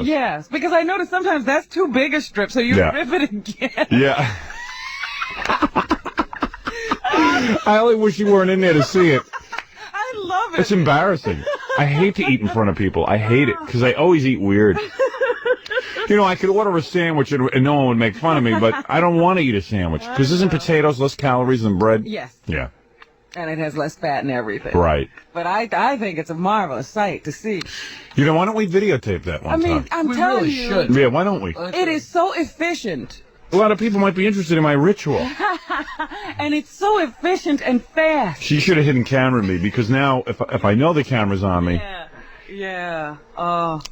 Yes, because I noticed sometimes that's too big a strip, so you rip it again. Yeah. I only wish you weren't in there to see it. I love it. It's embarrassing. I hate to eat in front of people. I hate it because I always eat weird. You know, I could order a sandwich and no one would make fun of me, but I don't want to eat a sandwich because isn't potatoes less calories than bread? Yes. Yeah. And it has less fat and everything. Right. But I think it's a marvelous sight to see. You know, why don't we videotape that one time? I'm telling really you. should. Yeah, why don't we? It is so efficient. A lot of people might be interested in my ritual. And it's so efficient and fast. She should have hidden camera me because now if I know the camera's on me. Yeah.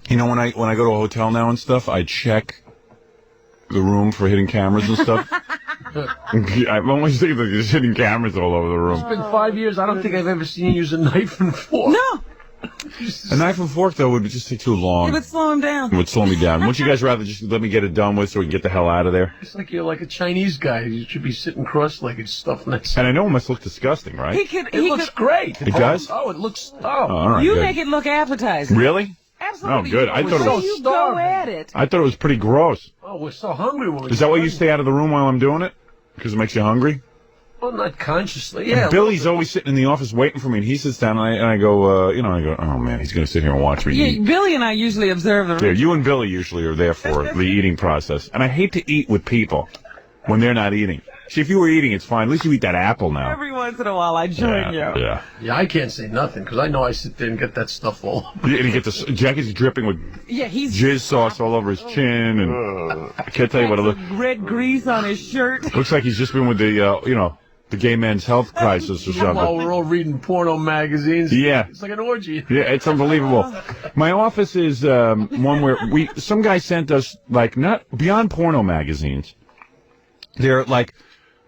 You know, when I go to a hotel now and stuff, I check the room for hidden cameras and stuff. I'm always thinking that there's hidden cameras all over the room. It's been 5 years. I don't think I've ever seen you use a knife and fork. No. A knife and fork, though, would just take too long. It would slow him down. It would slow me down. Wouldn't you guys rather just let me get it done with so we can get the hell out of there? It's like you're like a Chinese guy. You should be sitting cross-legged stuffing that stuff. And I know it must look disgusting, right? It looks great. It does? Oh, it looks... Oh. All right, You good. make it look appetizing. Really? Absolutely. Oh, good. I thought it was... You go at it. I thought it was pretty gross. Oh, we're so hungry when we... Is that why you stay out of the room while I'm doing it? Because it makes you hungry? Well, not consciously, yeah. Billy's always sitting in the office waiting for me, and he sits down, and I go, oh, man, he's going to sit here and watch me eat. Yeah, Billy and I usually observe the... Yeah, you and Billy usually are there for the eating process. And I hate to eat with people when they're not eating. See, if you were eating, it's fine. At least you eat that apple now. Every once in a while, I join you. Yeah. Yeah, I can't say nothing, because I know I sit there and get that stuff all over. And you get the jacket's dripping with jizz sauce all over his chin, and I can't tell you what it looks. Red grease on his shirt. Looks like he's just been with the, the gay man's health crisis or something. While we're all reading porno magazines. Yeah. It's like an orgy. Yeah, it's unbelievable. My office is one where some guy sent us, like, not beyond porno magazines. They're like,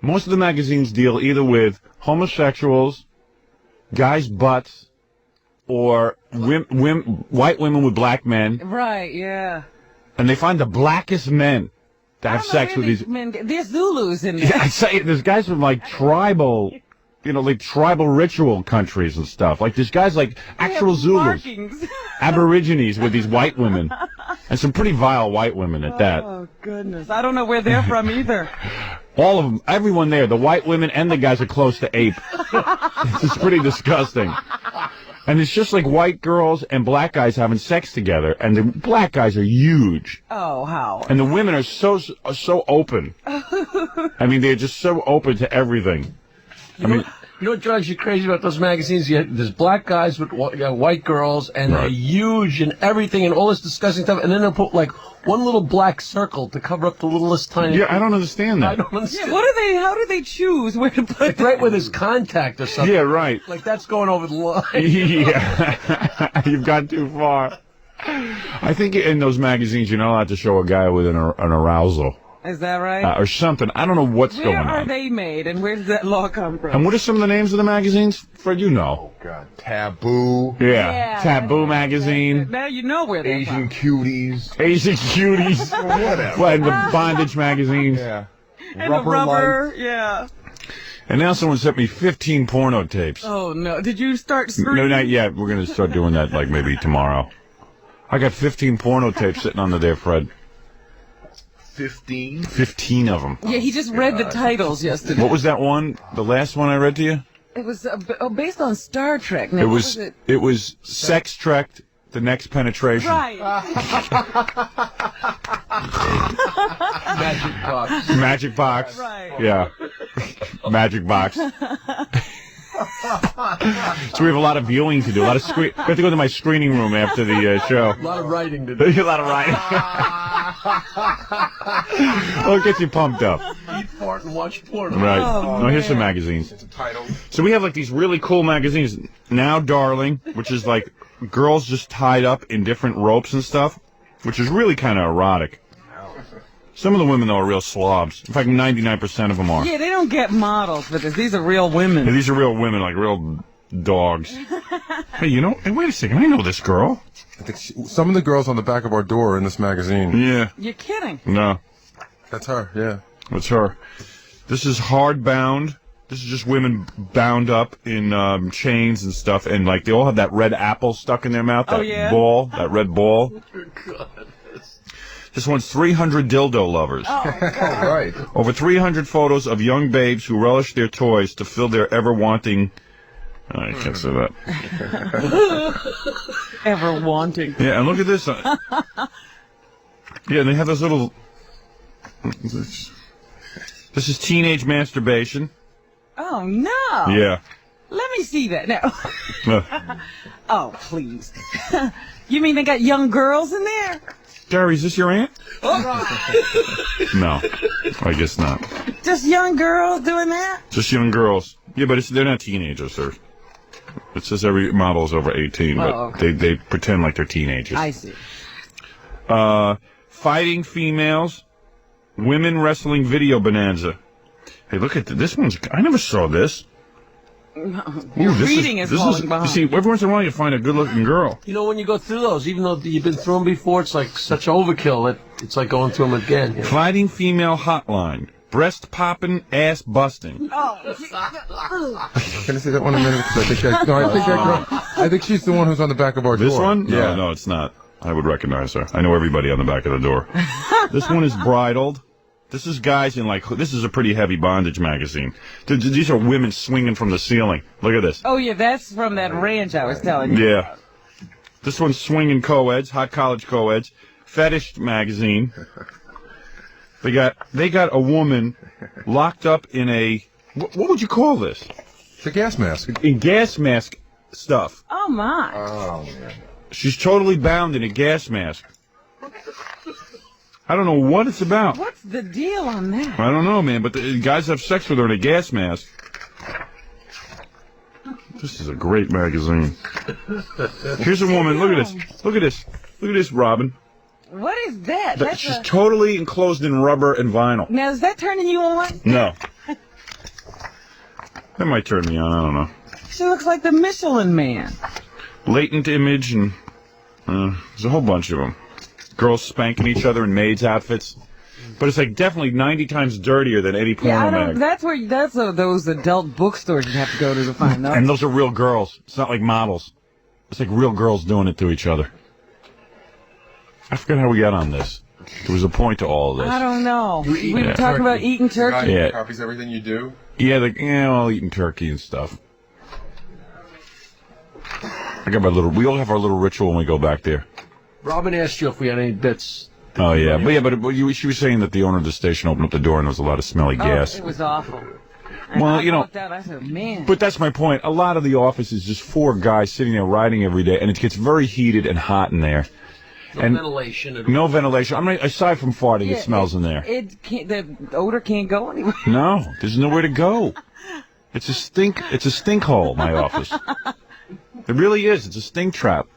most of the magazines deal either with homosexuals, guys' butts, or white women with black men. Right, yeah. And they find the blackest men to have sex with these men. There's Zulus in there. Yeah, I say there's guys from like tribal, tribal ritual countries and stuff. Like there's guys like actual Zulus, Aborigines with these white women, and some pretty vile white women at that. Oh goodness, I don't know where they're from either. All of them, everyone there, the white women and the guys are close to ape. It's pretty disgusting. And it's just like white girls and black guys having sex together, and the black guys are huge. Oh, how? And the women are so open. I mean, they're just so open to everything. You know what drives you crazy about those magazines? There's black guys with white girls, and they're huge and everything, and all this disgusting stuff, and then they'll put like one little black circle to cover up the littlest tiny... Yeah, I don't understand that. I don't understand. Yeah, how do they choose where to put it? Right where there's contact or something. Yeah, right. Like that's going over the line. Yeah, you've gone too far. I think in those magazines you're not allowed to show a guy with an arousal. Is that right? Or something. I don't know what's going on. Where are they made, and where does that law come from? And what are some of the names of the magazines? Fred, you know. Oh, God. Taboo. Yeah. Taboo magazine. Now you know where they're Asian from. Cuties. Asian Cuties. Whatever. Well, and the Bondage magazine. Yeah. And the rubber, yeah. And now someone sent me 15 porno tapes. Oh, no. Did you start screaming? No, not yet. We're going to start doing that, like, maybe tomorrow. I got 15 porno tapes sitting under there, Fred. 15? 15 of them. Yeah, he just read the titles yesterday. What was that one? The last one I read to you? It was based on Star Trek. Now, It was Sex Trek, The Next Penetration. Right. Magic box. Magic Box. Right. Yeah. Magic Box. So we have a lot of viewing to do. We have to go to my screening room after the show. A lot of writing to do. A lot of writing. Well, it gets you pumped up. Eat, fart, and watch porn. Right. Oh, Here's some magazines. It's a title. So we have like these really cool magazines. Now Darling, which is like girls just tied up in different ropes and stuff, which is really kind of erotic. Some of the women, though, are real slobs. In fact, 99% of them are. Yeah, they don't get models for this. These are real women. Yeah, these are real women, like real dogs. Hey, hey, wait a second. I know this girl. I think some of the girls on the back of our door are in this magazine. Yeah. You're kidding. No. That's her, yeah. That's her. This is hardbound. This is just women bound up in chains and stuff, and like they all have that red apple stuck in their mouth. That ball, that red ball. This one's 300 dildo lovers. All right. Over 300 photos of young babes who relish their toys to fill their ever-wanting... I can't say that. Ever wanting. Yeah, and look at this. Yeah, and they have this little... This is teenage masturbation. Oh, no. Yeah. Let me see that now. Oh, please. You mean they got young girls in there? Gary, is this your aunt? No, I guess not. Just young girls doing that? Just young girls. Yeah, but they're not teenagers, sir. It says every model is over 18, but okay. they pretend like they're teenagers. I see. Fighting females, women wrestling video bonanza. Hey, look at this one's. I never saw this. Your reading is falling behind. See, every once in a while you find a good-looking girl. You know, when you go through those, even though you've been through them before, it's like such overkill that it's like going through them again. You know? Fighting female hotline, breast popping, ass busting. Oh. Can I see that one in a minute? 'Cause I think that girl. I think she's the one who's on the back of our door. This one? Yeah. No, it's not. I would recognize her. I know everybody on the back of the door. This one is bridled. This is guys in this is a pretty heavy bondage magazine. These are women swinging from the ceiling. Look at this. Oh, yeah, that's from that ranch I was telling you. Yeah. This one's swinging co-eds, hot college co-eds. Fetish magazine. They got a woman locked up in a, what would you call this? It's a gas mask. In gas mask stuff. Oh, my. Oh, man. She's totally bound in a gas mask. I don't know what it's about. What's the deal on that? I don't know, man, but the guys have sex with her in a gas mask. This is a great magazine. Here's a woman. Look at this. Look at this. Look at this, Robin. What is that? She's totally enclosed in rubber and vinyl. Now, is that turning you on? No. That might turn me on. I don't know. She looks like the Michelin Man. Latent image, and there's a whole bunch of them. Girls spanking each other in maids' outfits. But it's like definitely 90 times dirtier than any porno mag. That's those adult bookstores you have to go to find those. And those are real girls. It's not like models. It's like real girls doing it to each other. I forgot how we got on this. There was a point to all of this. I don't know. We were talking about eating turkey. Yeah. Copies everything you do? Yeah, well, eating turkey and stuff. I got my little. We all have our little ritual when we go back there. Robin asked you if we had any bits. Oh yeah, but she was saying that the owner of the station opened up the door and there was a lot of smelly gas. It was awful. And Well, I you know, walked out, I said, man. but that's my point. A lot of the office is just four guys sitting there writing every day, and it gets very heated and hot in there. No ventilation. No ventilation. I mean, aside from farting, it smells in there. It can't. The odor can't go anywhere. No, there's nowhere to go. It's a stink. It's a stink hole. My office. It really is. It's a stink trap.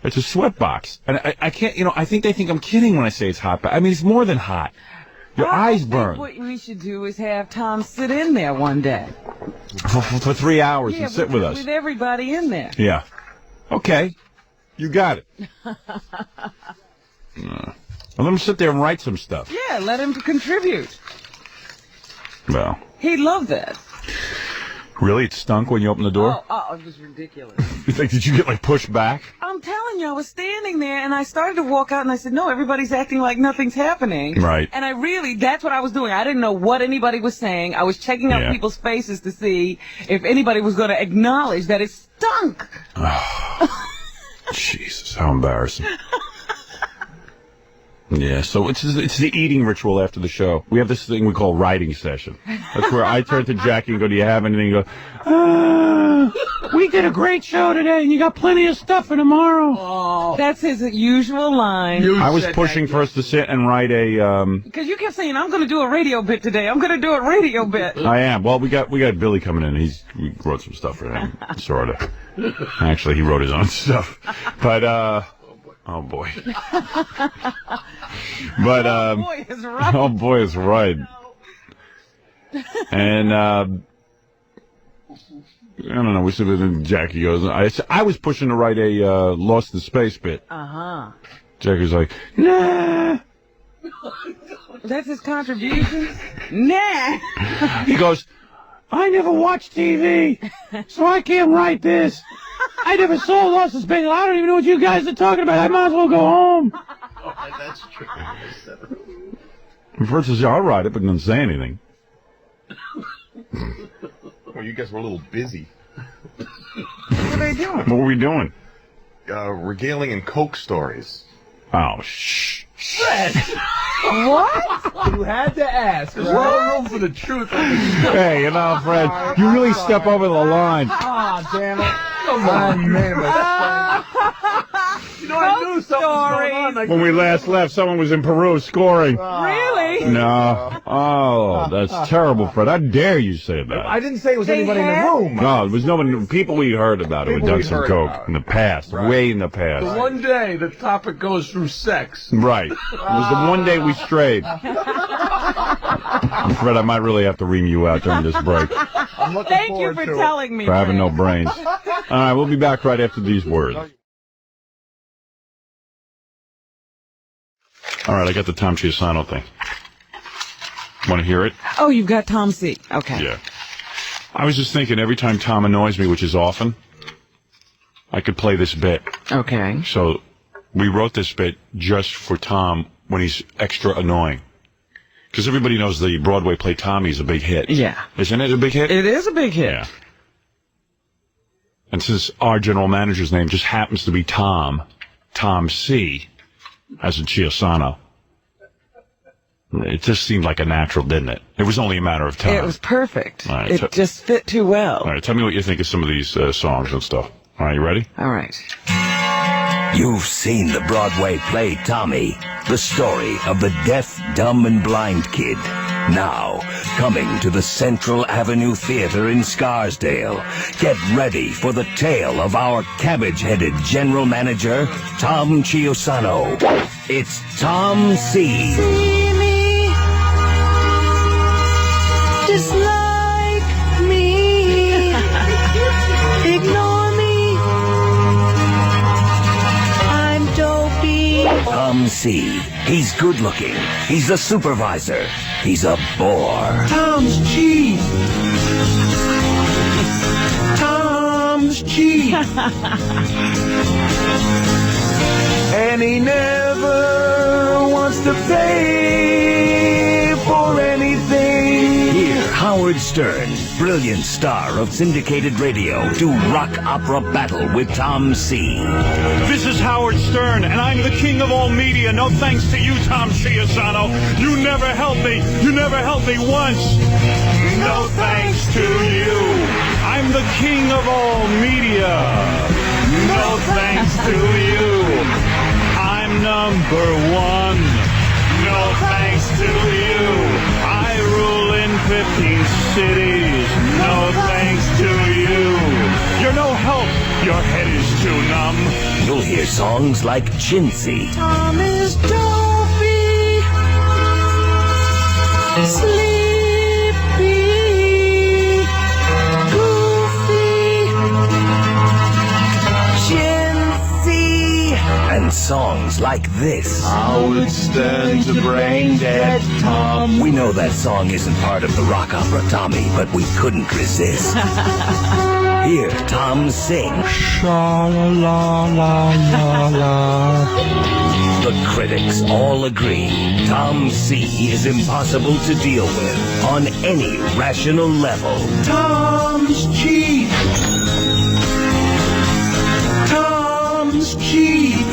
It's a sweat box, and I can't. You know, I think they think I'm kidding when I say it's hot, but I mean it's more than hot. Your eyes burn. What we should do is have Tom sit in there one day. For 3 hours and sit with us. With everybody in there. Yeah. Okay. You got it. Well, let him sit there and write some stuff. Yeah, let him contribute. Well. He'd love that. Really? It stunk when you opened the door? Oh, it was ridiculous. Like, did you get, pushed back? I'm telling you, I was standing there, and I started to walk out, and I said, no, everybody's acting like nothing's happening. Right. And that's what I was doing. I didn't know what anybody was saying. I was checking out people's faces to see if anybody was going to acknowledge that it stunk. Jesus, how embarrassing. Yeah, so it's the eating ritual after the show. We have this thing we call writing session. That's where I turn to Jackie and go, do you have anything? You go, we did a great show today, and you got plenty of stuff for tomorrow. Oh, that's his usual line. I was pushing for us to sit and write a... Because you kept saying, I'm going to do a radio bit today. I'm going to do a radio bit. I am. Well, we got Billy coming in. We wrote some stuff for him, sort of. Actually, he wrote his own stuff. But, oh, boy. But, oh, boy is right. Oh, boy is right. And, I don't know. We said, then Jackie goes, I was pushing to write a Lost in Space bit. Uh-huh. Jackie's like, nah. That's his contribution? Nah. He goes, I never watch TV, so I can't write this. I never saw Lost in Space. I don't even know what you guys are talking about. I might as well go home. That's true. First says, yeah, I'll ride it, but didn't say anything. Well, you guys were a little busy. What were they doing? What were we doing? Regaling in Coke stories. Oh, shh. Fred! What? You had to ask. There's no room for the truth. Hey, you know, Fred, you really step over the line. Ah, damn it. Come on, man. You know, I knew something was going on. Like, When we last left, someone was in Peru scoring. Really? No. Oh, that's terrible, Fred. How dare you say that? I didn't say it was They anybody in the had- room. No, there was no one. People we heard about it who had People done we some heard coke about. in the past, Right. way in the past. the one day the topic goes from sex. Right. It was the one day we strayed. Fred, I might really have to ream you out during this break I'm looking Thank you forward for to telling me. for having no Fred. brains. All right, we'll be back right after these words. All right, I got the Tom Cheapasano thing. Want to hear it? Oh, you've got Tom C. Okay. Yeah. I was just thinking every time Tom annoys me, which is often, I could play this bit. Okay. So we wrote this bit just for Tom when he's extra annoying. Because everybody knows the Broadway play Tommy's a big hit. Yeah. Isn't it a big hit? It is a big hit. Yeah. And since our general manager's name just happens to be Tom C, as in Cheapasano, it just seemed like a natural, didn't it? It was only a matter of time. It was perfect. All right, It just fit too well. All right, tell me what you think of some of these songs and stuff. All right, you ready? All right. You've seen the Broadway play Tommy, the story of the deaf, dumb, and blind kid. Now, coming to the Central Avenue Theater in Scarsdale. Get ready for the tale of our cabbage-headed general manager, Tom Cheapasano. It's Tom C. Dislike me, ignore me, I'm dopey. Tom C. He's good-looking. He's the supervisor. He's a bore. Tom's cheap. Tom's cheap. And he never wants to pay for anything. Here, Howard Stern, brilliant star of syndicated radio, do rock opera battle with Tom C. This is Howard Stern, and I'm the king of all media. No thanks to you, Tom Cheapasano. You never helped me. You never helped me once. No thanks to you. I'm the king of all media. No thanks to you. I'm number one. No thanks to you. I rule in 15 cities. No thanks to you. You're no help. Your head is too numb. You'll hear songs like Chintzy, Tom is dopey, sleepy, goofy, chintzy, and songs like this. Howard Stern to brain dead Tom. We know that song isn't part of the rock opera Tommy, but we couldn't resist. Hear Tom sing. The critics all agree Tom C. is impossible to deal with on any rational level. Tom's cheap. Tom's cheap.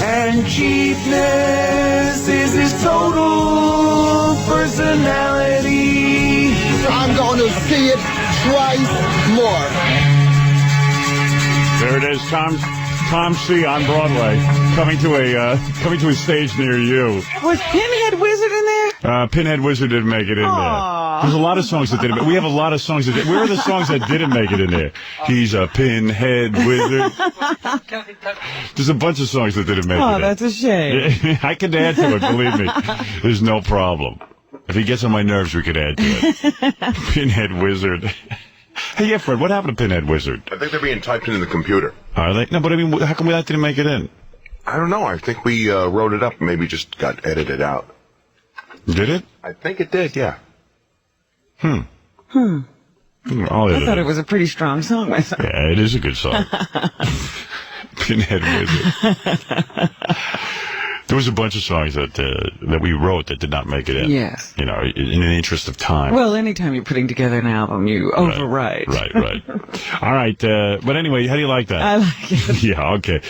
And cheapness is his total personality. I'm going to see it twice more. There it is, Tom C. on Broadway, coming to a stage near you. Was Pinhead Wizard in there? Pinhead Wizard didn't make it in there. There's a lot of songs that didn't. We have a lot of songs that did. Where are the songs that didn't make it in there? He's a Pinhead Wizard. There's a bunch of songs that didn't make it in. Oh, that's a shame. I could add to it, believe me. There's no problem. If he gets on my nerves, we could add to it. Pinhead Wizard. Hey, yeah, Fred, what happened to Pinhead Wizard? I think they're being typed into the computer. Are they? No, but I mean, how come that didn't make it in? I don't know. I think we wrote it up. Maybe just got edited out. Did it? I think it did, yeah. I'll I edit thought it was a pretty strong song myself. Yeah, it is a good song. Pinhead Wizard. There was a bunch of songs that we wrote that did not make it in. Yes. You know, in the interest of time. Well, anytime you're putting together an album, you overwrite. Right. All right. But anyway, how do you like that? I like it. Yeah, okay.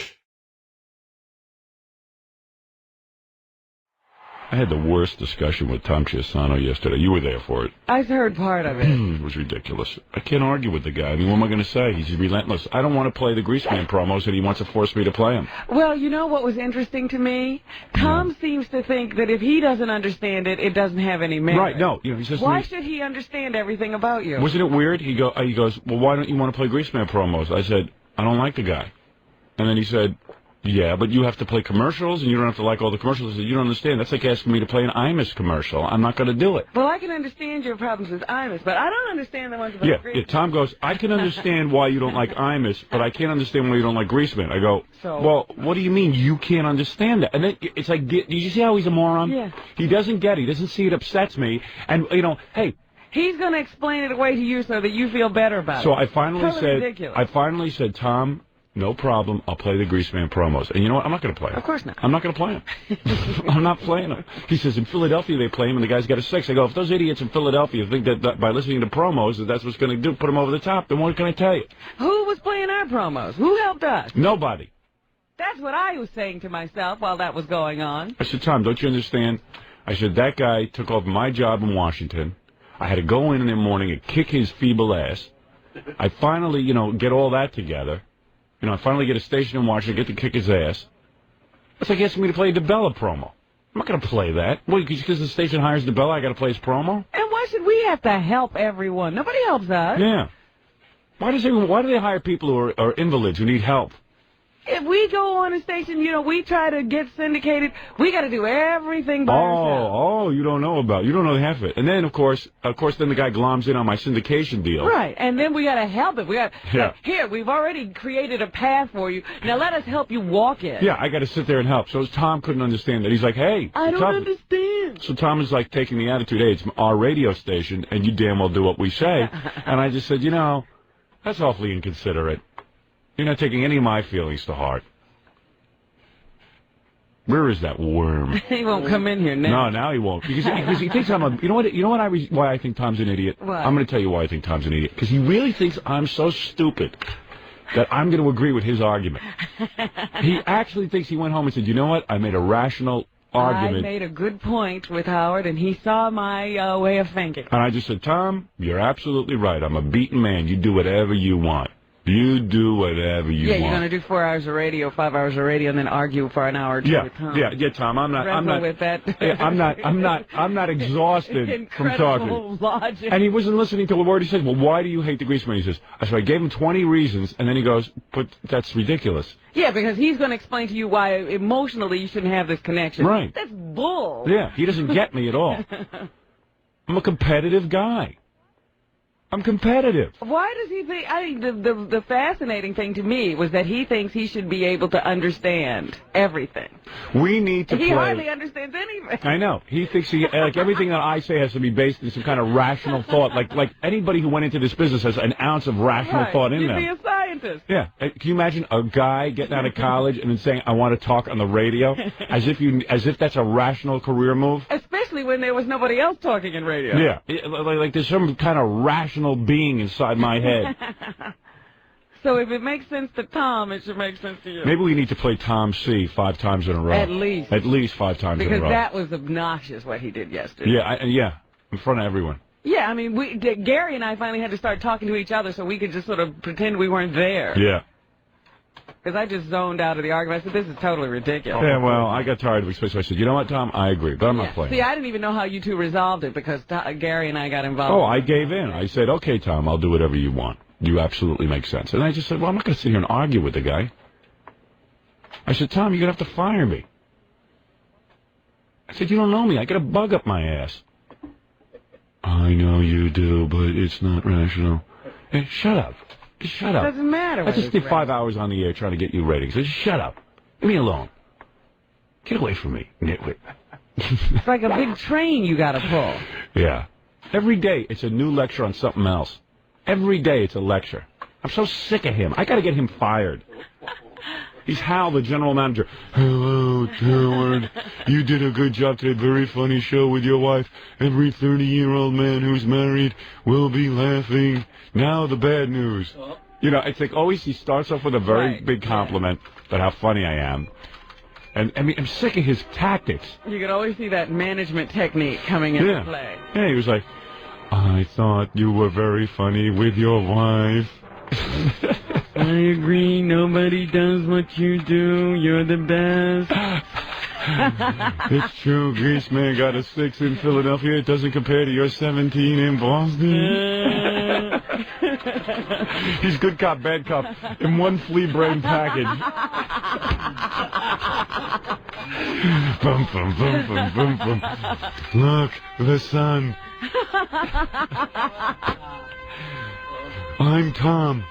I had the worst discussion with Tom Cheapasano yesterday. You were there for it. I heard part of it. It was ridiculous. I can't argue with the guy. I mean, what am I going to say? He's relentless. I don't want to play the Greaseman promos, and he wants to force me to play them. Well, you know what was interesting to me? Tom seems to think that if he doesn't understand it, it doesn't have any merit. Right, no. You know, he says why should he understand everything about you? Wasn't it weird? He goes, well, why don't you want to play Greaseman promos? I said, I don't like the guy. And then he said, yeah, but you have to play commercials, and you don't have to like all the commercials. I said, you don't understand. That's like asking me to play an Imus commercial. I'm not going to do it. Well, I can understand your problems with Imus, but I don't understand the ones about Yeah, Tom goes, I can understand why you don't like Imus, but I can't understand why you don't like Greaseman. I go, well, what do you mean you can't understand that? And then it's like, did you see how he's a moron? Yeah. He doesn't get it. He doesn't see it upsets me. And, you know, hey. He's going to explain it away to you so that you feel better about it. So I finally said, Tom, no problem. I'll play the Greaseman promos. And you know what? I'm not going to play them. Of course not. I'm not going to play them. I'm not playing them. He says, in Philadelphia they play him, and the guy's got a 6. I go, if those idiots in Philadelphia think that by listening to promos that's what's going to do, put them over the top, then what can I tell you? Who was playing our promos? Who helped us? Nobody. That's what I was saying to myself while that was going on. I said, Tom, don't you understand? I said, that guy took over my job in Washington. I had to go in the morning and kick his feeble ass. I finally, you know, get all that together. You know, I finally get a station in Washington, get to kick his ass. It's like asking me to play a DeBella promo. I'm not going to play that. What, because the station hires DeBella, I got to play his promo? And why should we have to help everyone? Nobody helps us. Yeah. Why do they hire people who are invalids, who need help? If we go on a station, you know, we try to get syndicated, we got to do everything by ourselves. Oh, you don't know half of it. And then, of course, then the guy gloms in on my syndication deal. Right, and then we got to help it. We got here, we've already created a path for you. Now let us help you walk it. Yeah, I got to sit there and help. So Tom couldn't understand that. He's like, hey. I don't understand. So Tom is like taking the attitude, hey, it's our radio station, and you damn well do what we say. And I just said, you know, that's awfully inconsiderate. You're not taking any of my feelings to heart. Where is that worm? He won't come in here now. No, now he won't. Because he thinks I'm a... You know why I think Tom's an idiot? What? I'm going to tell you why I think Tom's an idiot. Because he really thinks I'm so stupid that I'm going to agree with his argument. He actually thinks he went home and said, you know what? I made a rational argument. I made a good point with Howard, and he saw my way of thinking. And I just said, Tom, you're absolutely right. I'm a beaten man. You do whatever you want. You do whatever you want. Yeah, you're going to do 4 hours of radio, 5 hours of radio, and then argue for an hour or two with Tom. Yeah, Tom. I'm not with that. I'm not exhausted from talking. Logic. And he wasn't listening to a word he said. Well, why do you hate the Greaseman? He says, so I gave him 20 reasons, and then he goes, but that's ridiculous. Yeah, because he's going to explain to you why emotionally you shouldn't have this connection. Right. That's bull. Yeah, he doesn't get me at all. I'm a competitive guy. I'm competitive. Why does he think... I think the fascinating thing to me was that he thinks he should be able to understand everything. We need to play... He hardly understands anything. I know. He thinks like everything that I say has to be based in some kind of rational thought. Like anybody who went into this business has an ounce of rational thought in them. You'd be a scientist. Yeah. Can you imagine a guy getting out of college and then saying, I want to talk on the radio? As if that's a rational career move? Especially when there was nobody else talking in radio. Yeah. Like there's some kind of rational being inside my head. So if it makes sense to Tom, it should make sense to you. Maybe we need to play Tom C 5 times in a row. At least. At least 5 times in a row. Because that was obnoxious what he did yesterday. Yeah, in front of everyone. Yeah, I mean, Gary and I finally had to start talking to each other so we could just sort of pretend we weren't there. Yeah. Because I just zoned out of the argument. I said, this is totally ridiculous. Yeah, well, I got tired of it, so I said, you know what, Tom? I agree, but I'm not playing. See, I didn't even know how you two resolved it because Gary and I got involved. Oh, I gave in. I said, okay, Tom, I'll do whatever you want. You absolutely make sense. And I just said, well, I'm not going to sit here and argue with the guy. I said, Tom, you're going to have to fire me. I said, you don't know me. I got a bug up my ass. I know you do, but it's not rational. Hey, shut up. Just shut up. It doesn't matter. I just did 5 hours on the air trying to get you ratings. So just shut up. Leave me alone. Get away from me, nitwit. It's like a big train you got to pull. Yeah. Every day it's a new lecture on something else. Every day it's a lecture. I'm so sick of him. I got to get him fired. He's Hal, the general manager. Hello, Howard. You did a good job today. Very funny show with your wife. Every 30-year-old man who's married will be laughing. Now the bad news. You know, it's like always he starts off with a very big compliment about how funny I am. And I mean, I'm sick of his tactics. You can always see that management technique coming into play. Yeah, he was like, I thought you were very funny with your wife. I agree. Nobody does what you do. You're the best. It's true. Greaseman got a 6 in Philadelphia. It doesn't compare to your 17 in Boston. He's good cop, bad cop in one flea brain package. Bum, bum, bum, bum, bum, bum. Look, the sun. I'm Tom.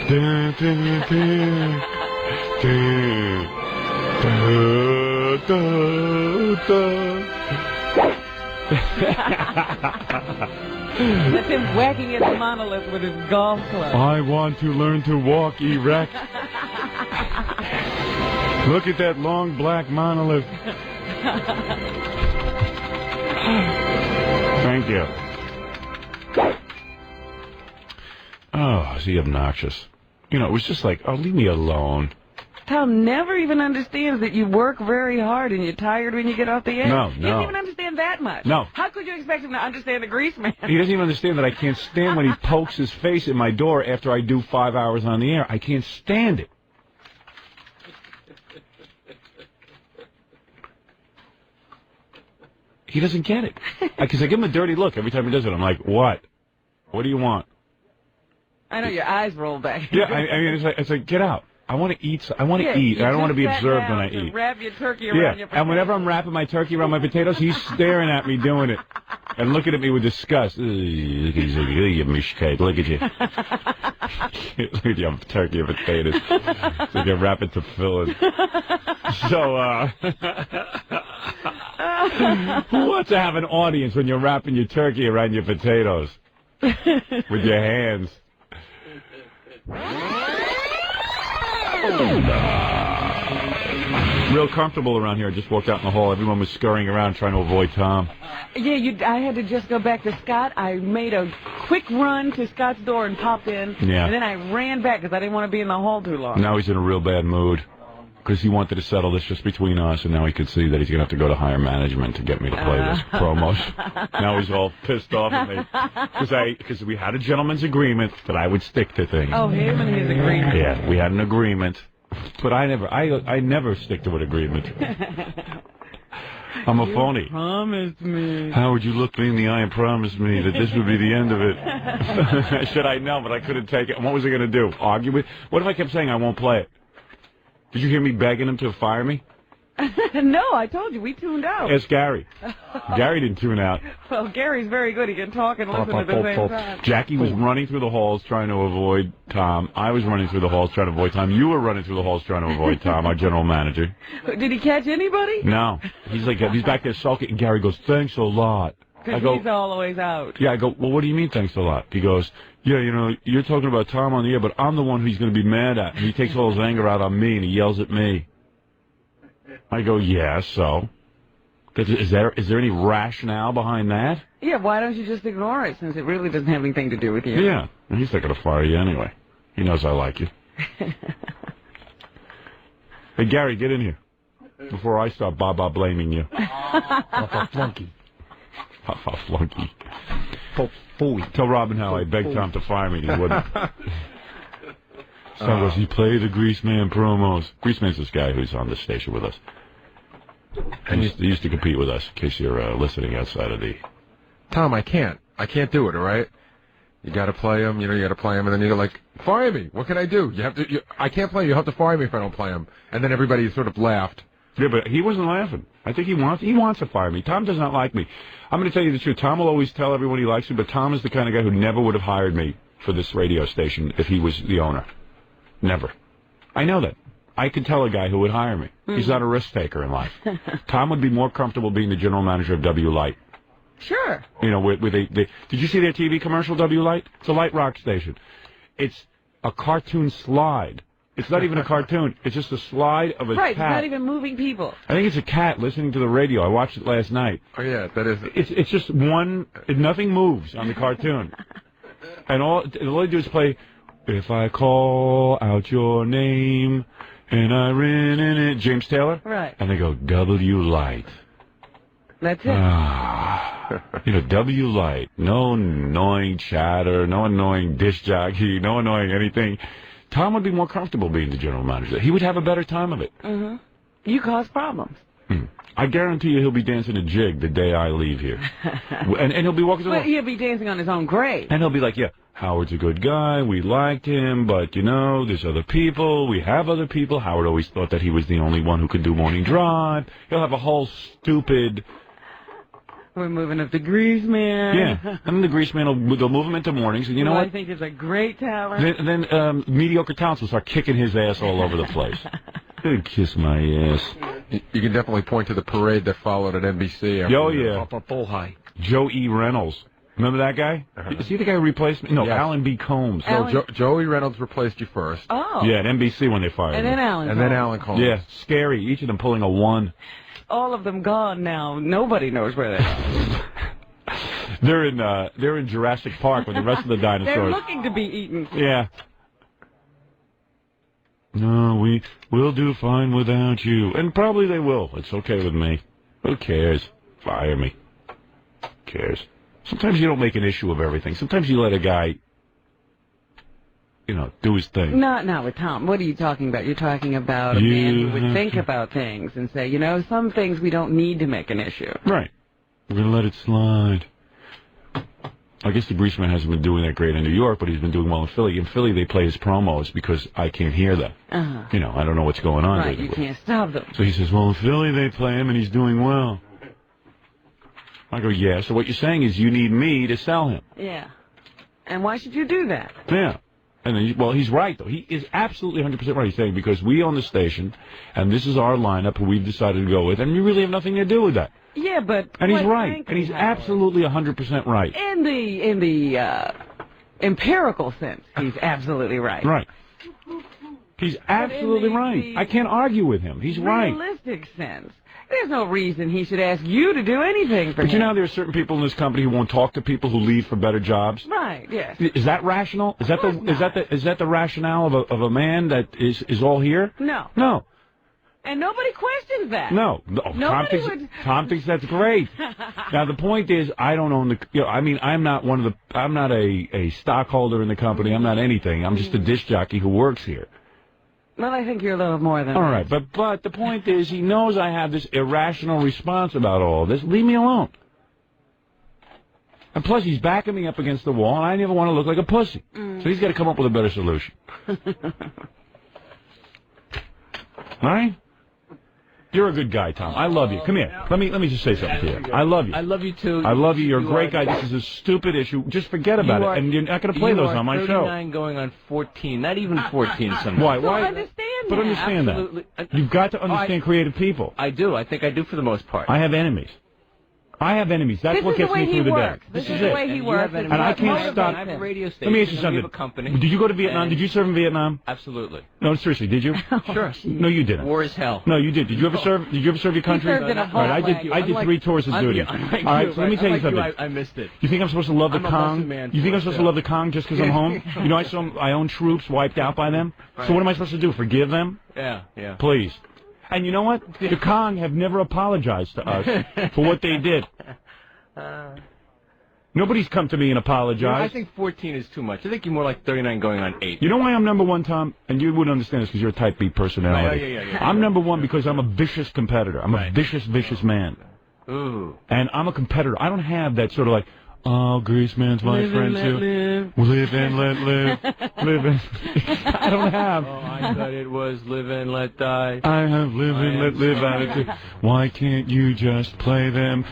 That's him whacking at the monolith with his golf club. I want to learn to walk erect. Look at that long black monolith. Thank you. Oh, is he obnoxious? You know, it was just like, oh, leave me alone. Tom never even understands that you work very hard and you're tired when you get off the air. No. He doesn't even understand that much. No. How could you expect him to understand the grease man? He doesn't even understand that I can't stand when he pokes his face in my door after I do 5 hours on the air. I can't stand it. He doesn't get it. Because I give him a dirty look every time he does it. I'm like, what? What do you want? I know your eyes roll back. Yeah, I mean, it's like, get out. I want to eat. I want to eat. I don't want to be observed when I eat. Wrap your turkey around your potatoes. And whenever I'm wrapping my turkey around my potatoes, he's staring at me doing it and looking at me with disgust. Look at you, mishcake. Look at you. Look at your turkey and potatoes. It's like you wrap it to fill it. So, who wants to have an audience when you're wrapping your turkey around your potatoes with your hands? Real comfortable around here. I just walked out in the hall. Everyone was scurrying around trying to avoid Tom. Yeah, I had to just go back to Scott. I made a quick run to Scott's door and popped in. Yeah. And then I ran back because I didn't want to be in the hall too long. Now he's in a real bad mood because he wanted to settle this just between us, and now he could see that he's going to have to go to higher management to get me to play this promos. Now he's all pissed off at me because we had a gentleman's agreement that I would stick to things. Oh, him and his agreement. Yeah, we had an agreement, but I never stick to an agreement. I'm a phony. You promised me. Howard, you looked me in the eye and promised me that this would be the end of it. I said I know, but I couldn't take it. What was I going to do? Argue with? What if I kept saying I won't play it? Did you hear me begging him to fire me? No, I told you. We tuned out. Ask Gary. Gary didn't tune out. Well, Gary's very good. He can talk and listen at the same time. Jackie was running through the halls trying to avoid Tom. I was running through the halls trying to avoid Tom. You were running through the halls trying to avoid Tom, our general manager. Did he catch anybody? No. He's back there sulking, and Gary goes, thanks a lot. Because he's always out. Yeah, I go, well, what do you mean thanks a lot? He goes, yeah, you know, you're talking about Tom on the air, but I'm the one who he's going to be mad at. And he takes all his anger out on me, and he yells at me. I go, yeah, so? Is there any rationale behind that? Yeah, why don't you just ignore it, since it really doesn't have anything to do with you? Yeah, and he's not going to fire you anyway. He knows I like you. Hey, Gary, get in here before I start blaming you. Papa Flunky. Papa Flunky. Tell Robin how I begged Tom to fire me, and he wouldn't. Son goes, you play the Greaseman promos. Greaseman's this guy who's on the station with us. And he used to compete with us, in case you're listening outside of the... Tom, I can't do it, all right? You got to play him, you got to play him, and then you're like, fire me. What can I do? I can't play. You have to fire me if I don't play him. And then everybody sort of laughed. Yeah, but he wasn't laughing. I think he wants to fire me. Tom does not like me. I'm going to tell you the truth. Tom will always tell everyone he likes me, but Tom is the kind of guy who never would have hired me for this radio station if he was the owner. Never. I know that. I could tell a guy who would hire me. He's not a risk taker in life. Tom would be more comfortable being the general manager of W Light. Sure. You know, where they did you see their TV commercial, W Light? It's a light rock station. It's a cartoon slide. It's not even a cartoon. It's just a slide of a cat. Right, it's not even moving people. I think it's a cat listening to the radio. I watched it last night. Oh, yeah, that is... It's just nothing moves on the cartoon. And all they do is play, if I call out your name, and I ran in it, James Taylor. Right. And they go, W Light. That's it. You know, W Light. No annoying chatter, no annoying disc jockey, no annoying anything. Tom would be more comfortable being the general manager. He would have a better time of it. Mm-hmm. You cause problems. I guarantee you he'll be dancing a jig the day I leave here. and he'll be walking But he'll be dancing on his own grave. And he'll be like, yeah, Howard's a good guy. We liked him, but, you know, there's other people. We have other people. Howard always thought that he was the only one who could do morning drive. He'll have a whole stupid... We're moving up the Grease Man. Yeah, and then the Grease Man they'll move him into mornings, and you know what? I think is a great talent. Then mediocre talents will start kicking his ass all over the place. Kiss my ass. You can definitely point to the parade that followed at NBC. Oh, yeah. Bullhigh. Joe E. Reynolds. Remember that guy? Is he the guy who replaced me? No, Yes. Alan B. Combs. No, Joey Reynolds replaced you first. Oh. Yeah, at NBC when they fired And him. then Alan. And then Alan Combs. Yeah, scary. Each of them pulling a 1. All of them gone now. Nobody knows where they are. They're in Jurassic Park with the rest of the dinosaurs. They're looking to be eaten. Yeah. No, we'll do fine without you. And probably they will. It's okay with me. Who cares? Fire me. Who cares? Sometimes you don't make an issue of everything. Sometimes you let a guy, you know, do his thing. Not with Tom. What are you talking about? You're talking about a man who would think about things and say, you know, some things we don't need to make an issue. Right. We're going to let it slide. I guess the Grease Man hasn't been doing that great in New York, but he's been doing well in Philly. In Philly, they play his promos because I can't hear them. You know, I don't know what's going on. Right, you can't stop them. So he says, well, in Philly, they play him, and he's doing well. I go, yeah, so what you're saying is you need me to sell him. Yeah. And why should you do that? Yeah. And then, well, he's right, though. He is absolutely 100% right. He's saying because we own the station, and this is our lineup who we've decided to go with, and we really have nothing to do with that. Yeah, but... And he's right. Frankly, And he's absolutely 100% right. In the empirical sense, he's absolutely right. Right. He's absolutely right. I can't argue with him. He's right. Realistic sense. There's no reason he should ask you to do anything for him. But you know, there are certain people in this company who won't talk to people who leave for better jobs. Right. Yes. Is that rational? Is that the rationale of a man that is all here? No. No. And nobody questions that. No. Tom thinks that's great. Now the point is, I don't own the. You know, I mean, I'm not a stockholder in the company. I'm not anything. I'm just a disc jockey who works here. Well, I think you're a little more than all that. right, but the point is, he knows I have this irrational response about all this. Leave me alone. And plus, he's backing me up against the wall, and I never want to look like a pussy. So he's got to come up with a better solution. All right? You're a good guy, Tom. I love you. Come here. Let me just say something to you. I love you. I love you too. I love you. You're a great guy. This is a stupid issue. Just forget about it. And you're not going to play those on my show. 39 going on 14. Not even 14 sometimes. Why? But understand that. You've got to understand creative people. I do. I think I do for the most part. I have enemies. That's what gets me through the day. This is the way he works. And I can't stop. I have a radio station. Let me ask you We something. have a company. Did you go to Vietnam? Did you serve in Vietnam? Absolutely. No, seriously, did you? Sure. No, you didn't. War is hell. No, you did. Did you ever serve? Did you ever serve your country? He served in a All right, I did 3 tours of duty. All right, so let me tell you something. I missed it. You think I'm supposed to love the I'm a Kong? Muslim man You think I'm first, supposed to love the Kong just because I'm home? You know, I saw my own troops wiped out by them. So what am I supposed to do? Forgive them? Yeah. Please. And you know what? The Kong have never apologized to us for what they did. Nobody's come to me and apologized. I think 14 is too much. I think you're more like 39 going on 8. You know why I'm number 1, Tom? And you wouldn't understand this because you're a type B personality. Yeah. I'm number 1 because I'm a vicious competitor. I'm a vicious man. Ooh. And I'm a competitor. I don't have that sort of like, oh, Grease Man's my friend too. Live and let live. Live and... I don't have. Oh, I thought it was live and let die. I have live and let live attitude. Why can't you just play them?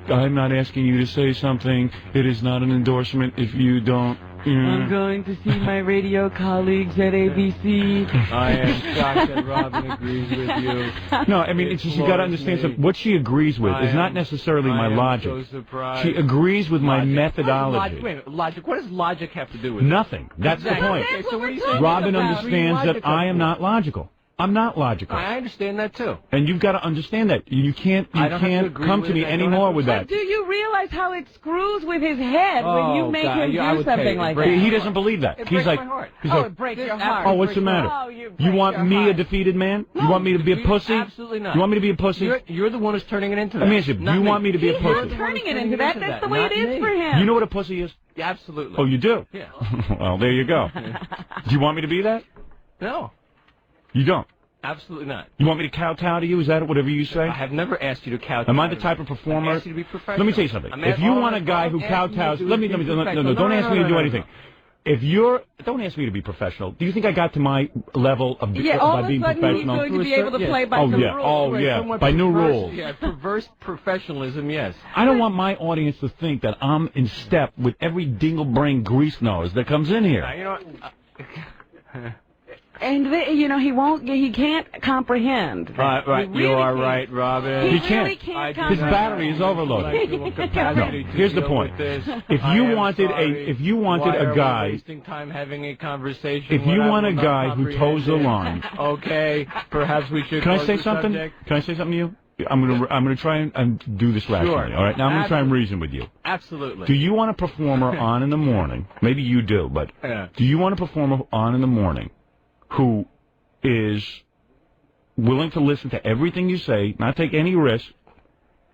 I'm not asking you to say something. It is not an endorsement if you don't I'm going to see my radio colleagues at ABC. I am shocked that Robin agrees with you. No, I mean, it's just you got to understand something. What she agrees with is not necessarily my logic. So surprised. She agrees with my methodology. Wait a minute, logic. What does logic have to do with it? Nothing. That's the point. That's what we're talking Robin about. understands that I am not logical. I'm not logical. I understand that too. And you've got to understand that. You can't come to me anymore with that. Do you realize how it screws with his head when you make him do something like that? He doesn't believe that. He's like, it breaks your heart. oh, what's the matter? Oh, you want me, a defeated man? You want me to be a pussy? Absolutely not. You want me to be a pussy? You're the one who's turning it into that. Let me ask you, do you want me to be a He's not pussy? turning it into that. That's the way it is for him. You know what a pussy is? Yeah, absolutely. Oh, you do? Yeah. Well, there you go. Do you want me to be that? No. You don't? Absolutely not. You want me to kowtow to you? Is that whatever you say? I have never asked you to kowtow. Am I the type of performer? I asked you to be professional. Let me tell you something. If you want a guy who kowtows, don't ask me to do anything. If you're, don't ask me to be professional. Do you think I got to my level of by being professional? He's going to be able to play by some rules. Oh yeah, by new rules. Yeah, perverse professionalism. Yes. I don't want my audience to think that I'm in step with every dingle-brain grease nose that comes in here. You know what? And he can't comprehend. Right. You are right, Robin. He can't. Can't His battery is overloaded. Here's the point. If you wanted a guy, wasting time having a conversation. If you want a guy who toes the line, okay, perhaps we should. Can I say something? Can I say something to you? I'm gonna try and do this rationally. All right. Now I'm gonna try and reason with you. Absolutely. Do you want a performer on in the morning? Maybe you do, but do you want a performer on in the morning who is willing to listen to everything you say, not take any risk,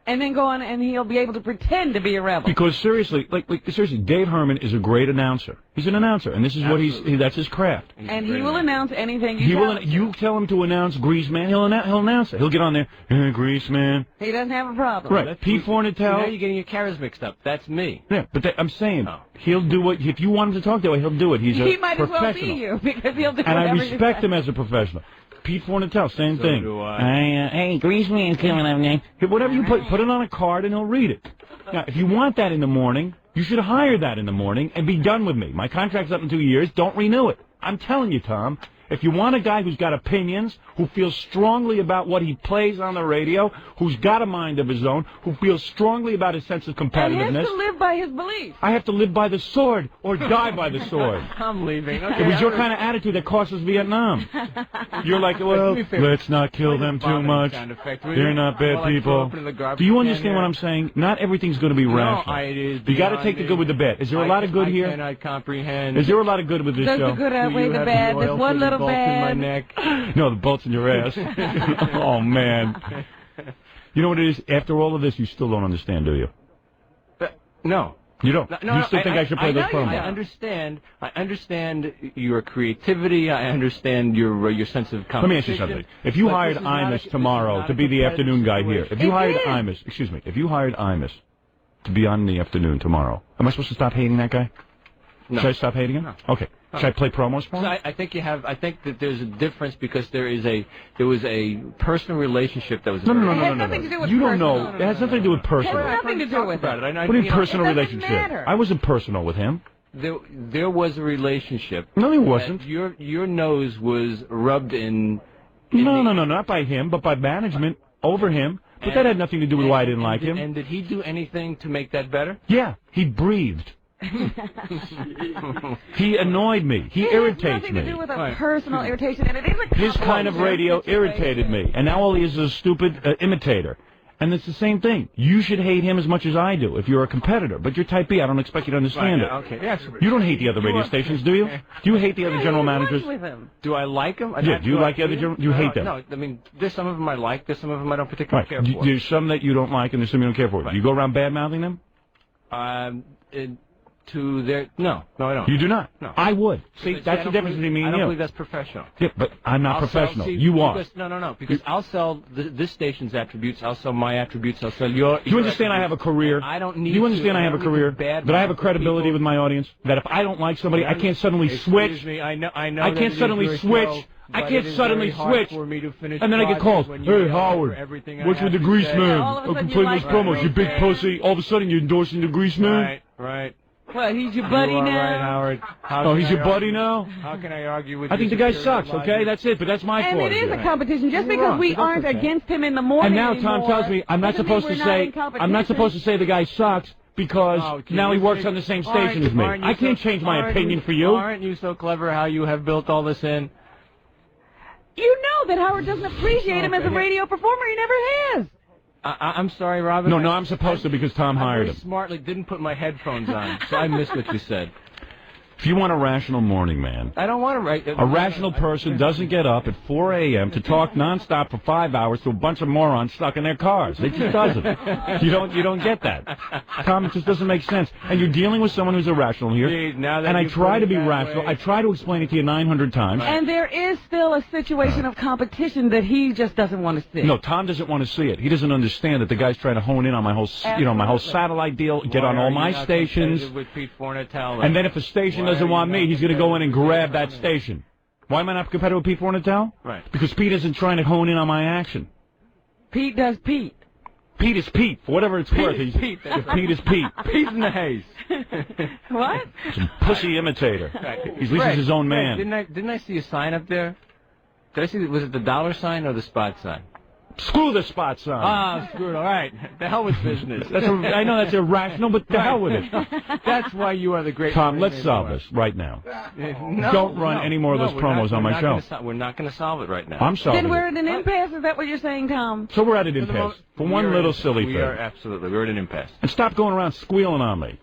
and then go on and he'll be able to pretend to be a rebel? Because seriously, seriously, Dave Herman is a great announcer. He's an announcer, and this is what that's his craft. And he will announce anything you tell him. You tell him to announce Grease Man, he'll announce it. He'll get on there, Grease Man. He doesn't have a problem. Right. Pete Fornatel. Now you're getting your carrots mixed up. That's me. Yeah, but I'm saying he'll do what if you want him to talk that way, he'll do it. He's he a might professional. as well be you because he'll do and I whatever respect him as a professional. Pete Fornatel, same thing. Do I. Hey, Grease Man's coming up, man. Whatever you put it on a card and he'll read it. Now, if you want that in the morning, you should hire that in the morning and be done with me. My contract's up in 2 years. Don't renew it. I'm telling you, Tom. If you want a guy who's got opinions, who feels strongly about what he plays on the radio, who's got a mind of his own, who feels strongly about his sense of competitiveness. And he has to live by his beliefs. I have to live by the sword or die by the sword. I'm leaving. Okay, it was your kind of attitude that cost us Vietnam. You're like, well, let's not kill them too much. They're not bad people. Do you understand what I'm saying? Not everything's going to be rational. You got to take the good with the bad. Is there a lot of good here? I cannot comprehend. Is there a lot of good with this show? Does the good outweigh the bad? There's one little bolt in my neck. No, the bolt's in your ass. Oh, man. You know what it is? After all of this, you still don't understand, do you? No. You don't? No, you still think I should play this promo? I understand your creativity. I understand your sense of competition. Let me ask you something. If you hired Imus tomorrow to be the afternoon guy here, if you hired Imus, if you hired Imus to be on the afternoon tomorrow, am I supposed to stop hating that guy? No. Should I stop hating him? No. Okay. Should I play promos for him? So I think I think that there's a difference because there was a personal relationship that was. No. It has nothing to do with you don't personal. know. It has nothing to do with personal. It has nothing to do with it. What do you mean personal relationship? Matter. I wasn't personal with him. There was a relationship. No, it wasn't. Your nose was rubbed in. No, not by him, but by management over him. But that had nothing to do with why I didn't like him. And did he do anything to make that better? Yeah, he breathed. He annoyed me. He irritates me. It has nothing to do with a personal irritation, and it is a his kind of radio irritated me, and now all he is a stupid imitator. And it's the same thing. You should hate him as much as I do if you're a competitor. But you're type B. I don't expect you to understand it. Okay. Yes. You don't hate the other radio stations, do you? Do you hate the other general managers? With him. Do I like them? Yeah. Do you like the other general? You hate them? No. I mean, there's some of them I like. There's some of them I don't particularly care for. There's some that you don't like, and there's some you don't care for. Right. You go around bad-mouthing them? No, I don't. You do not? No. I would. See, that's the difference between me and you. I don't believe that's professional. Yeah, but I'm not professional. You are. No. Because I'll sell this station's attributes. I'll sell my attributes. I'll sell your. Do you understand I have a career? I don't need. Do you understand I have a career? That I have a credibility with my audience. That if I don't like somebody, I can't suddenly switch. Excuse me. I know. I can't suddenly switch. I can't suddenly switch, and then I get called. Hey, Howard, what's with the Grease Man? I'm playing those promos. You big pussy. All of a sudden, you're endorsing the Grease Man. Right. Well, he's your buddy You are now. right, Howard. Oh, he's your buddy now? How can I argue with I you? think the guy sucks, okay? That's it, but that's my And fault. it is a Yeah. competition. Just You're because wrong, we but that's aren't okay. against him in the morning And now Tom anymore, tells me I'm not doesn't supposed mean to we're not say in competition. I'm not supposed to say the guy sucks because Okay, now he you works think- on the same aren't- station as me. aren't you I can't so- change my aren't opinion for you. Aren't you so clever how you have built all this in? You know that Howard doesn't appreciate him as a Okay. radio performer. He never has. I'm sorry, Robin. No, I'm supposed to because Tom I hired very him. smartly didn't put my headphones on, so I missed what you said. If you want a rational morning man, I don't want to write. a rational person doesn't get up at 4 a.m. to talk nonstop for 5 hours to a bunch of morons stuck in their cars. It just doesn't. You don't get that. Tom, it just doesn't make sense. And you're dealing with someone who's irrational here. Gee, now that And I you try put to it be that rational. way- I try to explain it to you 900 times. And there is still a situation of competition that he just doesn't want to see. No, Tom doesn't want to see it. He doesn't understand that the guy's trying to hone in on my whole, my whole satellite deal, get Why on are all you my not stations. competitive with Pete Fornatale? And then if a station Why doesn't are want you me, not he's going to go in and competitive grab with that me? station. Why am I not competitive with Pete Fornatale? Right. Because Pete isn't trying to hone in on my action. Pete does Pete. Pete is Pete, for whatever it's worth. is He's, Pete, that's if Pete is Pete. Pete's in the haze. What? Some pussy imitator. Right. He's at least he's his own man. Didn't I see a sign up there? Did I see? Was it the dollar sign or the spot sign? Screw the spot sign. Ah, screw it. All right. The hell with business. I know that's irrational, but the hell with it. That's why you are the great. Tom, let's man solve you are. this right now. No, Don't run any more of those we're promos on my show. We're not going to solve it right now. I'm solving Then we're it. at an impasse. Is that what you're saying, Tom? So we're at an the impasse moment, for we one are little in- silly we thing. are absolutely. We're at an impasse. And stop going around squealing on me.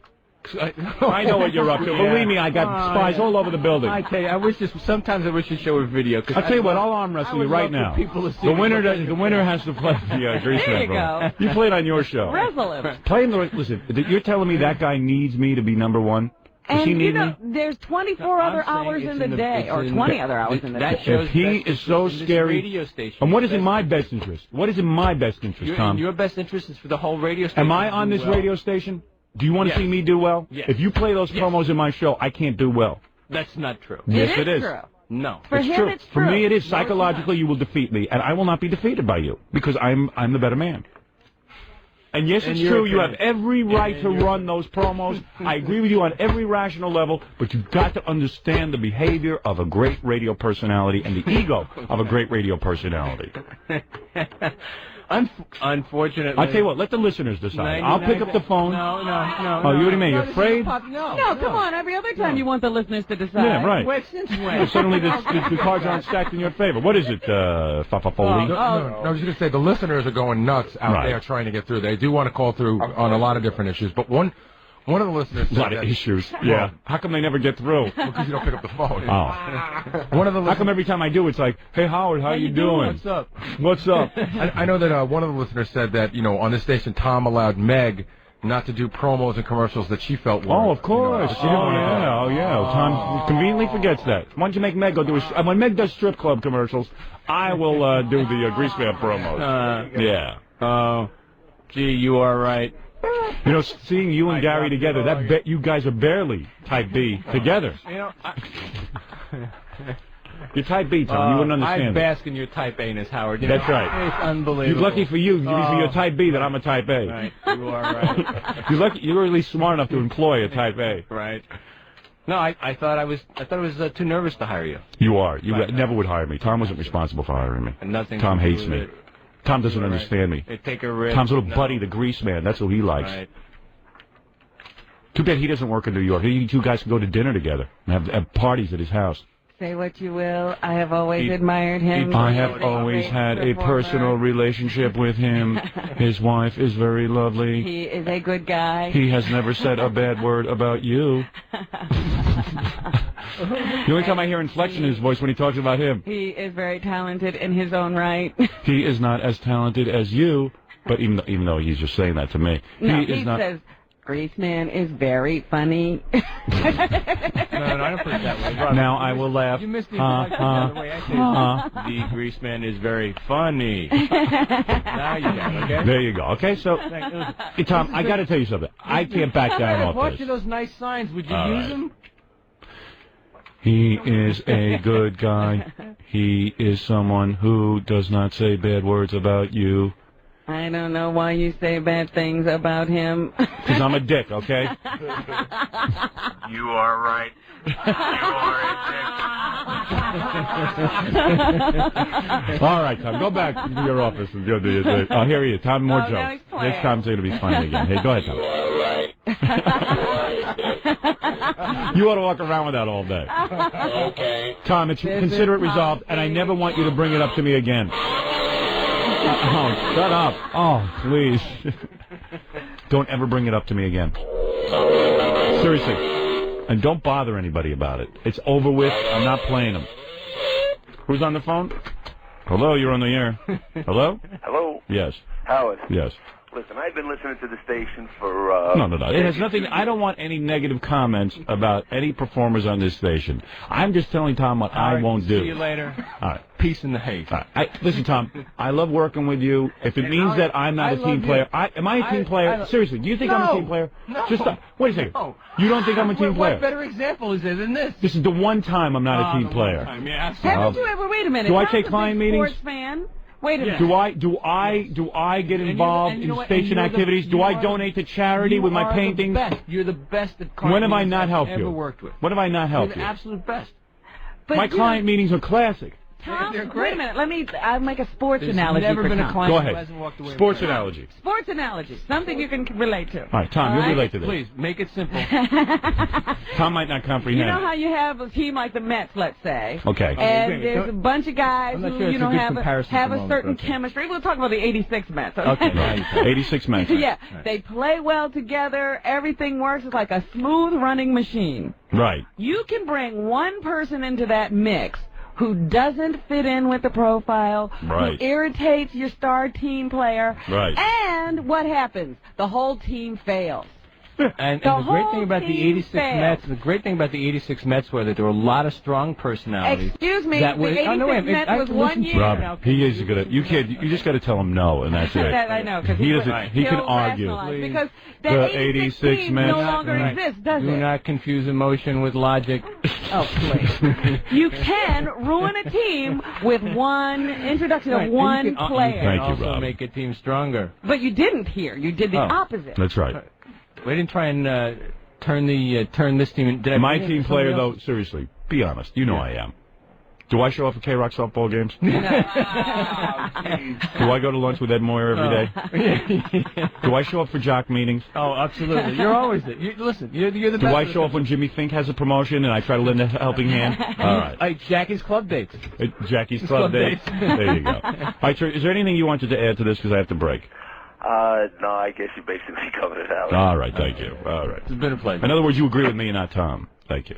I know what you're up to. Yeah. Believe me, I got spies all over the building. I tell you, sometimes I wish you'd show a video. I'll tell you what, I'll arm wrestle you right now. The winner has to play the grease There you man. go. You play it on your show. Wrestle him. Play him the listen. You're telling me that guy needs me to be number one? Does he And need you know, me? there's 24 I'm other saying hours it's in the day, it's or in 20 the- other hours in the that day. shows If he best is so in this scary, radio station. and what is in Best my interest. best interest? What is in my best interest, Your, Tom? your best interest is for the whole radio station. Am I to on do this well. radio station? Do you want to Yes. see me do well? Yes. If you play those Yes. promos in my show, I can't do well. That's not true. Yes, it is. is. True. No. For It's him, true. it's For true. me, it is. No, it's Psychologically, you will defeat me, and I will not be defeated by you because I'm the better man. And yes, In it's your true. You have opinion. every right In to your- run those promos. I agree with you on every rational level, but you've got to understand the behavior of a great radio personality and the ego of a great radio personality. Unfortunately. I'll tell you what. Let the listeners decide. I'll pick up the phone. No. Oh, you what do you mean? You're afraid? No, come on. Every other time you want the listeners to decide. Yeah, right. Since when? Suddenly the cards aren't stacked in your favor. What is it, Fafafoli? No, I was going to say the listeners are going nuts out Right. there trying to get through. They do want to call through on a lot of different issues, but one of the listeners A said lot of that- issues. Yeah. How come they never get through? because you don't pick up the phone. Oh. One of the How come every time I do, it's like, hey, Howard, how you doing? What's up? What's up? I know that one of the listeners said that on this station Tom allowed Meg not to do promos and commercials that she felt were. Oh, of course. that she didn't wanna do. Oh, yeah. Tom conveniently forgets that. Why don't you make Meg go do when Meg does strip club commercials, I will do the Grease Man promos. Yeah. Oh, gee, you are right. You know, seeing you and Gary together, you guys are barely type B together. You're type B, Tom. You wouldn't I understand. bask in your type A-ness, Howard. That's right. It's unbelievable. You're lucky for you. You're type B that I'm a type A. Right, you are right. You're lucky. You're at least smart enough to employ a type A. Right. No, I thought I was too nervous to hire you. You are. You Right. never would hire me. Tom wasn't responsible for hiring me. And nothing. Tom to do hates with me. it. Tom doesn't Right. understand me. They take a risk. Tom's little No. buddy, the Grease Man. That's what he likes. Right. Too bad he doesn't work in New York. You two guys can go to dinner together and have parties at his house. Say what you will. I have always admired him. I He have is a always great had a performer. personal relationship with him. His wife is very lovely. He is a good guy. He has never said a bad word about you. The only time I hear inflection in his voice when he talks about him. He is very talented in his own right. He is not as talented as you, but even though he's just saying that to me, No, he is not. says, Greaseman is very funny. No, I don't put it that way. Robert, Now I will laugh. You missed the inflection the way I say it. The grease man is very funny. Now you got it, okay? There you go. Okay, so hey, Tom, I got to tell you something. I can't back down off Watch this. those nice signs. Would you All use right. them? He is a good guy. He is someone who does not say bad words about you. I don't know why you say bad things about him. Because I'm a dick, okay? You are right. You are All right, Tom, go back to your office and go do your thing. Oh, here he is. Tom, more Oh, now jokes. he's playing. Next time's going to be funny again. Hey, go ahead, Tom. You ought to walk around with that all day. Okay. Tom, consider it resolved, and I never want you to bring it up to me again. Oh, shut up. Oh, please. Don't ever bring it up to me again. Seriously. And don't bother anybody about it. It's over with. I'm not playing them. Who's on the phone? Hello, you're on the air. Hello? Hello? Yes. Howard? Yes. Listen, I've been listening to the station for, No. It has nothing. I don't want any negative comments about any performers on this station. I'm just telling Tom what I won't do. See you later. All right. Peace in the haze. All right. Listen, Tom, I love working with you. If it means that I'm not a team player, am I a team player? Seriously, do you think I'm a team player? No. Just stop. Wait a second. No. You don't think I'm a team player? What better example is there than this? This is the one time I'm not a team player. Yeah, Haven't you ever? Wait a minute. Do I Tom's take a client big meetings? Sports fan. Wait a minute. Do I get involved in station activities? Do I donate to charity with my paintings? You're the best at When have I not helped you? ever worked with. When have I not You're helped the you? absolute best. But My you client meetings are classic. Tom, They're wait great. a minute. I'll make a sports There's analogy never for been a Tom. client Go who ahead. hasn't walked away. Sports with analogy. Sports analogy. Something you can relate to. All right, Tom, you relate to this. Please, make it simple. Tom might not comprehend. You know how you have a team like the Mets, let's say. Okay. And there's a bunch of guys I'm not who, sure it's a good have comparison have at the a moment, certain but okay. chemistry. We'll talk about the 86 Mets. Okay. 86 men. Yeah, they play well together. Everything works. It's like a smooth running machine. Right. You can bring one person into that mix who doesn't fit in with the profile, Right. who irritates your star team player, Right. and what happens? The whole team fails. And The the great whole thing about the team 86 failed. Mets, the great thing about the 86 Mets were that there were a lot of strong personalities. Excuse me, that the were, 86 oh, no, wait, Mets I was can 1 listen to year. Rob, he is good at. You can't. You just got to tell him no, and that's it. That I know, because He doesn't. He can argue. Because The that 86 team Mets. no longer exists, does Do it? not confuse emotion with logic. Oh, please. You can ruin a team with one introduction Right, of and you one can, player. You can Thank you, also Rob. make a team stronger. But you didn't here. You did the opposite. That's right. We didn't try and turn this team. Did I My bring in team somebody player, though, else? seriously, be honest. You know I am. Do I show up for K-Rock softball games? Do I go to lunch with Ed Moyer every day? Do I show up for jock meetings? Oh, absolutely. You're always it. Listen, you're the Do best. I show up when Jimmy Fink has a promotion and I try to lend a helping hand? All right. Jackie's club dates. Jackie's Club Dates. There you go. All right, sir, is there anything you wanted to add to this? Because I have to break. No, I guess you basically covered it out. All right, thank you. All right. It's been a pleasure. In other words, you agree with me and not Tom. Thank you.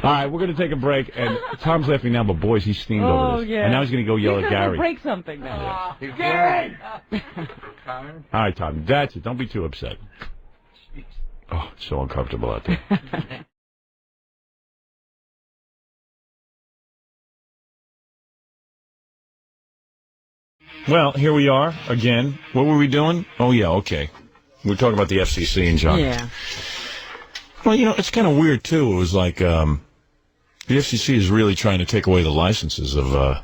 All right, we're going to take a break, and Tom's laughing now, but boys, he's steamed over this. Yeah. And now he's going to go yell at Gary. Break something now. Gary! All right, Tom, that's it. Don't be too upset. Oh, it's so uncomfortable out there. Well, here we are again. What were we doing? Oh, yeah, okay. We're talking about the FCC and John. Yeah. Well, you know, it's kind of weird, too. It was like the FCC is really trying to take away the licenses of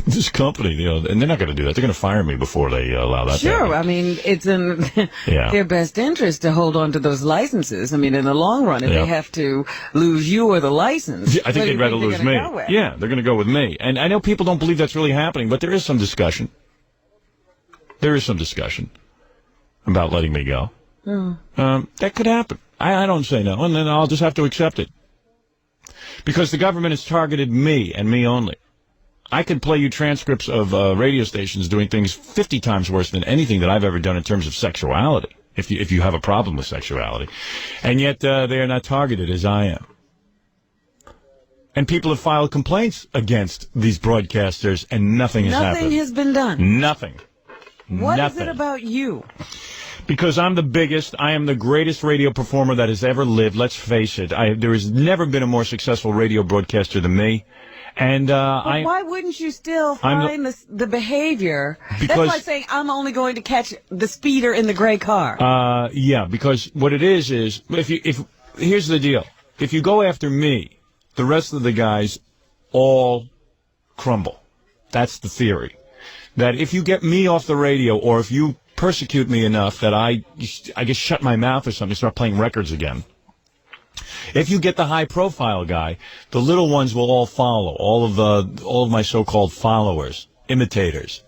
this company, you know, and they're not going to do that. They're going to fire me before they allow that to Sure. happen. I mean, it's in Yeah. their best interest to hold on to those licenses. I mean, in the long run, if Yeah. they have to lose you or the license, I think where do they'd you rather they're lose gonna me. go with? Yeah, they're going to go with me. And I know people don't believe that's really happening, but there is some discussion. There is some discussion about letting me go. That could happen. I don't say no, and then I'll just have to accept it. Because the government has targeted me and me only. I could play you transcripts of radio stations doing things 50 times worse than anything that I've ever done in terms of sexuality, if you have a problem with sexuality. And yet they are not targeted as I am. And people have filed complaints against these broadcasters, and nothing has happened. Nothing has been done. Nothing. What Nothing. is it about you? Because I'm the biggest, I am the greatest radio performer that has ever lived. Let's face it. There has never been a more successful radio broadcaster than me. And But why wouldn't you still find the behavior? That's Because- like saying I'm only going to catch the speeder in the gray car. yeah, because what it is if here's the deal. If you go after me, the rest of the guys all crumble. That's the theory. that if you get me off the radio or if you persecute me enough that I just shut my mouth or something, start playing records again. If you get the high-profile guy, the little ones will all follow. All of my so-called followers, imitators.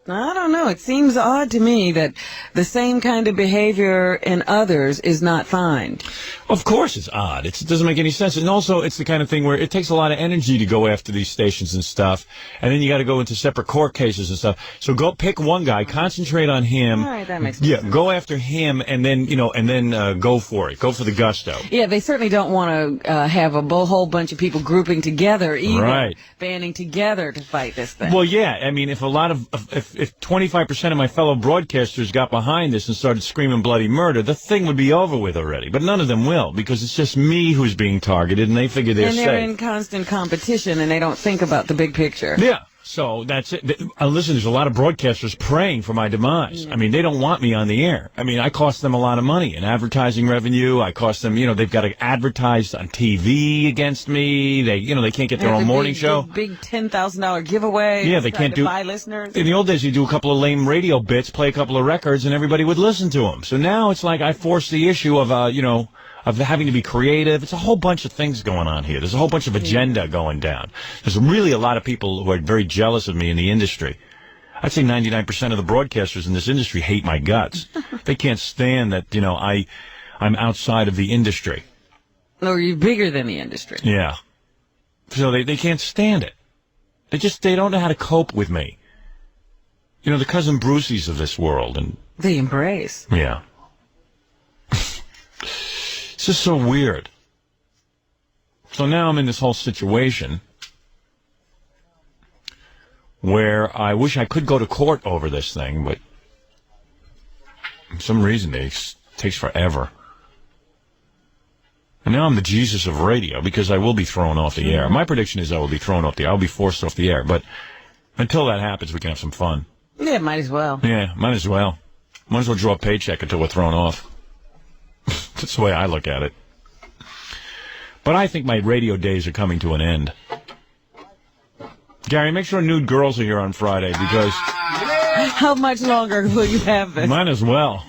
I don't know. It seems odd to me that the same kind of behavior in others is not fine. Of course it's odd. It doesn't make any sense. And also, it's the kind of thing where it takes a lot of energy to go after these stations and stuff. And then you got to go into separate court cases and stuff. So go pick one guy, concentrate on him. All right, that makes sense. Yeah, go after him and then, go for it. Go for the gusto. Yeah, they certainly don't want to have a whole bunch of people grouping together either. Right. Banding together to fight this thing. Well, yeah. I mean, if 25% of my fellow broadcasters got behind this and started screaming bloody murder, the thing would be over with already. But none of them will, because it's just me who's being targeted, and they figure they're safe. And they're in constant competition, and they don't think about the big picture. Yeah. So that's it. Listen, there's a lot of broadcasters praying for my demise. I mean, they don't want me on the air. I mean, I cost them a lot of money in advertising revenue. I cost them, they've got to advertise on TV against me. They can't get their own morning show. Big $10,000 giveaway. Yeah, they can't buy listeners. In the old days, you do a couple of lame radio bits, play a couple of records, and everybody would listen to them. So now it's like I force the issue of, of having to be creative. It's a whole bunch of things going on here. There's a whole bunch of agenda going down. There's really a lot of people who are very jealous of me in the industry. I'd say 99% of the broadcasters in this industry hate my guts. They can't stand that, I'm outside of the industry. Or you're bigger than the industry. Yeah. So they can't stand it. They don't know how to cope with me. The Cousin Bruceys of this world. And they embrace. Yeah. It's just so weird. So now I'm in this whole situation where I wish I could go to court over this thing, but for some reason it takes forever. And now I'm the Jesus of radio because I will be thrown off the air. My prediction is I will be thrown off the air. I'll be forced off the air, but until that happens, we can have some fun. Yeah, might as well. Yeah, might as well. Might as well draw a paycheck until we're thrown off. That's the way I look at it. But I think my radio days are coming to an end. Gary, make sure nude girls are here on Friday because... How much longer will you have this? Might as well.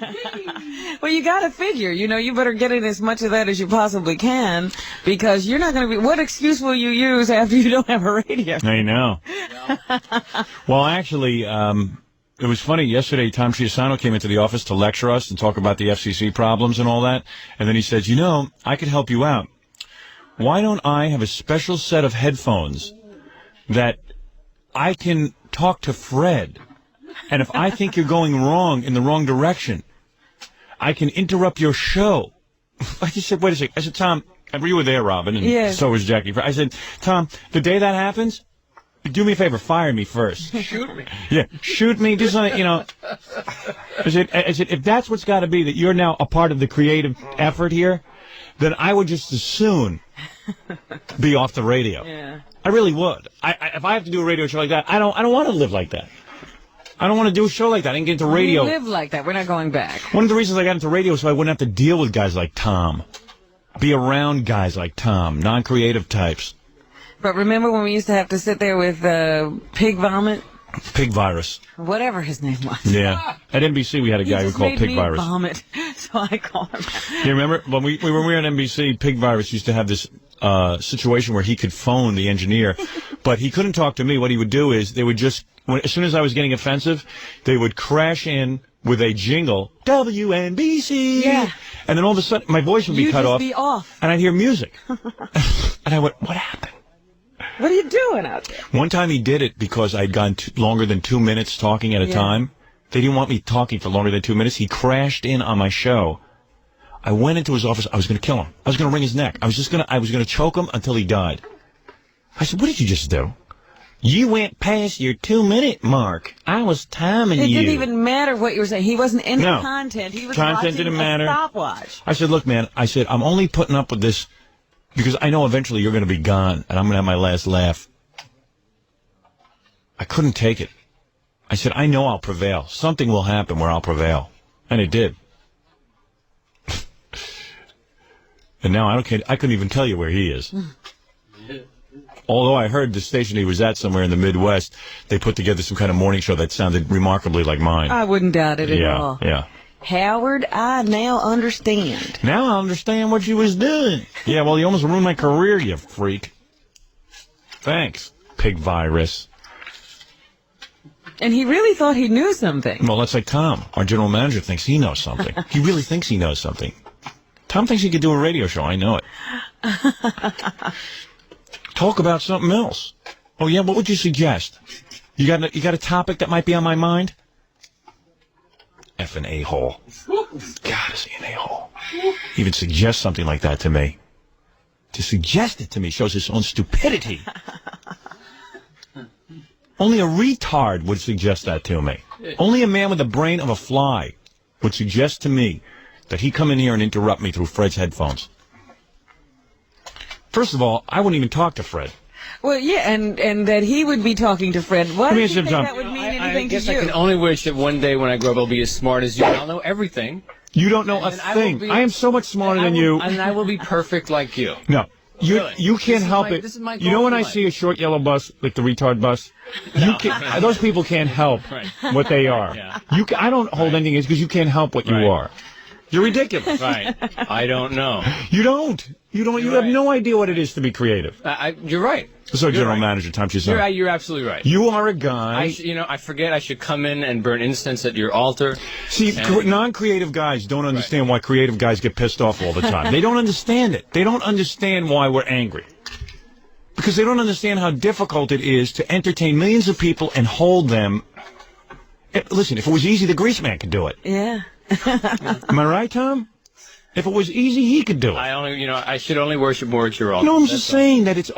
Well, you got to figure, you better get in as much of that as you possibly can because you're not going to be... What excuse will you use after you don't have a radio? I know. Well, actually... it was funny. Yesterday, Tom Cheapasano came into the office to lecture us and talk about the FCC problems and all that. And then he said, I could help you out. Why don't I have a special set of headphones that I can talk to Fred? And if I think you're going wrong in the wrong direction, I can interrupt your show. I just said, wait a second. I said, Tom, you were there, Robin, and so was Jackie. I said, Tom, the day that happens, do me a favor, fire me first. Shoot me. Yeah, shoot me. Do something, I said, if that's what's got to be, that you're now a part of the creative effort here, then I would just as soon be off the radio. Yeah. I really would. If I have to do a radio show like that, I don't want to live like that. I don't want to do a show like that. I didn't get into radio. We live like that. We're not going back. One of the reasons I got into radio is so I wouldn't have to deal with guys like Tom. Be around guys like Tom, non-creative types. But remember when we used to have to sit there with pig vomit? Pig virus. Whatever his name was. Yeah. At NBC, we had a guy who called Pig Virus. Vomit, so I called him. You remember when we were on NBC? Pig Virus used to have this situation where he could phone the engineer, but he couldn't talk to me. What he would do is they would just, as soon as I was getting offensive, they would crash in with a jingle, WNBC. Yeah. And then all of a sudden, my voice would be cut off. You'd just be off. And I'd hear music. And I went, what happened? What are you doing out there? One time he did it because I'd gone longer than 2 minutes talking at a time. They didn't want me talking for longer than 2 minutes. He crashed in on my show. I went into his office. I was going to kill him. I was going to wring his neck. I was going to choke him until he died. I said, what did you just do? You went past your 2-minute mark. I was timing you. It didn't even matter what you were saying. He wasn't in the content. He was watching didn't matter. A stopwatch. I said, look, man, I'm only putting up with this because I know eventually you're going to be gone and I'm going to have my last laugh. I couldn't take it. I said, I know I'll prevail. Something will happen where I'll prevail. And it did. And now I couldn't even tell you where he is. Although I heard the station he was at somewhere in the Midwest, they put together some kind of morning show that sounded remarkably like mine. I wouldn't doubt it at all. Yeah. Howard, I now understand. Now I understand what you was doing. Yeah, well, you almost ruined my career, you freak. Thanks, pig virus. And he really thought he knew something. Well, that's like Tom. Our general manager thinks he knows something. He really thinks he knows something. Tom thinks he could do a radio show. I know it. Talk about something else. Oh, yeah? What would you suggest? You got a topic that might be on my mind? Effing a-hole. God, is he an a-hole? Even suggest something like that to me. To suggest it to me shows his own stupidity. Only a retard would suggest that to me. Only a man with the brain of a fly would suggest to me that he come in here and interrupt me through Fred's headphones. First of all, I wouldn't even talk to Fred. Well, yeah, and that he would be talking to Fred. Why do you think that would mean anything I guess to you? I can only wish that one day when I grow up I'll be as smart as you. I'll know everything. You don't know a thing. I am so much smarter than you. And I will be perfect like you. No. You can't help it. You know when I see a short yellow bus, like the retard bus? Those people can't help what they are. Yeah. I don't hold anything against because you can't help what you are. You're ridiculous. Right. I don't know. You don't. You have no idea what it is to be creative. You're right. So, General Manager Tom Cheapasano. You're absolutely right. You are a guy. I forget I should come in and burn incense at your altar. See, non-creative guys don't understand why creative guys get pissed off all the time. They don't understand it. They don't understand why we're angry. Because they don't understand how difficult it is to entertain millions of people and hold them. Listen, if it was easy, the grease man could do it. Yeah. Am I right, Tom? If it was easy, he could do it. I should only worship more at your altar. No, I'm just saying that it's,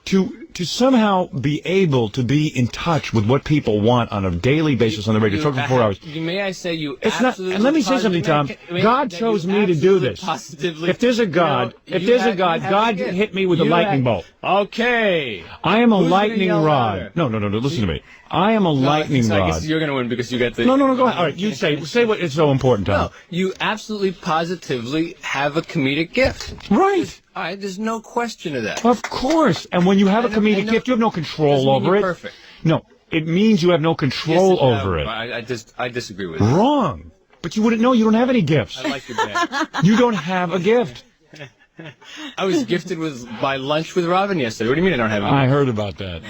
to somehow be able to be in touch with what people want on a daily basis on the radio, talking for 4 hours. May I say you it's not, and let me say something, Tom. God chose me to do this. If there's a God, God hit me with a lightning bolt. Okay. I am a lightning rod. No, listen to me. I am a lightning rod. I guess you're going to win because you got the... No, go ahead. All right, you say what is so important, Tom. No, you absolutely positively have a comedic gift. Right. All right, there's no question of that. Of course. And when you have a comedic gift, you have no control over it. Perfect. No, it means you have no control over it. I disagree with you. Wrong. But you wouldn't know. You don't have any gifts. I like your band. You don't have a gift. I was gifted by lunch with Robin yesterday. What do you mean I don't have a gift? I heard about that.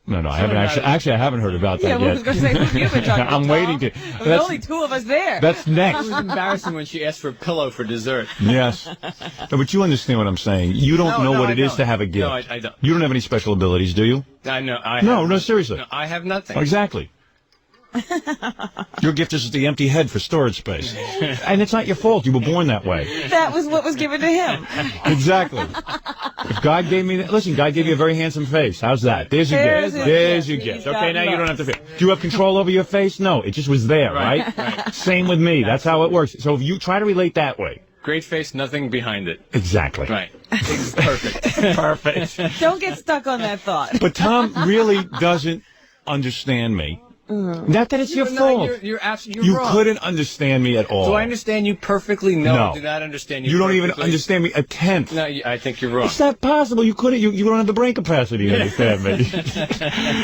No, I haven't actually. I haven't heard about that yet. I was going to say, who you've been talking to, I'm waiting to. There's only two of us there. That's next. It was embarrassing when she asked for a pillow for dessert. Yes. No, but you understand what I'm saying. You don't know what it is to have a gift. No, I don't. You don't have any special abilities, do you? I know. No, seriously. No, I have nothing. Exactly. Your gift is the empty head for storage space. And it's not your fault. You were born that way. That was what was given to him. Exactly. If God gave me that, listen, God gave you a very handsome face. How's that? There's your gift. There's your gift. Okay, now you don't have to. Do you have control over your face? No, it just was there, right? Same with me. That's how it works. So if you try to relate that way. Great face, nothing behind it. Exactly. Right. Perfect. Perfect. Don't get stuck on that thought. But Tom really doesn't understand me. Not that it's your fault. You're absolutely you wrong. Couldn't understand me at all. Do I understand you perfectly? No. I do not understand you. You don't perfectly. even understand me a tenth. No, I think you're wrong. It's not possible. You couldn't. You don't have the brain capacity to understand me.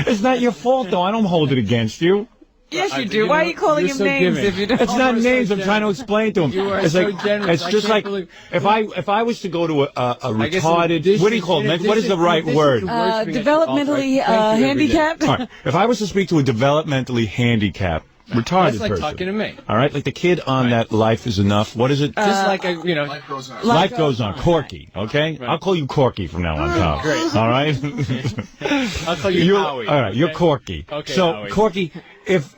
It's not your fault, though. I don't hold it against you. Yes, you do. Why are you calling him names if you don't? It's not names. I'm trying to explain to him. It's like generous. It's just like if I was to go to a retarded. What do you call it? What is the right word? Developmentally handicapped. All right. If I was to speak to a developmentally handicapped retarded person. That's like person. talking to me. All right, like the kid on that Life is Enough. What is it? Just like Life goes on. Life goes on. Corky. Okay, I'll call you Corky from now on, Tom. Great. All right. I'll call you Howie. All right, you're Corky. Okay. So Howie. Corky, if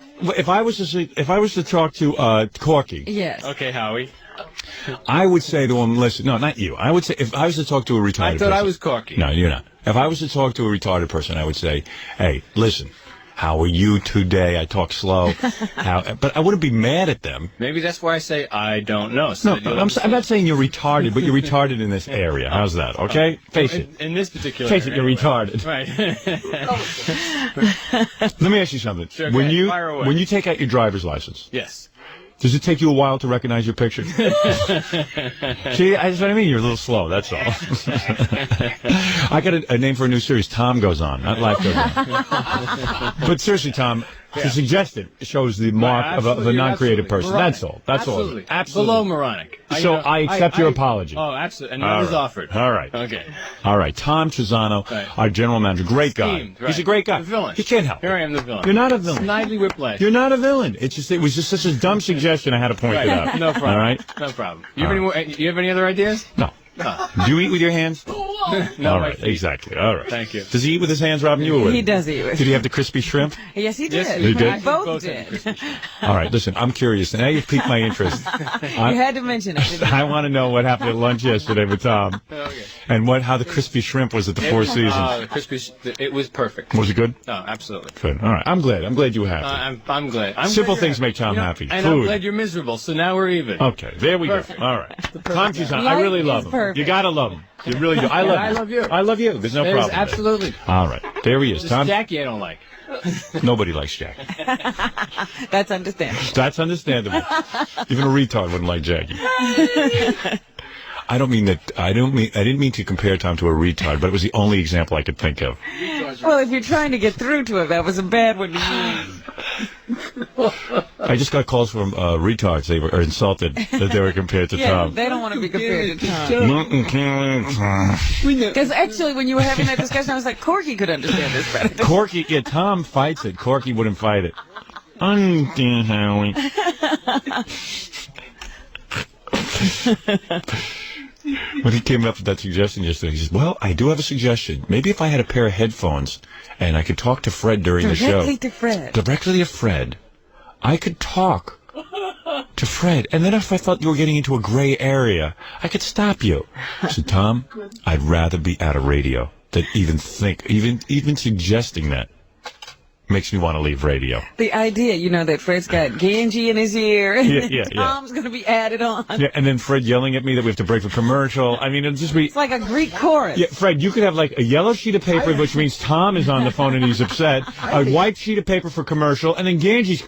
I was to talk to Corky. Yes. Okay, Howie. I would say to him, listen, no, not you. I would say, if I was to talk to a retarded person. I thought I was Corky. No, you're not. If I was to talk to a retarded person, I would say, hey, listen, how are you today? I talk slow. But I wouldn't be mad at them. Maybe that's why I say I don't know. So no, I'm not saying you're retarded, but you're retarded in this area. How's that? Okay? Face it. In this particular Face it, you're retarded. Right. Let me ask you something. Sure, when fire away. you take out your driver's license. Yes. Does it take you a while to recognize your picture? See, that's what I mean. You're a little slow, that's all. I got a name for a new series. Tom Goes On, not Life Goes On. But seriously, Tom, to suggest it shows the mark of a non-creative person. Moronic. That's all. That's Absolutely. all. Absolutely. Below moronic. So I accept your apology. Oh, absolutely. And none is offered. All right. Okay. All right. Tom Cheapasano, our general manager. Great guy. Schemed, right. He's a great guy. The villain. He can't help it. Here I am, the villain. You're not a villain. Snidely whiplash. You're not a villain. It was just such a dumb suggestion. I had to point it out. No problem. All right. No problem. You have any other ideas? No. Do you eat with your hands? No. All right. Exactly. All right. Thank you. Does he eat with his hands, Robin? You were with He him? does eat with. Did he have the crispy shrimp? Yes, he did. Yes, he did? Both did. All right. Listen, I'm curious. Now you've piqued my interest. You had to mention it. I want to know what happened at lunch yesterday with Tom, and how the crispy shrimp was at the Four Seasons. The crispy. It was perfect. Was it good? No, absolutely. Good. All right. I'm glad. I'm glad you were happy. I'm glad. Simple things make Tom happy. And Food. I'm glad you're miserable. So now we're even. Okay. There we Perfect. go. All right. Tom Cheapasano, I really love him. Perfect. You gotta love him. You really do. I love him. I love you. I love you. There's no problem. Absolutely. All right. There he is. This Tom. Jackie I don't like. Nobody likes Jackie. That's understandable. That's understandable. Even a retard wouldn't like Jackie. I don't mean that. I didn't mean to compare Tom to a retard, but it was the only example I could think of. Well, if you're trying to get through to him, that was a bad one to use. I just got calls from retards. They were insulted that they were compared to Tom. They don't want to be compared to Tom. Because actually, when you were having that discussion, I was like, Corky could understand this better. Corky, yeah, Tom fights it. Corky wouldn't fight it. Howie. When he came up with that suggestion yesterday, he says, well, I do have a suggestion. Maybe if I had a pair of headphones and I could talk to Fred during the show. Directly to Fred. Directly to Fred. I could talk to Fred. And then if I thought you were getting into a gray area, I could stop you. I said, Tom, I'd rather be out of radio than even suggesting that. Makes me want to leave radio. The idea, that Fred's got Ganji in his ear, and Tom's going to be added on. Yeah, and then Fred yelling at me that we have to break for commercial. I mean, it'll just be... It's like a Greek chorus. Yeah, Fred, you could have like a yellow sheet of paper, which means Tom is on the phone and he's upset, a white sheet of paper for commercial, and then Ganji's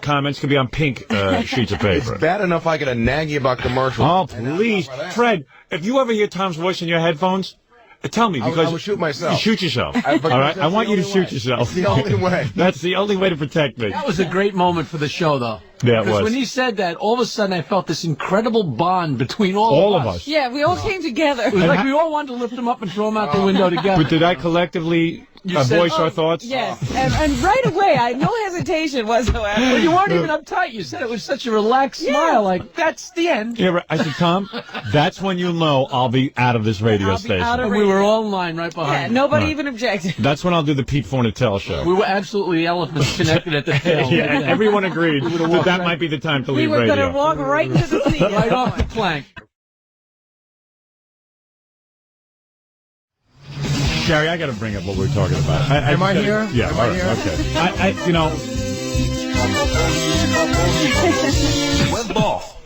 comments could be on pink sheets of paper. It's bad enough I get a naggy about commercials. Oh, please. Fred, if you ever hear Tom's voice in your headphones... Tell me, because I would shoot myself. You shoot yourself. All right, I want you to shoot yourself. It's the only way. That's the only way to protect me. That was a great moment for the show, though. Yeah, it Because was. when he said that, all of a sudden I felt this incredible bond between all of us. Yeah, we all came together. It was like we all wanted to lift him up and throw him out the window together. But did I collectively voice our thoughts? Yes, and right away, I had no hesitation whatsoever. Well, you weren't even uptight. You said it was such a relaxed smile, like, that's the end. Yeah, right. I said, Tom, that's when you'll know I'll be out of this radio station. And we were all in line right behind you. Nobody even objected. That's when I'll do the Pete Fornatale show. We were absolutely elephants connected at the tail. Yeah, and everyone agreed that might be the time to We leave were radio. going to walk right into the seat. Right off the plank. Gary, I got to bring up what we're talking about. Am I here? Yeah, Am I here? Okay. Web off.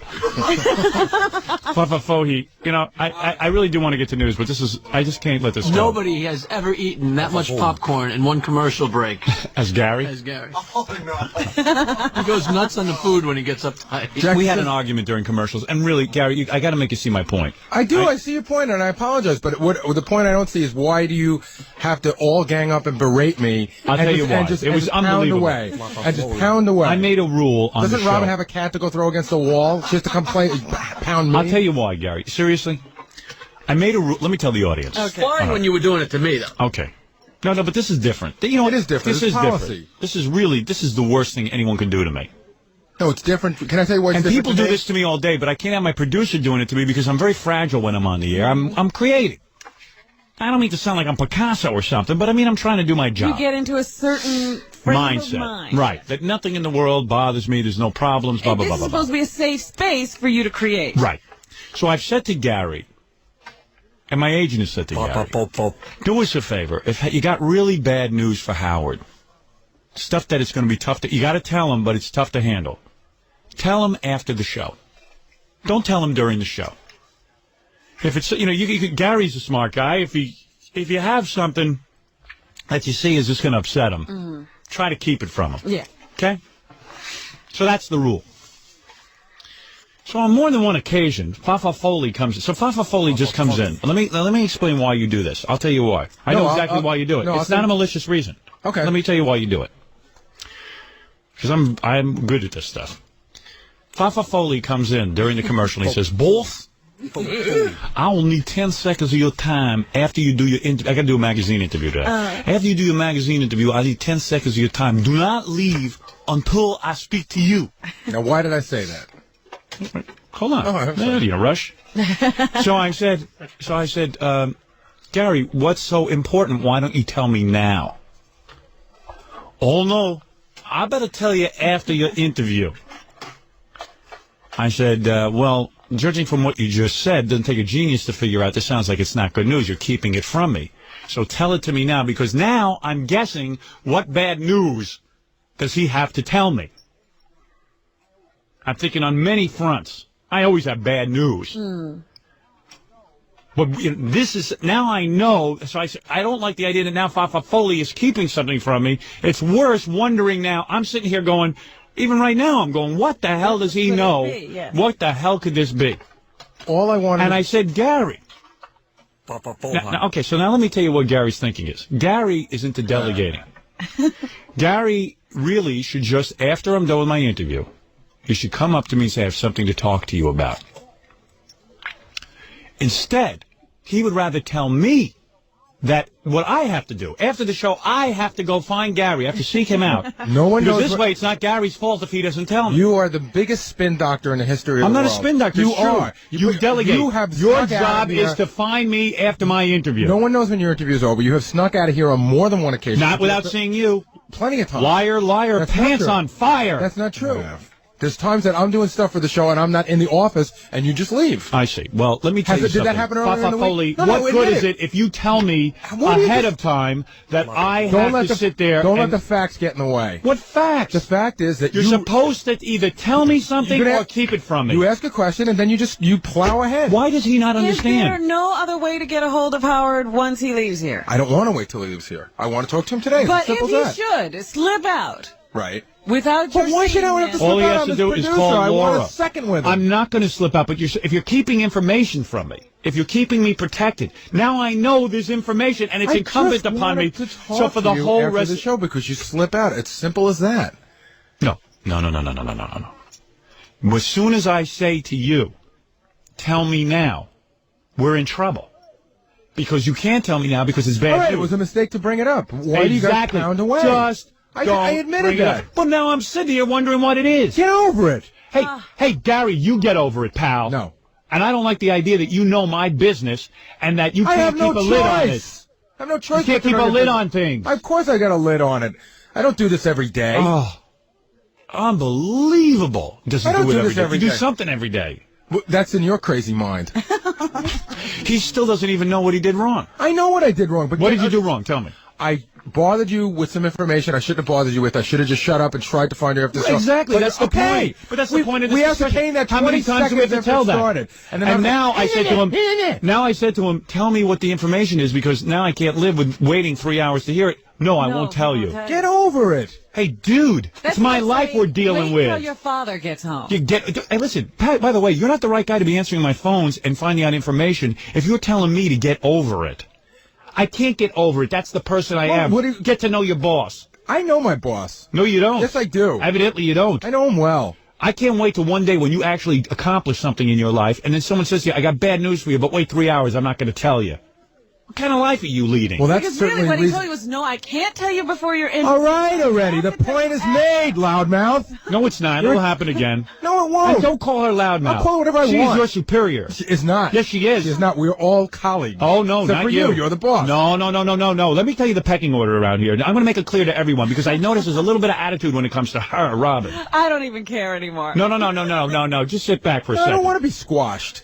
Papa Fohi, I really do want to get to news, but I just can't let this go. Nobody has ever eaten that much popcorn in one commercial break. As Gary? As Gary. He goes nuts on the food when he gets uptight. We had an argument during commercials, and really, Gary, I got to make you see my point. I see your point, and I apologize, but the point I don't see is why do you have to all gang up and berate me? I'll tell you why. It was unbelievable. And just pound away. I made a rule on the show. Doesn't Robin have a cat to go throw against the wall just to complain, pound me? I'll tell you why, Gary. Seriously? I made a rule. Let me tell the audience. Okay. Fine when you were doing it to me, though. Okay. No, but this is different. You know what? It is different. This It's is policy. different. This is the worst thing anyone can do to me. No, it's different. Can I tell you what's And different people do this to me all day, but I can't have my producer doing it to me because I'm very fragile when I'm on the air. I'm creating. I don't mean to sound like I'm Picasso or something, but I mean I'm trying to do my job. You get into a certain frame mindset, of mind. Right? That nothing in the world bothers me. There's no problems. Blah blah blah blah. This is supposed to be a safe space for you to create. Right. So I've said to Gary, and my agent has said to Gary, do us a favor. If you got really bad news for Howard, stuff that it's going to be tough to, you got to tell him, but it's tough to handle. Tell him after the show. Don't tell him during the show. If it's, Gary's a smart guy. If you have something that you see is just going to upset him, try to keep it from him. Yeah. Okay? So that's the rule. So on more than one occasion, Fafa Foley comes in. So Fafa Foley just comes in. Let me explain why you do this. I'll tell you why. I know exactly why you do it. It's not a malicious reason. Okay. Let me tell you why you do it. Because I'm good at this stuff. Fafa Foley comes in during the commercial and he says, "Boss, I will need 10 seconds of your time after you do your interview. I got to do a magazine interview today. After you do your magazine interview, I need 10 seconds of your time. Do not leave until I speak to you." Now, why did I say that? Hold on. No, you rush. So I said, Gary, what's so important? Why don't you tell me now? Oh, no. I better tell you after your interview. I said, well, judging from what you just said, doesn't take a genius to figure out this sounds like it's not good news. You're keeping it from me. So tell it to me now, because now I'm guessing what bad news does he have to tell me? I'm thinking on many fronts. I always have bad news. But this is, now I know, so I said, I don't like the idea that now Fafa Foley is keeping something from me. It's worse wondering now. I'm sitting here going, even right now I'm going, what the hell does he know? What the hell could this be? All I wanted. And I said, Gary. Now, okay, so now let me tell you what Gary's thinking is. Gary is into delegating. Gary really should just, after I'm done with my interview, he should come up to me and say, I have something to talk to you about. Instead, he would rather tell me that what I have to do. After the show, I have to go find Gary. I have to seek him out. No one knows. Because this way, it's not Gary's fault if he doesn't tell me. You are the biggest spin doctor in the history of the world. I'm not a spin doctor. You are. You delegate. Your job is to find me after my interview. No one knows when your interview is over. You have snuck out of here on more than one occasion. Not without seeing you. Plenty of times. Liar, liar, That's pants on fire. That's not true. Yeah. There's times that I'm doing stuff for the show and I'm not in the office and you just leave. I see. Well, let me tell you something. Did that happen earlier in the week? What good is it if you tell me ahead of time that I have to sit there? Don't let the facts get in the way. What facts? The fact is that you're supposed to either tell me something or keep it from me. You ask a question and then you plow ahead. Why does he not understand? Is there no other way to get a hold of Howard once he leaves here? I don't want to wait till he leaves here. I want to talk to him today. But if he should slip out. Right. Without your why should I have to slip all he out? has to do is call Laura. I want a second with him. I'm not going to slip out, but if you're keeping information from me, if you're keeping me protected, now I know there's information, and it's incumbent upon me. So for the whole rest of the show, because you slip out, it's simple as that. No. As soon as I say to you, tell me now, we're in trouble. Because you can't tell me now because it's bad news. All right, news. it was a mistake to bring it up. Why do you guys pound away? I admitted that. But now I'm sitting here wondering what it is. Get over it. Hey, Gary, you get over it, pal. No. And I don't like the idea that you know my business and that you can't keep a lid on it. I have no choice. You can't keep a lid on things. Of course I got a lid on it. I don't do this every day. Oh, unbelievable. I don't do this every day. You do something every day. That's in your crazy mind. He still doesn't even know what he did wrong. I know what I did wrong. But what did you do wrong? Tell me. I bothered you with some information I shouldn't have bothered you with. I should have just shut up and tried to find you after the show. Exactly, that's the point. But that's the point of this discussion. We ascertained that 20 seconds after it started. And now I said to him, tell me what the information is, because now I can't live with waiting 3 hours to hear it. No, I won't tell you. Get over it. Hey, dude, it's my life we're dealing with. Wait till your father gets home. Hey, listen, Pat, by the way, you're not the right guy to be answering my phones and finding out information if you're telling me to get over it. I can't get over it. That's the person I am. Get to know your boss. I know my boss. No, you don't. Yes, I do. Evidently, you don't. I know him well. I can't wait till one day when you actually accomplish something in your life, and then someone says to you, I got bad news for you, but wait 3 hours, I'm not going to tell you. What kind of life are you leading? Well, that's because certainly really what he told you was, no, I can't tell you before you're in. All right, already. The point is made, loudmouth. No, it's not. It'll happen again. No, it won't. And don't call her loudmouth. I'll call her whatever I want. She's your superior. She is not. Yes, she is. She is not. We're all colleagues. Oh, no, except not for you. You're the boss. No. Let me tell you the pecking order around here. I'm going to make it clear to everyone, because I notice there's a little bit of attitude when it comes to her, Robin. I don't even care anymore. No. Just sit back for a second. I don't want to be squashed.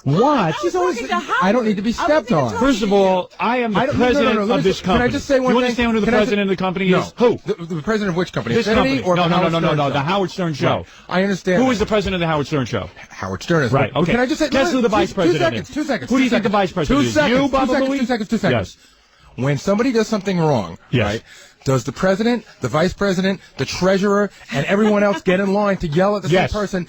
What? She's always. I don't need to be stepped on. First of all, I am the president of this company. Can I just say one thing? You understand who the president of the company is? Who? The president of which company? This company. Or No. The Howard Stern Show. Right. I understand. Who is the president of the Howard Stern Show? Howard Stern is. Right. Okay. Can I just say? Guess who the vice president is? 2 seconds. Who do you think the vice president is? You, Baba Louie? 2 seconds. Yes. When somebody does something wrong, right? Does the president, the vice president, the treasurer, and everyone else get in line to yell at the same person?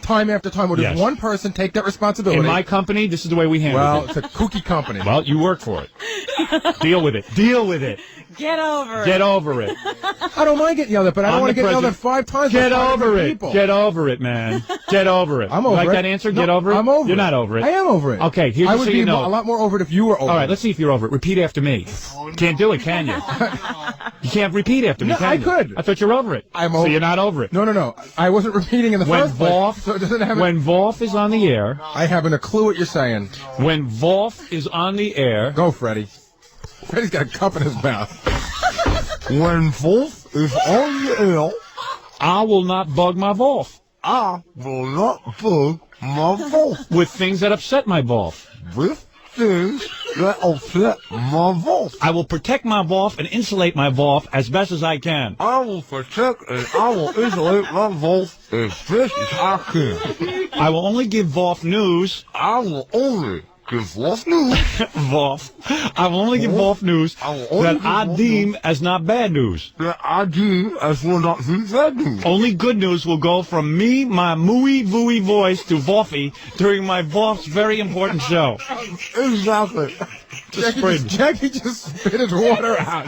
time after time, or does Yes. one person take that responsibility? In my company, this is the way we handle Well, it. it's a kooky company. Well, you work for it. Deal with it. Deal with it. Get over it. Get over it. I don't mind getting yelled at, but I don't I'm want to the get yelled at president. 5 times. Get by 5 over different it. people. Get over it, man. Get over it. I'm over like it. that answer? No, Get over it? I'm over You're it. not over it. I am over it. Okay, here's I just would so be you know. a lot more over it if you were over All right, it. let's see if you're over it. Repeat after me. Can't do it, can you? You can't repeat after me, No, can I you? could. I thought you're over it. I'm So over you're not over it. No. I wasn't repeating in the When first place. Voff, So it doesn't have when Voff is on the air, I haven't a clue what you're saying. when Voff is on the air, Go, Freddie. Freddie's got a cup in his mouth. When Wolf is on the air, I will not bug my Voff I will not bug my Wolf with things that upset my Voff. with things that upset my Wolf. I will protect my Voff and insulate my Voff as best as I can. I will protect and I will isolate my Wolf as best as I can. I will only give Voff news. I will only give Wolf news Voff. I will only give Voff news I will only that give I Voff deem as not bad news. that I do as will not be bad news. Only good news will go from me, my mooey vooey voice, to Voffy during my Voff's very important show. Exactly. Jackie just spit his water out.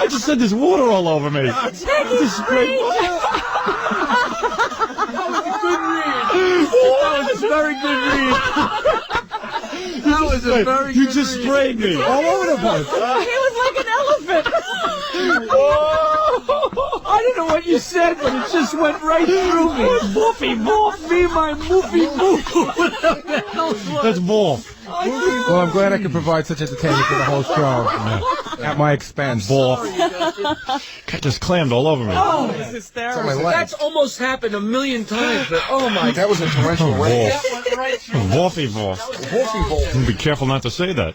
I just said there's water all over me. Just sprayed That was a very good read. That was a very You good just read. sprayed me all over the place. He was like an elephant. I don't know what you said, but it just went right through me. Boofy, boof, me, my moofy, boof. That's Voff. Well, I'm glad I could provide such entertainment for the whole show at my expense. Voff. Just clammed all over me. Oh, it's hysterical. My leg. That's almost happened a million times, but oh my That was a torrential rain. Voffy Voff. Be careful not to say that.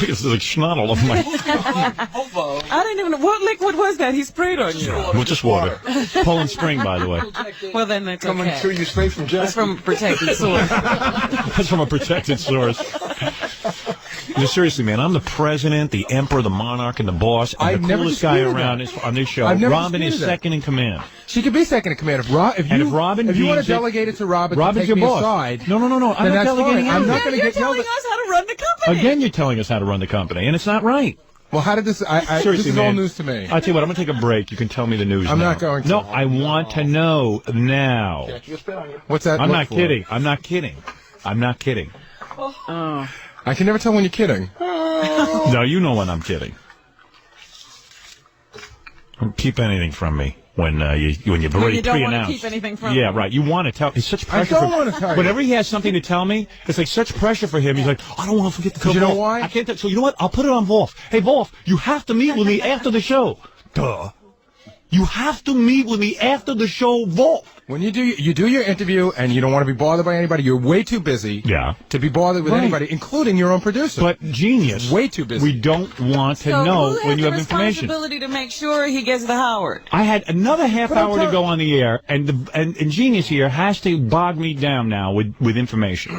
It's like snot all over my... I didn't even know. What liquid was that he sprayed on you? Well, just water. Poland Spring, by the way. Well, then that's Coming okay. to you straight from That's Jackie. from protected source. That's from a protected source. No, seriously, man, I'm the president, the emperor, the monarch, and the boss, and I've the never coolest guy disputed around that. on this show. I've never Robin is disputed that. second in command. She could be second in command. If Robin And if Robin if you want to deems it- delegate it to Robin Robin's to your take me boss. aside, No, I'm then not that's delegating fine. I'm anything. not going to You're get yelled telling at. us how to run the company. Again, you're telling us how to run the company, and it's not right. Well, how did this? This Seriously, is all man. news to me. I'll tell you what, I'm going to take a break. You can tell me the news I'm now. not going to. No, I want to know now. What's that? I'm look not for? kidding. I'm not kidding. I'm not kidding. Oh. I can never tell when you're kidding. No, you know when I'm kidding. Don't keep anything from me when you When you don't want to pre-announce. keep anything from Yeah, him. right. You want to tell. It's such pressure. don't want to tell you. Whenever he has something to tell me, it's like such pressure for him. He's like, I don't want to forget to tell You know Wolf. why? I can't tell. So you know what? I'll put it on Wolf. Hey, Wolf, you have to meet with me after the show. Duh. You have to meet with me after the show, Wolf. When you do your interview and you don't want to be bothered by anybody, you're way too busy Yeah. to be bothered with Right. anybody, including your own producer. But genius. Way too busy. We don't want to So know who has when you the have information. responsibility to make sure he gets the Howard? I had another half But I'm hour to telling- go on the air, and Genius here has to bog me down now with information.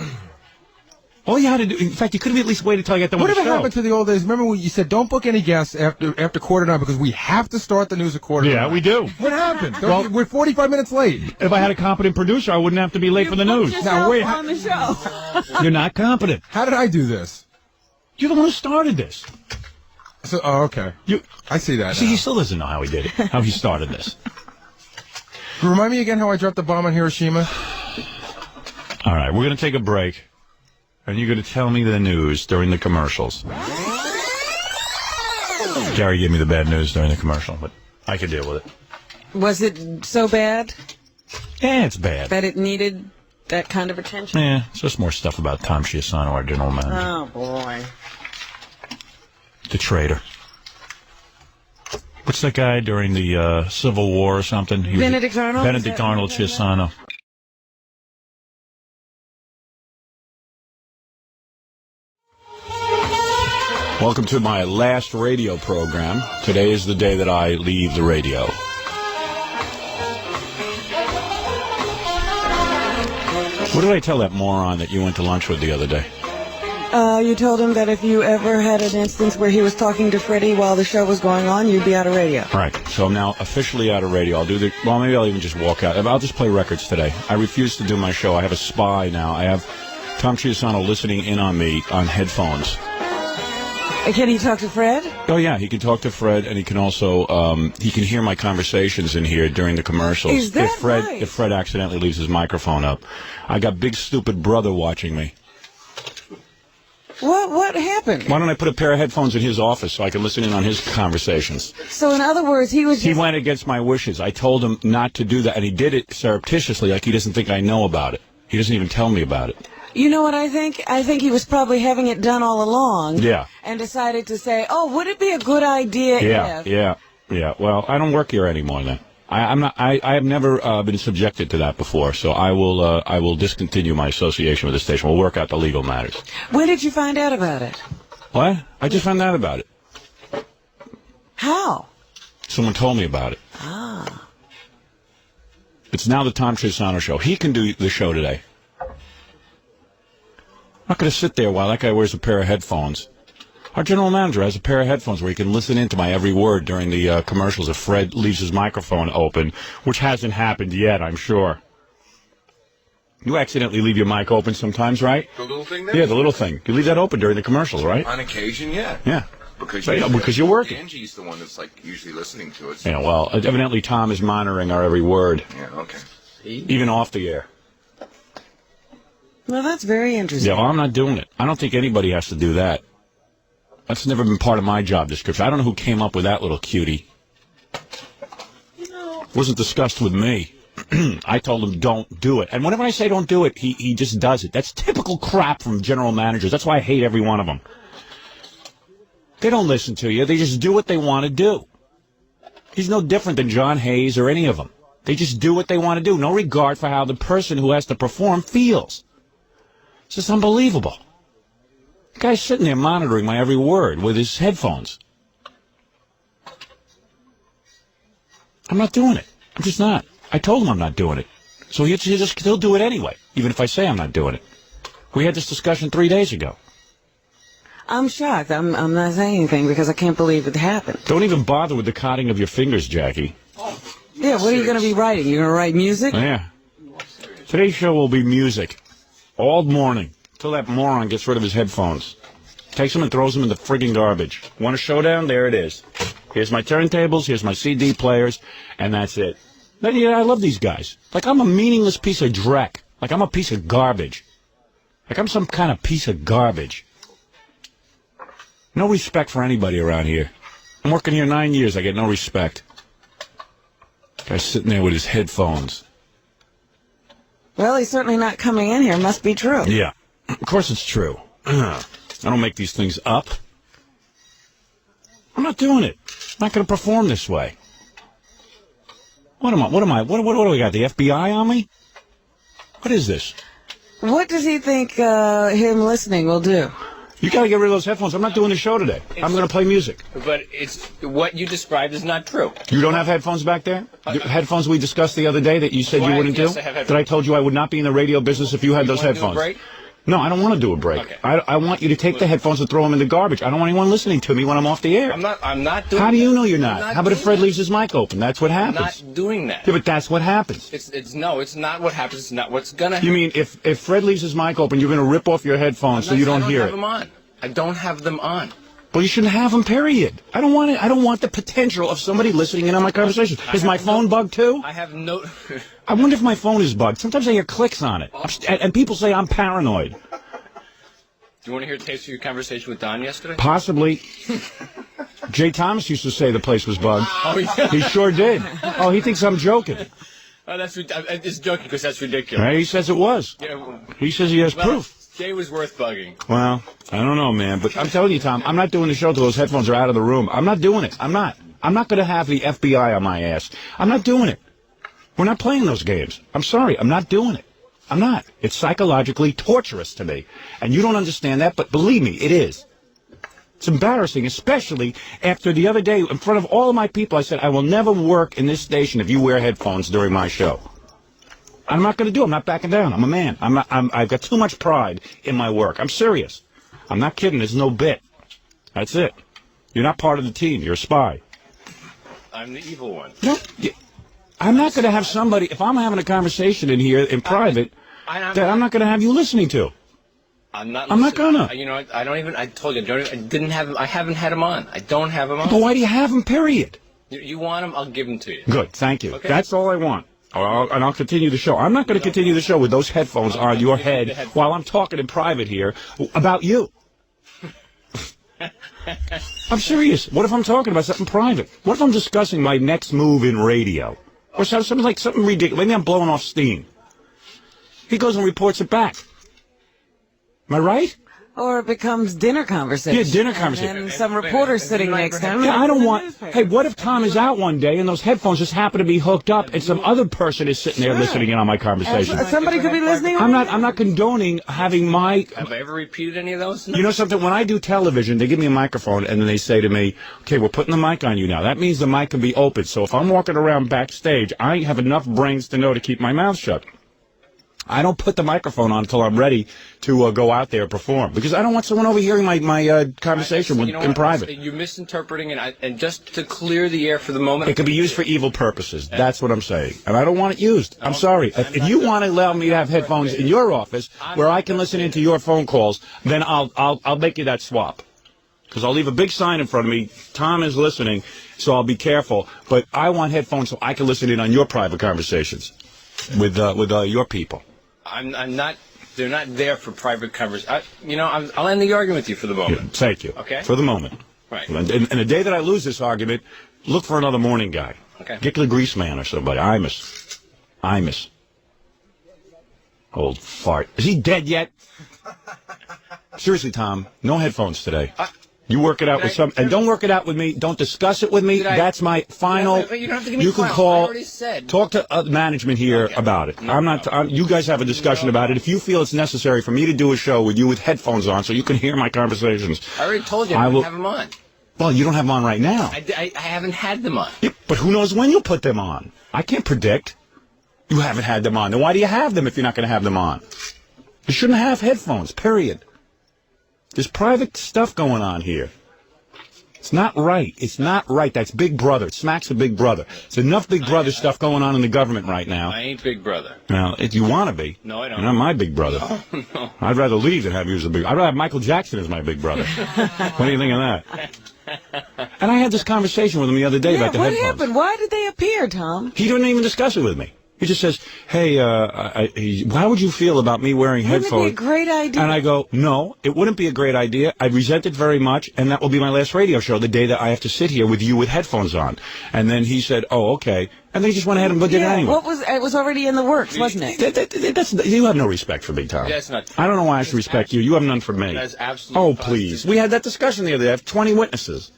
All you had to do, in fact, you could have at least waited till I got done with the Whatever show. happened to the old days? Remember when you said don't book any guests after 9 because we have to start the news at 9:15? Yeah, we do. What happened? Well- We're 45 minutes late. If I had a competent producer, I wouldn't have to be late for the You news. put Now, wait, yourself on the show. You're not competent. How did I do this? You're the one who started this. So, okay. I see that. See, now. he still doesn't know how he did it, how he started this. Remind me again how I dropped the bomb on Hiroshima. All right, we're going to take a break, and you're going to tell me the news during the commercials. Gary gave me the bad news during the commercial, but I could deal with it. Was it so bad Yeah, it's bad. that it needed that kind of attention? Yeah, it's just more stuff about Tom Cheapasano, our general manager. Oh, boy. The traitor. What's that guy during the Civil War or something? He was- Benedict Arnold? Benedict Arnold Cheapasano. Welcome to my last radio program. Today is the day that I leave the radio. What did I tell that moron that you went to lunch with the other day? You told him that if you ever had an instance where he was talking to Freddie while the show was going on, you'd be out of radio. Right. So I'm now officially out of radio. I'll do the. Well, maybe I'll even just walk out. I'll just play records today. I refuse to do my show. I have a spy now. I have Tom Cheapasano listening in on me on headphones. Can he talk to Fred? Oh yeah, he can talk to Fred, and he can also he can hear my conversations in here during the commercials. Is that right? If Fred accidentally leaves his microphone up, I got big stupid brother watching me. What happened? Why don't I put a pair of headphones in his office so I can listen in on his conversations? So in other words, he was. He went against my wishes. I told him not to do that, and he did it surreptitiously, like he doesn't think I know about it. He doesn't even tell me about it. You know what I think? I think he was probably having it done all along. Yeah. And decided to say, "Oh, would it be a good idea if?" Yeah. Well, I don't work here anymore then. I'm not. I have never been subjected to that before, so I will discontinue my association with the station. We'll work out the legal matters. When did you find out about it? What? I just found out about it. How? Someone told me about it. Ah. It's now the Tom Cheapasano show. He can do the show today. I'm not going to sit there while that guy wears a pair of headphones. Our general manager has a pair of headphones where he can listen into my every word during the commercials if Fred leaves his microphone open, which hasn't happened yet, I'm sure. You accidentally leave your mic open sometimes, right? The little thing there? Yeah, the little thing. You leave that open during the commercials, right? On occasion, yeah. Yeah. Because you're working. Angie's the one that's like usually listening to it. Yeah, well, evidently Tom is monitoring our every word. Yeah, okay. Even off the air. Well, that's very interesting. Yeah, well, I'm not doing it. I don't think anybody has to do that. That's never been part of my job description. I don't know who came up with that little cutie. It wasn't discussed with me. I told him don't do it. And whenever I say don't do it, he just does it. That's typical crap from general managers. That's why I hate every one of them. They don't listen to you. They just do what they want to do. He's no different than John Hayes or any of them. They just do what they want to do. No regard for how the person who has to perform feels. It's just unbelievable. The guy's sitting there monitoring my every word with his headphones. I'm not doing it. I'm just not. I told him I'm not doing it. So he'll just still do it anyway, even if I say I'm not doing it. We had this discussion 3 days ago. I'm shocked. I'm not saying anything because I can't believe it happened. Don't even bother with the cutting of your fingers, Jackie. Yeah, what are you going to be writing? You're going to write music? Yeah. Today's show will be music. All morning. Until that moron gets rid of his headphones. Takes them and throws them in the frigging garbage. Want a showdown? There it is. Here's my turntables, here's my CD players, and that's it. Then, yeah, I love these guys. Like I'm a meaningless piece of dreck. Like I'm a piece of garbage. Like I'm some kind of piece of garbage. No respect for anybody around here. I'm working here 9 years, I get no respect. Guy's sitting there with his headphones. Well, he's certainly not coming in here. Must be true. Yeah. Of course it's true. I don't make these things up. I'm not doing it. I'm not going to perform this way. What do we got? The FBI on me? What is this? What does he think him listening will do? You got to get rid of those headphones. I'm not doing the show today. I'm going to play music. But it's what you described is not true. You don't have headphones back there? The headphones we discussed the other day that you said you wouldn't do? That I told you I would not be in the radio business if you had those headphones. No, I don't want to do a break. Okay. I want you to take the headphones and throw them in the garbage. I don't want anyone listening to me when I'm off the air. I'm not doing How do you that. know you're not? How about if Fred leaves his mic open? That's what happens. I'm not doing that. Yeah, but that's what happens. It's not what happens. It's not what's gonna happen. You mean if Fred leaves his mic open, you're going to rip off your headphones so you don't hear it? I don't have them on. Well, you shouldn't have them, period. I don't want it. I don't want the potential of somebody listening in on my conversation. Is my phone bugged too? I have no... I wonder if my phone is bugged. Sometimes I hear clicks on it. And people say I'm paranoid. Do you want to hear a taste of your conversation with Don yesterday? Possibly. Jay Thomas used to say the place was bugged. Oh, yeah. He sure did. Oh, he thinks I'm joking. Oh, that's it's joking because that's ridiculous. Right? He says it was. Yeah, well, he says he has proof. Jay was worth bugging. Well, I don't know, man. But I'm telling you, Tom, I'm not doing the show till those headphones are out of the room. I'm not doing it. I'm not. I'm not going to have the FBI on my ass. I'm not doing it. We're not playing those games. I'm sorry. I'm not doing it. I'm not. It's psychologically torturous to me. And you don't understand that, but believe me, it is. It's embarrassing, especially after the other day, in front of all of my people, I said, I will never work in this station if you wear headphones during my show. I'm not going to do it. I'm not backing down. I'm a man. I've got too much pride in my work. I'm serious. I'm not kidding. There's no bit. That's it. You're not part of the team. You're a spy. I'm the evil one. No, I'm not going to have somebody, if I'm having a conversation in here in private, that I'm not going to have you listening to. I'm not gonna. You know, I don't even, I told you, I haven't had him on. I don't have him on. But why do you have him, period? You want him, I'll give him to you. Good, thank you. Okay. That's all I want. And I'll continue the show. I'm not going to continue the show with those headphones on your head while I'm talking in private here about you. I'm serious. What if I'm talking about something private? What if I'm discussing my next move in radio? Or something like something ridiculous. Maybe I'm blowing off steam. He goes and reports it back. Am I right? Or it becomes dinner conversation. Yeah, dinner conversation. And some reporter sitting next to him. Yeah, I don't want... Hey, what if Tom is out one day and those headphones just happen to be hooked up and some other person is sitting there listening in on my conversation? Somebody could be listening. I'm not condoning having my... Have I ever repeated any of those? You know something? When I do television, they give me a microphone and then they say to me, okay, we're putting the mic on you now. That means the mic can be open. So if I'm walking around backstage, I have enough brains to know to keep my mouth shut. I don't put the microphone on until I'm ready to go out there and perform, because I don't want someone overhearing my conversation in private. You're misinterpreting it, and just to clear the air for the moment... It could be used for evil purposes. That's what I'm saying. And I don't want it used. I'm sorry. If you want to allow me to have headphones in your office where I can listen into your phone calls, then I'll make you that swap. Because I'll leave a big sign in front of me. Tom is listening, so I'll be careful. But I want headphones so I can listen in on your private conversations with your people. I'm not. They're not there for private conversation. I'll end the argument with you for the moment. Yeah, thank you. Okay. For the moment. Right. And the day that I lose this argument, look for another morning guy. Okay. Get the grease man or somebody. Imus. Old fart. Is he dead yet? Seriously, Tom. No headphones today. You work it out with and don't work it out with me. Don't discuss it with me. That's my final. You don't have to give me you can final. call. I already said. Talk to management here about it. No I'm not. You guys have a discussion about it. If you feel it's necessary for me to do a show with you with headphones on, so you can hear my conversations. I already told you I don't have them on. Well, you don't have them on right now. I haven't had them on. Yeah, but who knows when you'll put them on? I can't predict. You haven't had them on. Then why do you have them if you're not going to have them on? You shouldn't have headphones. Period. There's private stuff going on here. It's not right. It's not right. That's Big Brother. It smacks of Big Brother. It's enough Big Brother stuff going on in the government right now. I ain't Big Brother. Now, if you want to be. No, I don't. You're not my Big Brother. No. I'd rather leave than have you as a big... I'd rather have Michael Jackson as my Big Brother. What do you think of that? And I had this conversation with him the other day about the headphones. What happened? Why did they appear, Tom? He didn't even discuss it with me. He just says, hey, how would you feel about me wearing headphones? Wouldn't it be a great idea? And I go, no, it wouldn't be a great idea. I resent it very much, and that will be my last radio show, the day that I have to sit here with you with headphones on. And then he said, oh, okay. And then he just went ahead and did it anyway. It was already in the works, wasn't it? You have no respect for me, Tom. That's not true. I don't know why I should respect you. You have none for me. That's absolutely Oh, please. We had that discussion the other day. I have 20 witnesses.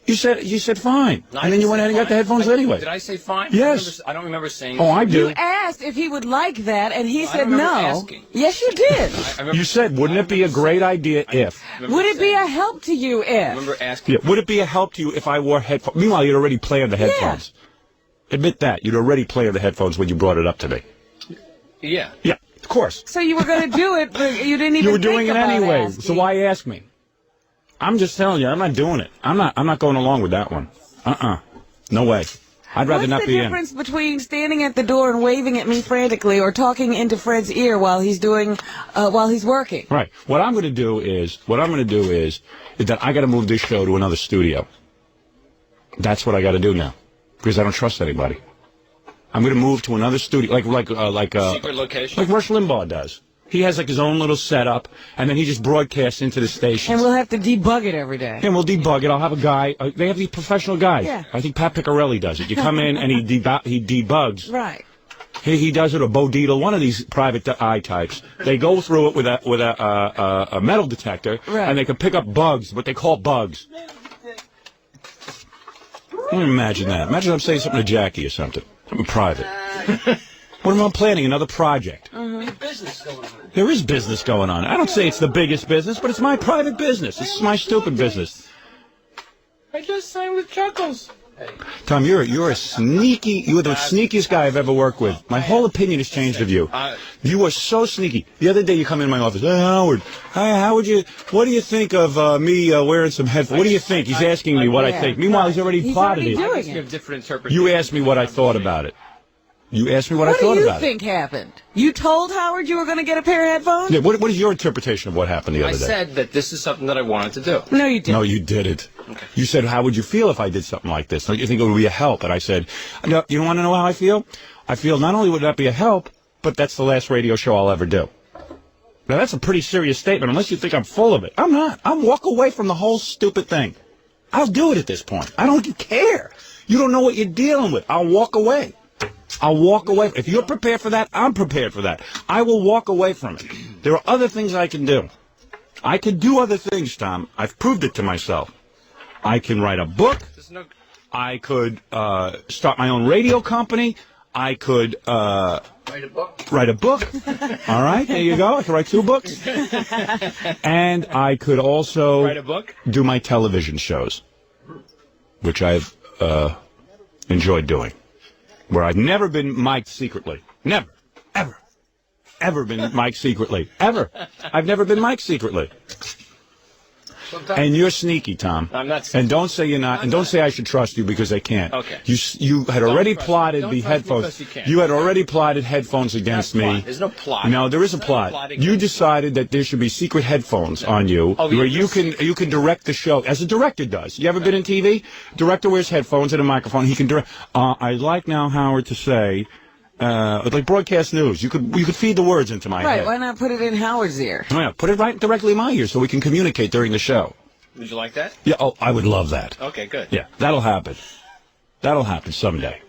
You said fine, and then you went ahead and got the headphones anyway. Did I say fine? Yes. I don't remember saying. Oh, I do. You asked if he would like that, and he said I don't remember no. asking. Yes, you did. You said, wouldn't it be a great idea if? Would it be a help to you if? I remember asking. Yeah. Would it be a help to you if I wore headphones? Meanwhile, you'd already planned the headphones. Yeah. Admit that. You'd already planned the headphones when you brought it up to me. Yeah. Yeah, of course. So you were going to do it, but you didn't even. You were doing think it about anyway. asking. So why ask me? I'm just telling you, I'm not doing it. I'm not going along with that one. No way. I'd rather not be in. What's the difference between standing at the door and waving at me frantically or talking into Fred's ear while he's working? Right. What I'm going to do is that I got to move this show to another studio. That's what I got to do now, because I don't trust anybody. I'm going to move to another studio, like secret location, like Rush Limbaugh does. He has like his own little setup, and then he just broadcasts into the station. And we'll have to debug it every day. And we'll debug it. I'll have a guy. They have these professional guys. Yeah. I think Pat Picarelli does it. You come in and he debugs. Right. He does it, or Bo Dietl, one of these private eye types. They go through it with a metal detector, and they can pick up bugs, what they call bugs. Imagine that. Imagine I'm saying something to Jackie or something private. What am I planning? Another project. There is business going on. I don't say it's the biggest business, but it's my private business. This is my stupid business. I just signed with Chuckles. Tom, you're the sneakiest guy I've ever worked with. My whole opinion has changed of you. You are so sneaky. The other day you come in my office, Howard, what do you think of me wearing some headphones? What do you think? He's asking me what I think. Meanwhile, he's already plotted it. I just give different interpretations. You asked me what I thought about it. You asked me what I thought about it. What do you think happened? You told Howard you were going to get a pair of headphones? Yeah, what is your interpretation of what happened the other day? I said that this is something that I wanted to do. No, you didn't. No, you didn't. Okay. You said, how would you feel if I did something like this? Don't you think it would be a help? And I said, no, you want to know how I feel? I feel not only would that be a help, but that's the last radio show I'll ever do. Now, that's a pretty serious statement, unless you think I'm full of it. I'm not. I'll walk away from the whole stupid thing. I'll do it at this point. I don't care. You don't know what you're dealing with. I'll walk away. I'll walk away. If you're prepared for that, I'm prepared for that. I will walk away from it. There are other things I can do. I can do other things, Tom. I've proved it to myself. I can write a book. I could start my own radio company. I could write a book. All right, there you go. I could write 2 books. And I could also write a book? Do my television shows, which I've enjoyed doing. Where I've never been mic'd secretly. Never. Ever been mic'd secretly. Ever. I've never been mic'd secretly. And you're sneaky, Tom. I'm not sneaky. And don't say you're not. And don't say I should trust you because I can't. Okay. You had already plotted the headphones. You had already plotted headphones against me. There's no plot. No, there is a plot. You decided that there should be secret headphones on you, where you can direct the show as a director does. You ever been in TV? Director wears headphones and a microphone. He can direct. I'd like now, Howard, to say. Like broadcast news, you could feed the words into my head. Right? Why not put it in Howard's ear? Oh, yeah, put it right directly in my ear so we can communicate during the show. Would you like that? Yeah. Oh, I would love that. Okay, good. Yeah, that'll happen. That'll happen someday.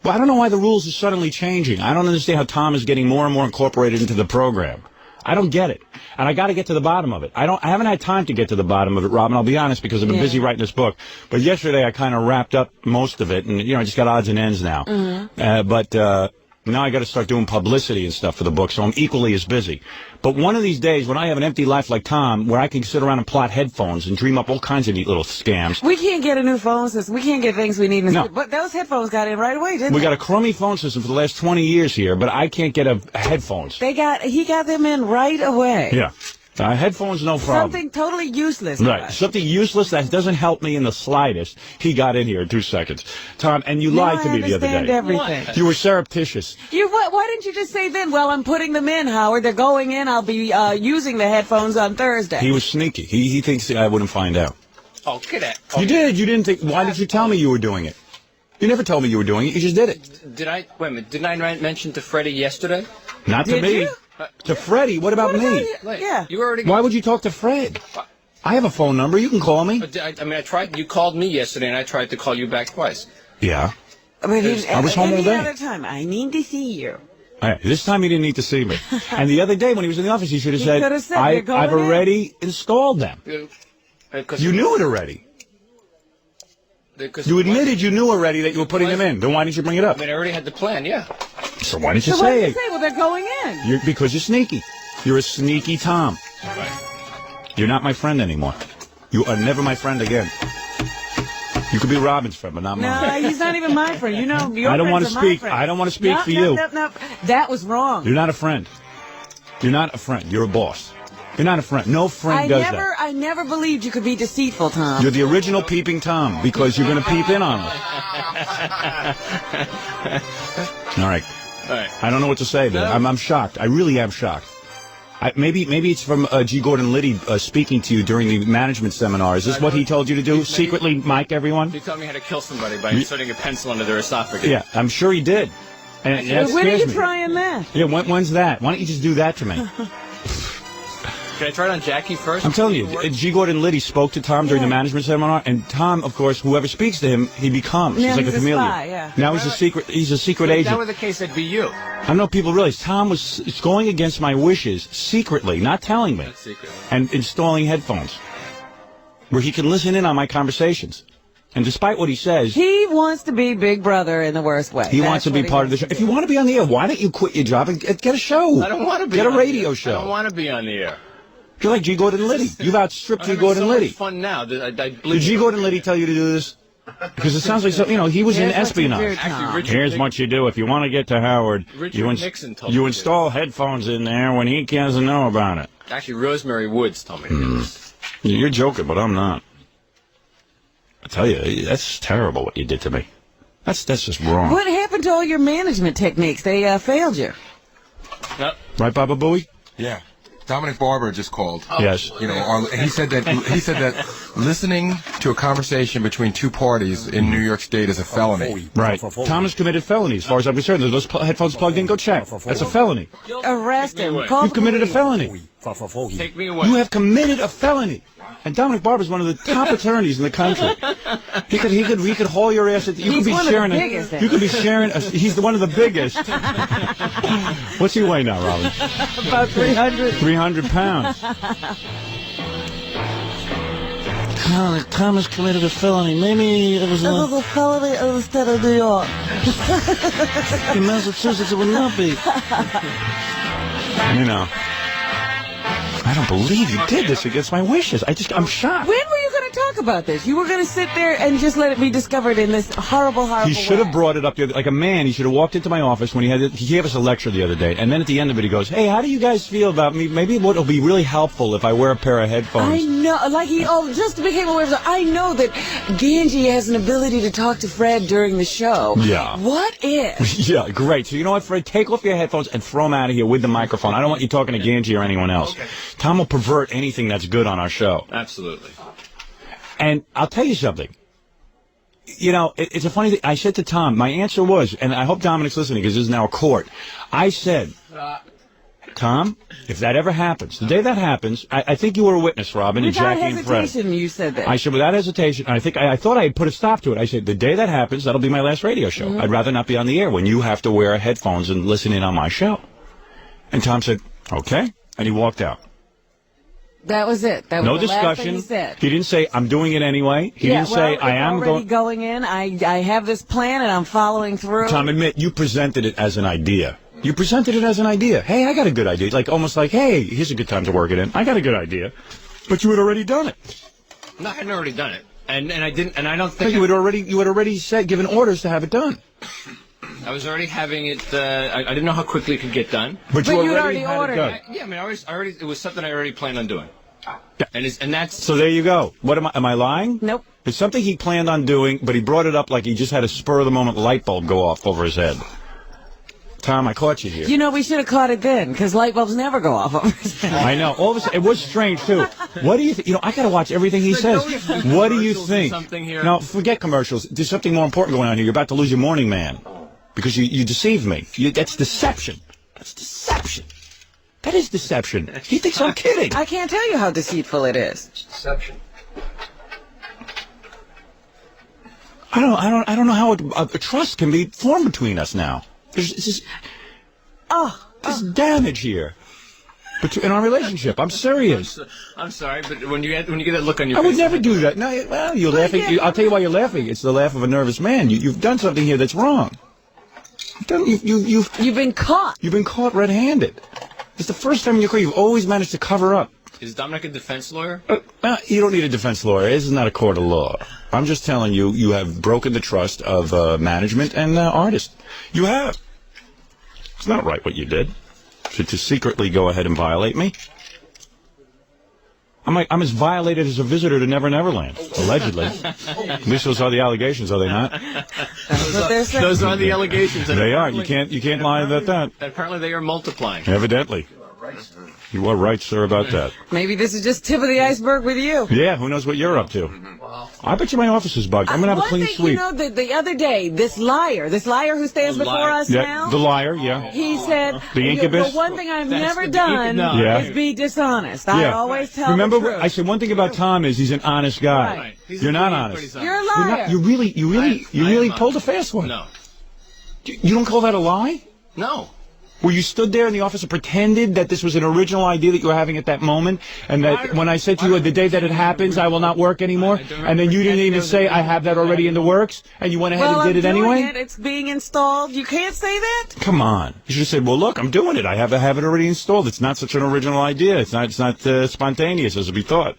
Well, I don't know why the rules are suddenly changing. I don't understand how Tom is getting more and more incorporated into the program. I don't get it. And I got to get to the bottom of it. I haven't had time to get to the bottom of it, Robin. I'll be honest, because I've been busy writing this book. But yesterday I kind of wrapped up most of it, and I just got odds and ends now. Mm-hmm. But now I got to start doing publicity and stuff for the book, so I'm equally as busy. But one of these days, when I have an empty life like Tom, where I can sit around and plot headphones and dream up all kinds of neat little scams. We can't get a new phone system. We can't get things we need. No. But those headphones got in right away, didn't they? We got a crummy phone system for the last 20 years here, but I can't get a headphones. He got them in right away. Yeah. Headphones, no problem. Something totally useless. Right. Something useless that doesn't help me in the slightest. He got in here in 2 seconds. Tom, and you lied to me the other day. Everything. You were surreptitious. Why didn't you just say then, well, I'm putting them in, Howard. They're going in. I'll be using the headphones on Thursday. He was sneaky. He thinks I wouldn't find out. Oh, get it. You did. You didn't think. Why did you tell me you were doing it? You never told me you were doing it. You just did it. Wait a minute. Didn't I mention to Freddie yesterday? Not to me. You? To Freddie? What about me? Yeah. You already. Why would you talk to Fred? I have a phone number. You can call me. I tried. You called me yesterday, and I tried to call you back twice. Yeah. I was home all day. Any other time, I need to see you. Right, this time he didn't need to see me. And the other day when he was in the office, he should have said, I've already installed them. You knew it already. You admitted you knew already that you were putting them in. Then why didn't you bring it up? I already had the plan, yeah. So why didn't you say it? Why did you say? Well, they're going in. Because you're sneaky. You're a sneaky Tom. Right. You're not my friend anymore. You are never my friend again. You could be Robin's friend, but not mine. No, he's not even my friend. You know, your I don't want to friends are my speak. friends. I don't want to speak for you. No. That was wrong. You're not a friend. You're not a friend. You're a boss. You're not a friend. No friend does that. I never believed you could be deceitful, Tom. You're the original peeping Tom because you're going to peep in on us. All right. I don't know what to say, but I'm shocked. I really am shocked. Maybe it's from G. Gordon Liddy speaking to you during the management seminar. Is this what he told you to do? Secretly mic everyone? He told me how to kill somebody by inserting a pencil under their esophagus. Yeah, I'm sure he did. And when are you trying that? Yeah, when's that? Why don't you just do that to me? Can I try it on Jackie first? I'm telling you, G. Gordon Liddy spoke to Tom during the management seminar, and Tom, of course, whoever speaks to him, he becomes. Yeah, he's like a chameleon. Spy, Now he's a secret If agent. that were the case, it'd be you. I don't know if people realize Tom was going against my wishes secretly, not telling me, Not secretly. and installing headphones where he can listen in on my conversations. And despite what he says, he wants to be Big Brother in the worst way. He wants to be part of the show. If you want to be on the air, why don't you quit your job and get a show? I don't want to be. Get a radio show. I don't want to be on the air. You're like G. Gordon Liddy. You've outstripped G. Gordon Liddy. It's fun now. I Did G. Gordon Liddy tell you to do this? Because it sounds like something, you know, he was in Here's what you do, espionage. Tom. Here's what you do if you want to get to Howard. Richard Nixon told you me install headphones in there when he doesn't know about it. Actually, Rosemary Woods told me to do this. You're joking, but I'm not. I tell you, that's terrible what you did to me. That's just wrong. What happened to all your management techniques? They failed you. No. Right, Baba Booey? Yeah. Dominic Barber just called. Yes. You know, he said that listening to a conversation between two parties in New York State is a felony. Right. Thomas committed felony, as far as I'm concerned. Those headphones plugged in, go check. That's a felony. Arrest him. Call You've the committed a police. felony. Take me away. You have committed a felony. And Dominic Barber is one of the top attorneys in the country. He could haul your ass. You could be sharing. You could be sharing. He's one of the biggest. What's he weigh now, Robin? About 300. 300 pounds. Thomas committed a felony. Maybe it was a felony in the state of New York. in Massachusetts. It would not be. You know. I don't believe you did this against my wishes. I'm shocked. When were you going to talk about this? You were going to sit there and just let it be discovered in this horrible He should have brought it up the other, like a man. He should have walked into my office when he gave us a lecture the other day, and then at the end of it, he goes, "Hey, how do you guys feel about me? Maybe it'll be really helpful if I wear a pair of headphones." I know, like just became aware of that. I know that Ganji has an ability to talk to Fred during the show. Yeah. What if? Yeah, great. So you know what, Fred? Take off your headphones and throw them out of here with the microphone. I don't want you talking to Ganji or anyone else. Okay. Tom will pervert anything that's good on our show. Absolutely. And I'll tell you something. You know, it's a funny thing. I said to Tom, my answer was, and I hope Dominic's listening because this is now a court. I said, Tom, if that ever happens, the day that happens, I think you were a witness, Robin, and Jackie and Fred. Without hesitation, you said that. I said, without hesitation, I thought I had put a stop to it. I said, the day that happens, that'll be my last radio show. Mm-hmm. I'd rather not be on the air when you have to wear headphones and listen in on my show. And Tom said, okay, and he walked out. That was it. That was no the discussion. Last thing he said. He didn't say, I'm doing it anyway. He didn't say, I am going in. I have this plan and I'm following through. Tom, admit, you presented it as an idea. You presented it as an idea. Hey, I got a good idea. Like, almost like, hey, here's a good time to work it in. I got a good idea. But you had already done it. No, I hadn't already done it. And I didn't, and I don't think... You had already said, given orders to have it done. I was already having it. I didn't know how quickly it could get done. But you already had ordered it done. Yeah, I mean, it was something I already planned on doing. Yeah. And that's... So there you go. What am I lying? Nope. It's something he planned on doing, but he brought it up like he just had a spur-of-the-moment light bulb go off over his head. Tom, I caught you here. You know, we should have caught it then, because light bulbs never go off over his head. I know. All of a sudden, it was strange, too. What do you think? You know, I got to watch everything he says. What do you think? No, forget commercials. There's something more important going on here. You're about to lose your morning man. Because you deceived me. That's deception. That's deception. That is deception. He thinks I'm kidding. I can't tell you how deceitful it is. It's deception. I don't know how a trust can be formed between us now. There's damage here. In our relationship, I'm serious. I'm sorry, but when you get that look on your face... I would never do that. No, well, you're laughing. I'll tell you why you're laughing. It's the laugh of a nervous man. You've done something here that's wrong. You've been caught. You've been caught red-handed. It's the first time in your career you've always managed to cover up. Is Dominic a defense lawyer? You don't need a defense lawyer. This is not a court of law. I'm just telling you, you have broken the trust of management and artists. You have. It's not right what you did. To secretly go ahead and violate me. I'm as violated as a visitor to Never Neverland, allegedly. At least those are the allegations, are they not? Those are the allegations. They are. You can't lie about that. Apparently they are multiplying. Evidently. You are right, sir, about that. Maybe this is just tip of the iceberg with you. Yeah, who knows what you're up to. I bet you my office is bugged. I'm going to have a clean sweep. You know, the other day, this liar who stands before us now. The liar, yeah. He said, the incubus. The one thing I've never done is be dishonest. I always tell Remember, the truth. I said one thing about Tom is he's an honest guy. Right. You're not honest. You're a liar. You really pulled a fast one. No. You don't call that a lie? No. Where you stood there in the office and pretended that this was an original idea that you were having at that moment, and that when I said to you, the day that it happens, I will not work anymore, and then you didn't even say, I have that already in the works, and you went ahead and did it anyway? It's being installed. You can't say that? Come on. You should have said, well, look, I'm doing it. I have it already installed. It's not such an original idea. It's not spontaneous as we thought.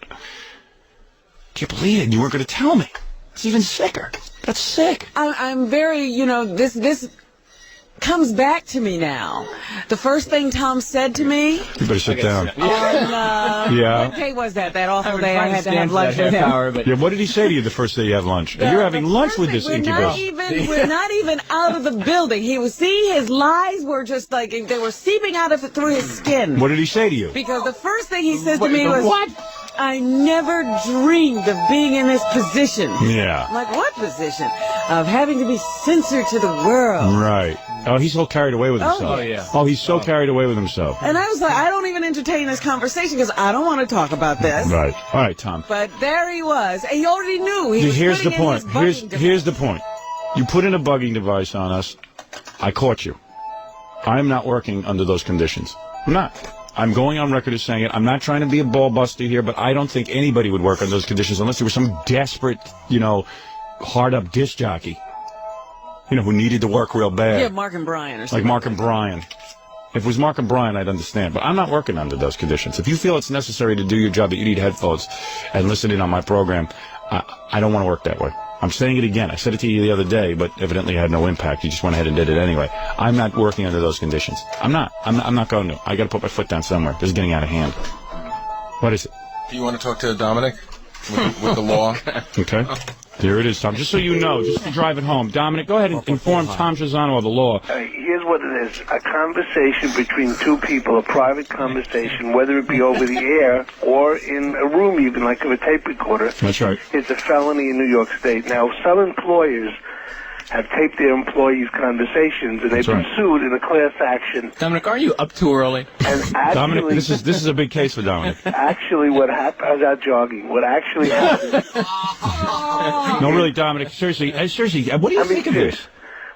Can't believe it. You weren't going to tell me. It's even sicker. That's sick. I'm very, this comes back to me now. The first thing Tom said to me. You better sit down. What day was that? That awful day I had to have lunch with him. Yeah, what did he say to you the first day you have lunch? You're having lunch with this incubus. We're not even out of the building. His lies were just like, they were seeping out of it through his skin. What did he say to you? Because the first thing he says to me was, "What? I never dreamed of being in this position." Yeah. I'm like, what position? Of having to be censored to the world. Right. Oh, he's so carried away with himself. Oh, yeah. Oh, he's so carried away with himself. And I was like, I don't even entertain this conversation because I don't want to talk about this. Right. All right, Tom. But there he was. And he already knew. He was Here's the point. Here's the point. You put in a bugging device on us. I caught you. I'm not working under those conditions. I'm not. I'm going on record as saying it. I'm not trying to be a ball buster here, but I don't think anybody would work under those conditions unless there was some desperate, hard-up disc jockey, who needed to work real bad. Yeah, Mark and Brian or something. Like Mark and Brian. If it was Mark and Brian, I'd understand. But I'm not working under those conditions. If you feel it's necessary to do your job, that you need headphones and listen in on my program, I don't want to work that way. I'm saying it again. I said it to you the other day, but evidently it had no impact. You just went ahead and did it anyway. I'm not working under those conditions. I'm not going to. I got to put my foot down somewhere. This is getting out of hand. What is it? Do you want to talk to Dominic with the law? Okay. Here it is, Tom. Just so you know, just to drive it home. Dominic, go ahead and inform Tom Cheapasano of the law. Here's what it is. A conversation between two people, a private conversation, whether it be over the air or in a room even, like a tape recorder. That's right. It's a felony in New York State. Now, some employers have taped their employees' conversations, and they've been sued in a class action. Dominic, aren't you up too early? And actually, Dominic, this is a big case for Dominic. Actually, what happened? I was out jogging. What actually happened? No, really, Dominic. Seriously, what do you think of this?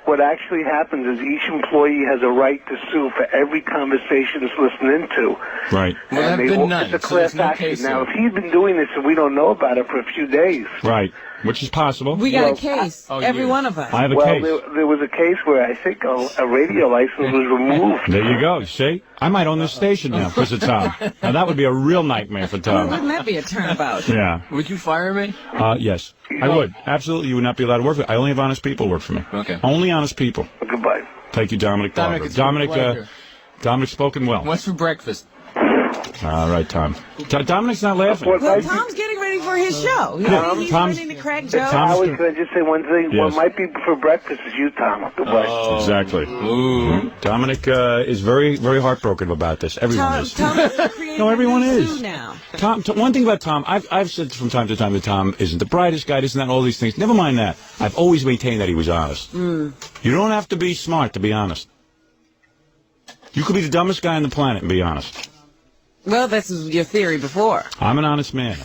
What actually happens is each employee has a right to sue for every conversation it's listening to. Right. Well, there have been none. It's a So class there's no action. case Now, here. if he'd been doing this and we don't know about it for a few days. Right. Which is possible. We got a case. Every one of us. I have a well, case. there was a case where I think a radio license was removed. There you go. See? I might own this station now because of Tom. Now, that would be a real nightmare for Tom. Wouldn't that be a turnabout? Yeah. Would you fire me? Yes. I would. Absolutely. You would not be allowed to work for me. I only have honest people work for me. Okay. Only honest people. Goodbye. Thank you, Dominic. Dominic, it's been a pleasure. Dominic's spoken well. What's for breakfast? All right, Tom. Dominic's not laughing. Well, Tom's getting ready for his show. He's Tom's- ready to crack jokes. Howard, can I just say one thing? Yes. What might be for breakfast is you, Tom. Goodbye. Exactly. Dominic is very, very heartbroken about this. Everyone is. Tom No, everyone is. now. Tom, one thing about Tom, I've said from time to time that Tom isn't the brightest guy, isn't that, all these things. Never mind that. I've always maintained that he was honest. You don't have to be smart to be honest. You could be the dumbest guy on the planet and be honest. Well, this is your theory before. I'm an honest man.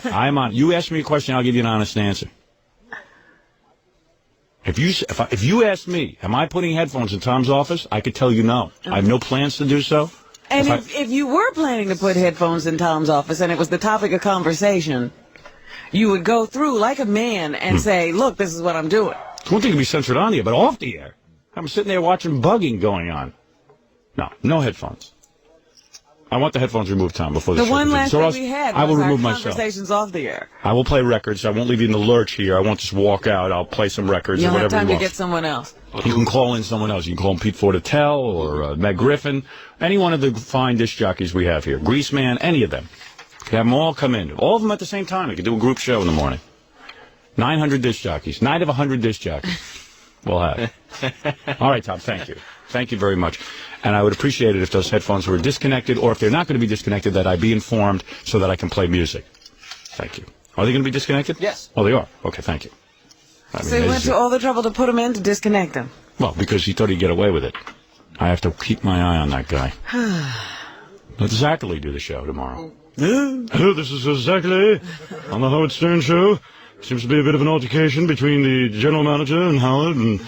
You ask me a question, I'll give you an honest answer. If you ask me, am I putting headphones in Tom's office? I could tell you no. I have no plans to do so. And if you were planning to put headphones in Tom's office and it was the topic of conversation, you would go through like a man and say, look, this is what I'm doing. It's one thing to be censored on the air, but off the air. I'm sitting there watching bugging going on. No headphones. I want the headphones removed, Tom, before the The show one continues. last thing we had I will was our remove myself. conversations off the air. I will play records. I won't leave you in the lurch here. I won't just walk out. I'll play some records You'll or have whatever time you to want. get someone else. You can call in someone else. You can call him Pete Fortell or Meg Griffin, any one of the fine disc jockeys we have here. Greaseman, any of them. You can have them all come in. All of them at the same time. You can do a group show in the morning. 900 disc jockeys. 9 of 100 disc jockeys. We'll have. All right, Tom, thank you. Thank you very much. And I would appreciate it if those headphones were disconnected, or if they're not going to be disconnected, that I be informed so that I can play music. Thank you. Are they going to be disconnected? Yes. Oh, they are? Okay, thank you. So he went to all the trouble to put him in to disconnect him. Well, because he thought he'd get away with it. I have to keep my eye on that guy. Let Zachary do the show tomorrow. Hello, this is Zachary on the Howard Stern Show. Seems to be a bit of an altercation between the general manager and Howard, and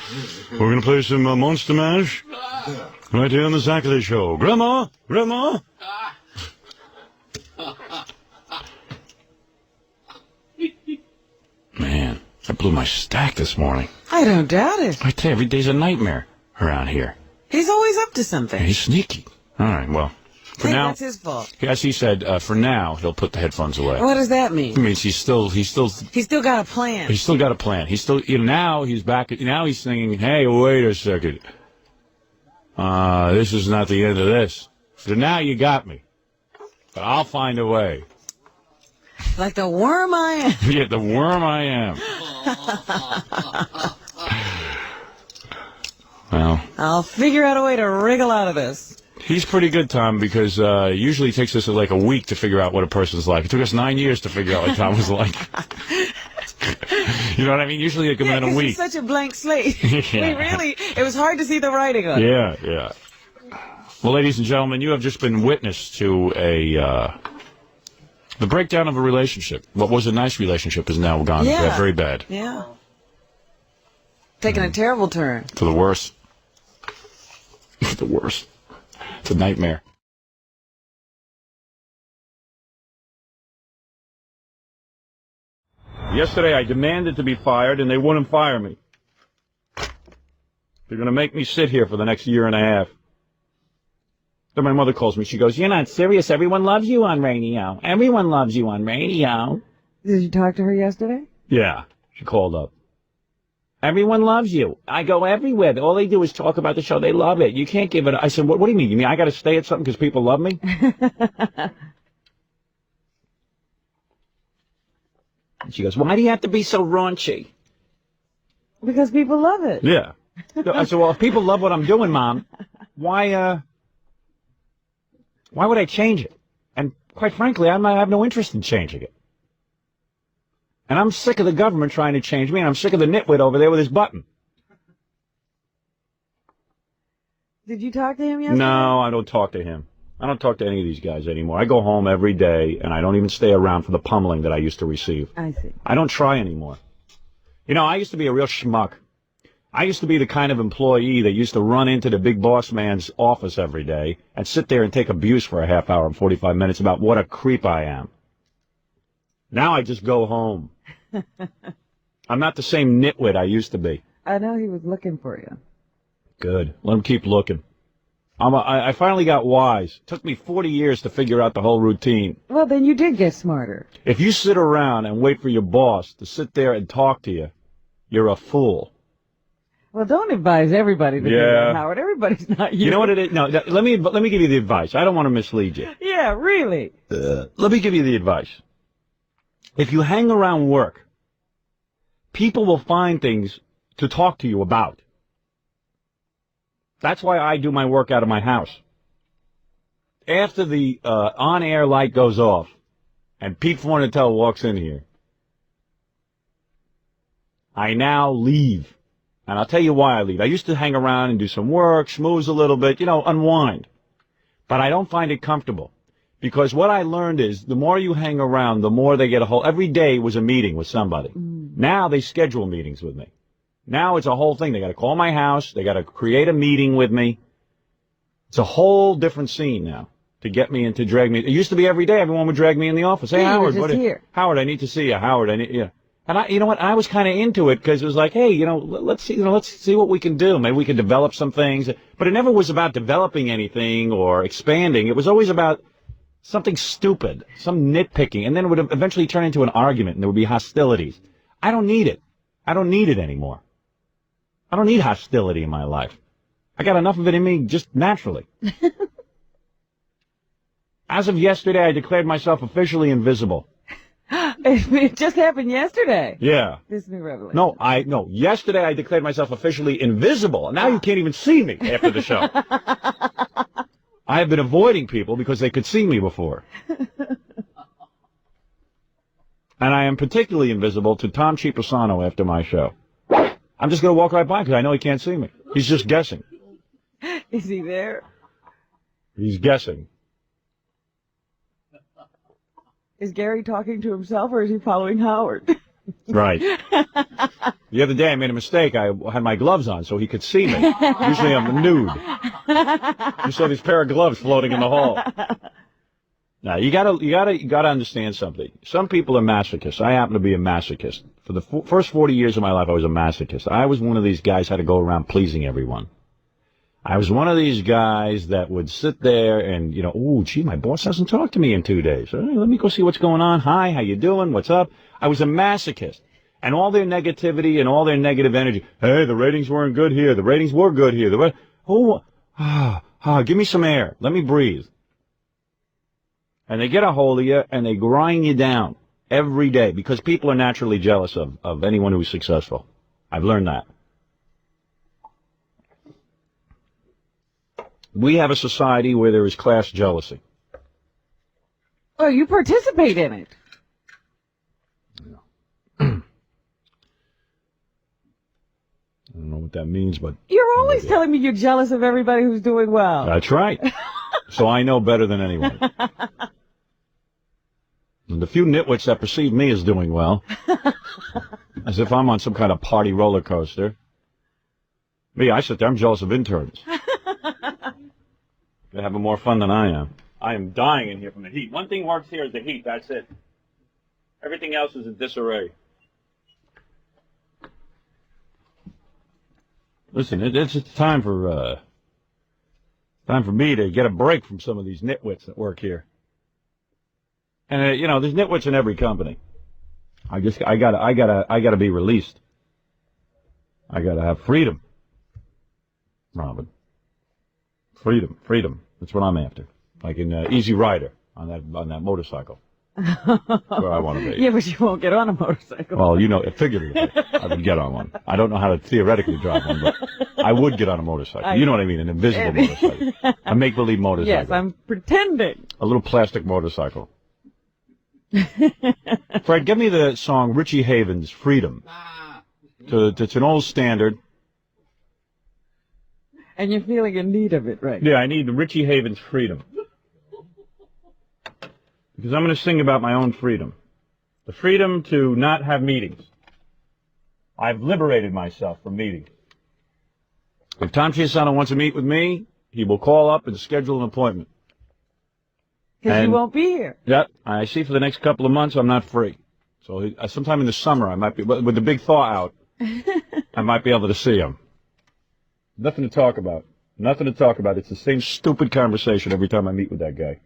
we're going to play some Monster Mash right here on the Zachary Show. Grandma? Grandma? Man, I blew my stack this morning. I don't doubt it. I tell you, every day's a nightmare around here. He's always up to something. He's sneaky. All right, well, For now, that's his fault. as he said, for now, he'll put the headphones away. What does that mean? It means he's still He's still got a plan. He's still got a plan. He's still, now he's back. Now he's thinking, hey, wait a second. This is not the end of this. So now you got me. But I'll find a way. Like the worm I am. Yeah, the worm I am. Well, I'll figure out a way to wriggle out of this. he's pretty good, Tom, because usually it takes us like a week to figure out what a person's like. It took us 9 years to figure out what Tom was like. You know what I mean? Usually it comes in a week. He's such a blank slate. Yeah. It was hard to see the writing on it. Yeah, yeah. Well, ladies and gentlemen, you have just been witness to the breakdown of a relationship. What was a nice relationship is now gone very bad. Yeah. Taking a terrible turn. For the worse. The worst. It's a nightmare. Yesterday I demanded to be fired and they wouldn't fire me. They're going to make me sit here for the next year and a half. Then my mother calls me. She goes, "You're not serious. Everyone loves you on radio. Everyone loves you on radio." Did you talk to her yesterday? Yeah, she called up. "Everyone loves you. I go everywhere. All they do is talk about the show. They love it. You can't give it." I said, what do you mean? You mean I got to stay at something because people love me? And she goes, "Why do you have to be so raunchy?" Because people love it. Yeah. I said, "Well, if people love what I'm doing, Mom, why would I change it? And quite frankly, I have no interest in changing it. And I'm sick of the government trying to change me, and I'm sick of the nitwit over there with his button." Did you talk to him yesterday? No, I don't talk to him. I don't talk to any of these guys anymore. I go home every day, and I don't even stay around for the pummeling that I used to receive. I see. I don't try anymore. You know, I used to be a real schmuck. I used to be the kind of employee that used to run into the big boss man's office every day and sit there and take abuse for a half hour and 45 minutes about what a creep I am. Now I just go home. I'm not the same nitwit I used to be. I know he was looking for you. Good. Let him keep looking. I finally got wise. It took me 40 years to figure out the whole routine. Well, then you did get smarter. If you sit around and wait for your boss to sit there and talk to you, you're a fool. Well, don't advise everybody to do that, Howard. Everybody's not you. You know what it is? No, let me give you the advice. I don't want to mislead you. Yeah, really. Let me give you the advice. If you hang around work, people will find things to talk to you about. That's why I do my work out of my house. After the on-air light goes off and Pete Fornatell walks in here, I now leave. And I'll tell you why I leave. I used to hang around and do some work, schmooze a little bit, unwind. But I don't find it comfortable. Because what I learned is the more you hang around, the more they get a whole... Every day was a meeting with somebody. Now they schedule meetings with me. Now it's a whole thing. They got to call my house. They got to create a meeting with me. It's a whole different scene now to get me and to drag me. It used to be every day everyone would drag me in the office. "Hey, Howard, Howard, I need to see you. Howard, I need..." Yeah. And you know what? I was kind of into it because it was like, hey, let's see what we can do. Maybe we can develop some things. But it never was about developing anything or expanding. It was always about something stupid, some nitpicking, and then it would eventually turn into an argument, and there would be hostilities. I don't need it. I don't need it anymore. I don't need hostility in my life. I got enough of it in me just naturally. As of yesterday, I declared myself officially invisible. It just happened yesterday. Yeah. This new revelation. No, yesterday I declared myself officially invisible, and now you can't even see me after the show. I have been avoiding people because they could see me before. And I am particularly invisible to Tom Cheapasano after my show. I'm just going to walk right by because I know he can't see me. He's just guessing. Is he there? He's guessing. Is Gary talking to himself or is he following Howard? Right. The other day I made a mistake. I had my gloves on so he could see me. Usually I'm nude. You saw this pair of gloves floating in the hall. Now you gotta understand something. Some people are masochists. I happen to be a masochist. For the first 40 years of my life, I was a masochist. I was one of these guys who had to go around pleasing everyone. I was one of these guys that would sit there and, oh, gee, my boss hasn't talked to me in 2 days. Hey, let me go see what's going on. Hi, how you doing? What's up? I was a masochist. And all their negativity and all their negative energy. Hey, the ratings weren't good here. The ratings were good here. Give me some air. Let me breathe. And they get a hold of you and they grind you down every day because people are naturally jealous of anyone who's successful. I've learned that. We have a society where there is class jealousy. Well, you participate in it. I don't know what that means, but... You're always telling me you're jealous of everybody who's doing well. That's right. So I know better than anyone. And the few nitwits that perceive me as doing well, as if I'm on some kind of party roller coaster. Me, I sit there, I'm jealous of interns. They're having more fun than I am. I am dying in here from the heat. One thing works here is the heat, that's it. Everything else is in disarray. Listen, it's time for me to get a break from some of these nitwits that work here. And there's nitwits in every company. I gotta be released. I gotta have freedom, Robin. Freedom. That's what I'm after. Like in Easy Rider on that motorcycle. Where I want to be. Yeah, but you won't get on a motorcycle. Well, figuratively, I would get on one. I don't know how to theoretically drive one, but I would get on a motorcycle. You know what I mean? An invisible motorcycle. A make-believe motorcycle. Yes, I'm pretending. A little plastic motorcycle. Fred, give me the song Richie Havens, Freedom. It's an old standard. And you're feeling in need of it, right? Yeah, I need the Richie Havens, Freedom. Because I'm going to sing about my own freedom. The freedom to not have meetings. I've liberated myself from meetings. If Tom Cheapasano wants to meet with me, he will call up and schedule an appointment. Because you won't be here. Yep. I see for the next couple of months I'm not free. So sometime in the summer I might be, with the big thaw out, I might be able to see him. Nothing to talk about. Nothing to talk about. It's the same stupid conversation every time I meet with that guy.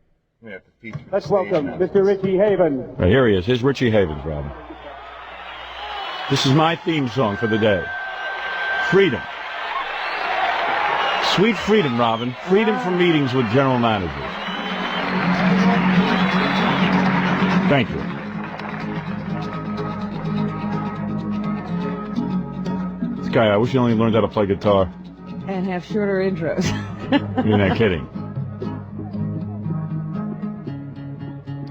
Let's welcome Mr. Richie Havens. Right, here he is. Here's Richie Havens, Robin. This is my theme song for the day. Freedom. Sweet freedom, Robin. Freedom from meetings with general managers. Thank you. This guy, I wish he only learned how to play guitar. And have shorter intros. You're not kidding.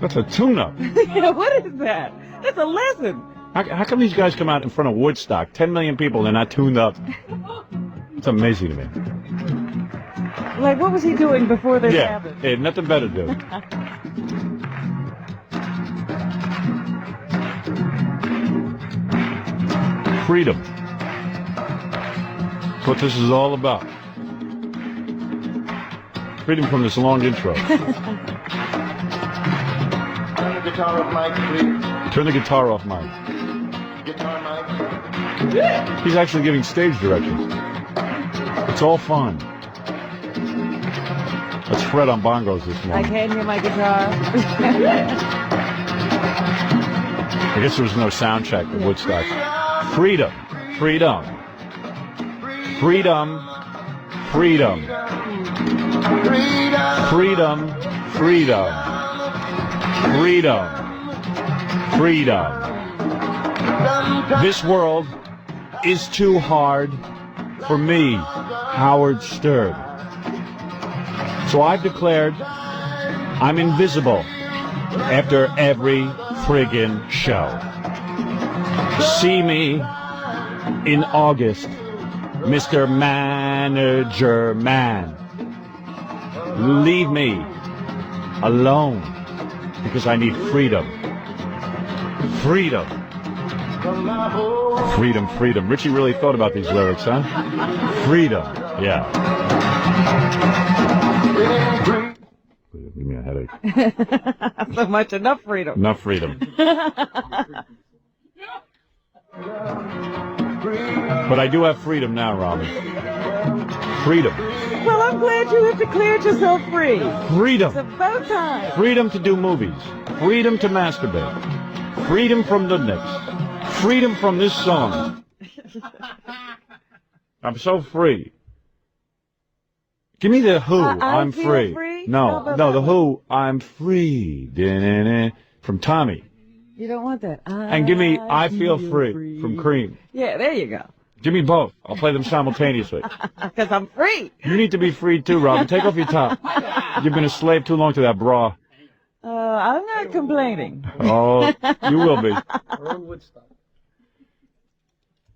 That's a tune-up. Yeah, what is that? That's a lesson. How come these guys come out in front of Woodstock, 10 million people, and they're not tuned up? It's amazing to me. Like, what was he doing before this happened? Yeah, nothing better to do. Freedom. That's what this is all about. Freedom from this long intro. Turn the guitar off, Mike, please. Turn the guitar off, Mike. Guitar, Mike. He's actually giving stage directions. It's all fun. That's Fred on bongos this I morning. can hear my guitar. I guess there was no sound check at Woodstock. Freedom. Freedom. Freedom. Freedom. Freedom. Freedom. Freedom. Freedom. This world is too hard for me, Howard Stern. So I've declared I'm invisible after every friggin' show. See me in August, Mr. Manager Man. Leave me alone because I need freedom. Freedom. Freedom, freedom. Richie really thought about these lyrics, huh? Freedom. Yeah. Give me a headache. So much, enough freedom. Enough freedom. But I do have freedom now, Robin. Freedom. Well, I'm glad you have declared yourself free. Freedom. It's about time. Freedom to do movies. Freedom to masturbate. Freedom from nudniks. Freedom from this song. I'm so free. Give me the Who. I'm feel free. free? How No, about no, that the Who. I'm free. Da-na-na. From Tommy. You don't want that. And give me I Feel Free from Cream. Yeah, there you go. Give me both. I'll play them simultaneously. Because I'm free. You need to be free too, Robin. Take off your top. You've been a slave too long to that bra. I'm not complaining. Oh, you will be.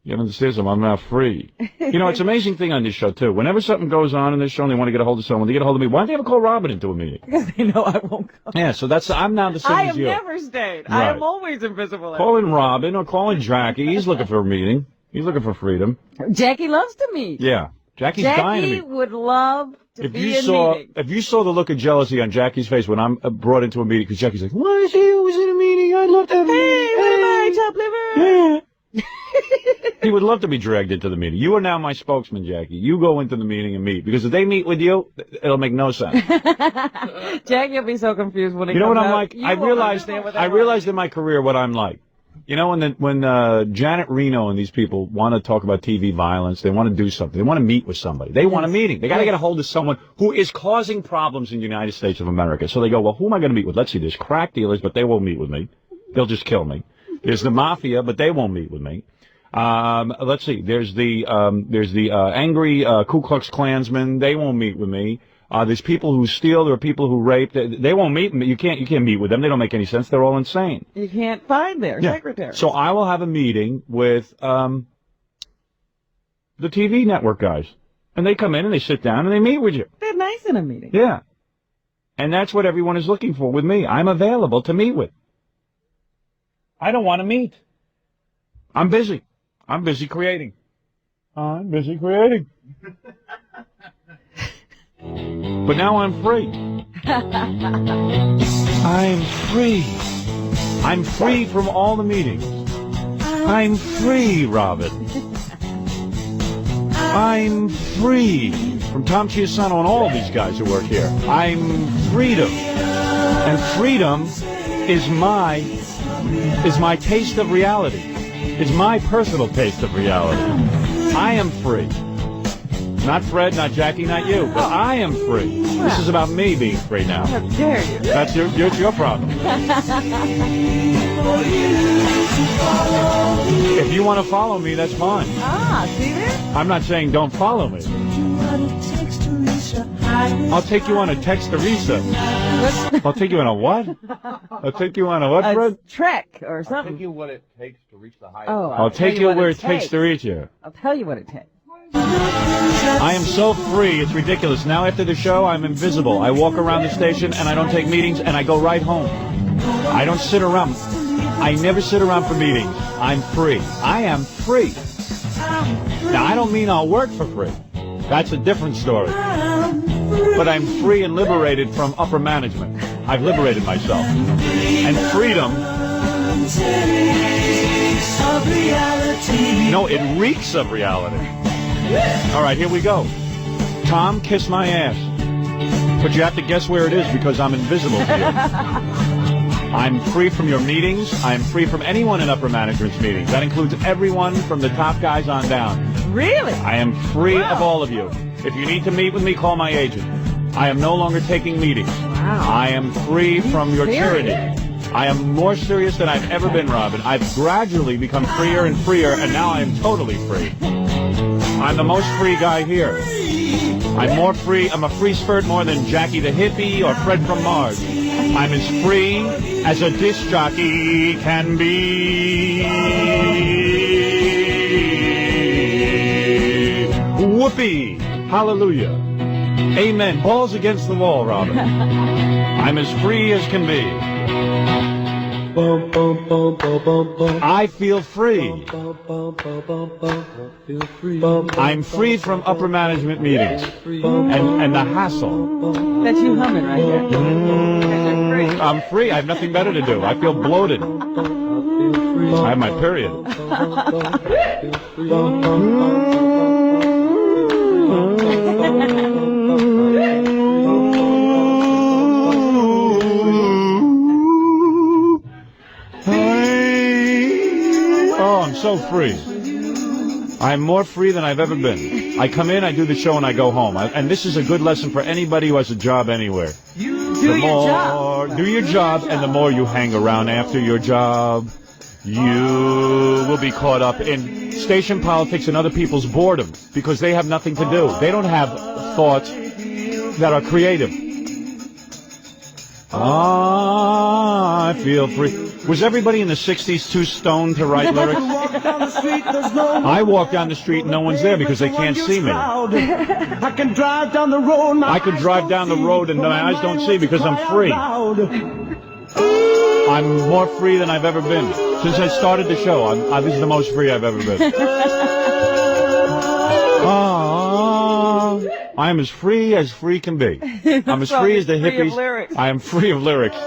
You understand something? I'm not free. You know, it's an amazing thing on this show, too. Whenever something goes on in this show and they want to get a hold of someone, they get a hold of me. Why don't they ever call Robin into a meeting? Because they know I won't go. Yeah, so I'm now the same I as am you. never stayed. Right. I am always invisible. Calling Robin or calling Jackie. He's looking for a meeting. He's looking for freedom. Jackie loves to meet. Yeah. Jackie's dying to Jackie meet. would love to be in meeting. If you saw the look of jealousy on Jackie's face when I'm brought into a meeting, because Jackie's like, why is he always in a meeting? I'd love to have a meeting. Hey, what am I, top liver? Yeah. He would love to be dragged into the meeting. You are now my spokesman, Jackie. You go into the meeting and meet. Because if they meet with you, it'll make no sense. Jackie will be so confused when he You know comes what I'm out. like? You I won't understand what they realized in my career what I'm like. You know, when Janet Reno and these people want to talk about TV violence, they want to do something. They want to meet with somebody. They want a meeting. They got to get a hold of someone who is causing problems in the United States of America. So they go, well, who am I going to meet with? Let's see, there's crack dealers, but they won't meet with me. They'll just kill me. There's the mafia, but they won't meet with me. Let's see, there's the angry Ku Klux Klansmen. They won't meet with me. There's people who steal. There are people who rape. They won't meet me. You can't meet with them. They don't make any sense. They're all insane. You can't find their secretary. So I will have a meeting with the TV network guys, and they come in and they sit down and they meet with you. They're nice in a meeting. Yeah, and that's what everyone is looking for with me. I'm available to meet with. I don't want to meet. I'm busy. I'm busy creating. I'm busy creating. But now I'm free. I'm free. I'm free from all the meetings. I'm free, Robin. I'm free from Tom Cheapasano and all these guys who work here. I'm freedom. And freedom is my taste of reality. It's my personal taste of reality. I am free. Not Fred, not Jackie, not you, but I am free. This is about me being free now. How dare you? That's your problem. If you want to follow me, that's fine. See there? I'm not saying don't follow me. I'll take you on a text-a-risa. I'll take you on a what? I'll take you on a what, Fred? Trek or something. I'll take you what it takes to reach the highest. I'll take you where it takes to reach you. I'll tell you what it takes. I am so free, it's ridiculous. Now after the show, I'm invisible. I walk around the station and I don't take meetings and I go right home. I don't sit around. I never sit around for meetings. I'm free. I am free. Now, I don't mean I'll work for free. That's a different story. But I'm free and liberated from upper management. I've liberated myself. And freedom... No, it reeks of reality. All right, here we go. Tom, kiss my ass. But you have to guess where it is because I'm invisible to you. I'm free from your meetings. I'm free from anyone in upper management's meetings. That includes everyone from the top guys on down. Really? I am free of all of you. If you need to meet with me, call my agent. I am no longer taking meetings. Wow. I am free from your tyranny. I am more serious than I've ever been, Robin. I've gradually become freer and freer, and now I am totally free. I'm the most free guy here. I'm more free. I'm a free spirit more than Jackie the hippie or Fred from Mars. I'm as free as a disc jockey can be. Whoopee! Hallelujah! Amen. Balls against the wall, Robin. I'm as free as can be. I feel free. I'm free from upper management meetings and the hassle. That's you humming right here. I'm free. I have nothing better to do. I feel bloated. I have my period. Oh, I'm so free. I'm more free than I've ever been. I come in, I do the show, and I go home. And this is a good lesson for anybody who has a job anywhere. Do your job. Do your job, and the more you hang around after your job, you will be caught up in station politics and other people's boredom because they have nothing to do. They don't have thoughts that are creative. I feel free. Was everybody in the 60s too stoned to write lyrics? I walk down the street and no one's there because they can't see me. I can drive down the road. I could drive down the road and my eyes don't see because I'm free. I'm more free than I've ever been. Since I started the show, this is the most free I've ever been. I am as free can be. I'm as free as the hippies. I am free of lyrics.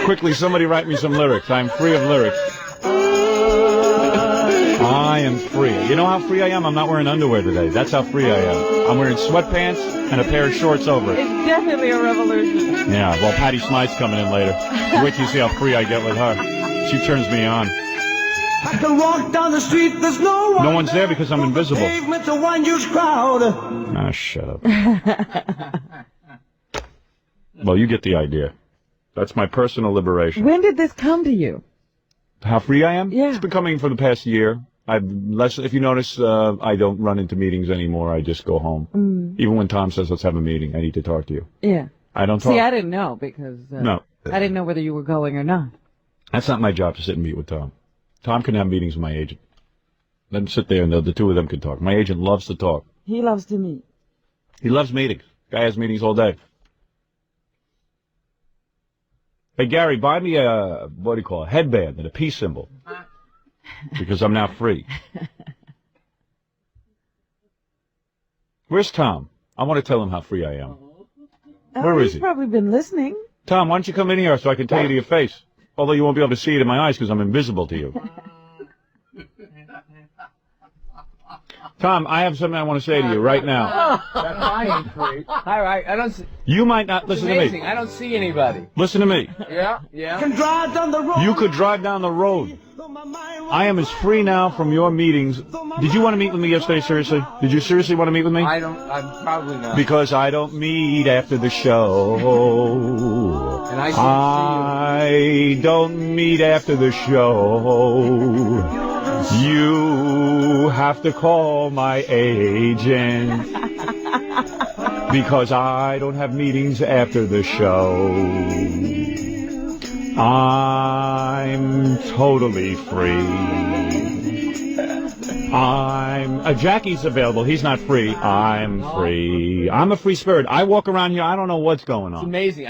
Quickly, somebody write me some lyrics. I am free of lyrics. I am free. You know how free I am? I'm not wearing underwear today. That's how free I am. I'm wearing sweatpants and a pair of shorts over it. It's definitely a revolution. Yeah, well, Patty Smythe's coming in later. Wait till you see how free I get with her. She turns me on. I can walk down the street, there's no one. No one's there because I'm invisible. Pavement's a one-huge crowd. Ah, shut up. Well, you get the idea. That's my personal liberation. When did this come to you? How free I am? Yeah. It's been coming for the past year. If you notice, I don't run into meetings anymore. I just go home. Even when Tom says, let's have a meeting, I need to talk to you. Yeah. I don't talk. See, I didn't know because No. I didn't know whether you were going or not. That's not my job to sit and meet with Tom. Tom can have meetings with my agent. Let them sit there and the two of them can talk. My agent loves to talk. He loves to meet. He loves meetings. Guy has meetings all day. Hey, Gary, buy me a headband and a peace symbol. Because I'm now free. Where's Tom? I want to tell him how free I am. Where is he? He's probably been listening. Tom, why don't you come in here so I can tell you to your face? Although you won't be able to see it in my eyes because I'm invisible to you. Tom, I have something I want to say to you right now. I ain't free. All right, I don't see. You might not listen to me. I don't see anybody. Listen to me. Yeah. Can drive down the road. You could drive down the road. I am as free now from your meetings. Did you want to meet with me yesterday, seriously? Did you seriously want to meet with me? I'm probably not. Because I don't meet after the show. And I don't meet after the show. You have to call my agent. Because I don't have meetings after the show. I'm totally free. Jackie's available. He's not free. I'm free. I'm a free spirit. I walk around here. I don't know what's going on. It's amazing.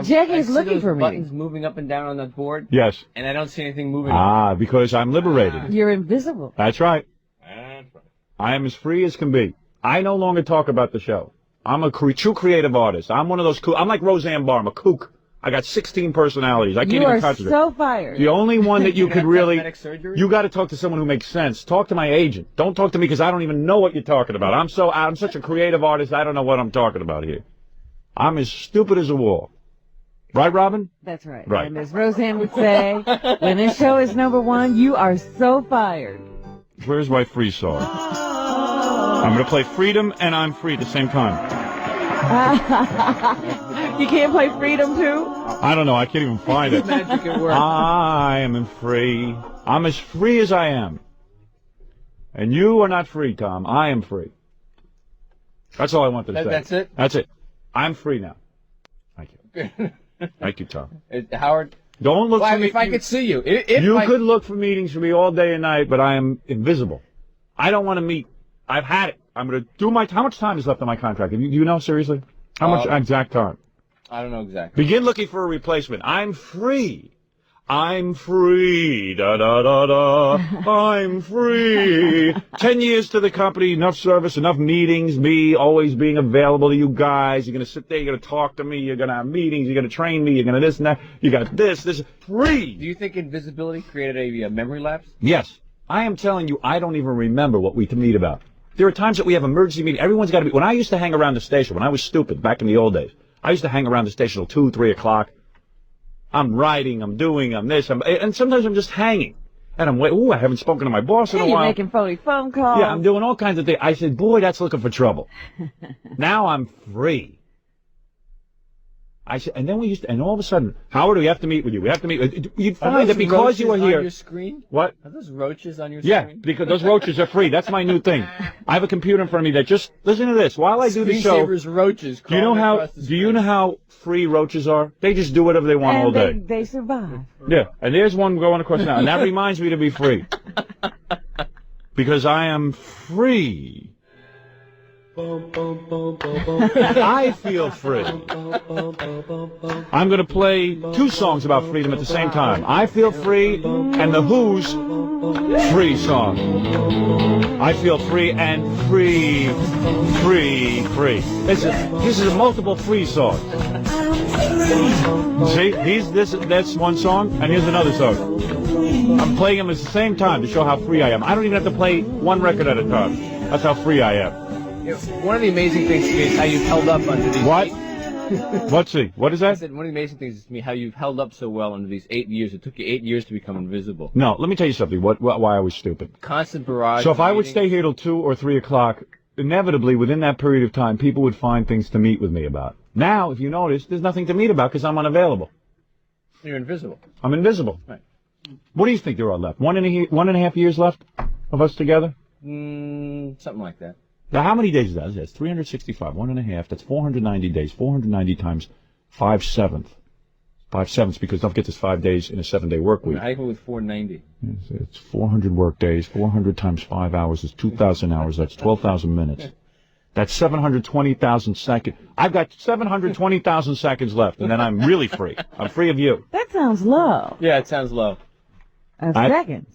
Jackie's looking for me. Buttons moving up and down on the board. Yes. And I don't see anything moving. Because I'm liberated. You're invisible. That's right. I am as free as can be. I no longer talk about the show. I'm a true creative artist. I'm one of those I'm like Roseanne Barr. I'm a kook. I got 16 personalities. I can't even concentrate. You are so fired. The only one that you could really... You got to talk to someone who makes sense. Talk to my agent. Don't talk to me because I don't even know what you're talking about. I'm such a creative artist, I don't know what I'm talking about here. I'm as stupid as a wall. Right, Robin? That's right. Right. And as Roseanne would say, when this show is #1, you are so fired. Where's my free song? I'm going to play Freedom and I'm Free at the same time. You can't play Freedom too? I don't know. I can't even find it. Magic at work. I am free. I'm as free as I am. And you are not free, Tom. I am free. That's all I wanted to say. That's it? That's it. I'm free now. Thank you. Thank you, Tom. Howard? Don't look for me. If I could see you. You could look for meetings for me all day and night, but I am invisible. I don't want to meet. I've had it. I'm going to do my... How much time is left on my contract? Do you know, seriously? How much exact time? I don't know exactly. Begin looking for a replacement. I'm free. I'm free. Da, da, da, da. I'm free. 10 years to the company, enough service, enough meetings, me always being available to you guys. You're going to sit there, you're going to talk to me, you're going to have meetings, you're going to train me, you're going to this and that. You got this. Free. Do you think invisibility created a memory lapse? Yes. I am telling you, I don't even remember what we meet about. There are times that we have emergency meetings. Everyone's got to be. When I used to hang around the station, when I was stupid back in the old days, I used to hang around the station till 2, 3 o'clock. I'm writing, I'm doing, I'm this, and sometimes I'm just hanging. And I'm waiting. Ooh, I haven't spoken to my boss in a You're while. making phony phone calls. Yeah, I'm doing all kinds of things. I said, boy, that's looking for trouble. Now I'm free. I said, and then we used to, and all of a sudden, Howard, we have to meet with you. We have to meet. You'd find that because you were here. On your screen? What? Are those roaches on your Yeah, screen? because those roaches are free. That's my new thing. I have a computer in front of me that just listen to this. While I do the show, Screensavers, roaches. do you know how free roaches are? They just do whatever they want all day. And they survive. Yeah, and there's one going across now, and that reminds me to be free. Because I am free. I feel free. I'm going to play 2 songs about freedom at the same time. I Feel Free and The Who's Free song. I feel free and free. This is a multiple free song. See, that's one song, and here's another song. I'm playing them at the same time to show how free I am. I don't even have to play one record at a time. That's how free I am. One of the amazing things to me is how you've held up under these... What? Let's see. What is that? I said one of the amazing things is to me how you've held up so well under these 8 years. It took you 8 years to become invisible. No, let me tell you something. Why I was stupid. Constant barrage. So if I would stay here till 2 or 3 o'clock, inevitably within that period of time, people would find things to meet with me about. Now, if you notice, there's nothing to meet about because I'm unavailable. You're invisible. I'm invisible. Right. What do you think there are left? 1.5 years left of us together? Something like that. Now, how many days is that? That's 365. 1.5. That's 490 days. 490 times 5/7. 5/7 because don't forget there's 5 days in a 7-day work week. I go with 490. It's 400 work days. 400 times 5 hours is 2,000 hours. That's 12,000 minutes. That's 720,000 seconds. I've got 720,000 seconds left, and then I'm really free. I'm free of you. That sounds low. Yeah, it sounds low. Seconds.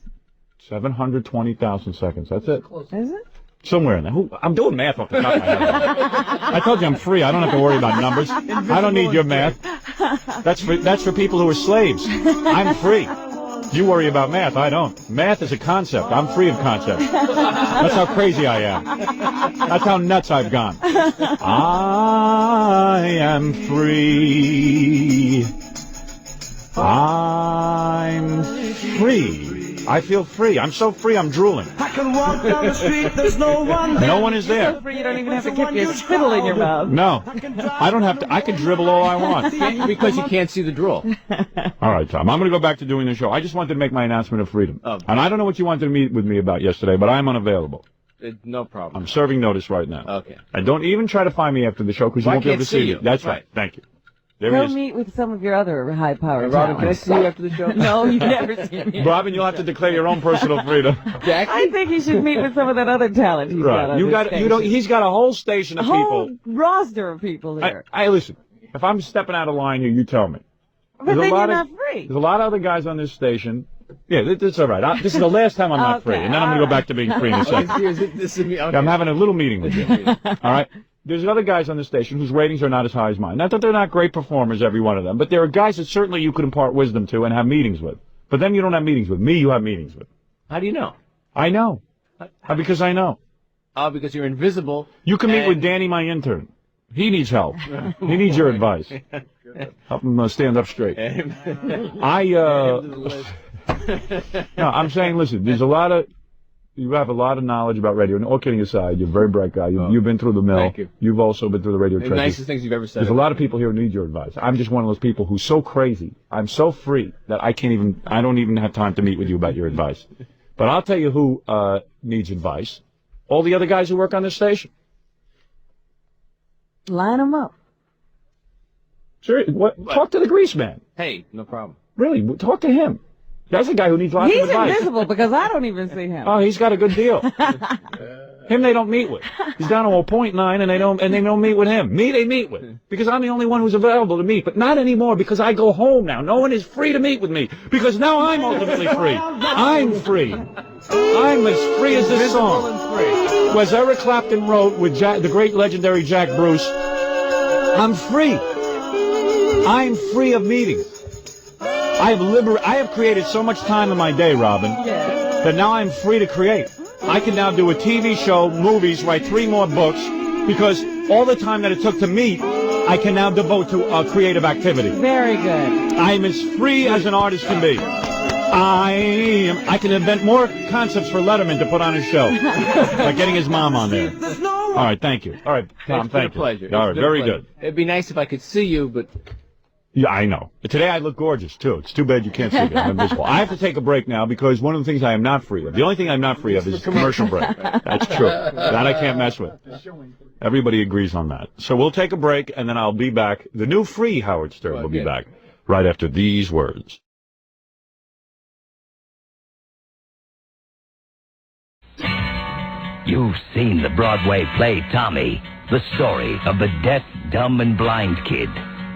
720,000 seconds. That's it. Is it? Somewhere in there. I'm doing math off the top of my head. I told you I'm free. I don't have to worry about numbers. I don't need your math. That's for people who are slaves. I'm free. You worry about math. I don't. Math is a concept. I'm free of concepts. That's how crazy I am. That's how nuts I've gone. I am free. I'm free. I feel free. I'm so free, I'm drooling. I can walk down the street, there's no one there. No one is there. So free you don't even have to keep your spittle in your mouth. No. I don't have to. I can dribble all I want. Because you can't see the drool. All right, Tom. I'm going to go back to doing the show. I just wanted to make my announcement of freedom. Oh. And I don't know what you wanted to meet with me about yesterday, but I'm unavailable. No problem. I'm serving notice right now. Okay. And don't even try to find me after the show because you won't be able to see you. me. That's right. Thank you. There Go he is. meet with some of your other high-powered Robin, can I talents. see you after the show? No, you never see me. Robin, you'll have to declare your own personal freedom. Jackie? I think you should meet with some of that other talent he's got Right. on You this got. station. You don't. He's got a whole station A of whole people. roster of people here. I listen. If I'm stepping out of line here, you tell me. But There's a then you're lot of- not free. There's a lot of other guys on this station. Yeah, that's all right. This is the last time I'm not free, and then I'm going to go back to being free in a second. This is me. Okay. I'm having a little meeting with you. All right? There's other guys on the station whose ratings are not as high as mine. Not that they're not great performers, every one of them, but there are guys that certainly you could impart wisdom to and have meetings with. But then you don't have meetings with. Me, you have meetings with. How do you know? I know. Because I know. Oh, because you're invisible. You can meet with Danny, my intern. He needs help. He needs your advice. Help him stand up straight. No, I'm saying, listen, there's a lot of... You have a lot of knowledge about radio, and all kidding aside, you're a very bright guy. You've been through the mill. Thank you. You've also been through the radio The trenches. nicest things you've ever said. There's a lot of people here who need your advice. I'm just one of those people who's so crazy. I'm so free that I don't even have time to meet with you about your advice. But I'll tell you who needs advice. All the other guys who work on this station. Line them up. Seriously, talk to the grease man. Hey, no problem. Really, talk to him. That's a guy who needs lots He's of advice. invisible because I don't even see him. Oh, he's got a good deal. Him they don't meet with. He's down to a .9 and they don't meet with him. Me they meet with. Because I'm the only one who's available to meet. But not anymore because I go home now. No one is free to meet with me. Because now I'm ultimately free. I'm free. I'm as free as this song. Was Eric Clapton wrote with the great legendary Jack Bruce. I'm free. I'm free of meetings. I have created so much time in my day, Robin, that now I'm free to create. I can now do a TV show, movies, write 3 more books, because all the time that it took to meet, I can now devote to creative activity. Very good. I'm as free as an artist can be. I can invent more concepts for Letterman to put on his show, like getting his mom on there. All right, thank you. All right, Tom, thank you. Pleasure. All right, very good. It'd be nice if I could see you, but Yeah, I know. Today I look gorgeous, too. It's too bad you can't see me. I'm invisible. I have to take a break now because one of the things I am not free of, the only thing I'm not free of is commercial break. That's true. That I can't mess with. Everybody agrees on that. So we'll take a break, and then I'll be back. The new free Howard Stern will be back right after these words. You've seen the Broadway play Tommy, the story of the deaf, dumb, and blind kid.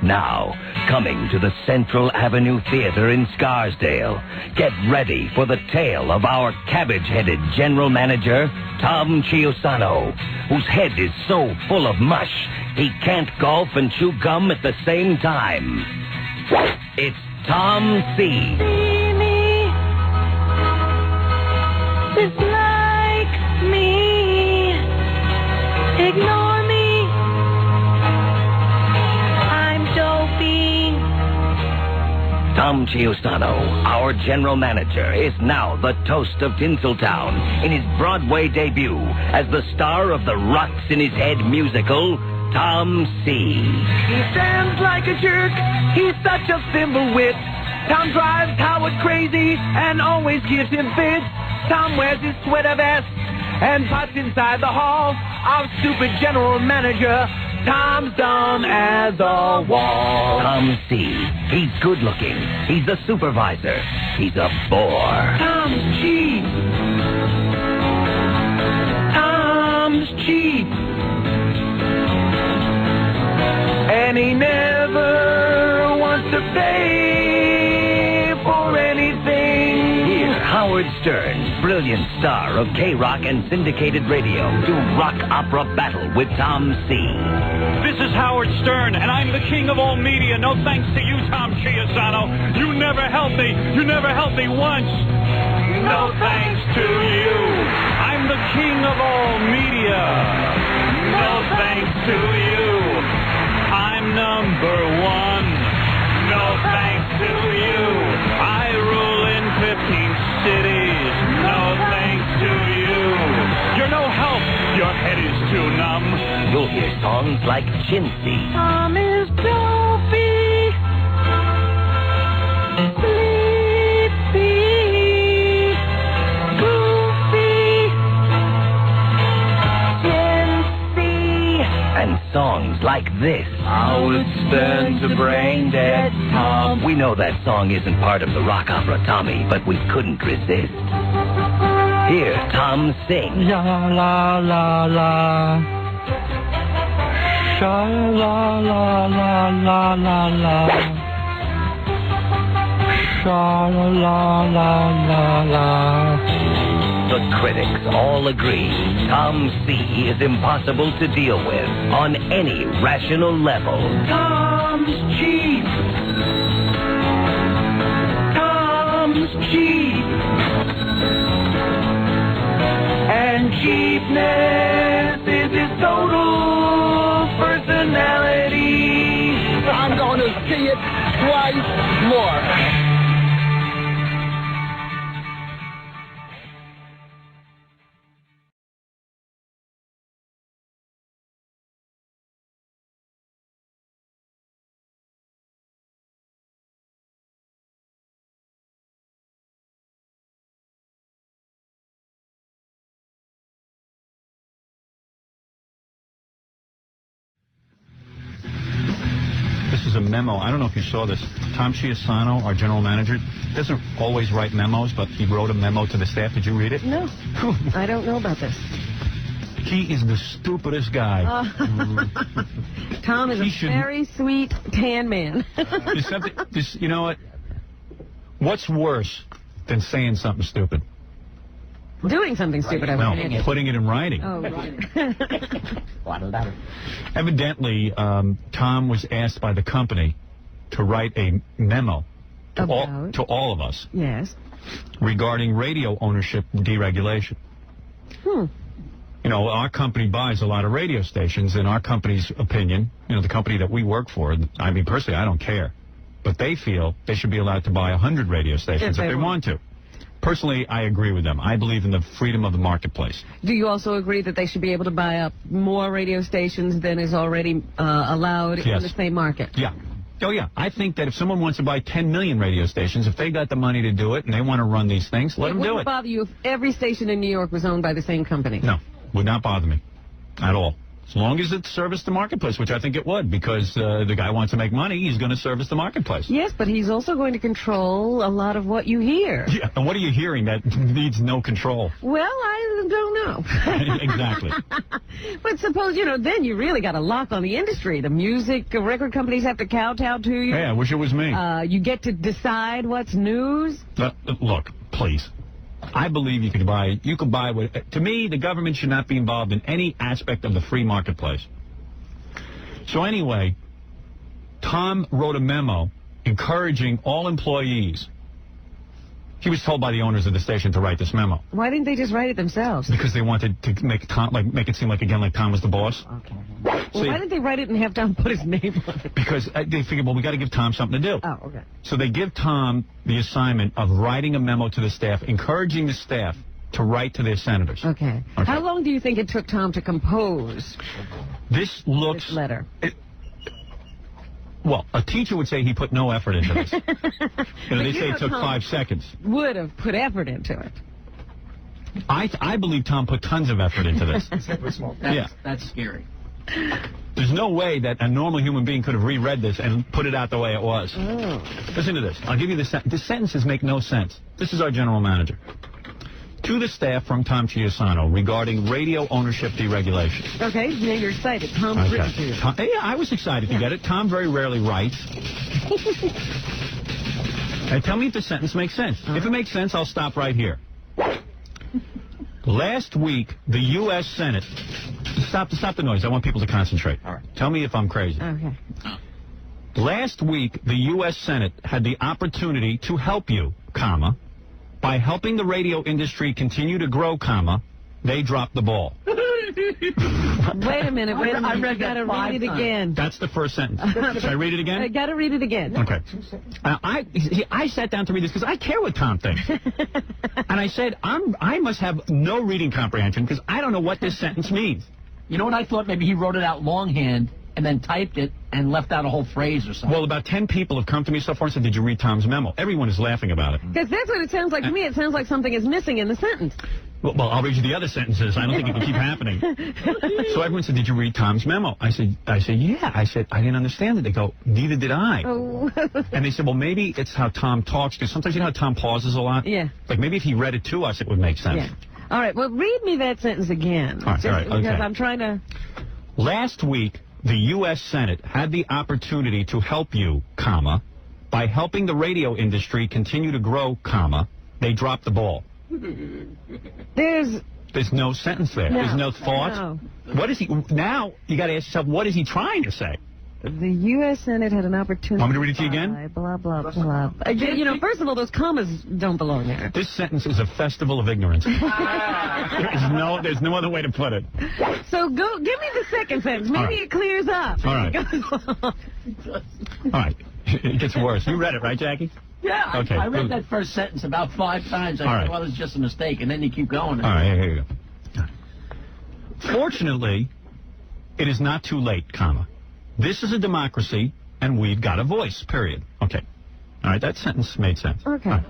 Now, coming to the Central Avenue Theater in Scarsdale. Get ready for the tale of our cabbage-headed general manager, Tom Cheapasano, whose head is so full of mush, he can't golf and chew gum at the same time. It's Tom C. See me, dislike me, ignore me. I'm dopey. Tom Cheapasano, our general manager, is now the toast of Tinseltown in his Broadway debut as the star of the Rocks in His Head musical, Tom C. He stands like a jerk, he's such a thimblewit. Tom drives Howard crazy and always gives him fits. Tom wears his sweater vest and pots inside the hall. Our stupid general manager, Tom's dumb as a wall. Tom C. He's good looking. He's a supervisor. He's a bore. Tom's cheap. Tom's cheap. And he never wants to pay for anything. Hear Howard Stern, brilliant star of K-Rock and syndicated radio, do rock opera battle with Tom C. This is Howard Stern, and I'm the king of all media. No thanks to you, Tom Cheapasano. You never helped me. You never helped me once. No thanks to you. I'm the king of all media. No thanks to you. I'm number one. No thanks to you. I rule in 15 cities. No thanks to you. You're no help. Your head is too numb. You'll hear songs like Chintzy. Tom is dopey, sleepy, goofy, chintzy. And songs like this. Howard Stern's a brain dead Tom. We know that song isn't part of the rock opera Tommy, but we couldn't resist. Hear Tom sing. La la la la. Sha la la la la la la. Sha la la la la la. The critics all agree Tom C. is impossible to deal with on any rational level. Tom's cheap. Tom's cheap. And cheapness is his total personality. I'm going to see it twice more. This is a memo. I don't know if you saw this. Tom Cheapasano, our general manager, doesn't always write memos, but he wrote a memo to the staff. Did you read it? No. I don't know about this. He is the stupidest guy. Tom is a very sweet tan man. There's something, you know what? What's worse than saying something stupid? Doing something stupid, I would No, putting it in writing. Oh, right. Evidently, Tom was asked by the company to write a memo to all of us. Yes. Regarding radio ownership deregulation. You know, our company buys a lot of radio stations. In our company's opinion, you know, the company that we work for, I mean, personally, I don't care. But they feel they should be allowed to buy 100 radio stations if they want to. Personally, I agree with them. I believe in the freedom of the marketplace. Do you also agree that they should be able to buy up more radio stations than is already allowed in the same market? Yeah. Oh, yeah. I think that if someone wants to buy 10 million radio stations, if they got the money to do it and they want to run these things, let them do it. It wouldn't bother you if every station in New York was owned by the same company? No, would not bother me at all. As long as it serviced the marketplace, which I think it would, because the guy wants to make money, he's going to service the marketplace. Yes, but he's also going to control a lot of what you hear. Yeah, and what are you hearing that needs no control? Well, I don't know. Exactly. But suppose, you know, then you really got a lock on the industry. The music record companies have to kowtow to you. Hey, I wish it was me. You get to decide what's news. Look, please. I believe you could buy what, to me, the government should not be involved in any aspect of the free marketplace. So anyway, Tom wrote a memo encouraging all employees. He was told by the owners of the station to write this memo. Why didn't they just write it themselves? Because they wanted to make it seem like Tom was the boss. Okay. Well, why didn't they write it and have Tom put his name on it? Because they figured, well, we got to give Tom something to do. Oh, okay. So they give Tom the assignment of writing a memo to the staff, encouraging the staff to write to their senators. Okay. How long do you think it took Tom to compose this letter? Well, a teacher would say he put no effort into this. They say it took Tom 5 seconds. Would have put effort into it. I believe Tom put tons of effort into this. That's scary. There's no way that a normal human being could have reread this and put it out the way it was. Oh. Listen to this. I'll give you the sentence. The sentences make no sense. This is our general manager. To the staff from Tom Cheapasano regarding radio ownership deregulation. Okay, now you're excited. Tom's written to you. Yeah, I was excited to get it. Tom very rarely writes. And tell me if the sentence makes sense. If it makes sense, I'll stop right here. Last week, the U.S. Senate... Stop the noise. I want people to concentrate. All right. Tell me if I'm crazy. Okay. Last week, the U.S. Senate had the opportunity to help you, comma, by helping the radio industry continue to grow, comma, they dropped the ball. Wait a minute. I read that. You gotta read it again. That's the first sentence. Should I read it again? I gotta read it again. Okay. I sat down to read this because I care what Tom thinks. And I said, I must have no reading comprehension because I don't know what this sentence means. You know what I thought? Maybe he wrote it out longhand and then typed it and left out a whole phrase or something. Well, about 10 people have come to me so far and said, did you read Tom's memo? Everyone is laughing about it. Because that's what it sounds like to me. It sounds like something is missing in the sentence. Well, I'll read you the other sentences. I don't think it can keep happening. So everyone said, did you read Tom's memo? I said, yeah. I said, I didn't understand it. They go, neither did I. Oh. And they said, well, maybe it's how Tom talks, because sometimes you know how Tom pauses a lot? Yeah. Like maybe if he read it to us, it would make sense. Yeah. All right, well, read me that sentence again. All right, okay. Because I'm trying to... Last week, the U.S. Senate had the opportunity to help you, comma, by helping the radio industry continue to grow, comma, they dropped the ball. There's no sentence there. No, There's no thought. No. What is he... Now, you got to ask yourself, what is he trying to say? The U.S. Senate had an opportunity... Want me to read it to you again? Blah, blah, blah. You know, first of all, those commas don't belong there. This sentence is a festival of ignorance. There's no other way to put it. So give me the second sentence. Maybe it clears up. All right. All right. It gets worse. You read it, right, Jackie? Yeah. Okay. I read that first sentence about 5 times. I thought, well, it's just a mistake, and then you keep going. All right, here you go. Fortunately, it is not too late, comma. This is a democracy, and we've got a voice, period. Okay. All right, that sentence made sense. Okay. Right.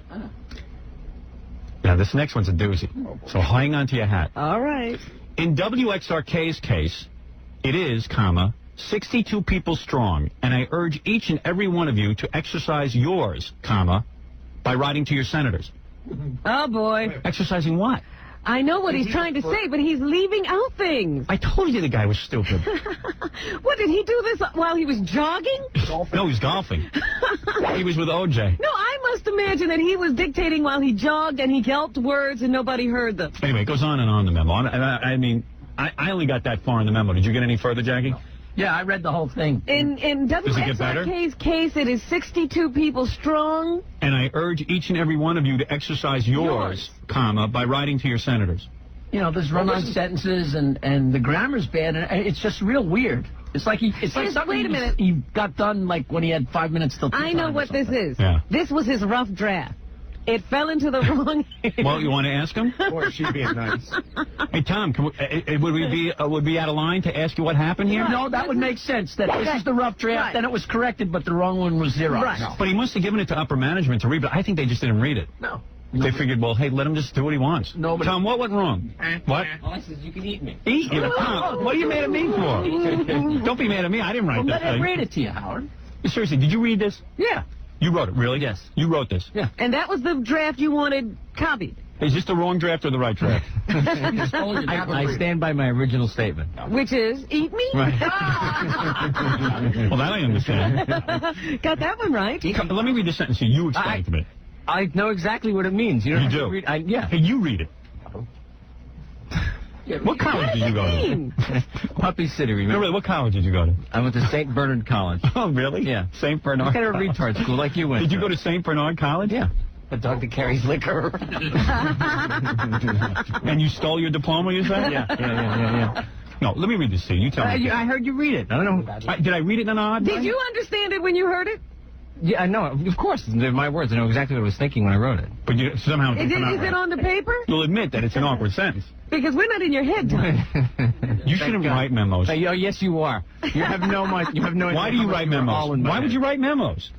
Now, this next one's a doozy, so hang on to your hat. All right. In WXRK's case, it is, comma, 62 people strong, and I urge each and every one of you to exercise yours, comma, by writing to your senators. Oh, boy. Exercising what? I know what he's trying to say, but he's leaving out things. I told you the guy was stupid. What, did he do this while he was jogging? No, he's golfing. He was with OJ. No, I must imagine that he was dictating while he jogged and he yelped words and nobody heard them. Anyway, it goes on and on, the memo. I mean, I only got that far in the memo. Did you get any further, Jackie? No. Yeah, I read the whole thing. In WXRK's case, it is 62 people strong. And I urge each and every one of you to exercise yours, comma, by writing to your senators. You know, there's run-on sentences and the grammar's bad, and it's just real weird. It's like something wait a minute. he got done like when he had 5 minutes till. I know what this is. Yeah. This was his rough draft. It fell into the wrong hands. Well, you want to ask him? Or she being nice. Hey, Tom, would we be out of line to ask you what happened here? No, that would make sense. That this is the rough draft, then it was corrected, but the wrong one was zero. Right. No. But he must have given it to upper management to read, but I think they just didn't read it. No. They figured, well, hey, let him just do what he wants. Nobody. Tom, what went wrong? What? Well, I said you can eat me. Eat you? Tom, what are you mad at me for? Don't be mad at me. I didn't write Well, that let thing. him read it to you, Howard. Seriously, did you read this? Yeah. You wrote it, really? Yes. You wrote this? Yeah. And that was the draft you wanted copied. Is this the wrong draft or the right draft? I stand by my original statement. Which is, eat me? Right. Well, that I understand. Got that one right. Let me read the sentence here. You explain it to me. I know exactly what it means. You, don't You have do? to read, yeah. Hey, you read it. What college did you go to? Puppy City, No, remember? really, what college did you go to? I went to St. Bernard College. Oh, really? Yeah. St. Bernard. What kind of a retard school like you went Did you go to St. Bernard College? Yeah. A dog that carries liquor. And you stole your diploma, you said? Yeah. No, let me read this to you. You tell me. I heard you read it. I don't know. Did I read it in an odd way? Did you understand it when you heard it? Yeah, I know. Of course, they're my words. I know exactly what I was thinking when I wrote it. But you somehow... Is it on the paper? You'll admit that it's an awkward sentence. Because we're not in your head, Tom. You shouldn't write memos. Oh, yes, you are. You have no idea. Why do you write memos? Why would you write memos?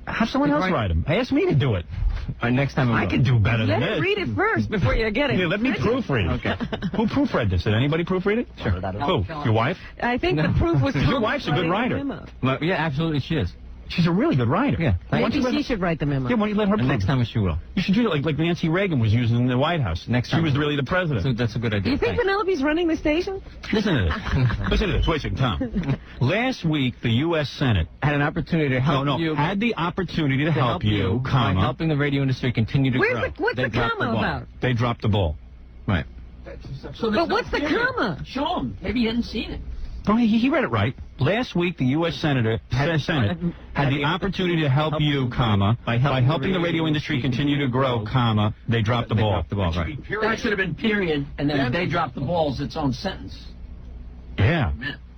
Have someone else write them. Ask me to do it. Next time I can do better Let than him this. read it first before you get it. Yeah, let me proofread it. Okay. Who proofread this? Did anybody proofread it? Sure. Who? Your wife? I think the proof was Your Tom wife's a good writing the writer. memo. Yeah, absolutely, she is. She's a really good writer. Yeah. Maybe she should write the memo. Yeah, why don't you let her proof Next time she will. You should do it like Nancy Reagan was using in the White House. Next She time. was really the president. So that's a good Do idea. you think Penelope's running the station? Listen to this. Listen to this. Wait a second, Tom. Last week, the U.S. Senate had an opportunity to help you. had the opportunity to help you, by comma. helping the radio industry continue to grow. What's They the dropped comma ball. about? They dropped the ball. Right. But what's the comma? Show him. Maybe he hadn't seen it. Oh, he read it right. Last week, the U.S. Senate had the opportunity to help you, comma, by helping the radio industry continue to grow, comma, they dropped the ball. Right. That should have been period, and then they dropped the ball as its own sentence. Yeah.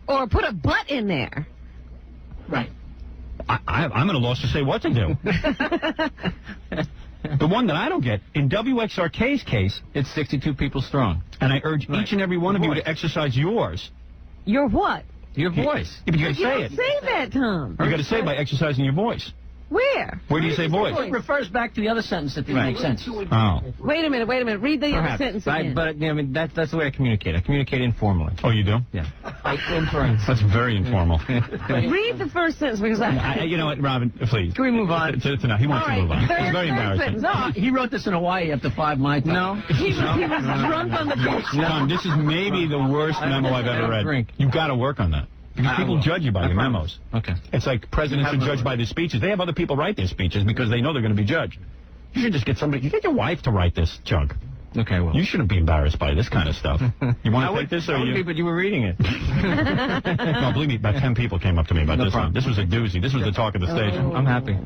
Or put a but in there. Right. I'm at a loss to say what to do. The one that I don't get, in WXRK's case, It's 62 people strong. and I urge each and every one of you to exercise yours. Your what? Your voice. Yeah, but you gotta You say don't it. say that, Tom. You gotta say it by exercising your voice. Where? Where do you say voice? It refers back to the other sentence that didn't make sense. Oh. Wait a minute. Read the other sentence again. But I mean, that's the way I communicate. I communicate informally. Oh, you do? Yeah. By inference. That's very informal. Read the first sentence because You know what, Robin, please. Can we move on? He wants to move on. Third It's very embarrassing. sentence. No, he wrote this in Hawaii after 5 my time. No. He was drunk on the beach. Tom, this is maybe the worst memo I've ever read. You've got to work on that. Because people judge you by your memos. Okay. It's like presidents are judged by their speeches. They have other people write their speeches because they know they're going to be judged. You should just get somebody. You get your wife to write this junk. Okay, well. You shouldn't be embarrassed by this kind of stuff. You want to take this or you? But you were reading it. No, believe me, about 10 people came up to me about this one. This was a doozy. This was the talk of the station. I'm happy.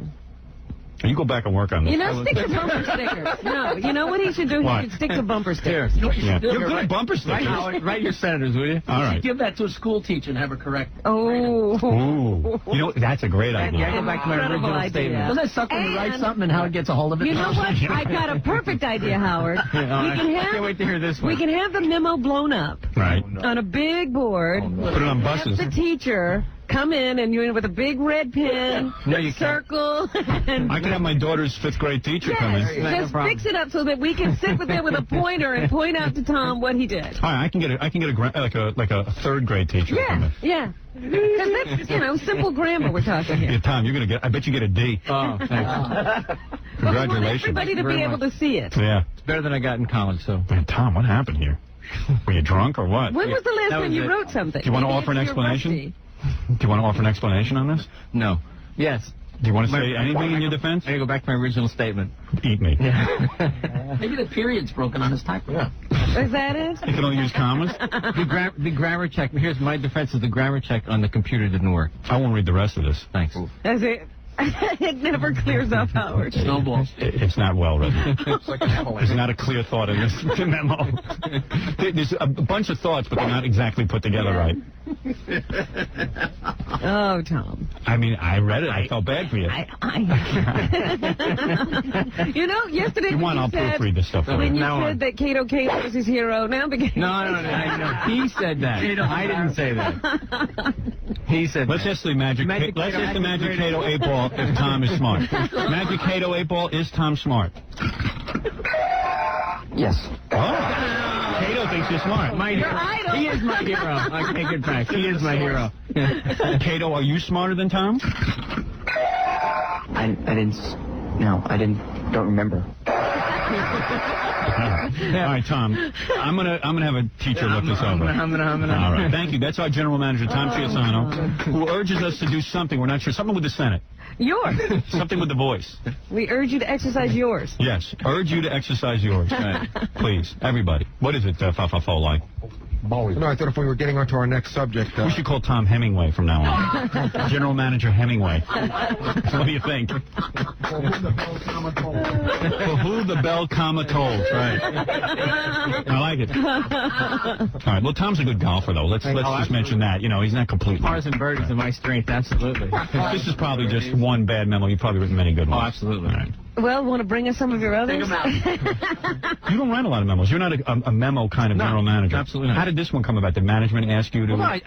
You go back and work on this. You know, stick to bumper stickers. No, you know what he should do? What? He should stick to bumper stickers. Yeah. You're good at bumper stickers. Write your senators, will you? All right. Give that to a school teacher and have her correct. Oh. Ooh. You know, that's a great idea. Yeah, I get back to my Incredible original idea. statement. Doesn't that suck when you write something and Howard gets a hold of it? You know what? I got a perfect idea, Howard. I can't wait to hear this one. We can have the memo blown up Right. on a big board. Put it on buses. Have the teacher come in and you with a big red pen, No, you can't. circle, and I can have my daughter's 5th grade teacher come in. just fix it up so that we can sit with there with a pointer and point out to Tom what he did. All right, I can get a like a 3rd grade teacher to come in. Yeah. Because that's, simple grammar we're talking here. Yeah, Tom, you're gonna get. I bet you get a D. Oh, thanks. But we want Congratulations. everybody to be able to see it. Yeah. It's better than I got in college, so. Man, Tom, what happened here? Were you drunk or what? When was the last That time was you it. wrote something? Do you want to Maybe offer an it's your explanation? rusty. Do you want to offer an explanation on this? No. Yes. Do you want to say anything in your defense? I gotta go back to my original statement. Eat me. Maybe the period's broken on his typewriter. Is that it? You can only use commas? The grammar check. Here's my defense: is the grammar check on the computer didn't work. I won't read the rest of this. Thanks. That's it. It never clears up, Howard. Snowball. It's not well written. There's not a clear thought in this memo. There's a bunch of thoughts, but they're not exactly put together right. Oh, Tom. I mean, I read it. I felt bad for you. You know, yesterday Come on, I'll proofread this stuff. when you said that Kato was his hero, now became... No. He said that. I didn't say that. He said Let's ask the Magic Kato 8-Ball if Tom is smart. Magic Kato 8-Ball, is Tom smart? Yes. Oh. Kato thinks you're smart. He is my hero. I take it back. He is my hero. Kato, are you smarter than Tom? I didn't. No, I didn't. Don't remember. All right, Tom. I'm gonna have a teacher look this over. All right. Thank you. That's our general manager, Tom Cheapasano, who urges us to do something. We're not sure. Something with the Senate. Yours. Something with the voice. We urge you to exercise yours. Yes. Urge you to exercise yours. Right. Please, everybody. What is it, Fa-Fa-Fo like? No, I thought if we were getting on to our next subject... We should call Tom Hemingway from now on. General Manager Hemingway. What do you think? For who the bell comma tolls. Right. I like it. All right. Well, Tom's a good golfer, though. Let's just mention that. You know, he's not completely... Cars and birdies are my strength, absolutely. This is probably just one bad memo. You've probably written many good ones. Oh, absolutely. All right. Well, want to bring us some of your others? You don't write a lot of memos. You're not a memo kind of general manager. Absolutely not. How did this one come about? Did management ask you to... Well,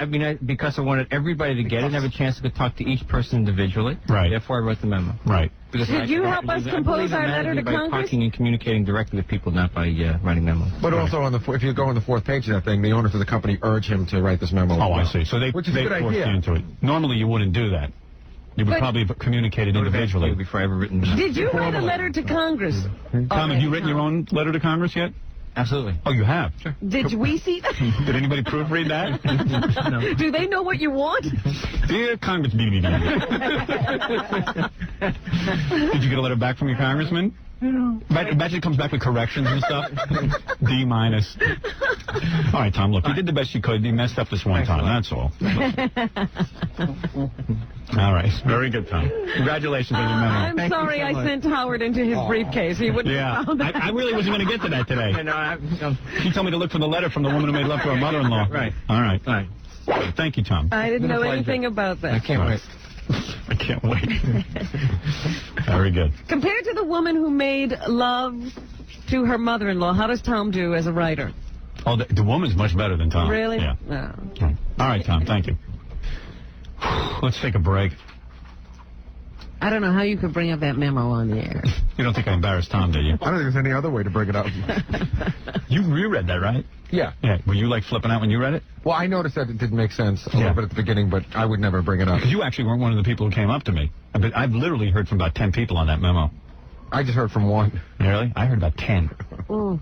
because I wanted everybody to get it and have a chance to talk to each person individually. Right. Therefore, I wrote the memo. Right. Because Did you help us compose our letter to by Congress? talking and communicating directly to people, not by writing memos. But also, if you go on the fourth page of that thing, the owners of the company urge him to write this memo. Oh, I see. So they forced you into it. Normally, you wouldn't do that. You would probably have communicated individually. Before I ever written. Did you write a letter to Congress? Tom, have you written your own letter to Congress yet? Absolutely. Oh, you have? Sure. Did we see that? Did anybody proofread that? No. Do they know what you want? Dear Congress, Did you get a letter back from your congressman? Imagine it comes back with corrections and stuff. D-. All right, Tom, look, you did the best you could. You messed up this one time, that's all. All right. Very good, Tom. Congratulations on your memo. I'm sorry I sent Howard into his briefcase. He wouldn't have found that. I really wasn't going to get to that today. She told me to look for the letter from the woman who made love to her mother-in-law. Right. All right. Thank you, Tom. I didn't know anything about that. I can't wait. I can't wait. Very good. Compared to the woman who made love to her mother-in-law, how does Tom do as a writer? Oh, the woman's much better than Tom. Really? Yeah. No. All right, Tom, thank you. Let's take a break. I don't know how you could bring up that memo on the air. You don't think I embarrassed Tom, do you? I don't think there's any other way to bring it up. You reread that, right? Yeah. Yeah. Were you, like, flipping out when you read it? Well, I noticed that it didn't make sense a little bit at the beginning, but I would never bring it up. You actually weren't one of the people who came up to me. I've literally heard from about 10 people on that memo. I just heard from one. Really? I heard about 10. Oh.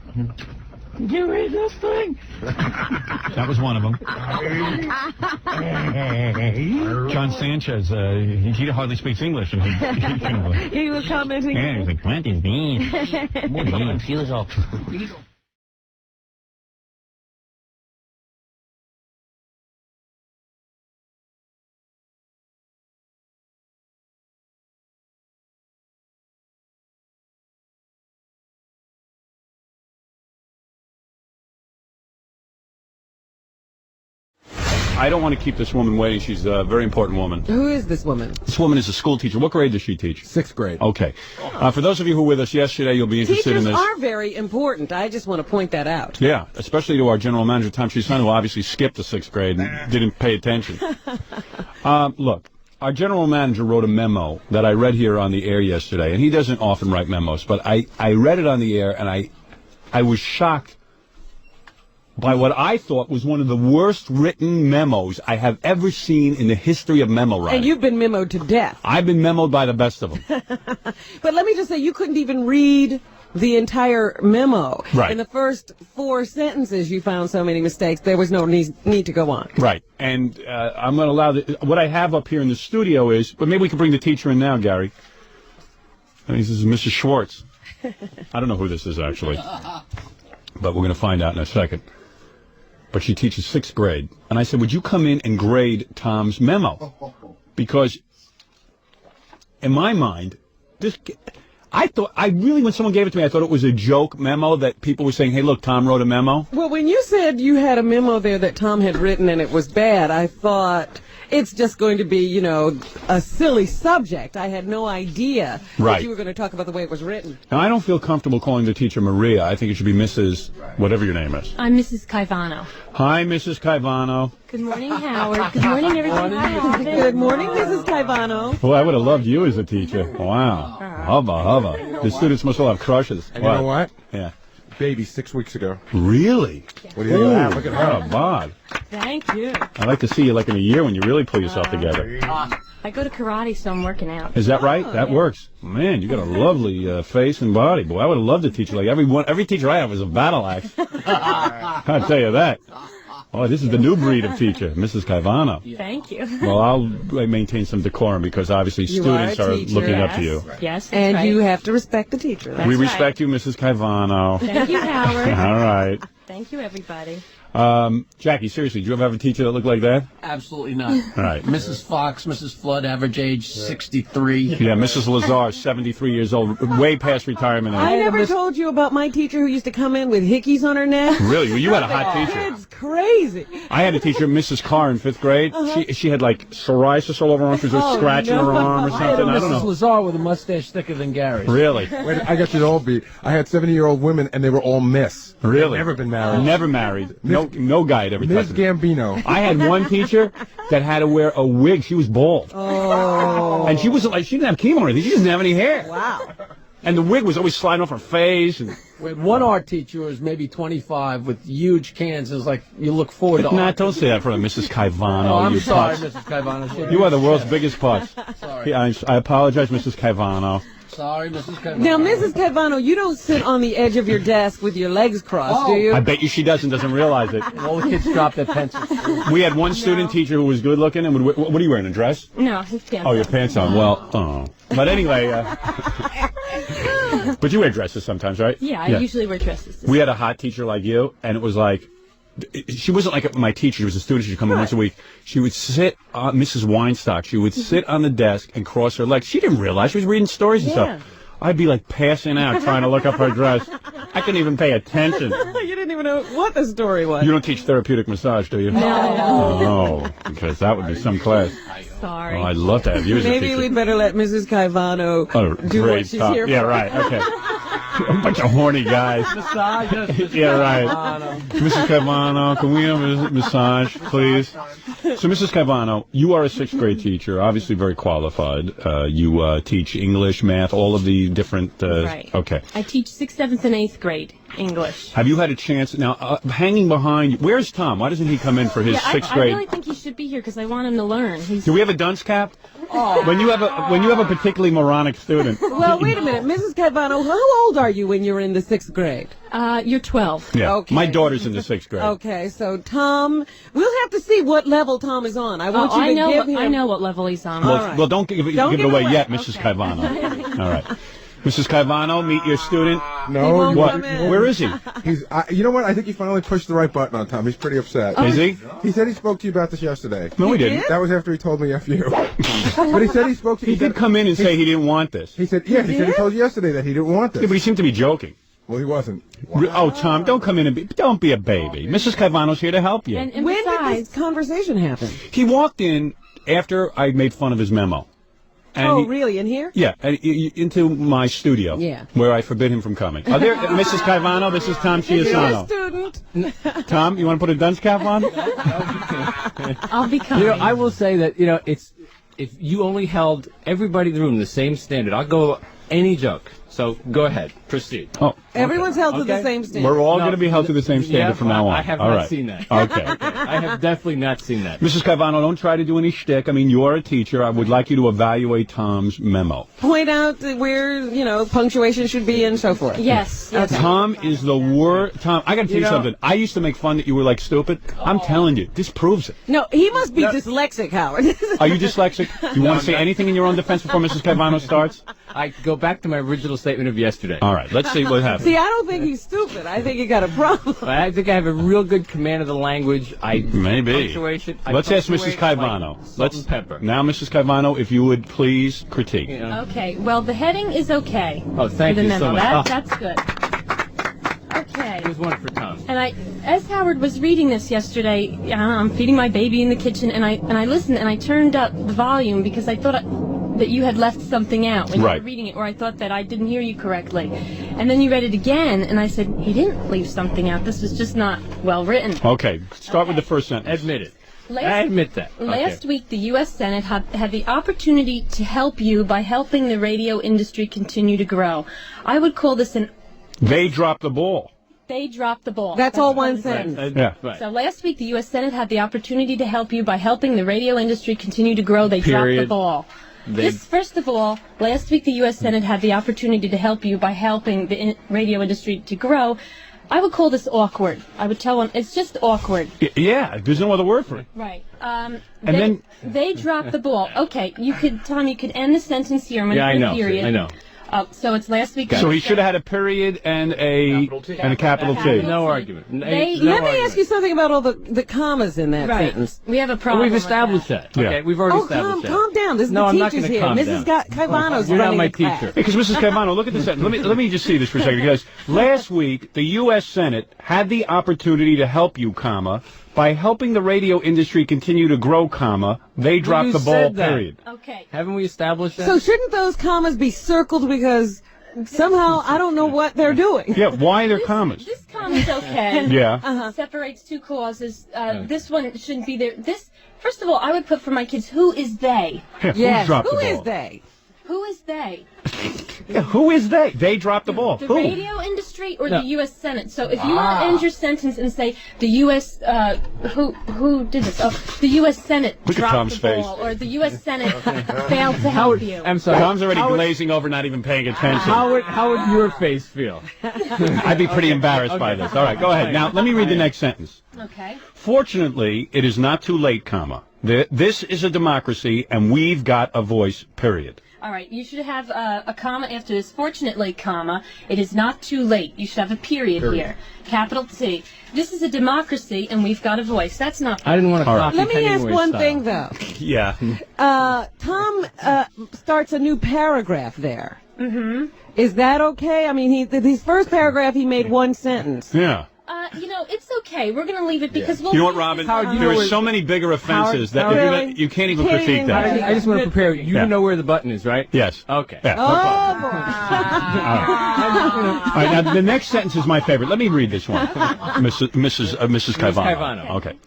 Did you read this thing? That was one of them. John Sanchez, he hardly speaks English. And he was commenting. Yeah, he was like, what is this? I don't want to keep this woman waiting. She's a very important woman. Who is this woman? This woman is a school teacher. What grade does she teach? 6th grade. Okay. For those of you who were with us yesterday, you'll be interested in this. Teachers are very important. I just want to point that out. Yeah, especially to our general manager, Tom Cheapasano, who obviously skipped the 6th grade and didn't pay attention. Look, our general manager wrote a memo that I read here on the air yesterday, and he doesn't often write memos, but I read it on the air, and I was shocked by what I thought was one of the worst written memos I have ever seen in the history of memo writing. And you've been memoed to death. I've been memoed by the best of them. But let me just say, you couldn't even read the entire memo. Right. In the first 4 sentences, you found so many mistakes, there was no need to go on. Right. And I'm going to allow what I have up here in the studio is, but maybe we can bring the teacher in now, Gary. This is Mrs. Schwartz. I don't know who this is, actually. But we're going to find out in a second. But she teaches 6th grade. And I said, would you come in and grade Tom's memo? Because in my mind, when someone gave it to me, I thought it was a joke memo that people were saying, hey, look, Tom wrote a memo. Well, when you said you had a memo there that Tom had written and it was bad, I thought it's just going to be, you know, a silly subject. I had no idea that you were going to talk about the way it was written. Now, I don't feel comfortable calling the teacher Maria. I think it should be Mrs. whatever your name is. I'm Mrs. Caivano. Hi, Mrs. Caivano. Good morning, Howard. Good morning, everybody. Good morning, Mrs. Caivano. Well, I would have loved you as a teacher. Wow. Hubba. The students must all have crushes. And you know what? Yeah. Baby 6 weeks ago. Really? What do you think of that? Look at her. Oh, bod. Thank you. I'd like to see you like in a year when you really pull yourself together. I go to karate, so I'm working out. Is that right? That works. Man, you got a lovely face and body. Boy, I would have loved to teach you. Like every teacher I have is a battle axe. I'll tell you that. Oh, this is the new breed of teacher, Mrs. Caivano. Thank you. Well, I'll maintain some decorum because obviously students are looking up to you. Yes, that's and right. you have to respect the teacher. We respect you, Mrs. Caivano. Thank you, Howard. All right. Thank you, everybody. Jackie, seriously, did you ever have a teacher that looked like that? Absolutely not. All right. Mrs. Fox, Mrs. Flood, average age 63. Yeah, Mrs. Lazar, 73 years old, way past retirement age. I never told you about my teacher who used to come in with hickeys on her neck. Really? Well, you had a hot teacher. It's crazy. I had a teacher, Mrs. Carr, in 5th grade. She had like psoriasis all over her arm. She was just scratching her arm or something. I don't Mrs. know. Lazar with a mustache thicker than Gary's. Really? Wait, I got you to all beat. I had 70-year-old women, and they were all Miss. Really? They'd never been married. Never married. No guy had ever Ms. touched me. Gambino. I had one teacher that had to wear a wig. She was bald. Oh. And she wasn't like, she didn't have chemo or anything. She didn't have any hair. Wow. And the wig was always sliding off her face. And We had one art teacher who was maybe 25 with huge cans. It was like, you look forward to Nah, art. don't say that for Mrs. Caivano. Oh, I'm you sorry, putz. Mrs. Caivano. You are the world's biggest putz. Sorry. Yeah, I apologize, Mrs. Caivano. Sorry, Mrs. Caivano. Now, Mrs. Caivano, you don't sit on the edge of your desk with your legs crossed, do you? I bet you she doesn't realize it. All the kids drop their pencils. We had one student teacher who was good looking and would, what are you wearing, a dress? No, his pants. Oh, your pants on. Well, oh. But anyway, but you wear dresses sometimes, right? Yeah, I usually wear dresses. We had a hot teacher like you, and it was like, she wasn't like my teacher. She was a student. She'd come in once a week. She would sit on Mrs. Weinstock. She would sit on the desk and cross her legs. She didn't realize she was reading stories and stuff. I'd be like passing out trying to look up her dress. I couldn't even pay attention. You didn't even know what the story was. You don't teach therapeutic massage, do you? No. Oh, because that would be some class. Sorry. Oh, I'd love to have you as a teacher. Maybe we'd better let Mrs. Caivano do what she's here for. Yeah, right. Okay. A bunch of horny guys. Massage. Yeah, right. Mrs. Caivano, can we have a massage, please? So, Mrs. Caivano, you are a 6th grade teacher, obviously very qualified. You teach English, math, all of the different... Right. Okay. I teach 6th, 7th, and 8th grade English. Have you had a chance... Now, hanging behind... Where's Tom? Why doesn't he come in for his 6th grade? I really think he should be here because I want him to learn. Do we have a dunce cap? Oh. When you have a particularly moronic student. Well, wait a minute, Mrs. Caivano, how old are you when you're in the 6th grade? You're 12. Yeah. Okay. My daughter's in the 6th grade. Okay, so Tom, we'll have to see what level Tom is on. I want you to give him... I know what level he's on. Well, well don't give it away yet, Mrs. Caivano. All right. Mrs. Caivano, meet your student. No, what? Where is he? He's. You know what? I think he finally pushed the right button on Tom. He's pretty upset. Is he? He said he spoke to you about this yesterday. No, he didn't. That was after he told me F you. But he said he spoke to you. He did come in and say he didn't want this. He said, yeah, he said he told you yesterday that he didn't want this. Yeah, but he seemed to be joking. Well, he wasn't. Oh, Tom, don't come in and don't be a baby. Mrs. Caivano's here to help you. And when besides, did this conversation happen? He walked in after I made fun of his memo. And really? In here? Yeah, into my studio. Yeah. Where I forbid him from coming. Are there, Mrs. Caivano, this is Tom Cheapasano. Student. Tom, you want to put a dunce cap on? I'll be coming. You know, I will say that, you know, it's if you only held everybody in the room the same standard, I'll go any joke. So go ahead, proceed. Oh, everyone's held to the same standard. We're all going to be held to the same standard from now on. I have all not right. seen that. Okay. I have definitely not seen that. Mrs. Caivano, don't try to do any shtick. I mean, you're a teacher. I would like you to evaluate Tom's memo. Point out where, punctuation should be and so forth. Yes. Okay. Tom is the worst. Tom, I got to tell you something. I used to make fun that you were like stupid. I'm telling you, this proves it. No, he must be dyslexic, Howard. Are you dyslexic? You want to say anything in your own defense before Mrs. Caivano starts? I go back to my original statement of yesterday. All right, let's see what happens. See, I don't think he's stupid. I think he got a problem. I think I have a real good command of the language. Maybe. Let's ask Mrs. Caivano. Let's pepper. Now, Mrs. Caivano, if you would please critique. Okay, well, the heading is okay. Oh, thank for the you so memo. much. That's good. Okay. Here's one for Tom. And as Howard was reading this yesterday, I'm feeding my baby in the kitchen, and I listened, and I turned up the volume because I thought that you had left something out when you were reading it, or I thought that I didn't hear you correctly. And then you read it again, and I said, he didn't leave something out. This was just not well written. Okay, start with the first sentence. Admit it. I admit that. Last week, the U.S. Senate had the opportunity to help you by helping the radio industry continue to grow. I would call this an... They dropped the ball. They dropped the ball. That's all one sentence. Yeah. So last week, the U.S. Senate had the opportunity to help you by helping the radio industry continue to grow. They dropped the ball. First of all, last week, the U.S. Senate had the opportunity to help you by helping the radio industry to grow. I would call this awkward. I would tell one, it's just awkward. Yeah, there's no other word for it. Right. Then they dropped the ball. Okay, Tom, you could end the sentence here. I'm going to put a period. I know. So it's last week. So he should have had a period and a capital T. No argument. Let me ask you something about all the commas in that sentence. We have a problem. We've established that. Yeah. Okay, we've already established that. Calm down. This is the teacher's here. Mrs. Caivano's You're not running my the class. teacher. Because Mrs. Caivano, look at this sentence. Let me just see this for a second. Because last week, the U.S. Senate had the opportunity to help you, comma, by helping the radio industry continue to grow, comma, they dropped the ball, period. Okay. Haven't we established that? So shouldn't those commas be circled because somehow I don't know what they're doing? Yeah, why they're commas? This comma's okay. Yeah. Separates two clauses. This one shouldn't be there. First of all, I would put for my kids, who is they? Yeah, yes. Who dropped Who the ball? is they? Who is they? Yeah, who is they? They dropped the ball. The Who? radio industry or the U.S. Senate? So if you want to end your sentence and say the U.S. Who did this? Oh, the U.S. Senate Look at dropped Tom's the ball, or the U.S. Senate failed to help you. I'm sorry. Tom's already glazing over, not even paying attention. How would your face feel? I'd be pretty embarrassed by this. All right, go ahead. Now, let me read the next sentence. Okay. Fortunately, it is not too late, comma. This is a democracy, and we've got a voice, period. All right, you should have a comma after this. Fortunately, comma, it is not too late. You should have a period here. Capital T. This is a democracy, and we've got a voice. That's not... I didn't want to copy Let me ask Hemingway's one style. thing, though. Yeah. Tom starts a new paragraph there. Mm-hmm. Is that okay? I mean, his first paragraph, he made one sentence. Yeah. It's okay. We're going to leave it because we'll... You know what, Robin? There are so many bigger offenses that you can't even critique that. I just want to prepare you. You know where the button is, right? Yes. Okay. Yeah. Oh, boy. All right, now the next sentence is my favorite. Let me read this one, Mrs. Caivano. Okay.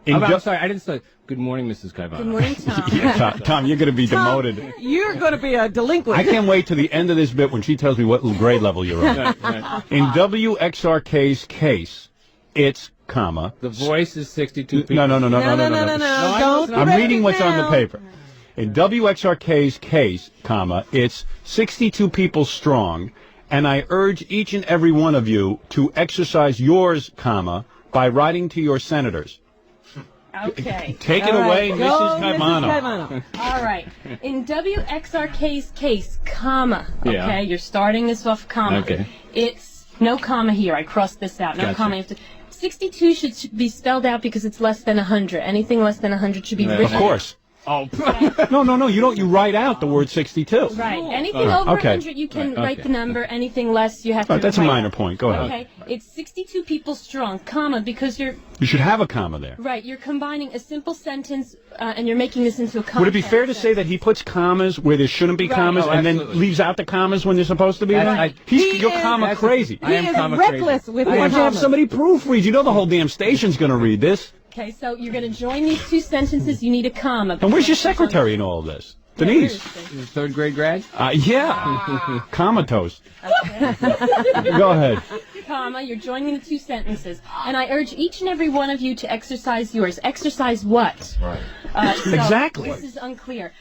I'm sorry, I didn't say. Good morning, Mrs. Caivano. Good morning, Tom. Yeah, Tom, you're going to be demoted. You're going to be a delinquent. I can't wait to the end of this bit when she tells me what grade level you're on. In WXRK's case, it's, comma. The voice is 62 people. No. Don't I'm reading what's on the paper. In WXRK's case, comma, it's 62 people strong, and I urge each and every one of you to exercise yours, comma, by writing to your senators. Okay. Take it away, Mrs. Caivano. All right. In WXRK's case, comma. Yeah. Okay, you're starting this off comma. Okay. It's no comma here. I crossed this out. No Gotcha. comma. You have to, 62 should be spelled out because it's less than 100. Anything less than 100 should be written. Of course. Oh. No. You write out the word 62. Right. Anything over Okay. 100, you can write the number. Anything less, you have to. That's a write. minor point. Go ahead. Okay. It's 62 people strong, comma, because you're You should have a comma there. right. You're combining a simple sentence and you're making this into a context. Would it be fair to say that he puts commas where there shouldn't be Right. commas Oh, and then absolutely. leaves out the commas when they're supposed to be there? You're comma crazy. I am He is comma reckless crazy. with Why his don't you have commas. somebody proofread? You know the whole damn station's going to read this. Okay, so you're going to join these two sentences. You need a comma. And where's your secretary in all of this? Denise. Third grade grad? Yeah. Comatose. Go ahead. Comma, you're joining the two sentences. And I urge each and every one of you to exercise yours. Exercise what? Right. So Exactly. This is unclear.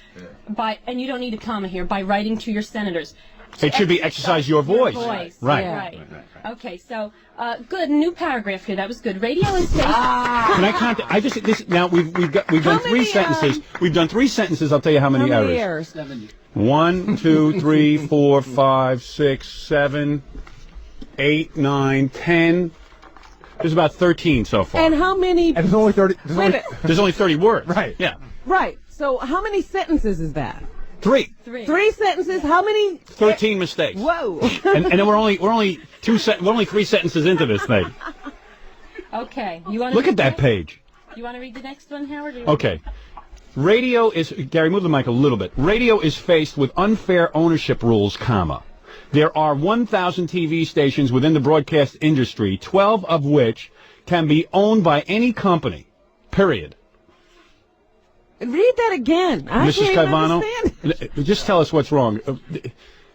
And you don't need a comma here, by writing to your senators. It should be exercise your voice. Right. Right. Okay, so good. New paragraph here. That was good. Radio is safe. Can I count? Now we've done three sentences. We've done three sentences. I'll tell you how many errors. 1, 2, 3, 4, 5, 6, 7, 8, 9, 10. There's about 13 so far. And how many? And there's only 30. There's only 30 words. Right. Yeah. Right. So how many sentences is that? 3. 3 sentences. How many? 13 mistakes. Whoa. and then we're only 3 sentences into this thing. Okay. You want Look at that page. You want to read the next one, Howard? Okay. Radio is, Gary, move the mic a little bit. Radio is faced with unfair ownership rules, comma. There are 1,000 TV stations within the broadcast industry, 12 of which can be owned by any company, period. Read that again. I Mrs. can't Caivano, understand. just tell us what's wrong.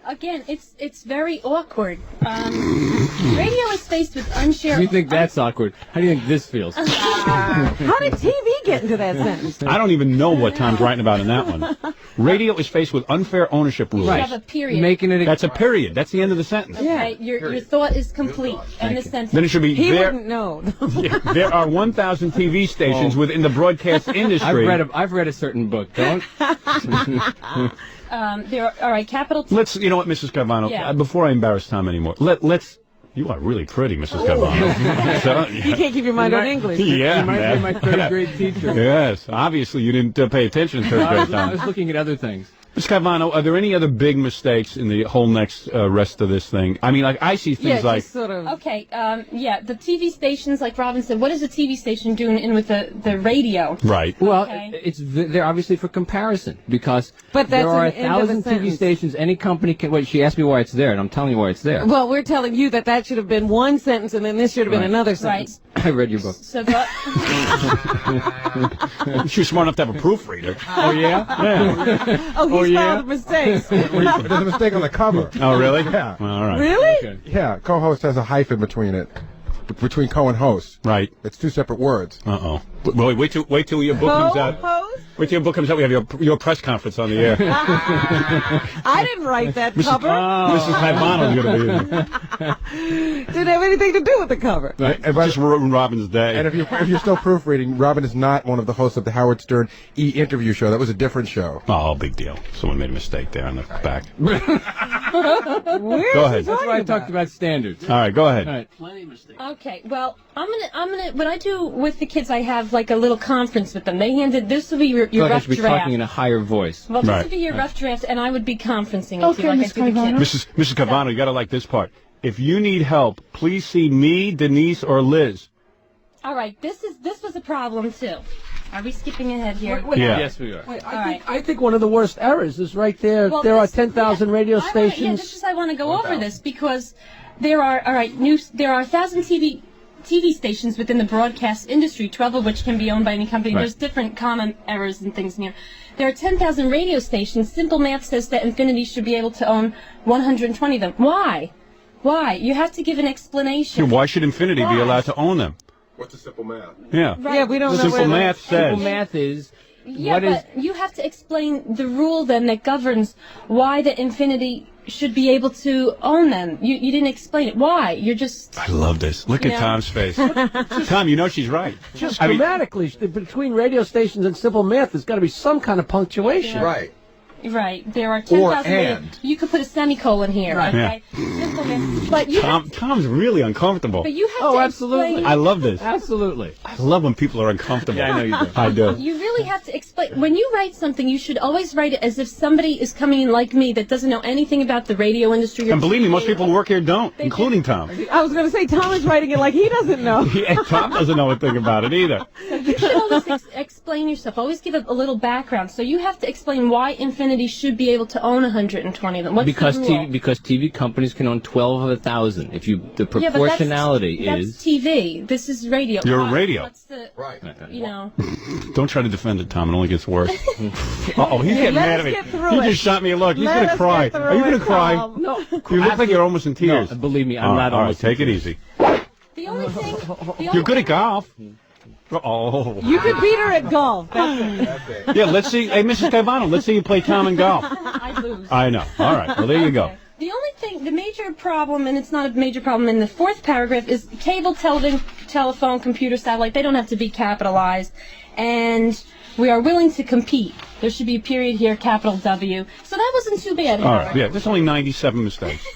Again, it's very awkward. Radio is faced with unshared. If you think that's awkward, how do you think this feels? How did TV get into that sentence? I don't even know what Tom's writing about in that one. Radio is faced with unfair ownership rules. You have a period. That's a period. That's the end of the sentence. Okay, your thought is complete. End of sentence. Then it should be He there. wouldn't know. There are 1,000 TV stations within the broadcast industry. I've read a certain book. Don't. There are, all right, capital T. Let's, you know what, Mrs. Caivano, Yeah. before I embarrass Tom anymore, let's. You are really pretty, Mrs. Caivano. So, You can't keep your mind on English. Yeah, You might man. be my third grade teacher. Yes, obviously you didn't pay attention in third grade, I Tom. was looking at other things. Mrs. Caivano, are there any other big mistakes in the whole next rest of this thing? I mean, like, I see things like... just sort of. Okay, the TV stations, like Robin said, what is a TV station doing in with the radio? Right. Well, Okay. they're obviously for comparison because But that's there are an end of a 1,000 TV sentence. stations. Any company can. Wait, she asked me why it's there, and I'm telling you why it's there. Well, we're telling you that should have been one sentence, and then this should have been Right. another Right. sentence. I read your book. So the, She was smart enough to have a proofreader. Oh yeah. Yeah. Oh, he's found mistakes. There's a mistake on the cover. Oh, really? Yeah. All right. Really? Okay. Yeah, co-host has a hyphen between it. Between co and host. Right. It's 2 separate words. Uh-oh. Wait till your book comes out. Co-host? Wait till your book comes out. We have your press conference on the air. I didn't write that cover. Mrs. Caivano's going to be Didn't have anything to do with the cover. there. Just ruined Robin's day. And if you're still proofreading, Robin is not one of the hosts of the Howard Stern E-interview show. That was a different show. Oh, big deal. Someone made a mistake there on the back. Where Go is ahead. he That's why I talking talked about standards. All right, go ahead. All right. okay, well, I'm gonna. What I do with the kids, I have like a little conference with them. They handed this will be your I feel like I rough should be draft. talking in a higher voice. Well, this Right. would be your rough draft, and I would be conferencing with Okay, you like I Miss do the kids. Mrs. Caivano, you got to like this part. If you need help, please see me, Denise, or Liz. All right, this was a problem too. Are we skipping ahead here? Yeah. Yes, we are. Wait, All right. I think one of the worst errors is right there. Well, there are this- 10,000 radio Yeah, stations. this is I want to go over this because there are 1,000 TV stations within the broadcast industry, 12 of which can be owned by any company. Right. There's different common errors and things in here. There are 10,000 radio stations. Simple math says that Infinity should be able to own 120 of them. Why? Why? You have to give an explanation. Why should Infinity be allowed to own them? What's the simple math? Yeah. Right. Yeah, we don't know Simple where math says. Simple math is Yeah, what is. but you have to explain the rule then that governs why the Infinity should be able to own them. You didn't explain it. Why? You're just... I love this. Look at Yeah. Tom's face. Tom, you know she's right. Just I mean- grammatically, between radio stations and simple math, there's got to be some kind of punctuation. Yeah. Right. Right. There are 10,000... and. You could put a semicolon here. Right. Okay? Simple math. But you have Tom's really uncomfortable. But you have Oh, to absolutely. explain... I love this. Absolutely. I love when people are uncomfortable. Yeah, I know you do. I do. You really have to explain. When you write something, you should always write it as if somebody is coming in like me that doesn't know anything about the radio industry. And believe me, most people who work here don't, including Tom. I was going to say Tom is writing it like he doesn't know. Yeah, Tom doesn't know a thing about it either. You should always explain yourself. Always give a little background. So you have to explain why Infinity should be able to own 120 of them. What's Because the rule? TV companies can own 12 of 1,000. If you the Yeah, but proportionality that's is TV. This is radio. You're radio. What's the, Right. you know? Don't try to defend it, Tom. It only gets worse. Uh-oh, he's getting let mad us at me. get through He it. just shot me a look. He's Let going to us cry. get through Are you going it, to cry? Tom. No. You look like you're almost in tears. No, believe me, I'm All right, not all right, almost. take in it tears. easy. The only thing. The You're only good at golf. Oh. You could beat her at golf. That's it. Yeah, let's see. Hey, Mrs. Caivano, let's see you play Tom and golf. I lose. I know. All right. Well, there you go. The only thing, the major problem, and it's not a major problem in the fourth paragraph, is cable, telephone, computer, satellite. They don't have to be capitalized. And we are willing to compete. There should be a period here, capital W. So that wasn't too bad. All right. Yeah, there's only 97 mistakes.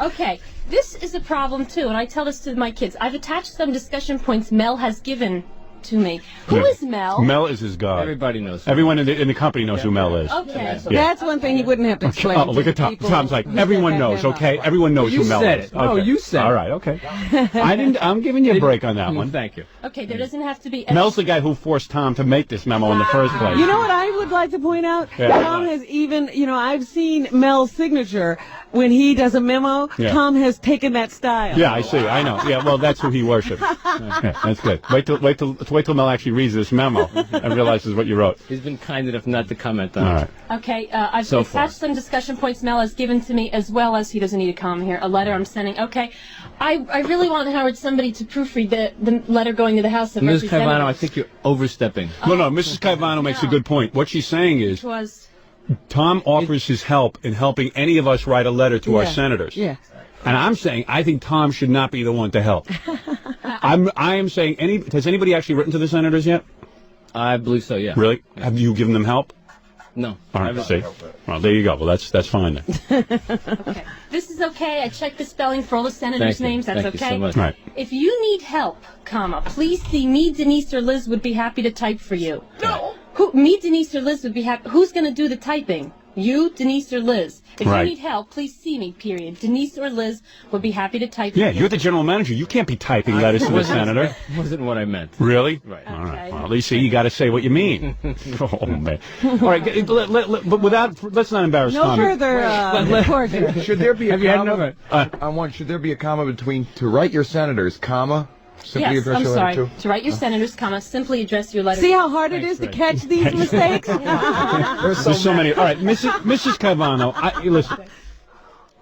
Okay. This is a problem, too, and I tell this to my kids. I've attached some discussion points Mel has given to me. Who is Mel? Mel is his god. Everybody knows. Everyone in the company knows who Mel is. Okay. Yeah. That's one thing he wouldn't have to explain. Oh, look at Tom. Tom's like, everyone knows, okay? Everyone knows who Mel is. No, Okay. you said it. All right, okay. I'm giving you a break on that one. Thank you. Okay, there doesn't have to be... Mel's the guy who forced Tom to make this memo in the first place. You know what I would like to point out? Yeah. Tom has even, I've seen Mel's signature when he does a memo. Yeah. Tom has taken that style. Yeah, I see. I know. Yeah, well, that's who he worships. Yeah, that's good. Wait till Mel actually reads this memo and realizes what you wrote. He's been kind enough not to comment on All it. right. Okay, I've attached some discussion points Mel has given to me, as well as he doesn't need a comma here, a letter I'm sending. Okay, I really want, Howard, somebody to proofread the letter going to the House of Ms. Representatives. Caivano, I think you're overstepping. No, Mrs. Caivano makes a good point. What she's saying is, Which was... Tom offers his help in helping any of us write a letter to our senators. Yeah. And I'm saying I think Tom should not be the one to help. I am saying has anybody actually written to the senators yet? I believe so, yeah. Really? Have you given them help? No. All right, see. Well, there you go. Well, that's fine then. Okay. This is okay. I checked the spelling for all the senators' names. That's Thank you okay. so much. Right. If you need help, comma, please see me, Denise, or Liz would be happy to type for you. No. Me, Denise, or Liz would be happy. Who's going to do the typing? You, Denise, or Liz? If Right. you need help, please see me, period. Denise or Liz would be happy to type Yeah, for you. you're the general manager. You can't be typing letters to the senator. Wasn't what I meant. Really? Right. All right. Well, at least you got to say what you mean. Oh man. All right, but let's not embarrass No Tom. further report here. Should there be a Have you had comma? enough? Should there be a comma between to write your senators, comma, simply Yes, address I'm your sorry. letter to? To write your senators, comma, simply address your letter. See how hard it is to catch these mistakes? There's so many. All right, Mrs. Caivano, listen.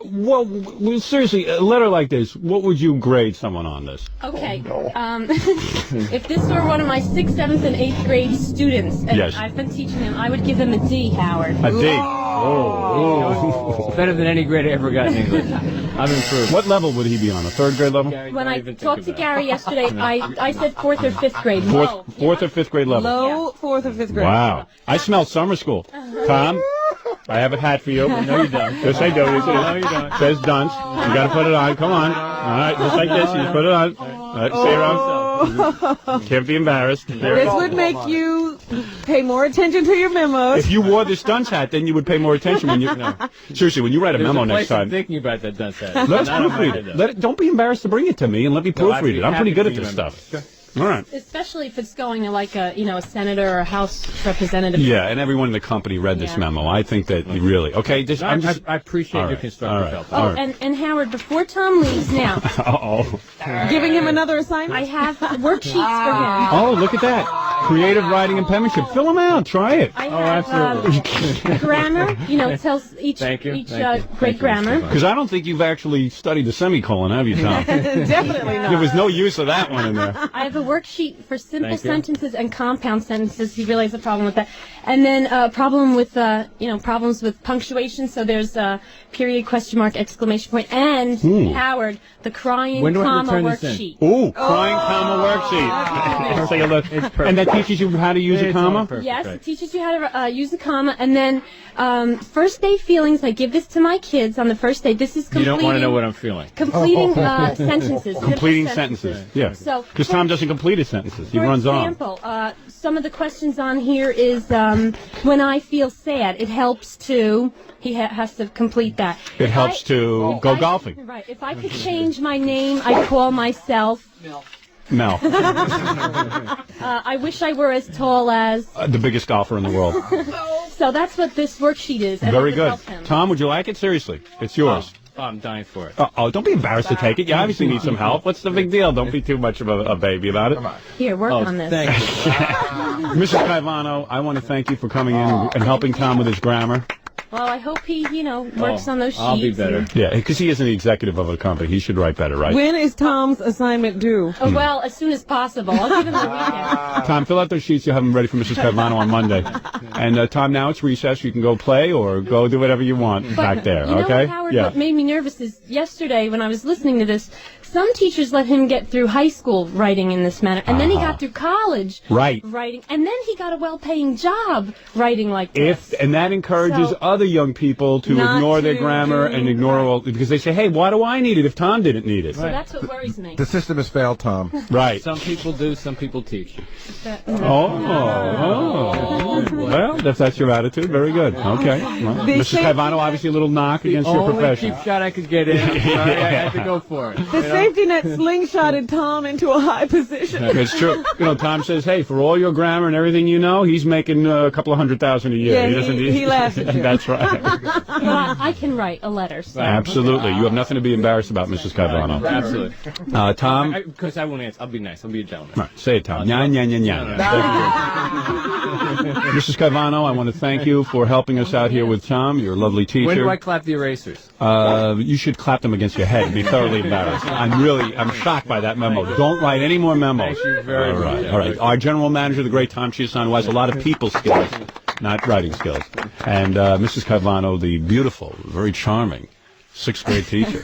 Well, seriously, a letter like this, what would you grade someone on this? Okay. If this were one of my 6th, 7th, and 8th grade students, and Yes. I've been teaching them, I would give them a D, Howard. A D. Oh. Better than any grade I ever got in English. I've improved. What level would he be on? A 3rd grade level? When I talked to Gary yesterday, I said 4th or 5th grade. Low. Fourth or 5th grade level? Low 4th or 5th grade. Wow. I smell summer school. Tom, I have a hat for you. No, you don't. Yes, I do. No, you don't. It says dunce. You got to put it on. Come on. All right, just like this. You just put it on. Say it around. Can't be embarrassed. This would make you pay more attention to your memos. If you wore this dunce hat, then you would pay more attention when you. No. Seriously, when you write a memo next time, thinking about that dunce hat. let us proofread it. Don't be embarrassed to bring it to me and let me proofread it. I'm pretty good at this stuff. All right. Especially if it's going to like a senator or a House representative. Yeah, and everyone in the company read this memo. I think that really okay. I appreciate your constructive help. Oh, and Howard, before Tom leaves now, Giving him another assignment? I have worksheets for him. Oh, look at that. Creative writing and penmanship. Fill them out. Try it. I have grammar. It tells each great grammar. Because I don't think you've actually studied the semicolon, have you, Tom? Definitely not. There was no use of that one in there. I have a worksheet for simple sentences and compound sentences. He really has a problem with that. And then problem with problems with punctuation. So there's period, question mark, exclamation point, and Howard, the crying comma worksheet. Ooh, crying comma worksheet. Say a look. And that teaches you how to use a comma? Yes, it teaches you how to use a comma. And then first day feelings, I give this to my kids on the first day. This is completing. You don't want to know what I'm feeling. Completing sentences. Completing sentences. Yeah. So because Tom doesn't complete his sentences. He runs on. For example, some of the questions on here is when I feel sad, it helps to. He has to complete that. It helps to go golfing. Right. If I could change my name, I'd call myself Mel. I wish I were as tall as The biggest golfer in the world. So that's what this worksheet is. and Very it would good. help him. Tom, would you like it? Seriously. It's yours. Oh, I'm dying for it. Don't be embarrassed to take it. You obviously need some help. What's the big deal? Don't be too much of a baby about it. Here, work on this. Thank you. Mrs. Caivano, I want to thank you for coming in and helping Tom with his grammar. Well, I hope he, works on those sheets. I'll be better. Yeah, because he is an executive of a company. He should write better, right? When is Tom's assignment due? Oh, well, as soon as possible. I'll give him the weekend. Tom, fill out those sheets. You'll have them ready for Mrs. Caivano on Monday. And Tom, now it's recess. You can go play or go do whatever you want back there. You know okay? what, Howard? What made me nervous is yesterday when I was listening to this, some teachers let him get through high school writing in this manner, and then he got through college writing, and then he got a well-paying job writing like this. And that encourages other young people to ignore their grammar and ignore all, because they say, hey, why do I need it if Tom didn't need it? So that's what worries me. The system has failed, Tom. Right. Some people do, some people teach. Well, that's your attitude. Very good. Okay. Well, Mrs. Caivano, obviously a little knock against your profession. The only cheap shot I could get in. Sorry, I had to go for it. The safety net slingshotted Tom into a high position. It's true. Tom says, hey, for all your grammar and everything you know, he's making a couple of $100,000 a year. Yeah, he laughs at you. That's right. Well, I can write a letter. So. Absolutely. You have nothing to be embarrassed about, Mrs. Caivano. Absolutely. Tom? Because I won't answer. I'll be nice. I'll be a gentleman. Right. Say it, Tom. Mrs. Caivano, I want to thank you for helping us out here with Tom. You're a lovely teacher. When do I clap the erasers? You should clap them against your head and be thoroughly embarrassed. I'm shocked by that memo. Don't write any more memos. Thank you very much. All right. Our general manager, the great Tom Cheapasano, has a lot of people skills, not writing skills. And Mrs. Caivano, the beautiful, very charming 6th grade teacher.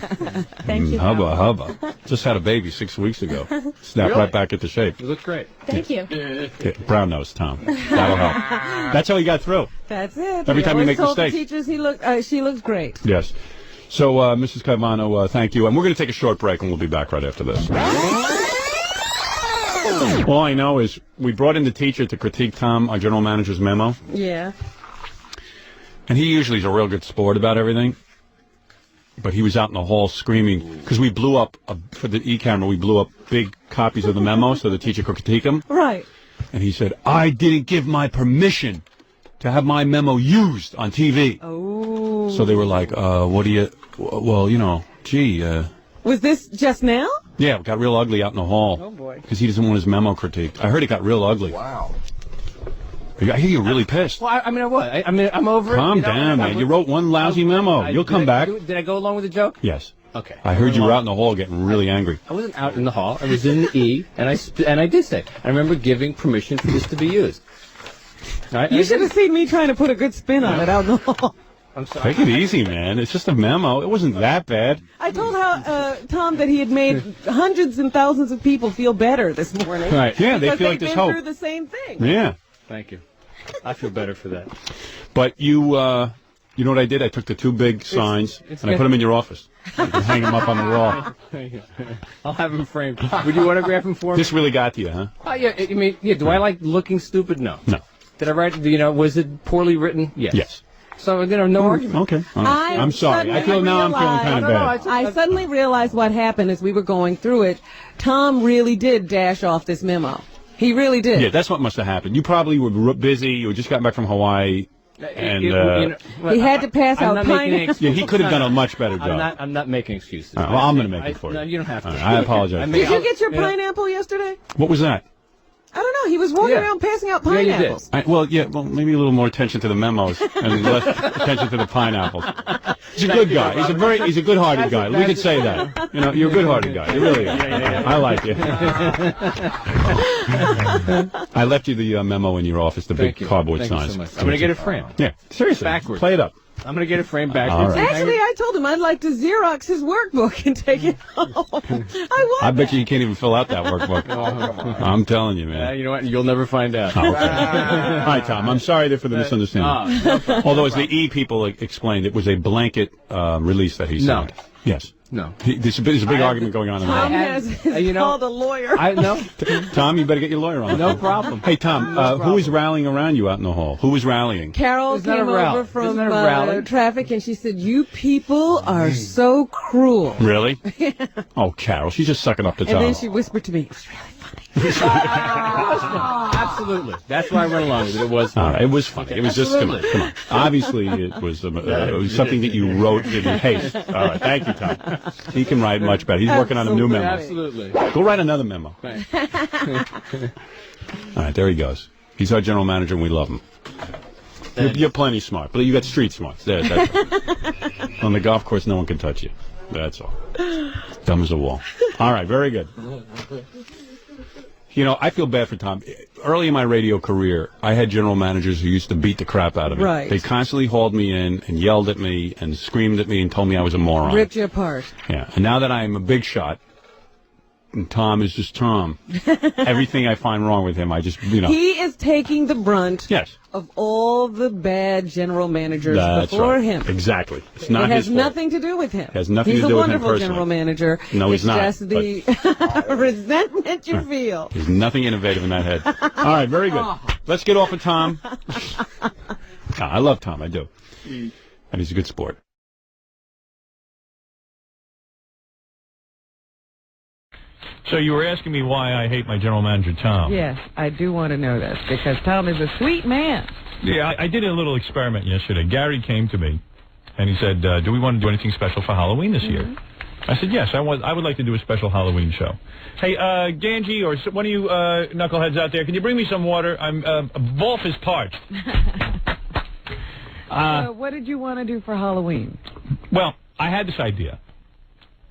Thank you. Hubba. Just had a baby 6 weeks ago. Snapped right back into shape. You look great. Thank you. Yeah, brown nose, Tom. That'll help. That's how he got through. That's it. Every time you make told mistakes. The teachers she looks great. Yes. So, Mrs. Caivano, thank you. And we're going to take a short break, and we'll be back right after this. All I know is we brought in the teacher to critique Tom, our general manager's memo. Yeah. And he usually is a real good sport about everything. But he was out in the hall screaming, because we blew up, for the e-camera, we blew up big copies of the memo so the teacher could critique them. Right. And he said, I didn't give my permission to have my memo used on TV. Oh. So they were like, what do you, well, gee. Was this just now? Yeah, it got real ugly out in the hall. Oh, boy. Because he doesn't want his memo critiqued. I heard it got real ugly. Wow. I hear you're really pissed. Well, I'm over it. Calm down, man. You wrote one lousy memo. You'll come back. Did I go along with the joke? Yes. Okay. I heard you were out in the hall getting really angry. I wasn't out in the hall. I was in the E, and I did say. I remember giving permission for this to be used. Right? You should have seen me trying to put a good spin on it out in the hall. I'm sorry. Take it easy, man. It's just a memo. It wasn't that bad. I told Tom that he had made hundreds and thousands of people feel better this morning. Right. Yeah, they feel like there's hope. They've been through the same thing. Yeah. Thank you. I feel better for that. But you know what I did? I took the 2 big signs and I put them in your office. You can hang them up on the wall. I'll have them framed. Would you autograph them for me? This really got to you, huh? Oh, yeah. I mean, yeah. Do I like looking stupid? No. No. Did I write? Was it poorly written? Yes. Yes. So no argument. Okay. I'm sorry. I'm feeling kind of bad. I suddenly realized what happened as we were going through it. Tom really did dash off this memo. He really did. Yeah, that's what must have happened. You probably were busy. You had just gotten back from Hawaii. And he had to pass out pineapples. Yeah, he could have done a much better job. I'm not making excuses. Well, I'm going to make it for you. No, you don't have to. I apologize. Did you get your pineapple yesterday? What was that? I don't know. He was walking around passing out pineapples. Well, maybe a little more attention to the memos and less attention to the pineapples. He's a good guy. He's a good-hearted guy. We could say that. You're a good-hearted guy. You really are. I like you. I left you the memo in your office, the big cardboard signs. I'm going to get it framed. Yeah, seriously. Backwards. Play it up. I'm going to get it framed backwards. Right. Actually, I told him I'd like to Xerox his workbook and take it home. I bet you can't even fill out that workbook. I'm telling you, man. You know what? You'll never find out. Okay. All right, Tom. I'm sorry for the misunderstanding. No Although, as the E people explained, it was a blanket release that he signed. No. Yes. No. There's a big argument going on in the Tom has called a lawyer. I know. Tom, you better get your lawyer on. No problem. Hey, Tom, who was rallying around you out in the hall? Who was rallying? Carol came over from traffic, and she said, "You people are so cruel." Really? Oh, Carol, she's just sucking up to Tom. And then she whispered to me, "It was really funny." Absolutely. That's why I went along with it. It was funny. It was funny. It was just, come on. Obviously, it was something that you wrote in haste. All right. Thank you, Tom. He can write much better. He's working on a new memo. Absolutely. Go write another memo. All right. There he goes. He's our general manager, and we love him. You're plenty smart, but you got street smarts. That's on the golf course, no one can touch you. That's all. Dumb as a wall. All right. Very good. I feel bad for Tom. Early in my radio career, I had general managers who used to beat the crap out of me. Right. They constantly hauled me in and yelled at me and screamed at me and told me I was a moron. Ripped you apart. Yeah. And now that I'm a big shot, Tom is just Tom. Everything I find wrong with him, I just, He is taking the brunt Yes. of all the bad general managers That's before right. him. Exactly. It's not It has his fault. nothing to do with him. Has nothing he's to do with a him wonderful personally. general manager. No, he's not, It's just the resentment you feel. There's nothing innovative in that head. All right, very good. Let's get off of Tom. I love Tom, I do. And he's a good sport. So you were asking me why I hate my general manager, Tom. Yes, I do want to know this, because Tom is a sweet man. Yeah, I did a little experiment yesterday. Gary came to me, and he said, do we want to do anything special for Halloween this year? I said, yes, I would like to do a special Halloween show. Hey, Ganji, or one of you knuckleheads out there, can you bring me some water? Wolf is parched. So what did you want to do for Halloween? Well, I had this idea.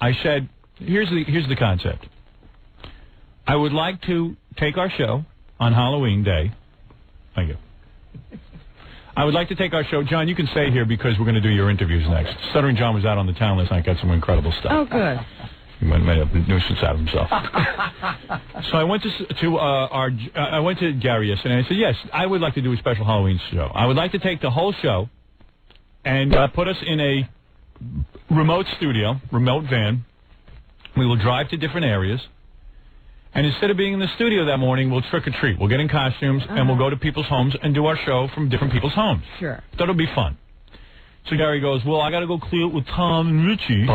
I said, here's the concept. I would like to take our show on Halloween Day. Thank you. I would like to take our show. John, you can stay here because we're going to do your interviews next. Stuttering John was out on the town last night, got some incredible stuff. Oh, good. He made a nuisance out of himself. So I went I went to Gary yesterday, and I said, yes, I would like to do a special Halloween show. I would like to take the whole show and put us in a remote studio, remote van. We will drive to different areas. And instead of being in the studio that morning, we'll trick-or-treat. We'll get in costumes, and we'll go to people's homes and do our show from different people's homes. Sure. That'll be fun. So Gary goes, well, I got to go clear it with Tom and Richie.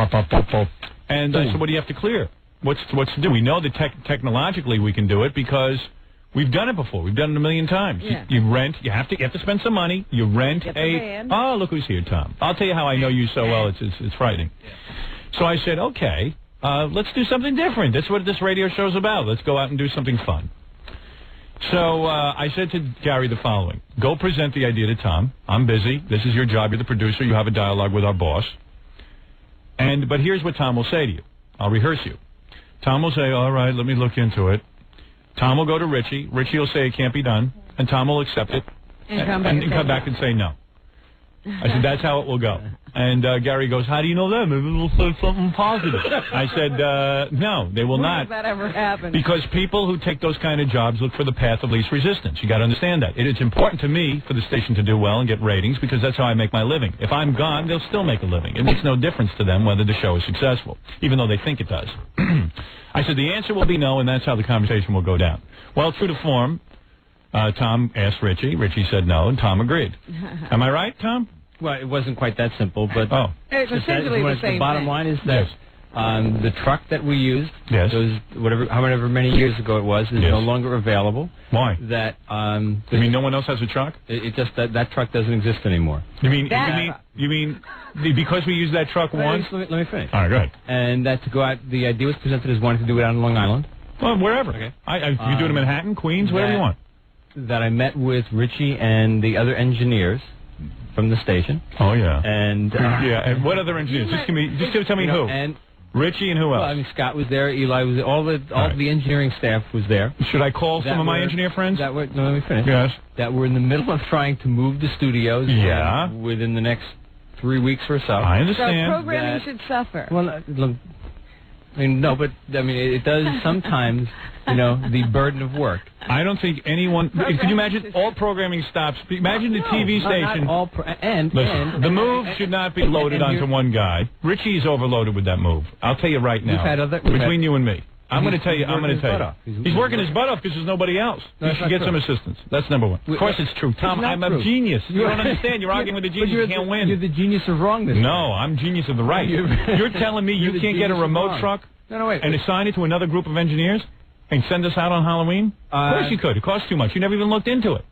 And I said, what do you have to clear? What's to do? We know that technologically we can do it because we've done it before. We've done it a million times. Yeah. You rent. You have to spend some money. You rent Get the van. Oh, look who's here, Tom. I'll tell you how I know you so well. It's frightening. So I said, okay. Let's do something different. That's what this radio show's about. Let's go out and do something fun. So I said to Gary the following. Go present the idea to Tom. I'm busy. This is your job. You're the producer. You have a dialogue with our boss. But here's what Tom will say to you. I'll rehearse you. Tom will say, all right, let me look into it. Tom will go to Richie. Richie will say it can't be done. And Tom will accept it. And come back and say no. I said, that's how it will go. And Gary goes, how do you know that? Maybe we'll say something positive. I said, no, they will not. Does that ever happen? Because people who take those kind of jobs look for the path of least resistance. You got to understand that. It is important to me for the station to do well and get ratings because that's how I make my living. If I'm gone, they'll still make a living. It makes no difference to them whether the show is successful, even though they think it does. I said, the answer will be no, and that's how the conversation will go down. Well, true to form, Tom asked Richie. Richie said no, and Tom agreed. Am I right, Tom? Well, it wasn't quite that simple, but It's essentially the same the bottom thing. line is that the truck that we used, those however many years ago it was, is no longer available. Why? That you mean no one else has a truck? It just that truck doesn't exist anymore. You mean because we used that truck once? Let me finish. All right, go ahead. And that to go out, the idea was presented as wanting to do it out on Long Island. Well, wherever. Okay. You do it in Manhattan, Queens, whatever you want. That I met with Richie and the other engineers from the station. Oh yeah. And and what other engineers? Just tell me who. And Richie and who else? Well, I mean, Scott was there. Eli was there. All the engineering staff was there. Should I call some of my engineer friends? No, let me finish. Yes. That were in the middle of trying to move the studios. Yeah. Within the next 3 weeks or so. I understand. So programming should suffer. Well, I mean, no, but I mean, it does sometimes. The burden of work. I don't think anyone. Can you imagine all programming stops? Imagine the TV station. Not all Listen, the move should not be loaded onto one guy. Richie's overloaded with that move. I'll tell you right now. Between you and me. I'm going to tell you. He's working his butt off because there's nobody else. He should get some assistance. That's number one. Of course, it's true. Tom, I'm a genius. You don't understand. You're arguing with a genius. You can't win. You're the genius of wrongness. No, I'm genius of the right. You're telling me you can't get a remote truck and assign it to another group of engineers? And send us out on Halloween? Of course you could. It costs too much. You never even looked into it.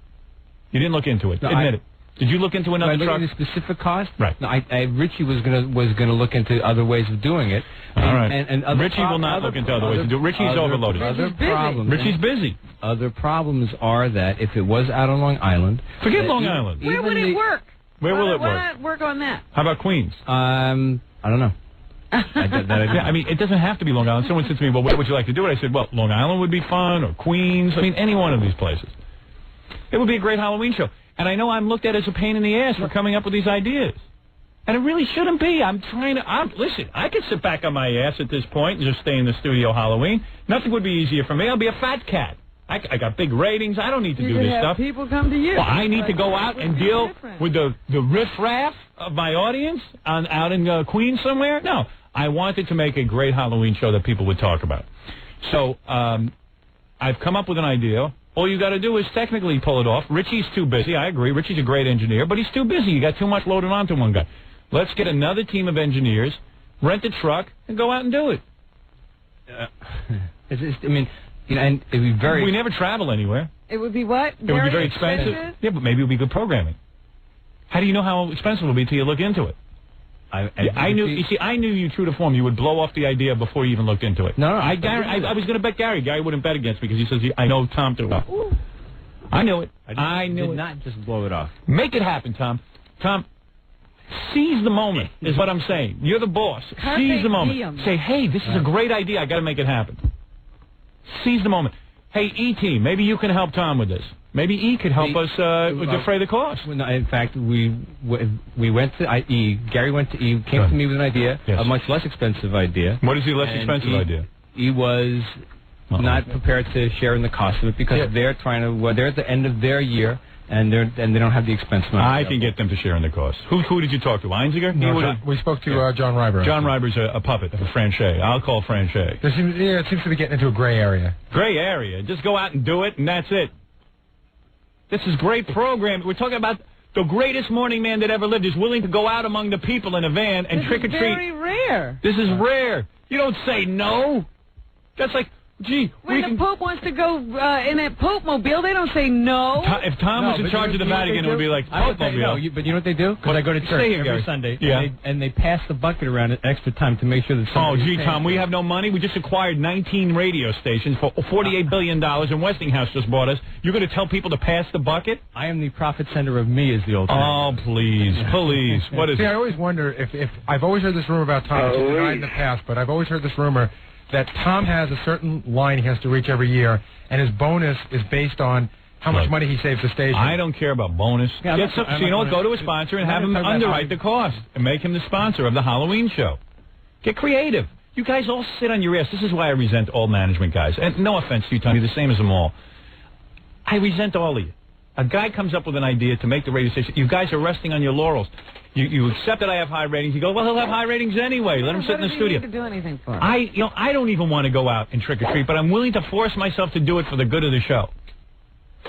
You didn't look into it. No, Admit it. Did you look into another truck? Into the specific cost? Right. No, Richie was gonna look into other ways of doing it. All right. And Richie will not look into other ways to do it. Richie's overloaded. Richie's busy. Other problems are that if it was out on Long Island, forget Long Island. Where would it work? Where will it work? Why not work on that? How about Queens? I don't know. I mean, it doesn't have to be Long Island. Someone said to me, well, where would you like to do it? I said, well, Long Island would be fun, or Queens. I mean, any one of these places. It would be a great Halloween show. And I know I'm looked at as a pain in the ass for coming up with these ideas. And it really shouldn't be. Listen, I could sit back on my ass at this point and just stay in the studio Halloween. Nothing would be easier for me. I'll be a fat cat. I got big ratings. I don't need to do this stuff. People come to you. Well, I need to go out and deal with the riffraff of my audience out in Queens somewhere? No. I wanted to make a great Halloween show that people would talk about. So I've come up with an idea. All you got to do is technically pull it off. Richie's too busy. I agree. Richie's a great engineer, but he's too busy. You got too much loaded onto one guy. Let's get another team of engineers, rent a truck, and go out and do it. And it'd be very... We never travel anywhere. It would be what? It would be very expensive. Yeah, but maybe it would be good programming. How do you know how expensive it will be until you look into it? I knew. You see, I knew you true to form. You would blow off the idea before you even looked into it. No, I was going to bet Gary. Gary wouldn't bet against me because he says I know Tom too well. I knew it. I knew it. Did not just blow it off. Make it happen, Tom. Tom, seize the moment is what I'm saying. You're the boss. Seize the moment. Say, hey, this is a great idea. I got to make it happen. Seize the moment. Hey, E-Team, maybe you can help Tom with this. Maybe E could help us defray the cost. No, in fact, we went to E. Gary went to E. Came to me with an idea, a much less expensive idea. What is the less expensive idea? E was not prepared to share in the cost of it because they're they're at the end of their year and they don't have the expense money. I can get them to share in the cost. Who did you talk to? Einziger? No, we spoke to John Reiber. John Reiber's a puppet, a franchise. I'll call franchise. It seems to be getting into a gray area. Gray area. Just go out and do it, and that's it. This is great programming. We're talking about the greatest morning man that ever lived is willing to go out among the people in a van and trick or treat. Very rare. This is rare. You don't say no. That's like, gee, when the Pope wants to go in a Pope-mobile, they don't say no. If Tom was in charge of the Vatican, it would be like Pope-mobile. But you know what they do? Because I go to church every Sunday, and they pass the bucket around at extra time to make sure that somebody's Oh, gee, Tom, we have no money. We just acquired 19 radio stations for $48 billion, and Westinghouse just bought us. You're going to tell people to pass the bucket? I am the profit center of me, is the old saying. Oh, please, please. What is it? I always wonder if I've always heard this rumor about Tom, which is denied in the past, but I've always heard this rumor that Tom has a certain line he has to reach every year, and his bonus is based on how much money he saves the station. I don't care about bonus. So you know what? Go to a sponsor and have him underwrite the cost and make him the sponsor of the Halloween show. Get creative. You guys all sit on your ass. This is why I resent all management guys. And no offense to you, Tom, you're the same as them all. I resent all of you. A guy comes up with an idea to make the radio station. You guys are resting on your laurels. You accept that I have high ratings. You go, well, he'll have high ratings anyway. Let him sit in the studio. Need to do anything for him? I don't even want to go out and trick or treat, but I'm willing to force myself to do it for the good of the show.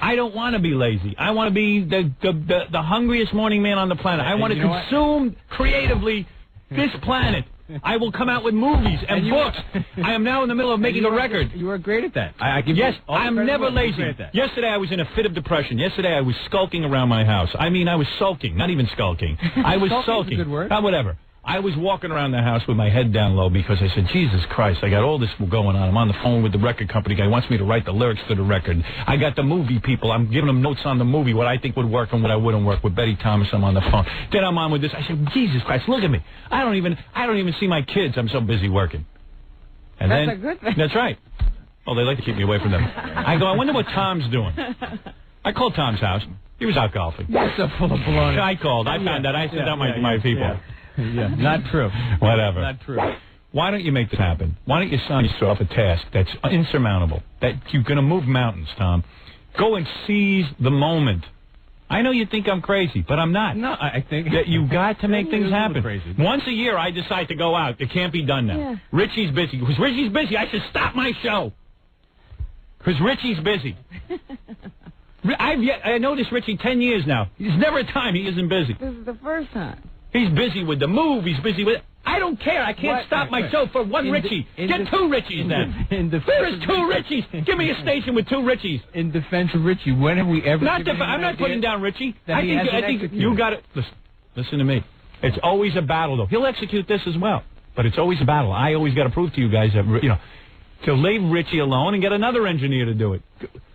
I don't want to be lazy. I want to be the hungriest morning man on the planet. I want to consume creatively this planet. I will come out with movies and books. I am now in the middle of making a record. You are great at that. Yes, I am never lazy. Yesterday I was in a fit of depression. Yesterday I was skulking around my house. I mean, I was sulking, not even skulking. I was sulking. Good word. Whatever. I was walking around the house with my head down low because I said, Jesus Christ, I got all this going on. I'm on the phone with the record company guy. He wants me to write the lyrics to the record. I got the movie people. I'm giving them notes on the movie, what I think would work and what I wouldn't work. With Betty Thomas, I'm on the phone. Then I'm on with this. I said, Jesus Christ, look at me. I don't even see my kids. I'm so busy working. And that's a good thing. That's right. Oh, they like to keep me away from them. I go, I wonder what Tom's doing. I called Tom's house. He was out golfing. You're so full of baloney. I called. I found out. I sent out my people. Yeah, not true. Whatever. Not true. Why don't you make this happen? Why don't you sign yourself a task that's insurmountable, that you're going to move mountains, Tom? Go and seize the moment. I know you think I'm crazy, but I'm not. No, I think that you got to make things happen. Crazy. Once a year, I decide to go out. It can't be done now. Yeah. Richie's busy. Because Richie's busy, I should stop my show. Because Richie's busy. I know this Richie 10 years now. There's never a time he isn't busy. This is the first time. He's busy with the move. He's busy with... I don't care. I can't stop my show for one Richie. Get two Richies then. There is two Richies. Give me a station with two Richies. In defense of Richie, when have we ever... I'm not putting down Richie. I think you got it. Listen to me. It's always a battle, though. He'll execute this as well. But it's always a battle. I always got to prove to you guys that, to leave Richie alone and get another engineer to do it.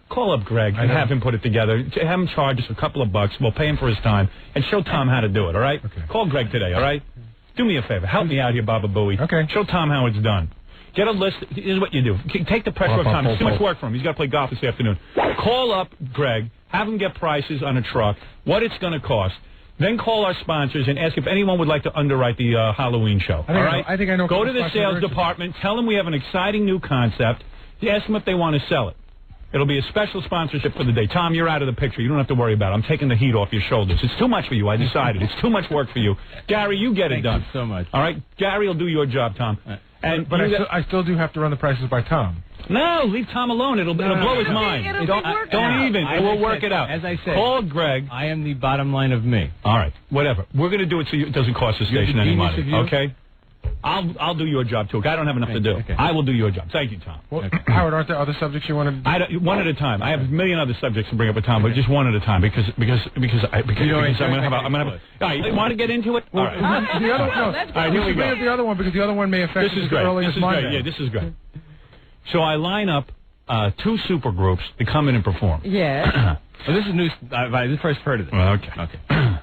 Call up Greg and have him put it together. Have him charge us a couple of bucks. We'll pay him for his time and show Tom how to do it, all right? Okay. Call Greg today, all right? Do me a favor. Help me out here, Baba Booey. Okay. Show Tom how it's done. Get a list. Here's what you do. Take the pressure off Tom. It's too much work for him. He's got to play golf this afternoon. Call up Greg. Have him get prices on a truck, what it's going to cost. Then call our sponsors and ask if anyone would like to underwrite the Halloween show. All right? I think I know. Go to the sales department. Tell them we have an exciting new concept. Ask them if they want to sell it. It'll be a special sponsorship for the day. Tom, you're out of the picture. You don't have to worry about it. I'm taking the heat off your shoulders. It's too much for you. I decided. It's too much work for you. Gary, you get it done. Thank you so much. All right? Gary will do your job, Tom. But I still do have to run the prices by Tom. No, leave Tom alone. It'll blow his mind. Don't even. We'll work it out. As I said, call Greg. I am the bottom line of me. All right, whatever. We're going to do it so it doesn't cost the station any money. Okay? I'll do your job, too. I don't have enough to do. Okay. I will do your job. Thank you, Tom. Well, Howard, aren't there other subjects you want to... One at a time. I have a million other subjects to bring up with Tom, but just one at a time because I'm going to have all right, you want to get into it? All right. The other, no. All right, here we go. The other one, because the other one may affect this is great. This is great. Yeah, this is great. So I line up 2 super groups to come in and perform. Yeah. Well, this is news. I first heard of it. Well, okay.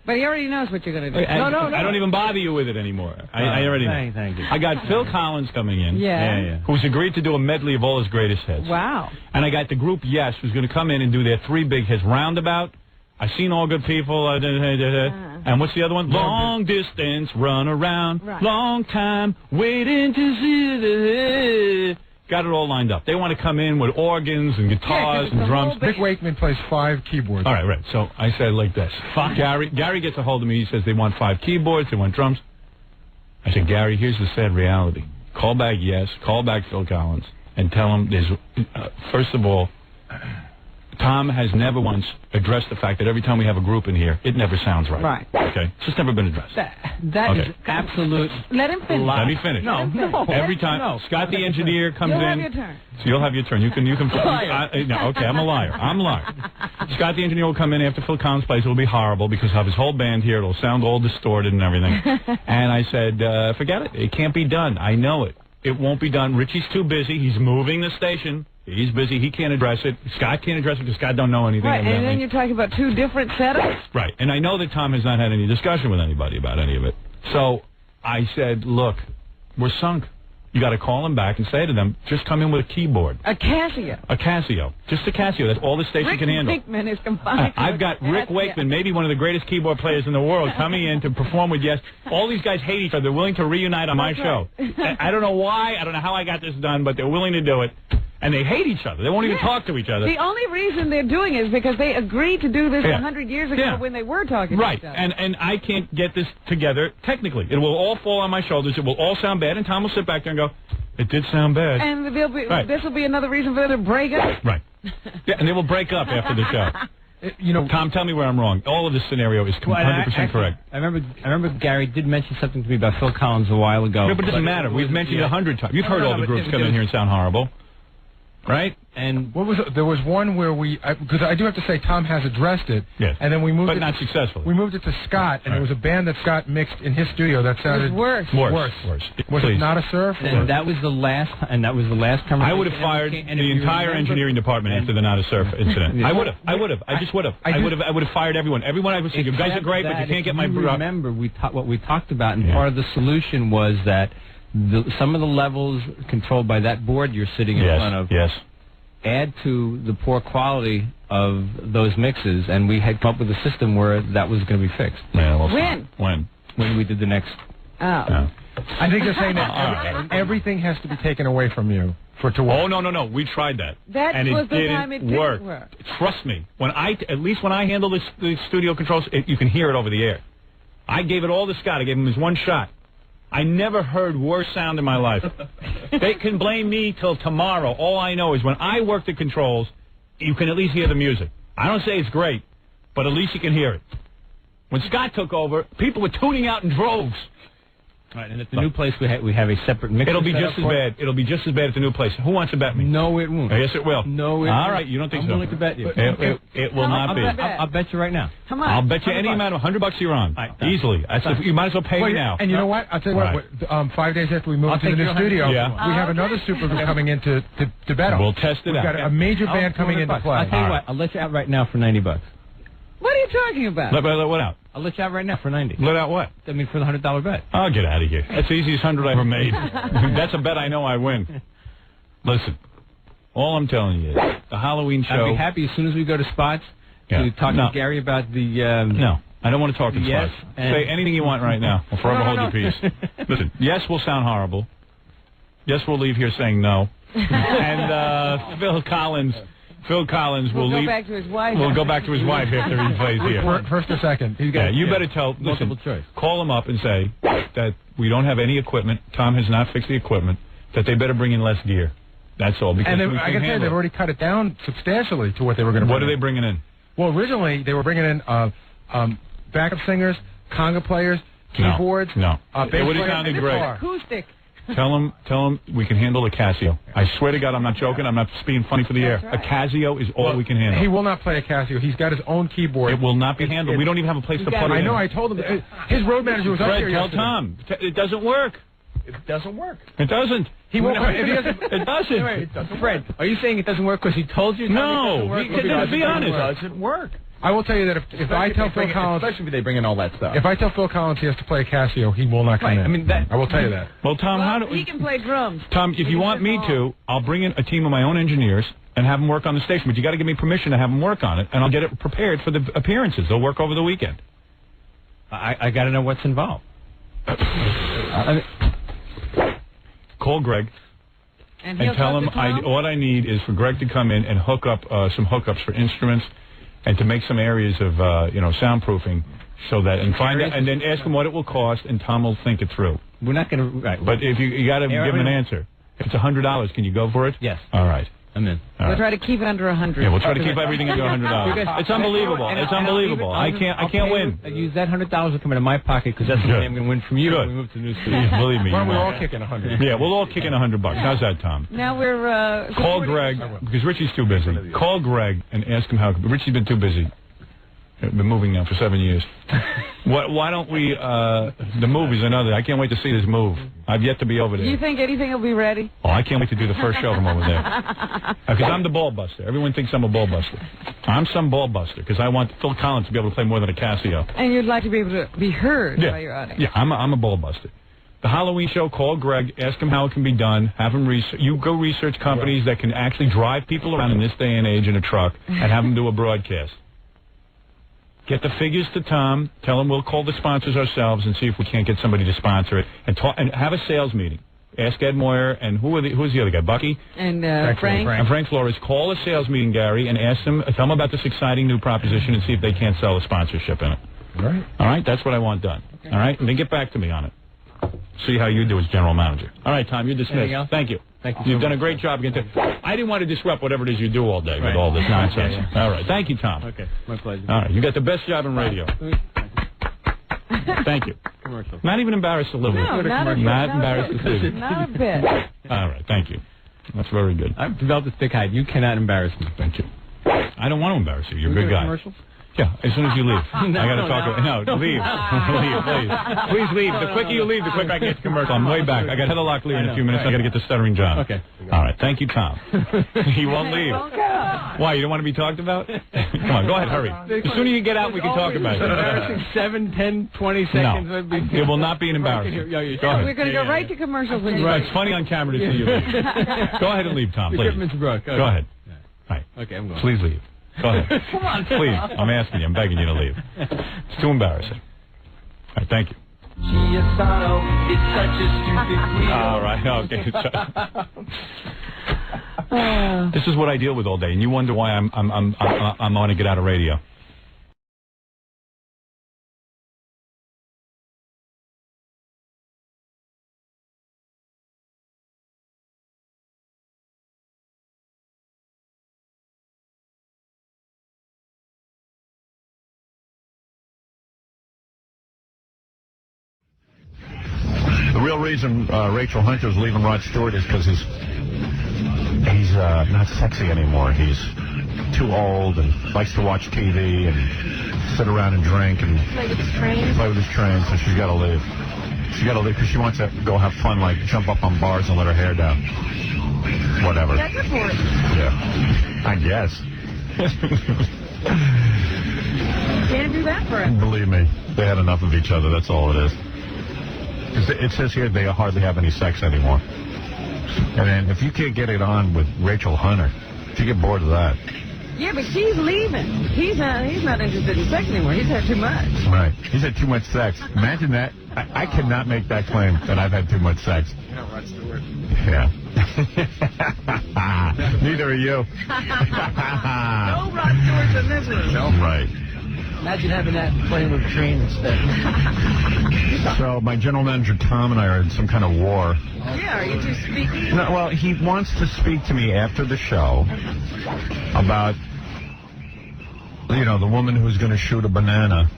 But he already knows what you're going to do. No. I don't even bother you with it anymore. I already know. Thank you. I got Phil Collins coming in. Yeah. Who's agreed to do a medley of all his greatest hits. Wow. And I got the group Yes, who's going to come in and do their 3 big hits. Roundabout, I've Seen All Good People, and what's the other one? Long Distance, Run Around, Long Time, Waiting to See. Got it all lined up. They want to come in with organs and guitars and drums. Dick Wakeman plays 5 keyboards. All right. So I said like this. Gary gets a hold of me. He says they want 5 keyboards. They want drums. I said, Gary, here's the sad reality. Call back Yes. Call back Phil Collins and tell him there's, first of all, Tom has never once addressed the fact that every time we have a group in here, it never sounds right. Right. Okay? It's just never been addressed. That is absolute... Let him finish. Let me finish. No. Every time Scott the engineer comes in... You'll have your turn. So you'll have your turn. You can. Okay, I'm a liar. Scott the engineer will come in after Phil Collins plays. It will be horrible because of his whole band here. It'll sound all distorted and everything. And I said, forget it. It can't be done. I know it. It won't be done. Richie's too busy. He's moving the station. He's busy. He can't address it. Scott can't address it because Scott don't know anything. Right, and then you're talking about 2 different setups? Right, and I know that Tom has not had any discussion with anybody about any of it. So I said, look, we're sunk. You got to call them back and say to them, just come in with a keyboard. A Casio. A Casio. Just a Casio. That's all the station can handle. Rick Wakeman is confined. I've got Rick Wakeman, maybe one of the greatest keyboard players in the world, coming in to perform with Yes. All these guys hate each other. They're willing to reunite on my show. I don't know why. I don't know how I got this done, but they're willing to do it. And they hate each other. They won't even talk to each other. The only reason they're doing it is because they agreed to do this 100 years ago when they were talking to each other. Right, and I can't get this together technically. It will all fall on my shoulders. It will all sound bad, and Tom will sit back there and go, it did sound bad. And this will be another reason for them to break up. Right. Yeah, and they will break up after the show. Tom, tell me where I'm wrong. All of this scenario is 100% correct. I remember Gary did mention something to me about Phil Collins a while ago. No, but it doesn't matter. We've mentioned it 100 times. You've heard all the groups come in here and sound horrible. Right? And there was one where because I do have to say Tom has addressed it. Yes. And then we moved but not successsuffully. We moved it to Scott, and it was a band that Scott mixed in his studio that sounded worse. Worse. Was it Not a Surf? And that was the last conversation. I would have fired the entire engineering department after the Not a Surf incident. I would have. I just would have. I would have fired everyone. Everyone I would say, you guys are great, but you can't get my... Remember, what we talked about, and part of the solution was that some of the levels controlled by that board you're sitting in front of... Yes. Add to the poor quality of those mixes, and we had come up with a system where that was going to be fixed. Yeah, well, when we did the next. I think they're saying that everything has to be taken away from you for it to work. Oh no, we tried that. That was the time it didn't work. Trust me, at least when I handle the studio controls, you can hear it over the air. I gave it all to Scott. I gave him his one shot. I never heard worse sound in my life. They can blame me till tomorrow. All I know is when I work the controls, you can at least hear the music. I don't say it's great, but at least you can hear it. When Scott took over, people were tuning out in droves. Right, and at the new place, we have a separate mixer. It'll be just as bad. It'll be just as bad at the new place. Who wants to bet me? No, it won't. Yes, it will. No, it won't. All right, you don't think so? I'm willing to bet you. It will not be. I'll bet you right now. How much? I'll bet you any amount of $100 you're on. Easily. You might as well pay me now. And you know what? I'll tell you what. 5 days after we move into the new studio, we have another super group coming in to bet on. We'll test it out. We've got a major band coming into play. I'll tell you what. I'll let you out right now for $90. What are you talking about? Let what out? I'll let you out right now for $90. Let out what? I mean, for the $100 bet. Oh, get out of here. That's the easiest 100 I ever made. That's a bet I know I win. Listen, all I'm telling you is the Halloween show. I'd be happy as soon as we go to spots to talk to Gary about the... No. I don't want to talk in Yes, spots. and- Say anything you want right now. I'll forever hold your peace. Listen, yes will sound horrible. Yes, we'll leave here saying no. And Phil Collins will leave. Go back to his wife. We'll go back to his wife after he plays here. First or second? Yeah, you better tell. Listen, call him up and say that we don't have any equipment. Tom has not fixed the equipment. That they better bring in less gear. That's all. Because And we like I can said, handle they've it. already cut it down substantially to what they were going to. What are they bringing in? Well, originally they were bringing in backup singers, conga players, keyboards. No. Bass It would have players, sounded and great. guitar. Acoustic. Tell him we can handle a Casio. I swear to God, I'm not joking. I'm not being funny for the air. That's right. A Casio is all we can handle. He will not play a Casio. He's got his own keyboard. It will not be handled. We don't even have a place to put it in. I know. I told him. His road manager was up Fred, here tell yesterday. Tom. It doesn't work. It doesn't work. It doesn't. He won't. No, If he doesn't, it doesn't. Fred, are you saying it doesn't work because he told you? No, be honest. It doesn't work. I will tell you that if I tell Phil Collins, especially if they bring in all that stuff. if I tell Phil Collins he has to play a Casio, he will not come in. I mean, that. I will tell you that. Well, Tom, how do He can play drums. Tom, if you want me to, I'll bring in a team of my own engineers and have them work on the station. But you got to give me permission to have them work on it, and I'll get it prepared for the appearances. They'll work over the weekend. I got to know what's involved. Call Greg And and tell him what I need is for Greg to come in and hook up some hookups for instruments and to make some areas of soundproofing so that and then ask him what it will cost, and Tom will think it through. We're not going to. Right. But if you got to give him an answer. If it's $100, can you go for it? Yes. All right. I'm in. We'll try to keep it under 100. Yeah, we'll try to keep everything under $100. It's unbelievable. It's unbelievable. I can't win. I use that $100 to come into my pocket because that's the money I'm going to win from you when we move to the new studio. Yeah, believe me. Why don't we you all will. kick in 100? Yeah, we'll all kick in $100. How's that, Tom? Now we're Call Greg because Richie's too busy. Call Greg and ask him how. Richie's been too busy. Been moving now for 7 years. Why don't we? The move is another. I can't wait to see this move. I've yet to be over Do there. you think anything will be ready? Oh, I can't wait to do the first show from over there. Because I'm the ball buster. Everyone thinks I'm a ball buster. I'm some ball buster because I want Phil Collins to be able to play more than a Casio. And you'd like to be able to be heard by your audience. Yeah, I'm a ball buster. The Halloween show, call Greg, ask him how it can be done, have him research. You go research companies that can actually drive people around in this day and age in a truck and have them do a broadcast. Get the figures to Tom. Tell him we'll call the sponsors ourselves and see if we can't get somebody to sponsor it. And have a sales meeting. Ask Ed Moyer and who's the other guy? Bucky? And Frank. And Frank Flores. Call a sales meeting, Gary, and ask them, tell them about this exciting new proposition and see if they can't sell a sponsorship in it. All right. All right? That's what I want done. Okay. All right? And then get back to me on it. See how you do as general manager. All right, Tom, you're dismissed. Thank you. Thank you. You've done a great job. I didn't want to disrupt whatever it is you do all day with all this nonsense. Yeah. All right. Thank you, Tom. Okay. My pleasure. All right. You got the best job in radio. Thank you. Commercial. Not even embarrassed to live with. No, Not embarrassed to see. Not a bit. All right. Thank you. That's very good. I've developed a thick hide. You cannot embarrass me. Thank you. I don't want to embarrass you. You're a good guy. Commercials? Yeah, as soon as you leave. I got to talk to No, leave. Leave, please. Please leave. The quicker you leave, the quicker I get to commercial. I'm way back. I got Headlock Lee in a few minutes. I got to get to Stuttering John. Okay. All right. Thank you, Tom. He won't leave. Why? You don't want to be talked about? Come on, go ahead, hurry. The sooner you get out, we can talk about it. Embarrassing 7, 10, 20 seconds. No, it will not be an embarrassment. Go ahead. We're going to go right to commercials. When Right, it's funny on camera to see you leave. Go ahead and leave, Tom, please. Mr. Brooke. Go ahead. Right. Okay, I'm going. Please leave. Go ahead. Come on. Please. I'm asking you. I'm begging you to leave. It's too embarrassing. All right, thank you. Cheapasano is such a stupid All right, okay. This is what I deal with all day, and you wonder why I'm on to get out of radio. The real reason Rachel Hunter's leaving Rod Stewart is because he's not sexy anymore. He's too old and likes to watch TV and sit around and drink and play with his train. So she's got to leave. She's got to leave because she wants to go have fun, like jump up on bars and let her hair down. Whatever. Yeah, good for it. Yeah, I guess. Can't do that for it. Believe me, they had enough of each other. That's all it is. It says here they hardly have any sex anymore. And then if you can't get it on with Rachel Hunter, if you get bored of that, Yeah, but she's leaving. He's not interested in sex anymore. He's had too much. Right. He's had too much sex. Imagine that. I cannot make that claim that I've had too much sex. You know, Rod Stewart. Yeah. Neither are you. No Rod Stewart's in this one. No. Right. Imagine having that playing with a train instead. So my general manager Tom and I are in some kind of war. Yeah, are you two speaking? No, well, he wants to speak to me after the show about, you know, the woman who's going to shoot a banana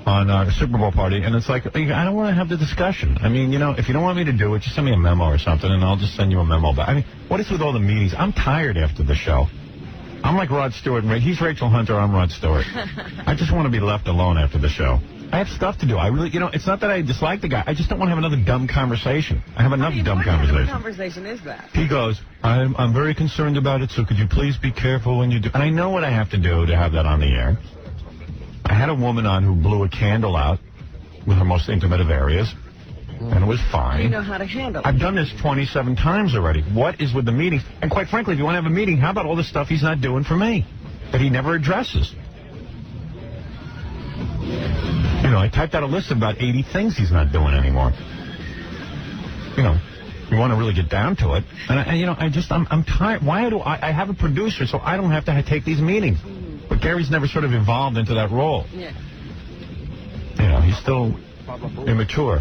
on a Super Bowl party, and it's like, I don't want to have the discussion. I mean, you know, if you don't want me to do it, just send me a memo or something, and I'll just send you a memo back. I mean, what is with all the meetings? I'm tired after the show. I'm like Rod Stewart. He's Rachel Hunter. I'm Rod Stewart. I just want to be left alone after the show. I have stuff to do. I really, you know, it's not that I dislike the guy. I just don't want to have another dumb conversation. I have enough dumb conversations. What kind of conversation is that? He goes, I'm very concerned about it, so could you please be careful when you do. And I know what I have to do to have that on the air. I had a woman on who blew a candle out with her most intimate of areas, and it was fine. You know how to handle it. I've done this 27 times already. What is with the meetings? And quite frankly, if you want to have a meeting, how about all the stuff he's not doing for me that he never addresses? You know, I typed out a list of about 80 things he's not doing anymore. You know, you want to really get down to it. And, you know, I'm tired. Why do I have a producer so I don't have to take these meetings? But Gary's never sort of evolved into that role. Yeah. You know, he's still immature.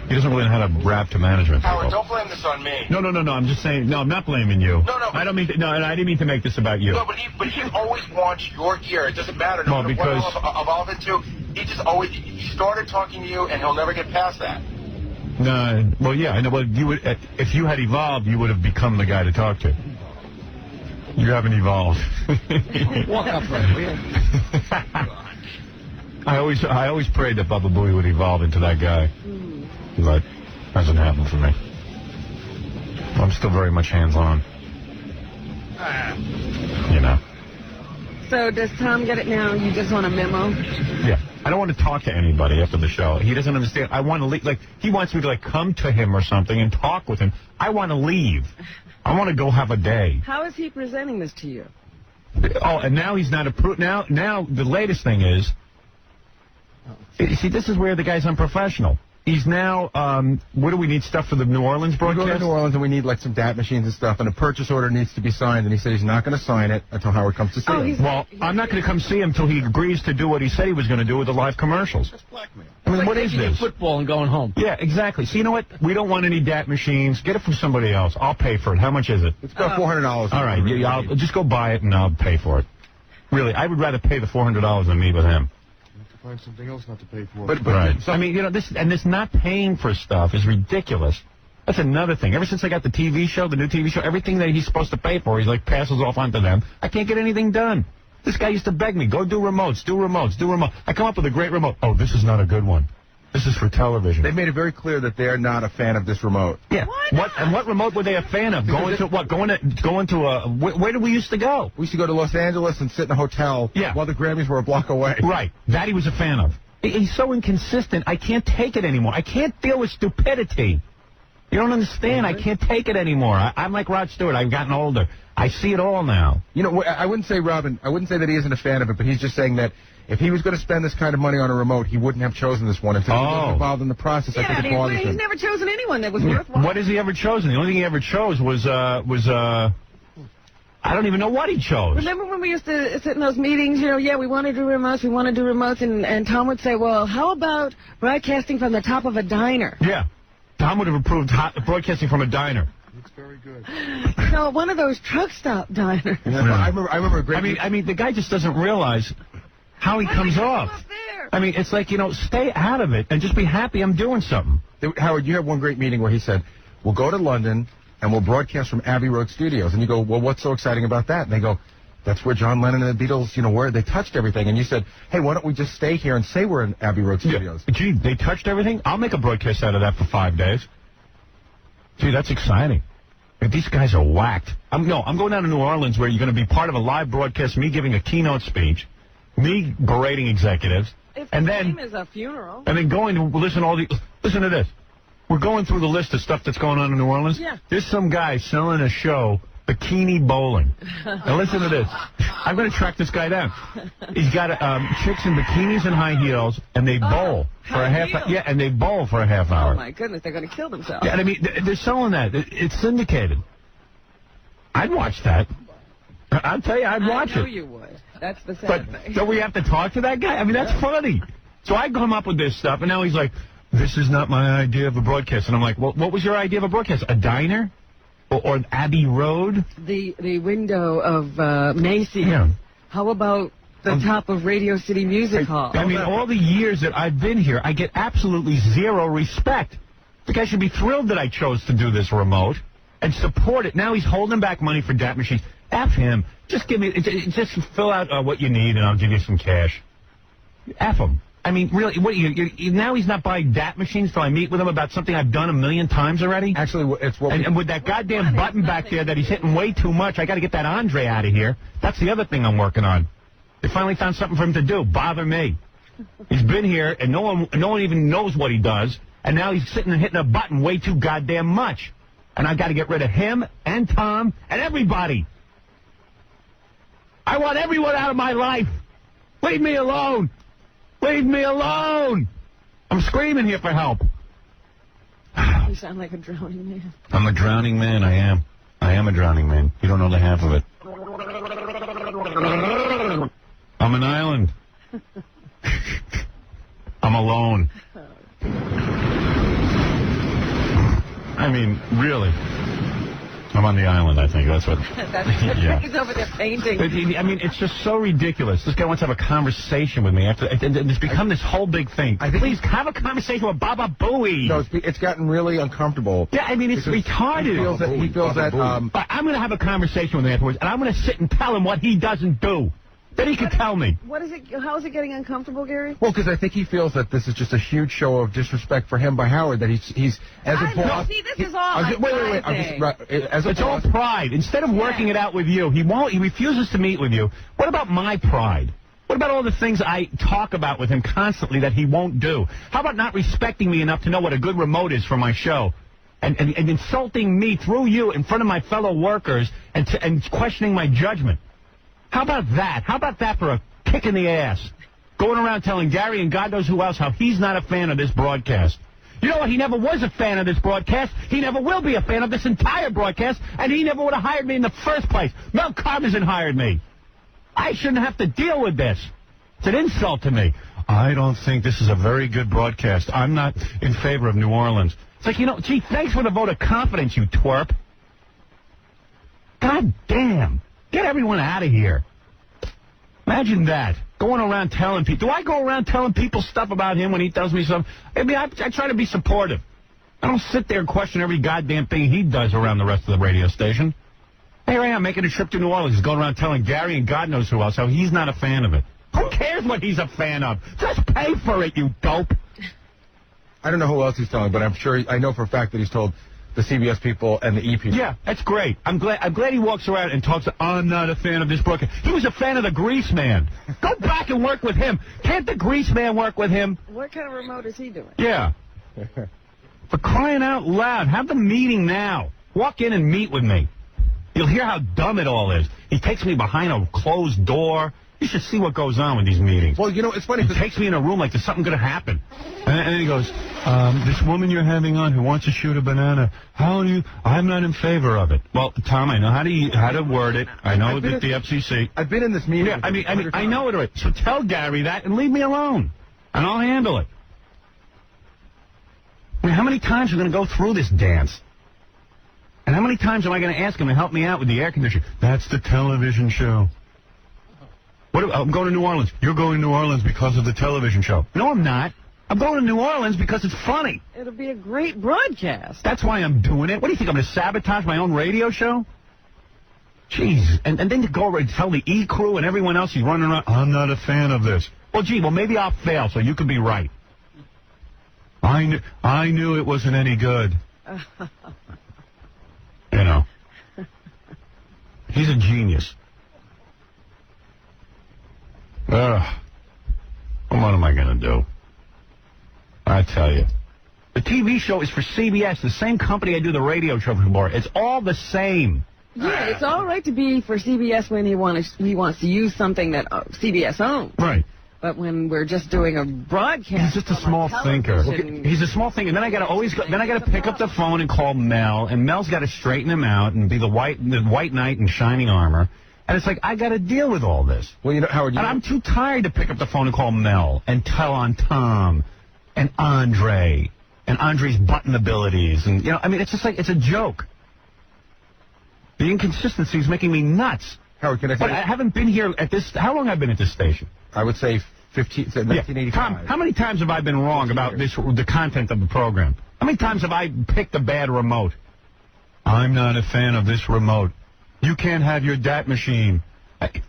He doesn't really know how to rap to management. Howard, don't blame this on me. No. I'm just saying. No, I'm not blaming you. No. I don't mean. No, I didn't mean to make this about you. No, but he always wants your ear. It doesn't matter. No matter what he'll evolve into. He just always. He started talking to you, and he'll never get past that. No. Well, yeah. I know. Well, you would. If you had evolved, you would have become the guy to talk to. You haven't evolved. Walk up right. I always prayed that Baba Booey would evolve into that guy. But hasn't happened for me. I'm still very much hands-on. You know. So does Tom get it now? You just want a memo? Yeah. I don't want to talk to anybody after the show. He doesn't understand. I want to leave. Like, he wants me to, like, come to him or something and talk with him. I want to leave. I want to go have a day. How is he presenting this to you? Oh, and now he's not approved. Now the latest thing is, see, this is where the guy's unprofessional. He's now, what do we need, stuff for the New Orleans broadcast? We go to New Orleans and we need, like, some DAT machines and stuff, and a purchase order needs to be signed, and he said he's not going to sign it until Howard comes to see him. Well, I'm not going to come see him until he agrees to do what he said he was going to do with the live commercials. That's blackmail. I mean, Like what is taking this? Football and going home. Yeah, exactly. So you know what? We don't want any DAT machines. Get it from somebody else. I'll pay for it. How much is it? It's about $400. All right, I'll just go buy it and I'll pay for it. Really, I would rather pay the $400 than meet with him. Find something else not to pay for. But right. I mean, you know, this not paying for stuff is ridiculous. That's another thing. Ever since I got the TV show, the new TV show, everything that he's supposed to pay for, he's like passes off onto them. I can't get anything done. This guy used to beg me, go do remotes. I come up with a great remote. Oh, this is not a good one. This is for television. They've made it very clear that they're not a fan of this remote. Yeah. What remote were they a fan of? Going to where did we used to go? We used to go to Los Angeles and sit in a hotel while the Grammys were a block away. Right. That he was a fan of. He's so inconsistent. I can't take it anymore. I can't deal with stupidity. You don't understand. I can't take it anymore. I'm like Rod Stewart. I've gotten older. I see it all now. You know, I wouldn't say, Robin, that he isn't a fan of it, but he's just saying that if he was going to spend this kind of money on a remote, he wouldn't have chosen this one. Until he was involved in the process, I think it bothers him. He's never chosen anyone that was worthwhile. What has he ever chosen? The only thing he ever chose was I don't even know what he chose. Remember when we used to sit in those meetings, you know, we want to do remotes, and Tom would say, well, how about broadcasting from the top of a diner? Yeah. Tom would have approved broadcasting from a diner. Looks very good. No, one of those truck stop diners. Yeah. I remember a great... I mean, the guy just doesn't realize how he comes off. I mean, it's like, you know, stay out of it and just be happy I'm doing something. Howard, you had one great meeting where he said, we'll go to London and we'll broadcast from Abbey Road Studios. And you go, well, what's so exciting about that? And they go, that's where John Lennon and the Beatles, you know, were. They touched everything. And you said, hey, why don't we just stay here and say we're in Abbey Road Studios? Yeah. Gee, they touched everything? I'll make a broadcast out of that for 5 days. Gee, that's exciting. These guys are whacked. I'm going down to New Orleans where you're going to be part of a live broadcast, me giving a keynote speech, me berating executives, and then is a funeral. And then going to listen to this. We're going through the list of stuff that's going on in New Orleans. Yeah. There's some guy selling a show bikini bowling. Now listen to this. I'm going to track this guy down. He's got chicks in bikinis and high heels, and they bowl for a half. Yeah, and they bowl for a half hour. Oh my goodness, they're going to kill themselves. Yeah, I mean they're selling that. It's syndicated. I'd watch that. I'll tell you, I'd watch it. I know you would. That's the sad thing. Don't we have to talk to that guy? I mean, that's funny. So I come up with this stuff, and now he's like, "This is not my idea of a broadcast." And I'm like, "Well, what was your idea of a broadcast? A diner? Or Abbey Road?" The window of Macy's. Yeah. How about the top of Radio City Music Hall? I mean, all the years that I've been here, I get absolutely zero respect. The guy should be thrilled that I chose to do this remote and support it. Now he's holding back money for DAP machines. F him. Just give me, just fill out what you need, and I'll give you some cash. F him. I mean, really, what now he's not buying DAP machines till I meet with him about something I've done 1,000,000 times already? Actually, it's what and with that goddamn button back there that he's hitting way too much, I got to get that Andre out of here. That's the other thing I'm working on. They finally found something for him to do. Bother me. He's been here, and no one even knows what he does, and now he's sitting and hitting a button way too goddamn much. And I got to get rid of him and Tom and everybody. I want everyone out of my life. Leave me alone. Leave me alone. I'm screaming here for help. You sound like a drowning man. I'm a drowning man. I am. I am a drowning man. You don't know the half of it. I'm an island. I'm alone. I mean, really. I'm on the island, I think. That's what... Yeah. He's over there painting. But, I mean, it's just so ridiculous. This guy wants to have a conversation with me. And it's become this whole big thing. Please, have a conversation with Baba Booey. No, it's gotten really uncomfortable. Yeah, I mean, it's retarded. He feels that but I'm going to have a conversation with him afterwards, and I'm going to sit and tell him what he doesn't do. Then he can tell me. What is it? How is it getting uncomfortable, Gary? Well, because I think he feels that this is just a huge show of disrespect for him by Howard. That he's as a boss. See, this is all. Wait. It's all pride. Instead of working it out with you, he refuses to meet with you. What about my pride? What about all the things I talk about with him constantly that he won't do? How about not respecting me enough to know what a good remote is for my show? And insulting me through you in front of my fellow workers and questioning my judgment? How about that? How about that for a kick in the ass? Going around telling Gary and God knows who else how he's not a fan of this broadcast. You know what? He never was a fan of this broadcast. He never will be a fan of this entire broadcast, and he never would have hired me in the first place. Mel Karmazin hired me. I shouldn't have to deal with this. It's an insult to me. I don't think this is a very good broadcast. I'm not in favor of New Orleans. It's like, gee, thanks for the vote of confidence, you twerp. God damn. Get everyone out of here. Imagine that. Going around telling people. Do I go around telling people stuff about him when he tells me something? I mean, I try to be supportive. I don't sit there and question every goddamn thing he does around the rest of the radio station. Here I am making a trip to New Orleans. He's going around telling Gary and God knows who else how he's not a fan of it. Who cares what he's a fan of? Just pay for it, you dope. I don't know who else he's telling, but I'm sure I know for a fact that he's told the CBS people and the E people. Yeah, that's great. I'm glad he walks around and talks. I'm not a fan of this broadcast. He was a fan of the Grease Man. Go back and work with him. Can't the Grease Man work with him? What kind of remote is he doing? Yeah. For crying out loud, have the meeting now. Walk in and meet with me. You'll hear how dumb it all is. He takes me behind a closed door. You should see what goes on with these meetings. Well, you know, it's funny. He takes me in a room like there's something going to happen. And then he goes, this woman you're having on who wants to shoot a banana, I'm not in favor of it. Well, Tom, I know how to word it. I know that the FCC. I've been in this meeting. Yeah, I know it already. So tell Gary that and leave me alone. And I'll handle it. I mean, how many times are we going to go through this dance? And how many times am I going to ask him to help me out with the air conditioner? That's the television show. I'm going to New Orleans. You're going to New Orleans because of the television show. No, I'm not. I'm going to New Orleans because it's funny. It'll be a great broadcast. That's why I'm doing it. What do you think, I'm going to sabotage my own radio show? Jeez. And then to go over and tell the E crew and everyone else he's running around, I'm not a fan of this. Well, gee, maybe I'll fail so you can be right. I knew it wasn't any good. You know. He's a genius. What am I going to do? I tell you. The TV show is for CBS, the same company I do the radio show for. It's all the same. Yeah, it's all right to be for CBS when he wants to use something that CBS owns. Right. But when we're just doing a broadcast, he's just a small thinker. He's a small thinker. And then I got to pick up the phone and call Mel, and Mel's got to straighten him out and be the white knight in shining armor. And it's like, I got to deal with all this. Well, you know, Howard, and I'm too tired to pick up the phone and call Mel and tell on Tom and Andre and Andre's button abilities. And, you know, I mean, it's just like, it's a joke. The inconsistency is making me nuts. Howard, can I say? But I haven't been here at this. How long have I been at this station? I would say 1985. Tom, how many times have I been wrong about the content of the program? How many times have I picked a bad remote? I'm not a fan of this remote. You can't have your DAT machine.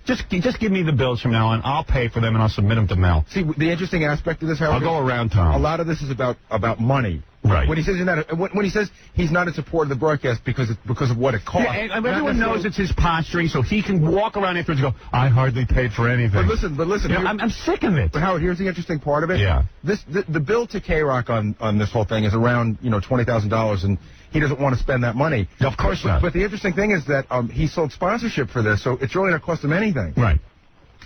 Just give me the bills from now on. I'll pay for them and I'll submit them to Mel. See, the interesting aspect of this, Howard, I'll go around, Tom. A lot of this is about money. Right. When he says when he says he's not in support of the broadcast because of what it costs. Yeah, and everyone knows it's his posturing, so he can walk around afterwards and go, I hardly paid for anything. But listen. You know, I'm sick of it. But Howard, here's the interesting part of it. Yeah. The bill to K-Rock on this whole thing is around $20,000, and he doesn't want to spend that money. Of course not. But the interesting thing is that he sold sponsorship for this, so it's really not cost him anything. Right.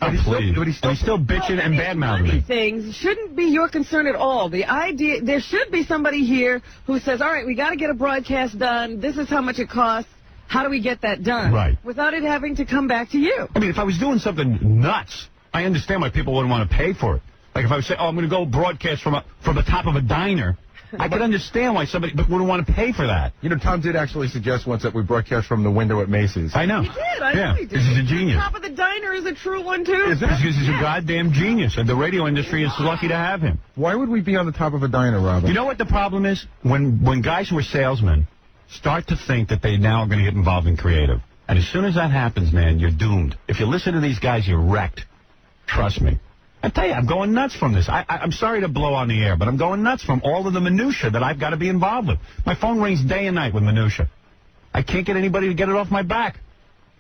But he's still bitching and bad-mouthing me. Things shouldn't be your concern at all. The idea, there should be somebody here who says, all right, we got to get a broadcast done. This is how much it costs. How do we get that done? Right. Without it having to come back to you. I mean, if I was doing something nuts, I understand why people wouldn't want to pay for it. Like if I was saying, I'm going to go broadcast from the top of a diner, I could understand why somebody wouldn't want to pay for that. You know, Tom did actually suggest once that we broadcast from the window at Macy's. I know. He did. I know he did. He's a genius. The top of the diner is a true one, too. Is it? He's a goddamn genius, and the radio industry is lucky to have him. Why would we be on the top of a diner, Robin? You know what the problem is? When guys who are salesmen start to think that they now are going to get involved in creative, and as soon as that happens, man, you're doomed. If you listen to these guys, you're wrecked. Trust me. I tell you, I'm going nuts from this. I'm sorry to blow on the air, but I'm going nuts from all of the minutia that I've got to be involved with. My phone rings day and night with minutia. I can't get anybody to get it off my back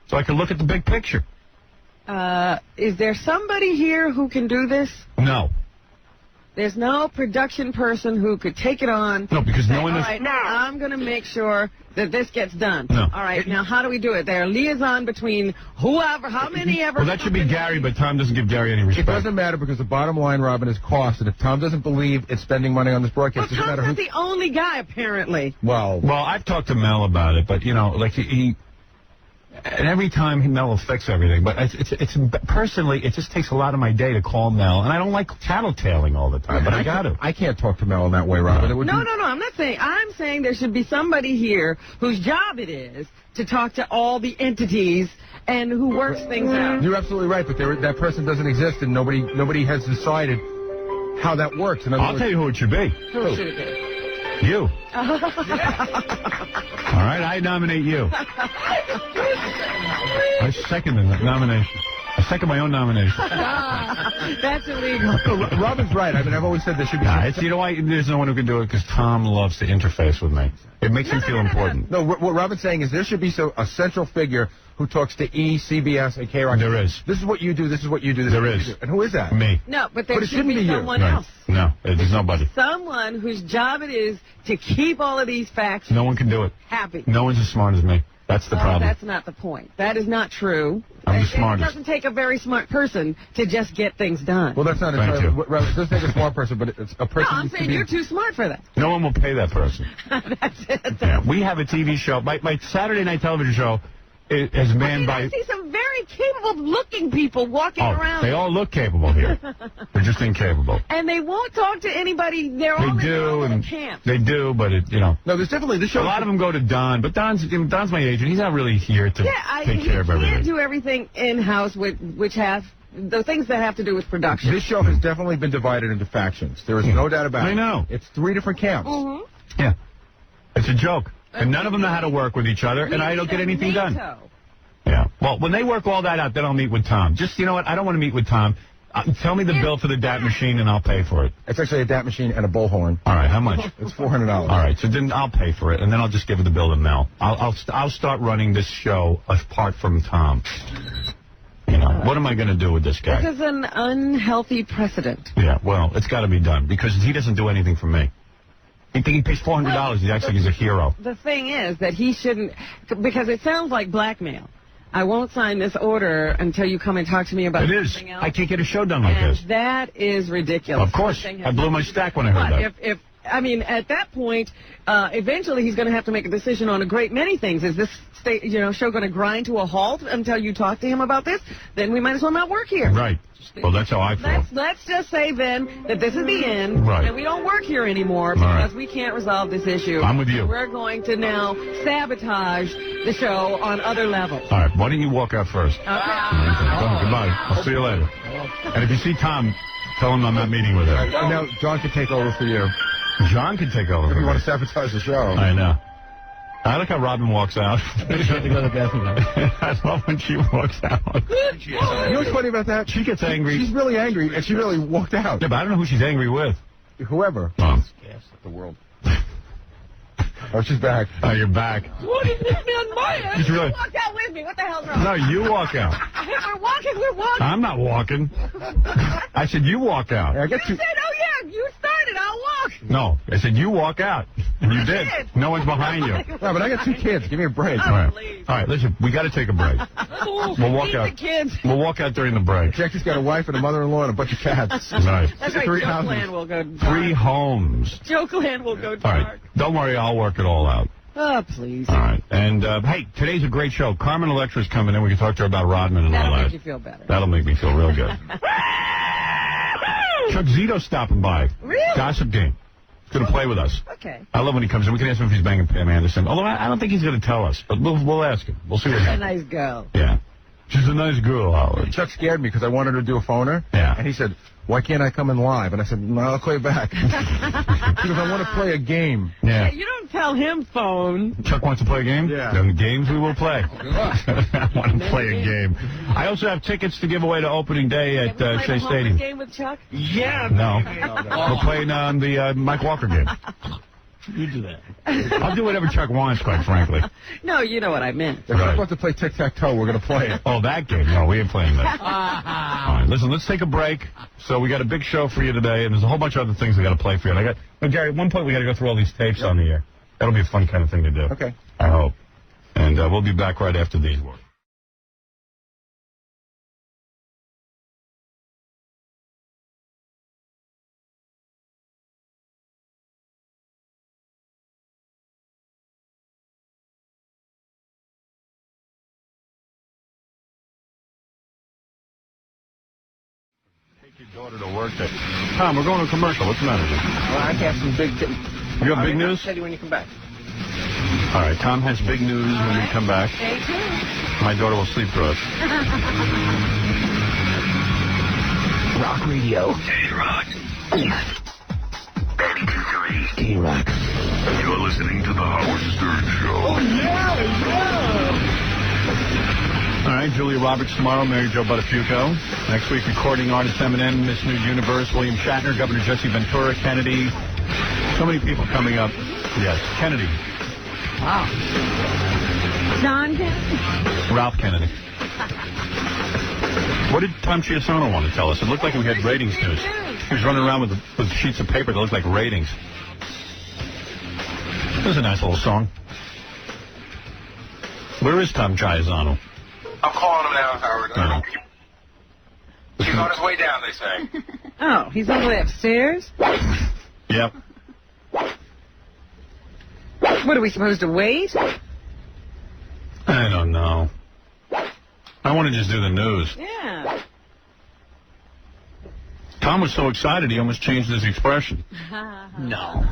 so I can look at the big picture. Is there somebody here who can do this? No. There's no production person who could take it on. No, because say, no one is... All right, now I'm going to make sure that this gets done. No. All right, now how do we do it? There are liaison between whoever, how many ever... Well, that should be Gary, but Tom doesn't give Gary any respect. It doesn't matter because the bottom line, Robin, is cost. And if Tom doesn't believe it's spending money on this broadcast, it doesn't matter Tom's not the only guy, apparently. Well, I've talked to Mel about it, but, you know, like he and every time Mel will fix everything, but it's personally, it just takes a lot of my day to call Mel, and I don't like tattletaling all the time, but I got to. I can't talk to Mel in that way, Robin. No, I'm not saying. I'm saying there should be somebody here whose job it is to talk to all the entities and who works things out. You're absolutely right, but that person doesn't exist, and nobody has decided how that works. I'll tell you who it should be. Who should it be? You. All right, I nominate you. I second the nomination. I second my own nomination. That's illegal. Robin's right. I mean, I've always said there should be... you know why there's no one who can do it? Because Tom loves to interface with me. It makes him feel important. No, what Robin's saying is there should be a central figure who talks to E, CBS, and K-Rock. There is. This is what you do, this is what you do, this there is what is. you do. And who is that? Me. No, but there it should be someone else. No, there's nobody. Someone whose job it is to keep all of these facts No one can do it. happy. No one's as smart as me. That's the problem. That's not the point. That is not true. I'm the smartest. It doesn't take a very smart person to just get things done. Well, that's not entirely... It doesn't take a smart person, but it's a person... No, I'm saying you're too smart for that. No one will pay that person. That's it. Yeah, we have a TV show. My Saturday night television show is manned by... I see some very capable-looking people walking around. They all look capable here. They're just incapable. And they won't talk to anybody. They're all in their own little camp. They do, but No, there's definitely this show. A lot of them go to Don, but Don's my agent. He's not really here to take care of everything. He can't do everything in-house, which have the things that have to do with production. This show has definitely been divided into factions. There is no doubt about it. I know. It's 3 different camps. Mm-hmm. Yeah. It's a joke. And none of them know how to work with each other, and I don't get anything done. Yeah. Well, when they work all that out, then I'll meet with Tom. Just, you know what? I don't want to meet with Tom. Tell me the bill for the DAT machine, and I'll pay for it. It's actually a DAT machine and a bullhorn. All right. How much? It's $400. All right. So then I'll pay for it, and then I'll just give the bill to Mel. I'll start running this show apart from Tom. You know, what am I going to do with this guy? This is an unhealthy precedent. Yeah. Well, it's got to be done because he doesn't do anything for me. You think he pays $400? He acts like he's a hero. The thing is that he shouldn't, because it sounds like blackmail. I won't sign this order until you come and talk to me about something else. I can't get a show done like this. That is ridiculous. Of course. I blew my stack when I heard that. I mean, at that point, eventually he's going to have to make a decision on a great many things. Is this show going to grind to a halt until you talk to him about this? Then we might as well not work here. Right. Well, that's how I feel. Let's just say then that this is the end, right, and we don't work here anymore because we can't resolve this issue. I'm with you. We're going to now sabotage the show on other levels. All right. Why don't you walk out first? Okay. Goodbye. I'll see you later. And if you see Tom, tell him I'm not meeting with him. Now, John can take over for you. John can take over. If you want to sabotage the show. I know. I like how Robin walks out. I love when she walks out. You know what's funny about that? She gets angry. She's really angry, and she really walked out. Yeah, but I don't know who she's angry with. Whoever. The world. Oh, she's back. Oh, you're back. What is this man Maya? She's really... You walked out with me. What the hell's wrong? No, you walk out. We're walking. I'm not walking. I said you walk out. I said, oh yeah, you started. I'll walk. No, I said you walk out. And you did. No one's behind you. No, but I got 2 kids. Give me a break. All right. All right, listen, we got to take a break. We'll walk out. The kids. We'll walk out during the break. Jackie's got a wife and a mother-in-law and a bunch of cats. Nice. That's right. Jokeland will go dark. 3 homes. Jokeland will go dark. All right. Don't worry, I'll work it all out. Oh, please. All right. And, hey, today's a great show. Carmen Electra's coming in. We can talk to her about Rodman and all that. That'll make you feel better. That'll make me feel real good. Chuck Zito's stopping by. Really? Gossip Game. He's going to play with us. Okay. I love when he comes in. We can ask him if he's banging Pam Anderson. Although I don't think he's going to tell us. But we'll ask him. We'll see what She's a happens. nice girl. Yeah. She's a nice girl, Howard. Chuck scared me because I wanted her to do a phoner. Yeah. And he said, why can't I come in live? And I said, no, I'll call you back. Because I want to play a game. Yeah. You don't tell him phone. Chuck wants to play a game? Yeah. Then games we will play. Good luck. I want to play a game. I also have tickets to give away to opening day at Shea Stadium. Game with Chuck? Yeah. No. We're playing on the Mike Walker game. You do that. I'll do whatever Chuck wants, quite frankly. No, you know what I meant. If Chuck wants to play tic-tac-toe, we're going to play it. Oh, that game? No, we ain't playing that. All right, listen, let's take a break. So we got a big show for you today, and there's a whole bunch of other things we got to play for you. And Gary, at one point we got to go through all these tapes on the air. That'll be a fun kind of thing to do. Okay. I hope. And we'll be back right after these words. Your daughter to work day. Tom, we're going to a commercial. What's the matter? Well, I have some big... You have big news? I'll tell you when you come back. All right, Tom has big news when we come back. Stay tuned. My daughter will sleep through it. Rock Radio. K-Rock. 92.3 K-Rock. You're listening to The Howard Stern Show. Oh, yeah. All right, Julia Roberts tomorrow, Mary Jo Buttafuoco. Next week, recording artist Eminem, Miss New Universe, William Shatner, Governor Jesse Ventura, Kennedy. So many people coming up. Yes, Kennedy. Wow. John Kennedy? Ralph Kennedy. What did Tom Chiasano want to tell us? It looked like we had ratings news. He was running around with sheets of paper that looked like ratings. It was a nice little song. Where is Tom Chiasano? I'm calling him now, Howard. He's on his way down, they say. Oh, he's all the way upstairs? Yep. What, are we supposed to wait? I don't know. I want to just do the news. Yeah. Tom was so excited he almost changed his expression. No.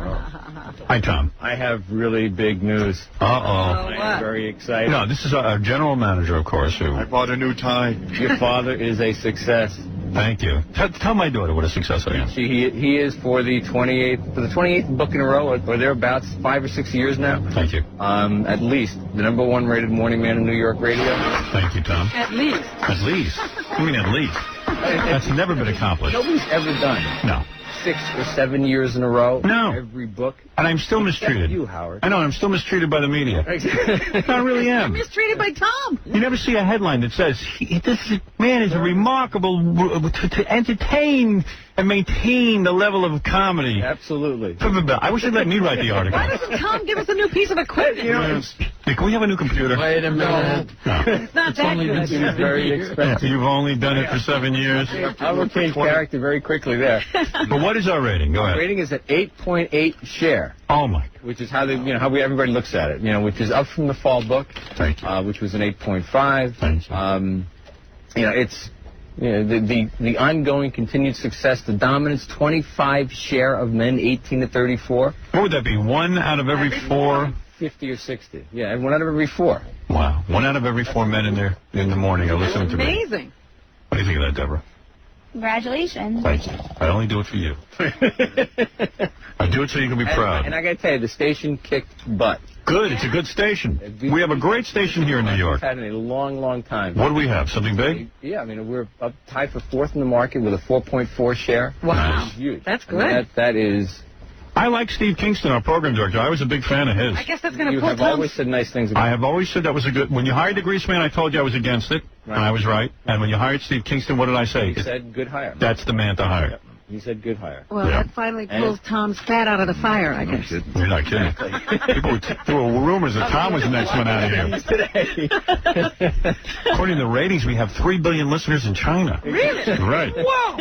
Hi, Tom. I have really big news. Uh-oh. I'm very excited. No, this is our general manager, of course, who... I bought a new tie. Your father is a success. Thank you. Tell my daughter what a success I am. He is for the 28th book in a row, or thereabouts, 5 or 6 years now. Thank you. At least the #1 rated morning man in New York radio. Thank you, Tom. At least. At least. What do you mean at least? That's never been accomplished. Nobody's ever done it. No. 6 or 7 years in a row. No. Every book. And I'm still mistreated. You, Howard. I know, I'm still mistreated by the media. I really am. You're mistreated by Tom. You never see a headline that says, this man is a remarkable, to entertain and maintain the level of comedy. Absolutely. I wish they'd let me write the article. Why doesn't Tom give us a new piece of equipment? Can we have a new computer? Wait a minute. No. It's not that good. It's very expensive. You've only done it for 7 years. I will change character very quickly there. But what is our rating? Go ahead. Our rating is at 8.8 share. Oh my! Which is how everybody looks at it. Which is up from the fall book. Thank you. Which was an 8.5. Thank you. It's the ongoing continued success, the dominance, 25 share of men 18 to 34. What would that be? 1 out of every 4? 50 or 60. Yeah, 1 out of every 4. Wow. 1 out of every 4 men in the morning are listening to me. Amazing. What do you think of that, Deborah? Congratulations. Thank you. I only do it for you. I do it so you can be proud. And I got to tell you, the station kicked butt. Good. It's a good station. We have a great station here in New York. We've had it in a long, long time. What do we have? Something big? Yeah, we're up tied for 4th in the market with a 4.4 share. Wow. Nice. Huge. That's good. That is... I like Steve Kingston, our program director. I was a big fan of his. I guess that's going to You pull have Tom's... always said nice things about I have always said that was a good... When you hired the Grease Man, I told you I was against it, and I was right. And when you hired Steve Kingston, what did I say? You said good hire. That's the man to hire. Yep. You said good hire. Well, that finally pulls Tom's fat out of the fire, I guess. You're not kidding. People threw rumors that Tom was the next one out of here. According to the ratings, we have 3 billion listeners in China. Really? Right. Whoa!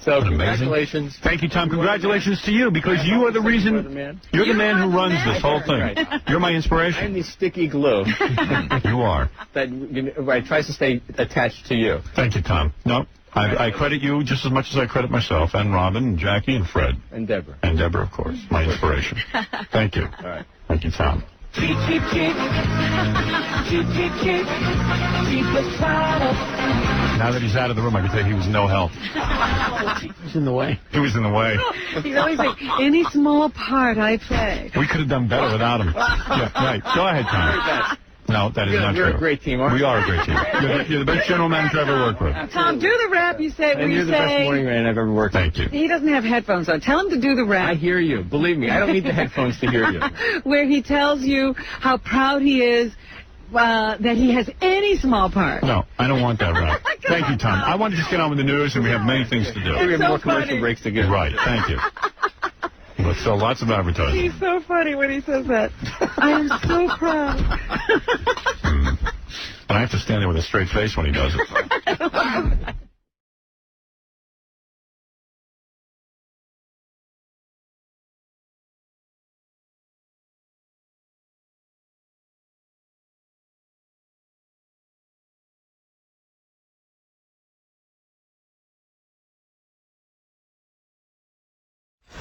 So, amazing. Congratulations. Thank you, Tom. Congratulations to you, because you are the reason... You're the man who runs this whole thing. Right. You're my inspiration. I'm the sticky glue. You are. That tries to stay attached to you. Thank you, Tom. No. I credit you just as much as I credit myself, and Robin, and Jackie, and Fred. And Deborah. And Deborah, of course. My inspiration. Thank you. All right. Thank you, Tom. Cheap, cheap, cheap. Cheap, cheap, cheap. Cheapasano. Now that he's out of the room, I can tell you he was no help. He's in the way. He was in the way. He's always saying, any small part I play. We could have done better without him. Yeah, right. Go ahead, Tom. No, that is not true. You're a great team, aren't you? We are a great team. You're the best general manager I've ever worked with. Tom, do the rap you say. And you're the best morning man I've ever worked with. Thank you. He doesn't have headphones on. Tell him to do the rap. I hear you. Believe me, I don't need the headphones to hear you. Where he tells you how proud he is that he has any small part. No, I don't want that rap. Thank you, Tom. I want to just get on with the news, and we have many things to do. We have so more commercial funny. breaks to get. Right. Thank you. Let's sell lots of advertising. He's so funny when he says that. I am so proud. And I have to stand there with a straight face when he does it.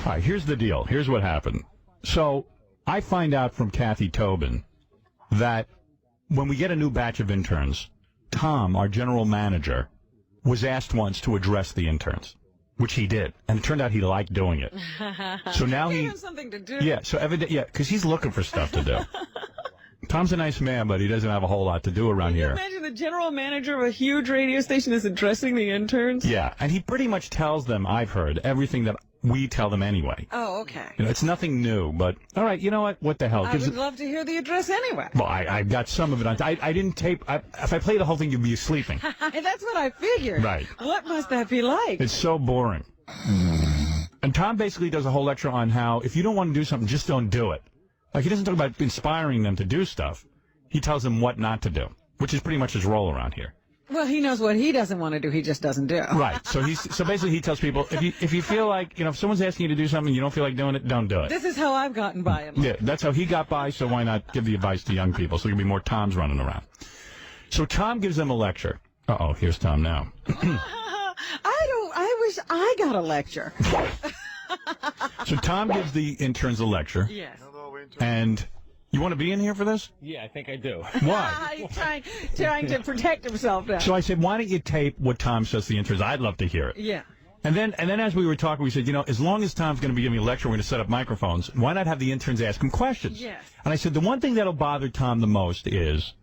All right, here's the deal. Here's what happened. So I find out from Kathy Tobin that when we get a new batch of interns, Tom, our general manager, was asked once to address the interns, which he did. And it turned out he liked doing it. So now he has something to do. Yeah, so because he's looking for stuff to do. Tom's a nice man, but he doesn't have a whole lot to do around here. Imagine the general manager of a huge radio station is addressing the interns. Yeah, and he pretty much tells them, I've heard, everything that we tell them anyway. Oh, okay. It's nothing new, but all right, you know what? What the hell? I would love to hear the address anyway. Well, I got some of it on. I didn't tape. If I play the whole thing, you'd be sleeping. That's what I figured. Right. What must that be like? It's so boring. And Tom basically does a whole lecture on how if you don't want to do something, just don't do it. Like, he doesn't talk about inspiring them to do stuff. He tells them what not to do, which is pretty much his role around here. Well, he knows what he doesn't want to do. He just doesn't do. Right. So basically he tells people, if you feel like, if someone's asking you to do something and you don't feel like doing it, don't do it. This is how I've gotten by him. Yeah, that's how he got by, so why not give the advice to young people so there can be more Toms running around. So Tom gives them a lecture. Uh-oh, here's Tom now. I wish I got a lecture. So Tom gives the interns a lecture. Yes. And you want to be in here for this? Yeah, I think I do. Why? He's trying to protect himself now. So I said, why don't you tape what Tom says to the interns? I'd love to hear it. Yeah. And then as we were talking, we said, as long as Tom's going to be giving a lecture, we're going to set up microphones. Why not have the interns ask him questions? Yes. And I said, the one thing that'll bother Tom the most is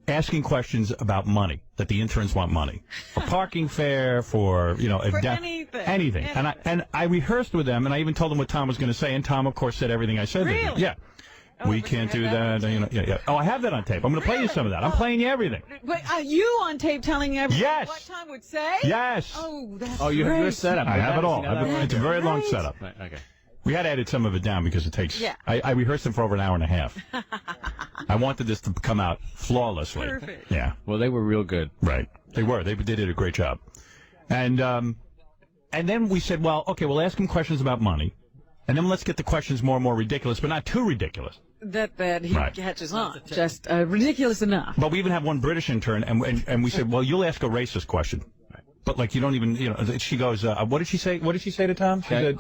asking questions about money, that the interns want money. For parking fare, for, you know, anything. And I rehearsed with them, and I even told them what Tom was going to say, and Tom, of course, said everything I said. Really? Yeah. We can't do that. You know, yeah. Oh, I have that on tape. I'm going to play you some of that. I'm playing you everything. Wait, are you on tape telling everyone what Tom would say? Yes. Oh, that's you have your setup. I have it all. It's a very long setup. Okay. We had to edit some of it down because it takes... Yeah. I rehearsed them for over an hour and a half. I wanted this to come out flawlessly. Perfect. Yeah. Well, they were real good. Right. They were. They did a great job. And then we said, well, okay, we'll ask him questions about money. And then let's get the questions more and more ridiculous, but not too ridiculous. That he catches on. Just ridiculous enough. But we even have one British intern, and we said, well, you'll ask a racist question. But, like, you don't even, you know, she goes, what did she say? What did she say to Tom? She said,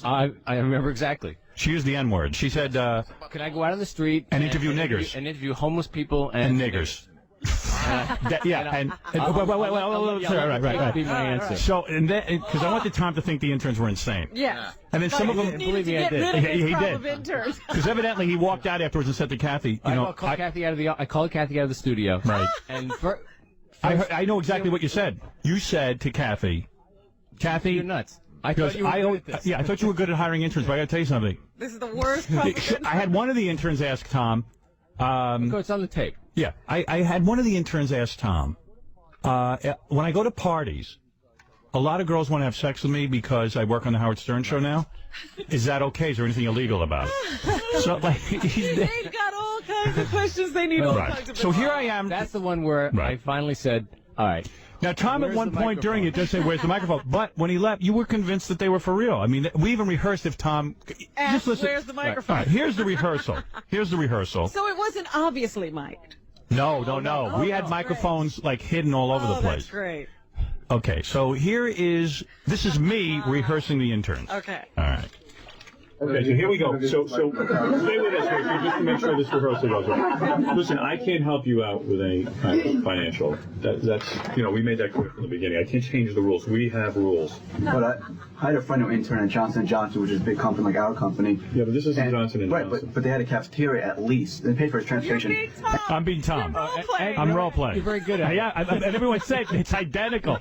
I remember exactly. She used the N-word. She said, can I go out on the street and interview niggers? And interview homeless people and niggers. Right. Be my answer. So, and then, because I wanted Tom to think the interns were insane. Yeah. And then some of them, believe me, I did. He did. Because evidently he walked out afterwards and said to Kathy, you know, I called Kathy out of the studio. Right. And I know exactly what you said. You said to Kathy, you're nuts. I thought you were good at this. Yeah, I thought you were good at hiring interns, but I got to tell you something. This is the worst problem. I had one of the interns ask Tom. It's on the tape. Yeah, I had one of the interns ask Tom, when I go to parties, a lot of girls want to have sex with me because I work on the Howard Stern show now. Is that okay? Is there anything illegal about it? So, like, they've got all kinds of questions they need all kinds of. So here I am. That's the one where I finally said, all right. Now, Tom, at one point during it does say, where's the microphone? But when he left, you were convinced that they were for real. I mean, we even rehearsed if Tom... Just listen. Where's the microphone? All right, here's the rehearsal. So it wasn't obviously mic'd. No. We had microphones, like, hidden all over the place. That's great. Okay, so this is me rehearsing the interns. Okay. All right. Okay, so here we go. So stay with us here just to make sure this rehearsal goes well. Listen, I can't help you out with any kind of financial. That's, you know, we made that clear from the beginning. I can't change the rules. We have rules. But I had a friend who interned at Johnson & Johnson, which is a big company like our company. Yeah, but this isn't Johnson & Johnson. Right, but they had a cafeteria at least. They paid for his transportation. I'm being Tom. I'm role-playing. You're very good at it. Yeah, and everyone said it's identical.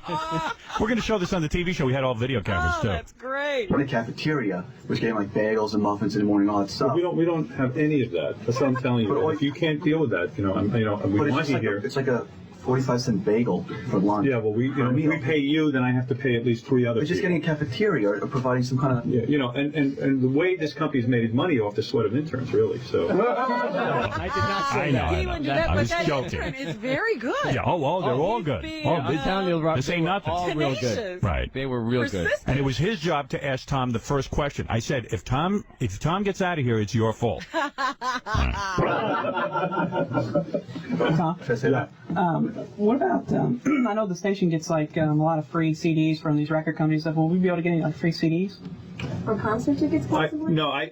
We're going to show this on the TV show. We had all video cameras, too. That's great. The cafeteria was getting like bagels and muffins in the morning, all that stuff. We don't have any of that. That's what I'm telling you. If you can't deal with that, we want you here. It's like a 45-cent bagel for lunch. Yeah, well, if we pay you, then I have to pay at least 3 other people. It's just getting a cafeteria or providing some kind of... Yeah, and the way this company's made its money off the sweat of interns, really, so... I did not say that. He wouldn't do that, but that intern is very good. Yeah, they're all good. This ain't nothing. All real good. Right. They were real good. And it was his job to ask Tom the first question. I said, if Tom gets out of here, it's your fault. Tom, should I say that? What about, I know the station gets like a lot of free CDs from these record companies. Will we be able to get any like free CDs? Or concert tickets possibly? I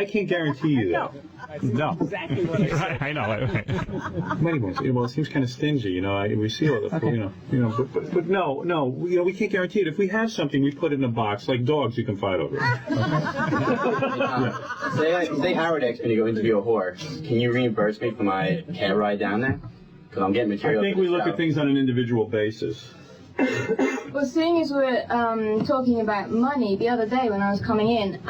can't guarantee you that. No. Exactly what I said. I know. Many ones. Well, it seems kind of stingy, we see all the, but no, we can't guarantee it. If we have something, we put it in a box, like dogs you can fight over. Say Howard X when you go interview a whore. Can you reimburse me for my cab ride down there? Because I'm getting material. I think we look at things on an individual basis. Well, seeing as we're talking about money, the other day when I was coming in,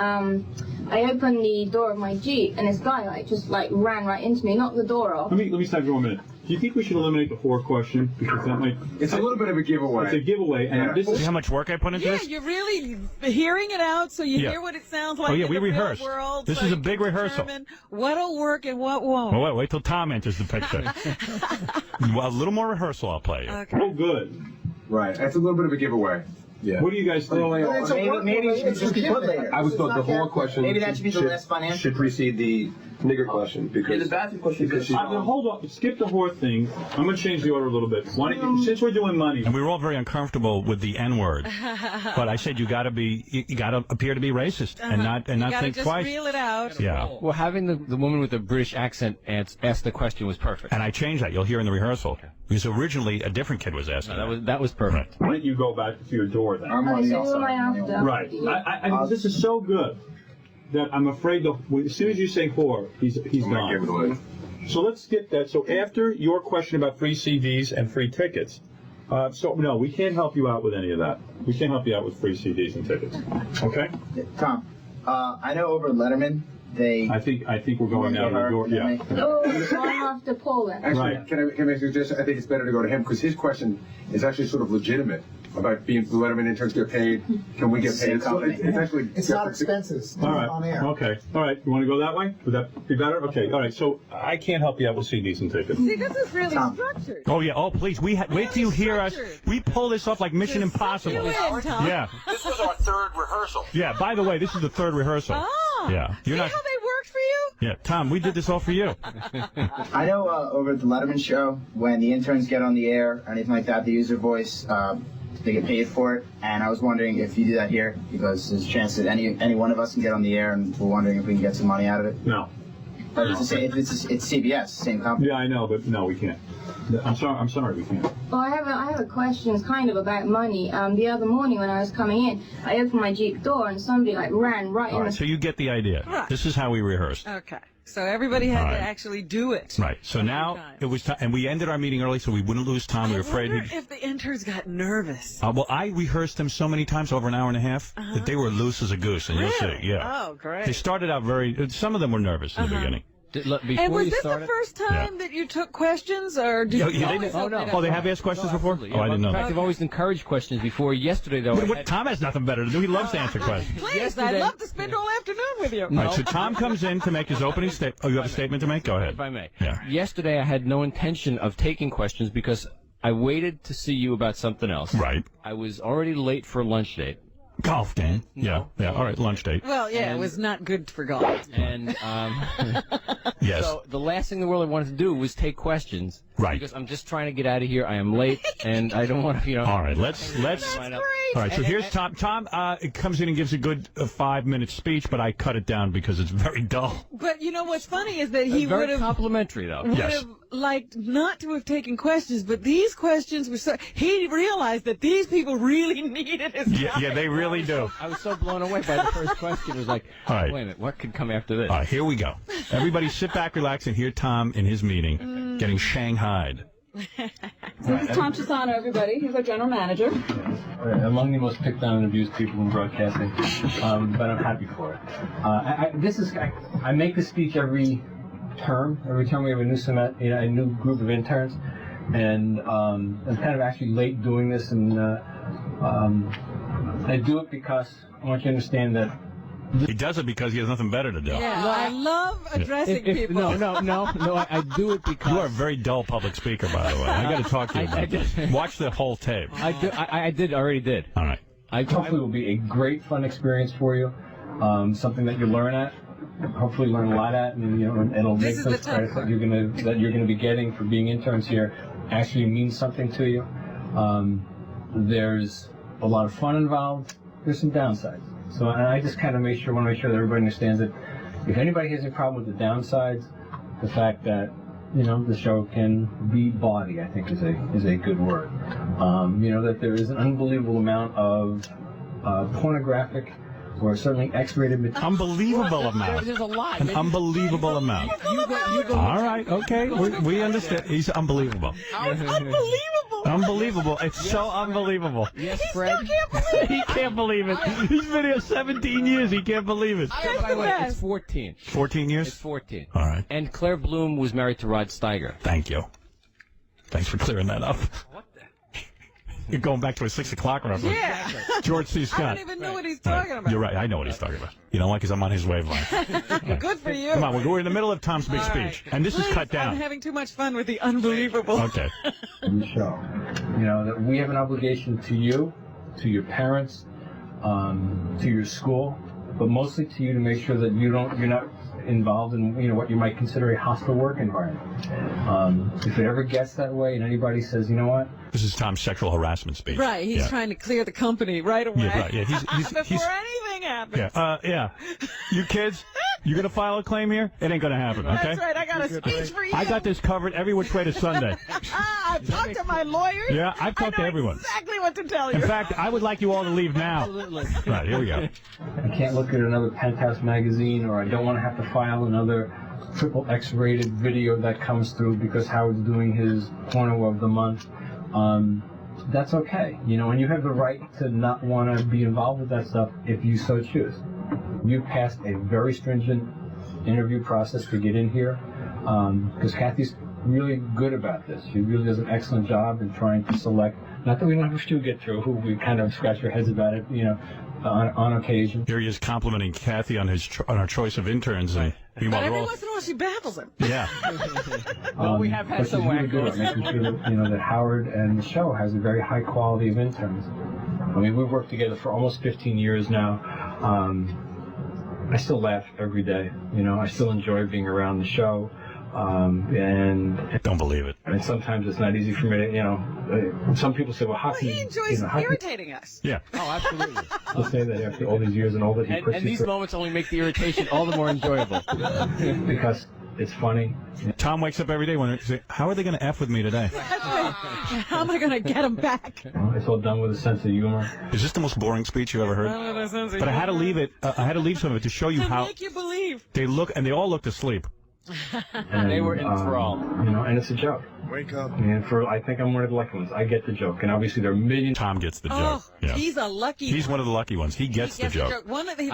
I opened the door of my Jeep and this guy just ran right into me, knocked the door off. Let me stop for 1 minute. Do you think we should eliminate the whore question? Because that might... It's a little bit of a giveaway. It's a giveaway. And this is how much work I put into this? Yeah, you're really hearing it out so you hear what it sounds like in we the rehearsed. real world. This is a big rehearsal. What'll work and what won't. Well, wait till Tom enters the picture. Well, a little more rehearsal I'll play you. Okay. Oh, good. Right. It's a little bit of a giveaway. Yeah. What do you guys think? Maybe it should be put later. I was the whole question. Maybe that should be the last financial. Should precede the nigger question because the bathroom question. Hold on. Skip the whore thing. I'm going to change the order a little bit. Since we're doing money, and we were all very uncomfortable with the N-word, but I said you got to appear to be racist and not think twice. Just reel it out. Yeah. Well, having the woman with the British accent ask the question was perfect. And I changed that. You'll hear in the rehearsal. Because originally a different kid was asking. No, that was perfect. Why don't you go back to your door then? Right. This is so good that I'm afraid as soon as you say whore, he's gone. So let's get that. So after your question about free CDs and free tickets, no, we can't help you out with any of that. We can't help you out with free CDs and tickets. Okay? Tom, I know over Letterman, I think we're going now. Yeah. Oh, so I have to pull it. Actually, can I suggest? I think it's better to go to him because his question is actually sort of legitimate about being the Letterman interns get paid. Can we get paid? It's actually not expenses. All right. On air. Okay. All right. You want to go that way? Would that be better? Okay. All right. So I can't help you out with CDs and tickets. See, this is really structured. Oh yeah. Oh please. Wait till you hear us. We pull this off like Mission Impossible. Yeah. This was our third rehearsal. Yeah. By the way, this is the third rehearsal. Oh. Yeah. See how they worked for you? Yeah. Tom, we did this all for you. I know over at the Letterman show, when the interns get on the air or anything like that, they use their voice. They get paid for it, and I was wondering if you do that here, because there's a chance that any one of us can get on the air, and we're wondering if we can get some money out of it. No. But it's CBS, same company. Yeah, I know, but no, we can't. I'm sorry, we can't. Well, I have a question. It's kind of about money. The other morning when I was coming in, I opened my Jeep door and somebody ran right in. All right, so you get the idea. Right. This is how we rehearsed. Okay. So everybody had to actually do it. Right. So now it was time, and we ended our meeting early so we wouldn't lose Tom. We were afraid if the interns got nervous. Well, I rehearsed them so many times, over an hour and a half, that they were loose as a goose, and you'll see. Yeah. Oh, great. They started out some of them were nervous in the beginning. And was this the first time that you took questions, or did you? Oh, they have asked questions before? Yeah, oh, I didn't know in that. fact, I've always encouraged questions before. Yesterday, though, Tom has nothing better to do. He loves to answer questions. Please, I'd love to spend all afternoon with you. All right, so Tom comes in to make his opening statement. Oh, you have a statement to make? Go ahead. If I may. Yeah. Yesterday, I had no intention of taking questions because I waited to see you about something else. Right. I was already late for a lunch date. Golf game. Yeah. All right, lunch date. Well, yeah, it was not good for golf. And yes. So the last thing in the world I wanted to do was take questions. Right. Because I'm just trying to get out of here. I am late, and I don't want to, All right, let's. All right, so here's Tom. Tom comes in and gives a good 5-minute speech, but I cut it down because it's very dull. But you know what's funny is that he would have complimentary though. Would have liked not to have taken questions, but these questions were so. He realized that these people really needed his. Yeah, they really do. I was so blown away by the first question. It was like, all right, wait a minute, what could come after this? All right, here we go. Everybody, sit back, relax, and hear Tom in his meeting getting shanghaied. This is Tom Cheapasano, everybody. He's our general manager. Among the most picked on and abused people in broadcasting, but I'm happy for it. I make this speech every term. Every term we have a new group of interns, and I'm kind of actually late doing this, and I do it because I want you to understand that. He does it because he has nothing better to do. Yeah, I love addressing people. No, I do it because... You are a very dull public speaker, by the way. I got to talk to you about this. Watch the whole tape. I already did. All right. Hopefully it will be a great, fun experience for you. Something that you learn at. Hopefully learn a lot at, and it'll make those credits that you're gonna be getting for being interns here actually mean something to you. There's a lot of fun involved. There's some downsides. So I just kind of want to make sure that everybody understands that if anybody has a problem with the downsides, the fact that the show can be bawdy, I think is a good word. That there is an unbelievable amount of pornographic or certainly X-rated material. Unbelievable amount. There's a lot. An unbelievable amount. All right, okay, we understand. He's unbelievable. Unbelievable. It's so unbelievable. Yes, Fred. He can't believe it. He's been here 17 years. He can't believe it. By the way, it's 14. 14 years? It's 14. All right. And Claire Bloom was married to Rod Steiger. Thank you. Thanks for clearing that up. What the? You're going back to a 6 o'clock reference. Yeah. George C. Scott. I don't even know what he's talking about. You're right. I know what he's talking about. You know why? Because I'm on his wavelength. Good for you. Come on. We're in the middle of Tom's big speech. And this is cut down. I'm having too much fun with the unbelievable. Okay. Show. That we have an obligation to you, to your parents, to your school, but mostly to you to make sure that you're not involved in what you might consider a hostile work environment. If it ever gets that way and anybody says, you know what? This is Tom's sexual harassment speech. Right, he's trying to clear the company right away. Yeah, right. Yeah, before anything happens. Yeah. You kids, you gonna file a claim here? It ain't gonna happen, okay? That's right, I got a speech for you. I got this covered every which way to Sunday. I've talked to my lawyers. Yeah, I've talked to everyone. Exactly what to tell you. In fact, I would like you all to leave now. Absolutely. Right, here we go. I can't look at another Penthouse magazine, or I don't want to have to file another triple X-rated video that comes through because Howard's doing his porno of the month. That's okay, you know, and you have the right to not want to be involved with that stuff if you so choose. You passed a very stringent interview process to get in here, because Kathy's really good about this. She really does an excellent job in trying to select, not that we don't have to get through, who we kind of scratch our heads about it, you know, on occasion. Here he is complimenting Kathy on on our choice of interns. And but every once in a while she baffles him. Yeah. Well, we have had some really good at making sure that, you know, that Howard and the show has a very high quality of interns. I mean, we've worked together for almost 15 years now. I still laugh every day. You know, I still enjoy being around the show. And don't believe it. And sometimes it's not easy for me to, you know, some people say, well, how can he enjoys irritating us. Yeah. Oh, absolutely. He'll say that after all these years and all that he puts and these moments only make the irritation all the more enjoyable. Because it's funny. Tom wakes up every day wondering, how are they going to F with me today? How am I going to get him back? Well, it's all done with a sense of humor. Is this the most boring speech you ever heard? But I had to leave it. I had to leave some of it to show you to how make you believe. they look, and they all looked asleep. And, they were enthralled. You know, and it's a joke. Wake up. And I think I'm one of the lucky ones. I get the joke, and obviously there are millions. Tom gets the joke. Yeah. He's a lucky. He's one of the lucky ones. He gets the joke. He's one of the few.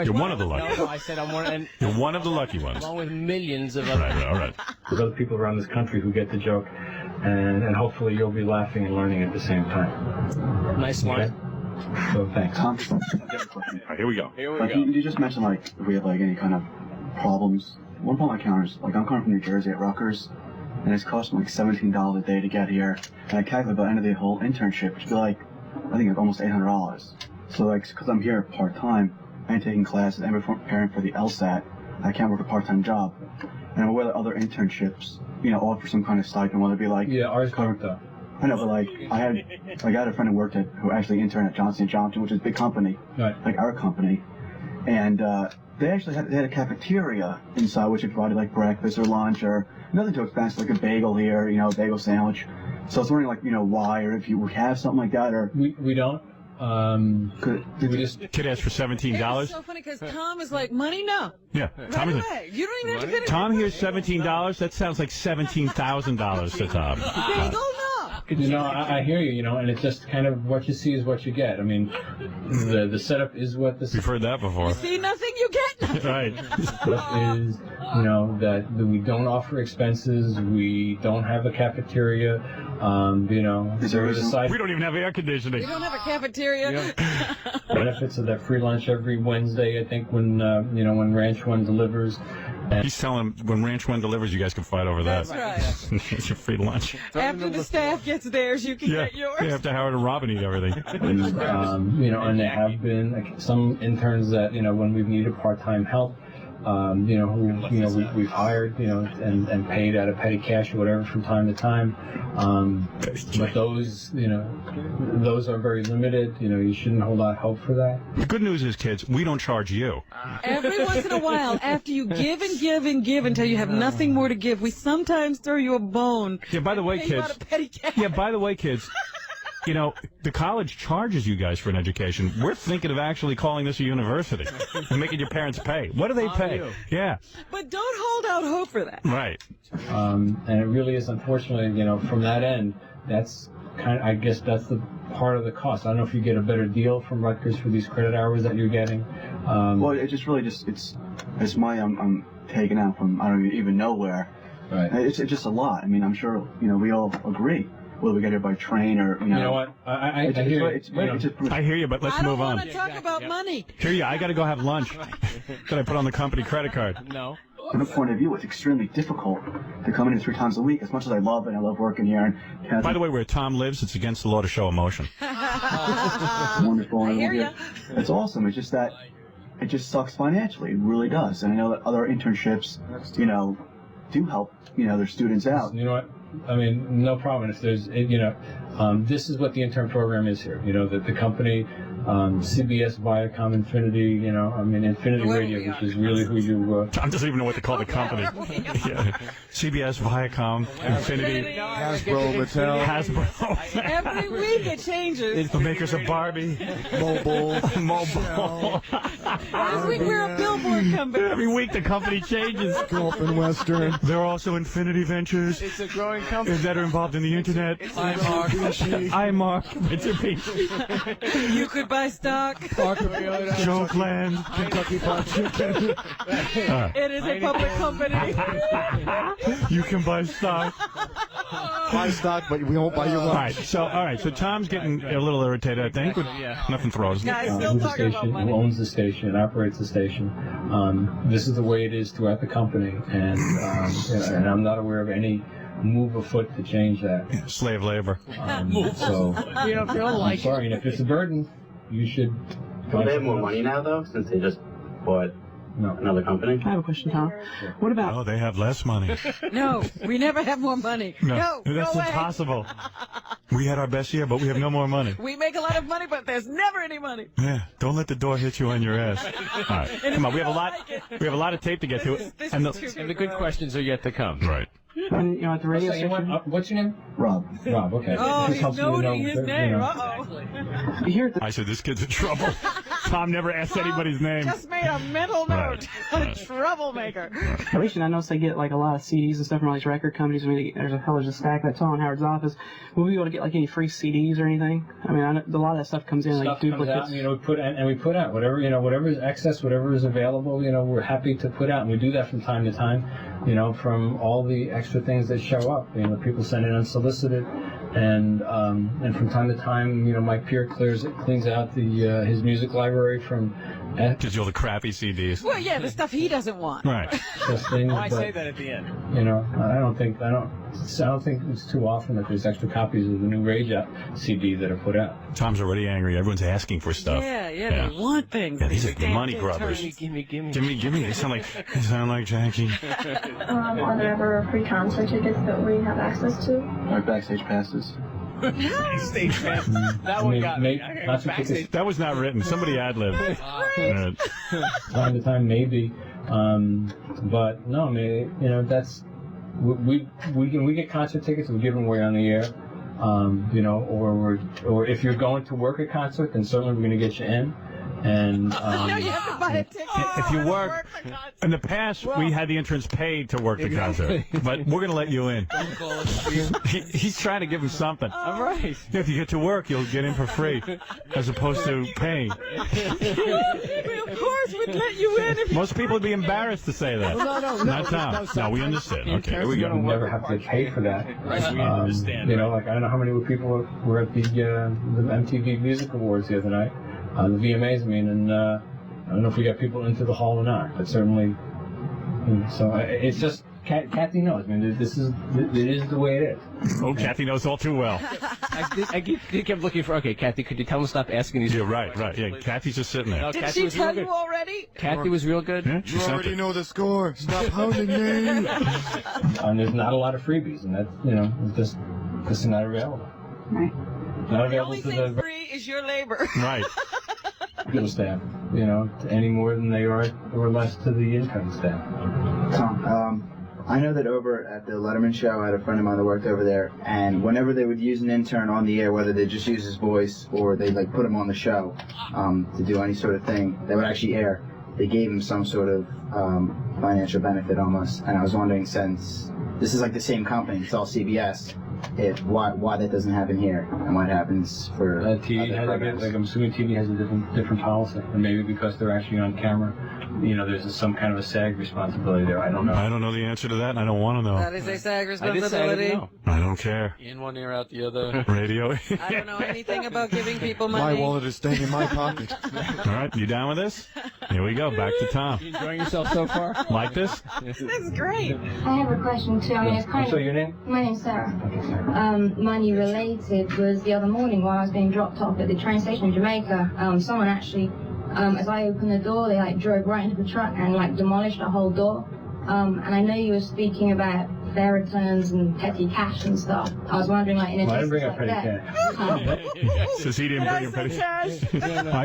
You're one of the lucky. No, I said I'm one. And you're one of the lucky ones. Along with millions of other. All right. There's other people around this country who get the joke, and hopefully you'll be laughing and learning at the same time. Nice one. Okay? So thanks. Tom, Here we go. You just mentioned if we have any kind of problems. One point I counter is I'm coming from New Jersey at Rutgers, and it's costing $17 a day to get here. And I calculate by the end of the whole internship, which would be I think almost $800. So because I'm here part time, I ain't taking classes, I'm preparing for the LSAT. I can't work a part-time job, and I'm aware that other internships, offer some kind of stipend, whether it be ours don't though. I know, but I had a friend who actually interned at Johnson & Johnson, which is a big company, like our company, and they actually had a cafeteria inside, which they provided breakfast or lunch or nothing too expensive, like a bagel here, a bagel sandwich. So I was wondering, why, or if you would have something like that, or we don't. We just kid asked for $17. It's so funny because Tom is like, money, no. Yeah, Tom is like, you don't even have to finish. Tom hears $17. That sounds like $17,000 to Tom. Bagel, no. I hear you, and it's just kind of what you see is what you get. I mean, the setup is what the. We've heard that before. You see nothing, you get nothing. Right. Setup is, that we don't offer expenses, we don't have a cafeteria, there is a side. We don't even have air conditioning. We don't have a cafeteria. Benefits of that free lunch every Wednesday, I think, when Ranch One delivers. He's telling him when Ranch One delivers, you guys can fight over that. That's right. It's your free lunch. After the staff gets theirs, you can get yours. Yeah, after Howard and Robin eat everything. And there have been some interns that, when we've needed part-time help, we've hired, and paid out of petty cash or whatever from time to time. But those, those are very limited. You shouldn't hold out hope for that. The good news is, kids, we don't charge you. Every once in a while, after you give and give and give until you have nothing more to give, we sometimes throw you a bone. Yeah, by the way, kids. Yeah, by the way, kids. The college charges you guys for an education. We're thinking of actually calling this a university and making your parents pay. What do they pay? Yeah. But don't hold out hope for that. Right. And it really is, unfortunately, from that end, that's I guess that's the part of the cost. I don't know if you get a better deal from Rutgers for these credit hours that you're getting. Well, it's money I'm taking out from I don't even know where. Right. It's just a lot. I mean, I'm sure we all agree. Whether we get here by train or, You know what? I hear you. I hear you, but let's move on. I don't want to talk about money. Hear you. I got to go have lunch that I put on the company credit card. No. From a point of view, it's extremely difficult to come in 3 times a week. As much as I love it, I love working here. And by the way, where Tom lives, it's against the law to show emotion. It's wonderful. I hear you. It's awesome. It's just that it just sucks financially. It really does. And I know that other internships, do help, their students out. You know what? I mean, no problem. If there's, this is what the intern program is here. The company, CBS, Viacom, Infinity, Infinity Radio, which is really who you... I doesn't even know what to call the company. Yeah. CBS, Viacom, Infinity, Hasbro, Mattel. Every week it changes. The makers of Barbie. Mobile. This week we're a billboard company. Every week the company changes. Gulf Western. They're also Infinity Ventures. It's a growing company. That are involved in the internet. iMark. Mitsubishi. You could buy stock. Jokeland. Kentucky Fried Chicken. It is a public company. You can buy stock. Buy stock, but we won't buy your lunch. All right. So Tom's getting a little irritated, I think. Nothing throws. Guys, still talking about money. Who owns the station, operates the station. This is the way it is throughout the company, and I'm not aware of any move afoot to change that. Slave labor. So You don't feel like I'm sorry, and if it's a burden, you should. Do they have more money now, though, since they just bought another company? I have a question, Tom. What about... Oh, they have less money. No, we never have more money. No, that's no way. impossible. We had our best year, but we have no more money. We make a lot of money, but there's never any money. Yeah, don't let the door hit you on your ass. All right, come on. We have a lot of tape to get to. And the good questions are yet to come. Right. And, at the radio station... What's your name? Rob. Rob, okay. Oh, This he's helps me to noting know, his name. Uh-oh. You hear at the I said, this kid's in trouble. Tom never asked anybody's name. Just made a mental note. Troublemaker. station, I noticed they get, a lot of CDs and stuff from all these record companies. I mean, there's a stack that's all in Howard's office. Will we be able to get, any free CDs or anything? I mean, a lot of that stuff comes in, Stuff duplicates. comes out, we put out whatever is excess, whatever is available. We're happy to put out, and we do that from time to time. From all the extra things that show up. People send in unsolicited, and from time to time, Mike Peer cleans out his music library from. Gives you all the crappy CDs. Well, yeah, the stuff he doesn't want. Right. I say that at the end. I don't think it's too often that there's extra copies of the new Rage CD that are put out. Tom's already angry. Everyone's asking for stuff. Yeah, they want things. Yeah, these are money grubbers. Gimme. They sound like Jackie. Are there ever free concert tickets that we have access to? Or backstage passes. Stage pass. That one got me. That was not written. Somebody ad-libbed. Time to time, maybe. But no, I mean, that's we get concert tickets. We give them away on the air. Or if you're going to work a concert, then certainly we're going to get you in. And you have to buy a ticket. If you work, in the past, we had the interns paid to work the concert, but we're going to let you in. He's trying to give him something. All right. If you get to work, you'll get in for free, as opposed to paying. Of course, we'd let you in. Most people would be embarrassed to say that. No. Not Tom. No, we understand. Okay, here we You go. never have to pay for that. We understand. I don't know how many people were at the MTV Music Awards the other night. The VMAs, and I don't know if we got people into the hall or not, but certainly. So it's just Kathy knows. I mean, it is the way it is. Oh, Kathy knows all too well. I kept looking for. Okay, Kathy, could you tell him to stop asking these? Yeah, right. Yeah, Kathy's just sitting there. No, Did Kathy she was tell real you good. already? Kathy was real good. Yeah, she You sent already it. know the score. Stop pounding me. And there's not a lot of freebies, and that's just not available. Right. Not The available only to thing the free is your labor. Right. regular staff, any more than they are or less to the intern staff. Tom, I know that over at the Letterman show, I had a friend of mine that worked over there, and whenever they would use an intern on the air, whether they just use his voice or they put him on the show to do any sort of thing that would actually air, they gave him some sort of financial benefit almost. And I was wondering, since this is the same company, it's all CBS, why that doesn't happen here, and what happens for TV has, I'm assuming TV has a different policy, and maybe because they're actually on camera, there's some kind of a SAG responsibility there. I don't know. I don't know the answer to that, and I don't want to know. That is a SAG I did say I responsibility. didn't know. I don't care. In one ear, out the other. Radio. I don't know anything about giving people My money. wallet is staying in my pocket. All right, you down with this? Here we go. Back to Tom. You enjoying yourself so far? Like this? This is great. I have a question too. I mean, it's kind of. So your name? My name's Sarah. Money related was the other morning while I was being dropped off at the train station in Jamaica. Someone actually, as I opened the door, they drove right into the truck and demolished the whole door. And I know you were speaking about fair returns and petty cash and stuff. I was wondering, like, in a I didn't bring distance up like petty that. cash. Says he didn't bring him petty cash.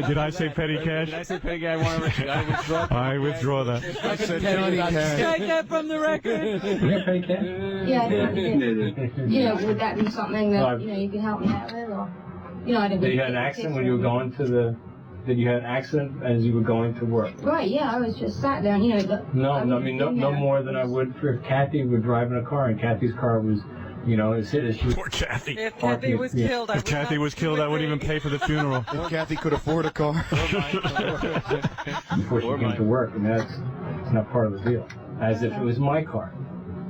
Did I say petty cash? Did I say petty cash? I withdraw that. I said petty cash. Strike that from the record. Petty cash? Yeah, you know, would that be something that, you know, you could help me out with, or, you know, I didn't. Did you had an accident when you were going to the? Did you have an accident as you were going to work? Right, yeah, I was just sat there, and, you know. No more than I would if Kathy were driving a car, and Kathy's car was, you know, Poor Kathy. If Kathy was killed, If Kathy was killed, I wouldn't even pay for the funeral. If Kathy could afford a car. Before she came to work, and it's not part of the deal. As if it was my car.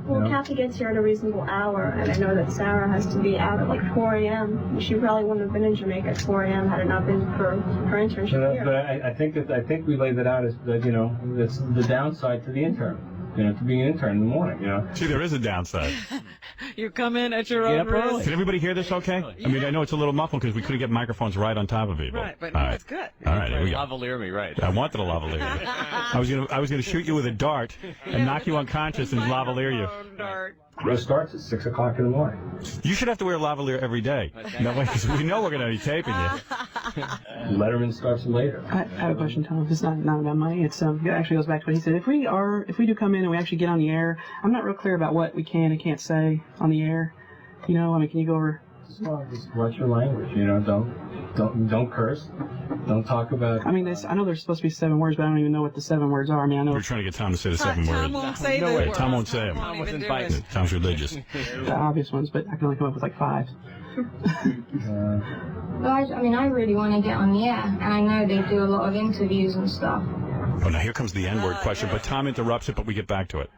Well, You know? Kathy gets here at a reasonable hour, and I know that Sarah has to be out at like 4 a.m. She probably wouldn't have been in Jamaica at 4 a.m. had it not been for her internship here. But I think we laid that out as that, you know, that's the downside to the intern. You know, to being an intern in the morning. You know. See, there is a downside. You come in at your own risk. Can everybody hear this okay? I mean, I know it's a little muffled because we couldn't get microphones right on top of people. Right, but no, it's good. All right, here we go. Lavalier me, right. I wanted to lavalier you. I was gonna shoot you with a dart and knock you unconscious and lavalier you. It starts at 6 o'clock in the morning. You should have to wear lavalier every day. That way, 'cause we know we're gonna be taping you. Letterman starts later. I have a question, Tom. It's not about money. It's it actually goes back to what he said. If we do come in and we actually get on the air, I'm not real clear about what we can and can't say on the air. You know, I mean, can you go over? Well, just watch your language. You know, don't curse. Don't talk about. I mean, I know there's supposed to be 7 words, but I don't even know what the 7 words are. I mean, I know. We're trying to get Tom to say the 7 words. Tom won't say no the way. words. Tom won't say them. Tom won't even do it. Tom's religious. The obvious ones, but I can only come up with like 5. Well, I mean, I really want to get on the air, and I know they do a lot of interviews and stuff. Oh, now here comes the N-word question, but Tom interrupts it, but we get back to it.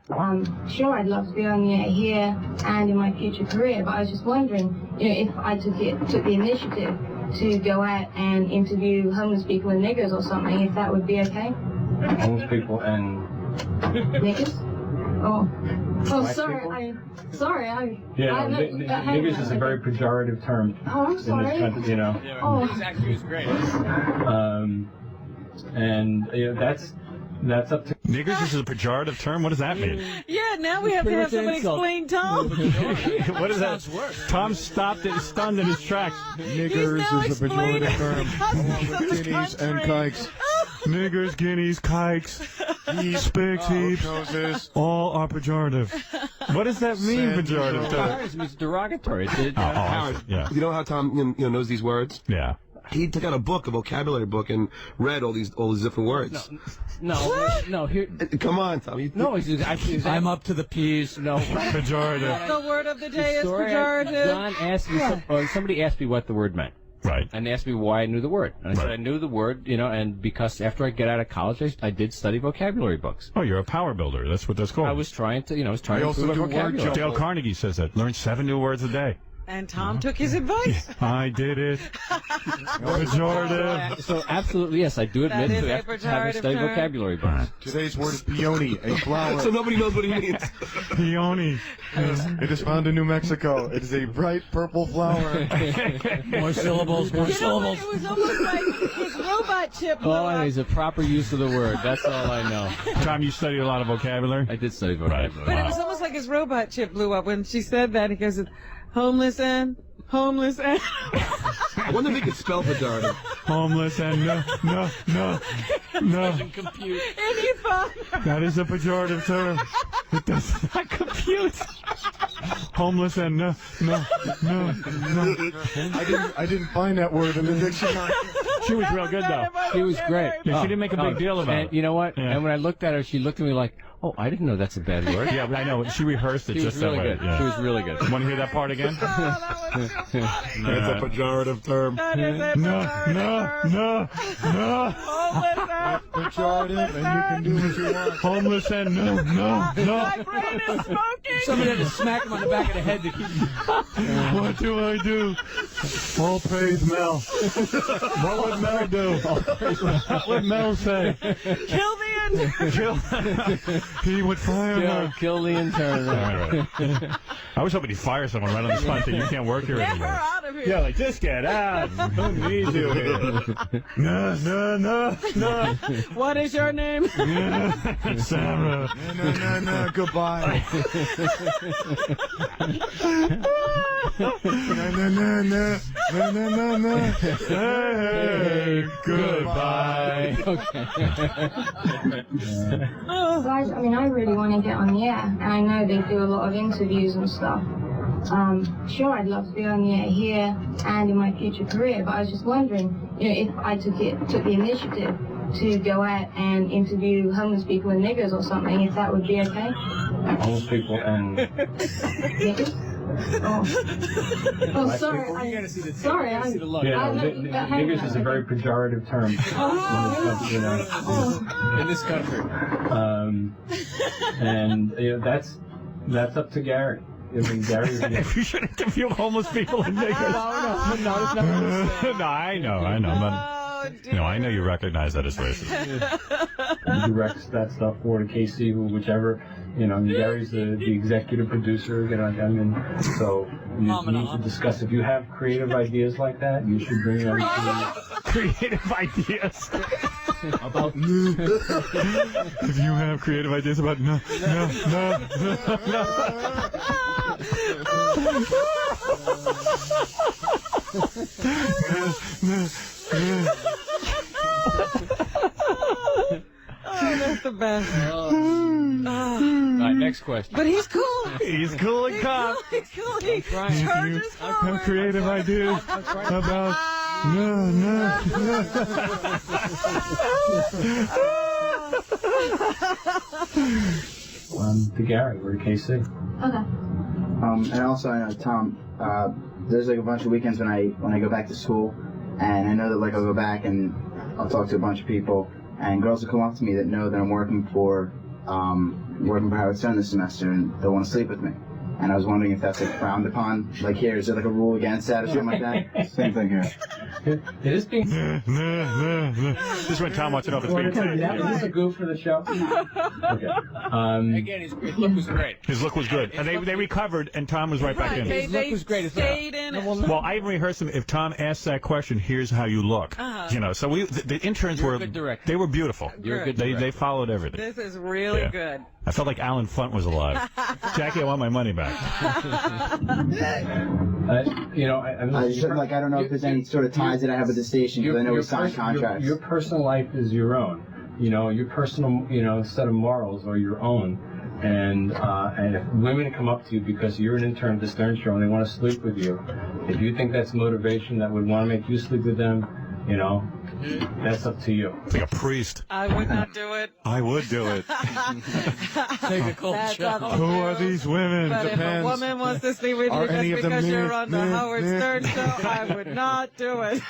Sure, I'd love to be on the air here and in my future career, but I was just wondering, you know, if I took the initiative to go out and interview homeless people and niggers or something, if that would be okay. Homeless people and niggers? Oh, Black sorry. Niggers is a very pejorative term. Oh, I'm sorry. In this country, you know. Oh. His actually was great. And you know, that's up to. Niggers is a pejorative term? What does that mean? Yeah, now we have to have somebody explain Tom. What is that? Tom stopped it, stunned in his tracks. Niggers is a pejorative term. Guineas and kikes. Niggers, guineas, kikes, spigs, heaps, all are pejorative. What does that mean, pejorative term? It means derogatory. Howard, yeah. You know how Tom knows these words? Yeah. He took out a vocabulary book, and read all these different words. No. Here. Come on, Tom. I'm up to the P's. No. Pejorative. The word of the day is pejorative. John asked me. Somebody asked me what the word meant. Right. And asked me why I knew the word. And I said I knew the word, and because after I get out of college, I did study vocabulary books. Oh, you're a power builder. That's what that's called. I was trying to, to I also improve do my vocabulary. Dale Carnegie says that. Learn 7 new words a day. And Tom took his advice. I did it. Pejorative. So absolutely, yes, I do admit That is to a having pejorative studied term. vocabulary books. Today's word is peony, a flower. So nobody knows what he means. Peony. It is found in New Mexico. It is a bright purple flower. More syllables, more syllables. It was almost like his robot chip blew All I know up. is a proper use of the word. That's all I know. Tom, you studied a lot of vocabulary? I did study vocabulary. But it was almost like his robot chip blew up when she said that. He goes, homeless and... I wonder if he could spell pejorative. Homeless and no. Doesn't compute. Any fun? That is a pejorative term. It does not compute. Homeless and no. I didn't find that word in the dictionary. She was real good, though. She was great. Yeah, she didn't make a big deal about it. You know what? Yeah. And when I looked at her, she looked at me like, oh, I didn't know that's a bad word. Yeah, but I know. She rehearsed it She was just really that way. good. Yeah. She was really good. Want to hear that part again? That's a pejorative term. That is a No. homeless and... Pejorative, and you can do what you want. Homeless and no. My brain is smoking. Somebody had to smack him on the back of the head to keep him. What do I do? All praise Mel. What was What Mel do? What Mel say? Kill the intern. He would fire her. Kill the intern. Right. I was hoping he'd fire someone right on the spot that you can't work here Get her anymore. out of here. Yeah, like, just get out. Who needs you here? No. What is your name? Sarah. No, goodbye. No. Hey, goodbye. Guys, I mean, I really want to get on the air, and I know they do a lot of interviews and stuff. Sure, I'd love to be on the air here and in my future career, but I was just wondering, if I took the initiative to go out and interview homeless people and niggers or something, if that would be okay. Homeless people and Niggers? Oh, sorry. Sorry, I'm. niggers is a very pejorative term In this country. And that's up to Gary. I mean, Gary's You should interview homeless people and niggers. No, No, I know. I know you recognize that as racist. He directs that stuff for Casey, whichever. Gary's the executive producer. So you need to discuss. If you have creative ideas like that, you should bring them to Creative ideas. about If you have creative ideas about no. Oh, that's the best. All right, next question. But he's cool. He's cool and calm. He's cool. He charges Have forward. creative ideas about no. to Gary or to Casey. Okay. And also, I know, Tom, there's like a bunch of weekends when I go back to school, and I know that like I'll go back and I'll talk to a bunch of people, and girls will come up to me that know that I'm working for Howard Stern this semester, and they'll want to sleep with me. And I was wondering if that's like frowned upon. Like here, is there like a rule against that or something like that? Same thing here. It is being. This is when Tom wants to know if it's being taped. Is this a goof for the show? Okay. Again, his look was great. His look was good, and they recovered, and Tom was right back in. His look was great as well. Stayed in it. Well, I even rehearsed them. If Tom asks that question, here's how you look. So the interns You're were a good director. they were beautiful. You're a good They director. followed everything. This is really Yeah. good. I felt like Alan Funt was alive. Jackie, I want my money back. I just like I don't know if there's any sort of ties that I have with the station because I know we signed contracts. Your personal life is your own. Your personal set of morals are your own. And if women come up to you because you're an intern at the Stern Show and they want to sleep with you, if you think that's motivation that would want to make you sleep with them, that's up to you. Like a priest. I would not do it. I would do it. Take a cold shower. Who are these women? But if a woman wants to sleep with you Are any just of them because you're near? on the Howard Stern show, I would not do it.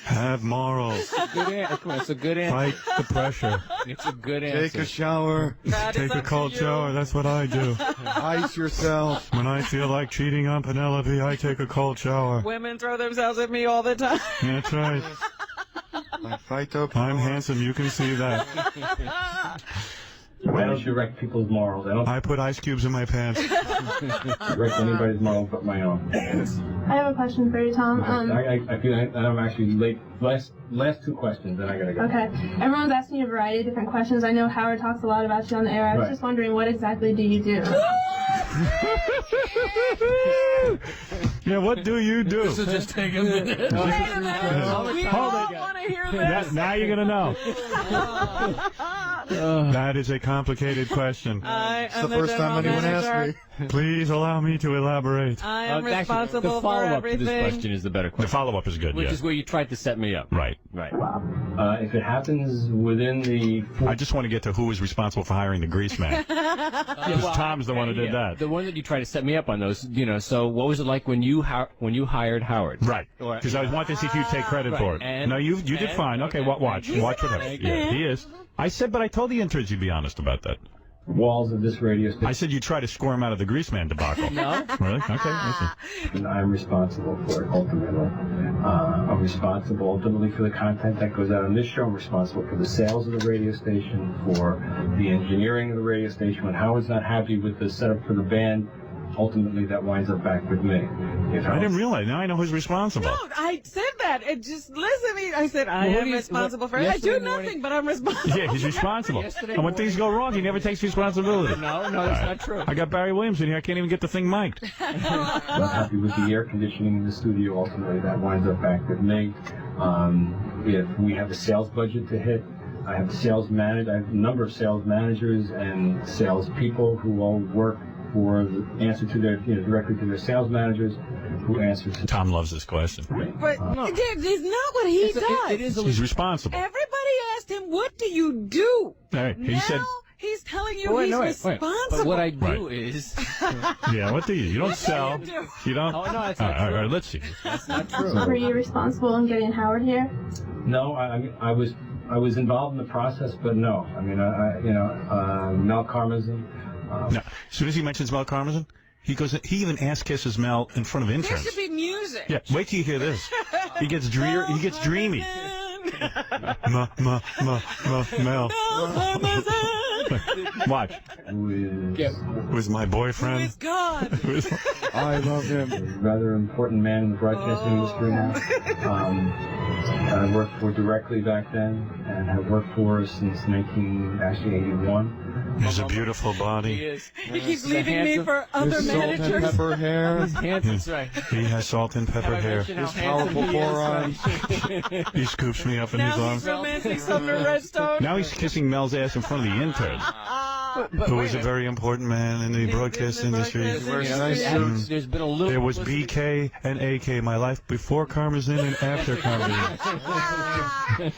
Have morals. Good answer. Come on, it's a good answer. Fight the pressure. It's a good answer. Take a shower. Take a cold shower. That's what I do. Ice yourself. When I feel like cheating on Penelope, I take a cold shower. Women throw themselves at me all the time. That's right. I'm handsome. You can see that. I don't direct people's morals. I put ice cubes in my pants. Direct anybody's morals but my own. I have a question for you, Tom. I feel like I'm actually late. Last two questions, then I gotta go. Okay. Everyone's asking you a variety of different questions. I know Howard talks a lot about you on the air. I was Right. just wondering, what exactly do you do? Yeah, what do you do? This will just take a minute. Wait a minute. We all want to hear this. Now you're going to know. That is a complicated question. I am the first time anyone manager. asked me. Please allow me to elaborate. I am Actually, responsible the for follow-up to this everything. question is the better The question. follow-up is good, Which yeah. is where you tried to set me up. Right. Right. If it happens within the... I just want to get to who was responsible for hiring the grease man. Because Tom's the one who did that. The one that you tried to set me up on those, so what was it like when you hired Howard? Right. Because I wanted to see if you'd take credit for it. And- No, you did fine. Okay, watch what happens. Yeah, he is. I said, but I told the interns you'd be honest about that. walls of this radio station. I said you try to squirm out of the Greaseman debacle. No. Really? Okay. I see. And I'm responsible for it ultimately. I'm responsible ultimately for the content that goes out on this show. I'm responsible for the sales of the radio station, for the engineering of the radio station. When Howard's not happy with the setup for the band, ultimately that winds up back with me. I didn't realize. Now I know who's responsible. No, I said that. It just listen. I said I am responsible for it. I do nothing, but I'm responsible. Yeah, he's responsible. And when things go wrong, he never takes responsibility. No, that's not true. I got Barry Williams in here. I can't even get the thing mic'd. Not happy with the air conditioning in the studio. Ultimately, that winds up back with me. If we have a sales budget to hit, I have a number of sales managers and sales people who all work for the answer to their, directly to their sales managers, who answer to. Tom loves this question. But it's not what he does. He's responsible. Everybody asked him, "What do you do?" Right. He said. He's telling you he's responsible. But what I do is... Yeah, what do you? You don't sell. You don't... Oh, no, that's not all true. right, let's see. That's not true. Were you responsible in getting Howard here? No, I was involved in the process, but no. I mean, Mel Karmazin. No. As soon as he mentions Mel Karmazin, he even ass kisses Mel in front of There interns. should be music. Yeah, wait till you hear this. He gets dreamy. Mel. Watch. Who's my boyfriend? Who's God? I love him. A rather important man in the broadcasting industry now. I worked for directly back then, and have worked for since 1981. He's a beautiful body. He is. He keeps leaving me for other managers. Salt and pepper hair. He's handsome, that's right. He has salt and pepper hair. His powerful forearms. He scoops me up in his Now arms. he's romancing Sumner Redstone. Now he's kissing Mel's ass in front of the interns. Who is a very important man in the broadcast industry. There's been a little... There was BK and AK, my life before Karmazin and after Karmazin.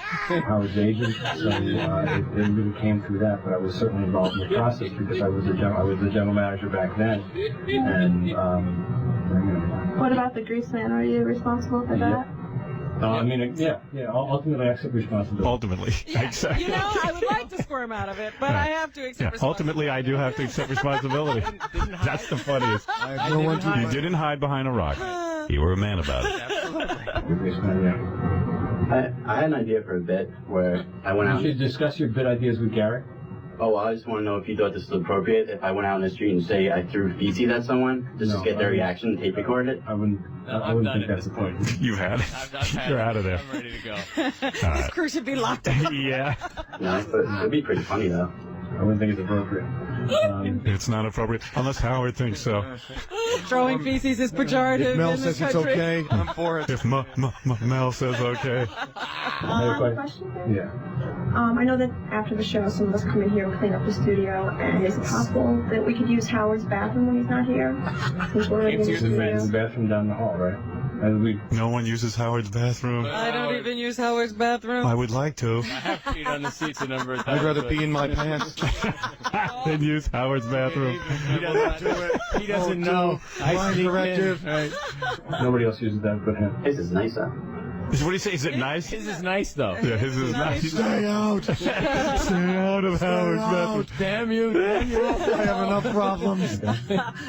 Howard's agent, so it really came through that, but I was certainly involved in the process because I was the general manager back then. And What about the Greaseman? Are you responsible for that? Ultimately, I accept responsibility. Ultimately, I accept. I would like to squirm out of it, but I have to accept responsibility. Ultimately, I do have to accept responsibility. That's the funniest. You didn't hide behind a rock. You were a man about it. I had an idea for a bit where I went out. You should discuss your bit ideas with Garrett. Oh, well, I just want to know if you thought this was appropriate. If I went out in the street and say I threw feces at someone, just to get their reaction, tape record it. I wouldn't think that's the point. You had it. You're out of there. I'm ready to go. This crew should be locked up. Yeah. No, but it'd be pretty funny though. I wouldn't think it's appropriate. It's not appropriate unless Howard thinks so. Throwing feces is pejorative. If Mel in this says it's country. okay, I'm for it. If Mel says okay. I have a question for you. Yeah. I know that after the show, some of us come in here and clean up the studio, and is it possible that we could use Howard's bathroom when he's not here? Since we're in the studio. The bathroom down the hall, right? No one uses Howard's bathroom. I don't even use Howard's bathroom. I would like to. I have peed on the seats a number of times. I'd rather pee in my pants than use Howard's bathroom. He doesn't know. I sneak corrective. in. Nobody else uses that but him. This is nicer. What do you say? Is it nice? His is nice, though. Yeah, his is nice. Stay out. Stay out of Howard's bathroom. Damn you. I have enough problems.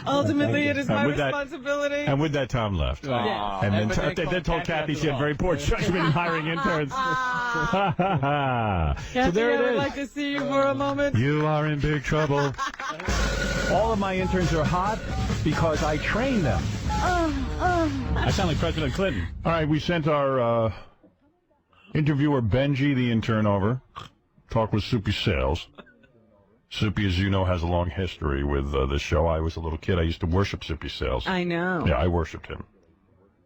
Ultimately, it is my responsibility. And with that, Tom left. Yeah. And then told Kathy she had very poor judgment in hiring interns. So there it I would is. like to see you for a moment. You are in big trouble. All of my interns are hot because I train them. I sound like President Clinton. All right, we sent our interviewer Benji, the intern, over. Talk with Soupy Sales. Soupy, as you know, has a long history with this show. I was a little kid. I used to worship Soupy Sales. I know. Yeah, I worshipped him.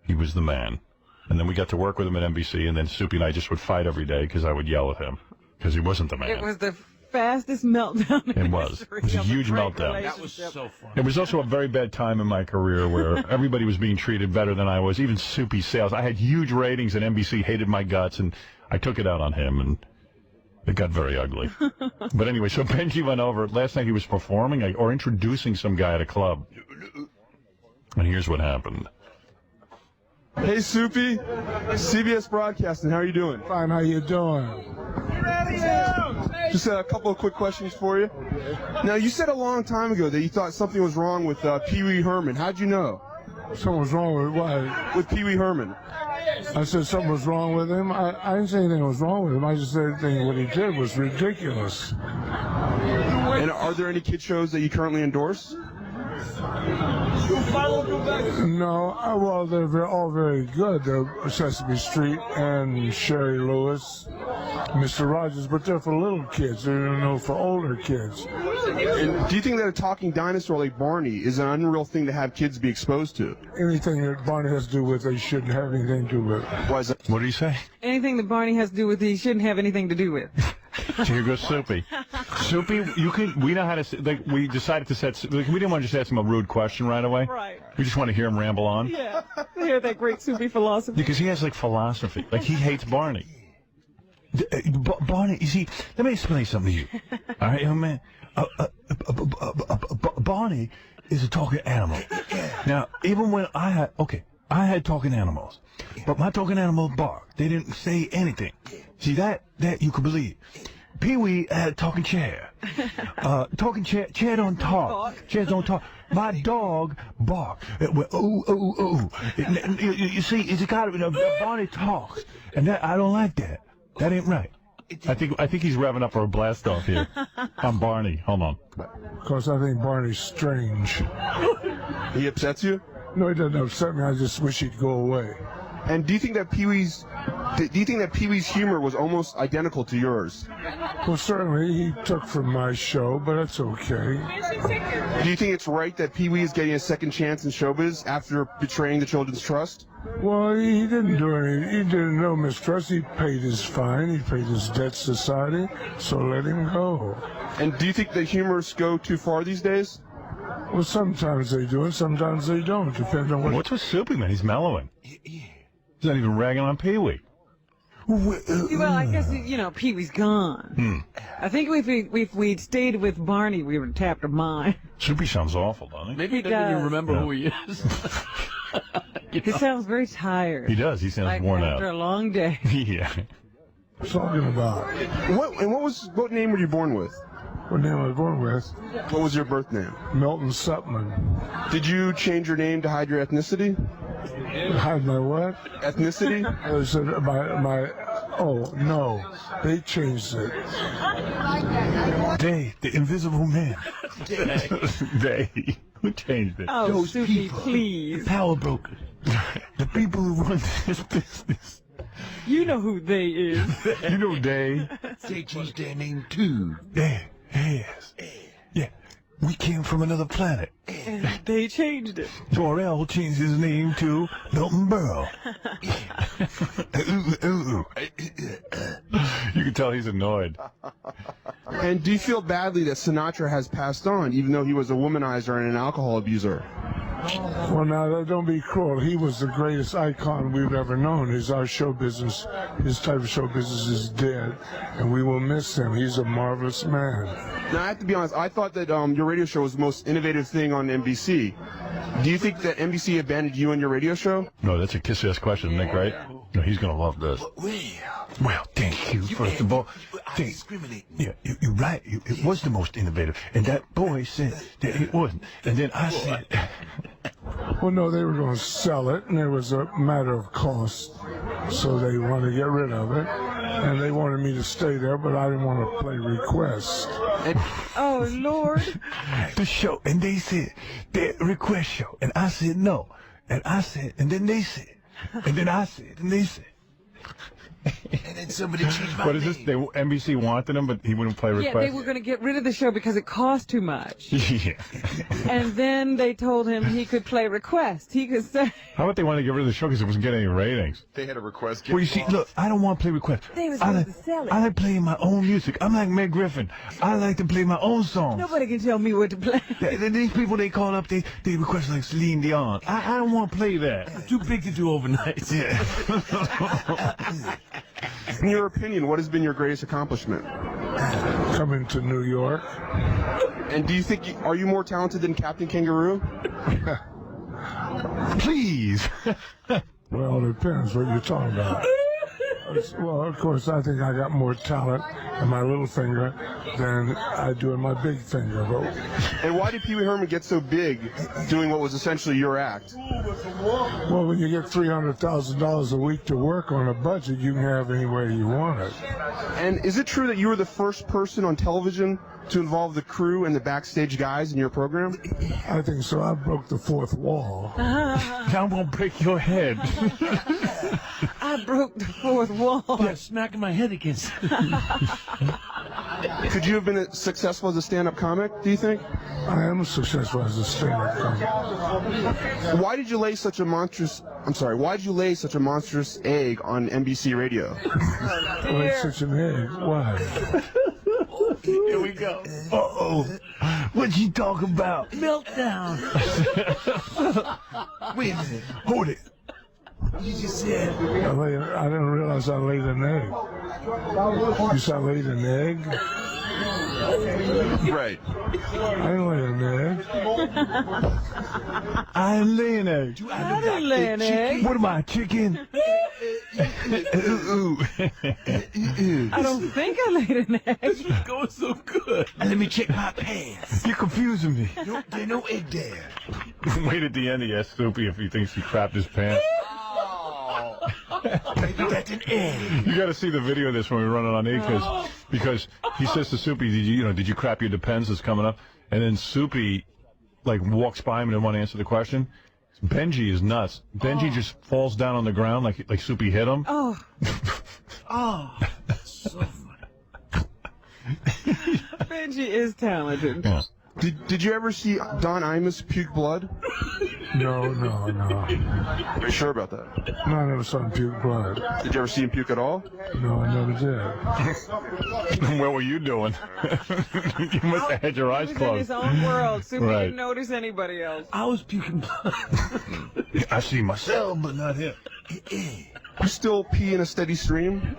He was the man. And then we got to work with him at NBC, and then Soupy and I just would fight every day because I would yell at him because he wasn't the man. It was the fastest meltdown in It was. history It was a of huge great meltdown. That was so fun. It was also a very bad time in my career where everybody was being treated better than I was, even Soupy Sales. I had huge ratings, and NBC hated my guts, and I took it out on him, and it got very ugly. But anyway, so Benji went over. Last night he was performing or introducing some guy at a club. And here's what happened. Hey, Soupy. CBS Broadcasting. How are you doing? Fine. How you doing? Just a couple of quick questions for you. Now, you said a long time ago that you thought something was wrong with Pee Wee Herman. How'd you know? Something was wrong with what? With Pee Wee Herman. I said something was wrong with him. I didn't say anything was wrong with him. I just said what he did was ridiculous. And are there any kid shows that you currently endorse? No, well, they're all very good. They're Sesame Street and Sherry Lewis, Mr. Rogers, but they're for little kids. They're for older kids. And do you think that a talking dinosaur like Barney is an unreal thing to have kids be exposed to? Anything that Barney has to do with, they shouldn't have anything to do with. Why is that? What do you say? Anything that Barney has to do with, he shouldn't have anything to do with. Here goes Soupy. Soupy, we know how to, like, we decided to set, like, we didn't want to just ask him a rude question right away. Right. We just want to hear him ramble on. Yeah. Hear that great Soupy philosophy. Because he has, like, philosophy. Like, he hates Barney. Barney, you see, let me explain something to you. All right, young man? Barney is a talking animal. Now, even when I had talking animals. But my talking animals bark. They didn't say anything. See, that you could believe. Pee-wee had a talking chair. Talking chair don't talk. Chairs don't talk. My dog bark. Ooh, ooh, ooh. You see, it's got to be, Barney talks. And I don't like that. That ain't right. I think he's revving up for a blast off here. I'm Barney. Hold on. Because I think Barney's strange. He upsets you? No, he doesn't upset me. I just wish he'd go away. And do you think that Pee-wee's humor was almost identical to yours? Well, certainly he took from my show, but that's okay. Do you think it's right that Pee-wee is getting a second chance in showbiz after betraying the children's trust? Well, he didn't do anything. He didn't know mistrust. He paid his fine. He paid his debt to society. So let him go. And do you think the humorists go too far these days? Well, sometimes they do, and sometimes they don't. Depends on what. What's with Soupy, man? He's mellowing. He's not even ragging on Pee-wee. Well, I guess, Pee-wee's gone. I think if we'd stayed with Barney, we would have tapped a mine. Soupy sounds awful, doesn't he? Maybe he doesn't even remember who he is. He sounds very tired. He does. He sounds worn out. After a long day. Yeah. Talking about. What name were you born with? What name I was born with? What was your birth name? Milton Sutman. Did you change your name to hide your ethnicity? Hide my what? Ethnicity? I said oh, no. They changed it. They, the invisible man. They. Who changed it? Oh, those Soupy, please. The power brokers. The people who run this business. You know who they is. You know they. They changed their name too. Yes. Yeah. We came from another planet. And they changed it. Jor-El changed his name to Milton Berle. You can tell he's annoyed. And do you feel badly that Sinatra has passed on, even though he was a womanizer and an alcohol abuser? Well, now, don't be cruel. He was the greatest icon we've ever known. Our show business, his type of show business is dead, and we will miss him. He's a marvelous man. Now, I have to be honest, I thought that your radio show was the most innovative thing on NBC. Do you think that NBC abandoned you on your radio show? No, that's a kiss-ass question, Nick, right? No, he's going to love this. Well, thank you, first of all. Yeah, you're right. It was the most innovative. And that boy said that it wasn't. And then I said... Well, no, they were going to sell it, and it was a matter of cost. So they wanted to get rid of it, and they wanted me to stay there, but I didn't want to play request. Oh, Lord. The show, and they said, the request show, and I said no. And I said, and then they said, and then I said, and they said. And then somebody changed my What is this? NBC wanted him, but he wouldn't play request? Yeah, they were going to get rid of the show because it cost too much. Yeah. And then they told him he could play request. He could say... How about they wanted to get rid of the show because it wasn't getting any ratings? They had a request. Well, you see, look, I don't want to play request. They was going to sell it. I like playing my own music. I'm like Meg Griffin. I like to play my own songs. Nobody can tell me what to play. These people they call up, they request like Celine Dion. I don't want to play that. Too big to do overnight. Yeah. In your opinion, what has been your greatest accomplishment? Coming to New York. And do you think, are you more talented than Captain Kangaroo? Please. Well, it depends what you're talking about. Well, of course, I think I got more talent in my little finger than I do in my big finger. And why did Pee Wee Herman get so big doing what was essentially your act? Well, when you get $300,000 a week to work on a budget, you can have any way you want it. And is it true that you were the first person on television to involve the crew and the backstage guys in your program? I think so. I broke the fourth wall. I won't break your head. I broke the fourth wall. Yeah, smacking my head against it. Could you have been successful as a stand-up comic, do you think? I am successful as a stand-up comic. Why did you lay such a monstrous egg on NBC Radio? Lay such an egg? Why? Here we go. Uh-oh. What'd you talk about? Meltdown. Wait a minute. Hold it. You just said. I didn't realize I laid an egg. You said I laid an egg? Right. I didn't lay an egg. I didn't lay an egg. I didn't lay an egg. What am I, chicken? I don't think I laid an egg. This was going so good. And let me check my pants. You're confusing me. There's no egg there. Wait at the end, he asked Soupy if he thinks he crapped his pants. Maybe that's an egg. You got to see the video of this when we run it on E, because he says to Soupy, did you crap your Depends that's coming up? And then Soupy walks by him and didn't want to answer the question. Benji is nuts. Benji just falls down on the ground like Soupy hit him. Oh. So funny. Benji is talented. Yeah. Did you ever see Don Imus puke blood? No. Are you sure about that? No, I never saw him puke blood. Did you ever see him puke at all? No, I never did. What were you doing? You must have had your eyes He was closed. in his own world. Super Right. didn't notice anybody else. I was puking blood. I see myself, but not him. You still pee in a steady stream?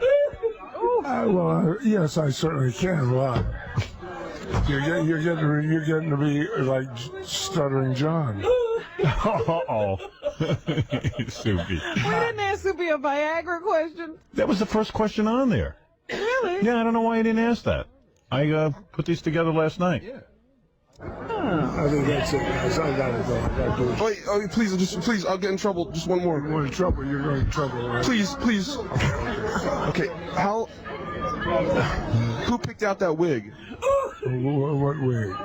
Yes, I certainly can. Why? You're getting to be like Stuttering John. Uh-oh. Soupy. We didn't ask Soupy a Viagra question. That was the first question on there. Really? Yeah, I don't know why you didn't ask that. I put these together last night. I think that's it, guys. I gotta go. I gotta do it. Wait, please, I'll get in trouble. Just one more. You're in trouble. You're going in trouble. Right? Please. Okay, who picked out that wig? What wig?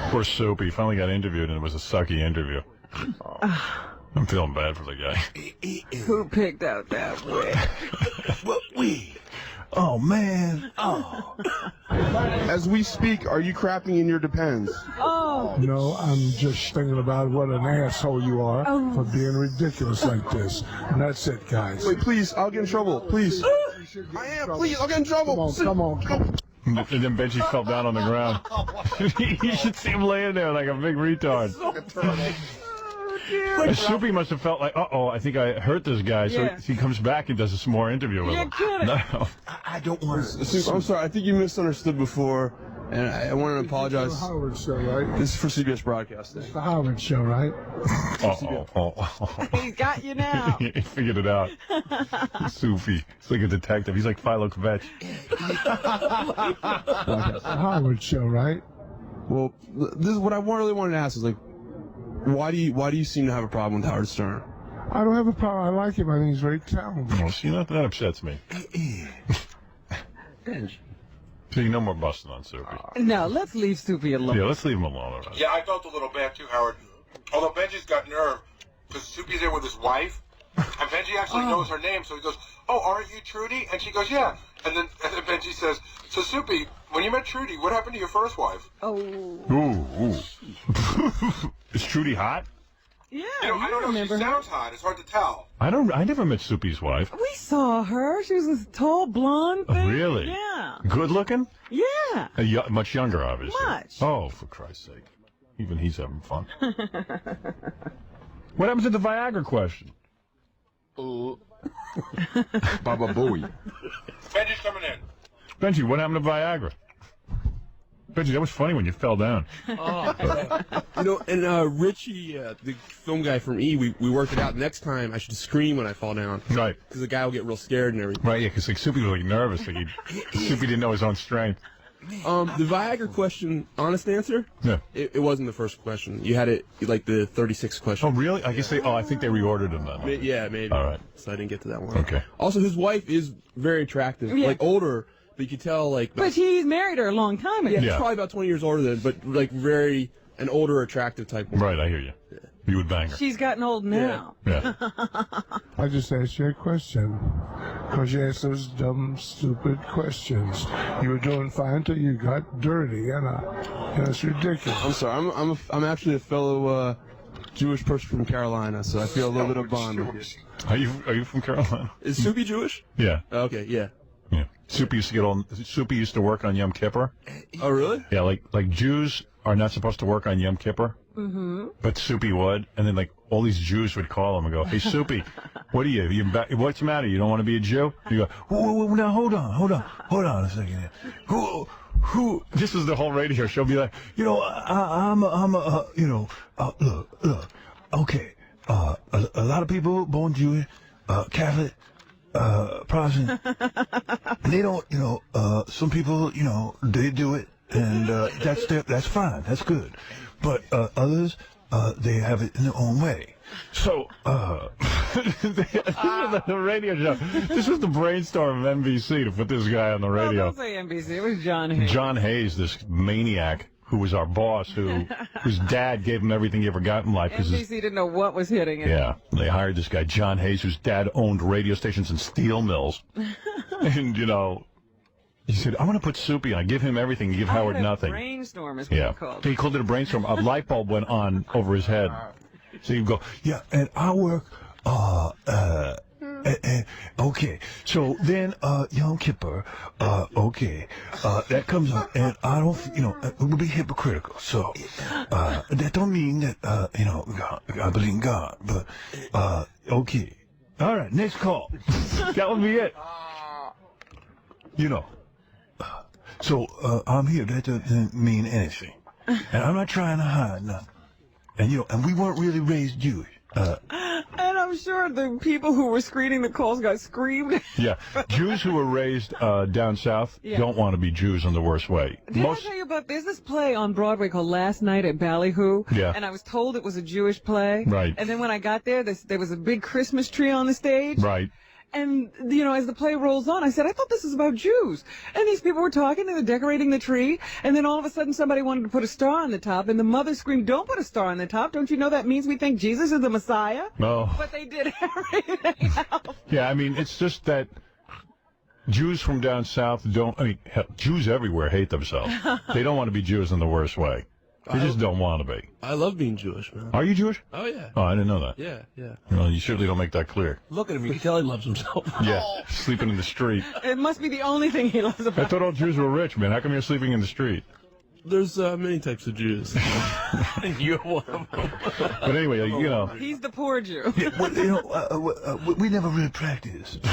Poor Soapy finally got interviewed, and it was a sucky interview. I'm feeling bad for the guy. Who picked out that wig? What wig? Oh, man. Oh. As we speak, are you crapping in your Depends? Oh. No, I'm just thinking about what an asshole you are for being ridiculous like this. And that's it, guys. Wait, please, I'll get in trouble. Please. I am. Please, I'll get in trouble. Come on. And then Benji fell down on the ground. You should see him laying there like a big retard. And Soupy must have felt like, I think I hurt this guy. So he comes back and does some more interview with him. Kidding. No. I don't want to. I'm sorry. I think you misunderstood before, and I wanted to apologize. It's the Howard Show, right? This is for CBS Broadcasting. It's the Howard Show, right? He got you now. He figured it out. Soupy. He's like a detective. He's like Philo Kvetch. It's the Howard Show, right? Well, this is what I really wanted to ask is why do you seem to have a problem with Howard Stern? I don't have a problem. I like him. I think he's very talented. Oh, see, that upsets me. See, no more busting on Soupy. No, let's leave Soupy alone. Yeah, let's leave him alone. Right? Yeah, I felt a little bad too, Howard. Although Benji's got nerve, because Soupy's there with his wife, and Benji actually knows her name, so he goes, "Oh, aren't you Trudy?" And she goes, "Yeah." And then Benji says, "So Soupy, when you met Trudy, what happened to your first wife?" Oh. Ooh. Is Trudy hot? Yeah, I don't know. She sounds hot. It's hard to tell. I never met Soupy's wife. We saw her. She was this tall blonde thing. Oh, really? Yeah. Good looking? Yeah. Much younger, obviously. Much. Oh, for Christ's sake. Even he's having fun. What happens to the Viagra question? Baba Booey. Benji's coming in. Benji, what happened to Viagra? Benji, that was funny when you fell down. You know, and Richie, the film guy from E, we worked it out. Next time I should scream when I fall down. Right. Because the guy will get real scared and everything. Right, yeah, because like, Soupy was like nervous. Like Soupy didn't know his own strength. The Viagra question, honest answer? Yeah. It wasn't the first question. You had it like the 36th question. Oh, really? I guess I think they reordered them then. Yeah, maybe. All right. So I didn't get to that one. Okay. Also, his wife is very attractive. Yeah. Like older, but you could tell like. But he's married her a long time ago. Yeah, probably about 20 years older than, but like an older, attractive type woman. Right, I hear you. Yeah. You would bang her. She's gotten old now. Yeah. I just asked you a question because you asked those dumb, stupid questions. You were doing fine until you got dirty, and it's ridiculous. I'm sorry. I'm actually a fellow Jewish person from Carolina, so I feel a little bit of bond with you. Are you from Carolina? Is Soupy Jewish? Yeah. Okay, yeah. Yeah. Soupy used to work on Yom Kippur. Oh, really? Yeah, like Jews are not supposed to work on Yom Kippur. Mm-hmm. But Soupy would, and then like all these Jews would call him and go, "Hey Soupy, what are you? What's the matter? You don't want to be a Jew?" And you go, "Whoa, now hold on a second here. Who? This is the whole radio show. Be like, I'm look, okay. A lot of people born Jewish, Catholic, Protestant. They don't, some people, they do it, and that's fine. That's good. But others, they have it in their own way. So, the radio show. This was the brainstorm of NBC to put this guy on the radio. Don't say NBC. It was John Hayes. John Hayes, this maniac who was our boss, whose dad gave him everything he ever got in life. NBC didn't know what was hitting it. Yeah, they hired this guy, John Hayes, whose dad owned radio stations and steel mills. And, he said, "I'm going to put Soupy on. I give him everything. You give Howard nothing." Brainstorm is what he called it. He called it a brainstorm. A light bulb went on over his head. So you go, "Yeah, and I work, okay. So then, Yom Kippur, okay, that comes up, and I don't, it would be hypocritical. So, that don't mean that, I believe in God, but, okay. All right, next call." That would be it. So, I'm here. That doesn't mean anything. And I'm not trying to hide nothing. And, and we weren't really raised Jewish. And I'm sure the people who were screening the calls got screamed. Yeah. Jews who were raised down south don't want to be Jews in the worst way. Did I tell you about there's this play on Broadway called Last Night at Ballyhoo? Yeah. And I was told it was a Jewish play. Right. And then when I got there, there was a big Christmas tree on the stage. Right. And, as the play rolls on, I said, I thought this was about Jews. And these people were talking and they're decorating the tree. And then all of a sudden somebody wanted to put a star on the top. And the mother screamed, "Don't put a star on the top. Don't you know that means we think Jesus is the Messiah?" No. But they did everything else. Yeah, I mean, it's just that Jews from down south Jews everywhere hate themselves. They don't want to be Jews in the worst way. They just don't want to be. I love being Jewish, man. Are you Jewish? Oh, yeah. Oh, I didn't know that. Yeah, yeah. Well, you certainly don't make that clear. Look at him. You can tell he loves himself. Yeah, sleeping in the street. It must be the only thing he loves about I thought all Jews were rich, man. How come you're sleeping in the street? There's many types of Jews. You're one of them. But anyway, He's the poor Jew. Yeah, we never really practiced.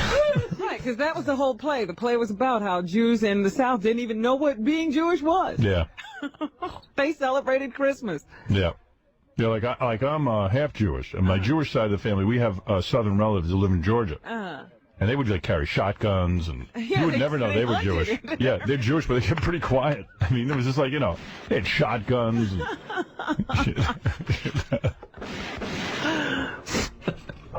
Right, because that was the whole play. The play was about how Jews in the South didn't even know what being Jewish was. Yeah. They celebrated Christmas. Yeah. Yeah, like I'm half Jewish. And my Jewish side of the family, we have Southern relatives who live in Georgia. And they would carry shotguns, and you would never know they were Jewish. Yeah, they're Jewish, but they get pretty quiet. I mean, it was just like, they had shotguns and shit.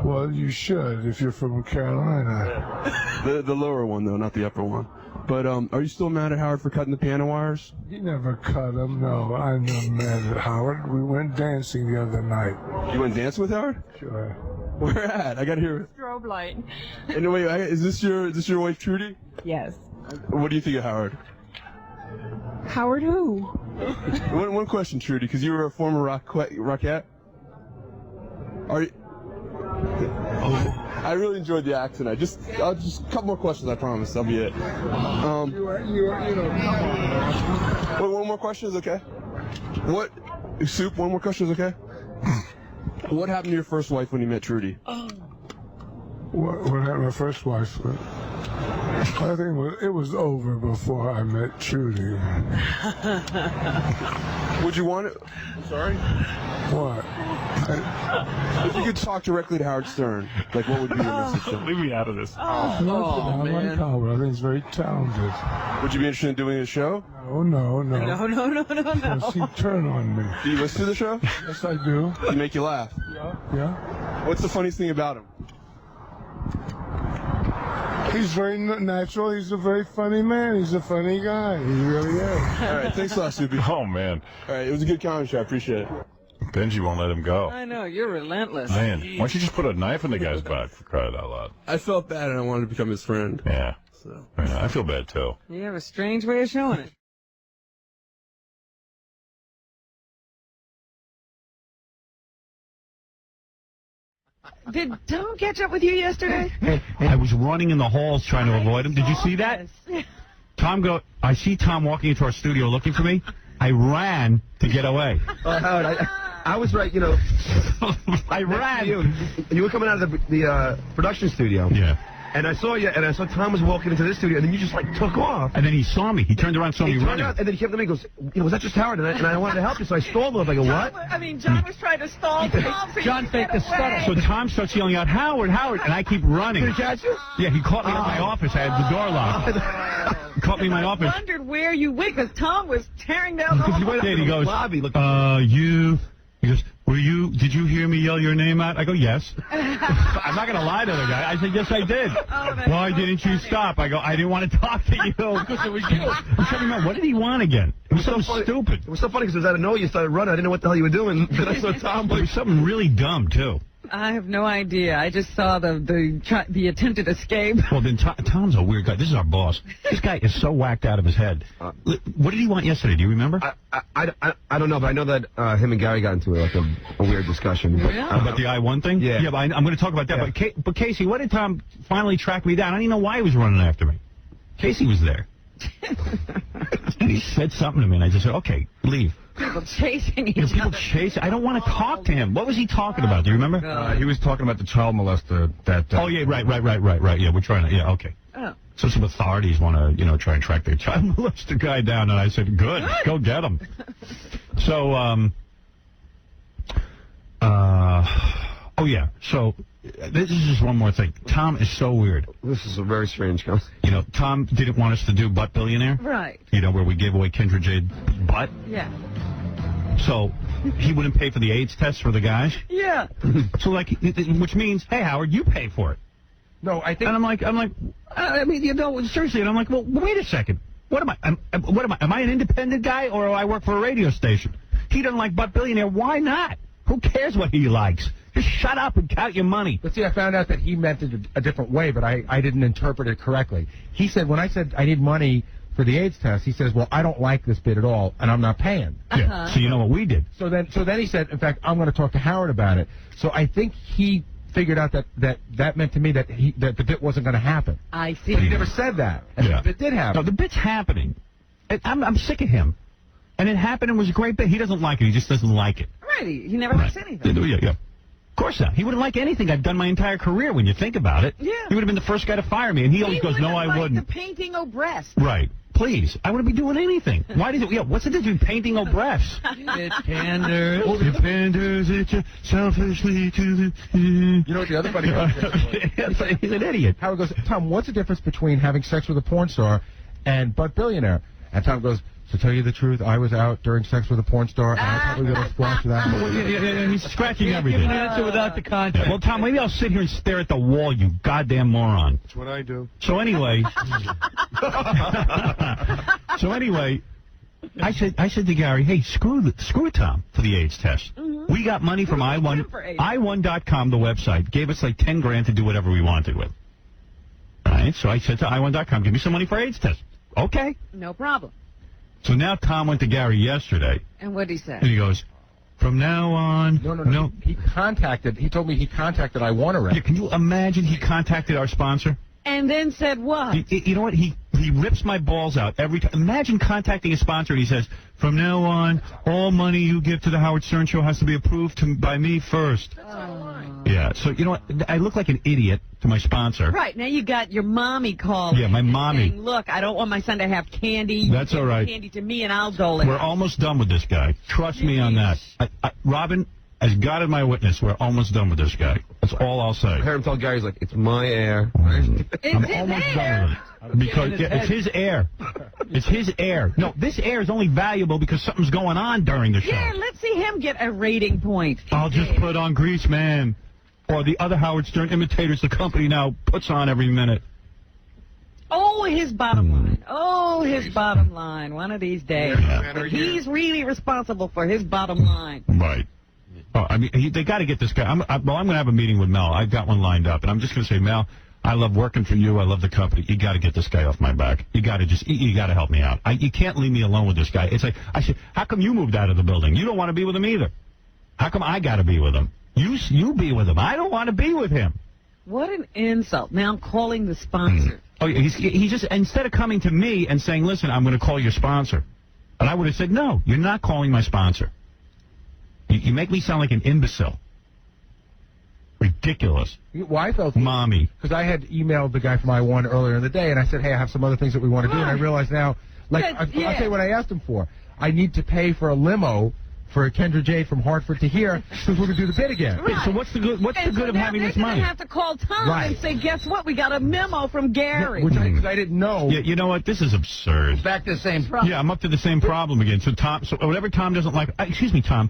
Well, you should if you're from Carolina. The lower one, though, not the upper one. But are you still mad at Howard for cutting the piano wires? You never cut them, no. I'm not mad at Howard. We went dancing the other night. You went dancing with Howard? Sure. Where at? I gotta hear it. Strobe light. And wait, is this your wife Trudy? Yes. What do you think of Howard? Howard who? One question, Trudy, because you were a former rockette. Are you? I really enjoyed the accent. I'll just a couple more questions. I promise. That'll be it. Come on. Wait, one more question is okay. What? Soup. One more question is okay. What happened to your first wife when you met Trudy? What happened to my first wife? I think it was over before I met Trudy. Would you want it? Sorry? What? If you could talk directly to Howard Stern, like what would be your message to him? Leave me out of this. I like Howard. I think he's very talented. Would you be interested in doing a show? No. No. Because he'd turn on me. Do you listen to the show? Yes, I do. He make you laugh? Yeah. What's the funniest thing about him? He's very natural. He's a very funny man. He's a funny guy. He really is. All right, thanks a lot, Soupy. Oh, man. All right, it was a good comedy show. I appreciate it. Benji won't let him go. I know, you're relentless. Man, why don't you just put a knife in the guy's back, for crying out loud? I felt bad and I wanted to become his friend. Yeah. So. Yeah, I feel bad, too. You have a strange way of showing it. Did Tom catch up with you yesterday? I was running in the halls trying to avoid him. Did you see that? I see Tom walking into our studio looking for me. I ran to get away. Howard, I was right, you know. I ran. You were coming out of the production studio. Yeah. And I saw you, and I saw Tom was walking into this studio, and then you just, like, took off. And then he saw me. He turned around and saw me running. And then he came to me and goes, was that just Howard? And I wanted to help you, so I stalled him. I go, what? John was trying to stall Tom so John faked the stutter. So Tom starts yelling out, Howard, and I keep running. Did he catch you? Yeah, he caught me at my office. I had the door locked. He caught me in my office. I wondered where you went, because Tom was tearing down the whole He goes, lobby. He goes, did you hear me yell your name out? I go, yes. I'm not going to lie to the guy. I said, yes, I did. Why didn't you stop? I go, I didn't want to talk to you. Because it was you. I'm trying to remember, what did he want again? It was so stupid. It was so funny because out of nowhere you started running. I didn't know what the hell you were doing. Then I saw Tom. It was something really dumb, too. I have no idea. I just saw the attempted escape. Well, then Tom's a weird guy. This is our boss. This guy is so whacked out of his head. What did he want yesterday? Do you remember? I don't know, but I know that him and Gary got into like a weird discussion. But, about the I-1 thing? Yeah. Yeah, but I'm going to talk about that. Yeah. But Casey, what did Tom finally track me down? I don't even know why he was running after me. Casey was there. And he said something to me, and I just said, okay, leave. People chasing each other. People chasing. I don't want to talk to him. What was he talking about? Do you remember? He was talking about the child molester that... oh, yeah, right. Yeah, we're trying to... Yeah, okay. Oh. So some authorities want to, try and track their child molester guy down, and I said, good, go get him. So, oh, yeah, so... This is just one more thing. Tom is so weird. This is a very strange conversation. Tom didn't want us to do Butt Billionaire. Right. Where we gave away Kendra Jade butt. Yeah. So he wouldn't pay for the AIDS test for the guys. Yeah. So which means, hey Howard, you pay for it. No, I think. And I'm like, seriously. And I'm like, well, wait a second. What am I? Am I an independent guy or do I work for a radio station? He doesn't like Butt Billionaire. Why not? Who cares what he likes? Just shut up and count your money. But see, I found out that he meant it a different way, but I didn't interpret it correctly. He said, when I said I need money for the AIDS test, he says, well, I don't like this bit at all, and I'm not paying. Yeah. So you know what we did? So then he said, in fact, I'm going to talk to Howard about it. So I think he figured out that meant to me that the bit wasn't going to happen. I see. But he never said that. And the bit did happen. No, the bit's happening. I'm sick of him. And it happened and was a great bit. He doesn't like it. He just doesn't like it. Right. He never likes anything. Yeah. Of course not. He wouldn't like anything I've done my entire career when you think about it. Yeah. He would have been the first guy to fire me, and he always goes, no, I wouldn't. The painting of breasts. Right. Please. I wouldn't be doing anything. Why does it? What's the difference between painting of breasts? It panders. It panders it selfishly to the... You know what the other funny part is? He's an idiot. Howard goes, Tom, what's the difference between having sex with a porn star and Butt Billionaire? And Tom goes, to tell you the truth, I was out during sex with a porn star, and I'm probably going to squash that. Yeah, he's scratching everything. Give an answer without the context. Well, Tom, maybe I'll sit here and stare at the wall, you goddamn moron. That's what I do. So anyway, I said to Gary, hey, screw Tom for the AIDS test. Mm-hmm. We got money from I1.com, the website, gave us like 10 grand to do whatever we wanted with. All right, so I said to I1.com, give me some money for AIDS test. Okay. No problem. So now Tom went to Gary yesterday. And what did he say? And he goes, from now on... No. He told me he contacted I Want to Rep. Yeah, can you imagine he contacted our sponsor? And then said what? You know what? He rips my balls out every time. Imagine contacting a sponsor and he says, from now on, all money you give to the Howard Stern Show has to be approved by me first. Oh. Yeah, so you know what? I look like an idiot to my sponsor. Right, now you got your mommy calling. Yeah, my mommy. Saying, look, I don't want my son to have candy. That's all right. Candy to me and I'll dole it. We're almost done with this guy. Trust me on that. Robin, as God is my witness, we're almost done with this guy. That's all I'll say. I heard him tell Gary, he's like, it's my air. I'm almost done with it. Because it's his air. It's his air. No, this air is only valuable because something's going on during the show. Yeah, let's see him get a rating point. I'll just put on Grease Man. Or the other Howard Stern imitators the company now puts on every minute. Oh, his bottom line. Oh, his bottom line. One of these days. Yeah. He's really responsible for his bottom line. Right. Oh, I mean, they got to get this guy. I'm going to have a meeting with Mel. I've got one lined up. And I'm just going to say, Mel, I love working for you. I love the company. You got to get this guy off my back. You got to help me out. You can't leave me alone with this guy. It's like, I said, how come you moved out of the building? You don't want to be with him either. How come I got to be with him? You be with him. I don't want to be with him. What an insult. Now I'm calling the sponsor. Oh, he just, instead of coming to me and saying, listen, I'm going to call your sponsor. And I would have said, no, you're not calling my sponsor. You make me sound like an imbecile. Ridiculous. Well, I felt mommy. Because I had emailed the guy from I-1 earlier in the day, and I said, hey, I have some other things that we want to do. And I realized now, like, I'll tell you what I asked him for. I need to pay for a limo for Kendra Jade from Hartford to here, because we're going to do the bid again. Right. So what's the good? What's the good of having this money? They're going to have to call Tom and say, guess what? We got a memo from Gary. Which I didn't know. Yeah, you know what? This is absurd. Back to the same problem. Yeah, I'm up to the same problem again. So whatever Tom doesn't like, excuse me, Tom,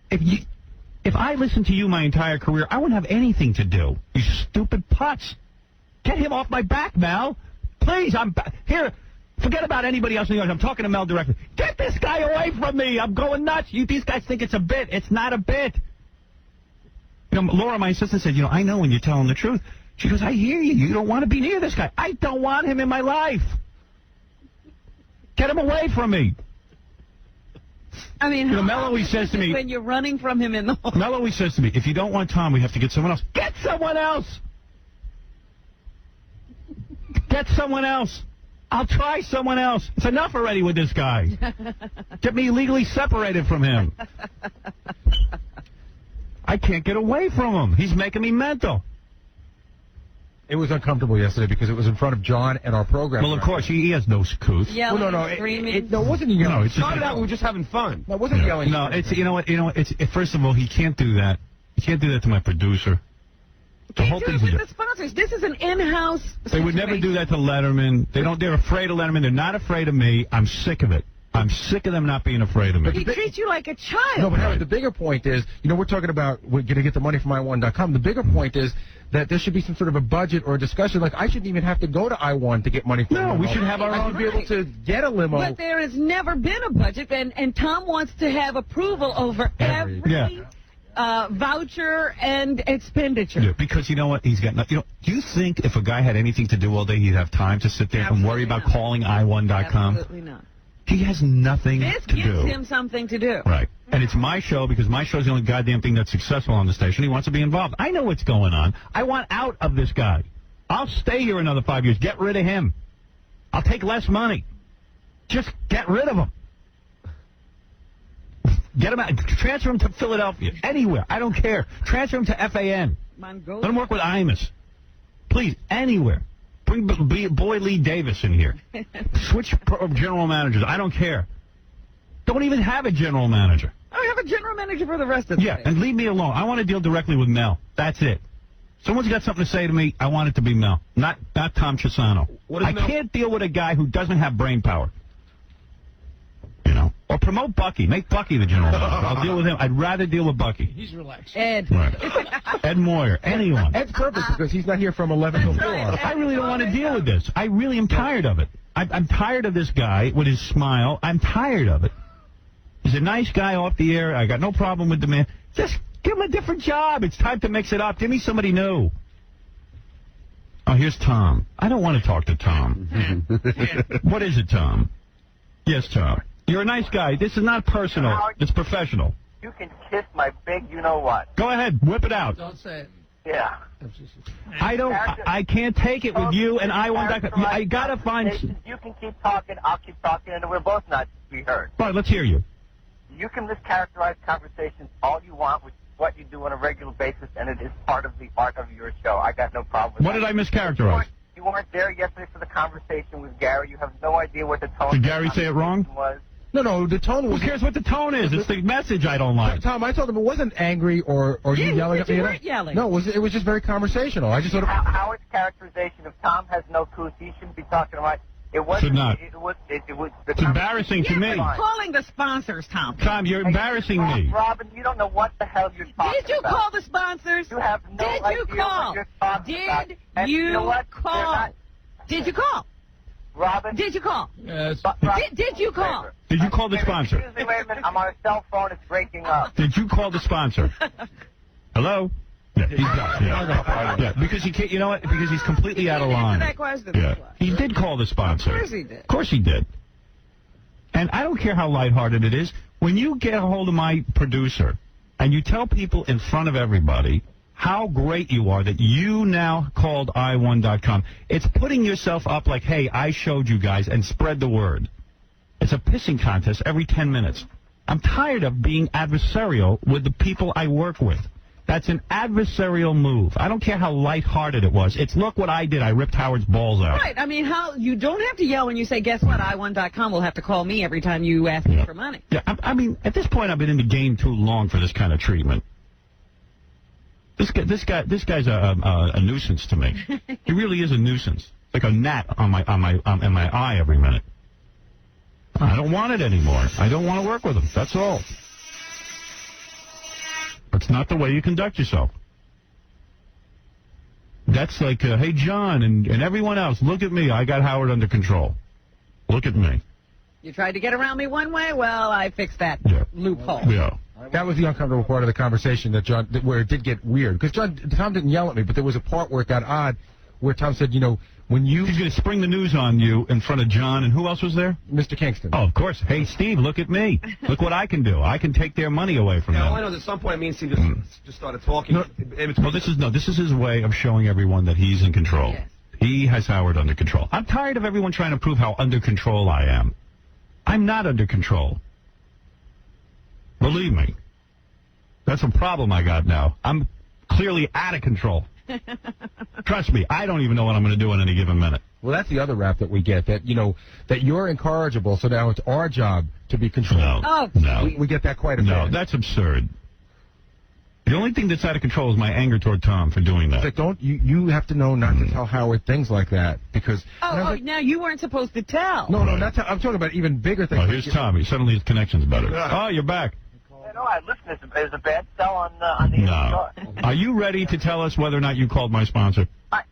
if I listened to you my entire career, I wouldn't have anything to do. You stupid putz. Get him off my back, Mel. Please, here. Forget about anybody else in the audience. I'm talking to Mel directly. Get this guy away from me. I'm going nuts. These guys think it's a bit. It's not a bit. You know, Laura, my assistant, said, I know when you're telling the truth. She goes, I hear you. You don't want to be near this guy. I don't want him in my life. Get him away from me. I mean, Mel always says to me, when you're running from him in the hall. Mel always says to me, if you don't want Tom, we have to get someone else. Get someone else. Get someone else. I'll try someone else. It's enough already with this guy. Get me legally separated from him. I can't get away from him. He's making me mental. It was uncomfortable yesterday because it was in front of John and our program. Well, of course, he has no couth. Yelling, well, no, screaming. No, it wasn't yelling. No, It started out, we were just having fun. No, it wasn't yelling. No, it's, you know what, first of all, he can't do that. He can't do that to my producer. The whole thing's with the sponsors. This is an in-house They would never do that to Letterman. They're afraid of Letterman. They're not afraid of me. I'm sick of it. I'm sick of them not being afraid of me. He treats you like a child. No, but Howard, the bigger point is, we're talking about we're going to get the money from I1.com. The bigger point is that there should be some sort of a budget or a discussion. Like, I shouldn't even have to go to I1 to get money from No, we should have our own. I should be able to get a limo. But there has never been a budget, and Tom wants to have approval over every voucher and expenditure. Yeah, because you know what? He's got nothing. Do you think if a guy had anything to do all day, he'd have time to sit there and worry about calling I1.com? Absolutely not. He has nothing This to gives do. him something to do. Right. And it's my show because my show's the only goddamn thing that's successful on the station. He wants to be involved. I know what's going on. I want out of this guy. I'll stay here another 5 years. Get rid of him. I'll take less money. Just get rid of him. Get him out. Transfer him to Philadelphia. Anywhere. I don't care. Transfer him to FAN. Let him work with Imus. Please, anywhere. Bring Boy Lee Davis in here. Switch general managers. I don't care. Don't even have a general manager. I have a general manager for the rest of the day. And leave me alone. I want to deal directly with Mel. That's it. Someone's got something to say to me. I want it to be Mel, not Tom Cheapasano. I can't deal with a guy who doesn't have brain power. Or promote Bucky. Make Bucky the general manager. I'll deal with him. I'd rather deal with Bucky. He's relaxed. Ed. Right. Ed Moyer. Anyone. Ed's perfect because he's not here from 11 till 4. I really don't want to deal with this. I really am tired of it. I'm tired of this guy with his smile. I'm tired of it. He's a nice guy off the air. I got no problem with the man. Just give him a different job. It's time to mix it up. Give me somebody new. Oh, here's Tom. I don't want to talk to Tom. What is it, Tom? Yes, Tom. You're a nice guy. This is not personal. It's professional. You can kiss my big you-know-what. Go ahead. Whip it out. Don't say it. Yeah. I can't take it with you and I want that. I got to find... You can keep talking, I'll keep talking, and we're both not to be heard. All right, let's hear you. You can mischaracterize conversations all you want, which what you do on a regular basis, and it is part of the art of your show. I got no problem with What that. did I mischaracterize? You weren't there yesterday for the conversation with Gary. You have no idea what the tone Did Gary say it wrong? was. No, the tone was... Who cares what the tone is? It's the message I don't like. Tom, I told him it wasn't angry or you yelling at me. You weren't yelling. No, it was just very conversational. I just sort of... Howard's characterization, if Tom has no clue, he shouldn't be talking about. It wasn't. Should not. It was. It's embarrassing to me. Calling the sponsors, Tom. Tom, you're embarrassing me. Robin, you don't know what the hell you're talking Did you about. call the sponsors? You have no Did idea you call? what you're talking about. Did And you know you what? call? Did you call? Robin? Did you call? Yes. Did you call? Did you call the sponsor? Excuse me, wait a minute. I'm on a cell phone. It's breaking up. Did you call the sponsor? Hello? Yeah, he's done. Yeah, because he can't. You know what? Because he's completely out of line. Answer that question. Yeah, he did call the sponsor. Of course he did. Of course he did. And I don't care how lighthearted it is. When you get a hold of my producer and you tell people in front of everybody how great you are that you now called i1.com, it's putting yourself up like, hey, I showed you guys, and spread the word. It's a pissing contest every 10 minutes. I'm tired of being adversarial with the people I work with. That's an adversarial move. I don't care how lighthearted it was. It's, look what I did. I ripped Howard's balls out. Right. I mean, you don't have to yell when you say, guess what, i1.com will have to call me every time you ask me for money. Yeah, I mean, at this point, I've been in the game too long for this kind of treatment. This guy's a nuisance to me. He really is a nuisance. Like a gnat on my eye every minute. I don't want it anymore. I don't want to work with him. That's all. That's not the way you conduct yourself. That's like, hey, John and everyone else, look at me. I got Howard under control. Look at me. You tried to get around me one way? Well, I fixed that loophole. Yeah. That was the uncomfortable part of the conversation where it did get weird. Because Tom didn't yell at me, but there was a part where it got odd, where Tom said, you know, when you... He's going to spring the news on you in front of John, and who else was there? Mr. Kingston. Oh, of course. Hey, Steve, look at me. Look what I can do. I can take their money away from them. All I know is at some point, me and Steve just started talking. Well, this is his way of showing everyone that he's in control. Yes. He has Howard under control. I'm tired of everyone trying to prove how under control I am. I'm not under control. Believe me. That's a problem I got now. I'm clearly out of control. Trust me, I don't even know what I'm going to do in any given minute. Well, that's the other rap that we get, that, you know, that you're incorrigible, so now it's our job to be controlled. No. We get that quite a bit. No, that's absurd. The only thing that's out of control is my anger toward Tom for doing that. It's like, you have to know not to tell Howard things like that, because... now you weren't supposed to tell. No, that's I'm talking about even bigger things. Oh, here's Tom. Suddenly his connection's better. Oh, you're back. No, I listen. There's a bad sell on the No. Are you ready to tell us whether or not you called my sponsor? I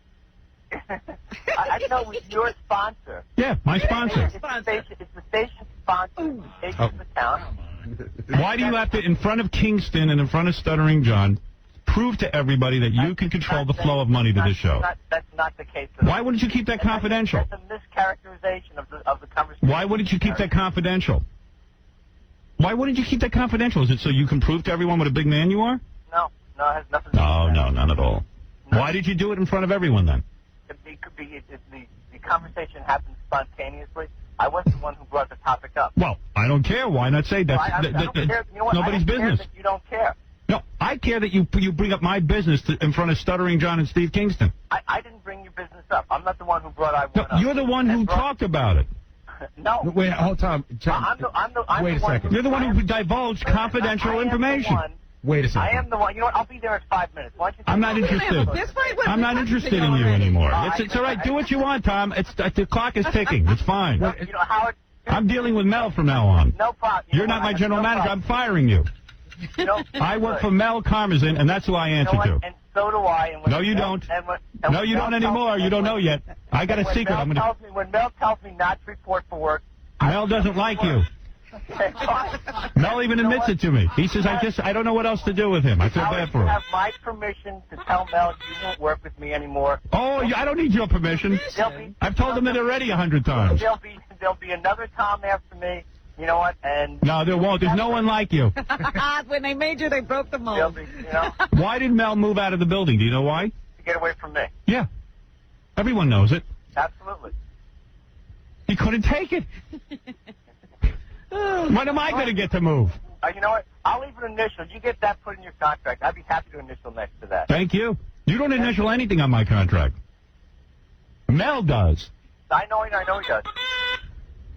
know it's your sponsor. Yeah, my sponsor. It's the station sponsor. The station's account. Why do you have to, in front of Kingston and in front of Stuttering John, prove to everybody that you can control the flow of money to this show? That's not the case. Why wouldn't you keep that confidential? That's a mischaracterization of the conversation. Why wouldn't you keep that confidential? Why wouldn't you keep that confidential? Is it so you can prove to everyone what a big man you are? No, it has nothing to do with No, that. none at all. No. Why did you do it in front of everyone then? It could be the conversation happened spontaneously. I wasn't the one who brought the topic up. Well, I don't care. Why not say that? I don't care. You know what? Nobody's I don't business. Care that you don't care. No, I care that you bring up my business in front of Stuttering John and Steve Kingston. I didn't bring your business up. I'm not the one who brought I1 up. You're the one who talked about it. No. Wait, hold on. Wait a second. You're the one who divulged confidential information. Wait a second. I am the one. You know what? I'll be there in 5 minutes. Why don't you I'm not interested. I'm not interested in you anymore. It's all right. Do what you want, Tom. The clock is ticking. It's fine. You know, Howard. I'm dealing with Mel from now on. No problem. You're not my general manager. I'm firing you. You know, I work for Mel Karmazin, and that's who I answer to. And so do I. And no, you don't. No, you don't anymore. You don't know yet. I got a secret. When Mel tells me not to report for work, Mel doesn't like you. Mel even admits it to me. He says, I don't know what else to do with him. I feel bad for him. You have my permission to tell Mel you won't work with me anymore. Oh, I don't need your permission. I've told him it already 100 times. There'll be another Tom after me. You know what? And no, there won't. There's no one like you. When they made you, they broke the mold. Why did Mel move out of the building? Do you know why? To get away from me. Yeah. Everyone knows it. Absolutely. He couldn't take it. When am I going to get to move? You know what? I'll leave an initial. You get that put in your contract. I'd be happy to initial next to that. Thank you. You don't initial anything on my contract. Mel does. I know he does.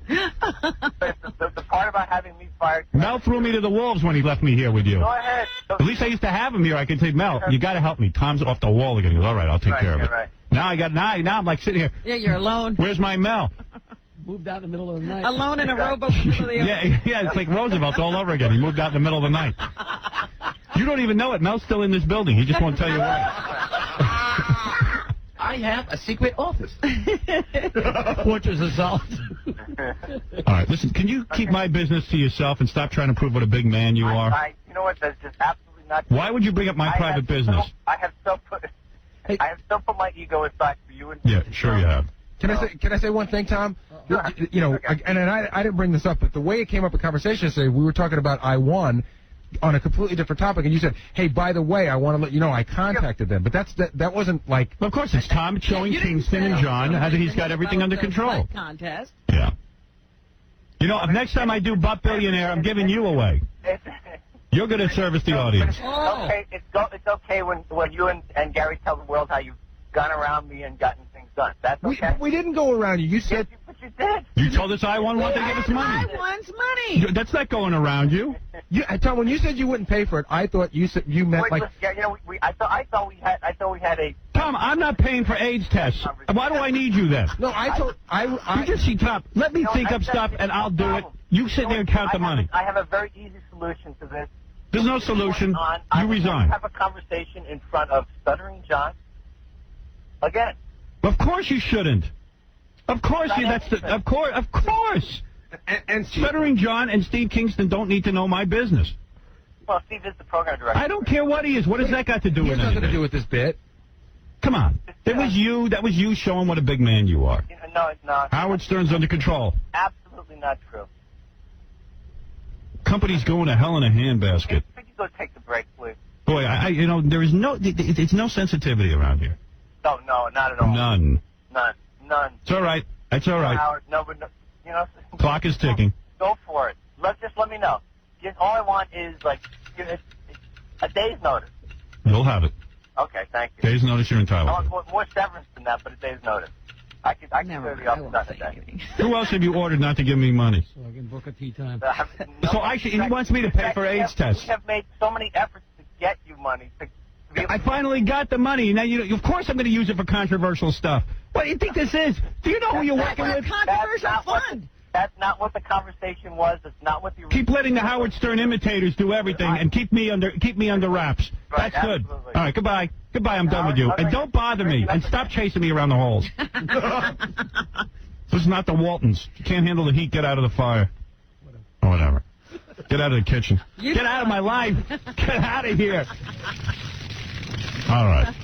But the part about having me fired... Mel threw me to the wolves when he left me here with you. Go ahead. At least I used to have him here. I could say, Mel, you got to help me. Tom's off the wall again. He goes, all right, I'll take care of it. Right. Now I'm like sitting here. Yeah, you're alone. Where's my Mel? Moved out in the middle of the night. Alone in a rowboat in the middle of the ocean. Yeah, it's like Roosevelt all over again. He moved out in the middle of the night. You don't even know it. Mel's still in this building. He just won't tell you why. I have a secret office. Fortress assault. All right, listen, can you keep my business to yourself and stop trying to prove what a big man you are? You know what? That's just absolutely not true. Why would you bring up my private business? I have so put my ego aside for you. And Yeah, sure you have. Can I say one thing, Tom? You know, and I didn't bring this up, but the way it came up in conversation yesterday, we were talking about I-1 on a completely different topic, and you said, hey, by the way, I want to let you know I contacted them. But that wasn't like... Of course, it's Tom showing Kingston and John how that he's got everything under control. Contest. Yeah. You know, next time I do Butt Billionaire, I'm giving you away. You're going to service the audience. It's okay when you and Gary tell the world how you've gone around me and gotten things done. That's okay. We didn't go around you. You said... But you did. You told us I wanted to give us money. I wants money. That's not going around you. Tom, when you said you wouldn't pay for it, I thought you meant like... Yeah, you know, I thought we had a... Tom, I'm not paying for AIDS tests. Why do I need you then? No, You just see, Tom, let me think up stuff and I'll do it. You sit there and count the money. I have a very easy solution to this. There's no solution. You resign. Have a conversation in front of Stuttering John. Again. Of course you shouldn't. Of course of course. And Stuttering John and Steve Kingston don't need to know my business. Well, Steve is the program director. I don't care what he is. What does that got to do with anything? It has nothing to do with this bit. Come on. That was you showing what a big man you are. No, it's not. Howard Stern's under control. Absolutely not true. Company's going to hell in a handbasket. Could you go take the break, please? Boy, there is it's no sensitivity around here. No, not at all. None. None. It's all right. That's all right. Howard, no, you know. Clock is ticking. Go for it. Let me know. All I want is like a day's notice. You'll have it. Okay, thank you. Day's notice, you're I entitled. want more severance than that, but a day's notice. I can clear the office done today. Who else have you ordered not to give me money? So I can book a tea time. He wants me to pay for AIDS tests. We have made so many efforts to get you money. I finally got the money. Now, of course I'm going to use it for controversial stuff. What do you think this is? Do you know who you're working with? Controversial fund. That's not what the conversation was. That's not what the... Keep letting the Howard Stern imitators do everything and keep me under wraps. Right, That's good. absolutely. All right, goodbye. Goodbye, I'm done with you. And don't bother me. And stop chasing me around the halls. This is not the Waltons. You can't handle the heat, get out of the fire. Or whatever. Get out of the kitchen. Get out of my life. Get out of here. All right.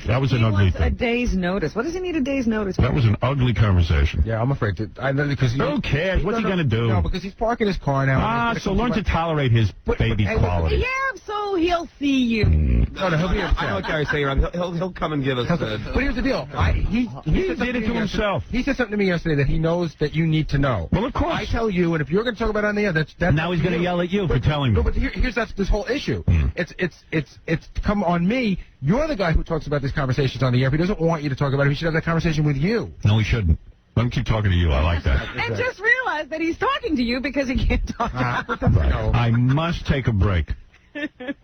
That was an ugly thing. A day's notice. What does he need a day's notice for? That was an ugly conversation. Yeah, I'm afraid to. I know because who cares? What's he going to do? No, because he's parking his car now. So learn to tolerate his baby quality. Yeah, so he'll see you. No, he'll be upset. I know what Gary's saying, Rob. He'll come and give us the... But here's the deal. He did it to himself. He said something to me yesterday that he knows that you need to know. Well, of course. I tell you, and if you're going to talk about it on the air, that's now he's going to yell at you for telling me. No, but here's this whole issue. It's come on me. You're the guy who talks about these conversations on the air. If he doesn't want you to talk about it, he should have that conversation with you. No, he shouldn't. Let him keep talking to you. I like that. And just realize that he's talking to you because he can't talk about it. I must take a break.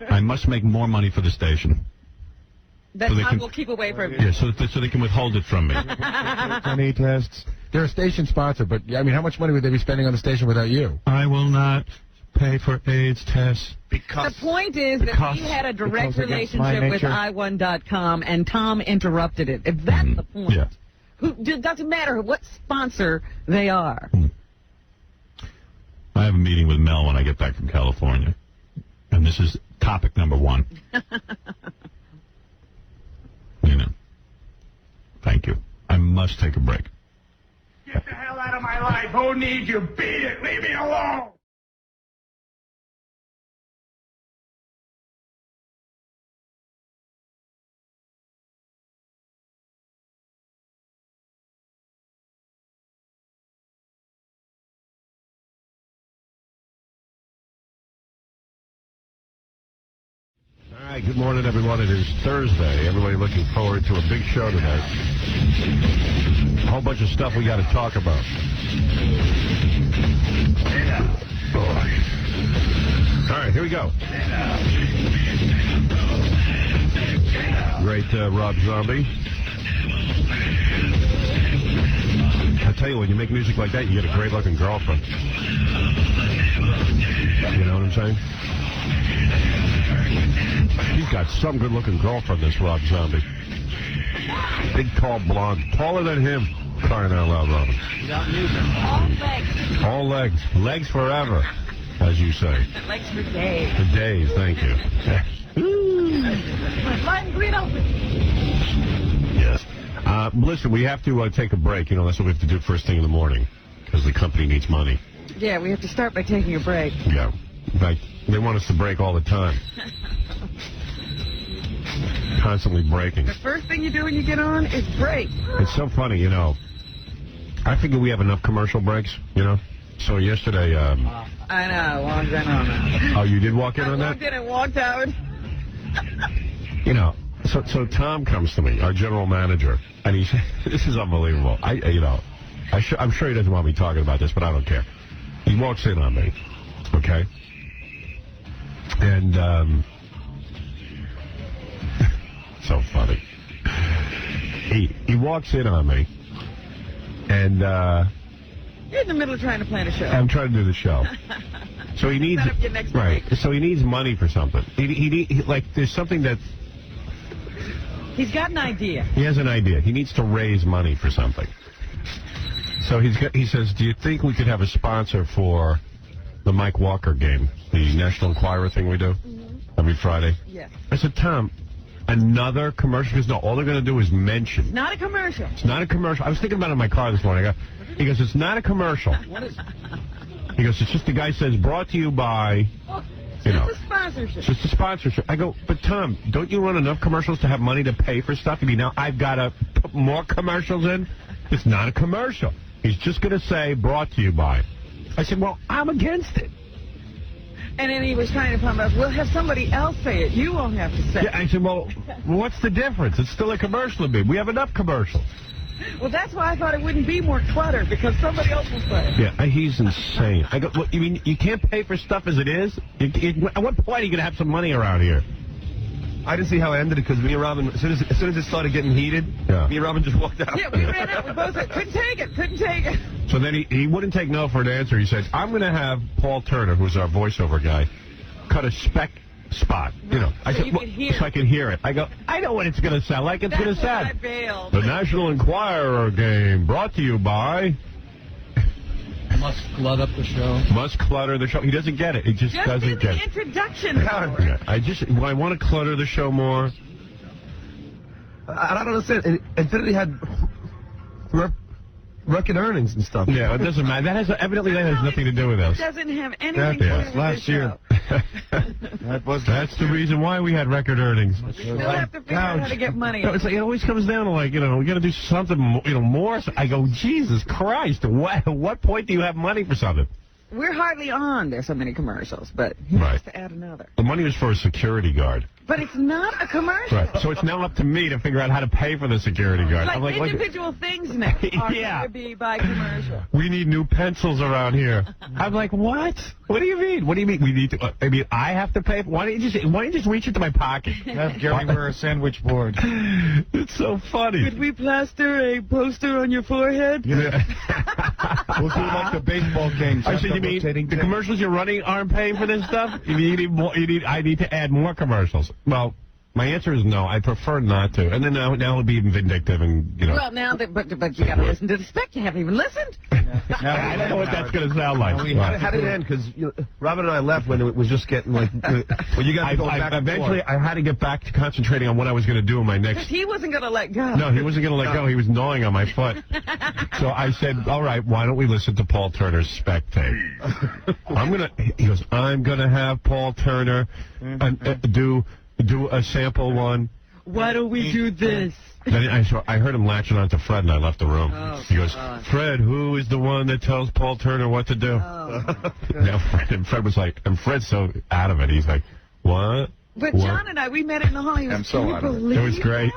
I must make more money for the station. That Tom will keep away from you. Yeah, so they can withhold it from me. Honey tests. They're a station sponsor, but I mean, how much money would they be spending on the station without you? I will not pay for AIDS tests. The point is that we had a direct relationship with I1.com, and Tom interrupted it. If that's the point. Yeah. It doesn't matter what sponsor they are. I have a meeting with Mel when I get back from California. And this is topic number 1. Thank you. I must take a break. Get the hell out of my life. Who needs you? Beat it. Leave me alone. good morning, everyone. It is Thursday. Everybody looking forward to a big show tonight. A whole bunch of stuff we got to talk about. Boy. All right, here we go. Great Rob Zombie. I tell you, when you make music like that, you get a great-looking girlfriend. You know what I'm saying? He's got some good-looking girlfriend, this Rob Zombie. Big, tall, blonde. Taller than him. Crying out loud, Robin. All legs. All legs. Legs forever, as you say. Legs for days. For days, thank you. Line Guido. Yes. Listen, we have to take a break. You know, that's what we have to do first thing in the morning, because the company needs money. Yeah, we have to start by taking a break. Yeah. In fact, they want us to break all the time. Constantly breaking. The first thing you do when you get on is break. It's so funny, you know. I figure we have enough commercial breaks, you know. So yesterday... I know, I walked in on that. Oh, you did walk in on that? I walked in and walked out. You know, so Tom comes to me, our general manager, and he said, this is unbelievable. I'm sure he doesn't want me talking about this, but I don't care. He walks in on me, okay? And, so funny. He walks in on me, and, You're in the middle of trying to plan a show. I'm trying to do the show. So he needs, Set up your next right, break. so he needs money for something. He like, there's something that... He's got an idea. He has an idea. He needs to raise money for something. So he says, do you think we could have a sponsor for the Mike Walker game, the National Enquirer thing we do every Friday? Yeah. I said, Tom, another commercial? Because no, all they're going to do is mention. Not a commercial. It's not a commercial. I was thinking about it in my car this morning. He goes, it's not a commercial. What is it? He goes, it's just the guy says, brought to you by... You know, It's a sponsorship. it's just a sponsorship. I go, but Tom, don't you run enough commercials to have money to pay for stuff? You mean now I've got to put more commercials in? It's not a commercial. He's just going to say, brought to you by. I said, well, I'm against it. And then he was trying to pump us, we'll have somebody else say it. You won't have to say it. Yeah, I said, well, what's the difference? It's still a commercial to me. We have enough commercials. Well, that's why I thought it wouldn't be more clutter, because somebody else will say it. Yeah, he's insane. I go, well, you mean you can't pay for stuff as it is? At what point are you going to have some money around here? I didn't see how it ended because me and Robin, as soon as it started getting heated, me and Robin just walked out. Yeah, we ran out. We both said, couldn't take it. So then he wouldn't take no for an answer. He said, I'm going to have Paul Turner, who's our voiceover guy, cut a spec spot. You know, I said, so I can hear it. I go, I know what it's going to sound like. It's going to sound. I bailed. The National Enquirer game brought to you by... Must clutter up the show. Must clutter the show. He doesn't get it. He just doesn't get it. Introduction. Yeah, I want to clutter the show more. I don't understand. Infinity had record earnings and stuff. Yeah, it doesn't matter. Evidently that has nothing to do with us. It doesn't have anything to do with last the year. That's the reason why we had record earnings. We still have to figure out how to get money. No, it's like, it always comes down to, like, you know, we got to do something, more. So I go, Jesus Christ, at what point do you have money for something? We're hardly on. There's so many commercials, but he Right. has to add another. The money was for a security guard. But it's not a commercial. Right. So it's now up to me to figure out how to pay for the security guard. Like, I'm like, individual things now are Yeah. going to be by commercial. we need new pencils around here. I'm like, what? What do you mean? What do you mean we need to? I mean, I have to pay. Why don't you just reach into my pocket? Have Gary wear a sandwich board. It's so funny. Could we plaster a poster on your forehead? Yeah. We'll do like the baseball games. I said, you mean the commercials you're running aren't paying for this stuff? You need more? I need to add more commercials. Well, my answer is no. I prefer not to. And then now it'll be vindictive and, you know. Well, now that, but you got to listen to the spec. You haven't even listened. I don't know what that's going to sound like. How did it end? Because Robin and I left when it was just getting like. Well, you got to go back. Eventually, I had to get back to concentrating on what I was going to do in my next. Because he wasn't going to let go. No, he wasn't going to let go. He was gnawing on my foot. So I said, all right, why don't we listen to Paul Turner's spec tape? He goes, I'm going to have Paul Turner do a sample one. Why don't we do this? Then I heard him latching on to Fred, and I left the room. Oh, he goes, God. Fred, who is the one that tells Paul Turner what to do? Oh, Now Fred was like, and Fred's so out of it. He's like, what? But John and I, we met in the hall. I'm so out of it. Believe It was great.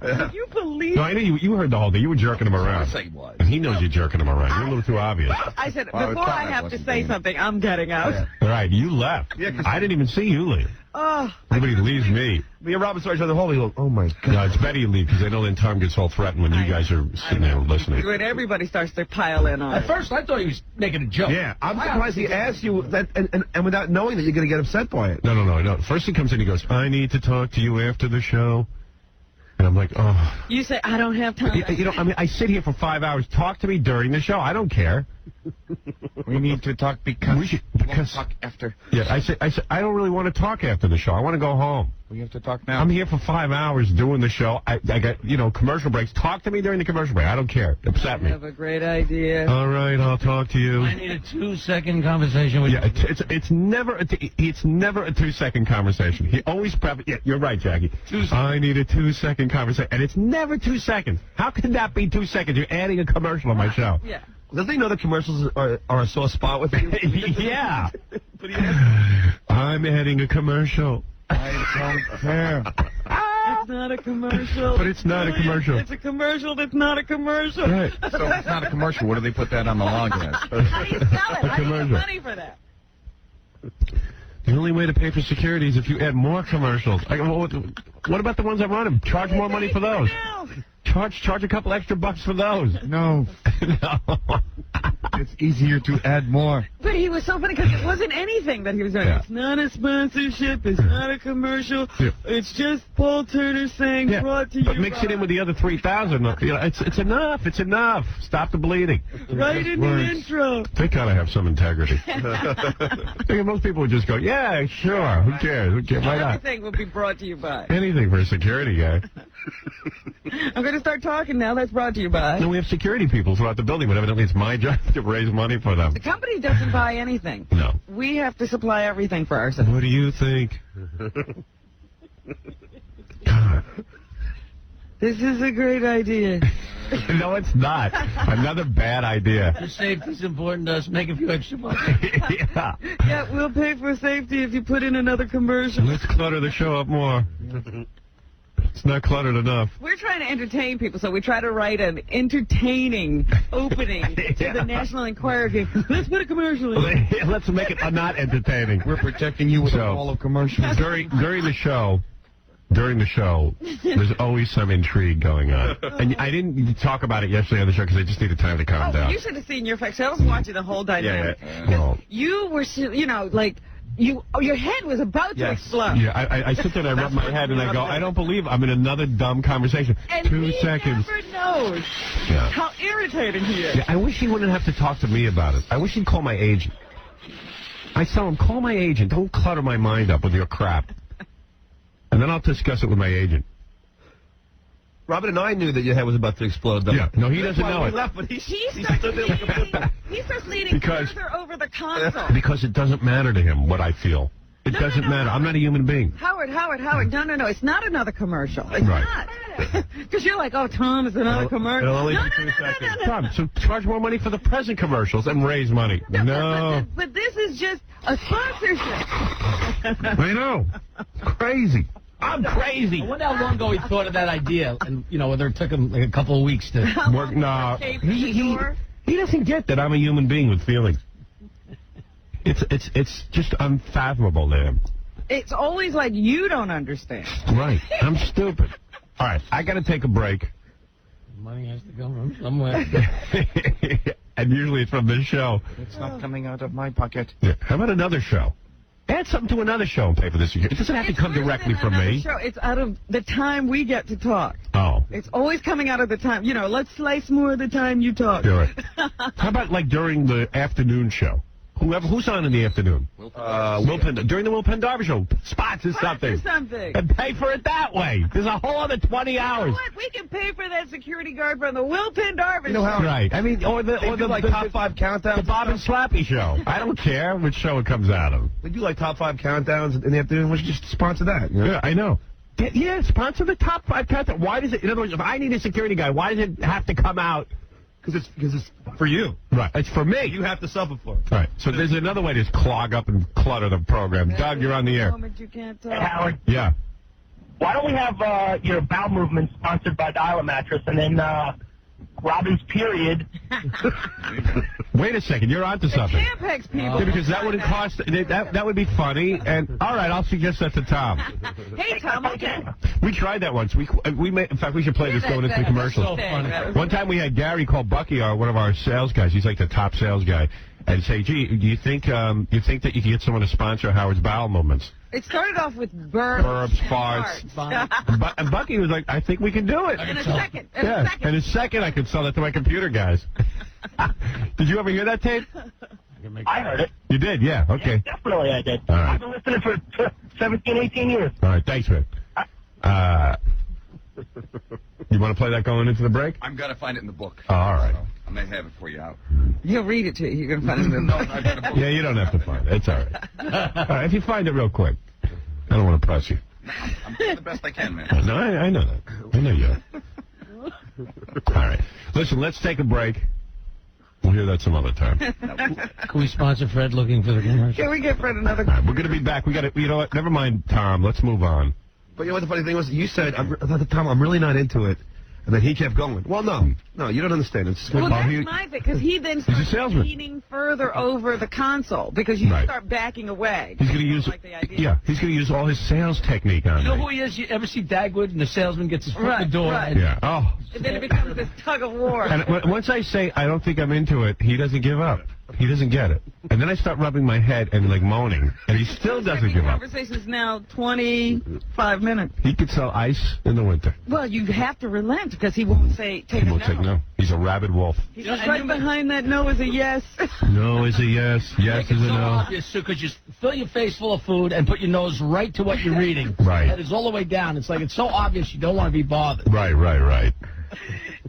Can you believe No, I know you heard the whole thing. You were jerking him around. And he knows you're jerking him around. You're a little too obvious. I said, before I have to say something, I'm getting out. All right, you left. I didn't even see you leave. Oh. Nobody leaves me. Me and Robin started on the hall. We go, oh my God. No, it's better you leave because I know then Tom gets all threatened when you guys are sitting there listening. When everybody starts to pile in on At it. first, I thought he was making a joke. Yeah, I'm surprised he asked you that, and without knowing that you're going to get upset by it. No. First he comes in, he goes, I need to talk to you after the show. And I'm like, oh. You say, I don't have time. You know, I mean, I sit here for 5 hours. Talk to me during the show. I don't care. We need to talk because talk after. Yeah, I said, I don't really want to talk after the show. I want to go home. We have to talk now. I'm here for 5 hours doing the show. I got, commercial breaks. Talk to me during the commercial break. I don't care. Upset me. I have a great idea. All right, I'll talk to you. I need a 2-second conversation with you. Yeah, it's never a 2-second conversation. He always yeah, you're right, Jackie. I need a 2-second conversation, and it's never 2 seconds. How could that be 2 seconds? You're adding a commercial on my show. Yeah. Doesn't he know that commercials are a sore spot with you? Yeah. I'm adding a commercial. I don't care. It's not a commercial. But it's not a commercial. It's a commercial that's not a commercial. Right. So it's not a commercial. What do they put that on the log as? How do you sell it? How do you get money for that? The only way to pay for security is if you add more commercials. What about the ones that run them? Charge more money for those. Charge a couple extra bucks for those. No. No. It's easier to add more. But he was so funny because it wasn't anything that he was doing. Yeah. It's not a sponsorship. It's not a commercial. Yeah. It's just Paul Turner saying, brought to you But mix it in with the other 3,000. It's enough. It's enough. Stop the bleeding. right in the intro. They kind of have some integrity. I think most people would just go, yeah, sure. Who cares? Why not? Everything will be brought to you by. Anything for a security guy. I'm going to start talking now. That's brought to you by. No, we have security people throughout the building, but evidently it's my job to raise money for them. The company doesn't buy anything. No. We have to supply everything for ourselves. What do you think? This is a great idea. No, it's not. Another bad idea. The safety's important to us. Make a few extra bucks. Yeah. Yeah, we'll pay for safety if you put in another commercial. Let's clutter the show up more. It's not cluttered enough. We're trying to entertain people, so we try to write an entertaining opening to the National Enquirer game. Let's put a commercial in. Let's make it not entertaining. We're protecting you with a wall of commercials. During the show, there's always some intrigue going on. And I didn't talk about it yesterday on the show because I just needed time to calm down. You should have seen your face. I was watching the whole dynamic. Yeah. Well, You were, your head was about to explode. yeah, I sit there and I rub my head and I go, I don't believe I'm in another dumb conversation. And 2 seconds. He never knows how irritating he is. Yeah, I wish he wouldn't have to talk to me about it. I wish he'd call my agent. I tell him, call my agent. Don't clutter my mind up with your crap. And then I'll discuss it with my agent. Robin and I knew that your head was about to explode, though. Yeah, no, he doesn't know it. Left, but he starts leaning further over the console. Because it doesn't matter to him what I feel. It doesn't matter. I'm not a human being. Howard. No. It's not another commercial. It's not. Because you're like, oh, Tom, it's another commercial. It'll only be 2 seconds. Tom, so charge more money for the present commercials and raise money. No. But this is just a sponsorship. I know. Crazy. I'm crazy. I wonder how long ago he thought of that idea, and whether it took him like a couple of weeks to work. No, he doesn't get that I'm a human being with feelings. It's just unfathomable to him. It's always like you don't understand. Right. I'm stupid. All right, I got to take a break. Money has to come from somewhere. And usually it's from this show. It's not coming out of my pocket. Yeah. How about another show? Add something to another show and pay for this. It doesn't have to come directly from me. Show. It's out of the time we get to talk. Oh. It's always coming out of the time. Let's slice more of the time you talk. All right. How about like during the afternoon show? Who's on in the afternoon? During the Will Penn-Darby show. Spots or something. And pay for it that way. There's a whole other 20 hours. You know what? We can pay for that security guard from the Will Penn-Darby show. Right. I mean, or the top 5 countdowns. The Bob and Slappy show. I don't care which show it comes out of. We do like top 5 countdowns in the afternoon. We should just sponsor that. Yeah, I know. Yeah, sponsor the top 5 countdowns. Why does it? In other words, if I need a security guy, why does it have to come out Because it's for you. Right. It's for me. You have to suffer for it. Right. So there's another way to just clog up and clutter the program. Doug, you're on the air. You can't Howard, Yeah. why don't we have your bowel movement sponsored by Dial a Mattress, and then Robin's period? Wait a second, you're onto something. Tampax people. Yeah, because that wouldn't cost. That would be funny. And all right, I'll suggest that to Tom. Hey, Tom, okay. We tried that once. We made. In fact, we should play this going into the commercials. So funny. One time we had Gary call Bucky, one of our sales guys. He's like the top sales guy, and say, "Gee, do you think that you can get someone to sponsor Howard's bowel movements?" It started off with burps, farts. And Bucky was like, "I think we can do it." In a second. In a second, I could sell that to my computer guys. Did you ever hear that tape? I heard it. You did, yeah. Okay. Yeah, definitely I did. All right. I've been listening for 17, 18 years. All right. Thanks, Rick. You want to play that going into the break? I'm going to find it in the book. Oh, all right. So I may have it for you out. He'll read it to you. You're going to find it in the book. I've got a book. Yeah, you don't have to find it. It's all right. All right. If you find it real quick. I don't want to press you. I'm doing the best I can, man. No, I know that. I know you are. All right. Listen, let's take a break. We'll hear that some other time. Can we sponsor Fred looking for the commercial? Can we get Fred another? All right, we're going to be back. We got to, you know what? Never mind, Tom. Let's move on. But you know what the funny thing was? You said, at the time, I'm really not into it. And then he kept going. Well, no, you don't understand. It's Well, that's my thing, because he then starts leaning further over the console, because you start backing away. He's going to use, he's going to use all his sales technique on You know me. who he is? You ever see Dagwood and the salesman gets his foot in the door? Right. Yeah. Oh. And then it becomes this tug of war. And once I say I don't think I'm into it, he doesn't give up. He doesn't get it. And then I start rubbing my head and like moaning, and he still doesn't give up. The conversation's now 25 minutes. He could sell ice in the winter. Well, you have to relent, because he won't say take He won't take no. He's a rabid wolf. He's right behind that no is a yes. No is a yes. Yes is a so no. obvious, because you fill your face full of food and put your nose right to what you're reading. Right. And it's all the way down. It's like it's so obvious you don't want to be bothered. Right.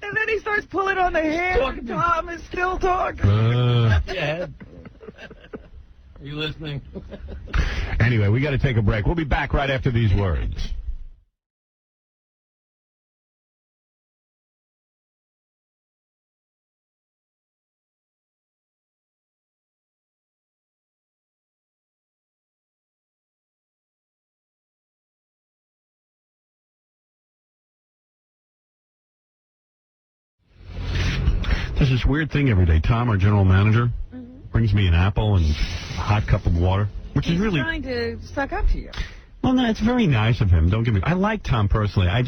And then he starts pulling on the hair. Tom is still talking. Yeah. Are you listening? Anyway, we got to take a break. We'll be back right after these words. There's this weird thing every day. Tom, our general manager, brings me an apple and a hot cup of water, which is really... He's trying to suck up to you. Well, no, it's very nice of him. Don't get me... I like Tom personally. I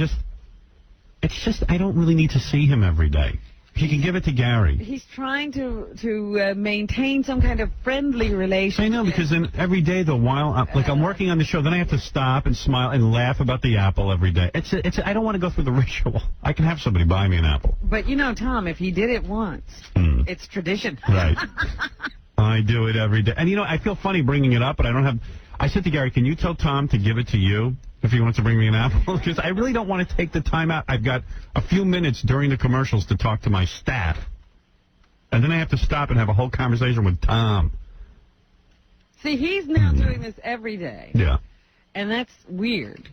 don't really need to see him every day. He can give it to Gary. He's trying to maintain some kind of friendly relationship. I know, because then every day, I'm working on the show, then I have to stop and smile and laugh about the apple every day. I don't want to go through the ritual. I can have somebody buy me an apple. But you know, Tom, if he did it once, it's tradition. Right. I do it every day. And you know, I feel funny bringing it up, but I don't have... I said to Gary, can you tell Tom to give it to you if he wants to bring me an apple? Because I really don't want to take the time out. I've got a few minutes during the commercials to talk to my staff. And then I have to stop and have a whole conversation with Tom. See, he's now doing this every day. Yeah. And that's weird.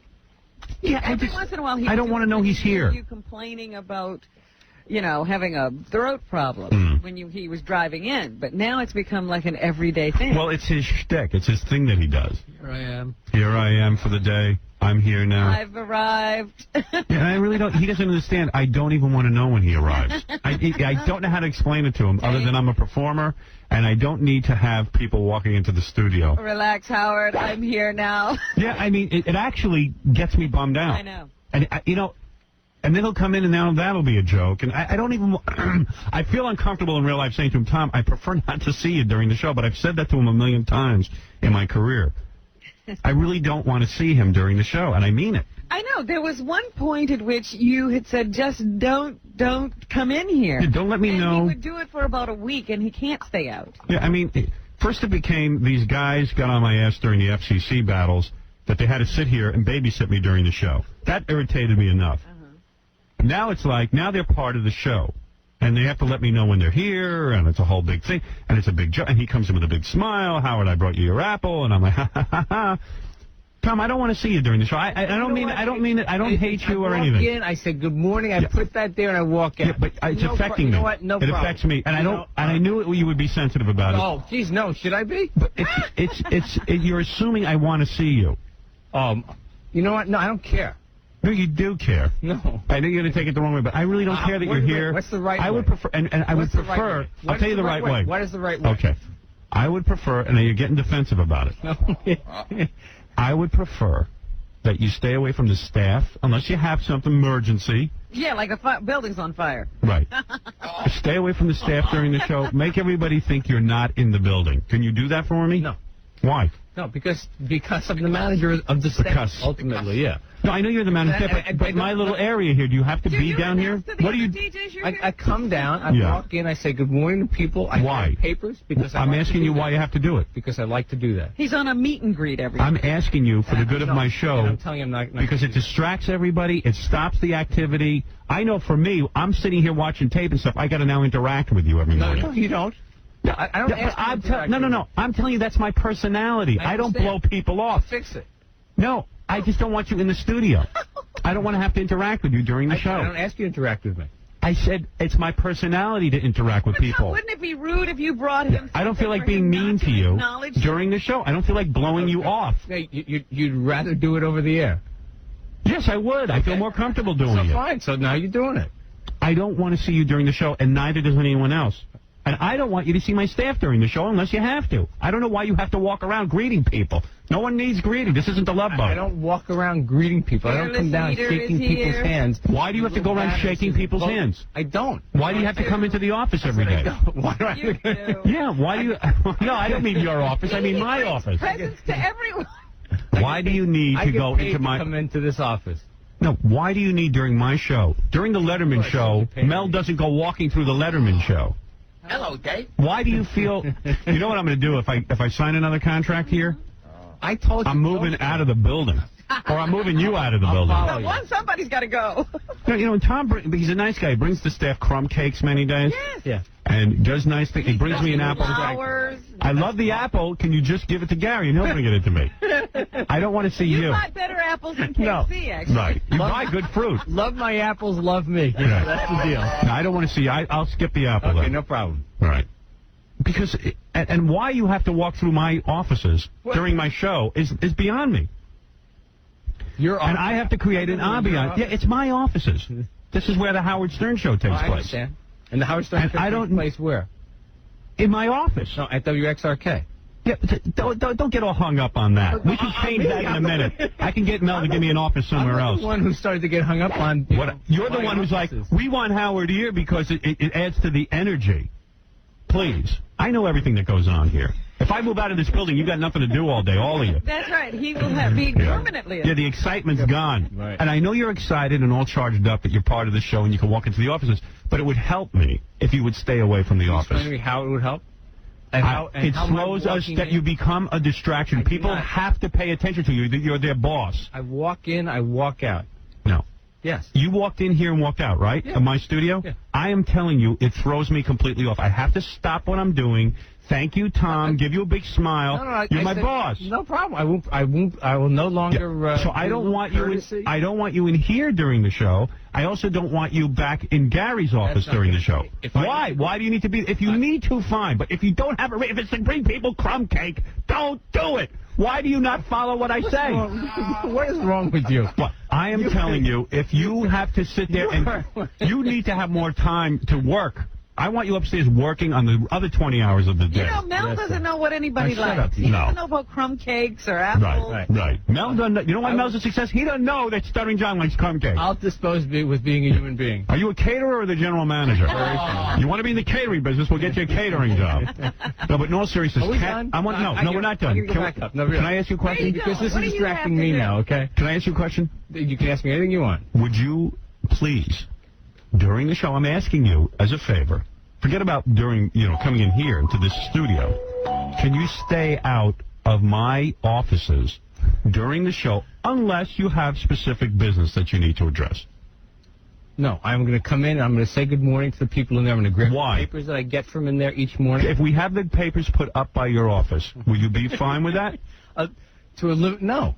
Yeah, Every once in a while, I don't want to know he's here. You complaining about, having a throat problem when he was driving in, but now it's become like an everyday thing. Well, it's his shtick. It's his thing that he does. Here I am. Here I am for the day. I'm here now. I've arrived. Yeah, I really don't. He doesn't understand. I don't even want to know when he arrives. I don't know how to explain it to him, other than I'm a performer, and I don't need to have people walking into the studio. Relax, Howard. I'm here now. Yeah, I mean, it actually gets me bummed out. I know. And, and then he'll come in and now that'll be a joke. And I don't even... I feel uncomfortable in real life saying to him, Tom, I prefer not to see you during the show, but I've said that to him a million times in my career. I really don't want to see him during the show, and I mean it. I know. There was one point at which you had said, just don't come in here. Yeah, don't let me know. And he would do it for about a week, and he can't stay out. Yeah, I mean, first it became these guys got on my ass during the FCC battles that they had to sit here and babysit me during the show. That irritated me enough. Now it's like, now they're part of the show. And they have to let me know when they're here, and it's a whole big thing, and it's a big joke. And he comes in with a big smile, Howard, I brought you your apple, and I'm like, ha, ha, ha, ha. Tom, I don't want to see you during the show. I don't mean it. I don't hate you or anything. I walk in, I say good morning, I put that there, and I walk out. Yeah, but it's affecting me. You know what? No it problem. affects me, and and I knew you would be sensitive about it. Oh, geez, no. Should I be? But you're assuming I want to see you. You know what? No, I don't care. No, you do care. No. I know you're going to take it the wrong way, but I really don't care that you're here. What's the right way? I would prefer, and I would prefer, I'll tell you the right way. What is the right way? Okay. I would prefer, and you're getting defensive about it. I would prefer that you stay away from the staff, unless you have some emergency. Yeah, like the building's on fire. Right. Stay away from the staff during the show. Make everybody think you're not in the building. Can you do that for me? No. Why? No, because I'm the manager of the staff. Ultimately, yeah. No, I know you're the manager, but my little area here, do you have to be down here? What do you... I come down, I walk in, I say good morning to people. I Why? have papers because I'm asking you why you have to do it. Because I like to do that. He's on a meet and greet every day. I'm asking you for the good of my show. I'm telling you I'm not because it distracts everybody. It stops the activity. I know for me, I'm sitting here watching tape and stuff. I got to now interact with you every morning. No, you don't. No, I don't ask you to no. I'm telling you that's my personality. I don't blow people off. Fix it. No, I just don't want you in the studio. I don't want to have to interact with you during the show. I don't ask you to interact with me. I said it's my personality to interact with people. Wouldn't it be rude if you brought him? I don't feel like being mean to you during the show. I don't feel like blowing you off. Hey, you'd rather do it over the air? Yes, I would. I feel more comfortable doing it. So fine. So now you're doing it. I don't want to see you during the show, and neither does anyone else. And I don't want you to see my staff during the show unless you have to. I don't know why you have to walk around greeting people. No one needs greeting. This isn't the Love Bug. I don't walk around greeting people. I don't come down shaking people's hands. Why do you have to go around shaking people's hands? I don't. Why do you have to come into the office every day? Why do I have to? Yeah, why do you... No, I don't mean your office. I mean my office. Presents to everyone. Why do you need to go into my... come into this office. No, why do you need during my show? During the Letterman show, Mel doesn't go walking through the Letterman show. Hello, Dave. Why do you feel... You know what I'm going to do if I sign another contract here? I told you. I'm moving out of the building. Or I'm moving you out of the building. Somebody's got to go. You know, Tom, he's a nice guy. He brings the staff crumb cakes many days. Yes. Yeah. And does nice things. He brings me an apple. Flowers. I love the apple. Can you just give it to Gary and he'll bring it to me? I don't want to see you. You buy better apples than KFC, actually. Right. You buy good fruit. Love my apples, love me. Yeah. That's the deal. No, I don't want to see you. I'll skip the apple. Okay, then. no problem. All right. Because, and why you have to walk through my offices during my show is beyond me. And I have to create an ambiance. Yeah, it's my offices. This is where the Howard Stern show takes place. I understand. And the Howard Stern show takes place where? In my office. No, at WXRK. Yeah, don't get all hung up on that. We can change that in a minute. I can get Mel to give me an office somewhere else. I'm the one who started to get hung up on. You're the one who's like, we want Howard here because it adds to the energy. Please. I know everything that goes on here. If I move out of this building, you've got nothing to do all day, all of you. That's right. He will be permanently. Yeah, the excitement's gone. Right. And I know you're excited and all charged up that you're part of the show and you can walk into the offices, but it would help me if you would stay away from the office. Explain to me how it would help? It slows us that you become a distraction. People have to pay attention to you. You're their boss. I walk in, I walk out. No. Yes. You walked in here and walked out, right? Yeah. In my studio? Yeah. I am telling you, it throws me completely off. I have to stop what I'm doing. Thank you, Tom. Give you a big smile. No, You're my boss. No problem. I will no longer. So I don't want you in. I don't want you in here during the show. I also don't want you back in Gary's office during the show. Why? Why do you need to be? If you need to, fine. But if you don't have if it's to bring people crumb cake, don't do it. Why do you not follow what I say? What is wrong with you? Well, I am telling you, if you have to sit there and you need to have more time to work. I want you upstairs working on the other 20 hours of the day. You know, Mel doesn't know what anybody likes. He doesn't know about crumb cakes or apples. Right. Mel doesn't know. You know why Mel's a success? He doesn't know that Stuttering John likes crumb cakes. I'll dispose with being a human being. Are you a caterer or the general manager? You want to be in the catering business, we'll get you a catering job. No, but in all seriousness, Are we done? No, we're not done. Can I ask you a question? Because this is distracting me now, okay? Can I ask you a question? You can ask me anything you want. Would you please, during the show, I'm asking you as a favor, forget about during, coming in here into this studio. Can you stay out of my offices during the show unless you have specific business that you need to address? No, I'm going to come in and I'm going to say good morning to the people in there. I'm going to grab the papers that I get from in there each morning. If we have the papers put up by your office, will you be fine with that? No.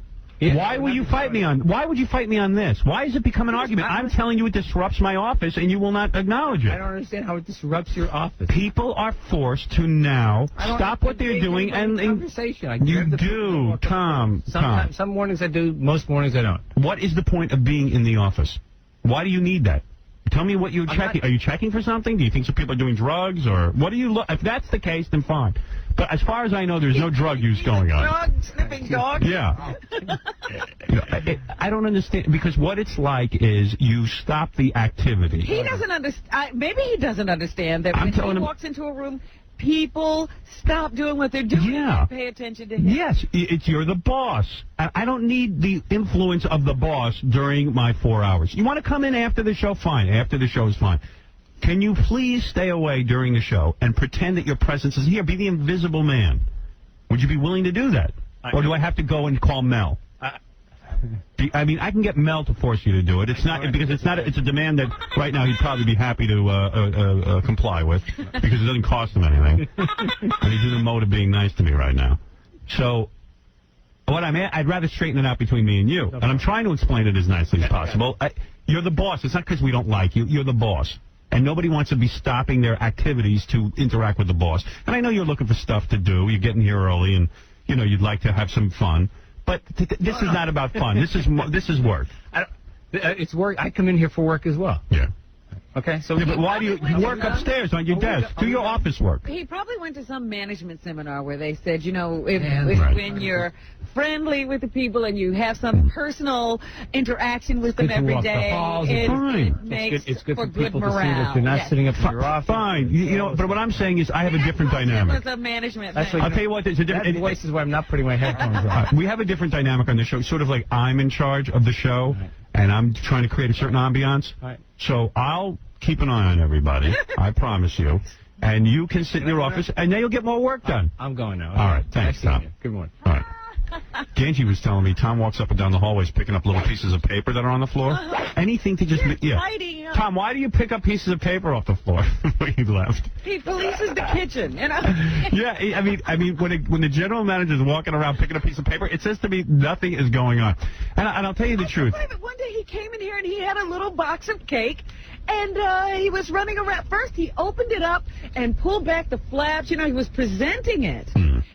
Why will you fight me on? Why would you fight me on this? Why has it become an argument? I'm telling you it disrupts my office, and you will not acknowledge it. I don't understand how it disrupts your office. People are forced to now stop what they're doing and conversation. You do, Tom. Sometimes, some mornings I do. Most mornings I don't. What is the point of being in the office? Why do you need that? Tell me what you're checking. Are you checking for something? Do you think some people are doing drugs, or what do you look? If that's the case, then fine. But as far as I know, there's no drug use going on. Dog sniffing dog. Yeah. I don't understand, because what it's like is you stop the activity. He doesn't understand. Maybe he doesn't understand that when he walks into a room, people stop doing what they're doing and pay attention to him. Yes, you're the boss. I don't need the influence of the boss during my 4 hours. You want to come in after the show? Fine. After the show is fine. Can you please stay away during the show and pretend that your presence is here? Be the invisible man. Would you be willing to do that? Or do I have to go and call Mel? I mean, I can get Mel to force you to do it. It's not because it's not. It's a demand that right now he'd probably be happy to comply with, because it doesn't cost him anything, and he's in the mode of being nice to me right now. So, I'd rather straighten it out between me and you, and I'm trying to explain it as nicely as possible. You're the boss. It's not because we don't like you. You're the boss. And nobody wants to be stopping their activities to interact with the boss. And I know you're looking for stuff to do. You're getting here early, and you'd like to have some fun. But this is not about fun. This is work. It's work. I come in here for work as well. Yeah. Okay. So but why do you work upstairs on your desk? Do your office work. He probably went to some management seminar where they said, when you're friendly with the people and you have some personal interaction with them every day, it makes for good morale. That you're not sitting up in your office. Fine. But what I'm saying is I have a different dynamic. It was a management thing. I'll tell you what, it's a different... That voice is why I'm not putting my headphones on. We have a different dynamic on the show, sort of like I'm in charge of the show, and I'm trying to create a certain ambiance. So I'll keep an eye on everybody, I promise you, and you can sit in your office, and then you'll get more work done. I'm going now. All right, thanks, Tom. Good morning. All right. Genji was telling me Tom walks up and down the hallways picking up little pieces of paper that are on the floor. Anything to just... Tom, why do you pick up pieces of paper off the floor when you left? He polices the kitchen, Yeah, I mean, when the general manager is walking around picking up a piece of paper, it says to me nothing is going on. And I'll tell you the truth. One day he came in here and he had a little box of cake, and he was running around. First, he opened it up and pulled back the flaps. He was presenting it.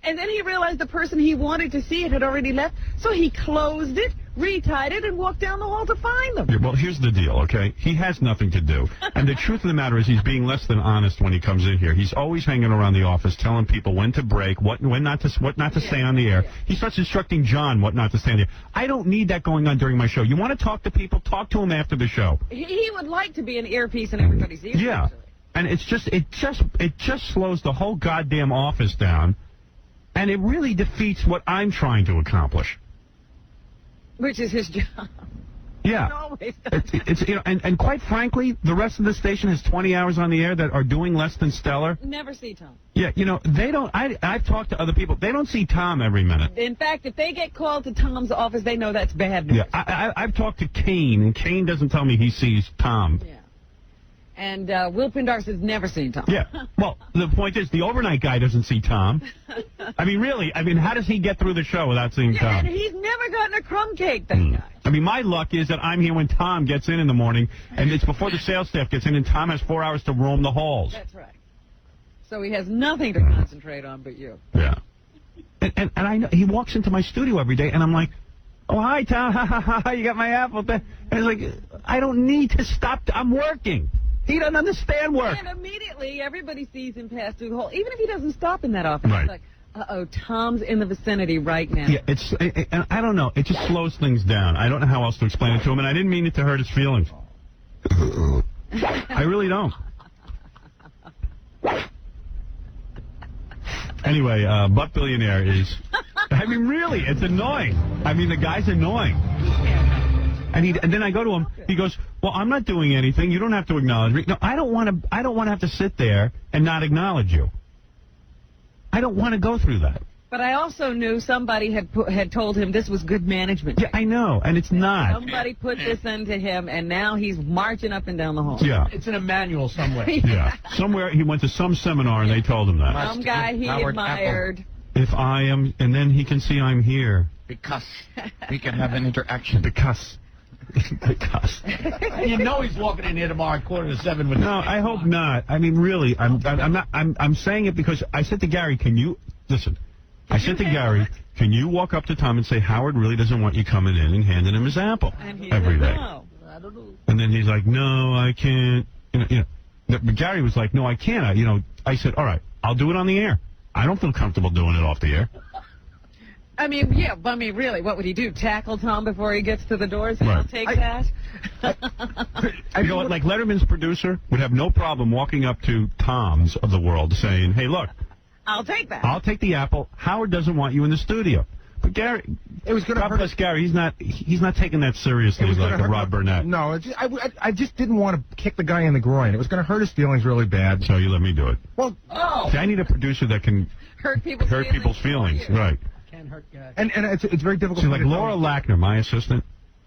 And then he realized the person he wanted to see it had already left, so he closed it, retied it, and walked down the hall to find them. Yeah, well, here's the deal, okay? He has nothing to do. And the truth of the matter is he's being less than honest when he comes in here. He's always hanging around the office telling people when to break, what not to say on the air. He starts instructing John what not to say on the air. I don't need that going on during my show. You want to talk to people, talk to them after the show. He would like to be an earpiece in everybody's ear. Yeah. Actually. And it just slows the whole goddamn office down. And it really defeats what I'm trying to accomplish. Which is his job. Yeah. It's and quite frankly, the rest of the station has 20 hours on the air that are doing less than stellar. Never see Tom. Yeah, they don't. I've talked to other people. They don't see Tom every minute. In fact, if they get called to Tom's office, they know that's bad news. Yeah, I've talked to Kane, and Kane doesn't tell me he sees Tom. Yeah. And Will Pindars has never seen Tom. Yeah. Well, the point is, the overnight guy doesn't see Tom. I mean, really. I mean, how does he get through the show without seeing Tom? And he's never gotten a crumb cake, that guy. I mean, my luck is that I'm here when Tom gets in the morning, and it's before the sales staff gets in, and Tom has 4 hours to roam the halls. That's right. So he has nothing to concentrate on but you. Yeah. And I know he walks into my studio every day, and I'm like, oh, hi, Tom. You got my apple. And it's like, I don't need to stop. I'm working. He doesn't understand work. And immediately, everybody sees him pass through the hall. Even if he doesn't stop in that office, right. It's like, uh-oh, Tom's in the vicinity right now. Yeah, and I don't know. It just slows things down. I don't know how else to explain it to him, and I didn't mean it to hurt his feelings. I really don't. Anyway, Butt Billionaire is... I mean, really, it's annoying. I mean, the guy's annoying. And then I go to him. He goes, "Well, I'm not doing anything. You don't have to acknowledge me." No, I don't want to have to sit there and not acknowledge you. I don't want to go through that. But I also knew somebody had told him this was good management. Yeah, I know, and it's not. Somebody put this into him, and now he's marching up and down the hall. Yeah. It's in a manual somewhere. Yeah. Somewhere he went to some seminar, and they told him that. Some guy he admired. If I am, and then he can see I'm here. Because we can have an interaction. Because. You know he's walking in here tomorrow at 6:45 with. No, I hope not. I mean, really, I'm not. I'm saying it because I said to Gary, can you listen? I said to Gary, can you walk up to Tom and say Howard really doesn't want you coming in and handing him his apple every day? I don't know. And then he's like, no, I can't. But Gary was like, no, I can't. I said, all right, I'll do it on the air. I don't feel comfortable doing it off the air. I mean, yeah, but I mean, really, what would he do? Tackle Tom before he gets to the doors? And I'll take that? You know what? Like Letterman's producer would have no problem walking up to Tom's of the world saying, hey, look. I'll take that. I'll take the apple. Howard doesn't want you in the studio. But Gary, it was going to hurt us. Gary, he's not taking that seriously like a Rod Burnett. No, I just didn't want to kick the guy in the groin. It was going to hurt his feelings really bad. So you let me do it. Well, see, I need a producer that can hurt people's feelings. Right. Can hurt guys. And it's very difficult. See, like Laura Lackner, my assistant,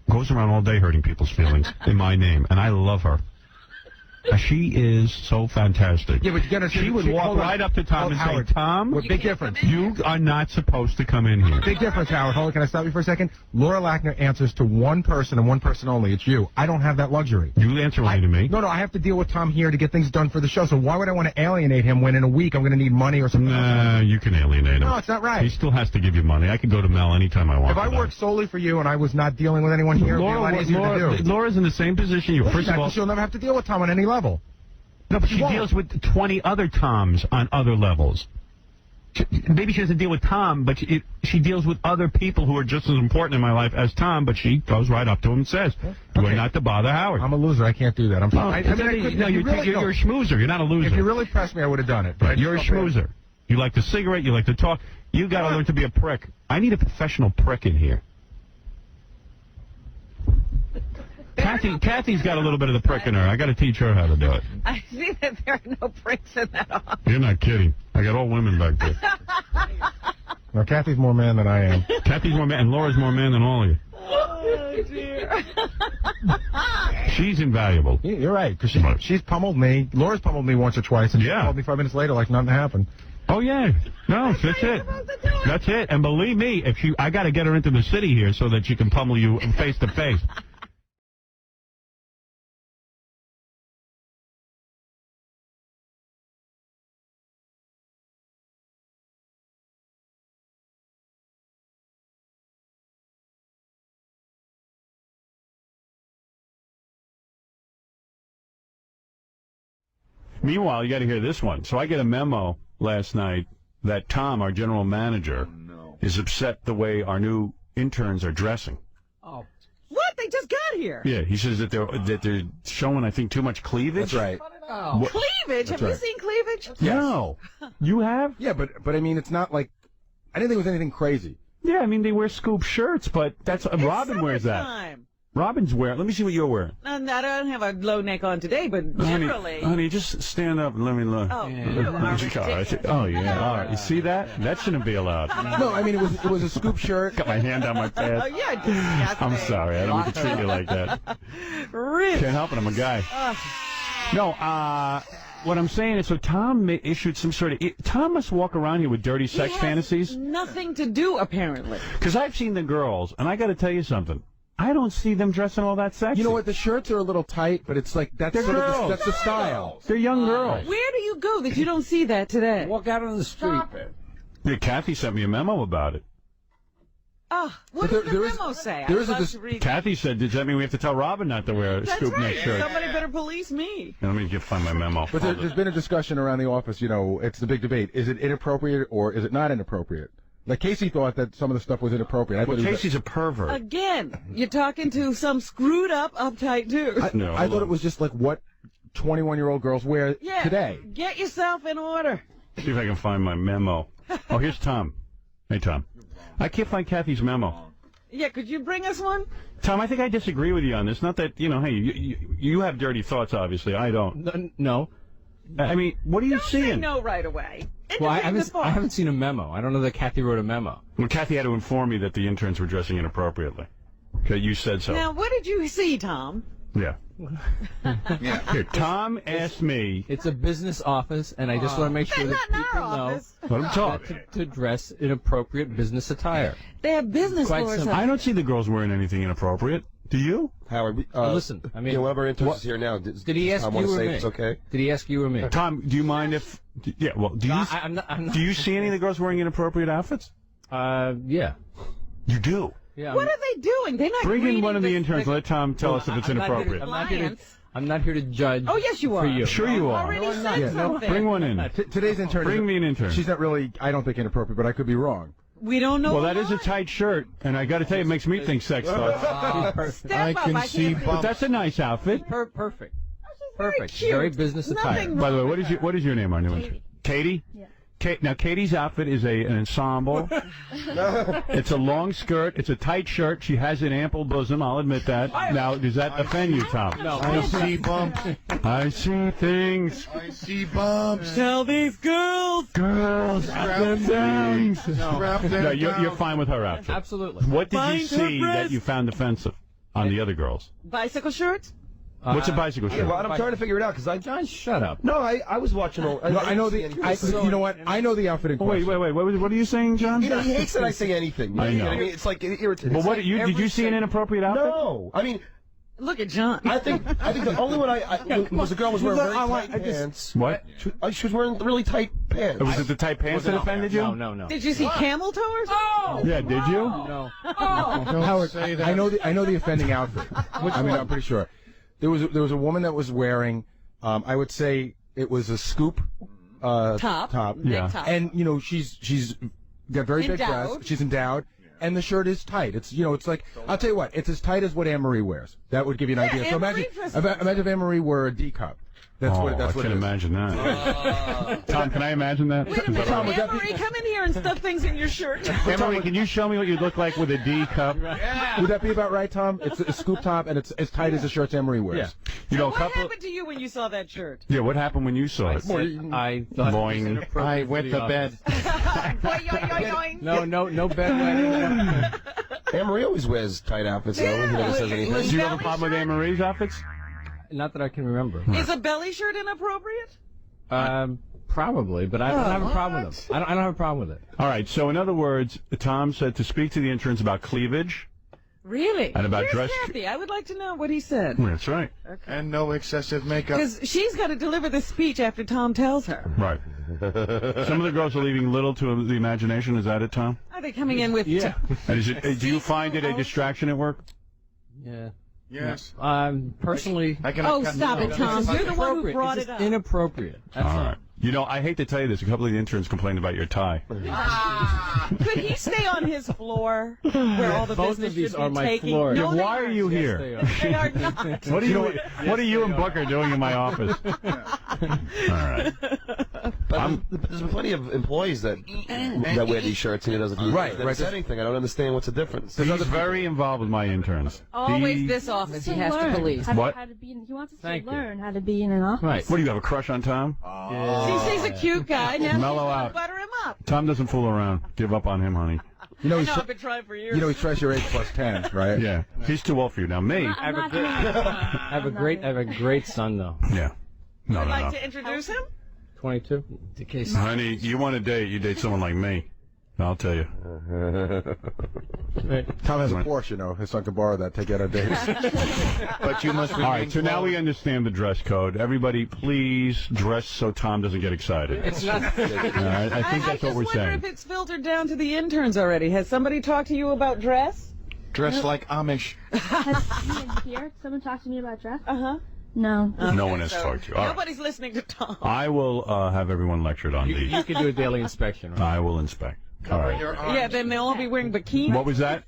goes around all day hurting people's feelings in my name, and I love her. She is so fantastic. Yeah, but she would walk right up to Tom and Howard, say, Tom, big difference. You are not supposed to come in here. Big difference, Howard. Hold on, can I stop you for a second? Laura Lackner answers to one person and one person only. It's you. I don't have that luxury. You answer only to me. No, I have to deal with Tom here to get things done for the show. So why would I want to alienate him when in a week I'm going to need money or something? Nah, you can alienate him. No, it's not right. He still has to give you money. I could go to Mel anytime I want. If I worked solely for you and I was not dealing with anyone here, it would be a lot easier to do. Laura's in the same position you. First of all, she'll never have to deal with Tom on any level. No, but she deals with 20 other Toms on other levels. Maybe she doesn't deal with Tom, but she deals with other people who are just as important in my life as Tom, but she goes right up to him and says, you are not to bother Howard. I'm a loser. I can't do that. I'm sorry. You're a schmoozer. You're not a loser. If you really pressed me, I would have done it. But you're a schmoozer. You like the cigarette. You like to talk. You got to learn to be a prick. I need a professional prick in here. Kathy's got a little bit of the prick in her. I got to teach her how to do it. I see that there are no pricks in that office. You're not kidding. I got all women back there. No, Kathy's more man than I am. Kathy's more man, and Laura's more man than all of you. Oh, dear. She's invaluable. You're right, because she's pummeled me. Laura's pummeled me once or twice, and she called me 5 minutes later like nothing happened. Oh, yeah. No, that's it. That's it. And believe me, I got to get her into the city here so that she can pummel you face to face. Meanwhile, you got to hear this one. So I get a memo last night that Tom, our general manager, is upset the way our new interns are dressing. Oh. What? They just got here. Yeah, he says that they're showing, I think, too much cleavage. That's right. Oh. Cleavage? Have you seen cleavage? Yes. No. You have? Yeah, but I mean, it's not like, I didn't think it was anything crazy. Yeah, I mean, they wear scoop shirts, but that's Robin wears that. Robin's wearing. Let me see what you're wearing. I don't have a low neck on today, but generally. Honey, just stand up and let me look. Oh, oh yeah. All right. You see that? That shouldn't be allowed. No, I mean it was a scoop shirt. Got my hand on my pants. Oh, yeah, disgusting. I'm sorry. I don't mean to treat you like that. Rich. Can't help it. I'm a guy. No. What I'm saying is, so Tom issued some sort of. Tom must walk around here with dirty sex fantasies. Nothing to do, apparently. Because I've seen the girls, and I got to tell you something. I don't see them dressing all that sexy. You know what? The shirts are a little tight, but it's like that's that's the style. They're young girls. Where do you go that you don't see that today? Walk out on the street. Stop it. Yeah, Kathy sent me a memo about it. Oh, what does the memo say? Kathy said, does that mean we have to tell Robin not to wear a scoop neck shirt? Somebody better police me. Let me find my memo. But there's been a discussion around the office, it's the big debate. Is it inappropriate or is it not inappropriate? Like, Casey thought that some of the stuff was inappropriate. Well, Casey's a pervert. Again, you're talking to some screwed up, uptight dude. I thought it was just like what 21-year-old girls wear today. Get yourself in order. See if I can find my memo. Oh, here's Tom. Hey, Tom. I can't find Kathy's memo. Yeah, could you bring us one? Tom, I think I disagree with you on this. Not that, hey, you have dirty thoughts, obviously. I don't. No. I mean, what are you seeing? Say no right away. Well, I haven't seen a memo. I don't know that Kathy wrote a memo. Well, Kathy had to inform me that the interns were dressing inappropriately. Okay, you said so. Now, what did you see, Tom? Yeah. Here, Tom asked me. It's a business office, and I just want to make sure that people know Let him talk. to dress in appropriate business attire. They have business Quite floors. simple. I don't see the girls wearing anything inappropriate. Do you? Howard, Listen, I mean, whoever interns here now, did he ask Tom you want to or say me? it's okay? Did he ask you or me? Tom, do you mind if? Yeah. Well, do you? I'm not, do you see any of the girls wearing inappropriate outfits? Yeah. You do. Yeah. What are they doing? They're not Bring in greeting one of the interns. the Let Tom tell us if it's inappropriate. I'm not here to judge. Oh, yes, you are. For you. Sure you are. Already No, I'm not. said something. Bring one in. Today's intern. Bring me an intern. She's not really, I don't think, inappropriate, but I could be wrong. We don't know. Well, that is a tight shirt, and I got to tell you, it makes me think sex thoughts. I can see But that's a nice outfit. Perfect. Very Perfect. cute. Very business attire. Nothing By the way, what is your name, our new intern? Katie? Yeah. Now, Katie's outfit is an ensemble. It's a long skirt. It's a tight shirt. She has an ample bosom. I'll admit that. Now, does that offend you, Tom? No. I see bumps. I see things. I see bumps. Tell these girls. Girls, them down. No, you're fine with her outfit. Absolutely. What did you Find her see that breast. you found offensive on the other girls? Bicycle shirts? What's a bicycle Yeah, shirt? well, I'm trying to figure it out because John, shut up. No, I was watching all. I know the. You know what? I know the outfit in question. Wait. What are you saying, John? You know, he hates that I say anything. I know. I mean, it's like it irritates. But did you see an inappropriate outfit? No, I mean, Look at John. I think the only one was the girl was wearing very tight pants. What? She was wearing really tight pants. Was it the tight pants that offended you? No. Did you see camel toe or something? Yeah, did you? No. Howard, I know the offending outfit. I mean, I'm pretty sure. There was a woman that was wearing, I would say it was a scoop top. Yeah. Top. And you know she's got very big breasts. She's endowed, and the shirt is tight. It's it's like I'll tell you what, it's as tight as what Anne Marie wears. That would give you an idea. So imagine if Anne Marie wore a D cup. That's what I it can is. imagine that. Tom, can I imagine that? Wait a minute, Anne-Marie, come in here and stuff things in your shirt. Anne-Marie, can you show me what you look like with a D cup? Would that be about right, Tom? It's a scoop top, and it's as tight as the shirts Anne Marie wears. Yeah. You know, What happened to you when you saw that shirt? Yeah, what happened when you saw it? I thought Boing. I went to bed. No bed wedding. Anne Marie always wears tight outfits. Though. He never says anything. Do you have a problem with Anne Marie's outfits? Not that I can remember. Is a belly shirt inappropriate? Probably, but I don't have a problem with them. I don't have a problem with it. All right, so in other words, Tom said to speak to the interns about cleavage. Really? And about Here's dress. Kathy. I would like to know what he said. That's right. And no excessive makeup. Because she's got to deliver the speech after Tom tells her. Right. Some of the girls are leaving little to the imagination. Is that it, Tom? Are they coming in with... Yeah. And is it, do you find it a distraction at work? Yeah. Yes. Personally... Oh, stop it, Tom. You're the one who brought it's it up. inappropriate. That's All right. You know, I hate to tell you this. A couple of the interns complained about your tie. Could he stay on his floor where all the Both business of these should are be my taking? floors. No, Why are you here? they are not. What are you and Booker doing in my office? All right. But there's plenty of employees that wear these shirts and he doesn't say anything. I don't understand what's the difference. He's very involved with my interns. Always this office he has to police. What? He wants us to learn how to be in an office. Right. What do you have a crush on Tom? He's a cute guy. Now Mellow she's out. butter him up. Tom doesn't fool around. Give up on him, honey. You know, I've been trying for years. You know, he's twice your age plus 10, right? Yeah. He's too old for you. Now, me. I have a great son though. Yeah. No, Would no, like no. to introduce him? 22. Honey, you want to date, you date someone like me. I'll tell you. Tom has a Porsche, you know. His son can borrow that, take out on dates. But you must. All right, so now we understand the dress code. Everybody, please dress so Tom doesn't get excited. It's not. All right, I think that's what we're I wonder saying. if it's filtered down to the interns already. Has somebody talked to you about dress? Dressed like Amish. Here, someone talked to me about dress. No. No one has talked to you. All right. Nobody's listening to Tom. I will have everyone lectured on these. You can do a daily inspection, right? I will inspect. All right. Yeah, then they'll all be wearing bikinis. What was that?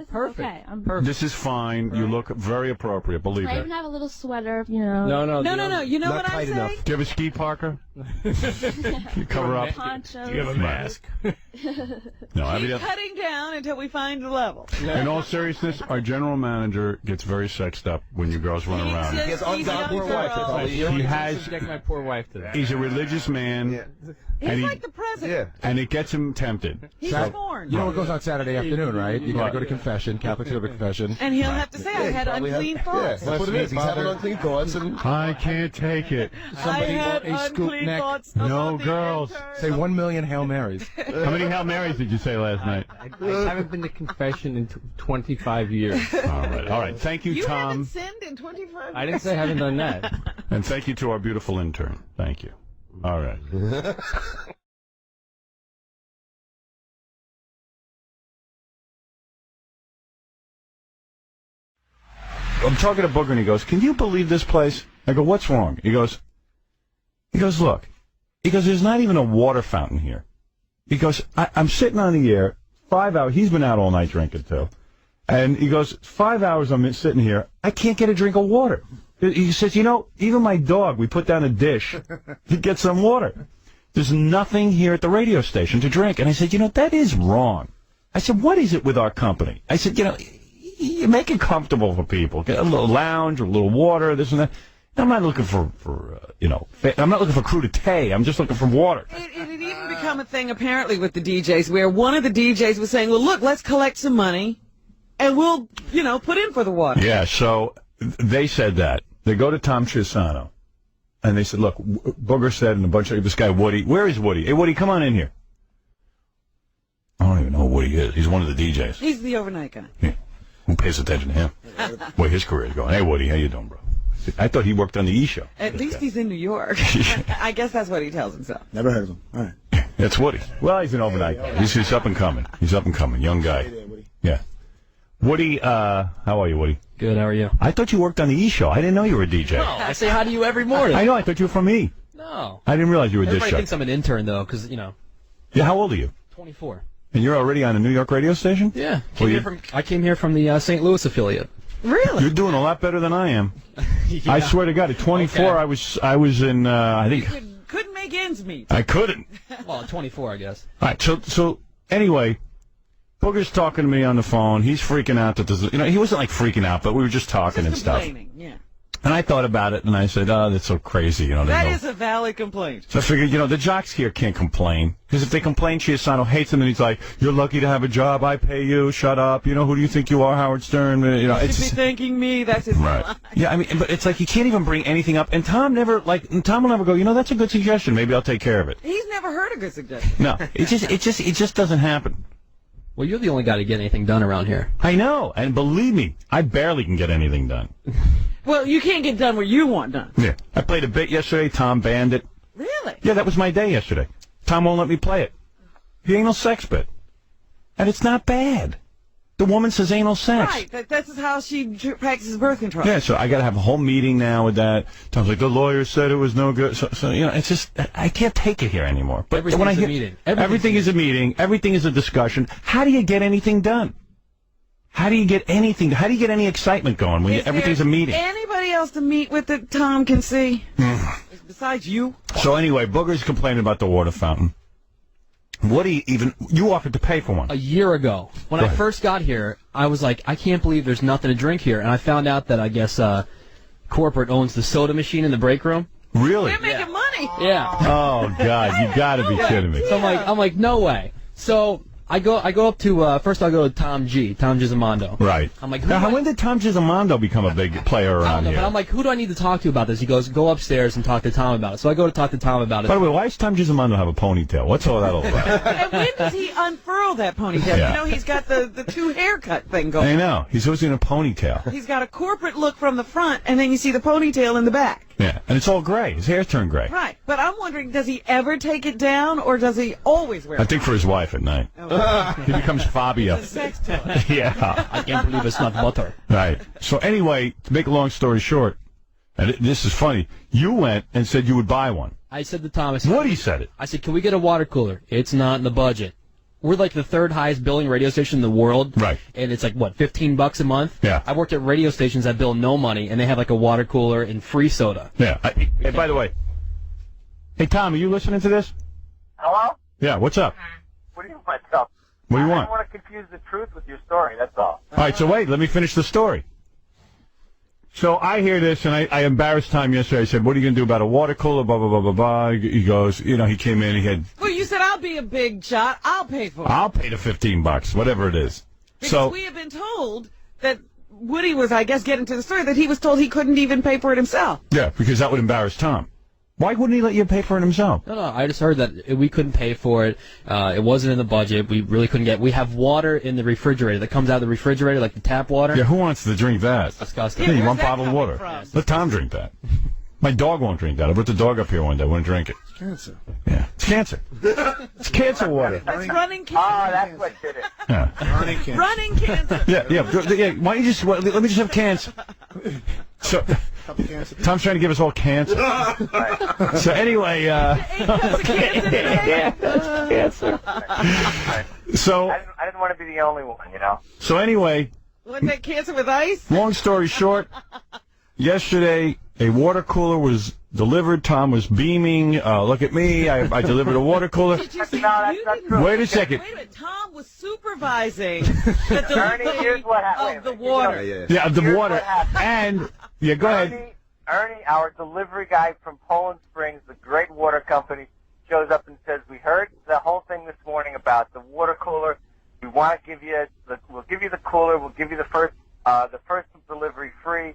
Perfect. Okay, I'm This is fine. You look very appropriate. Believe I even it. have a little sweater, you know. No. You know what I'm saying? Do you have a ski parker? You cover up. Poncho. Do you have a mask? No, I mean, Keep cutting down until we find the level. in all seriousness, our general manager gets very sexed up when you girls run around. He has ungodly wife. He has. Subject my poor wife to that. He's a religious man. He's like the president. And it gets him tempted. He's sworn. You know what goes on Saturday afternoon, right? You got to go to confession, Catholics go to confession. And he'll have to say, I had unclean thoughts. That's what it is. He's having unclean thoughts. And I can't take it. Somebody had want a scoop unclean neck. thoughts No about the girls. Say 1 million Hail Marys. How many Hail Marys did you say last night? I haven't been to confession in 25 years. All right. Thank you, You Tom. haven't sinned in 25 I didn't say I haven't done that. And thank you to our beautiful intern. Thank you. All right. I'm talking to Booger, and he goes, "Can you believe this place?" I go, "What's wrong?" He goes, "Look." He goes, "There's not even a water fountain here." He goes, I'm sitting on the air 5 hours. He's been out all night drinking, too. And he goes, 5 hours I'm sitting here. I can't get a drink of water. He says, you know, even my dog, we put down a dish to get some water. There's nothing here at the radio station to drink. And I said, you know, that is wrong. I said, what is it with our company? I said, you know, you make it comfortable for people. Get a little lounge or a little water, this and that. I'm not looking for I'm not looking for crudité. I'm just looking for water. It had even become a thing, apparently, with the DJs, where one of the DJs was saying, well, look, let's collect some money, and we'll, put in for the water. Yeah, so they said that. They go to Tom Cheapasano, and they said, look, Booger said, and a bunch of this guy, Woody. Where is Woody? Hey, Woody, come on in here. I don't even know who Woody is. He's one of the DJs. He's the overnight guy. Yeah. Who pays attention to him? Boy, his career is going. Hey, Woody, how you doing, bro? I thought he worked on the E! Show. At least he's in New York. I guess that's what he tells himself. Never heard of him. All right. That's Woody. Well, he's an overnight guy. He's up and coming. He's up and coming. Young guy. Yeah. Woody, how are you, Woody? Good, how are you? I thought you worked on the E! Show. I didn't know you were a DJ. No, I say hi to you every morning. I know. I thought you were from E! No. I didn't realize you were a disc Everybody jockey. thinks I'm an intern, though, because, Yeah, how old are you? 24. And you're already on a New York radio station? Yeah. Well, I came here from the St. Louis affiliate. Really? You're doing a lot better than I am. Yeah. I swear to God, at 24, Okay. I was in, I think, Couldn't make ends meet. I couldn't. Well, 24, I guess. All right, so anyway, Booger's talking to me on the phone. He's freaking out that there's, he wasn't like freaking out, but we were just talking and stuff. Yeah. And I thought about it, and I said, oh, that's so crazy, That is a valid complaint. So I figured, the jocks here can't complain. Because if they complain, Cheapasano hates them, and he's like, you're lucky to have a job, I pay you, shut up, who do you think you are, Howard Stern? You It's should be thanking me, that's his right. line. Yeah, I mean, but it's like you can't even bring anything up. And Tom will never go, that's a good suggestion, maybe I'll take care of it. He's never heard a good suggestion. No, it just doesn't happen. Well, you're the only guy to get anything done around here. I know, and believe me, I barely can get anything done. Well, you can't get done what you want done. Yeah. I played a bit yesterday, Tom banned it. Really? Yeah, that was my day yesterday. Tom won't let me play it. The anal sex bit. And it's not bad. The woman says anal sex. Right, that's how she practices birth control. Yeah, so I got to have a whole meeting now with that. Tom's like, the lawyer said it was no good. So it's just, I can't take it here anymore. But when I hear, meeting. Everything is a meeting. Everything is a discussion. How do you get anything done? How do you get anything? How do you get any excitement going when everything's a meeting? Anybody else to meet with that Tom can see? Besides you? So anyway, Booger's complaining about the water fountain. You offered to pay for one. A year ago, when I first got here, I was like, I can't believe there's nothing to drink here. And I found out that I guess corporate owns the soda machine in the break room. Really? They're making money. Yeah. Oh, God, you got to be kidding me. So I'm like, no way. So I go up to first I'll go to Tom Gizamondo. Right. I'm like, when did Tom Gizamondo become a big player around here? But I'm like, who do I need to talk to about this? He goes, go upstairs and talk to Tom about it. So I go to talk to Tom about it. By the way, why does Tom Gizamondo have a ponytail? What's all that all about? And when does he unfurl that ponytail? Yeah. He's got the two haircut thing going. I know. He's always in a ponytail. He's got a corporate look from the front, and then you see the ponytail in the back. Yeah, and it's all gray. His hair's turned gray. Right, but I'm wondering, does he ever take it down, or does he always wear it? I think for his wife at night. He becomes Fabio. It's a sex toy. Yeah. I can't believe it's not butter. Right. So anyway, to make a long story short, and this is funny, you went and said you would buy one. I said to Tom, Woody said it. I said, can we get a water cooler? It's not in the budget. We're like the third highest billing radio station in the world. Right. And it's like, what, $15 a month? Yeah. I worked at radio stations that bill no money, and they have like a water cooler and free soda. Yeah. Hey, by the way, hey, Tom, are you listening to this? Hello? Yeah, what's up? What do you want myself? What do you I want? don't want to confuse the truth with your story, that's all. All right, so wait, let me finish the story. So I hear this, and I embarrassed Tom yesterday. I said, what are you going to do about a water cooler, blah, blah, blah, blah, blah. He goes, he came in, he had... Well, you said, I'll I'll be a big shot. I'll pay for it. I'll pay the $15, whatever it is. Because we have been told that Woody was, I guess, getting to the story that he was told he couldn't even pay for it himself. Yeah, because that would embarrass Tom. Why wouldn't he let you pay for it himself? No, I just heard that we couldn't pay for it. It wasn't in the budget. We really couldn't get. We have water in the refrigerator that comes out of the refrigerator, like the tap water. Yeah, who wants to drink that? It's disgusting. Yeah, you want bottled water? Let Tom drink that. My dog won't drink that. I brought the dog up here one day. Wouldn't drink it. It's cancer. Yeah, it's cancer. It's cancer water. It's running cancer. Oh, that's what did it. Yeah. Running cancer. Running cancer. Yeah. Why don't you just let me just have cancer? So, Tom's trying to give us all cancer. So anyway, cancer. So I didn't want to be the only one, you know. So anyway, Want that cancer with ice? Long story short, yesterday a water cooler was delivered. Tom was beaming. Look at me. I delivered a water cooler. Did you see? That's not true. Wait a second. Wait a minute. Tom was supervising the delivery of the water. Yeah, of the water. And yeah, go ahead. Ernie, our delivery guy from Poland Springs, the great water company, shows up and says, "We heard the whole thing this morning about the water cooler. We want to give you we'll give you the cooler. We'll give you the first delivery free,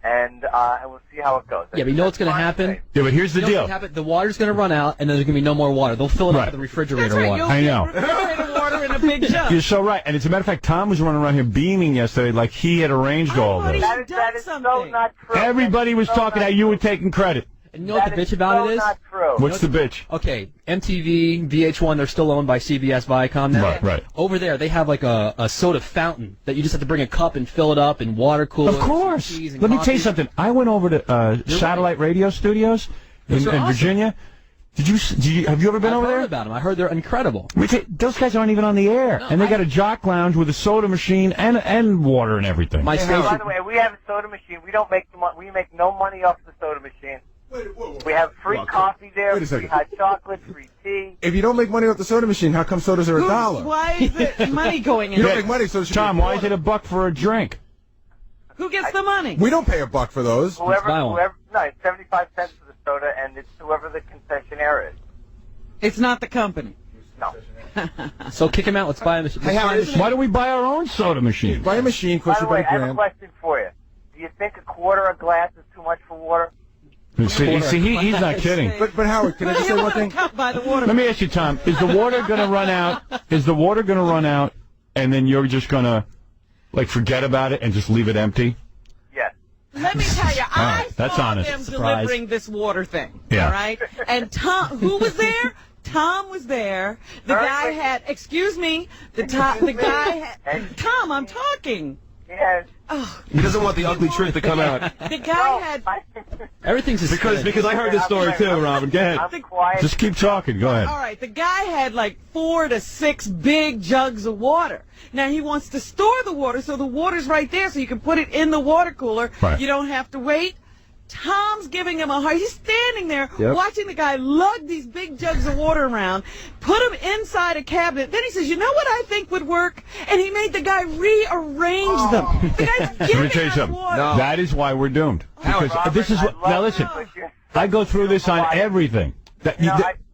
and we'll see how it goes." Yeah, but you know what's going to happen? Yeah, but here's the deal. The water's going to run out, and then there's going to be no more water. They'll fill it up with the refrigerator water. I know. Refrigerator water in a big jug. You're so right. And as a matter of fact, Tom was running around here beaming yesterday like he had arranged all this. That is so not true. Everybody was talking how you were taking credit. And you know what the bitch about it is? Not true. What's the bitch? Okay, MTV, VH1, they're still owned by CBS Viacom now. Right. Over there, they have like a soda fountain that you just have to bring a cup and fill it up in water cooler. Of course. Let me tell you something. I went over to Satellite Radio Studios in Virginia. Have you ever been over there? I've heard about them. I heard they're incredible. Those guys aren't even on the air, and they got a jock lounge with a soda machine and water and everything. By the way, we have a soda machine. We don't make we make no money off the soda machine. We have free coffee there, Wait a second. free hot chocolate, free tea. If you don't make money off the soda machine, how come sodas are $1? Why is the money going in? You don't make money, so Tom, why is it $1 for a drink? Who gets the money? We don't pay $1 for those. Whoever, no, it's 75 cents for the soda, and it's whoever the concessionaire is. It's not the company. No. So kick him out. Let's buy a machine. Why don't we buy our own soda machine? Buy a machine, costs By the you way, about I have a $1,000. question for you. Do you think a quarter a glass is too much for water? See, he's not kidding. But Howard, can I just say one thing? By the water. Let me ask you, Tom, is the water going to run out? Is the water going to run out, and then you're just going to, like, forget about it and just leave it empty? Yes. Let me tell you, I that's saw honest. them Surprise. delivering this water thing. Yeah. All right? And Tom, who was there? Tom was there. The guy had, excuse me, the guy had, Tom, I'm talking. Yes. Oh. He doesn't want the ugly truth to come out. The guy had. Everything's because I heard this story too, Robin. Go ahead. Just keep talking. Go ahead. All right, the guy had like 4 to 6 big jugs of water. Now he wants to store the water, so the water's right there, so you can put it in the water cooler. Right. You don't have to wait. Tom's giving him a hard. He's standing there watching the guy lug these big jugs of water around, put them inside a cabinet. Then he says, "You know what I think would work?" And he made the guy rearrange them. The guy's Let giving me tell you us something. water. No. That is why we're doomed. Because this is what. Now listen, I go through this on everything.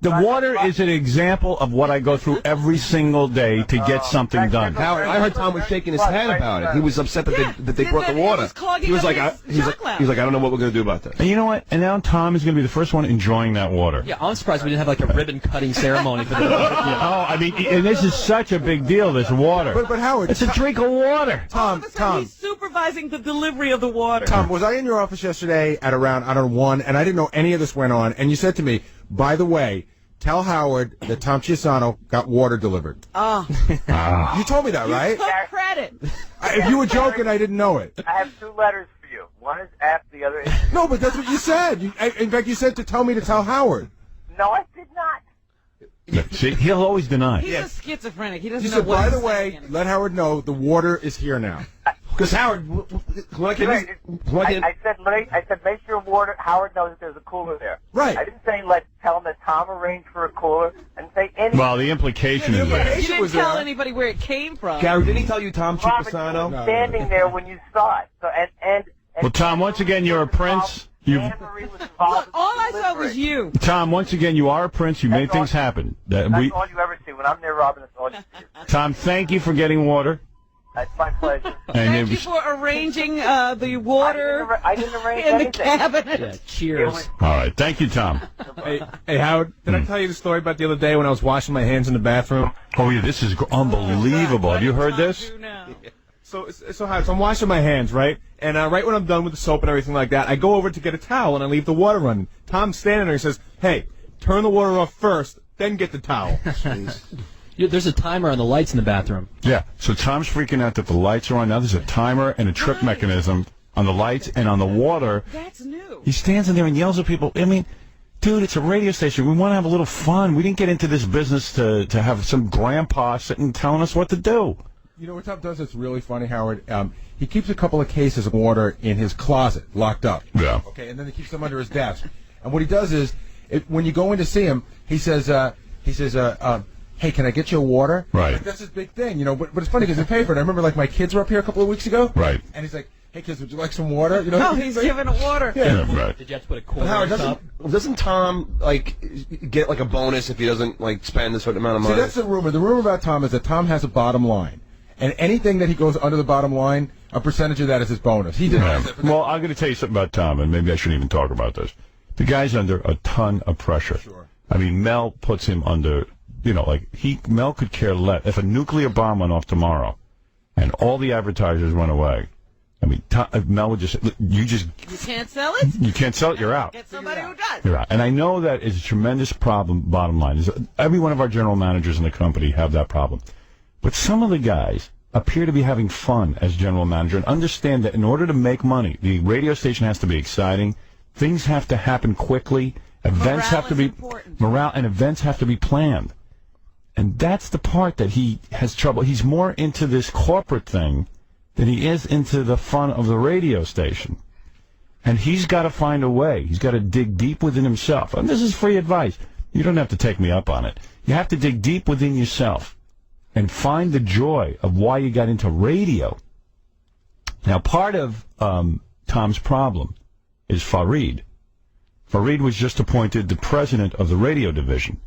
The water is an example of what I go through every single day to get something done. Howard, I heard Tom was shaking his head about it. He was upset that they brought the water. He was like, he's like, I don't know what we're going to do about this. And you know what? And now Tom is going to be the first one enjoying that water. Yeah, I'm surprised we didn't have like a ribbon cutting ceremony for the. Oh, I mean, and this is such a big deal. This water. But Howard, it's a drink of water. Tom, He's supervising the delivery of the water. Tom, was I in your office yesterday at around 1, and I didn't know any of this went on, and you said to me, by the way, tell Howard that Tom Cheapasano got water delivered. Oh. You told me that, right? You took credit. If you were joking, I didn't know it. I have 2 letters for you. One is F, the other is... No, but that's what you said. In fact, you said to tell me to tell Howard. No, I did not. See, he'll always deny. He's a schizophrenic. He doesn't You know said, what by he's the way, saying. let Howard know the water is here now. Because Howard, I said, make sure Howard knows that there's a cooler there. Right. I didn't say tell him that Tom arranged for a cooler, and say anything. Well, the implication is there. You didn't tell anybody where it came from. Gary, didn't he tell you Tom Robert, Cheapasano? you were standing there when you saw it. So and Well, Tom, once again, you're a prince. Anne-Marie was involved. Look, all I saw was you. Tom, once again, you are a prince. You made things happen. That's all you ever see. When I'm near Robin, that's all you see. Tom, thank you for getting water. That's my pleasure. And Thank you for arranging the water I didn't arrange in the anything. cabinet. Yeah, cheers. All right. Thank you, Tom. Hey, Howard, did I tell you the story about the other day when I was washing my hands in the bathroom? Oh, yeah, this is unbelievable. Have you heard this? So Howard, so I'm washing my hands, right? And right when I'm done with the soap and everything like that, I go over to get a towel and I leave the water running. Tom's standing there. He says, "Hey, turn the water off first, then get the towel." There's a timer on the lights in the bathroom. Yeah. So Tom's freaking out that the lights are on. Now there's a timer and a trip mechanism on the lights and on the water. That's new. He stands in there and yells at people. I mean, dude, it's a radio station. We want to have a little fun. We didn't get into this business to have some grandpa sitting telling us what to do. You know what Tom does that's really funny, Howard? He keeps a couple of cases of water in his closet, locked up. Yeah. Okay, and then he keeps them under his desk. And what he does is, when you go in to see him, he says, "Hey, can I get you a water?" Right. Like, that's his big thing, you know. But it's funny because they pay for it. I remember, like, my kids were up here a couple of weeks ago. Right. And he's like, "Hey, kids, would you like some water?" You know. Oh, he's giving it water. Yeah. Right. Did you have to put a But quarter Howard, in the cup? doesn't Tom get like a bonus if he doesn't like spend a certain amount of money? See, that's the rumor. The rumor about Tom is that Tom has a bottom line. And anything that he goes under the bottom line, a percentage of that is his bonus. He did. Well, I'm going to tell you something about Tom, and maybe I shouldn't even talk about this. The guy's under a ton of pressure. Sure. I mean, Mel puts him under, you know, like Mel could care less. If a nuclear bomb went off tomorrow and all the advertisers went away, I mean, Mel would just, you can't sell it? You can't sell it, you're out. Get somebody who does. You're out. And I know that is a tremendous problem, bottom line. Is every one of our general managers in the company have that problem. But some of the guys appear to be having fun as general manager and understand that in order to make money, the radio station has to be exciting, things have to happen quickly, events have to be morale, and events have to be planned. And that's the part that he has trouble. He's more into this corporate thing than he is into the fun of the radio station. And he's got to find a way. He's got to dig deep within himself. And this is free advice. You don't have to take me up on it. You have to dig deep within yourself and find the joy of why you got into radio. Now, part of Tom's problem is Fareed. Fareed was just appointed the president of the radio division.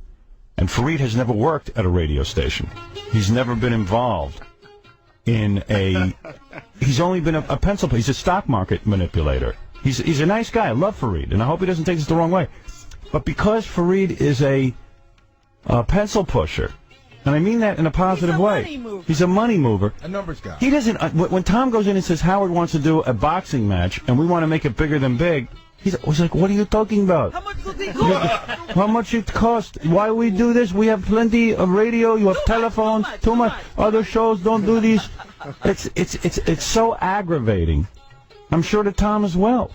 And Fareed has never worked at a radio station. He's never been involved in he's only been a pencil player. He's a stock market manipulator. He's a nice guy. I love Fareed, and I hope he doesn't take this the wrong way. But because Fareed is a pencil pusher, and I mean that in a positive way. He's a money mover. A numbers guy. He doesn't. When Tom goes in and says Howard wants to do a boxing match and we want to make it bigger than big, he's like, "What are you talking about? How much does it cost? How much it cost? Why we do this? We have plenty of radio. You have telephones. Too much. Other shows don't do these. It's so aggravating. I'm sure to Tom as well.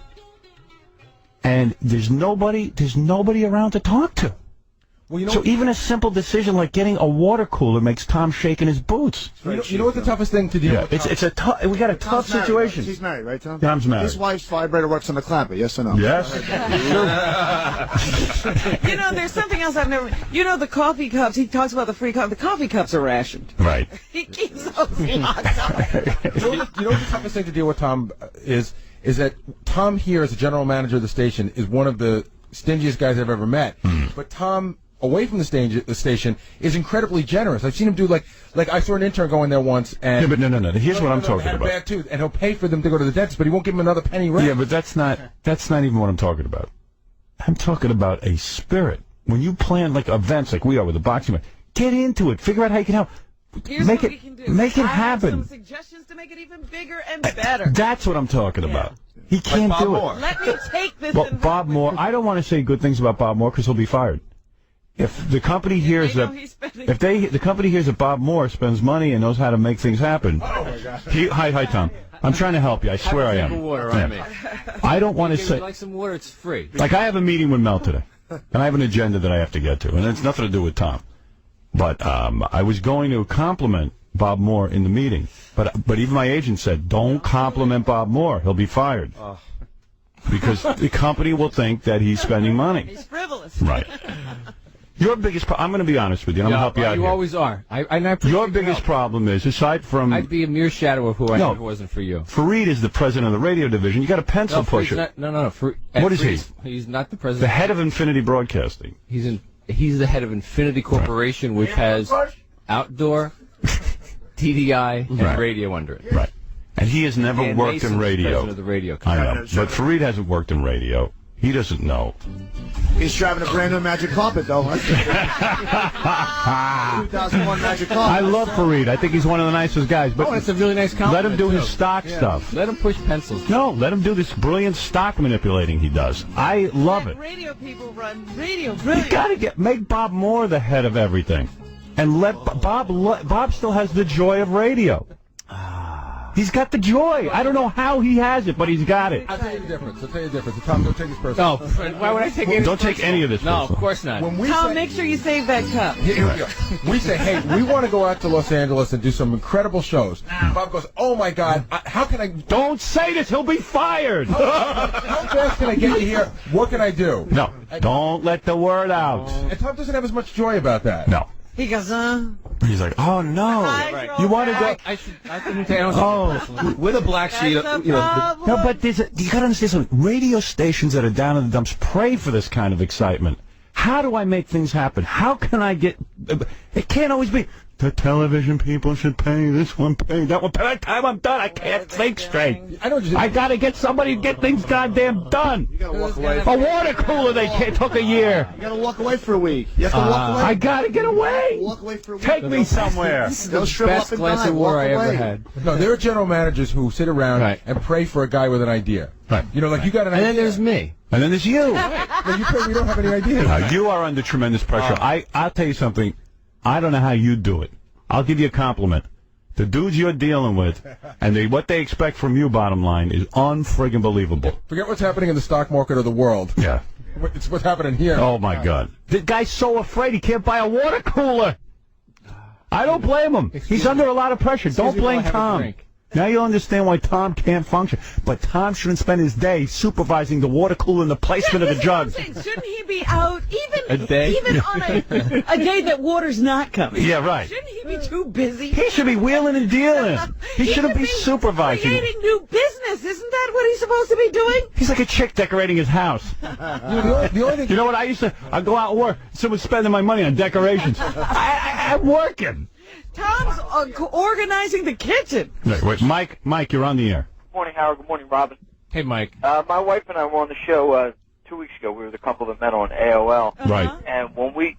And there's nobody around to talk to. Well, so even a simple decision like getting a water cooler makes Tom shake in his boots. You know what the toughest thing to deal with? We got a tough situation. He's married, right, Tom? Tom's married. His wife's vibrator works on the clapper, yes or no? Yes. You know, there's something else I've never... You know, the coffee cups, he talks about the free coffee. The coffee cups are rationed. Right. He keeps those locked up. You know what the toughest thing to deal with, Tom, is that Tom here as a general manager of the station is one of the stingiest guys I've ever met. But Tom, away from the station, is incredibly generous. I've seen him do like I saw an intern go in there once and... Yeah, but no. Here's what I'm talking had about. A bad tooth, and he'll pay for them to go to the dentist, but he won't give them another penny rent. Yeah, but that's not even what I'm talking about. I'm talking about a spirit. When you plan like events like we are with the boxing match, get into it. Figure out how you can help. Make it happen. Some suggestions to make it even bigger and better. That's what I'm talking about. He can't do it. Let me take this. Well, Bob Moore, I don't want to say good things about Bob Moore because he'll be fired. If the company hears that, the company hears that Bob Moore spends money and knows how to make things happen. Oh my God. Hi, Tom. I'm trying to help you. I swear I am. Water on me. I don't want to say. Would you like some water? It's free. Like I have a meeting with Mel today, and I have an agenda that I have to get to, and it's nothing to do with Tom. But I was going to compliment Bob Moore in the meeting, but even my agent said, "Don't compliment Bob Moore. He'll be fired." Because the company will think that he's spending money. He's frivolous. Right. Your biggest I'm going to be honest with you, and I'm going to help you out You here. always are. I appreciate Your biggest problem is, aside from... I'd be a mere shadow of who I am if it wasn't for you. Fareed is the president of the radio division. You got a pencil pusher. No. What is he? He's not the president. The head of Infinity Broadcasting. He's the head of Infinity Corporation, which has outdoor, TDI, and radio under it. Right. And he has never Dan worked Mason's in radio. president of the radio I know. company. But Fareed hasn't worked in radio. He doesn't know. He's driving a brand new magic carpet, though. 2001 magic carpet. I love Fareed. I think he's one of the nicest guys. But it's a really nice compliment. let him do his too. stock stuff. Let him push pencils. No, let him do this brilliant stock manipulating he does. I love it. Radio people run radio You brilliant. got to make Bob Moore the head of everything, and let Bob still has the joy of radio. He's got the joy. I don't know how he has it, but he's got it. I'll tell you the difference. Tom, don't take this personally. No, why would I take any? Don't take any of this. No, personal. of course not. When we Tom, say, make sure you save that cup. Here we go. We say, hey, we want to go out to Los Angeles and do some incredible shows. Bob goes, oh my God, how can I? Don't say this. He'll be fired. How fast can I get you here? What can I do? No, don't let the word out. And Tom doesn't have as much joy about that. No. He goes, He's like, oh no. You want to go? I couldn't take it. With a black sheet, That's a problem. No, but you got to understand something. Radio stations that are down in the dumps pray for this kind of excitement. How do I make things happen? How can I get... It can't always be, the television people should pay, this one pay, that one pay. By the time I'm done, I can't think straight. I got to get somebody to get things goddamn done. You gotta walk away. A water cooler took a year. You gotta walk away for a week. You have to walk away. I got to get away. Walk away for a week. Take me somewhere. They'll The shrivel best up and glass die. of water Walk I away. ever had. No, there are general managers who sit around and pray for a guy with an idea. Right. You know, like you got an And idea. then there's me. And then there's you. No, you pray we don't have any idea. You are under tremendous pressure. I'll tell you something. I don't know how you do it. I'll give you a compliment. The dudes you're dealing with, and what they expect from you, bottom line, is unfriggin' believable. Forget what's happening in the stock market of the world. Yeah. It's what's happening here. Oh, my God. The guy's so afraid he can't buy a water cooler. I don't blame him. He's under a lot of pressure. Don't blame Tom. Now you'll understand why Tom can't function. But Tom shouldn't spend his day supervising the water cooler and the placement of the jugs. Shouldn't he be out A day? even on a day that water's not coming? Yeah, right. Shouldn't he be too busy? He should be wheeling and dealing. He shouldn't be supervising. Creating new business. Isn't that what he's supposed to be doing? He's like a chick decorating his house. The only thing you know what I used to? I'd go out and work. Someone's spending my money on decorations. I'm working. Tom's organizing the kitchen. Wait, Mike, you're on the air. Good morning, Howard. Good morning, Robin. Hey, Mike. My wife and I were on the show 2 weeks ago. We were the couple that met on AOL. Right. And when we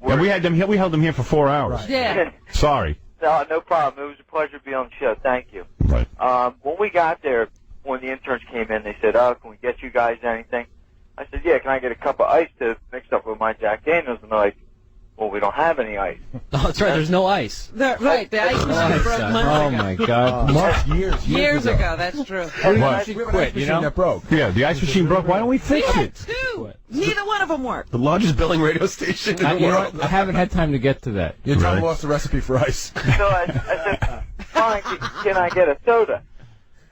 And we had them here. We held them here for 4 hours. Yeah. Sorry. no problem. It was a pleasure to be on the show. Thank you. Right. When we got there, when the interns came in, they said, "Oh, can we get you guys anything?" I said, "Yeah. Can I get a cup of ice to mix up with my Jack Daniels?" And they're like, "Well, we don't have any ice." Oh, that's right. There's no ice. Right. The ice machine broke months Oh ago. my God. Years ago. That's true. What? quit, you know? That broke. Yeah, the ice machine broke. Why don't we fix it? Two. Neither one of them worked. The largest billing radio station in the You know world. what? I haven't had time to get to that. Your Tom lost the recipe for ice. So I said, "Fine, can I get a soda?"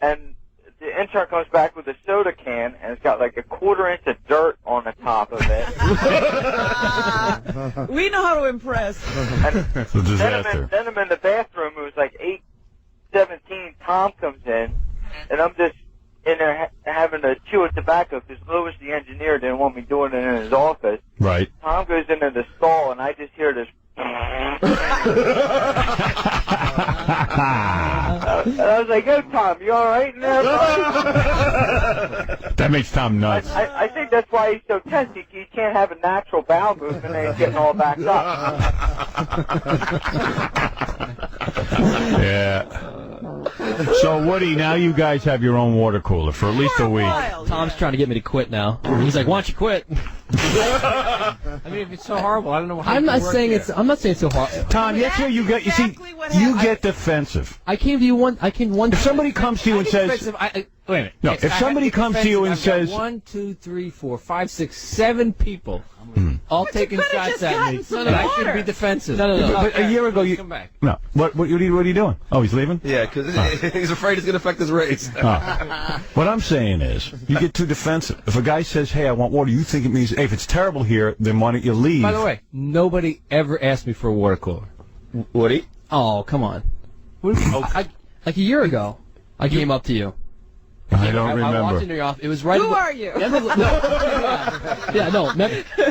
And the intern comes back with a soda can, and it's got like a 1/4 inch of dirt on the top of it. We know how to impress. It's a disaster. Then I'm in the bathroom. It was like 8:17. Tom comes in, and I'm just in there having to chew a tobacco because Louis, the engineer, didn't want me doing it in his office. Right. Tom goes into the stall, and I just hear this. And I was like, "Yo, Tom, you all right in there?" That makes Tom nuts. I think that's why he's so tense. He can't have a natural bowel movement, and he's getting all backed up. Yeah. So, Woody, now you guys have your own water cooler for at least a week. Tom's trying to get me to quit now. He's like, "Why don't you quit?" I mean, if it's so horrible, I don't know how. I'm not saying it's. I'm not saying it's so horrible. Tom, that's where you get. You see, you get defensive. I came to you one. I came one. If somebody comes to you and says, wait a minute. No, if somebody comes to you and says, 1, 2, 3, 4, 5, 6, 7 people, all taking shots at me, some I water. should be defensive. No. But a year ago, you come back. no. What are you doing? Oh, he's leaving. Yeah, because he's afraid it's going to affect his race. What I'm saying is, you get too defensive. If a guy says, "Hey, I want water," you think it means if it's terrible here, then why don't you leave? By the way, nobody ever asked me for a water cooler. Woody? Oh, come on. Like a year ago, I came up to you. I don't remember. I walked into your office. It was right. Who are you?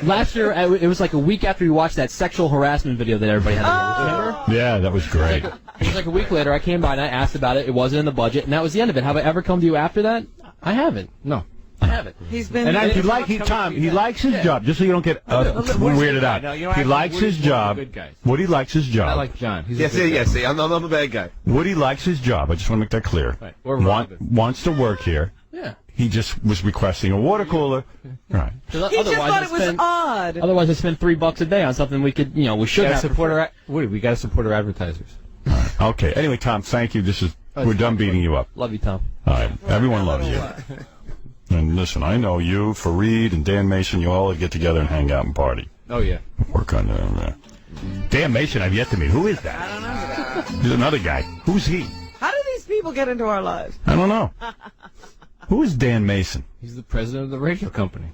Last year, it was like a week after you watched that sexual harassment video that everybody had to watch. Remember? Yeah, that was great. It was like a week later. I came by and I asked about it. It wasn't in the budget, and that was the end of it. Have I ever come to you after that? I haven't. No, I haven't. He's been. And he likes his job. Just so you don't get weirded out. He likes his job. Woody likes his job. I like John. He's Yes. I'm a bad guy. Woody likes his job. I just want to make that clear. Right. Wants to work here. Yeah. He just was requesting a water cooler. Right. He just thought it was odd. Otherwise, I spend $3 a day on something we should have. Woody, we got to support our advertisers. Okay. Anyway, Tom, thank you. We're done beating you up. Love you, Tom. All right. Everyone loves you. And listen, I know you, Fareed, and Dan Mason, you all get together and hang out and party. Oh, yeah. Work on Dan Mason, I've yet to meet. Who is that? I don't know. He's another guy. Who's he? How do these people get into our lives? I don't know. Who is Dan Mason? He's the president of the radio company.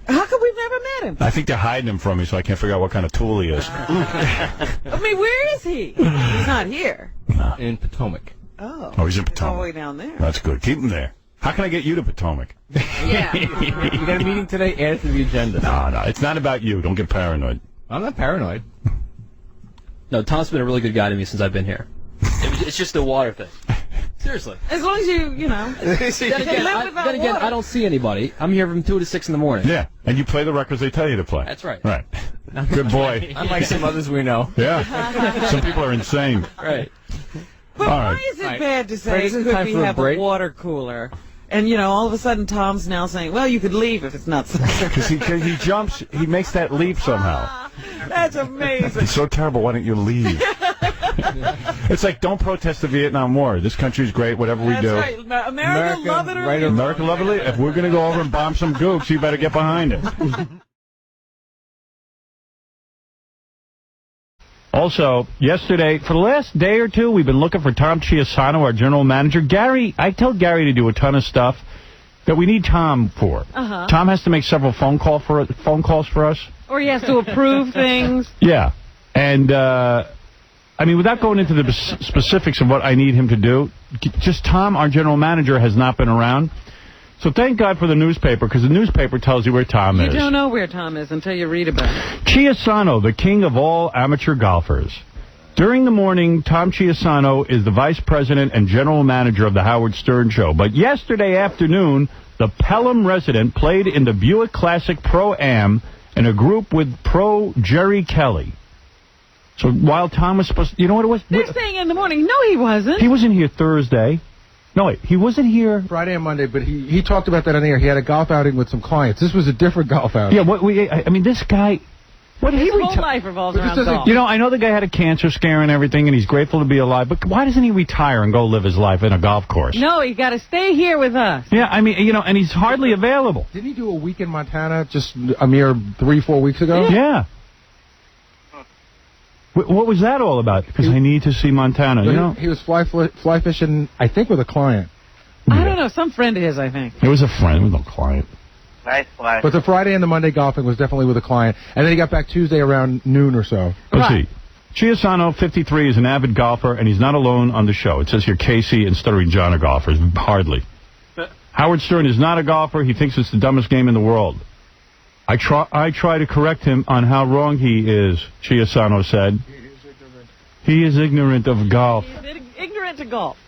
How come we've never met him? I think they're hiding him from me, so I can't figure out what kind of tool he is. I mean, where is he? He's not here. No. In Potomac. Oh. Oh, he's in All the Potomac. way down there. That's good. Keep him there. How can I get you to Potomac? Yeah. We got a meeting today. Add it to the agenda. No. It's not about you. Don't get paranoid. I'm not paranoid. No, Tom's been a really good guy to me since I've been here. It's just the water thing. Seriously. As long as you know. Then again, I don't see anybody. I'm here from 2 to 6 in the morning. Yeah, and you play the records they tell you to play. That's right. Right. Good boy. Unlike some others we know. Yeah. Some people are insane. Right. But All why right. is it bad to say, Is it could time we for a have break? a water cooler? And, all of a sudden Tom's now saying, well, you could leave if it's not so. Because he jumps, he makes that leap somehow. That's amazing. It's so terrible. Why don't you leave? It's like, don't protest the Vietnam War. This country's great, whatever we do. That's right. America love it or leave it. America love it. If we're going to go over and bomb some gooks, you better get behind it. Also, yesterday, for the last day or two, we've been looking for Tom Cheapasano, our general manager. I told Gary to do a ton of stuff that we need Tom for. Uh-huh. Tom has to make several phone calls for us. Or he has to approve things. Yeah. And, without going into the specifics of what I need him to do, just Tom, our general manager, has not been around. So thank God for the newspaper, because the newspaper tells you where Tom is. You don't know where Tom is until you read about it. Cheapasano, the king of all amateur golfers. During the morning, Tom Cheapasano is the vice president and general manager of the Howard Stern Show. But yesterday afternoon, the Pelham resident played in the Buick Classic Pro-Am in a group with pro Jerry Kelly. So while Tom was supposed to... You know what it was? They're saying in the morning. No, he wasn't. He wasn't here Thursday. No, wait, he wasn't here... Friday and Monday, but he talked about that on the air. He had a golf outing with some clients. This was a different golf outing. Yeah, this guy... His whole life revolves around golf. I know the guy had a cancer scare and everything, and he's grateful to be alive, but why doesn't he retire and go live his life in a golf course? No, he got to stay here with us. Yeah, and he's hardly available. Didn't he do a week in Montana just a mere 3-4 weeks ago? Yeah. What was that all about? Because I need to see Montana, He was fly fishing, I think, with a client. I don't know, some friend of his, I think. It was a friend with no client. Nice flash. But the Friday and the Monday golfing was definitely with a client. And then he got back Tuesday around noon or so. Let's see. Cheapasano, 53, is an avid golfer, and he's not alone on the show. It says here Casey and Stuttering John are golfers. Hardly. Howard Stern is not a golfer. He thinks it's the dumbest game in the world. I try to correct him on how wrong he is, Cheapasano said. He is ignorant of golf. He's ignorant to golf.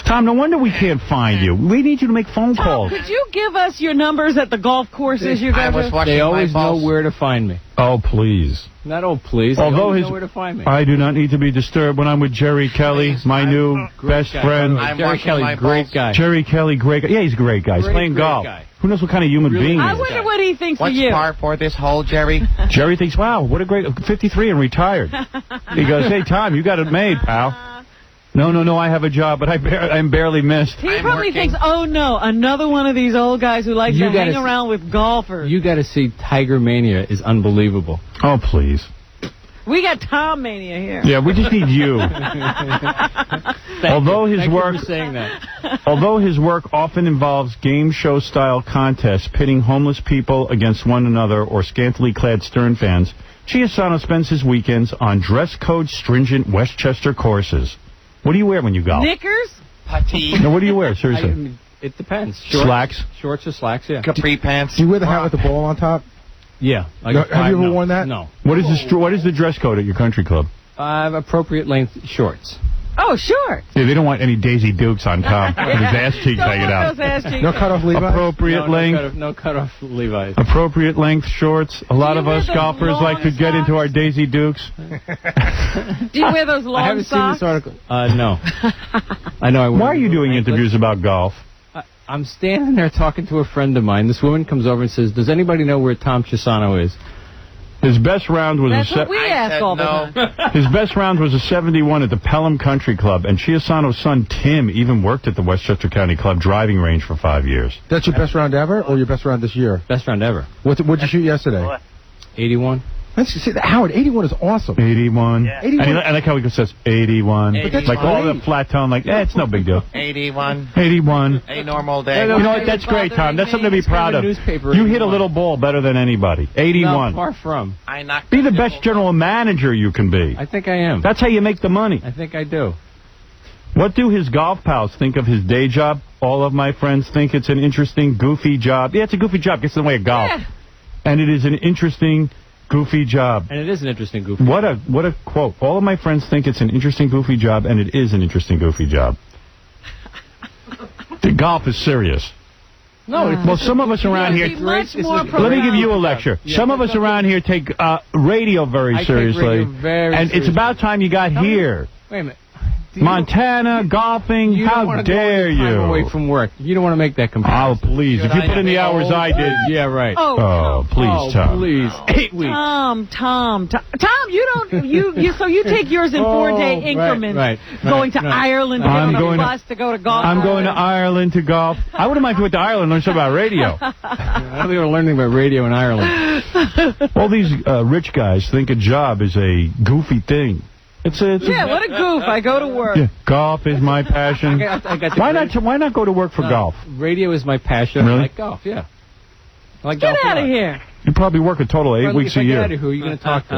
Tom, no wonder we can't find you. We need you to make phone calls. Could you give us your numbers at the golf courses you go to? They always know where to find me. Oh, please. Not please. They always know where to find me. I do not need to be disturbed when I'm with Jerry Kelly, my new best friend. Jerry Kelly, great guy. Jerry Kelly, great guy. Yeah, he's a great guy. He's playing golf. Guy. Who knows what kind of human being he I is? wonder what he thinks of you. What's par for this hole, Jerry? Jerry thinks, wow, what a great 53 and retired. He goes, hey, Tom, you got it made, pal. No, I have a job, but I'm barely missed. He probably thinks, oh no, another one of these old guys who likes to hang around with golfers. You got to see Tiger Mania is unbelievable. Oh, please. We got Tom Mania here. Yeah, we just need you. Although his Thank you work, for saying that. although his work often involves game show style contests pitting homeless people against one another or scantily clad Stern fans, Cheapasano spends his weekends on dress code stringent Westchester courses. What do you wear when you golf? Knickers? No, what do you wear? Seriously. It depends. Slacks? Shorts or slacks, yeah. Capri pants. Do you wear the hat with the ball on top? Yeah. Have you ever worn that? No. What is the dress code at your country club? Appropriate length shorts. Oh, sure. Yeah, they don't want any Daisy Dukes on top with his ass cheeks hanging out. No cutoff Levi's? Appropriate length. No cutoff Levi's. Appropriate length shorts. A lot of us golfers like to get into our Daisy Dukes. Do you wear those long I haven't socks? seen this article. No. I know. Why are you doing interviews about golf? I'm standing there talking to a friend of mine. This woman comes over and says, "Does anybody know where Tom Cheapasano is?" His best round was That's what we ask all the time. His best round was a 71 at the Pelham Country Club, and Cheapasano's son Tim even worked at the Westchester County Club driving range for 5 years. That's your best round ever, or your best round this year? Best round ever. What'd you shoot yesterday? 81. See, Howard, 81 is awesome. 81. Yeah. 81. And I like how he says 81. 81. Like all the flat tone, like, it's no big deal. 81. 81. A normal day. You know what? That's great, Tom. That's something to be proud of. You hit a little ball better than anybody. 81. No, far from. Be the best general manager you can be. I think I am. That's how you make the money. I think I do. What do his golf pals think of his day job? All of my friends think it's an interesting, goofy job. Yeah, it's a goofy job. Gets in the way of golf. Yeah. And it is an interesting, goofy job. And it is an interesting goofy What a quote. All of my friends think it's an interesting, goofy job, and it is an interesting, goofy job. The golf is serious. No, Well, some of us around here... Much more Let me give you a lecture. Yeah. Some of us around here take radio very I take seriously. radio very and it's seriously. about time you got here. Wait a minute. Montana, golfing, You don't how wanna go dare any time you? away from work. You don't want to make that comparison. Oh, please. If you put in the hours I did... Yeah, right. Oh, please, Tom. Please. 8 weeks. Tom, you don't, so you take yours in 4-day increments. Right. Going to Ireland to I'm get on going a to- bus to go to golf. I'm going to Ireland to golf. I wouldn't mind if you went to Ireland and learn something about radio. I don't think we're learning about radio in Ireland. All these rich guys think a job is a goofy thing. It's Yeah, what a goof. I go to work. Yeah, golf is my passion. I got the Why not go to work for golf? Radio is my passion. Really? I like golf, yeah. I like Get golf a out of lot. here. You probably work a total of 8 weeks a If I get year. out of here, who are you going to talk to?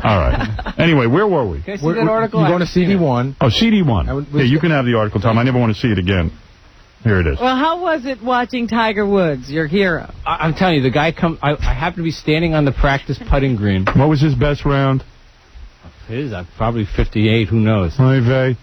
All right. Anyway, where were we? Can I see that article? You're going to CD1. Oh, CD1. Yeah, you can have the article, Tom. I never want to see it again. Here it is. Well, how was it watching Tiger Woods, your hero? I'm telling you, the guy I happened to be standing on the practice putting green. What was his best round? Probably 58. Who knows? Hi, Vay.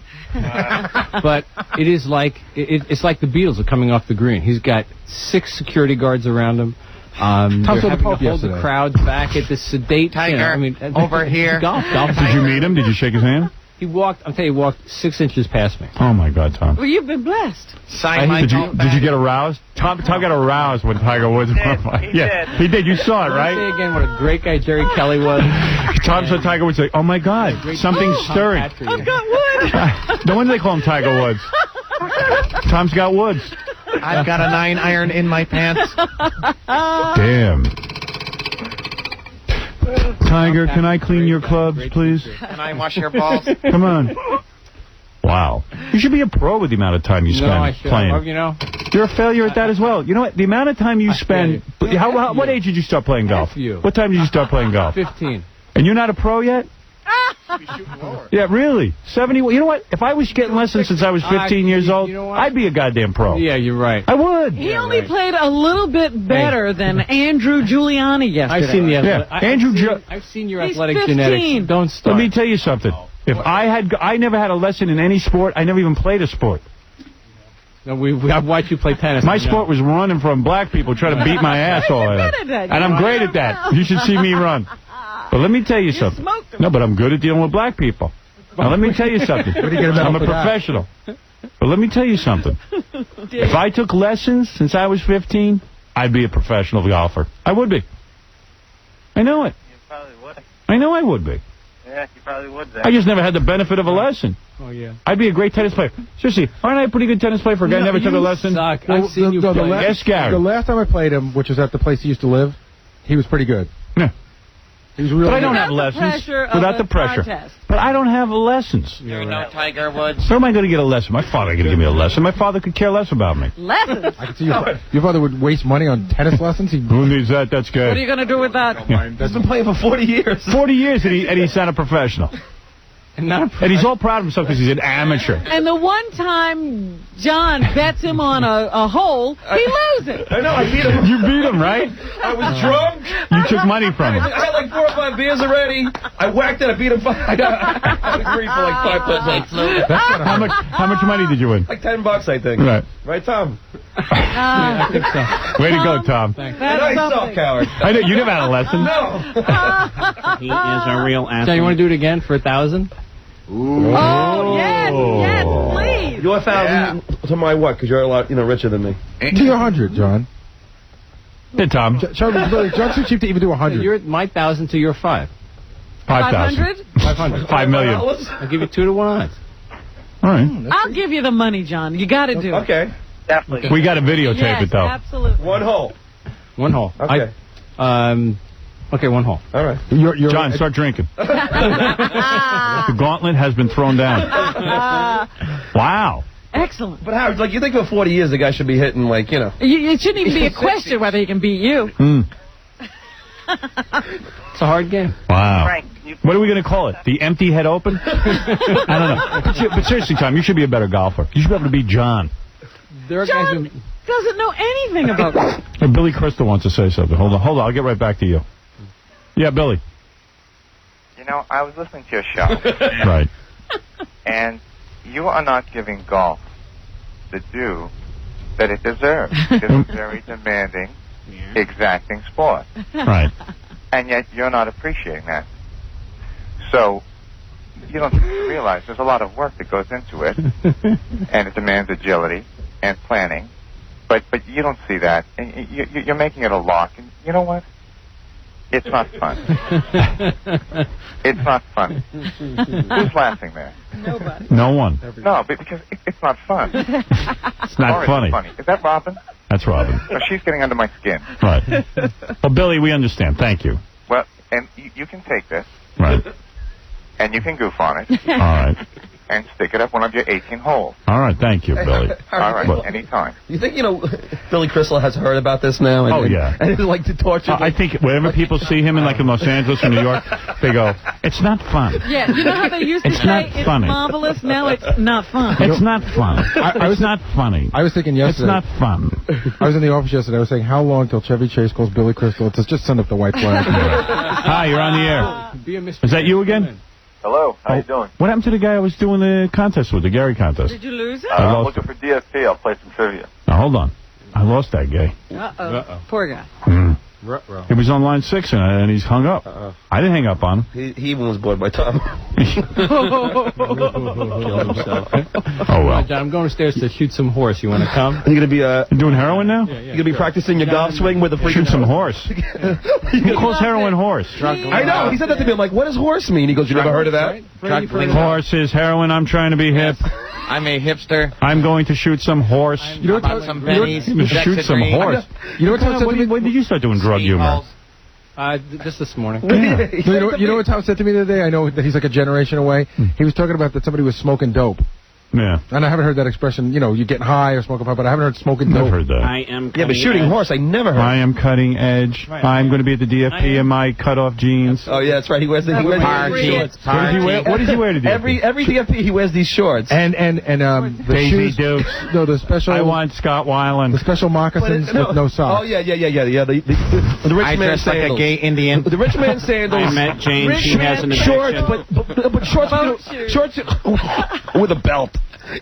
But it is like it's like the Beatles are coming off the green. He's got 6 security guards around him. Tom They're saw the having to Pope hold yesterday. the crowds back at this sedate. Tiger, over here. Golf. Did you meet him? Did you shake his hand? He walked. I'm telling you, he walked 6 inches past me. Oh my God, Tom. Well, you've been blessed. Did you get aroused? Tom got aroused when Tiger Woods won. Yeah, he did. You saw it, Say right? again what a great guy Jerry Kelly was. Tom saw Tiger Woods say, "Oh my God, something's stirring." I've got wood. No wonder they call him Tiger Woods. Tom's got woods. I've got a 9-iron in my pants. Damn. Tiger, can I clean your clubs, please? Can I wash your balls? Come on. Wow. You should be a pro with the amount of time you spend No, I should. playing. Well, you know, You're a failure at that as well. You know what? The amount of time you spend... What age did you start playing golf? you. What time did you start playing golf? 15. And you're not a pro yet? Yeah, really. 70. You know what? If I was getting lessons since I was 15 years old, I'd be a goddamn pro. Yeah, you're right. I would. He only played a little bit better than Andrew Giuliani yesterday. I've seen the Yeah, I've seen your He's athletic 15. genetics. Don't start. Let me tell you something. If I never had a lesson in any sport. I never even played a sport. No, I've watched you play tennis. My sport was running from black people trying to beat my ass all the time. And I'm great at that. You should see me run. But let me tell you something. No, but I'm good at dealing with black people. Now, let me tell you something. I'm a professional. But let me tell you something. If I took lessons since I was 15, I'd be a professional golfer. I would be. I know it. You probably would. I know I would be. Yeah, you probably would. I just never had the benefit of a lesson. Oh, yeah. I'd be a great tennis player. Seriously, aren't I a pretty good tennis player for a guy who never took a lesson? Suck. I've seen you play. Yes, Gary. The last time I played him, which was at the place he used to live, he was pretty good. Yeah. But I don't have lessons. Without the pressure. But I don't have lessons. You're no Tiger Woods. Where am I going to get a lesson? My father ain't going to give me a lesson. My father could care less about me. Lessons? I can see your father would waste money on tennis lessons. Who needs that? That's good. What are you going to do with that? He's been playing for 40 years. 40 years, and he's not a professional. And he's all proud of himself because he's an amateur. And the one time John bets him on a hole, he loses. I know, I beat him. You beat him, right? I was drunk. You took money from him. I had like 4 or 5 beers already. I whacked it. I beat him. I was free for like 5 minutes. How much money did you win? Like $10, I think. Right. Right, Tom? Yeah, I think so. Way to go, Tom. Thanks. Nice talk, coward. I know, you never had a lesson. No. He is a real athlete. So you want to do it again for 1,000? Ooh. Oh, yes, please. You're 1,000 to my what? Because you're a lot, richer than me. Do your 100, John. Hey, Tom. John's too cheap to even do 100. You're my 1,000 to your 5. 5,000. 500. 5 million. I'll give you 2 to 1 odds. All right. I'll give you the money, John. You got to do it. Okay. Definitely. We got to videotape it, though. Absolutely. 1 hole. 1 hole. Okay. Okay, 1 hole. All right. John, start drinking. The gauntlet has been thrown down. Wow. Excellent. But Howard, you think for 40 years the guy should be hitting, It shouldn't even be a question whether he can beat you. It's a hard game. Wow. Frank, What are we going to call it? The empty head open? I don't know. But seriously, Tom, you should be a better golfer. You should be able to beat John. There are John guys who... doesn't know anything about golf. Hey, Billy Crystal wants to say something. Hold on. I'll get right back to you. Yeah, Billy. I was listening to your show. Right. And you are not giving golf the due that it deserves. It's a very demanding, exacting sport. Right. And yet you're not appreciating that. So you don't realize there's a lot of work that goes into it, and it demands agility and planning. But you don't see that. And you're making it a lark. And you know what? It's not fun. It's not funny. Who's laughing there? Nobody. No one. No, because it's not fun. It's not Or funny. It's funny. Is that Robin? That's Robin. No, she's getting under my skin. Right. Well, Billy, we understand. Thank you. Well, and you can take this. Right. And you can goof on it. All right. And stick it up one of your 18 holes. All right. Thank you, Billy. All right. Well, Anytime. You think, Billy Crystal has heard about this now? Oh, yeah. And he's like to torture I think whenever people see him in Los Angeles or New York, they go, it's not fun. Yeah, you know how they used to It's say not it's funny. marvelous? Now it's not fun. It's not fun. It's not funny. I was thinking yesterday. It's not fun. I was in the office yesterday. I was saying, how long till Chevy Chase calls Billy Crystal? It says, just send up the white flag. Hi, you're on the air. Is that you again? Hello. How you doing? What happened to the guy I was doing the contest with, the Gary contest? Did you lose it? I'm looking for DFP. I'll play some trivia. Now, hold on. I lost that guy. Uh-oh. Poor guy. He was on line 6 and he's hung up. I didn't hang up on him. He even was bored by Tom. Oh, well. John, I'm going upstairs to shoot some horse. You want to come? Are you going to be doing heroin now? you going to be practicing your golf swing with a freaking Shoot some horse. Who calls heroin horse? I know. He said that to me. I'm like, what does horse mean? He goes, you never heard of that? Horse is heroin. I'm trying to be hip. I'm a hipster. I'm going to shoot some horse. You know what? Some pennies. Shoot some horse. You know what Tom said to me? When did you start doing drug humor? Just this morning. Yeah. You know what Tom said to me the other day? I know that he's like a generation away. He was talking about that somebody was smoking dope. Yeah. And I haven't heard that expression, you getting high or smoking pot, but I haven't heard smoking dope. Never heard that. I am Yeah, but shooting horse, I never heard. I am cutting edge. I'm going to be at the DFP in my cut-off jeans. Oh, yeah, that's right. He wears the shorts. What does he wear to DFP? Every DFP, he wears these shorts. And the Davy shoes, Dukes. No, the special. I want Scott Weiland. The special moccasins with no socks. Oh, yeah. The rich I man dress sandals. like a gay Indian. The rich man sandals. I met Jane. Rich She man has an shorts, addiction. but shorts with a belt.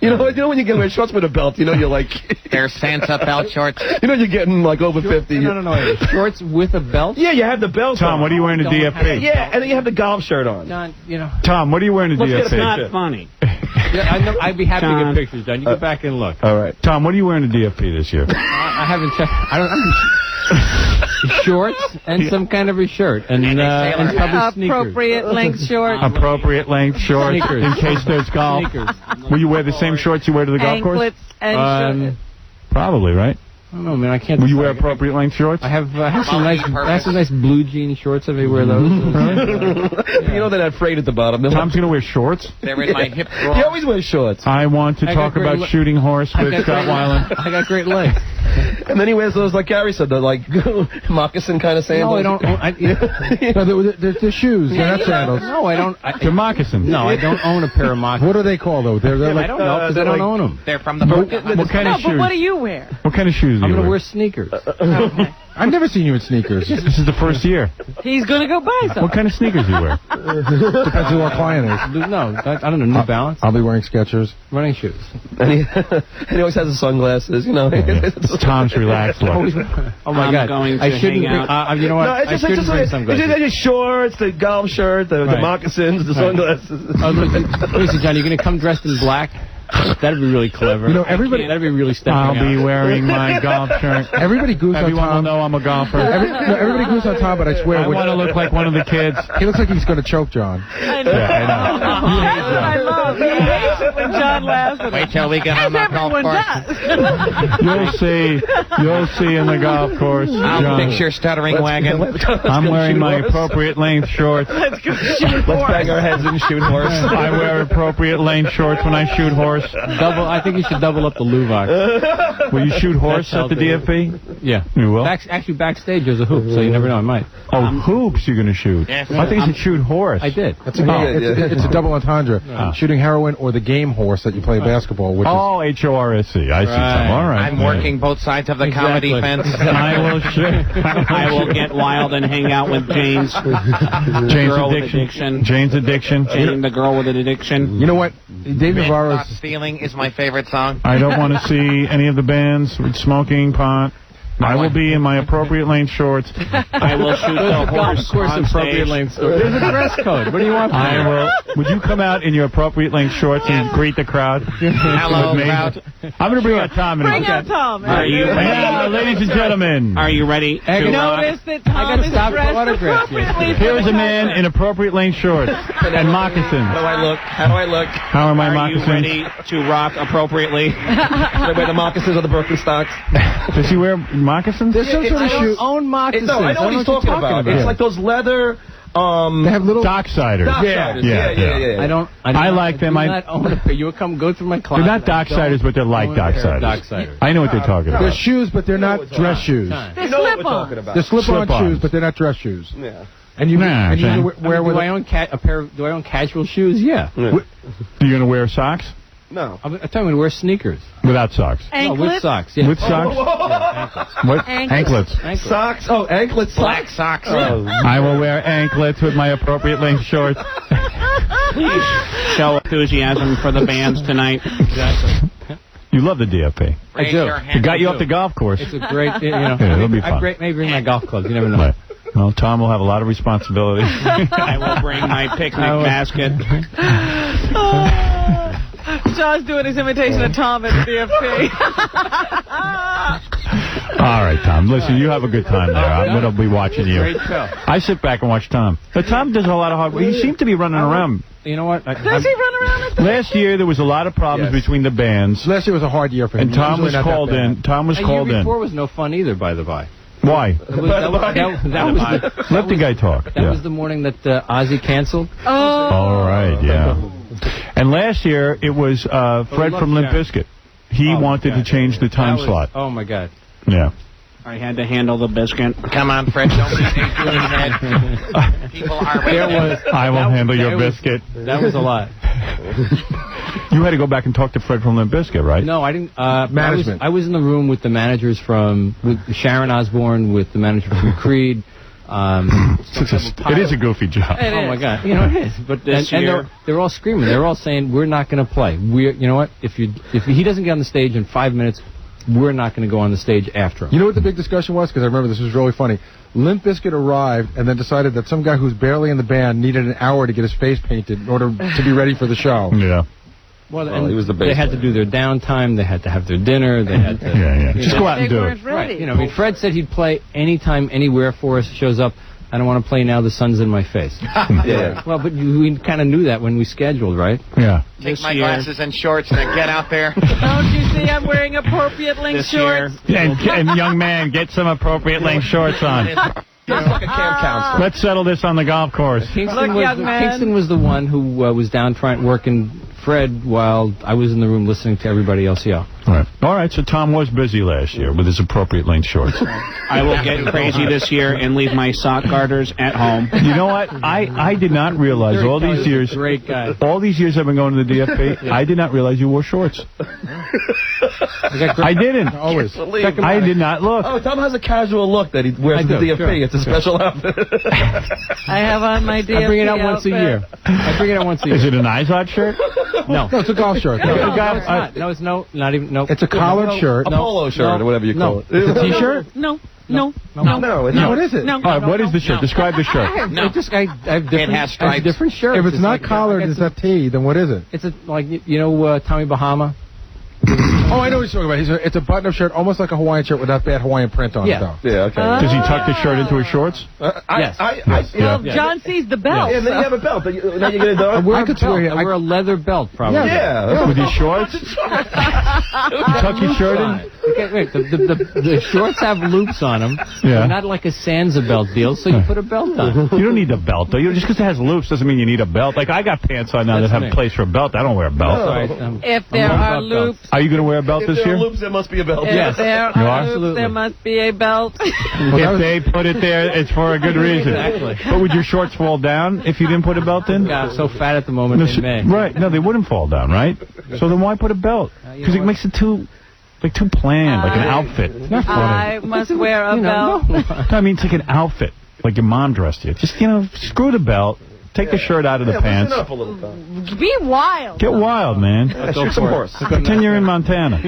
You know when you get wear shorts with a belt, you're like... They're Santa belt shorts. You're getting like over 50. No. Shorts with a belt? Yeah, you have the belt Tom, on. what are you wearing to DFP? Yeah, and then you have the golf shirt on. John, Tom, what are you wearing to DFP? It's not funny. Yeah, I'd be happy to John. get pictures, John. You go back and look. All right. Tom, what are you wearing to DFP this year? I haven't checked. Shorts and some kind of a shirt and probably sneakers. Appropriate length shorts. Appropriate length shorts Sneakers. in case there's golf. Sneakers. Will you wear the same shorts you wear to the golf course? Anklets and shorts. Probably, right? I don't know, man. I can't. Will you wear appropriate length shorts? I have some nice blue jean shorts. If I wear those. You know they're not frayed at the bottom. Tom's gonna wear shorts. They're in my hip drawer. He always wears shorts. I want to I talk got great about shooting horse with Scott Weiland. I got great legs. And then he wears those, like Gary said, the like moccasin kind of sandals. No, I don't. No, they're shoes. They're not sandals. No, I don't. They're moccasins. No, I don't own a pair of moccasins. What are they called though? They're like I don't know because I don't own them. They're from the What kind of But shoes? what do you wear? What kind of shoes do I'm you gonna wear? wear sneakers. I've never seen you in sneakers. This is the first year. He's gonna go buy some. What kind of sneakers do you wear? Depends who our client is. No, I don't know. New Balance. I'll be wearing Skechers. Running shoes. And he always has his sunglasses, you know. Tom's relaxed look. Oh my I'm God! going to I shouldn't. hang out. You know what? No, it's I just, shouldn't bring it's sunglasses. just the shorts, the golf shirt, the moccasins, the sunglasses. Oh, listen, John, you're gonna come dressed in black. That'd be really clever. You know, everybody. That'd be really stepping I'll out. be wearing my golf shirt. Everybody goose on Everyone will Tom. know I'm a golfer. Everybody goose on Tom, but I swear, I want to look like one of the kids. he looks like he's going to choke John. I know. Yeah, That's what I love. He hates it when John laughs at him. Wait till we get on As the golf everyone course. does. You'll see in the golf course. I'll John. fix your stuttering wagon. I'm wearing my appropriate length shorts. Let's go shoot Let's bang our heads and shoot horse. I wear appropriate length shorts when I shoot horse. I think you should double up the Luvox. Will you shoot horse That's at the DFP? Yeah. You will? Actually, backstage there's a hoop, so you never know. I might. Oh, hoops you're going to shoot. Yes. I think you should shoot horse. I did. That's a it's a double entendre. Shooting heroin or the game horse that you play basketball, which is Oh, H-O-R-S-E. I see some. All right. I'm working both sides of the comedy fence. I will shoot. I will get wild and hang out with Jane's girl with addiction. Jane's addiction. Jane, the girl with an addiction. You know what? Dave Stop Navarro's. Stealing is my favorite song. I don't want to see any of the bands with smoking pot. I will be in my appropriate length shorts. I will shoot the horse on stage. There's a dress code. What do you want from me? I will. Would you come out in your appropriate length shorts and greet the crowd? Hello, With me? crowd. I'm going to bring out Tom. In a Bring minute. out Tom. Are you ready? Ladies and gentlemen. Are you ready to Notice that Tom is stop for dressed autographs. appropriately. Here's a man in appropriate length shorts and moccasins. How do I look? How do I look? How are my Are moccasins? you ready to rock appropriately? Should I wear the moccasins or the Birkenstocks? Does he wear moccasins? There's some sort of shoe. Own moccasins. No, I know what he's talking about. It's like those leather. They have little. Docksiders. Yeah. I like them. I do not own a pair. You would come go through my closet. They're not docksiders, but they're like docksiders. I know what they're talking They're about. shoes, but they're not dress shoes. They're You know what we're slip-ons. talking about. They're slip-on Slip-ons. shoes, but they're not dress shoes. Yeah. And you Nah, you okay. wear Do with I own a pair of? Do I own casual shoes? Yeah. Are you going to wear socks? No. I'm telling you, wear sneakers. Without socks. No, Anklet? with socks. Yeah. With socks? What? Anklets. Anklets. Socks? Oh, anklets. Black socks. I will wear anklets with my appropriate length shorts. Please show enthusiasm for the bands tonight. Exactly. You love the DFP. I do. It got you off the golf course. It's a great, you know. Yeah, it'll be fun. Maybe bring my golf clubs. You never know. Right. Well, Tom will have a lot of responsibility. I will bring my picnic basket. John's doing his imitation of Tom at the DFP. All right, Tom. Listen, you have a good time there. I'm going to be watching you. Great show. I sit back and watch Tom. But Tom does a lot of hard work. You seem to be running around. You know what? Does he run around at the Last year, there was a lot of problems between the bands. Last year was a hard year for him. And Tom was called in. Tom was called year in. before was no fun either, by the by. Why? That Let the guy talk. was the morning that Ozzy canceled. Oh. All right, yeah. And last year, it was Fred from Limp Bizkit. He wanted to change the time slot. Oh, my God. Yeah. I had to handle the biscuit. Come on, Fred, don't be Adrian's head. People are waiting. I will handle your biscuit. That was a lot. You had to go back and talk to Fred from Limp Bizkit, right? No, I didn't. Management. I was in the room with the managers with Sharon Osbourne, with the manager from Creed. It is a goofy job. Oh my God, you know it is. But This year- they're all screaming. They're all saying we're not going to play. You know what? If he doesn't get on the stage in 5 minutes, we're not going to go on the stage after him. You know what the big discussion was? Because I remember this was really funny. Limp Bizkit arrived and then decided that some guy who's barely in the band needed an hour to get his face painted in order to be ready for the show. Yeah. Well, Well, he was the bass they had to player. do their downtime. They had to have their dinner. They had to. Yeah. you Just know, go out and They do weren't it. ready. Right. You know, I mean, Fred said he'd play anytime, anywhere for us. Shows up. I don't want to play now the sun's in my face. Yeah. Well, but we kind of knew that when we scheduled, right? Yeah. Take my glasses and shorts and then get out there. Don't you see I'm wearing appropriate length shorts? And young man, get some appropriate length shorts on. That's like a camp counselor. Let's settle this on the golf course. Kingston was the one who was down working Fred while I was in the room listening to everybody else yell. All right, so Tom was busy last year with his appropriate length shorts. I will get crazy this year and leave my sock garters at home. You know what? I did not realize all these years. Great guy. All these years I've been going to the DFP, I did not realize you wore shorts. I didn't. Always. I did not look. Oh, Tom has a casual look that he wears to the DFP. Sure. It's a special outfit. I have on my DFP I bring it out once a year. I bring it out once a year. Is it an Izod shirt? No. No, it's a golf shirt. No, it's not. No, it's not even. No. It's a collared shirt. A polo shirt or whatever you call it. It's a T-shirt? No. What is it? No. All right, what is the shirt? Describe the shirt. I have different, It has stripes. different shirts. If it's not collared, it's a T, then what is it? It's Tommy Bahama. Oh, I know what you're talking about. It's a button-up shirt, almost like a Hawaiian shirt with that bad Hawaiian print on it, though. Yeah, okay. Does he tuck the shirt into his shorts? Yes. Well, John sees the belt. Yeah, and then you have a belt. Now you get a dog. I wear a leather belt, probably. Yeah. With his shorts? You tuck your shirt in? Okay, wait, the shorts have loops on them. Yeah. They're not like a Sansa belt deal, so you put a belt on. You don't need a belt, though. Just because it has loops doesn't mean you need a belt. Like, I got pants on now that have a place for a belt. I don't wear a belt. If there are loops. Are you going to wear a belt this year? If there are loops, there must be a belt. If there You are are? loops, there must be a belt. If they put it there, it's for a good reason. Exactly. But would your shorts fall down if you didn't put a belt in? Yeah, I'm so fat at the moment in May. Right. No, they wouldn't fall down, right? So then why put a belt? Because it makes it too planned, like an outfit. It's not funny. I must wear a belt. No, I mean, it's like an outfit, like your mom dressed you. Just, screw the belt. Take the shirt out of the pants. Listen up a little bit. Be wild. Get wild, man. Shoot some horse. Pretend you're in Montana.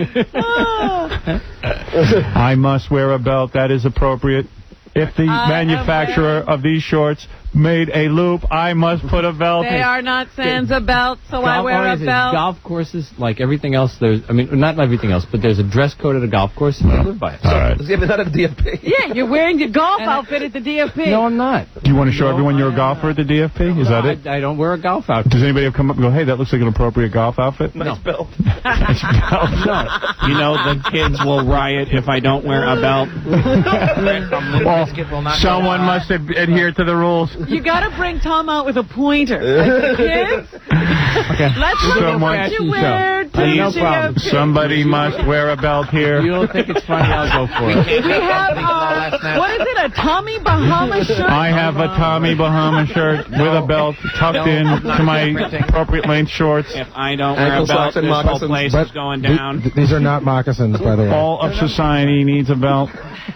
I must wear a belt. That is appropriate. If the manufacturer of these shorts made a loop, I must put a belt in. They are not Sansa belts, so I wear a belt. Golf courses, like everything else, not everything else, but there's a dress code at a golf course, and you live by it. All right. Yeah, but not at the DFP. Yeah, you're wearing your golf outfit at the DFP. No, I'm not. Do you want to show everyone you're a golfer at the DFP? Is that it? I don't wear a golf outfit. Does anybody come up and go, hey, that looks like an appropriate golf outfit? Nice belt. Nice belt. No. You know the kids will riot if I don't wear a belt. Someone must adhere to the rules. You got to bring Tom out with a pointer. Like the kids. Okay. Let's look at what you wear to No the problem. DFP. Somebody must wear a belt here. You don't think it's funny, I'll go for it. We have, what is it, a Tommy Bahama shirt? I have a Tommy Bahama shirt with a belt tucked in to my appropriate length shorts. If I don't wear a Ankle belt, socks and this whole moccasins. place is going down. These are not moccasins, by the way. All of society needs a belt.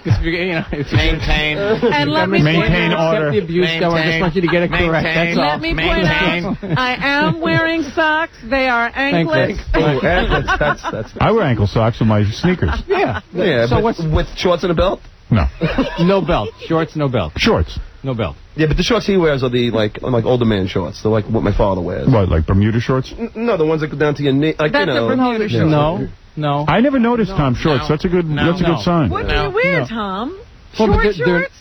Maintain. And let me Maintain order. The abuse going. I just want you to get it correct. That's all. Let me point out, I am wearing socks. They are anklets. Oh, anklets. That's. I wear ankle socks with my sneakers. Yeah. Yeah, So but with shorts and a belt? No. No belt. Shorts, no belt. Shorts. No belt. Yeah, but the shorts he wears are the like older man shorts. They're like what my father wears. What, like Bermuda shorts? No, the ones that go down to your knee. Like, That's a Bermuda shirt. No. I never noticed Tom shorts. That's a good sign. What do you wear, Tom? Well, but Short they're- shorts?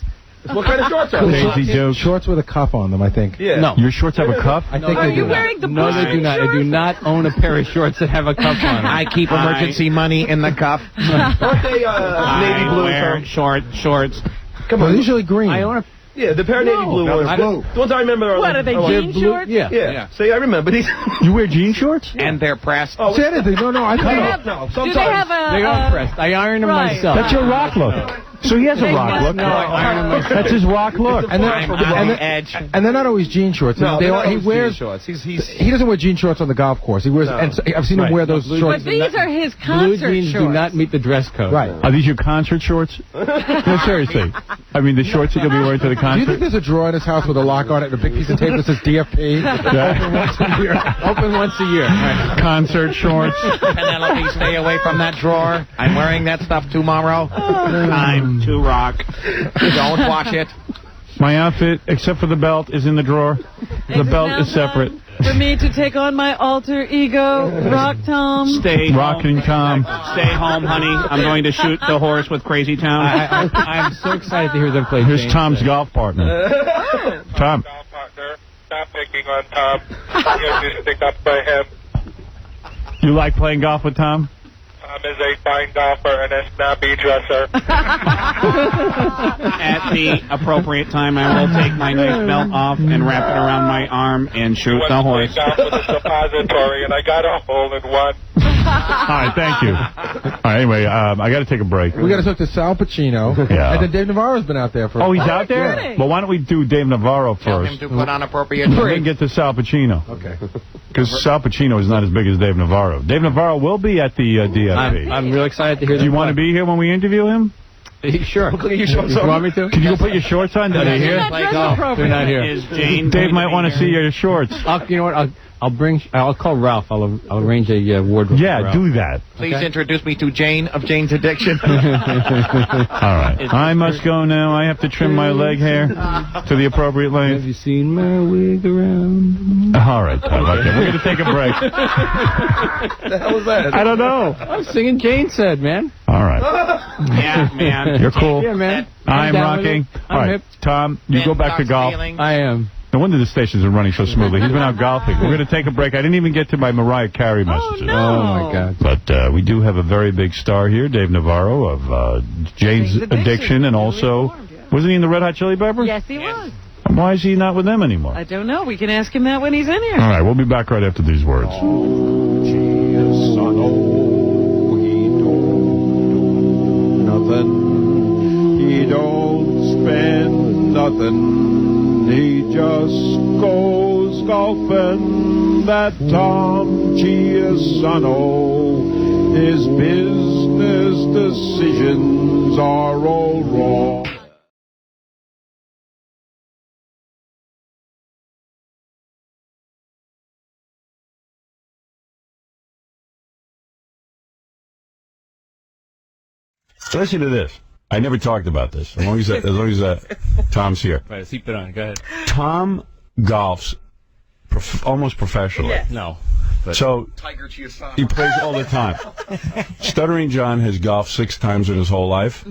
What kind of shorts are they? Crazy joke. Shorts with a cuff on them, I think. Yeah. No. Your shorts have a cuff? I think Are they you do. wearing the No, they do not. I do not own a pair of shorts that have a cuff on them. I keep emergency money in the cuff. Aren't they navy I blue? wear Tom? shorts. Come They're on. usually green. I own a Yeah, the pair of navy blue ones. The ones I remember are What, are they jean shorts? Yeah. Yeah. See, I remember these. You wear jean shorts? And they're pressed. Oh, Say anything. No, I Do they think. have, No, do sometimes. they have a... They are pressed. I iron them right. myself. That's your rock look. So he has a rock look. No, I iron them myself. That's his rock look. And then, I'm on the edge. and they're not always jean shorts. No, They they're are- not he always wears. jean shorts. He doesn't wear jean shorts on the golf course. He wears. No. And so, I've seen him wear those Blue- shorts. But these are his Blue concert jeans shorts. do not meet the dress code. Right. Are these your concert shorts? No, seriously. I mean, the shorts that you'll be wearing to the Do you think concert? there's a drawer in his house with a lock on it and a big piece of tape that says DFP? Open once a year. Right. Concert shorts. Penelope, stay away from that drawer. I'm wearing that stuff tomorrow. I'm too rock. Don't watch it. My outfit, except for the belt, is in the drawer. The belt is separate. for me to take on my alter ego, Rock Tom. Stay Rocking Tom. Stay home, honey. I'm going to shoot the horse with Crazy Tom. I'm so excited to hear them play. Here's James Tom's Day. golf partner. Tom. Stop picking on Tom. You just stick up by him. You like playing golf with Tom? Tom is a fine golfer and a snappy dresser. At the appropriate time, I will take my nice belt off and wrap it around my arm and shoot the horse. Down with a suppository, and I got a hole in one. All right, thank you. All right, anyway, I got to take a break. We got to talk to Sal Pacino. Yeah. And then Dave Navarro's been out there for. Oh, he's out there? Yeah. Well, why don't we do Dave Navarro first? Tell him to put on appropriate And then drinks. get to Sal Pacino. Okay. Because Sal Pacino is not as big as Dave Navarro. Dave Navarro will be at the DFP. I'm real excited to hear. Do you want to be here when we interview him? Sure. Look at your shorts You on. want me to? Can you go put your shorts on? Are they Did here? No, they're not here. Is Jane Dave might want to see your shorts. You know what? I'll call Ralph. I'll arrange a wardrobe. Yeah, for Ralph. do that. Please introduce me to Jane of Jane's Addiction. All right. I must go now. I have to trim my leg hair to the appropriate length. Have you seen my wig around? All right, Tom. Okay. We're going to take a break. What the hell was that? I don't know. I'm singing Jane Said, man. All right. Yeah, man. You're cool. Yeah, man. I'm down with rocking. it. All I'm right, hip. Tom, you go back to golf. I am. No wonder the stations are running so smoothly. He's been out golfing. We're going to take a break. I didn't even get to my Mariah Carey messages. Oh, my God. But we do have a very big star here, Dave Navarro of Jane's Addiction, and also, wasn't he in the Red Hot Chili Peppers? Yes, he was. Why is he not with them anymore? I don't know. We can ask him that when he's in here. All right, we'll be back right after these words. Nothing. He don't spend nothing. He just goes golfing. That Tom Cheapasano. His business decisions are all wrong. Listen to this. I never talked about this. As long as Tom's here. Right, let's keep it on. Go ahead. Tom golfs almost professionally. Yes. No. But So he plays all the time. Stuttering John has golfed 6 times in his whole life.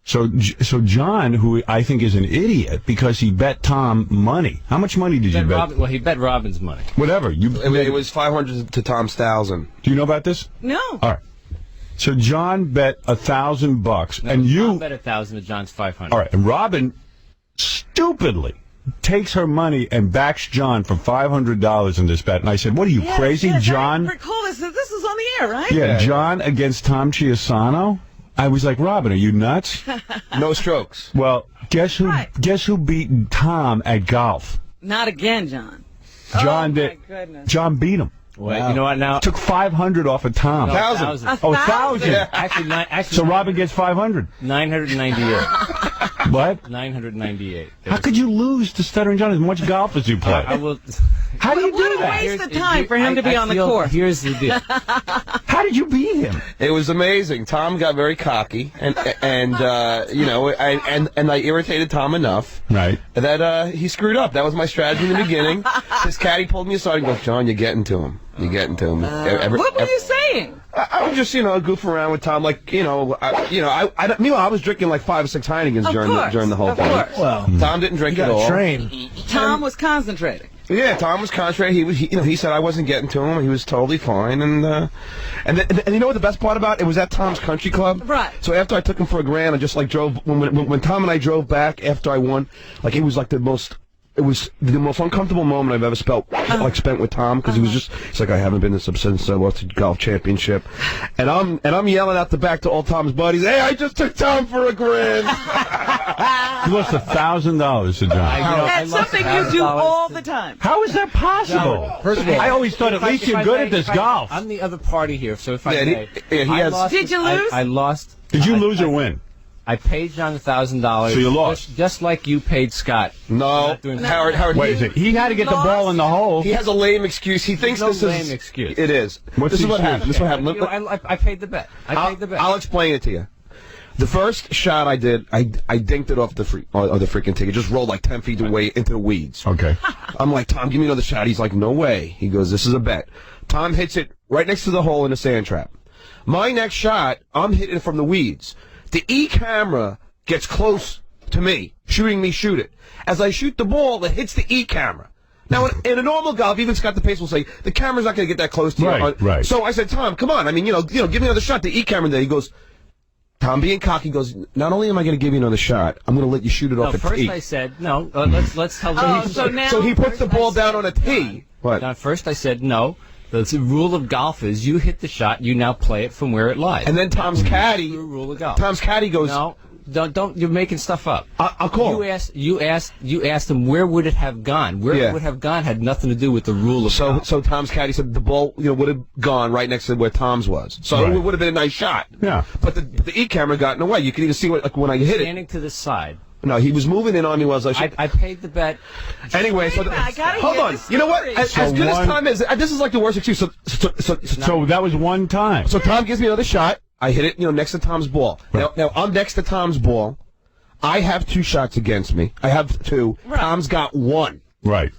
So John, who I think is an idiot because he bet Tom money. How much money did you bet? Well, he bet Robin's money. Whatever. It was 500 to Tom's 1,000. Do you know about this? No. All right. So John bet $1,000, and you Tom bet 1,000 to John's 500. All right, and Robin stupidly takes her money and backs John for $500 in this bet. And I said, "What are you crazy, John?" I recall this. This is on the air, right? Yeah, John against Tom Cheapasano. I was like, Robin, are you nuts? No strokes. Well, guess who beat Tom at golf? Not again, John. John did. My goodness. John beat him. Well, you know what now? Took 500 off of Tom. 1,000. Oh, 1,000. Yeah. Actually, so Robin gets 500. 998. What? 998. How could you lose to Stuttering John as much golf as you play? I will. How do you do What a that? waste of time for him to be on the course. Here's the deal. How did you beat him? It was amazing. Tom got very cocky, and you know, I irritated Tom enough, right, that he screwed up. That was my strategy in the beginning. His caddy pulled me aside and goes, "John, you're getting to him. You're getting to him." What were you saying? I would just, goofing around with Tom, like, meanwhile, I was drinking like 5 or 6 Heinekens during the whole thing. Well, Tom didn't drink at all. Tom was concentrating. Yeah, Tom was concentrating. He said I wasn't getting to him. He was totally fine. And you know what the best part about it was at Tom's Country Club. Right. So after I took him for a grand, I just like drove when Tom and I drove back after I won. Like it was the most uncomfortable moment I've ever spent with Tom, because he's like, I haven't been this upset since I lost the golf championship, and I'm yelling out the back to all Tom's buddies, "Hey, I just took Tom for a grand." You lost $1,000 to John. That's something you do all the time. How is that possible? First of all, I always thought at least you're good at this golf. I'm the other party here, so if I Yeah, may, he I has- lost, Did you lose? I lost. Did you lose or win? I paid John $1,000. So you lost. Just like you paid Scott. No, Howard. Wait, he had to get the ball in the hole. He has a lame excuse. He thinks no this is lame excuse. It is. What's This the is what excuse? happened. This is what happened. I paid the bet. I paid the bet. I'll explain it to you. The first shot I did, I dinked it off the freaking tee. It just rolled like 10 feet away into the weeds. Okay. I'm like, Tom, give me another shot. He's like, no way. He goes, this is a bet. Tom hits it right next to the hole in the sand trap. My next shot, I'm hitting from the weeds. The E camera gets close to me, shooting me shoot it. As I shoot the ball, it hits the E camera. Now, in a normal golf, even Scott the Pace will say, the camera's not going to get that close to you. Right. So I said, Tom, come on. I mean, give me another shot. The E camera there. He goes, Tom, being cocky, goes, not only am I going to give you another shot, I'm going to let you shoot it off a tee. First I said, no, let's tell So he puts the ball down on a tee. What? Now, first I said, no. The rule of golf is you hit the shot, you now play it from where it lies. And then Tom's caddy. Rule of golf. Tom's caddy goes. No, don't. You're making stuff up. I'll call. You asked him where would it have gone. Where it would have gone had nothing to do with the rule of golf. So Tom's caddy said the ball, would have gone right next to where Tom's was. So it would have been a nice shot. Yeah. But the E camera got in the way. You could even see when I hit it. Standing to the side. No, he was moving in on me while I paid the bet. Anyway, hold on. You know what? As good as Tom is, this is like the worst excuse. So that was one time. So Tom gives me another shot. I hit it, next to Tom's ball. Right. Now I'm next to Tom's ball. I have 2 shots against me. I have 2. Right. Tom's got 1. Right.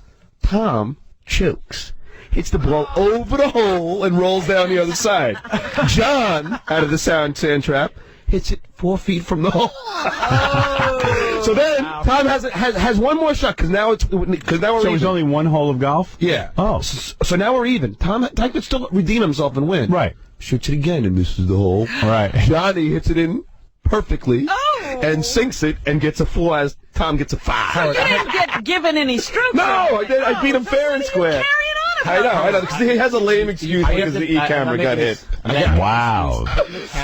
Tom chokes, hits the ball over the hole, and rolls down the other side. John, out of the sand trap, hits it 4 feet from the hole. So then Tom has one more shot because now we're So it's only one hole of golf. Yeah. Oh. So now we're even. Tom could still redeem himself and win. Right. Shoots it again and misses the hole. Right. Johnny hits it in perfectly and sinks it and gets a 4 as Tom gets a 5. You didn't get given any strokes. No, I beat him fair and square. I know, because he has a lame excuse because the E camera got hit. Wow.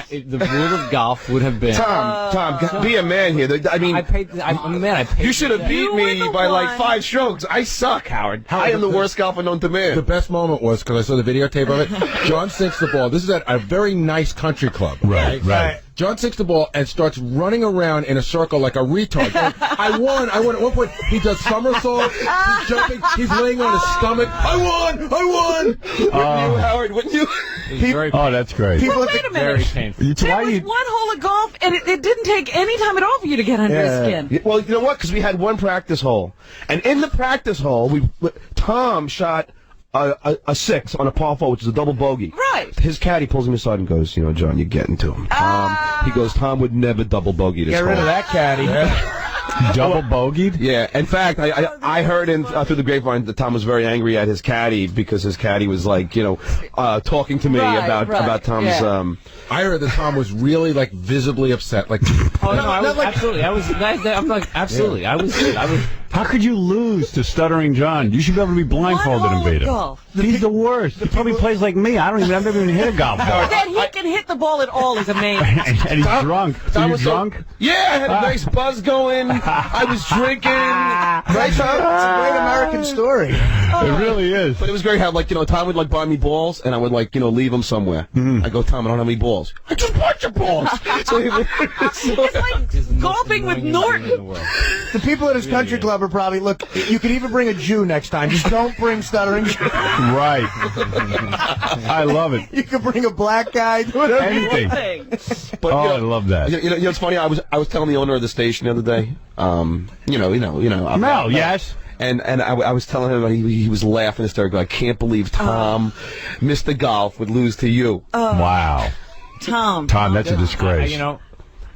The rule of golf would have been... Tom, be a man here. I mean, you should have beat me by like 5 strokes. I suck, Howard. I am the worst golfer known to man. The best moment was, because I saw the videotape of it, John sinks the ball. This is at a very nice country club. Right. John sinks the ball and starts running around in a circle like a retard. Going, I won. At one point, he does somersaults. He's jumping. He's laying on his stomach. I won. Wouldn't you, Howard? Wouldn't you? Oh, that's great. Well, wait a minute. Very painful. There was one hole of golf, and it didn't take any time at all for you to get under his skin. Well, you know what? Because we had one practice hole. And in the practice hole, Tom shot a 6 on a par 4, which is a double bogey. Right. His caddy pulls him aside and goes, John, you're getting to him. He goes, Tom would never double bogey this hole. Get rid of that caddy. Double bogeyed? Yeah. In fact, I heard through the grapevine that Tom was very angry at his caddy because his caddy was like, talking to me about Tom's. Yeah. I heard that Tom was really like visibly upset. Like, absolutely. Absolutely. I was. How could you lose to Stuttering John? You should be able to be blindfolded and beat him. Golf. He's the worst. He probably plays like me. I've never even hit a golf ball. That he can hit the ball at all is amazing. and he's drunk. So you're drunk? Yeah, I had a nice buzz going. I was drinking. Right, Tom? It's a great American story. It really is. But it was great how, Tom would, buy me balls, and I would, leave them somewhere. I go, Tom, I don't have any balls. I just bought your balls. It's like golfing with Norton. The people at his country club are probably, look, you could even bring a Jew next time. Just don't bring Stuttering John. Right. I love it. You could bring a black guy. Anything. But, I love that. It's funny. I was telling the owner of the station the other day. Mel, yes. And I was telling him he was laughing hysterically. I can't believe Tom, Mr. Golf, would lose to you. Wow. Tom, that's a disgrace.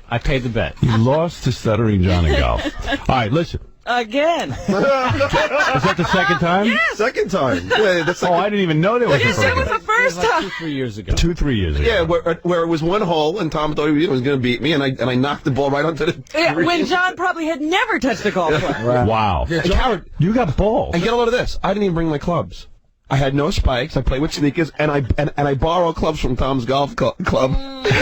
I paid the bet. You lost to Stuttering John in golf. All right, listen. Again. Is that the second time? Yes. Second time. Yeah, I didn't even know there was a second. It was the first time. 2-3 years ago. 2-3 years ago. Yeah, where it was one hole, and Tom thought he was going to beat me, and I knocked the ball right onto the green. When John probably had never touched a golf club. Right. Wow. Yeah, Howard, you got balls. And get a load of this. I didn't even bring my clubs. I had no spikes. I played with sneakers, and I borrow clubs from Tom's golf club.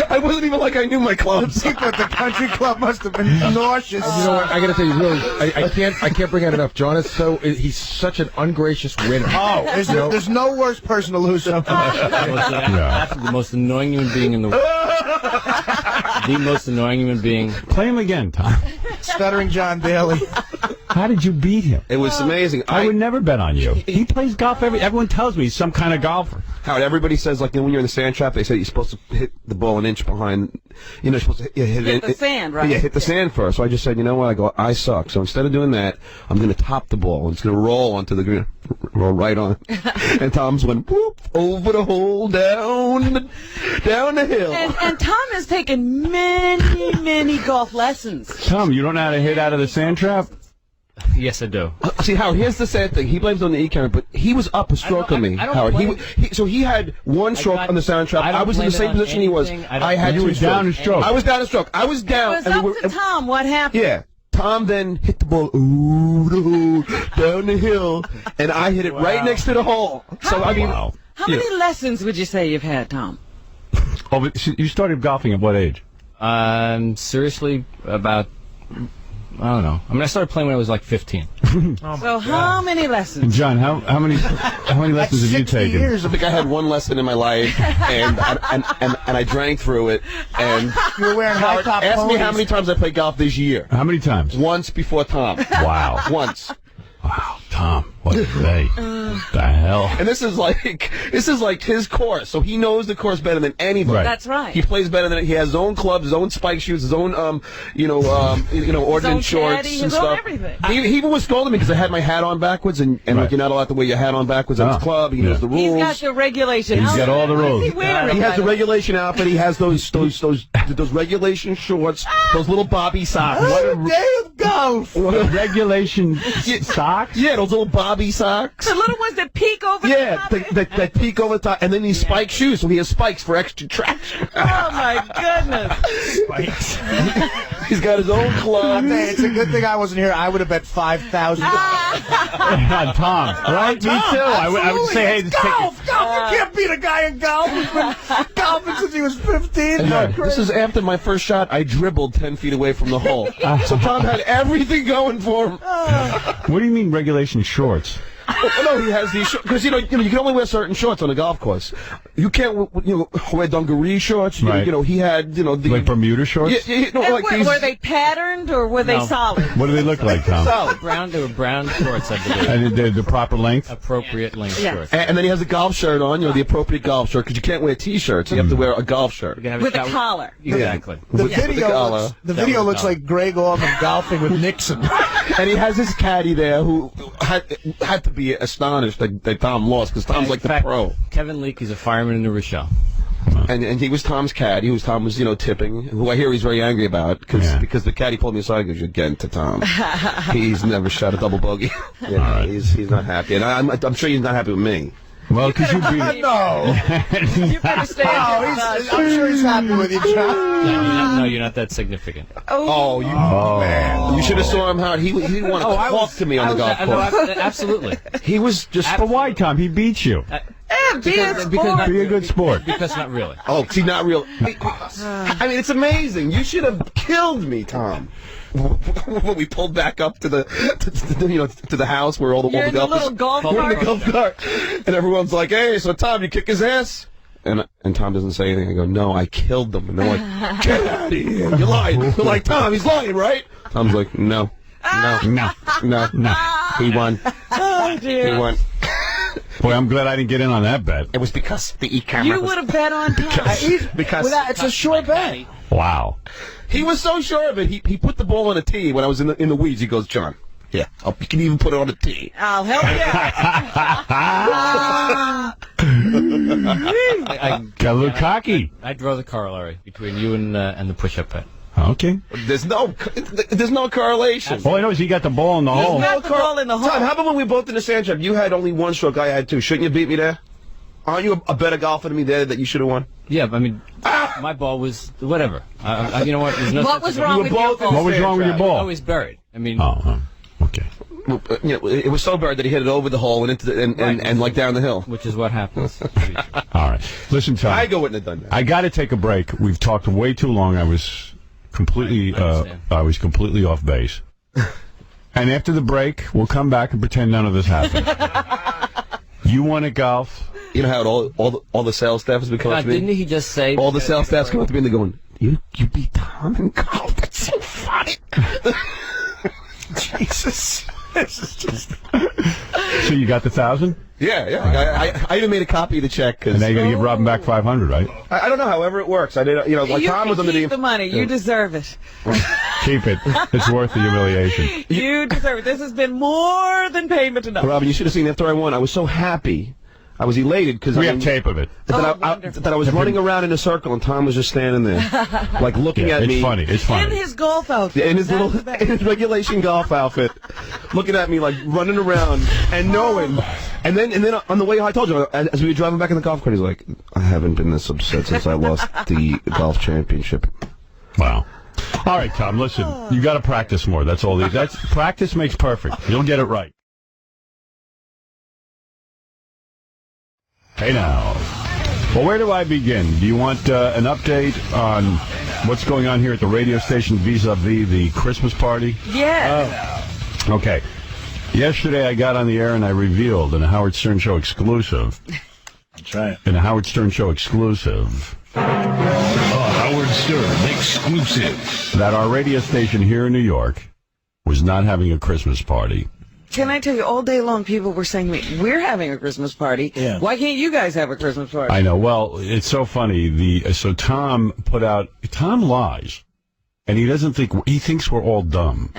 I wasn't even like I knew my clubs. People at the country club must have been nauseous. You know what? I got to tell you, really, I can't bring out enough. John is he's such an ungracious winner. Oh, there's no worse person to lose something. The most annoying human being in the world. The most annoying human being. Play him again, Tom. Stuttering John Daly. How did you beat him? It was amazing. I would never bet on you. He plays golf everyone tells me he's some kind of golfer. Howard, everybody says, when you're in the sand trap, they say you're supposed to hit the ball an inch behind you're supposed to hit the sand, right? Yeah, hit the sand first. So I just said, you know what? I go, I suck. So instead of doing that, I'm going to top the ball. It's going to roll onto the green, roll right on. And Tom's went whoop over the hole, down the hill. And Tom has taken many golf lessons. Tom, you don't know how to hit out of the sand trap? Yes, I do. See, Howard, here's the sad thing. He blames on the E-camera, but he was up a stroke on me, Howard. So he had one stroke on the sound trap. I was in the same position he was. I had two strokes. Down a stroke. I was down a stroke. I was down. It was up to Tom. What happened? Yeah. Tom then hit the ball down the hill, and I hit it right next to the hole. So, I mean... How many lessons would you say you've had, Tom? Oh, but you started golfing at what age? Seriously, about... I don't know. I mean, I started playing when I was like 15. So how many lessons? And John, how many lessons have you taken? Years. I think I had one lesson in my life, and I drank through it. And you were wearing high top ask ponies. me how many times I played golf this year. How many times? Once before Tom. Wow. Once. Wow, Tom, what a day. What the hell? And this is like his course, so he knows the course better than anybody. Right. That's right. He plays better than he has his own clubs, his own spike shoes, his own ordnance shorts caddy, and his own stuff. everything. He even was scolding me because I had my hat on backwards, and like you're not allowed to wear your hat on backwards at his club. He knows the rules. He's got the regulation. He's got all the rules. He has the regulation outfit. He has those regulation shorts, those little bobby socks. What a day of golf! Regulation socks? Yeah, those little bobby socks. The little ones that peek over the top. that peek over the top, and then these spike shoes, so he has spikes for extra traction. Oh my goodness! Spikes. He's got his own club. Man, it's a good thing I wasn't here. I would have bet $5,000. Tom, right? Me too. I would say, hey, golf. You can't beat a guy in golf. He's been golfing since he was 15. This is after my first shot. I dribbled 10 feet away from the hole. So Tom had everything going for him. What do you mean regulation shorts? No, he has these shorts because you can only wear certain shorts on a golf course. You can't wear dungaree shorts. Right. He had like Bermuda shorts. Were they patterned or were they solid? What do they look like, Tom? Solid. They were brown shorts, I believe. And they're the proper length? Appropriate length shorts. And then he has a golf shirt on, the appropriate golf shirt, because you can't wear T-shirts. You have to wear a golf shirt. With a collar. Exactly. The video looks like Greg Allman golfing with Nixon. And he has his caddy there who had to be astonished that Tom lost, because Tom's like the pro. Kevin Leake is a fireman in New Rochelle. And he was Tom's caddy, Tom was tipping, who I hear he's very angry about, because the caddy pulled me aside and goes, "You're getting to Tom. He's never shot a double bogey." He's not happy. And I'm sure he's not happy with me. Well, because you beat No. You better stay I'm sure he's happy with you, John. No, you're not that significant. Man. You should have saw him how he didn't want to talk to me on the golf course. Absolutely. He was just... But why, Tom? He beat you. Be a good sport. Because not really. Oh, see, not real. I mean, it's amazing. You should have killed me, Tom. When we pulled back up to the to the house where all the You're in the little golf cart. We're in the golf cart, and everyone's like, "Hey, so Tom, you kick his ass?" And Tom doesn't say anything. I go, "No, I killed them." And they're like, "Get out of here! You're lying." They're like, "Tom, he's lying, right?" Tom's like, "No, no, he won. Oh dear. He won." Boy, I'm glad I didn't get in on that bet. It was because the E-camera. You would have bet on Tom. because it's a sure bet. Wow. He was so sure of it. He put the ball on a tee when I was in the weeds. He goes, "John, yeah, you can even put it on a tee." I'll help you. I got a little cocky. I draw the corollary between you and the push-up bet. Okay. There's no correlation. All I know is he got the ball in the hole. Got the ball in the hole. Tom, how about when we were both in the sand trap? You had only one stroke, I had two. Shouldn't you beat me there? Aren't you a better golfer than me there that you should have won? Yeah, I mean, my ball was whatever. You know what? There's no What was wrong with your ball? What was wrong with your ball? Always buried. I mean, okay. It was so bad that he hit it over the hole and into and like down the hill, which is what happens. All right, listen, Tom. I wouldn't have done that. I got to take a break. We've talked way too long. I was completely off base. And after the break, we'll come back and pretend none of this happened. You want to golf? You know how all the sales staff has been coming up to me? Didn't he just say... All the sales staff's coming up to me and they're going, you beat Tom in golf? That's so funny. Jesus. This is just... So you got the 1,000? Yeah. I even made a copy of the check. Cause, And now you're going to give Robin back $500, right? I don't know, however it works. I did, like you Tom was can under keep the money. You deserve it. Keep it. It's worth the humiliation. You deserve it. This has been more than payment enough. Robin, you should have seen after I won. I was so happy. I was elated because we have tape of it. That I was running around in a circle and Tom was just standing there, like looking at me. It's funny. It's funny. In his golf outfit. In his in his regulation golf outfit, looking at me like running around and knowing. And then on the way home, I told you as we were driving back in the golf cart, he's like, "I haven't been this upset since I lost the golf championship." Wow. All right, Tom. Listen, you got to practice more. That's all. That's practice makes perfect. You'll get it right. Hey now. Well, where do I begin? Do you want an update on what's going on here at the radio station vis-a-vis the Christmas party? Yeah. Okay. Yesterday I got on the air and I revealed in a Howard Stern Show exclusive. That's right. In a Howard Stern Show exclusive. Howard Stern exclusive. That our radio station here in New York was not having a Christmas party. Can I tell you, all day long people were saying to me, we're having a Christmas party. Yeah. Why can't you guys have a Christmas party? I know. Well, it's so funny. So Tom lies, and he thinks we're all dumb.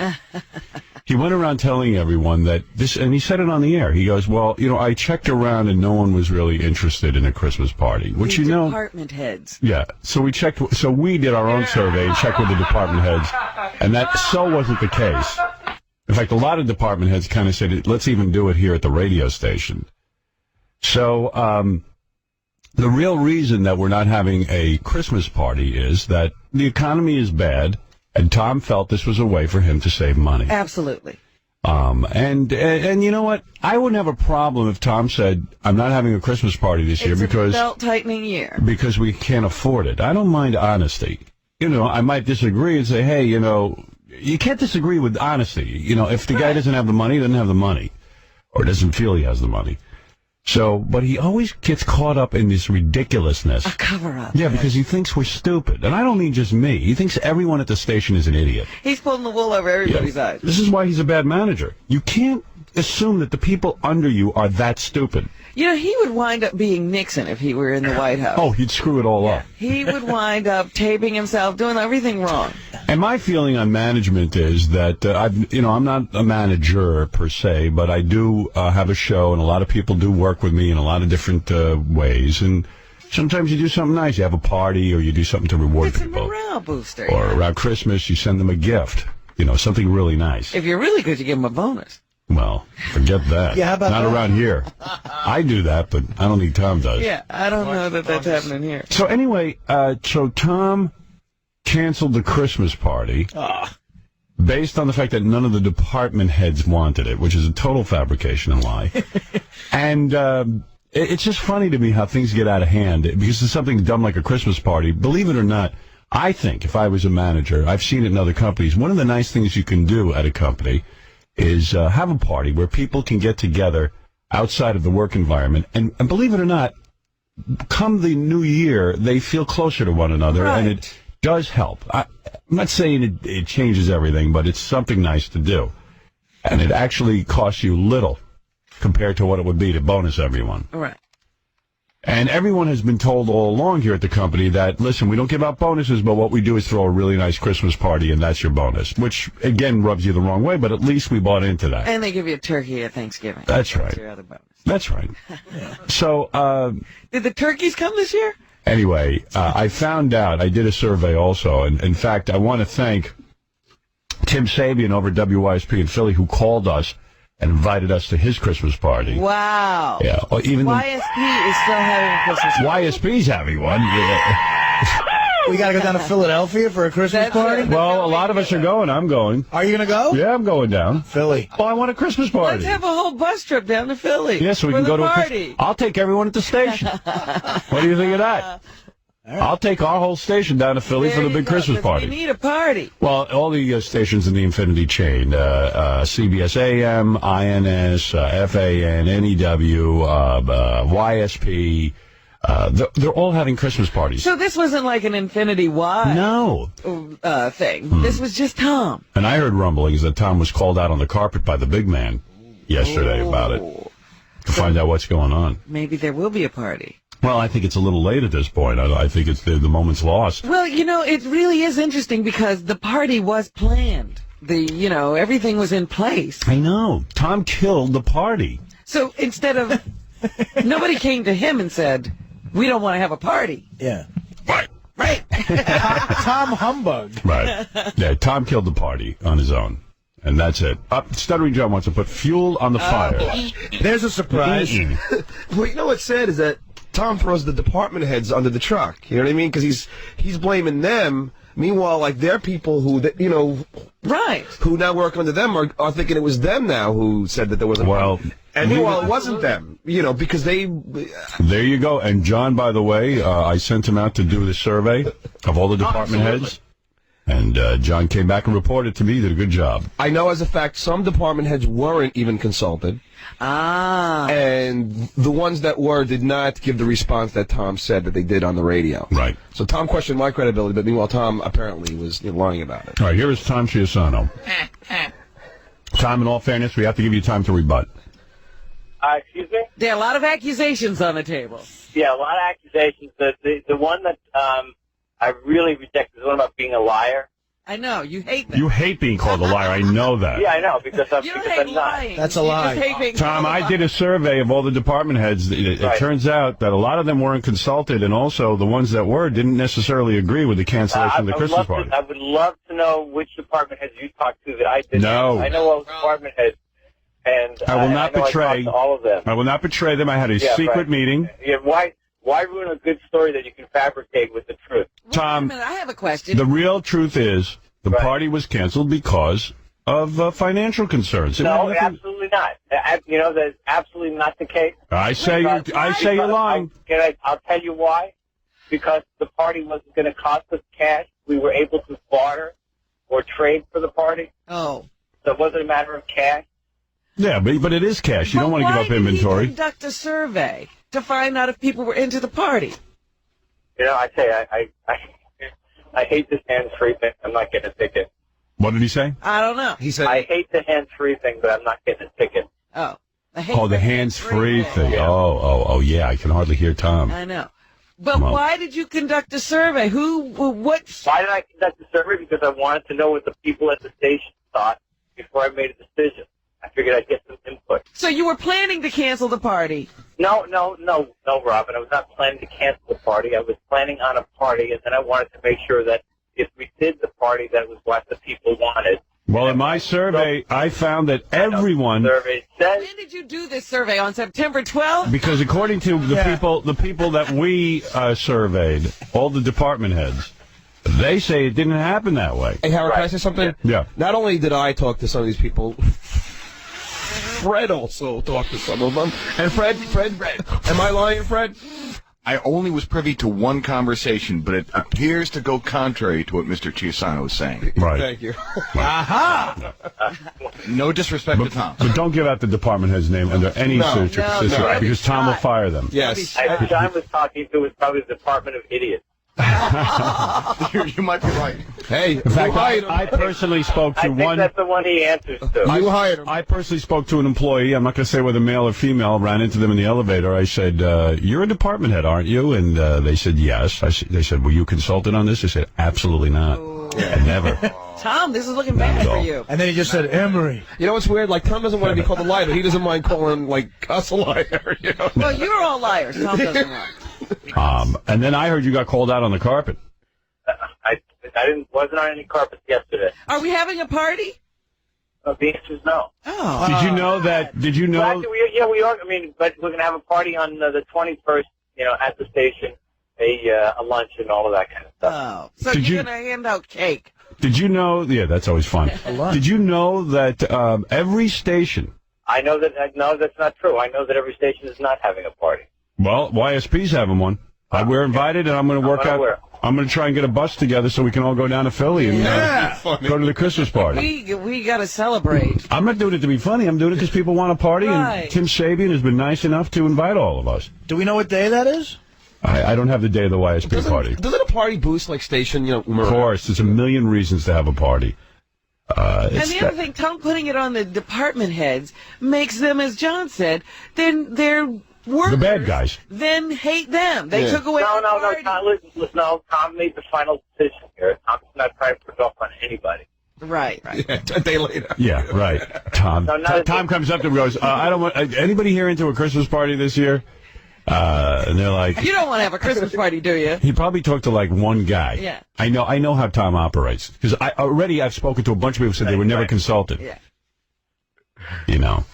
He went around telling everyone that this, and he said it on the air. He goes, well, I checked around and no one was really interested in a Christmas party, which the department heads. Yeah. So we checked. So we did our own survey and checked with the department heads, and that so wasn't the case. In fact, a lot of department heads kind of said, let's even do it here at the radio station. So the real reason that we're not having a Christmas party is that the economy is bad, and Tom felt this was a way for him to save money. Absolutely. And you know what? I wouldn't have a problem if Tom said, I'm not having a Christmas party this year because... It's a belt-tightening year. Because we can't afford it. I don't mind honesty. I might disagree and say, hey, you can't disagree with honesty. If the guy doesn't have the money, he doesn't have the money. Or doesn't feel he has the money. So, but he always gets caught up in this ridiculousness. A cover-up. Yeah, because he thinks we're stupid. And I don't mean just me. He thinks everyone at the station is an idiot. He's pulling the wool over everybody's eyes. This is why he's a bad manager. You can't assume that the people under you are that stupid. He would wind up being Nixon if he were in the White House. Oh, he'd screw it all up. He would wind up taping himself, doing everything wrong. And my feeling on management is that I'm not a manager per se, but I do have a show, and a lot of people do work with me in a lot of different ways. And sometimes you do something nice. You have a party, or you do something to reward people. It's a morale booster. Or around Christmas, you send them a gift. Something really nice. If you're really good, you give them a bonus. Well, forget that. Yeah, how about Not that? around here. I do that, but I don't think Tom does. Yeah, I don't know that that's happening here. So anyway, so Tom canceled the Christmas party based on the fact that none of the department heads wanted it, which is a total fabrication and lie. And it's just funny to me how things get out of hand because it's something dumb like a Christmas party. Believe it or not, I think if I was a manager, I've seen it in other companies, one of the nice things you can do at a company is have a party where people can get together outside of the work environment. And believe it or not, come the new year, they feel closer to one another, and it does help. I'm not saying it changes everything, but it's something nice to do. And it actually costs you little compared to what it would be to bonus everyone. Right. And everyone has been told all along here at the company that, listen, we don't give out bonuses, but what we do is throw a really nice Christmas party, and that's your bonus, which, again, rubs you the wrong way, but at least we bought into that. And they give you a turkey at Thanksgiving. That's right. That's your other bonus. That's right. So, did the turkeys come this year? Anyway, I found out, I did a survey also, and in fact, I want to thank Tim Sabian over at WYSP in Philly who called us and invited us to his Christmas party. Wow. Yeah. Or even YSP is still having a Christmas party. YSP's having one. Yeah. We got to go down to Philadelphia for a Christmas party? Well, a lot of us are going. I'm going. Are you going to go? Yeah, I'm going down. Philly. Well, I want a Christmas party. Let's have a whole bus trip down to Philly. Yeah, so we can go to a party. I'll take everyone at the station. What do you think of that? Right. I'll take our whole station down to Philly for the big Christmas party. We need a party. Well, all the stations in the Infinity chain, CBS AM, INS, FAN, NEW, YSP, they're all having Christmas parties. So this wasn't like an Infinity-wide thing. This was just Tom. And I heard rumblings that Tom was called out on the carpet by the big man yesterday about it. to find out what's going on. Maybe there will be a party. Well, I think it's a little late at this point. I think it's the moment's lost. Well, it really is interesting because the party was planned. Everything was in place. I know. Tom killed the party. So instead of, nobody came to him and said, we don't want to have a party. Yeah. Right. Tom Humbug. Right. Yeah, Tom killed the party on his own. And that's it. Stuttering John wants to put fuel on the fire. There's a surprise. Well, you know what's sad is that Tom throws the department heads under the truck. You know what I mean? Because he's blaming them. Meanwhile, like, they're people who, right, who now work under them are thinking it was them now who said that there was a problem. And meanwhile, it wasn't them, because they... There you go. And John, by the way, I sent him out to do the survey of all the department heads. And John came back and reported to me he did a good job. I know as a fact some department heads weren't even consulted. And the ones that were did not give the response that Tom said that they did on the radio. Right. So Tom questioned my credibility, but meanwhile Tom apparently was lying about it. All right, here is Tom Cheapasano. Tom, in all fairness, we have to give you time to rebut. Excuse me? There are a lot of accusations on the table. Yeah, a lot of accusations. The one that I really reject is the one about being a liar. I know, you hate that. You hate being called a liar. I know that. Yeah, I know, because I'm lying. That's a lie. Tom, I did a survey of all the department heads. It turns out that a lot of them weren't consulted, and also the ones that were didn't necessarily agree with the cancellation of the Christmas party. I would love to know which department heads you talked to that I didn't. No. I know all the department heads, and I will not betray I talked to all of them. I will not betray them. I had a secret meeting. Yeah, why ruin a good story that you can fabricate with the truth? Tom, Wait a minute, I have a question. The real truth is the party was canceled because of financial concerns. No, absolutely not. That's absolutely not the case. I say you're lying. I'll tell you why. Because the party wasn't going to cost us cash. We were able to barter or trade for the party. Oh. So it wasn't a matter of cash. Yeah, but it is cash. You don't want to give up inventory. Why did he conduct a survey to find out if people were into the party? I say I hate this hands-free thing. I'm not getting a ticket. What did he say? I don't know. He said I hate the hands-free thing, but I'm not getting a ticket. Oh. The hands-free thing. Yeah. Oh, yeah. I can hardly hear Tom. I know. But why did you conduct a survey? What? Why did I conduct a survey? Because I wanted to know what the people at the station thought before I made a decision. I figured I'd get some input. So you were planning to cancel the party? No, Robin. I was not planning to cancel the party. I was planning on a party, and then I wanted to make sure that if we did the party, that was what the people wanted. Well, in my survey, I found that everyone. When did you do this survey? On September 12th? Because according to the people that we surveyed, all the department heads, they say it didn't happen that way. Hey, Howard, can I say something? Yeah. Not only did I talk to some of these people, Fred also talked to some of them. And Fred, am I lying, Fred? I only was privy to one conversation, but it appears to go contrary to what Mr. Cheapasano is saying. Right. Thank you. Aha! No disrespect to Tom. But don't give out the department head's name under any circumstances, because Tom will fire them. Yes. If John was talking to, it was probably the Department of Idiots. You might be right. Hey, in fact, I personally spoke to I think that's the one he answers to. You hired him. I personally spoke to an employee. I'm not going to say whether male or female. Ran into them in the elevator. I said, "You're a department head, aren't you?" And they said, "Yes." They said, "Were you consulted on this?" I said, "Absolutely not. Never." Tom, this is looking bad for you. And then he just said, Emery. You know what's weird? Like, Tom doesn't want to be called a liar, but he doesn't mind calling, like, us a liar. You know? Well, you're all liars. Tom doesn't lie. And then I heard you got called out on the carpet. I wasn't on any carpets yesterday. Are we having a party? The answer is no. Oh. Did you know that? Did you know? Well, actually, we are. I mean, but we're going to have a party on the 21st. At the station, a lunch and all of that kind of stuff. Oh, so you're going to hand out cake? Did you know? Yeah, that's always fun. Did you know that every station? I know that. No, that's not true. I know that every station is not having a party. Well, YSP's having one. We're invited, and I'm going to work out. I'm going to try and get a bus together so we can all go down to Philly and go to the Christmas party. We got to celebrate. I'm not doing it to be funny. I'm doing it because people want a party, and Tim Sabian has been nice enough to invite all of us. Do we know what day that is? I don't have the day of the YSP party. Doesn't a party boost like station? Of course, there's a million reasons to have a party. And the other thing, Tom putting it on the department heads makes them, as John said, then they're workers. The bad guys. Then hate them. They took away No, the no, party. Tom, listen, no, Tom made the final decision here. Tom's not trying to put it off on anybody. Right. Yeah, a day later. Yeah, right. Tom. No, not Tom comes up to him and goes, I don't want anybody here into a Christmas party this year? And they're like, You don't want to have a Christmas party, do you? he probably talked to like one guy. Yeah. I know how Tom operates because I've spoken to a bunch of people who said they were never consulted. Yeah. You know.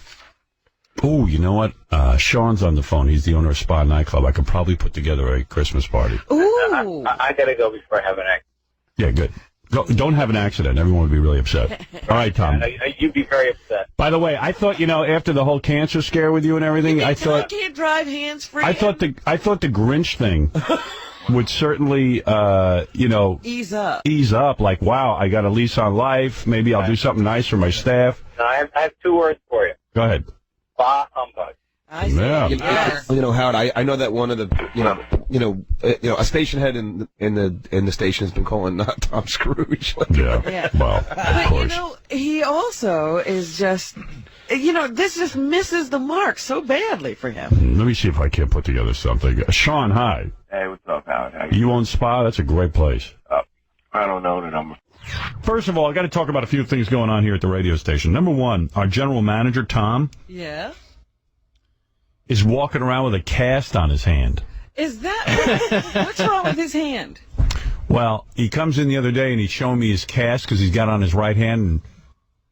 Oh, you know what? Sean's on the phone. He's the owner of Spa Nightclub. I could probably put together a Christmas party. Ooh. I gotta go before I have an accident. Yeah, good. Don't have an accident. Everyone would be really upset. All right, Tom. You'd be very upset. By the way, I thought, after the whole cancer scare with you and everything, I thought can't drive hands-free. I thought the Grinch thing would certainly, ease up. Like, wow, I got a lease on life. Maybe I'll do something nice for my staff. No, I have 2 words for you. Go ahead. Bah humbug. Yeah. Howard, I know that one of the, a station head in the station has been calling Tom Scrooge. Yeah. Well, of course. He also is just, this just misses the mark so badly for him. Let me see if I can't put together something. Sean, hi. Hey, what's up, Howard? You own Spa? That's a great place. I don't know the number. First of all, I got to talk about a few things going on here at the radio station. Number one, our general manager, Tom, Yeah. is walking around with a cast on his hand. Is that what's wrong with his hand? Well, he comes in the other day and he's showing me his cast because he's got on his right hand,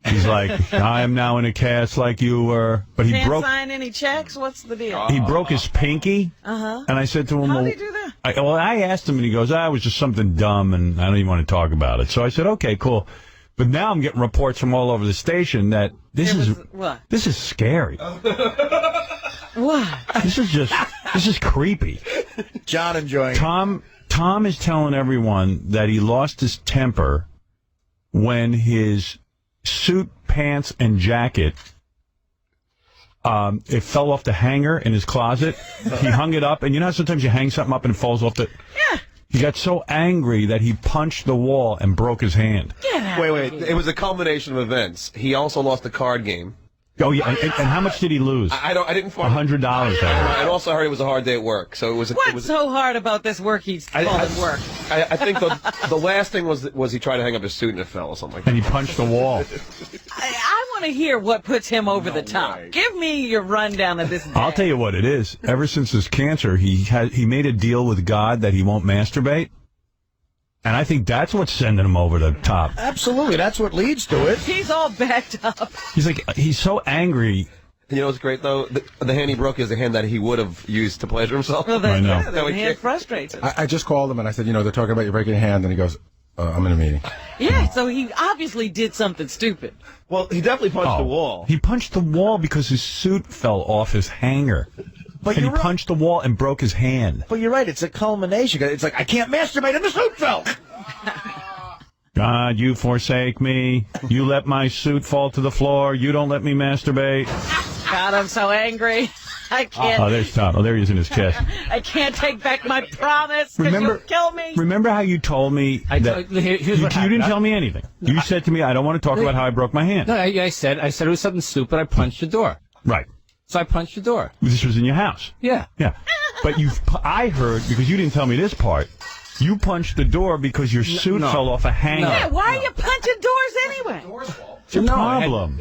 and he's like, "I am now in a cast like you were." But he Can't sign any checks. What's the deal? He broke his pinky. Uh-huh. And I said to him, How well, did he do that? I asked him, and he goes, it was just something dumb, and I don't even want to talk about it. So I said, okay, cool. But now I'm getting reports from all over the station that this is scary. What? This is creepy. John enjoying Tom is telling everyone that he lost his temper when his suit, pants, and jacket it fell off the hanger in his closet. He hung it up, and you know how sometimes you hang something up and it falls off the... Yeah. He got so angry that he punched the wall and broke his hand. Wait. It was a culmination of events. He also lost a card game. Oh, yeah. And how much did he lose? I didn't find $100. And also I heard it was a hard day at work. So it was. What's so hard about this work he's calling work? I think the last thing was he tried to hang up his suit and it fell or something like that. And he punched the wall. I want to hear what puts him over the top. Give me your rundown of this day. I'll tell you what it is. Ever since his cancer, he made a deal with God that he won't masturbate. And I think that's what's sending him over the top. Absolutely, that's what leads to it. He's all backed up. He's so angry. You know what's great, though? The hand he broke is the hand that he would have used to pleasure himself. Well, I know. The hand frustrates him. I just called him and I said, they're talking about you breaking your hand, and he goes, I'm in a meeting. Yeah, so he obviously did something stupid. Well, he definitely punched the wall. He punched the wall because his suit fell off his hanger. But he punched the wall and broke his hand. But you're right, it's a culmination. It's like, I can't masturbate and the suit fell. God, you forsake me. You let my suit fall to the floor. You don't let me masturbate. God, I'm so angry. I can't. Oh, there's Tom. Oh, there he is in his chest. I can't take back my promise because you'll kill me. Remember how you told me that here's what you happened. didn't tell me anything. You said to me, I don't want to talk about how I broke my hand. No, I said it was something stupid. I punched the door. Right. So I punched the door. This was in your house. Yeah. Yeah. But I heard, because you didn't tell me this part, you punched the door because your suit fell off a hanger. Yeah, why are you punching doors anyway? It's your problem.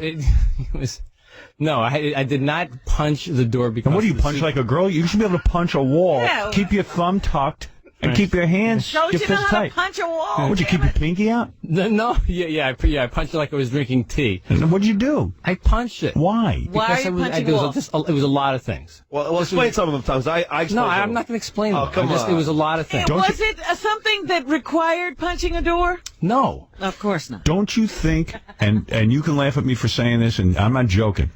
I did not punch the door because... And what do you punch like a girl? You should be able to punch a wall, keep your thumb tucked, and keep your hands, Don't your you know fist how tight. to punch a wall? Would you keep your pinky out? No, I punched it like I was drinking tea. And what'd you do? I punched it. Why? Why are you punching walls? It was a lot of things. Well, explain some of them, Tom. I explained No, some I'm of not going to explain Oh, them. come on. It was a lot of things. Was it something that required punching a door? No. Of course not. Don't you think, and you can laugh at me for saying this, and I'm not joking,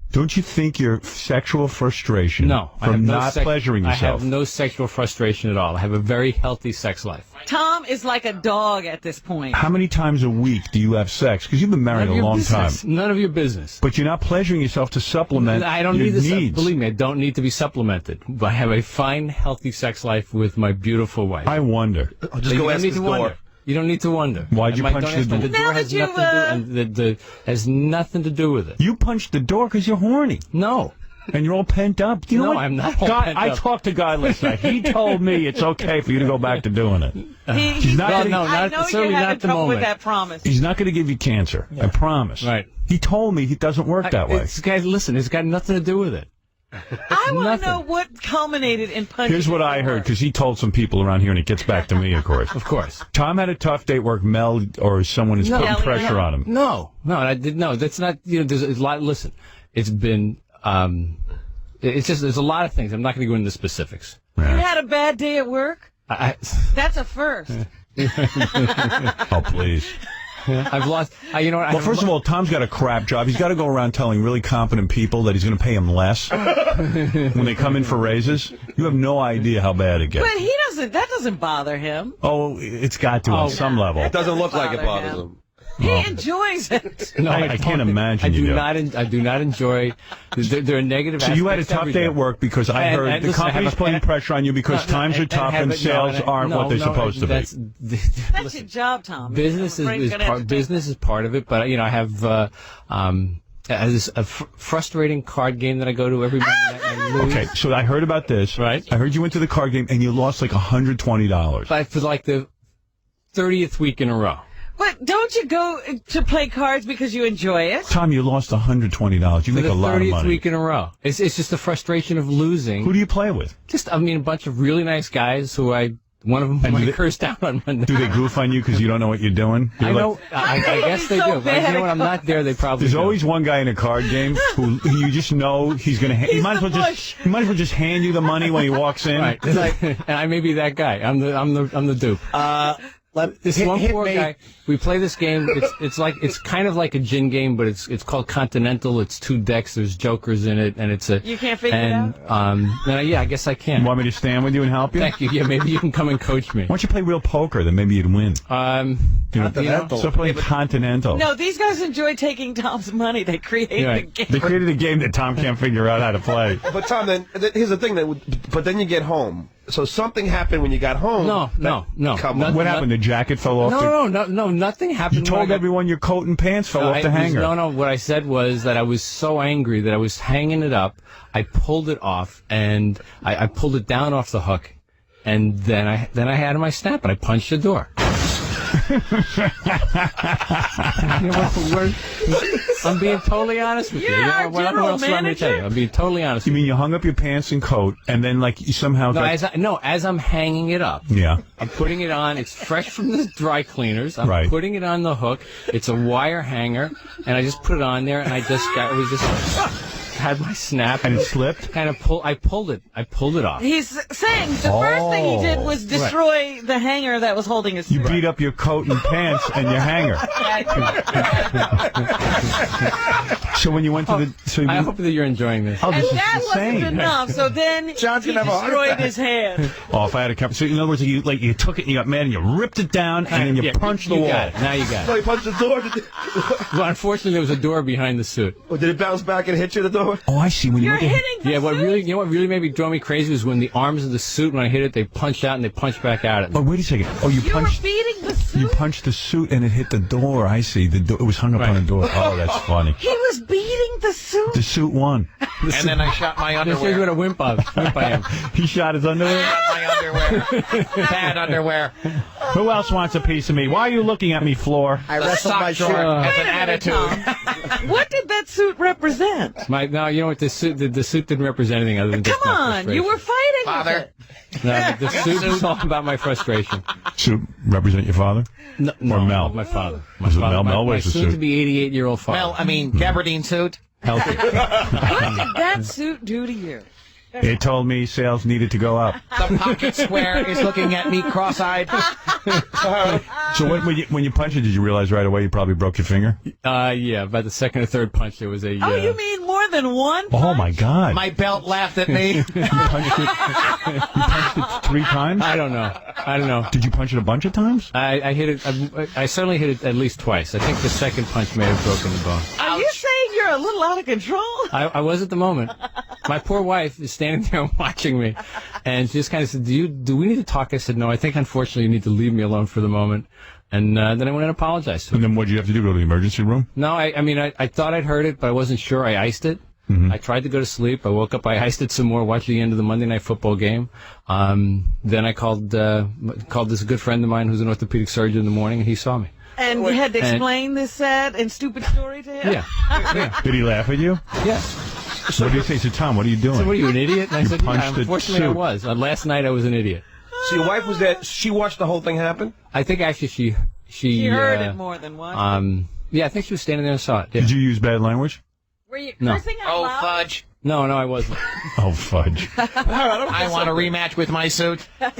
don't you think your sexual frustration from not pleasuring yourself... I have no sexual frustration at all. I have a very healthy sex life. Tom is like a dog at this point. How many times a week do you have sex? Because you've been married a long time. None of your business. But you're not pleasuring yourself to supplement I don't your need this. needs. Believe me, I don't need to be supplemented. But I have a fine, healthy sex life with my beautiful wife. I wonder. Just go ask his door. You don't need to wonder. Why'd you And punch don't the ask me, door? The door has nothing to do, and the has nothing to do with it. You punched the door because you're horny. No. And you're all pent up. You know No, what? I'm not all Guy, pent I up. talked to Guy last night. He told me it's okay for you to go back to doing it. He's not gonna, I know you're having trouble with that promise. He's not going to give you cancer. I promise. Right. He told me it doesn't work that way. Listen, it's got nothing to do with it. I want to know what culminated in punching. Here's what I heard, because he told some people around here, and it gets back to me, of course. Of course. Tom had a tough day at work. Mel or someone is putting pressure on him. No, I did no. That's not. There's a lot. Listen, it's been. It's just there's a lot of things. I'm not going to go into the specifics. You had a bad day at work? That's a first. Oh, please. I've lost. Well, first of all, Tom's got a crap job. He's got to go around telling really competent people that he's going to pay them less when they come in for raises. You have no idea how bad it gets. But he doesn't. That doesn't bother him. Oh, it's got to on some level. It doesn't look like it bothers him. He enjoys it. No, I can't imagine I you do do. not. I do not enjoy. There are negative. So you had a aspects tough every day at work because I heard and the listen, company's putting pressure on you because times are tough and sales aren't what they're supposed to be. That's your job, Tom. Business is part of it, but I have a frustrating card game that I go to every Monday night. And I lose. Okay, so I heard about this. Right. I heard you went to the card game and you lost like $120. But for like the 30th week in a row. But don't you go to play cards because you enjoy it? Tom, you lost $120. You make a lot of For the 30th money. week in a row. It's just the frustration of losing. Who do you play with? Just, a bunch of really nice guys who one of them I cursed down on Monday. Do they goof on you because you don't know what you're doing? I know. I guess they do. You know when I'm not there, they probably There's do. always one guy in a card game who you just know he's going to. He might as well just hand you the money when he walks in. Right. And I may be that guy. I'm the dupe. This one poor guy. We play this game. It's kind of like a gin game, but it's called Continental. It's 2 decks. There's jokers in it, and it's a. You can't figure it out. Yeah, I guess I can. Want me to stand with you and help you? Thank you. Yeah, maybe you can come and coach me. Why don't you play real poker? Then maybe you'd win. Continental. So play Continental. No, these guys enjoy taking Tom's money. They created a game. They created a game that Tom can't figure out how to play. But Tom, then here's the thing. But then you get home. So something happened when you got home. No. Come on. What happened? The jacket fell off? No, nothing happened. You told everyone your coat and pants fell off the hanger. No. What I said was that I was so angry that I was hanging it up. I pulled it off, and I pulled it down off the hook, and then I had my snap, and I punched the door. I'm being totally honest with you. What else do I want to tell you? I'm being totally honest. You mean you hung up your pants and coat, and then like you somehow? As I'm hanging it up. Yeah. I'm putting it on. It's fresh from the dry cleaners. I'm putting it on the hook. It's a wire hanger, and I just put it on there, and I had my snap, and it slipped. Kind of I pulled it off. He's saying the first thing he did was destroy the hanger that was holding his. You beat up your coat and pants and your hanger. So when you went to the, I hope that you're enjoying this. Oh, and this that is wasn't insane. enough. So then he destroyed his hand. Oh, if I had a cup. So in other words, you took it, and you got mad, and you ripped it down, and then you punched the wall. Got it. Now you got it. No, you punched the door. Well, unfortunately, there was a door behind the suit. Did it bounce back and hit you the door? Oh, I see. When you You're hitting the Yeah, suit? you know what really made me drove me crazy was when the arms of the suit, when I hit it, they punched out and they punched back out at me. Oh, wait a second. Oh, you punched. Were beating the suit? You punched the suit, and it hit the door. I see. The door. It was hung up on the door. Oh, that's funny. He was beating the suit. The suit won. And then I shot my This is what underwear. a wimp I am. He shot his underwear. My underwear. Bad underwear. Who else wants a piece of me? Why are you looking at me, Floor? I wrestled my sock short drawer. as an attitude. What did that suit represent? No, you know what? The suit didn't represent anything other than just Come my on, frustration. you were fighting Father. with it. No, the suit was all about my frustration. Suit represent your father? No, Or Mel? my father. Was it Mel? Mel my wears the suit. soon-to-be 88-year-old father. Well, I mean, gabardine suit. Healthy. What did that suit do to you? It told me sales needed to go up. The pocket square is looking at me cross-eyed. So when you punched it, did you realize right away you probably broke your finger? Yeah, by the second or third punch, there was a... Oh, you mean more than one? Oh, my God. My belt laughed at me. You punched it 3 times? I don't know. Did you punch it a bunch of times? I hit it... I certainly hit it at least twice. I think the second punch may have broken the bone. Are you saying you're a little out of control? I was at the moment. My poor wife is standing there watching me, and she just kind of said, do we need to talk? I said, no, I think unfortunately you need to leave me alone for the moment. And then I went and apologized to him. And then what did you have to do? Go to the emergency room? No, I thought I'd heard it, but I wasn't sure. I iced it. Mm-hmm. I tried to go to sleep. I woke up. I iced it some more. Watched the end of the Monday Night Football game. Then I called this good friend of mine who's an orthopedic surgeon in the morning, and he saw me. And you had to explain this sad and stupid story to him? Yeah. Did he laugh at you? Yeah. What did he say? So, Tom, what are you doing? So what are you, an idiot? And I said, yeah, punched the unfortunately I suit. was. Last night I was an idiot. So your wife was there. She watched the whole thing happen? I think actually she She heard it more than once. Yeah, I think she was standing there and saw it. Yeah. Did you use bad language? Were you No. cursing out loud? Fudge. No, I wasn't. Oh, fudge. I want a rematch with my suit. I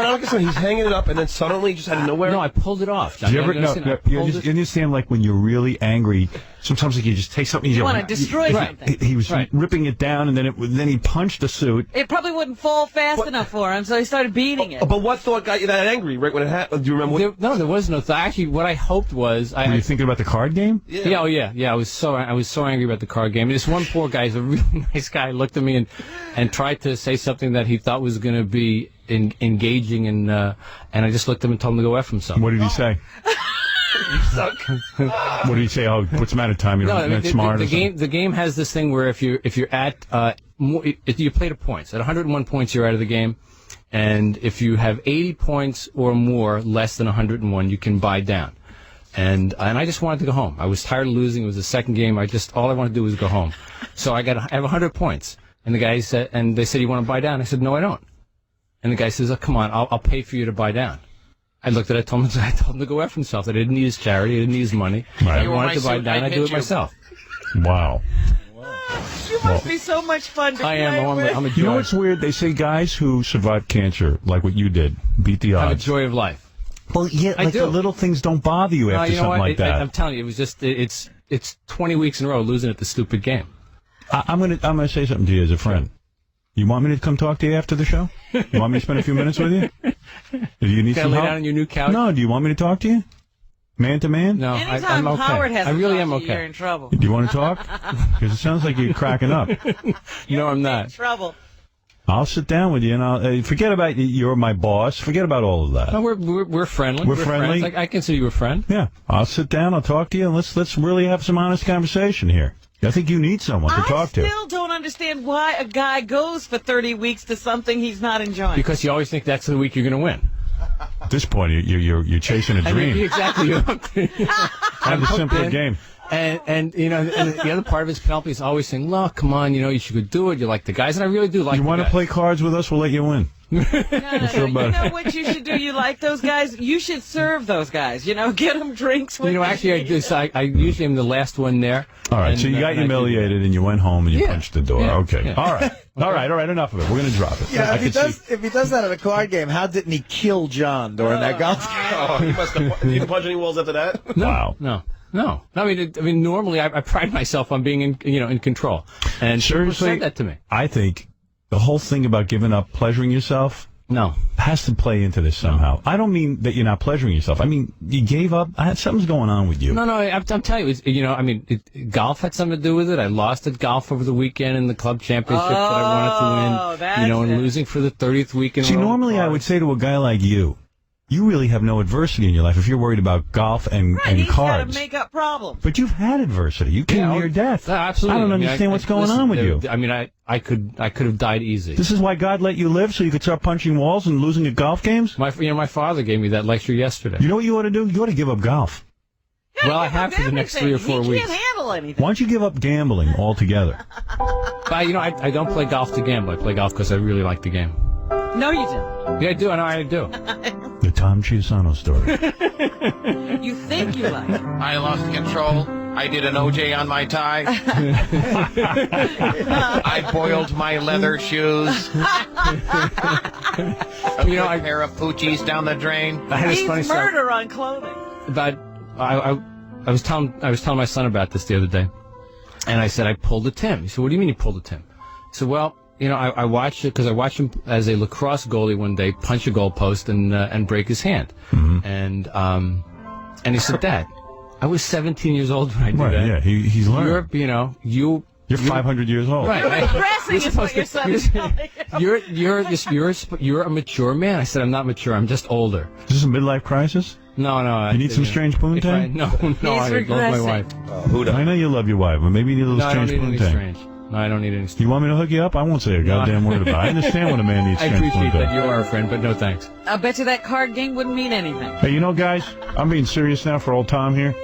don't get something. He's hanging it up, and then suddenly, just out of nowhere. No, I pulled it off. John. Do you ever, You no, understand? you understand, like, when you're really angry, sometimes like, you just take something. You want to destroy something. He was ripping it down, and then he punched the suit. It probably wouldn't fall fast enough for him, so he started beating it. But what thought got you that angry right when it happened? Do you remember what? There was no thought. Actually, what I hoped was... Were you thinking about the card game? Yeah, I was so angry about the card game. This one poor guy, he's a really nice guy, looked at me and tried to say something that he thought was going to be engaging, and I just looked at him and told him to go F himself. What did he say? You suck. What did he say? Oh, what's the matter, Tom? You're not smart. The game has this thing where if you're at you play to points. At 101 points, you're out of the game, and if you have 80 points or more, less than 101, you can buy down. And I just wanted to go home. I was tired of losing. It was the second game. All I wanted to do was go home. So I have 100 points. And the guy said, and they said, "You want to buy down?" I said, "No, I don't." And the guy says, "Oh, come on, I'll pay for you to buy down." I looked at it, I told him to go F himself. That I didn't need his charity, I didn't need his money. Right. I wanted to buy down, I'd do it myself. Wow. You must be so much fun to play with. I'm a joy. You know what's weird? They say guys who survive cancer, like what you did, beat the odds. Have a joy of life. Well, yeah, I like do. the little things don't bother you after something like that. I'm telling you, it was just it's 20 weeks in a row losing at the stupid game. I'm gonna say something to you as a friend. You want me to come talk to you after the show? You want me to spend a few minutes with you? Do you need Can I some lay help? down on your new couch? No. Do you want me to talk to you? Man to man? No, Anytime I'm okay. Howard has I really to am talk to you, okay. you're in trouble. Do you want to talk? Because it sounds like you're cracking up. No, I'm not. Trouble. I'll sit down with you, and I'll forget about you're my boss. Forget about all of that. No, we're friendly. We're friendly. Friends. I consider you a friend. Yeah, I'll sit down. I'll talk to you, and let's really have some honest conversation here. I think you need someone to talk to. I still don't understand why a guy goes for 30 weeks to something he's not enjoying. Because you always think that's the week you're going to win. At this point, you're chasing a dream. I mean, exactly. Have a simpler game. And you know, and the other part of his Penelope is always saying, "Look, come on, you know, you should do it. You like the guys," and I really do like. You want to play cards with us? We'll let you win. No, you know what you should do? You like those guys? You should serve those guys. You know, get them drinks. You know, actually, I usually am the last one there. All right, so you got humiliated and you went home and you punched the door. Yeah, Okay, yeah. all right. Enough of it. We're gonna drop it. Yeah, I if he can see. does that at a card game, how didn't he kill John during that golf game? Oh, he must have. Did you punch any walls after that? Wow. No. I mean, normally I pride myself on being in control. And Seriously, said that to me. I think the whole thing about giving up pleasuring yourself has to play into this somehow. I don't mean that you're not pleasuring yourself. I mean, you gave up. Something's going on with you. No, I'm telling you, golf had something to do with it. I lost at golf over the weekend in the club championship that I wanted to win. And losing for the 30th week in a row. See, normally I would say to a guy like you really have no adversity in your life if you're worried about golf and he's got cards. to make up problems. But you've had adversity. You came near death. Absolutely. I don't understand what's going on with you. I mean, I could have died easy. This is why God let you live, so you could start punching walls and losing at golf games? My father gave me that lecture yesterday. You know what you ought to do? You ought to give up golf. Well, I have for the next 3 or 4 weeks. He can't handle anything. Why don't you give up gambling altogether? But, I don't play golf to gamble. I play golf because I really like the game. No, you don't. Yeah, I do. I know I do. The Tom Cheapasano story. You think you like it. I lost control. I did an OJ on my tie. I boiled my leather shoes. A pair of Poochies down the drain. I had this He's funny murder on clothing. But I was telling my son about this the other day, and I said I pulled a Tim. He said, "What do you mean you pulled a Tim?" I said, "Well, I watched it because I watched him as a lacrosse goalie one day punch a goalpost and break his hand." And he said, "Dad, I was 17 years old when I did that." Yeah, he's learned. You You're 500 years old. Right. Depressing is what your son is telling you. You're a mature man. I said I'm not mature. I'm just older. Is this a midlife crisis? No. You need some strange poontang? No. I love my wife. I know you love your wife, but maybe you need a little strange I don't need any poontang. strange. No, I don't need any strange. You want me to hook you up? I won't say a goddamn word about it. I understand when a man needs I strange appreciate poontang. that. You are a friend, but no thanks. I bet you that card game wouldn't mean anything. Hey, you know, guys, I'm being serious now for old Tom here.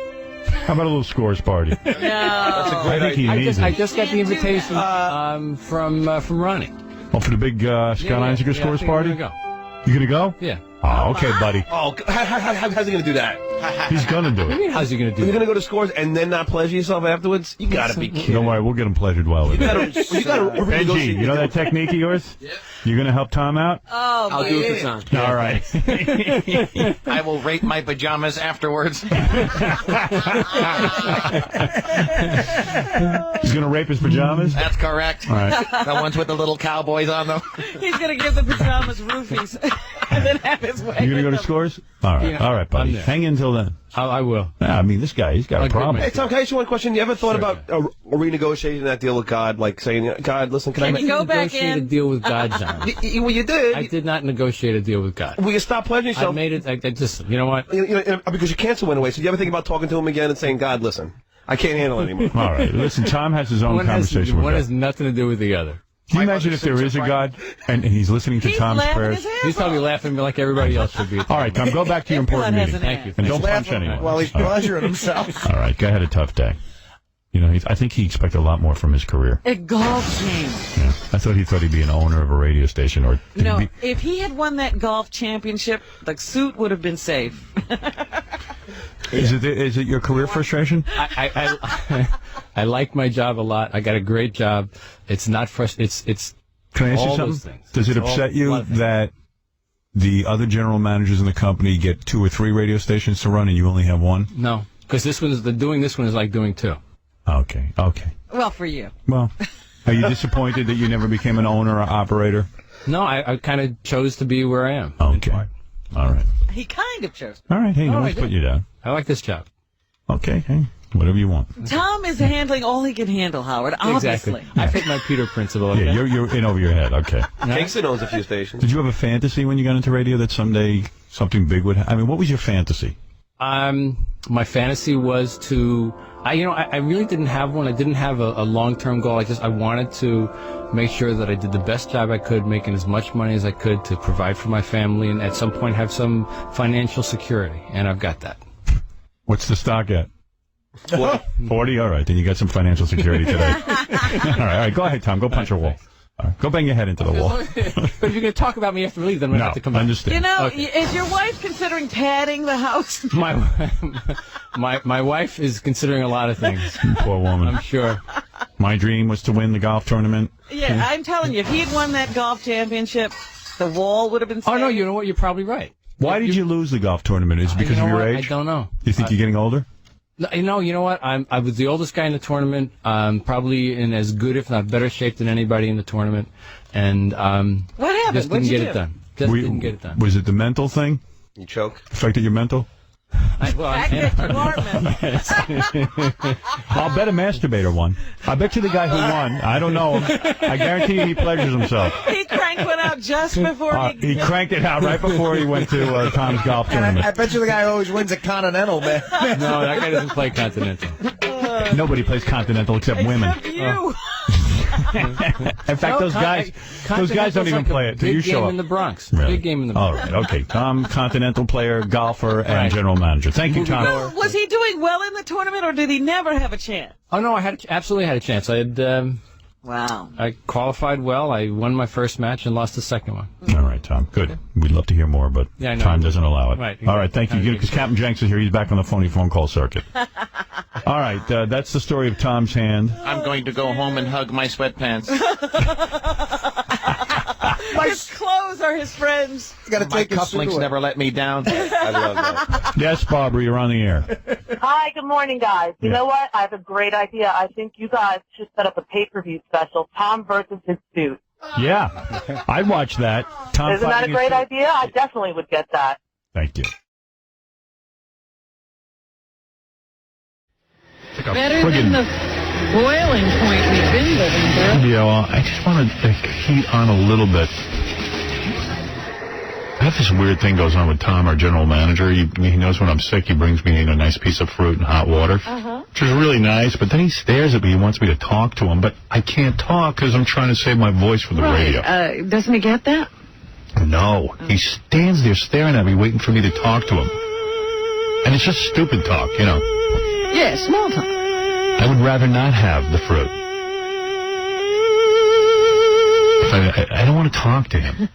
How about a little scores party? No. That's a great idea. I just got the invitation from Ronnie. Oh, for the big Scott Einziger scores party? I'm gonna go. You gonna go? Yeah. Oh, okay, buddy. Oh, how's he gonna do that? He's gonna do What do you it. mean, how's he gonna do You're that? gonna go to scores and then not pleasure yourself afterwards? You gotta be kidding. Don't worry, we'll get him pleasured well with You it. gotta Benji, you know that technique of yours? Yeah. You're gonna help Tom out? Oh, I'll do it for Tom. All right. I will rape my pajamas afterwards. He's gonna rape his pajamas? That's correct. All right. The ones with the little cowboys on them. He's going to give the pajamas roofies and then have his way. You gonna go to scores? All right. Yeah, All right, buddy. I'm there. Hang in till then. I will. Yeah, I mean, this guy, he's got a I'll give problem. my- Hey, Tom, can I ask you one question? You ever thought about renegotiating that deal with God? Like saying, God, listen, can I you go back negotiate a in? deal with God, John. Well, you did. I did not negotiate a deal with God. Will you stop pleasuring I yourself? made it. I just, you know what? Because your cancer went away. So do you ever think about talking to him again and saying, God, listen, I can't handle it anymore? All right. Listen, Tom has his own conversation with One God. has nothing to do with the other. Can you imagine if there is a God and he's listening to He's Tom's laughing prayers? his ass He's probably laughing like everybody else should be. All right, Tom, go back to your important Everyone has meeting. an Thank you. And don't Laugh punch anyone. while he's pleasuring himself. All right, guy had a tough day. You know, I think he expected a lot more from his career. A golf game. Yeah. I thought he'd be an owner of a radio station or. No, if he had won that golf championship, the suit would have been safe. Is it your career frustration? I like my job a lot. I got a great job. It's not frustrating. It's Can I ask you all something? those things. Does it It's upset all- you a lot of things. that the other general managers in the company get 2 or 3 radio stations to run and you only have 1? No, because doing this one is like doing 2. Okay. Well, for you. Well, are you disappointed that you never became an owner or operator? No, I kind of chose to be where I am. Okay. All right. He kind of chose. All right. Hey, no I one's did. put you down. I like this job. Okay. Hey, whatever you want. Tom is handling all he can handle, Howard, obviously. Exactly. I fit my Peter principle. Yeah, you're in over your head. Okay. Kingston owns a few stations. Did you have a fantasy when you got into radio that someday something big would happen? I mean, what was your fantasy? My fantasy was to. I really didn't have one. I didn't have a long-term goal. I wanted to make sure that I did the best job I could, making as much money as I could to provide for my family and at some point have some financial security. And I've got that. What's the stock at? 40? All right, then you got some financial security today. All right, go ahead, Tom. Go punch a wall. All right, go bang your head into the wall. But if you're going to talk about me after we leave, then I'm going to have to come back. Understand. You know, Okay. is your wife considering padding the house? My wife is considering a lot of things. Poor woman. I'm sure. My dream was to win the golf tournament. Yeah, I'm telling you, if he had won that golf championship, the wall would have been Oh, no, saved. you know what? You're probably right. Why did you lose the golf tournament? Is it because of your age? I don't know. You think you're getting older? No, you know what? I was the oldest guy in the tournament. Probably in as good, if not better shape than anybody in the tournament. And what happened? just What'd didn't you get do? it done. Just didn't get it done. Was it the mental thing? You choke? The fact that you're mental? Fact that you are I'll bet a masturbator won. I bet you the guy who won, I don't know him. I guarantee you he pleasures himself. He cranked one out just before He cranked it out right before he went to Tom's golf tournament. I bet you the guy who always wins a Continental, man. No, that guy doesn't play Continental. Nobody plays Continental except women. You. In fact, those guys don't even play it. Big You show game up. in the Bronx. Really? Big game in the All Bronx. right, okay. Tom, Continental player, golfer, and general manager. Thank you, Tom. Was he doing well in the tournament, or did he never have a chance? Oh no, I absolutely had a chance. I had. Wow. I qualified well. I won my first match and lost the second one. All right, Tom. Good. We'd love to hear more, but Yeah, I know. time doesn't allow it. Right. All right, thank you. Because Captain Jenks is here. He's back on the phone call circuit. All right, that's the story of Tom's hand. I'm going to go home and hug my sweatpants. His clothes are his friends. My cufflinks never let me down. I love that. Yes, Barbara, you're on the air. Hi, good morning, guys. You know what? I have a great idea. I think you guys should set up a pay-per-view special, Tom versus his suit. Yeah, I'd watch that. Tom Isn't that a fighting great his- idea? I definitely would get that. Thank you. Better than the boiling point we've been Yeah, well, I just want to heat on a little bit. I have this weird thing goes on with Tom, our general manager. He knows when I'm sick, he brings me in a nice piece of fruit and hot water, which is really nice, but then he stares at me. He wants me to talk to him, but I can't talk because I'm trying to save my voice for the radio. Doesn't he get that? No. He stands there staring at me, waiting for me to talk to him. And it's just stupid talk, you know. Yeah, small talk. I would rather not have the fruit. I don't want to talk to him.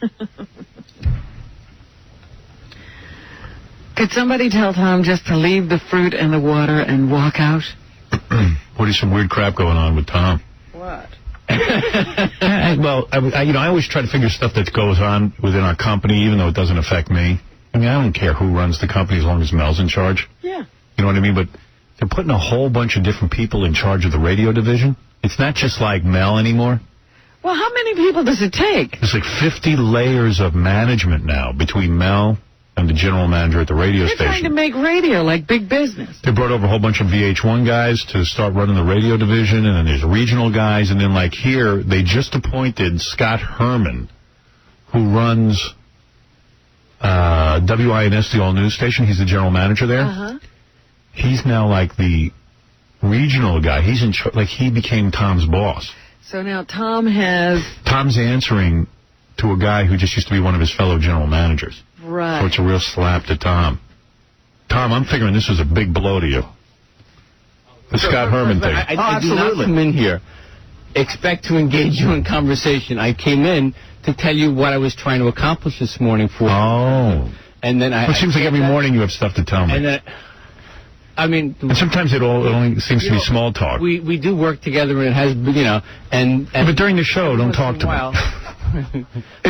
Could somebody tell Tom just to leave the fruit and the water and walk out? What is some weird crap going on with Tom? What? Well, I always try to figure stuff that goes on within our company, even though it doesn't affect me. I mean, I don't care who runs the company as long as Mel's in charge. Yeah. You know what I mean? But they're putting a whole bunch of different people in charge of the radio division. It's not just like Mel anymore. Well, how many people does it take? There's like 50 layers of management now between Mel and the general manager at the radio They're trying to station. make radio like big business. They brought over a whole bunch of VH1 guys to start running the radio division, and then there's regional guys, and then like here, they just appointed Scott Herman, who runs WINS, the all-news station. He's the general manager there. He's now like the regional guy. He's in charge, like he became Tom's boss. So now Tom's answering to a guy who just used to be one of his fellow general managers. Right. So it's a real slap to Tom. Tom, I'm figuring this was a big blow to you. The Scott Herman thing. I do not come in here expect to engage you in conversation. I came in to tell you what I was trying to accomplish this morning for Oh. And then It seems like every morning you have stuff to tell me. And then, I mean... And sometimes it only seems to be small talk. We do work together, and it has, you know, and but during the show, don't talk to me.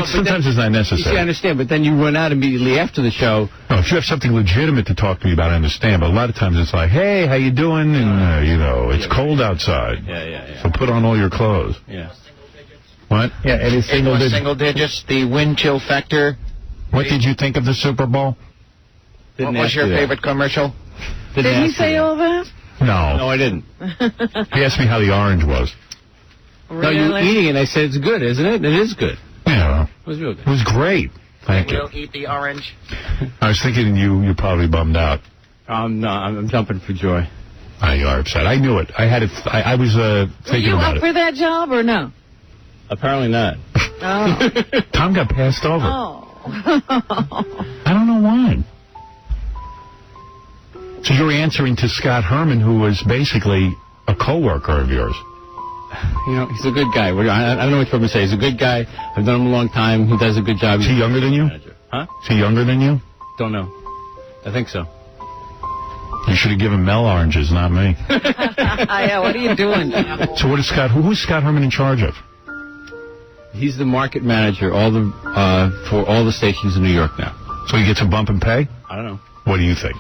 Sometimes it's not necessary. You see, I understand, but then you run out immediately after the show. No, if you have something legitimate to talk to me about, I understand. But a lot of times it's like, hey, how you doing? And, you know, it's cold outside. Yeah. So put on all your clothes. Yeah. What? Yeah, it is single digits. The wind chill factor. What did you think of the Super Bowl? What was your favorite commercial? Did he say all that? No. No, I didn't. He asked me how the orange was. No, you were eating it, and I said, it's good, isn't it? It is good. Yeah. It was real good. It was great. Thank you. We'll eat the orange. I was thinking you're probably bummed out. No, I'm jumping for joy. You are upset. I knew it. I had it. I was thinking Were you about up for that job or no? Apparently not. Oh. Tom got passed over. Oh. I don't know why. So you're answering to Scott Herman, who was basically a coworker of yours. You know, he's a good guy. I don't know what you're going to say. He's a good guy. I've known him a long time. He does a good job. Is he younger than you? Huh? Is he younger than you? Don't know. I think so. You should have given Mel oranges, not me. Yeah, what are you doing? So what is Scott? Who's Scott Herman in charge of? He's the market manager for all the stations in New York now. So he gets a bump in pay? I don't know. What do you think?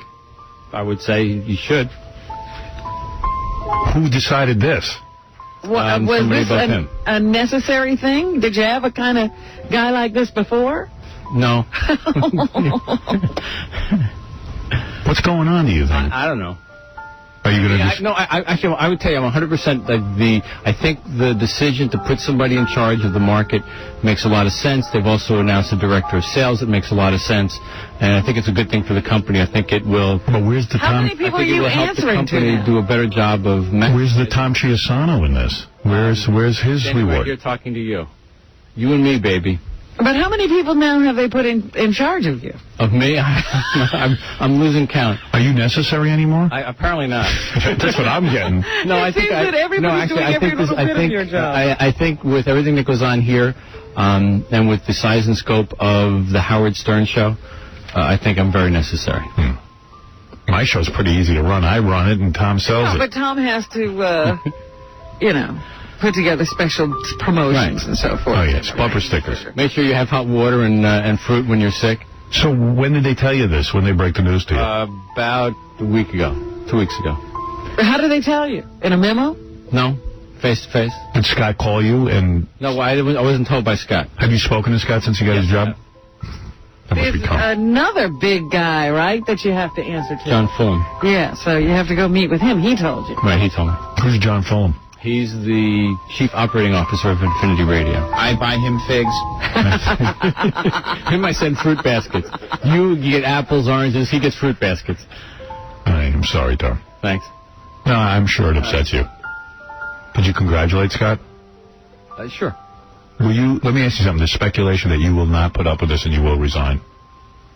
I would say he should. Who decided this? Was this a necessary thing? Did you have a kind of guy like this before? No. What's going on, do you think? I don't know. Are you going to just... No, actually, I would tell you, I'm 100% I think the decision to put somebody in charge of the market makes a lot of sense. They've also announced a director of sales that makes a lot of sense. And I think it's a good thing for the company. I think it will... But where's the How Tom... many people I think are it you will help the answering to company now? do a better job of... Where's the Tom Cheapasano in this? Where's his Standing right reward? here talking to you. You and me, baby. But how many people now have they put in charge of you? Of me? I'm losing count. Are you necessary anymore? Apparently not. That's what I'm getting. No, I think that everybody's doing every little bit of your job. I think with everything that goes on here, and with the size and scope of the Howard Stern show, I think I'm very necessary. My show's pretty easy to run. I run it, and Tom sells it. But Tom has to, put together special promotions and so forth. Oh, yes, bumper stickers. Make sure you have hot water and fruit when you're sick. So when did they tell you this? When they break the news to you? About a week ago. 2 weeks ago. How did they tell you? In a memo? No. Face to face. Did Scott call you and... No, I wasn't told by Scott. Have you spoken to Scott since he got his job? That must be There's calm. another big guy, right, that you have to answer to. John Fulham. Yeah, so you have to go meet with him. He told you. Right, he told me. Who's John Fulham? He's the chief operating officer of Infinity Radio. I buy him figs. Him I send fruit baskets. You get apples, oranges, he gets fruit baskets. I'm sorry, Tom. Thanks. No, I'm sure it upsets you. Did you congratulate Scott? Sure. Will you? Let me ask you something. There's speculation that you will not put up with this and you will resign.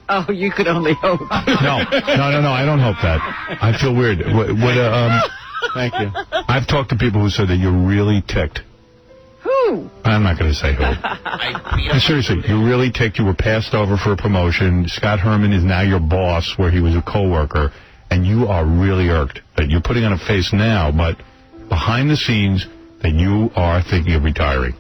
Oh, you could only hope. No. I don't hope that. I feel weird. Thank you. I've talked to people who said that you're really ticked. Who? I'm not going to say who. Seriously, you're really ticked. You were passed over for a promotion. Scott Herman is now your boss where he was a coworker, and you are really irked that you're putting on a face now, but behind the scenes that you are thinking of retiring.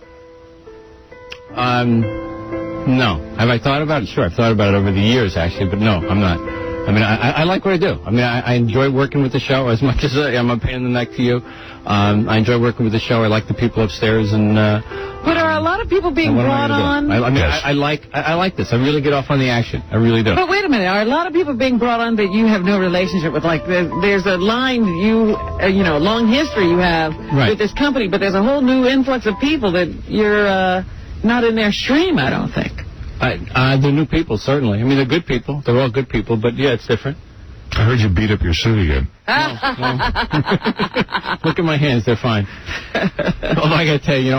No. Have I thought about it? Sure, I've thought about it over the years, actually, but no, I'm not. I mean, I like what I do. I mean, I enjoy working with the show as much as I'm a pain in the neck to you. I enjoy working with the show. I like the people upstairs, and But are a lot of people being brought on? I like this. I really get off on the action. I really do. But wait a minute, are a lot of people being brought on that you have no relationship with? Like, there's a line long history you have with this company, but there's a whole new influx of people that you're not in their stream, I don't think. They're new people, certainly. I mean, they're good people. They're all good people, but yeah, it's different. I heard you beat up your suit again. Look at my hands. They're fine. Although I got to tell you,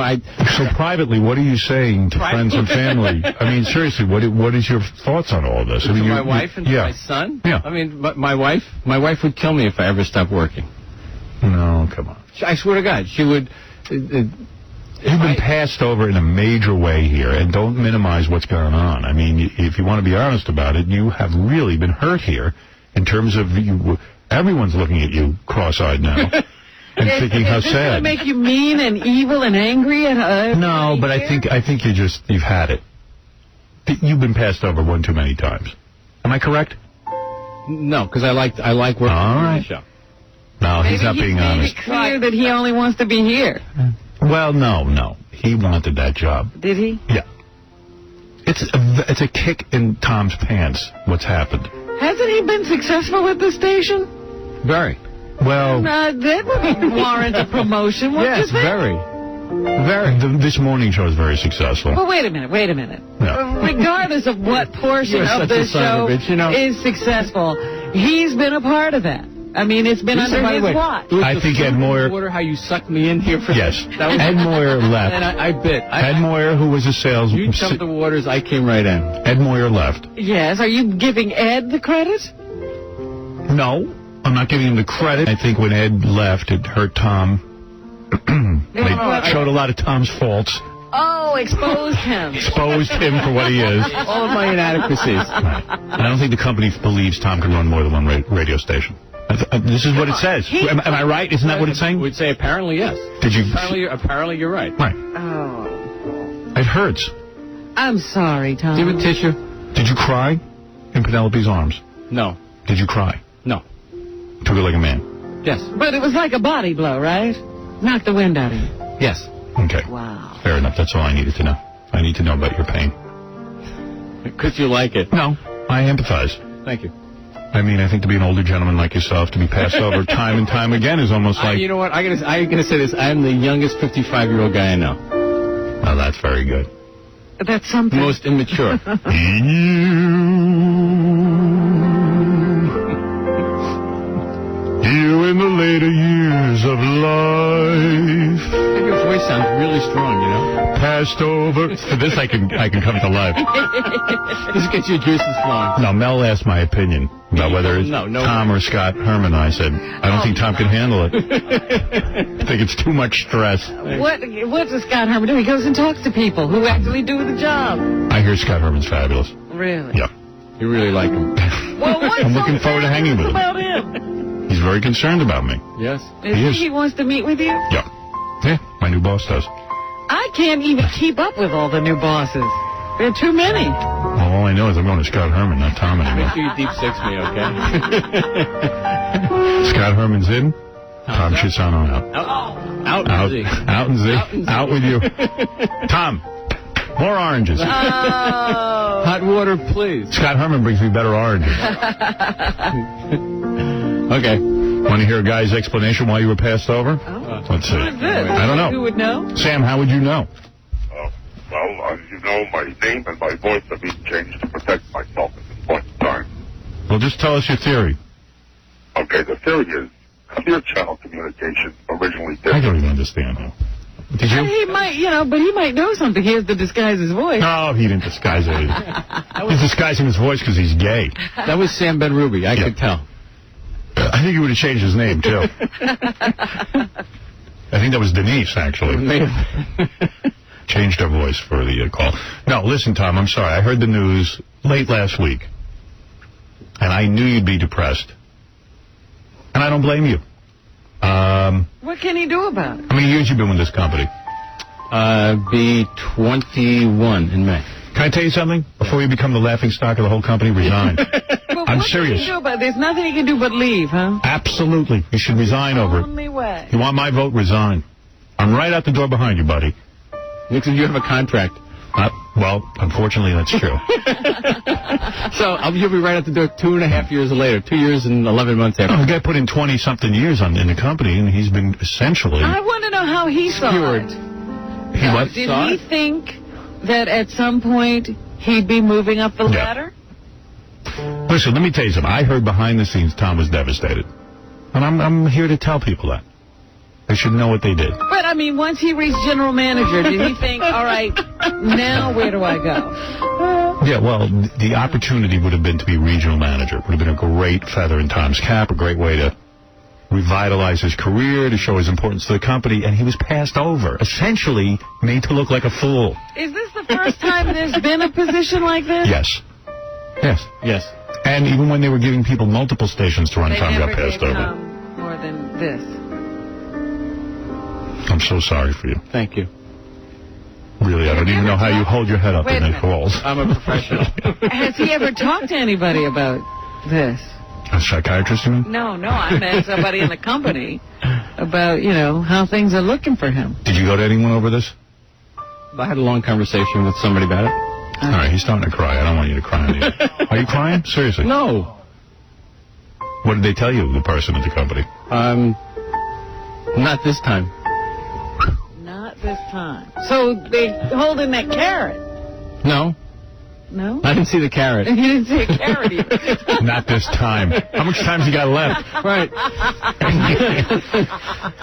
So privately, what are you saying to friends and family? I mean, seriously, what is your thoughts on all this? I mean, my wife and my son? Yeah. I mean, my wife would kill me if I ever stopped working. No, come on. I swear to God, she would... You've been passed over in a major way here, and don't minimize what's going on. I mean, if you want to be honest about it, you have really been hurt here in terms of you. Everyone's looking at you cross-eyed now and thinking how Is this sad. going to make you mean and evil and angry? No, but I think you've had it. You've been passed over one too many times. Am I correct? No, because I like working on the show. No, he's not being honest. It's clear that he only wants to be here. Well, no. He wanted that job. Did he? Yeah. It's a kick in Tom's pants, what's happened. Hasn't he been successful with the station? Very. Well... that would warrant a promotion, wouldn't you think? Very. This morning show is very successful. Well, wait a minute. Yeah. Regardless of what portion of this show is successful, he's been a part of that. I mean, it's been under his watch. I think Ed Moyer... Wonder how you sucked me in here for... Yes. Ed Moyer left. And I bit. Ed Moyer, who was a salesman... You jumped the waters, I came right in. Ed Moyer left. Yes. Are you giving Ed the credit? No. I'm not giving him the credit. I think when Ed left, it hurt Tom. They showed a lot of Tom's faults. Oh, exposed him. Exposed him for what he is. All of my inadequacies. Right. And I don't think the company believes Tom can run more than one radio station. This is what it says. Am I right? Isn't that what it's saying? We'd say apparently yes. Did you? Apparently you're right. Right. Oh. It hurts. I'm sorry, Tom. Do you have a tissue? Did you cry in Penelope's arms? No. Did you cry? No. Took it like a man? Yes. But it was like a body blow, right? Knocked the wind out of you. Yes. Okay. Wow. Fair enough. That's all I needed to know. I need to know about your pain. Because you like it. No. I empathize. Thank you. I mean, I think to be an older gentleman like yourself, to be passed over time and time again is almost like... You know what? I'm gonna say this. I'm the youngest 55-year-old guy I know. Oh, that's very good. That's something. Most immature. You in the later years of life. Your voice sounds really strong, you know? Passed over. For this, I can come to life. This gets your juices flowing. No, Mel asked my opinion about whether it's Tom or Scott Herman. I said, I don't think Tom can handle it. I think it's too much stress. What does Scott Herman do? He goes and talks to people who actually do the job. I hear Scott Herman's fabulous. Really? Yeah. You really like him. Well, what's I'm looking forward to hanging with him. about him? He's very concerned about me. Yes. He wants to meet with you? Yeah. Yeah, my new boss does. I can't even keep up with all the new bosses. There are too many. Well, all I know is I'm going to Scott Herman, not Tom anymore. Make sure you deep six me, okay? Scott Herman's in. Tom Cheapasano out. Out and Z. Out with you. Tom, more oranges. Oh. Hot water, please. Scott Herman brings me better oranges. Okay. Want to hear a guy's explanation why you were passed over? Let's see. Who is this? I don't know. Who would know? Sam, how would you know? Well, as you know, my name and my voice have been changed to protect myself at this point in time. Well, just tell us your theory. Okay, the theory is clear channel communication originally did. I don't even understand that. Did you? He might, but he might know something. He has to disguise his voice. No, he didn't disguise it either. He's disguising his voice because he's gay. That was Sam Ben Ruby. I could tell. I think he would have changed his name, too. I think that was Denise, actually. Changed her voice for the call. No, listen, Tom, I'm sorry. I heard the news late last week, and I knew you'd be depressed. And I don't blame you. What can he do about it? How many years you been with this company? Be 21 in May. Can I tell you something? Before you become the laughingstock of the whole company, resign. I'm serious. What can he do about it? There's nothing he can do but leave, huh? Absolutely. You should resign over it. Only way. You want my vote? Resign. I'm right out the door behind you, buddy. Nixon, you have a contract. Well, unfortunately, that's true. So you'll be right at the door 2.5 years later, 2 years and 11 months after. The guy put in 20-something years in the company, and he's been essentially... I want to know how he saw it. He what? Did he think that at some point he'd be moving up the ladder? Listen, let me tell you something. I heard behind the scenes Tom was devastated. And I'm here to tell people that. They should know what they did. But, once he reached general manager, did he think, all right, now where do I go? Yeah, well, the opportunity would have been to be regional manager. It would have been a great feather in Tom's cap, a great way to revitalize his career, to show his importance to the company, and he was passed over, essentially made to look like a fool. Is this the first time there's been a position like this? Yes. Yes. And even when they were giving people multiple stations to run, Tom got passed over. More than this. I'm so sorry for you. Thank you. Really, I don't even know how you hold your head up in the calls. I'm a professional. Has he ever talked to anybody about this? A psychiatrist, you mean? No, I meant somebody in the company about, how things are looking for him. Did you go to anyone over this? I had a long conversation with somebody about it. All right, he's starting to cry. I don't want you to cry on the air. Are you crying? Seriously? No. What did they tell you, the person at the company? Not this time. Not this time. So they're holding that carrot. No. No? I didn't see the carrot. You didn't see a carrot either. Not this time. How much time's he got left? Right.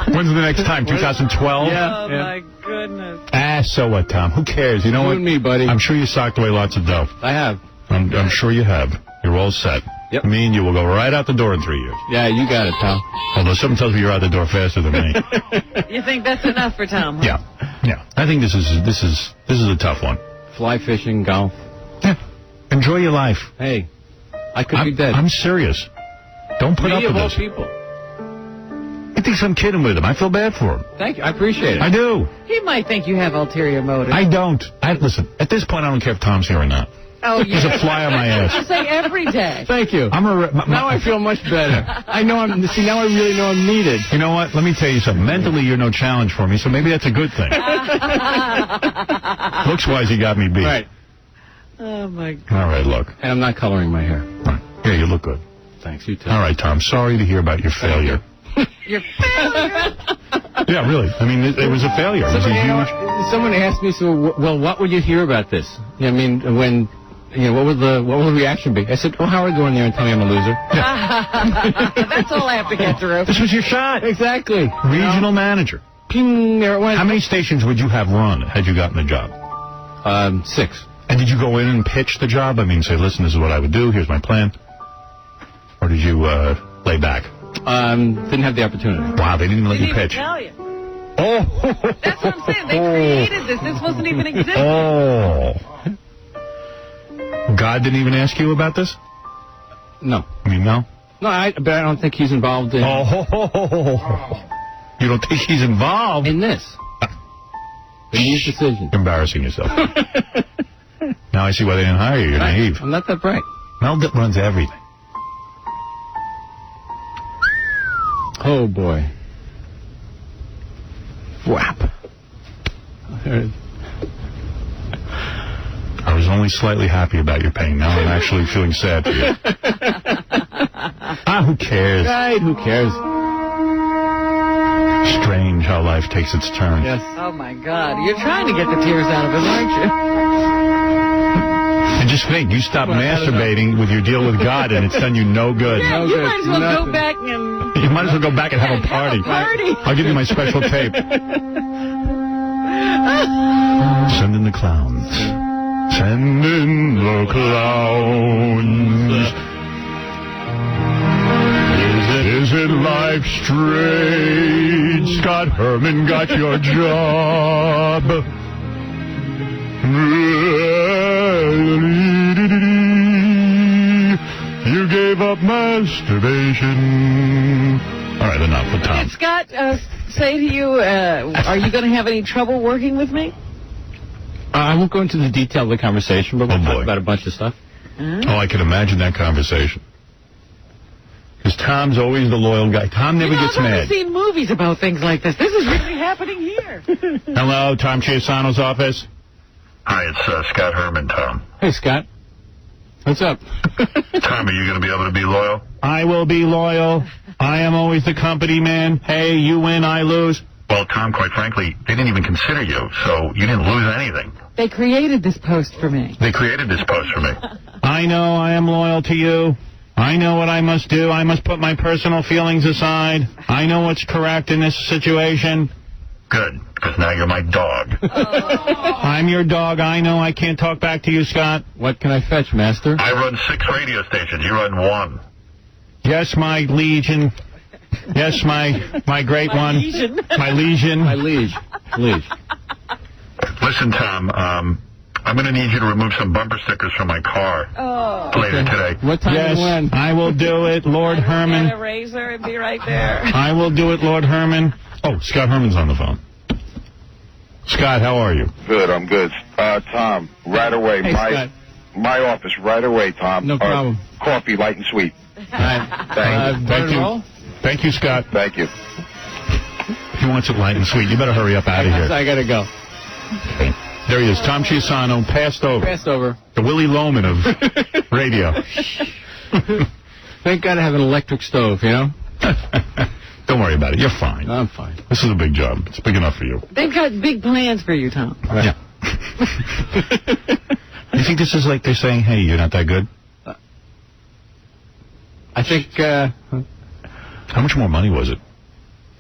When's the next time? 2012? Yeah. Oh, my goodness. So what, Tom? Who cares? You know what? You and me, buddy. I'm sure you socked away lots of dough. I have. I'm sure you have. You're all set. Yep. Me and you will go right out the door in 3 years. Yeah, you got it, pal. Although something tells me you're out the door faster than me. You think that's enough for Tom? Huh? Yeah. I think this is a tough one. Fly fishing, golf. Yeah. Enjoy your life. Hey, I could be dead. I'm serious. Don't put up with this. People. He thinks I'm kidding with him. I feel bad for him. Thank you. I appreciate it. I do. He might think you have ulterior motives. I don't. Listen, at this point, I don't care if Tom's here or not. Oh, yeah. There's a fly on my ass. I say every day. Thank you. Now I feel much better. I know now I really know I'm needed. You know what? Let me tell you something. Mentally, you're no challenge for me, so maybe that's a good thing. Looks-wise, you got me beat. Right. Oh, my God. All right, look. And I'm not coloring my hair. Right. Yeah, you look good. Thanks, you too. All right, Tom. Sorry to hear about your failure. Your failure? Yeah, really. It was a failure. It was a huge... Someone asked me, well, what would you hear about this? When... what would the reaction be? I said, Howard, go in there and tell me I'm a loser. That's all I have to get through. This was your shot. Exactly. Regional manager. Ping, there it went. How many stations would you have run had you gotten the job? 6. And did you go in and pitch the job? Say, listen, this is what I would do. Here's my plan. Or did you lay back? Didn't have the opportunity. Wow, they didn't even let you pitch. Tell you. Oh. That's what I'm saying. They created this. This wasn't even existing. Oh. God didn't even ask you about this? No. No? No, but I don't think he's involved in... You don't think he's involved? In this. In these decisions. Embarrassing yourself. Now I see why they didn't hire you. You're naive. I'm not that bright. Mel runs everything. Oh, boy. Whap. I was only slightly happy about your pain. Now I'm actually feeling sad for you. Who cares? Right, who cares? Strange how life takes its turn. Yes. Oh, my God. You're trying to get the tears out of him, aren't you? And just think, you stop masturbating with your deal with God, and it's done you no good. Yeah, you might as well go back and... You might as well go back and have a party. I'll give you my special tape. Send in the clowns. Send in the clowns. Is it life strange? Scott Herman got your job. You gave up masturbation. All right, enough with Tom. Did Scott say to you, are you going to have any trouble working with me? I won't go into the detail of the conversation, but we'll talk about a bunch of stuff. Oh, I can imagine that conversation. Because Tom's always the loyal guy. Tom never gets I've mad. seen movies about things like this. This is really happening here. Hello, Tom Cheapasano's office. Hi, it's Scott Herman, Tom. Hey, Scott. What's up? Tom, are you going to be able to be loyal? I will be loyal. I am always the company man. Hey, you win, I lose. Well, Tom, quite frankly, they didn't even consider you, so you didn't lose anything. They created this post for me. They created this post for me. I know I am loyal to you. I know what I must do. I must put my personal feelings aside. I know what's correct in this situation. Good, because now you're my dog. I'm your dog. I know I can't talk back to you, Scott. What can I fetch, Master? I run 6 radio stations. You run 1. Yes, my legion. Yes, my great one. Legion. My legion. My liege. Liege. Listen, Tom, I'm going to need you to remove some bumper stickers from my car later today. What time and when? Yes, I will do it, Lord Herman. Get a razor and be right there. I will do it, Lord Herman. Oh, Scott Herman's on the phone. Scott, how are you? Good, I'm good. Tom, right away. Hey, Scott. My office, right away, Tom. No problem. Coffee, light and sweet. Thank you. Thank you, Scott. Thank you. He wants it light and sweet. You better hurry up out of here. I gotta go. There he is, Tom Cheapasano, passed over. Passed over. The Willie Loman of radio. Thank God I have an electric stove, you know? Don't worry about it. You're fine. I'm fine. This is a big job. It's big enough for you. They've got big plans for you, Tom. Yeah. You think this is like they're saying, hey, you're not that good? I think, How much more money was it?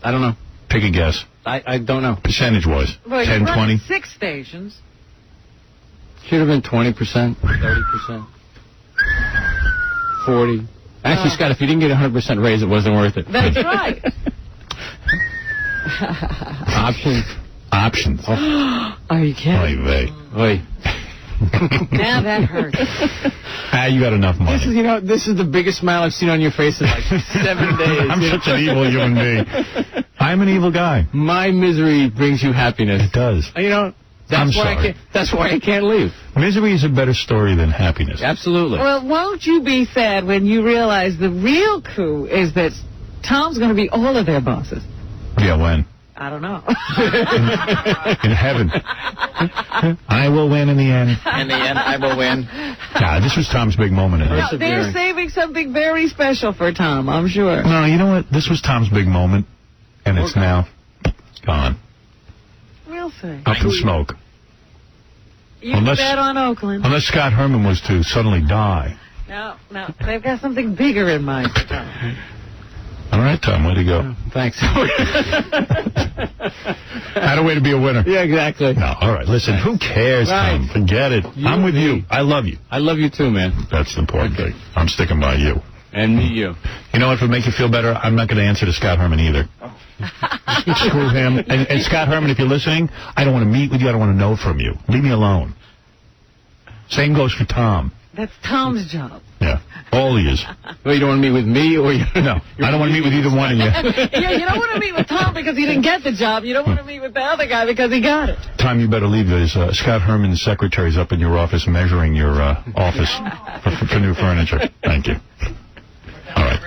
I don't know. Take a guess. I don't know. Percentage-wise. Well, 10, you're 20? running 6 stations. Should have been 20%, 30%, 40. Actually, Scott, if you didn't get a 100% raise, it wasn't worth it. That's right. Options. Options. Are you kidding? Oy vey. Oy. Now that hurts. You got enough money. This is the biggest smile I've seen on your face in like 7 days. I'm such an evil human being. I'm an evil guy. My misery brings you happiness. It does. That's why I can't leave. Misery is a better story than happiness. Absolutely. Well, won't you be sad when you realize the real coup is that Tom's going to be all of their bosses? Yeah, when? I don't know. In heaven. I will win in the end. In the end, I will win. Nah, this was Tom's big moment. No, they're saving something very special for Tom, I'm sure. No, you know what? This was Tom's big moment, and it's now gone. We'll see. Up in smoke. You can bet on Oakland. Unless Scott Herman was to suddenly die. No, they've got something bigger in mind for Tom. All right, Tom, way to go. Thanks. Had a way to be a winner. Yeah, exactly. No, all right. Listen, who cares, Tom? Forget it. I'm with you. I love you. I love you too, man. That's the important thing. I'm sticking by you. And me, you. You know what? If it make you feel better, I'm not going to answer to Scott Herman either. Screw him. And Scott Herman, if you're listening, I don't want to meet with you. I don't want to know from you. Leave me alone. Same goes for Tom. That's Tom's job. Yeah. All he is. Well, you don't want to meet with me or you? No. I don't want to meet with either one of you. Yeah, you don't want to meet with Tom because he didn't get the job. You don't want to meet with the other guy because he got it. Tom, you better leave. There's Scott Herman's secretary's up in your office measuring your office for new furniture. Thank you. All right.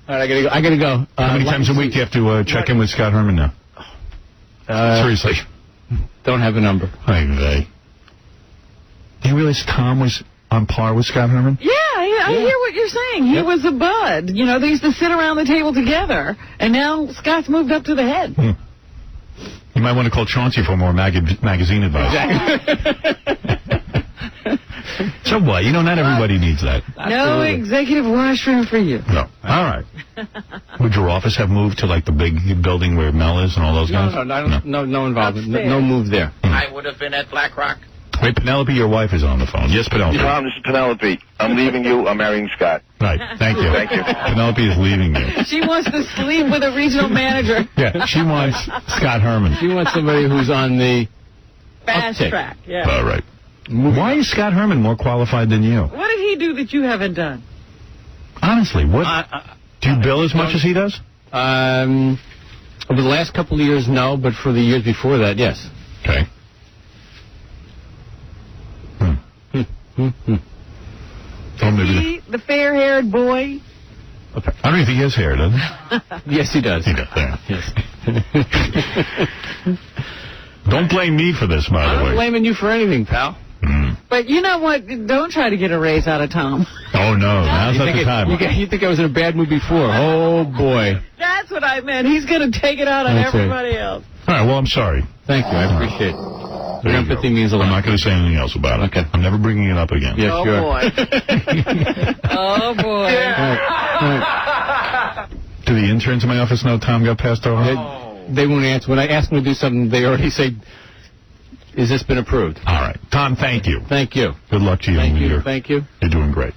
All right, I gotta go. How many times a week do you have to check in with Scott Herman now? Seriously. Don't have a number. Do you realize Tom was on par with Scott Herman? Yeah, I hear what you're saying. He was a bud. You know, they used to sit around the table together, and now Scott's moved up to the head. You might want to call Chauncey for more magazine advice. So what? You know, not everybody needs that. No executive washroom for you. No. All right. Would your office have moved to, like, the big building where Mel is and all those guys? No involvement. No move there. I would have been at BlackRock. Wait, Penelope, your wife is on the phone. Yes, Penelope. Tom, this is Penelope. I'm leaving you. I'm marrying Scott. Right. Thank you. Thank you. Penelope is leaving you. She wants to sleep with a regional manager. Yeah, she wants Scott Herman. She wants somebody who's on the Fast uptick. track. Yeah. All right. Why is Scott Herman more qualified than you? What did he do that you haven't done? Honestly, what? Do you bill as much as he does? Over the last couple of years, no, but for the years before that, yes. Okay. Oh, maybe The fair-haired boy? I don't even think he has hair, does he? Yes, he does. He does, yeah. Yes. Don't blame me for this, by the I'm way. not blaming you for anything, pal. But you know what? Don't try to get a raise out of Tom. Oh, no. Now's not the time. You think I was in a bad mood before? Oh, boy. That's what I meant. He's going to take it out on That's it. everybody else. All right, well, I'm sorry. Thank you. I appreciate it. There Your you go. empathy means a lot. I'm not going to say anything else about it. Okay. I'm never bringing it up again. Yeah, Oh, sure. boy. Oh, boy. Right. Do the interns in my office know Tom got passed over? They won't answer. When I ask them to do something, they already say, "Has this been approved?" All right. Tom, thank you. Thank you. Good luck to you. Thank you. You're, Thank you. You're doing great.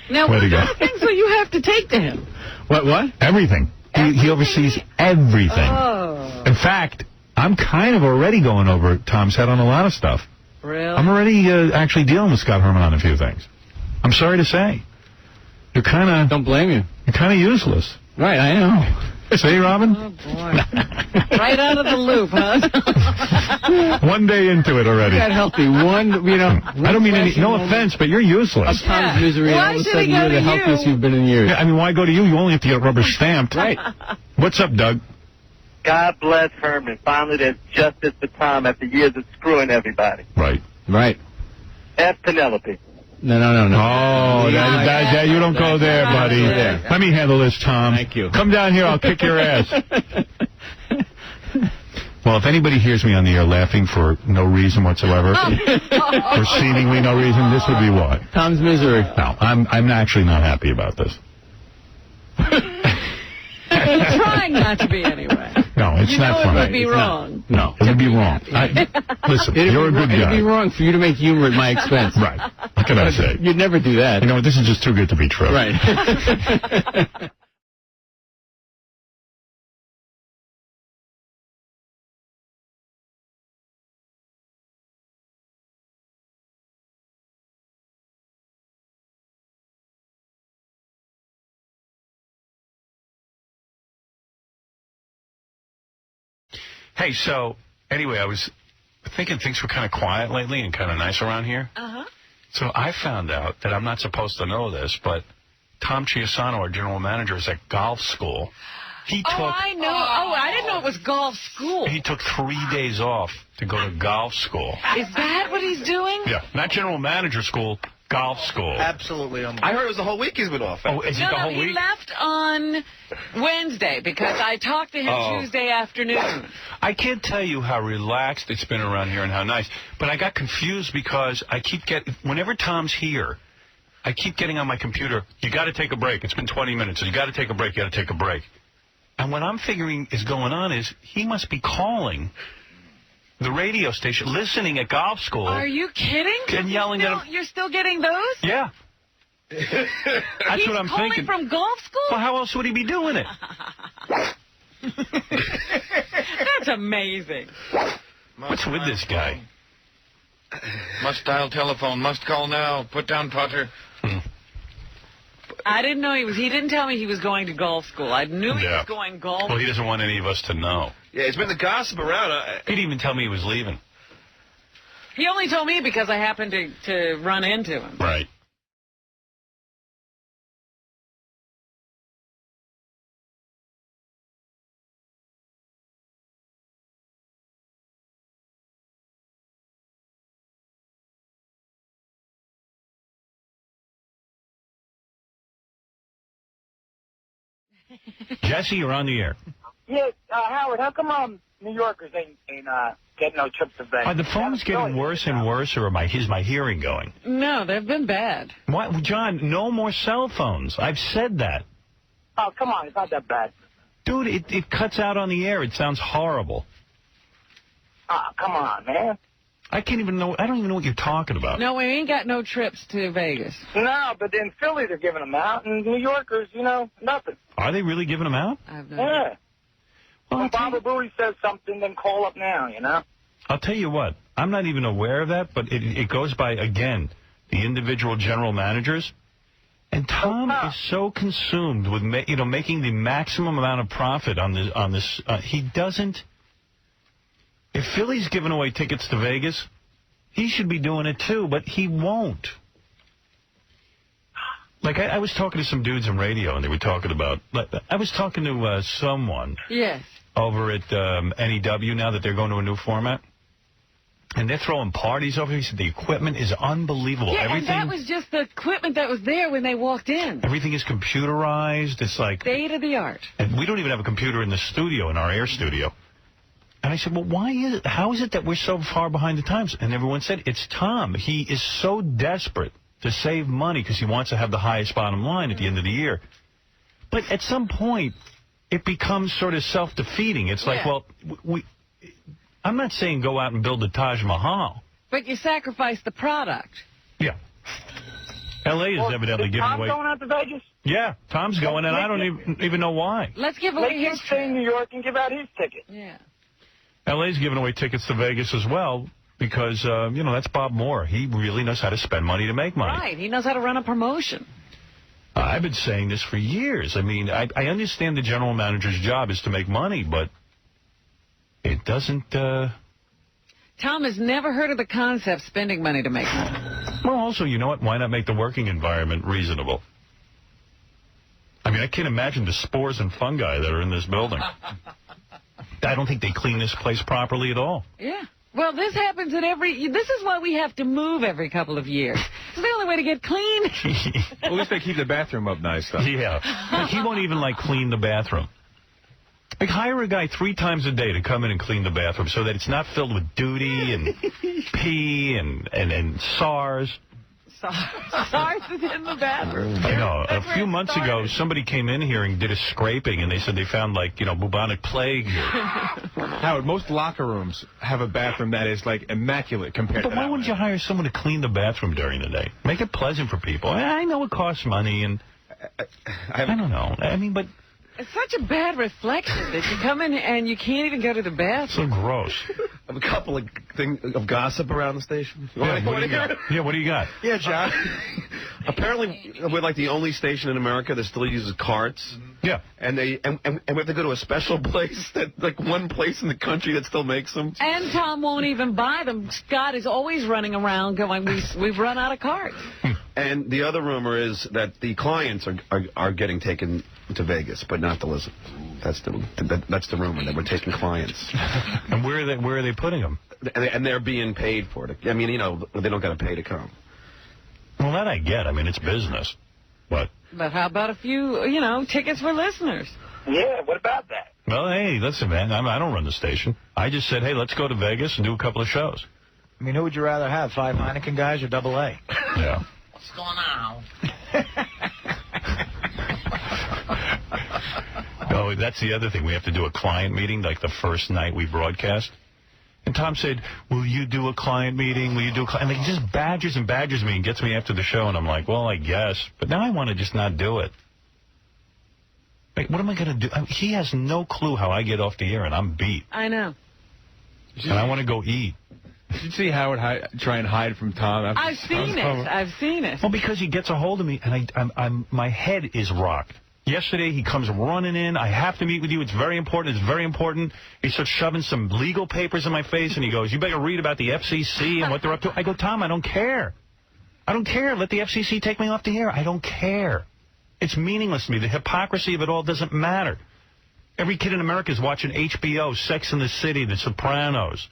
Now, Way what to go. kind of things will you have to take to him? What? Everything. He oversees everything. Oh. In fact, I'm kind of already going over Tom's head on a lot of stuff. Really? I'm already actually dealing with Scott Herman on a few things. I'm sorry to say. You're kind of... Don't blame you. You're kind of useless. Right, I know. See, Robin? Oh, boy. Right out of the loop, huh? One day into it already. Got healthy. I don't mean any... No offense, but you're useless. Of Tom's misery, Why all of a should sudden he go you're the to healthiest you? you've been in years. Yeah, I mean, why go to you? You only have to get rubber stamped. Right. What's up, Doug? God bless Herman. Finally, there's justice for Tom after years of screwing everybody. Right. Right. F. Penelope. No. Oh, that you don't go there, buddy. Yeah. Let me handle this, Tom. Thank you. Come down here, I'll kick your ass. Well, if anybody hears me on the air laughing for no reason whatsoever, or seemingly no reason, this would be why. Tom's misery. No, I'm actually not happy about this. He's trying not to be anyway. No, it's You not know it funny. would be wrong. No, it would be wrong. Listen, you're a good It'd guy. be wrong for you to make humor at my expense. Right. What can I say? You'd never do that. You know what? This is just too good to be true. Right. Hey, so, anyway, I was thinking things were kind of quiet lately and kind of nice around here. Uh-huh. So I found out that I'm not supposed to know this, but Tom Cheapasano, our general manager, is at golf school. I know. Oh, I didn't know it was golf school. He took 3 days off to go to golf school. Is that what he's doing? Yeah, not general manager school, golf school. Absolutely. I heard it was the whole week he's been off. Oh, is it the whole he week? left on Wednesday because I talked to him Tuesday afternoon. I can't tell you how relaxed it's been around here and how nice, but I got confused because I keep getting, whenever Tom's here, I keep getting on my computer, you got to take a break. It's been 20 minutes. You got to take a break. You got to take a break. And what I'm figuring is going on is he must be calling the radio station, listening at golf school. Are you kidding? And yelling at him. You're still getting those? Yeah. That's what I'm calling thinking. From golf school? Well, how else would he be doing it? That's amazing. What's with this guy? Must dial telephone. Must call now. Put down putter. I didn't know he didn't tell me he was going to golf school. I knew he was going golf. Well, he doesn't want any of us to know. Yeah, it's been the gossip around. He didn't even tell me he was leaving. He only told me because I happened to run into him. Right. Jesse, you're on the air. Yeah, Howard, how come New Yorkers ain't getting no trips to Vegas? Are the phones getting worse and worse, or is my hearing going? No, they've been bad. What, John, no more cell phones. I've said that. Oh, come on, it's not that bad. Dude, it cuts out on the air. It sounds horrible. Ah, come on, man. I don't even know what you're talking about. No, we ain't got no trips to Vegas. No, but in Philly they're giving them out, and New Yorkers, nothing. Are they really giving them out? Yeah. When Baba Booey says something, then call up now, I'll tell you what. I'm not even aware of that, but it goes by, again, the individual general managers. And Tom is so consumed with making the maximum amount of profit on this. He doesn't. If Philly's giving away tickets to Vegas, he should be doing it too, but he won't. Like, I was talking to some dudes on radio, and they were talking about. I was talking to someone. Yes. Over at NEW now that they're going to a new format. And they're throwing parties over here. He said the equipment is unbelievable. Yeah, everything, and that was just the equipment that was there when they walked in. Everything is computerized. It's like state of the art. And we don't even have a computer in the studio, in our air studio. And I said, well, how is it that we're so far behind the times? And everyone said, it's Tom. He is so desperate to save money because he wants to have the highest bottom line at the end of the year. But at some point, it becomes sort of self-defeating. It's like, well, I'm not saying go out and build the Taj Mahal. But you sacrifice the product. Yeah. L.A. is evidently giving away. Tom going out to Vegas? Yeah, Tom's going, and I don't even know why. Let's give away his Let's stay in New York and give out his ticket. Yeah. L.A.'s giving away tickets to Vegas as well because, that's Bob Moore. He really knows how to spend money to make money. Right. He knows how to run a promotion. I've been saying this for years. I mean, I understand the general manager's job is to make money, but it doesn't... Tom has never heard of the concept spending money to make money. Well, also, you know what? Why not make the working environment reasonable? I mean, I can't imagine the spores and fungi that are in this building. I don't think they clean this place properly at all. Yeah. Well, this happens this is why we have to move every couple of years. It's the only way to get clean. At least they keep the bathroom up nice, though. Yeah. Like, he won't even, clean the bathroom. Like, hire a guy 3 times a day to come in and clean the bathroom so that it's not filled with duty and pee and SARS. SARS is in the bathroom. I know. A few months ago, somebody came in here and did a scraping, and they said they found, bubonic plague here. Howard, most locker rooms have a bathroom that is, immaculate compared to But why wouldn't you hire someone to clean the bathroom during the day? Make it pleasant for people. I know it costs money, and I don't know. I mean, but... It's such a bad reflection that you come in and you can't even go to the bathroom. So gross. I have a couple of things of gossip around the station. Yeah, what do you got? Yeah, what do you got? Yeah, John. Apparently, we're like the only station in America that still uses carts. Yeah. And we have to go to a special place one place in the country that still makes them. And Tom won't even buy them. Scott is always running around going, we've run out of carts. And the other rumor is that the clients are getting taken to Vegas, but not to listen. That's the rumor, that we're taking clients. And where are they putting them? And they're being paid for it. I mean, they don't got to pay to come. Well, that I get. I mean, it's business. But how about a few, tickets for listeners? Yeah, what about that? Well, hey, listen, man, I don't run the station. I just said, hey, let's go to Vegas and do a couple of shows. I mean, who would you rather have, 5 Heineken guys or AA? Yeah. What's going on? No, that's the other thing. We have to do a client meeting, like the first night we broadcast. And Tom said, will you do a client meeting? Will you do a client? And he just badgers and badgers me and gets me after the show. And I'm like, well, I guess. But now I want to just not do it. Like, what am I going to do? He has no clue how I get off the air, and I'm beat. I know. And I want to go eat. Did you see Howard try and hide from Tom? I've seen it. Well, because he gets a hold of me, and my head is rocked. Yesterday, he comes running in. I have to meet with you. It's very important. It's very important. He starts shoving some legal papers in my face, and he goes, you better read about the FCC and what they're up to. I go, Tom, I don't care. I don't care. Let the FCC take me off the air. I don't care. It's meaningless to me. The hypocrisy of it all doesn't matter. Every kid in America is watching HBO, Sex and the City, The Sopranos.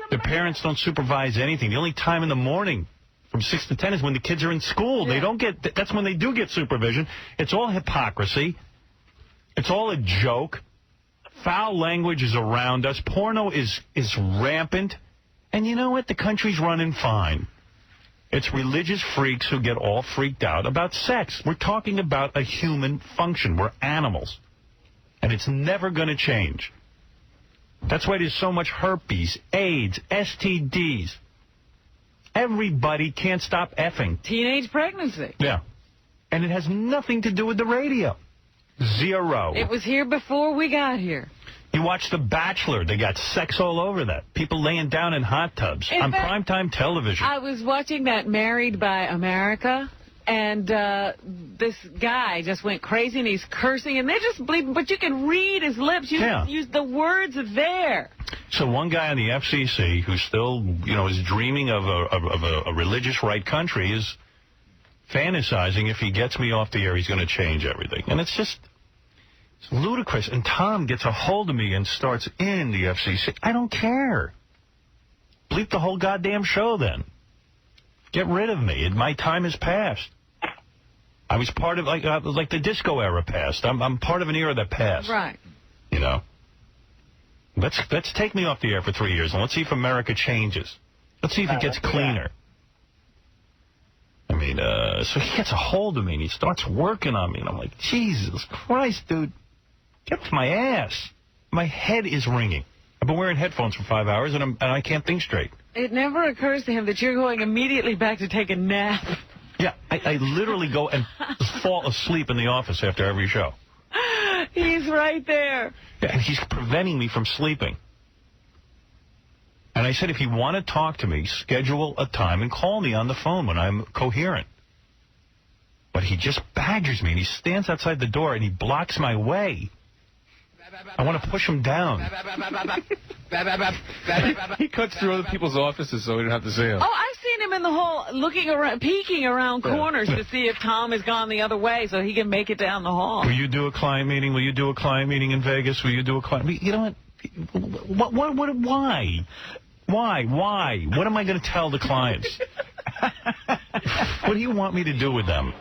Their parents don't supervise anything. The only time in the morning from 6 to 10 is when the kids are in school. Yeah. They don't get. That's when they do get supervision. It's all hypocrisy. It's all a joke. Foul language is around us. Porno is rampant. And you know what? The country's running fine. It's religious freaks who get all freaked out about sex. We're talking about a human function. We're animals. And it's never going to change. That's why there's so much herpes, AIDS, STDs. Everybody can't stop effing. Teenage pregnancy. Yeah. And it has nothing to do with the radio. Zero. It was here before we got here. You watch The Bachelor. They got sex all over that. People laying down in hot tubs on primetime television. I was watching that Married by America, and this guy just went crazy, and he's cursing, and they're just bleeping, but you can read his lips. The words are there. So one guy on the FCC who still, is dreaming of a religious right country is fantasizing if he gets me off the air, he's going to change everything. And it's just... it's ludicrous. And Tom gets a hold of me and starts in the FCC. I don't care. Bleep the whole goddamn show then. Get rid of me. My time has passed. I was part of, like the disco era passed. I'm part of an era that passed. Right. Let's take me off the air for 3 years, and let's see if America changes. Let's see if it gets cleaner. I mean, so he gets a hold of me, and he starts working on me, and I'm like, Jesus Christ, dude. Get off my ass. My head is ringing. I've been wearing headphones for 5 hours, and I can't think straight. It never occurs to him that you're going immediately back to take a nap. Yeah, I literally go and fall asleep in the office after every show. He's right there. Yeah, and he's preventing me from sleeping. And I said, if you want to talk to me, schedule a time and call me on the phone when I'm coherent. But he just badgers me, and he stands outside the door, and he blocks my way. I want to push him down. He cuts through other people's offices so we don't have to see him. Oh, I've seen him in the hall looking around, peeking around corners to see if Tom has gone the other way so he can make it down the hall. Will you do a client meeting? Will you do a client meeting in Vegas? Will you do a client meeting? You know what? Why? Why? What am I going to tell the clients? What do you want me to do with them?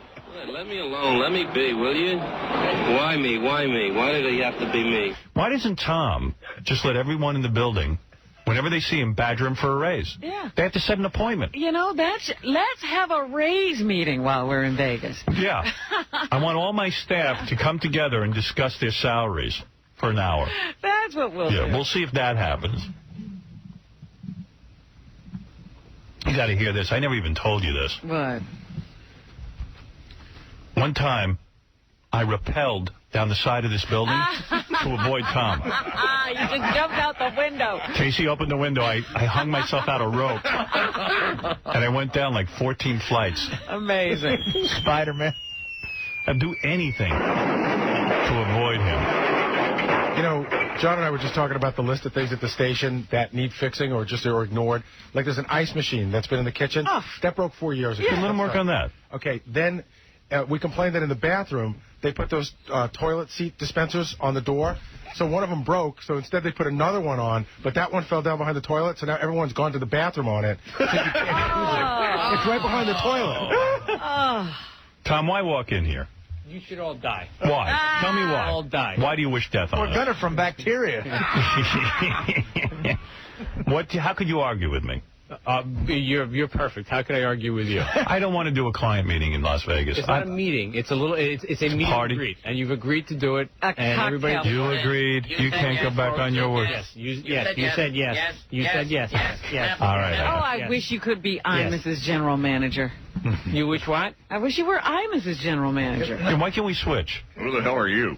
Let me alone. Let me be, will you? Why me? Why me? Why do they have to be me? Why doesn't Tom just let everyone in the building, whenever they see him, badger him for a raise? Yeah. They have to set an appointment. Let's have a raise meeting while we're in Vegas. Yeah. I want all my staff to come together and discuss their salaries for an hour. That's what we'll do. Yeah, we'll see if that happens. You got to hear this. I never even told you this. What? One time, I rappelled down the side of this building to avoid Tom. You just jumped out the window. Casey opened the window. I hung myself out a rope. And I went down like 14 flights. Amazing. Spider-Man. I'd do anything to avoid him. You know, John and I were just talking about the list of things at the station that need fixing or ignored. Like there's an ice machine that's been in the kitchen. Oh. That broke 4 years ago. Yeah. Let him work on that. Okay, then we complained that in the bathroom, they put those toilet seat dispensers on the door. So one of them broke, so instead they put another one on, but that one fell down behind the toilet, so now everyone's gone to the bathroom on it. So you can't use it. It's right behind the toilet. Tom, why walk in here? You should all die. Why? Tell me why. All die. Why do you wish death on us? We're gonna from bacteria. How could you argue with me? You're perfect. How could I argue with you? I don't want to do a client meeting in Las Vegas. It's not a meeting. It's a meet party. and greet, and you've agreed to do it. And everybody. You agreed. You can't go back on your word. Yes. You said yes. You said yes. Yes. All right. I wish you could be Mrs. General Manager. You wish what? I wish you were Mrs. General Manager. And why can't we switch? Who the hell are you?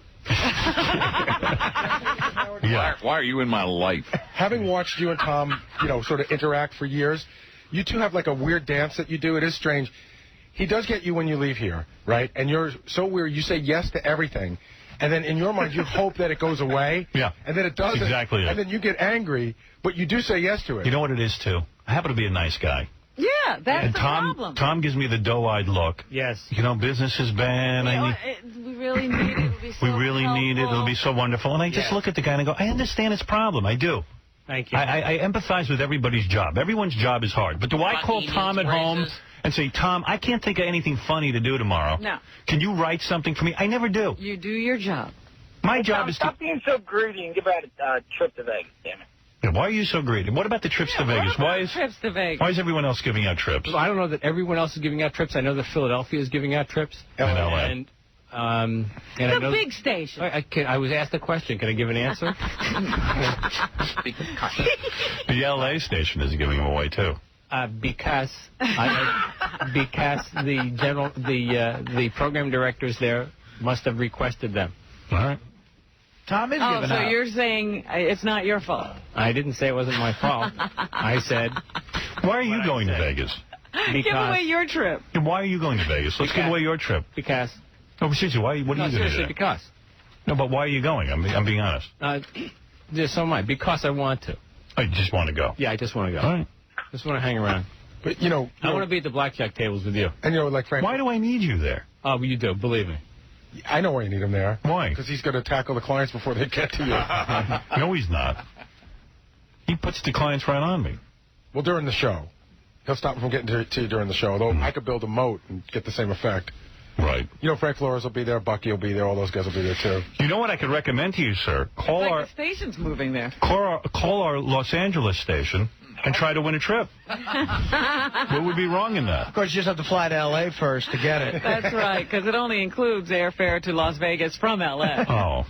Yeah. Why are you in my life? Having watched you and Tom, sort of interact for years, you two have like a weird dance that you do. It is strange. He does get you when you leave here, right? And you're so weird. You say yes to everything. And then in your mind, you hope that it goes away. Yeah. And then it doesn't. Exactly. And then you get angry, but you do say yes to it. You know what it is, too? I happen to be a nice guy. Yeah, that's and the Tom, problem. Tom gives me the doe-eyed look. Yes. Business is bad. We really need it. It'll be so we really need it. It'll be so wonderful. And I just look at the guy and I go, I understand his problem. I do. Thank you. I empathize with everybody's job. Everyone's job is hard. But do I call Tom at home and say, Tom, I can't think of anything funny to do tomorrow. No. Can you write something for me? I never do. You do your job. My job is to... Stop being so greedy and give out a trip to Vegas, damn it. Yeah, why are you so greedy? What about the trips to Vegas? Why is everyone else giving out trips? Well, I don't know that everyone else is giving out trips. I know that Philadelphia is giving out trips. And LA. And It's I a know, big station. I was asked a question. Can I give an answer? The LA station is giving them away, too. Because the program directors there must have requested them. All right. Tom is giving so out. you're saying it's not your fault? I didn't say it wasn't my fault. I said, why are you going to Vegas? Give away your trip. Why are you going to Vegas? Let's give away your trip. Because. No, but seriously, what are you going to do? Seriously, because. No, but why are you going? I'm being honest. So am I. Because I want to. Oh, you just want to go? Yeah, I just want to go. All right. Just want to hang around. But, I want to be at the blackjack tables with you. And, like Frank... Why do I need you there? Oh, well, you do. Believe me. I know why you need him there. Why? Because he's going to tackle the clients before they get to you. No, he's not. He puts the clients right on me. Well, during the show. He'll stop from getting to you during the show, although I could build a moat and get the same effect. Right. Frank Flores will be there, Bucky will be there, all those guys will be there, too. You know what I could recommend to you, sir? The station's moving there. Call our Los Angeles station and try to win a trip. What would be wrong in that? Of course, you just have to fly to L.A. first to get it. That's right, because it only includes airfare to Las Vegas from L.A. Oh.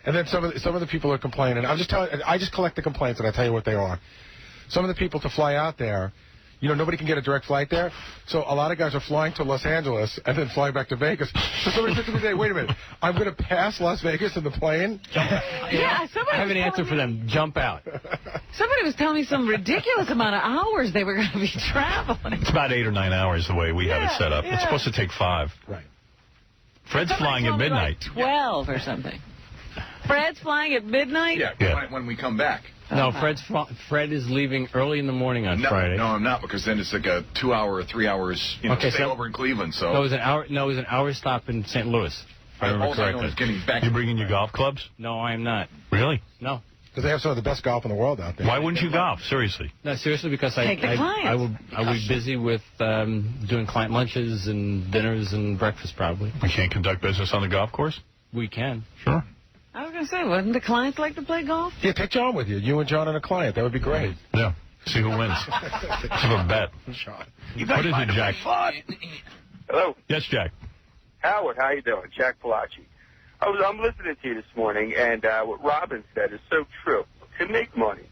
And then some of the people are complaining. I just collect the complaints and I tell you what they are. Some of the people to fly out there, nobody can get a direct flight there. So a lot of guys are flying to Los Angeles and then flying back to Vegas. So somebody said to me today, wait a minute, I'm going to pass Las Vegas in the plane? Yeah, I have an answer for them. Jump out. Somebody was telling me some ridiculous amount of hours they were going to be traveling. It's about 8 or 9 hours the way we have it set up. It's supposed to take 5. Right. Fred's flying at midnight. Like 12 or something. Fred's flying at midnight? Yeah, when we come back. No, Fred is leaving early in the morning on Friday. No, I'm not, because then it's like a 2 hour or 3 hours, stay over in Cleveland. So no, it was an hour. No, it was an hour stop in St. Louis. If I remember correctly. You bringing your golf clubs? No, I am not. Really? No. Because they have some of the best golf in the world out there. Why wouldn't you golf? Seriously? No, seriously, because I will be busy with doing client lunches and dinners and breakfast probably. We can't conduct business on the golf course? We can. Sure. I was going to say, wouldn't the clients like to play golf? Yeah, take John with you. You and John and a client. That would be great. Yeah. See who wins. Let's have a bet. What is it, Jack? Hello. Yes, Jack. Howard, how you doing? Jack Palacci. I'm listening to you this morning, and what Robin said is so true. To make money,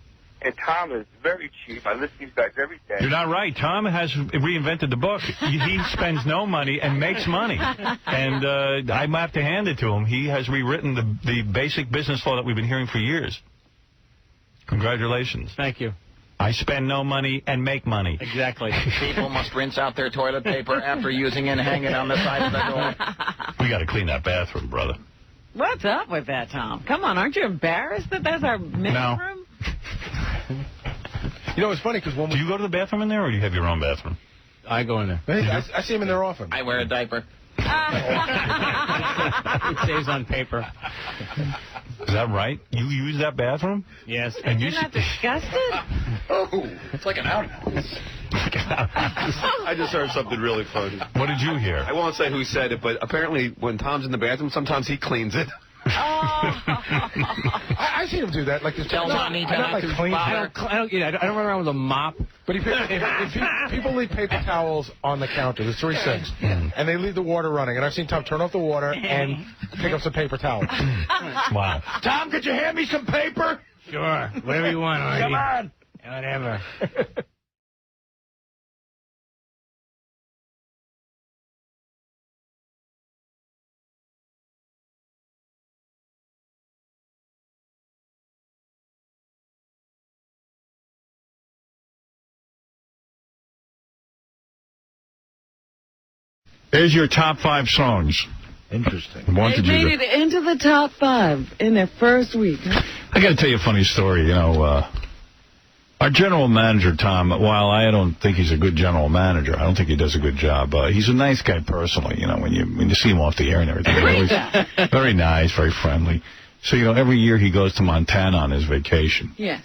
and Tom is very cheap. I listen to you guys every day. You're not right. Tom has reinvented the book. He spends no money and makes money. And I have to hand it to him. He has rewritten the basic business law that we've been hearing for years. Congratulations. Thank you. I spend no money and make money. Exactly. People must rinse out their toilet paper after using it and hang it on the side of the door. We got to clean that bathroom, brother. What's up with that, Tom? Come on, aren't you embarrassed that that's our men's room? It's funny because when do you go to the bathroom in there, or do you have your own bathroom? I go in there. I see him in there often. I wear a diaper. It stays on paper. Is that right? You use that bathroom? Yes. And you're not disgusted? Oh, it's like an outing. I just heard something really funny. What did you hear? I won't say who said it, but apparently when Tom's in the bathroom, sometimes he cleans it. I seen him do that. Like Tell Tommy not to bother. I don't run around with a mop. But if people leave paper towels on the counter, there's 3 sinks, and they leave the water running, and I've seen Tom turn off the water and pick up some paper towels. Wow. Tom, could you hand me some paper? Sure. Whatever you want, Artie. Come on. Whatever. Here's your top 5 songs. Interesting. They made it into the top 5 in their first week. I got to tell you a funny story. Our general manager, Tom, while I don't think he's a good general manager, I don't think he does a good job. He's a nice guy personally, when you see him off the air and everything. He's very nice, very friendly. So, every year he goes to Montana on his vacation. Yes.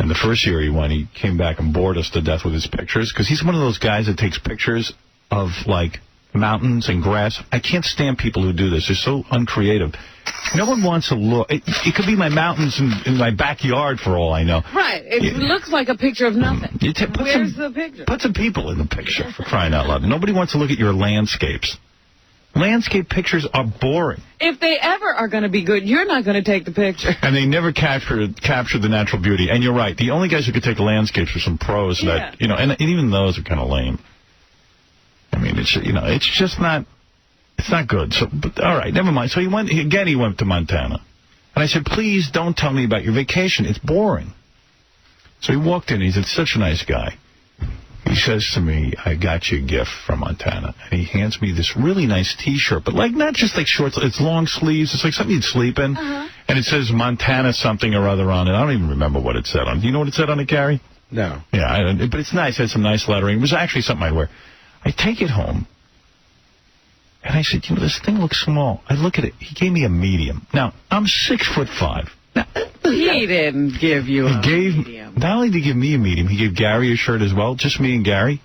And the first year he went, he came back and bored us to death with his pictures, because he's one of those guys that takes pictures of, like, mountains and grass. I can't stand people who do this. They're so uncreative. No one wants to look. It could be my mountains in my backyard for all I know. Right. It looks like a picture of nothing. Where's the picture? Put some people in the picture, for crying out loud. Nobody wants to look at your landscapes. Landscape pictures are boring. If they ever are going to be good, you're not going to take the picture. And they never capture the natural beauty. And you're right. The only guys who could take landscapes are some pros that, and even those are kind of lame. I mean, it's just not, it's not good. So, but all right, never mind. So he went to Montana. And I said, please don't tell me about your vacation. It's boring. So he walked in. He's such a nice guy. He says to me, I got you a gift from Montana. And he hands me this really nice T-shirt, but not just like shorts. It's long sleeves. It's like something you'd sleep in. And it says Montana something or other on it. I don't even remember what it said on it. Do you know what it said on it, Gary? No. Yeah, but it's nice. It had some nice lettering. It was actually something I'd wear. I take it home, and I said, this thing looks small. I look at it. He gave me a medium. Now, I'm 6'5". Now, he didn't give you a medium. Not only did he give me a medium, he gave Gary a shirt as well, just me and Gary.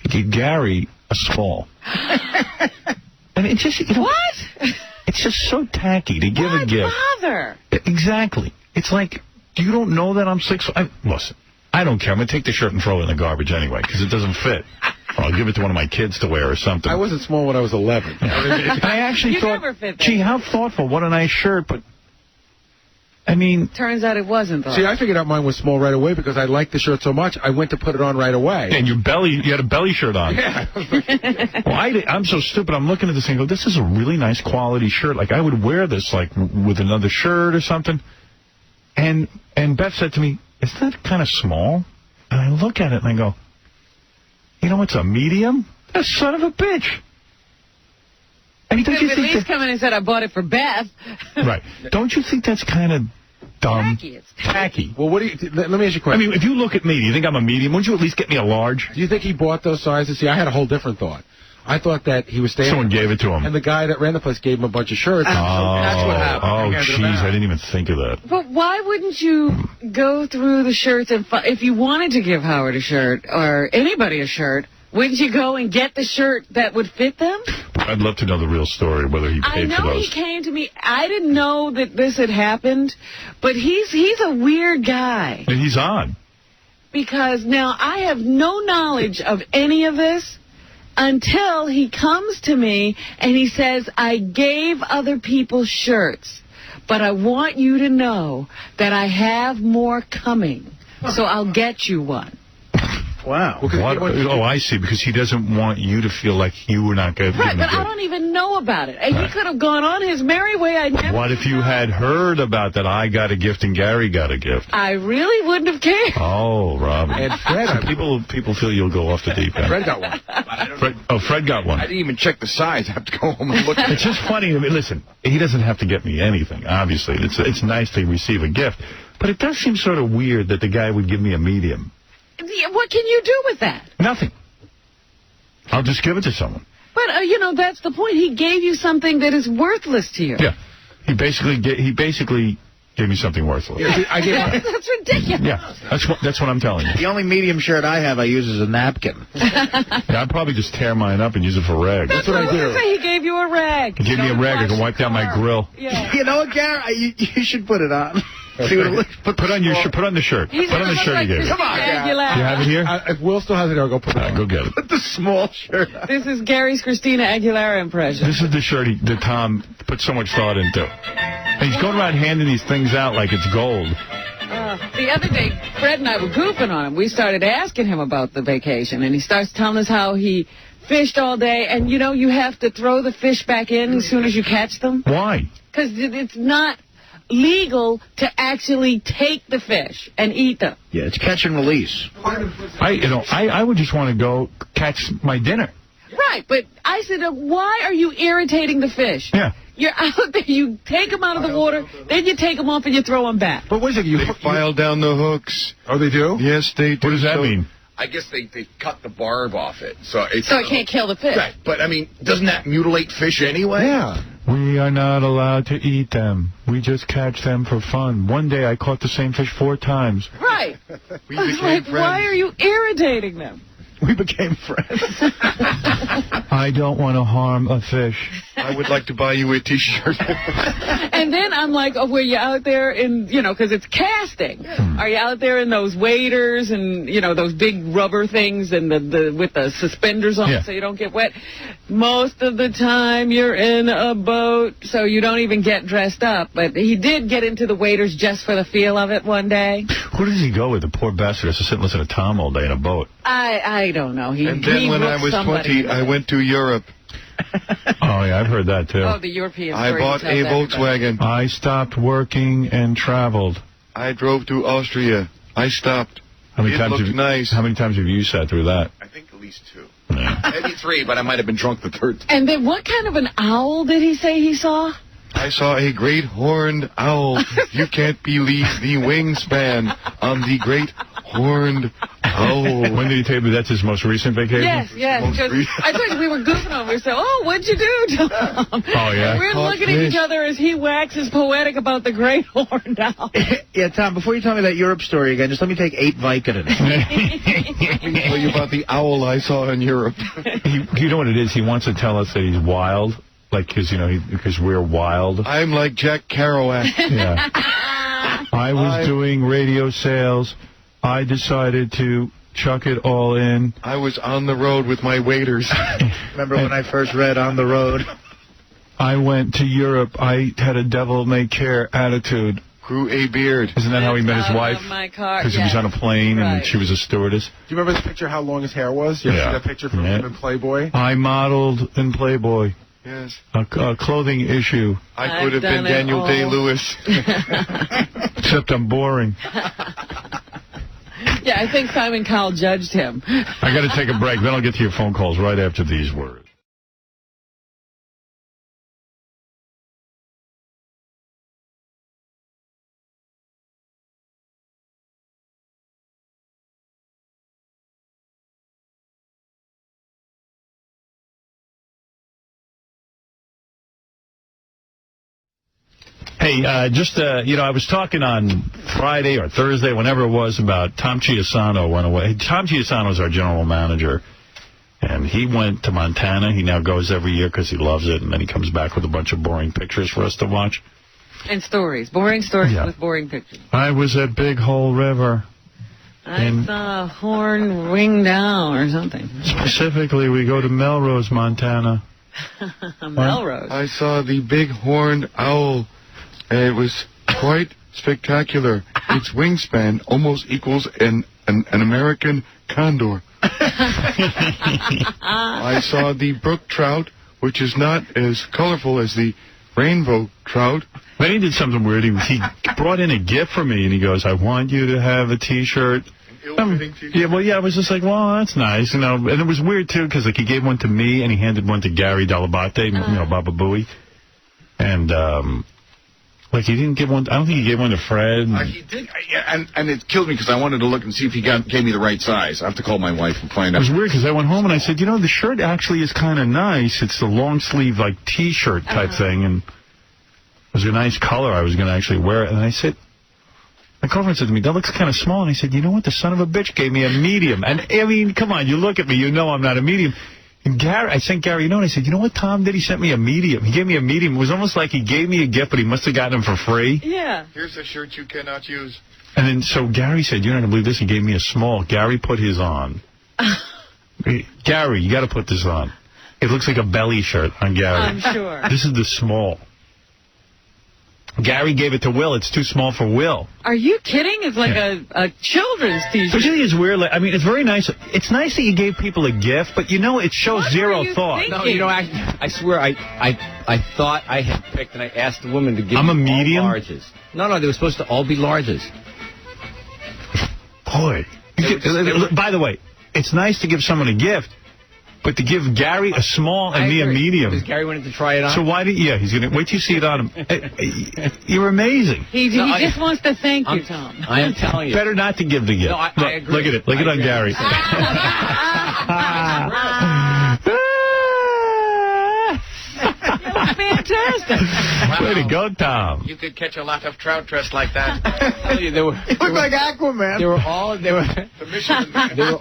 He gave Gary a small. And it just, What? It's just so tacky to give a gift. Bother? Exactly. It's like, you don't know that I'm 6'5". Listen, I don't care. I'm going to take the shirt and throw it in the garbage anyway, because it doesn't fit. Or I'll give it to one of my kids to wear or something. I wasn't small when I was 11. I actually thought, gee, how thoughtful. What a nice shirt. But, I mean... Turns out it wasn't, though. See, I figured out mine was small right away because I liked the shirt so much, I went to put it on right away. And you had a belly shirt on. Yeah. Well, I'm so stupid. I'm looking at this and go, this is a really nice quality shirt. Like, I would wear this, like, with another shirt or something. And Beth said to me, isn't that kind of small? And I look at it and I go, it's a medium? That son of a bitch. I mean, you could have at least come in and said, I bought it for Beth. Right. Don't you think that's kind of dumb? Tacky. It's tacky. Well, let me ask you a question. I mean, if you look at me, do you think I'm a medium? Wouldn't you at least get me a large? Do you think he bought those sizes? See, I had a whole different thought. I thought that he was staying... Someone gave it to him. And the guy that ran the place gave him a bunch of shirts. Oh, that's what happened. Oh, jeez, I didn't even think of that. But why wouldn't you go through the shirts and if you wanted to give Howard a shirt or anybody a shirt, wouldn't you go and get the shirt that would fit them? I'd love to know the real story, whether he paid for those. I know he came to me. I didn't know that this had happened, but he's a weird guy. And he's odd. Because now I have no knowledge of any of this until he comes to me and he says, I gave other people shirts, but I want you to know that I have more coming, so I'll get you one. Wow. Oh, I see, because he doesn't want you to feel like you were not going to Right, but I don't even know about it. And he could have gone on his merry way. I never. What if you had heard about that I got a gift and Gary got a gift? I really wouldn't have cared. Oh, Robin. And Fred, people feel you'll go off the deep end. Fred got one. Fred got one. I didn't even check the size. I have to go home and look at it. It's just funny. I mean, listen, he doesn't have to get me anything, obviously. It's nice to receive a gift. But it does seem sort of weird that the guy would give me a medium. What can you do with that? Nothing. I'll just give it to someone. But, that's the point. He gave you something that is worthless to you. Yeah. He basically gave me something worthless. Yeah, that's ridiculous. Yeah, that's what I'm telling you. The only medium shirt I have I use as a napkin. Yeah, I'd probably just tear mine up and use it for rag. That's what I do. He gave you a rag. He gave me a rag. I can wipe down my grill. Yeah. You know what, Gary? You should put it on. See what it looks. Put on your shirt. Put on the shirt. He's put on the shirt like you gave me. Come on, Aguilera. You have it here? If Will still has it, I'll go put it on. Go get it. Put the small shirt on. This is Gary's Christina Aguilera impression. This is the shirt that Tom put so much thought into. And he's going around handing these things out like it's gold. The other day, Fred and I were goofing on him. We started asking him about the vacation, and he starts telling us how he fished all day, and, you have to throw the fish back in as soon as you catch them. Why? Because it's not legal to actually take the fish and eat them. Yeah, it's catch and release. I would just want to go catch my dinner. Right, but I said, why are you irritating the fish? Yeah. You're out there, you take them out of the water, then you take them off and you throw them back. But what is it? They file down the hooks. Oh, they do? Yes, they do. What does that mean? I guess they cut the barb off it. So it can't kill the fish. Right, but, doesn't that mutilate fish anyway? Yeah. We are not allowed to eat them. We just catch them for fun. One day I caught the same fish 4 times. Right. Why are you irritating them? We became friends. I don't want to harm a fish. I would like to buy you a T-shirt. And then I'm like, oh, were you out there in, because it's casting. Are you out there in those waders and, those big rubber things and with the suspenders on so you don't get wet? Most of the time you're in a boat, so you don't even get dressed up. But he did get into the waders just for the feel of it one day. Who does he go with? The poor bastard has to sit and listen to Tom all day in a boat. I don't know. And then when I was 20, I went to Europe. Oh, yeah, I've heard that, too. Oh, the European I bought a Volkswagen. I stopped working and traveled. I drove to Austria. I stopped. How many times have you sat through that? I think at least 2. Maybe 3, but I might have been drunk the third time. And then what kind of an owl did he say he saw? I saw a great horned owl. You can't believe the wingspan on the great horned owl. When did he tell you that's his most recent vacation? Yes, because I think we were goofing on. We said, "Oh, what'd you do, Tom?" Oh, yeah. And we're looking at each other as he waxes poetic about the great horned owl. Yeah, Tom, before you tell me that Europe story again, just let me take 8 Vicodin. Let me tell you about the owl I saw in Europe. You know what it is? He wants to tell us that he's wild. Like, because we're wild. I'm like Jack Kerouac. Yeah. I was doing radio sales. I decided to chuck it all in. I was on the road with my waiters. Remember when I first read On the Road? I went to Europe. I had a devil-may-care attitude. Grew a beard. Isn't that how he met his wife? Because he was on a plane and she was a stewardess. Do you remember the picture how long his hair was? You ever see that picture from him in Playboy? I modeled in Playboy. Yes. A clothing issue. I could have been Daniel Day-Lewis. Except I'm boring. Yeah, I think Simon Cowell judged him. I got to take a break. Then I'll get to your phone calls right after these words. Hey, I was talking on Friday or Thursday, whenever it was, about Tom Cheapasano went away. Tom Cheapasano is our general manager, and he went to Montana. He now goes every year because he loves it, and then he comes back with a bunch of boring pictures for us to watch. And stories. Boring stories with boring pictures. I was at Big Hole River. I saw a horn ring down or something. Specifically, we go to Melrose, Montana. Melrose? I saw the big horned owl. It was quite spectacular. Its wingspan almost equals an American condor. I saw the brook trout, which is not as colorful as the rainbow trout. Then he did something weird. He brought in a gift for me, and he goes, I want you to have a T-shirt. I was just like, well, that's nice, And it was weird, too, because he gave one to me, and he handed one to Gary Delabate, Baba Booey. And, he didn't give one. I don't think he gave one to Fred. He did, and it killed me because I wanted to look and see if he gave me the right size. I have to call my wife and find out. It was weird because I went home and I said, the shirt actually is kind of nice. It's the long sleeve, T-shirt type thing, and it was a nice color. I was going to actually wear it, and I said, my girlfriend said to me, that looks kind of small. And I said, you know what? The son of a bitch gave me a medium. And I mean, come on, you look at me, I'm not a medium. And I sent Gary a note, and I said, you know what Tom did? He sent me a medium. He gave me a medium. It was almost like he gave me a gift, but he must have gotten them for free. Yeah. Here's a shirt you cannot use. And then, so Gary said, you're not going to believe this. He gave me a small. Gary put his on. Gary, you got to put this on. It looks like a belly shirt on Gary. I'm sure. This is the small. Gary gave it to Will. It's too small for Will. Are you kidding? It's like a children's T-shirt. Which is weird. It's very nice. It's nice that you gave people a gift, but it shows zero thought. Thinking? No, I swear, I thought I had picked, and I asked the woman to give me medium? all larges. No, they were supposed to all be larges. Boy. By the way, it's nice to give someone a gift, but to give Gary a small and me a medium. Because Gary wanted to try it on. So why did he's going to wait till you see it on him. You're amazing. He just wants to thank you, Tom. I am telling you. Better not to give the gift. No, I agree. Look at it. Look at it on Gary. fantastic. Way to go, Tom. You could catch a lot of trout dressed like that. You look like Aquaman. They were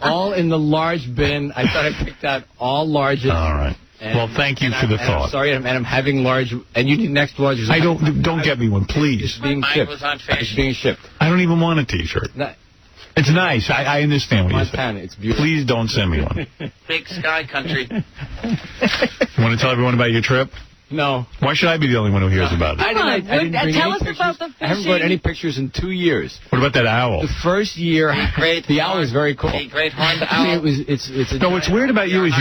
all in the large bin. I thought I picked out all larges. All right. Well, thank you for the thought. I'm sorry, and I'm having large, and you need next larges. I don't get me one, please. It's being shipped. It's being shipped. I don't even want a T-shirt. It's nice. I understand what you're saying. Montana, it's beautiful. Please don't send me one. Big sky country. You want to tell everyone about your trip? No. Why should I be the only one who hears about it? I didn't bring tell any us pictures. about the I haven't brought any pictures in 2 years. What about that owl? The first year, the owl is very cool. A great horned I mean, owl. it's What's weird about you is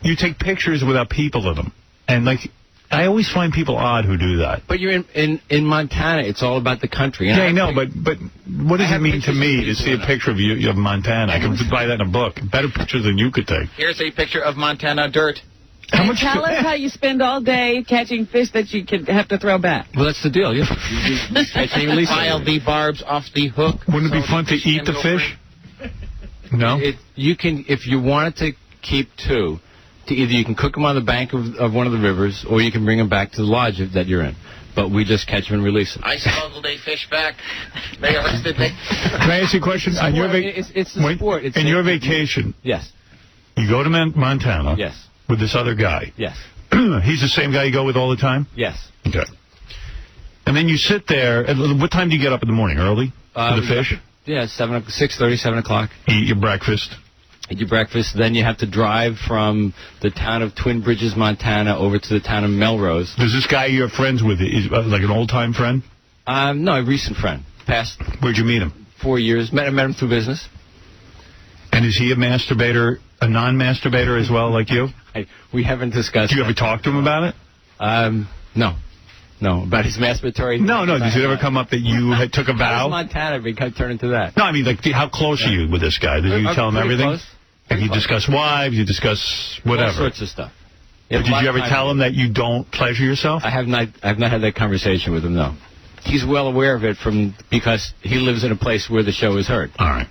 you take pictures without people in them, and like I always find people odd who do that. But you're in Montana. It's all about the country. Yeah, I know, but what does it mean to me to see a picture of you of Montana? I could buy that in a book. Better pictures than you could take. Here's a picture of Montana dirt. And tell us how you spend all day catching fish that you could have to throw back. Well, that's the deal. Yeah. You File the barbs off the hook. Wouldn't it be fun to eat the fish? No. You can, if you wanted to keep two, either you can cook them on the bank of one of the rivers, or you can bring them back to the lodge that you're in. But we just catch them and release them. I smuggled a fish back. They arrested me. Can I ask you a question? On your it's the sport. In your vacation, yes, you go to Montana. Yes. With this other guy. Yes. He's the same guy you go with all the time? Yes. Okay. And then you sit there. What time do you get up in the morning? Early? For the fish? Yeah, 6:30, 7 o'clock. Eat your breakfast. Eat your breakfast. Then you have to drive from the town of Twin Bridges, Montana, over to the town of Melrose. Does this guy you're friends with, is like an old-time friend? No, a recent friend. Where'd you meet him? 4 years. Met him through business. And is he a masturbator, a non-masturbator as well, like you? We haven't discussed. Do you ever talk to him about it? No. No, about his masturbatory. No. Did it ever come up that you took a vow? How does Montana turn into that? No, I mean, like, how close are you with this guy? Did you tell him everything? Close. Like, you discuss wives, you discuss whatever. All sorts of stuff. But did you ever tell him that you don't pleasure yourself? I have not had that conversation with him, no. He's well aware of it because he lives in a place where the show is heard. All right.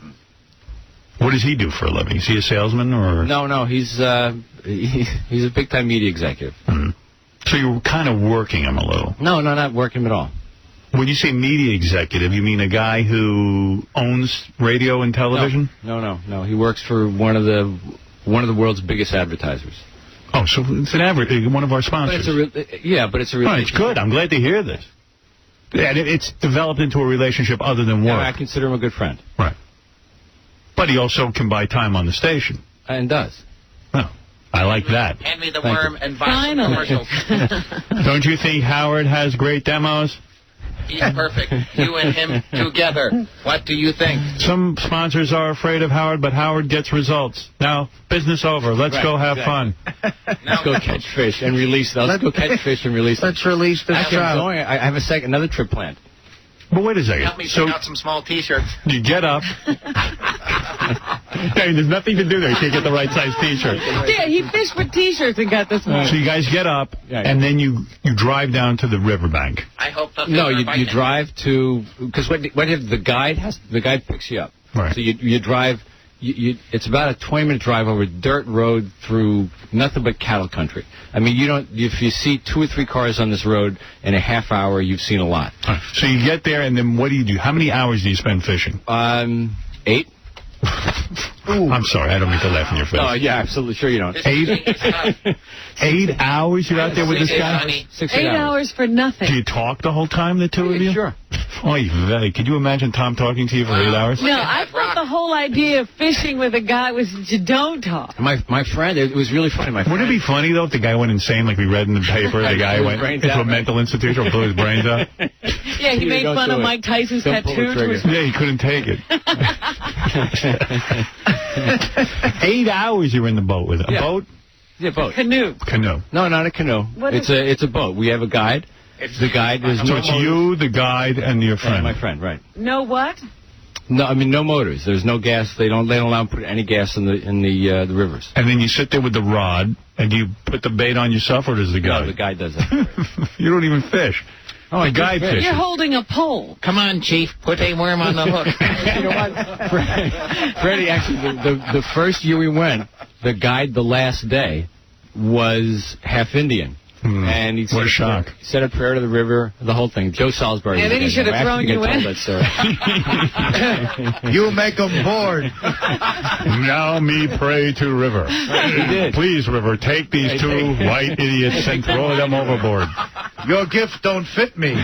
What does he do for a living? Is he a salesman or? No. He's a big-time media executive. Mm-hmm. So you're kind of working him a little. No, not working him at all. When you say media executive, you mean a guy who owns radio and television? No. He works for one of the world's biggest advertisers. Oh, so it's one of our sponsors. But it's a relationship. Oh, it's good. I'm glad to hear this. And it's developed into a relationship other than work. Yeah, I consider him a good friend. Right. But he also can buy time on the station. And does. Oh, I like that. Hand me the worm and buy some commercials. Don't you think Howard has great demos? He's perfect. You and him together. What do you think? Some sponsors are afraid of Howard, but Howard gets results. Now, business over. Let's go have fun. Let's go catch fish and release them. Let's go catch fish and release them. Let's release this trout. I have another trip planned. But wait a second. Help me pick out some small T-shirts. You get up. Hey, there's nothing to do there. You can't get the right size T-shirt. Yeah, he fished for T-shirts and got this one. So you guys get up, and then you drive down to the riverbank. I hope the No, you drive to, because what if the guide picks you up. Right. So you drive. It's about a 20-minute drive over dirt road through nothing but cattle country. I mean, if you see 2 or 3 cars on this road in a half hour, you've seen a lot. So you get there, and then what do you do? How many hours do you spend fishing? 8. I'm sorry, I don't mean to laugh in your face. Oh, yeah, absolutely. Sure you don't. 8 hours you're out there with this guy? 8 hours for nothing. Do you talk the whole time, the two of you? Sure. Oy vey. Could you imagine Tom talking to you for 8 hours? No, I thought the whole idea of fishing with a guy was you don't talk. My friend, it was really funny. Wouldn't it be funny, though, if the guy went insane like we read in the paper? The guy went into a mental institution or blew his brains out? Yeah, he made fun of Mike Tyson's tattoos. Yeah, he couldn't take it. 8 hours you're in the boat with him. Yeah. A boat? Yeah, boat. Canoe. No, not a canoe. It's a boat. We have a guide. The guide is so it's you, the guide, and your friend. And my friend, right? No what? No, I mean no motors. There's no gas. They don't allow them to put any gas in the rivers. And then you sit there with the rod, and you put the bait on yourself, or does the guide? No, the guide does it. You don't even fish. Oh, the guide fishes. You're holding a pole. Come on, Chief. Put a worm on the hook. You know what? Freddie, actually, the first year we went, the guide the last day was half Indian. And he What a shock. said a prayer to the river, the whole thing. Joe Salisbury. And then he should have thrown you in. That story. You make them bored. Now me pray to river. He did. Please, river, take these two white idiots and throw them overboard. Your gift don't fit me.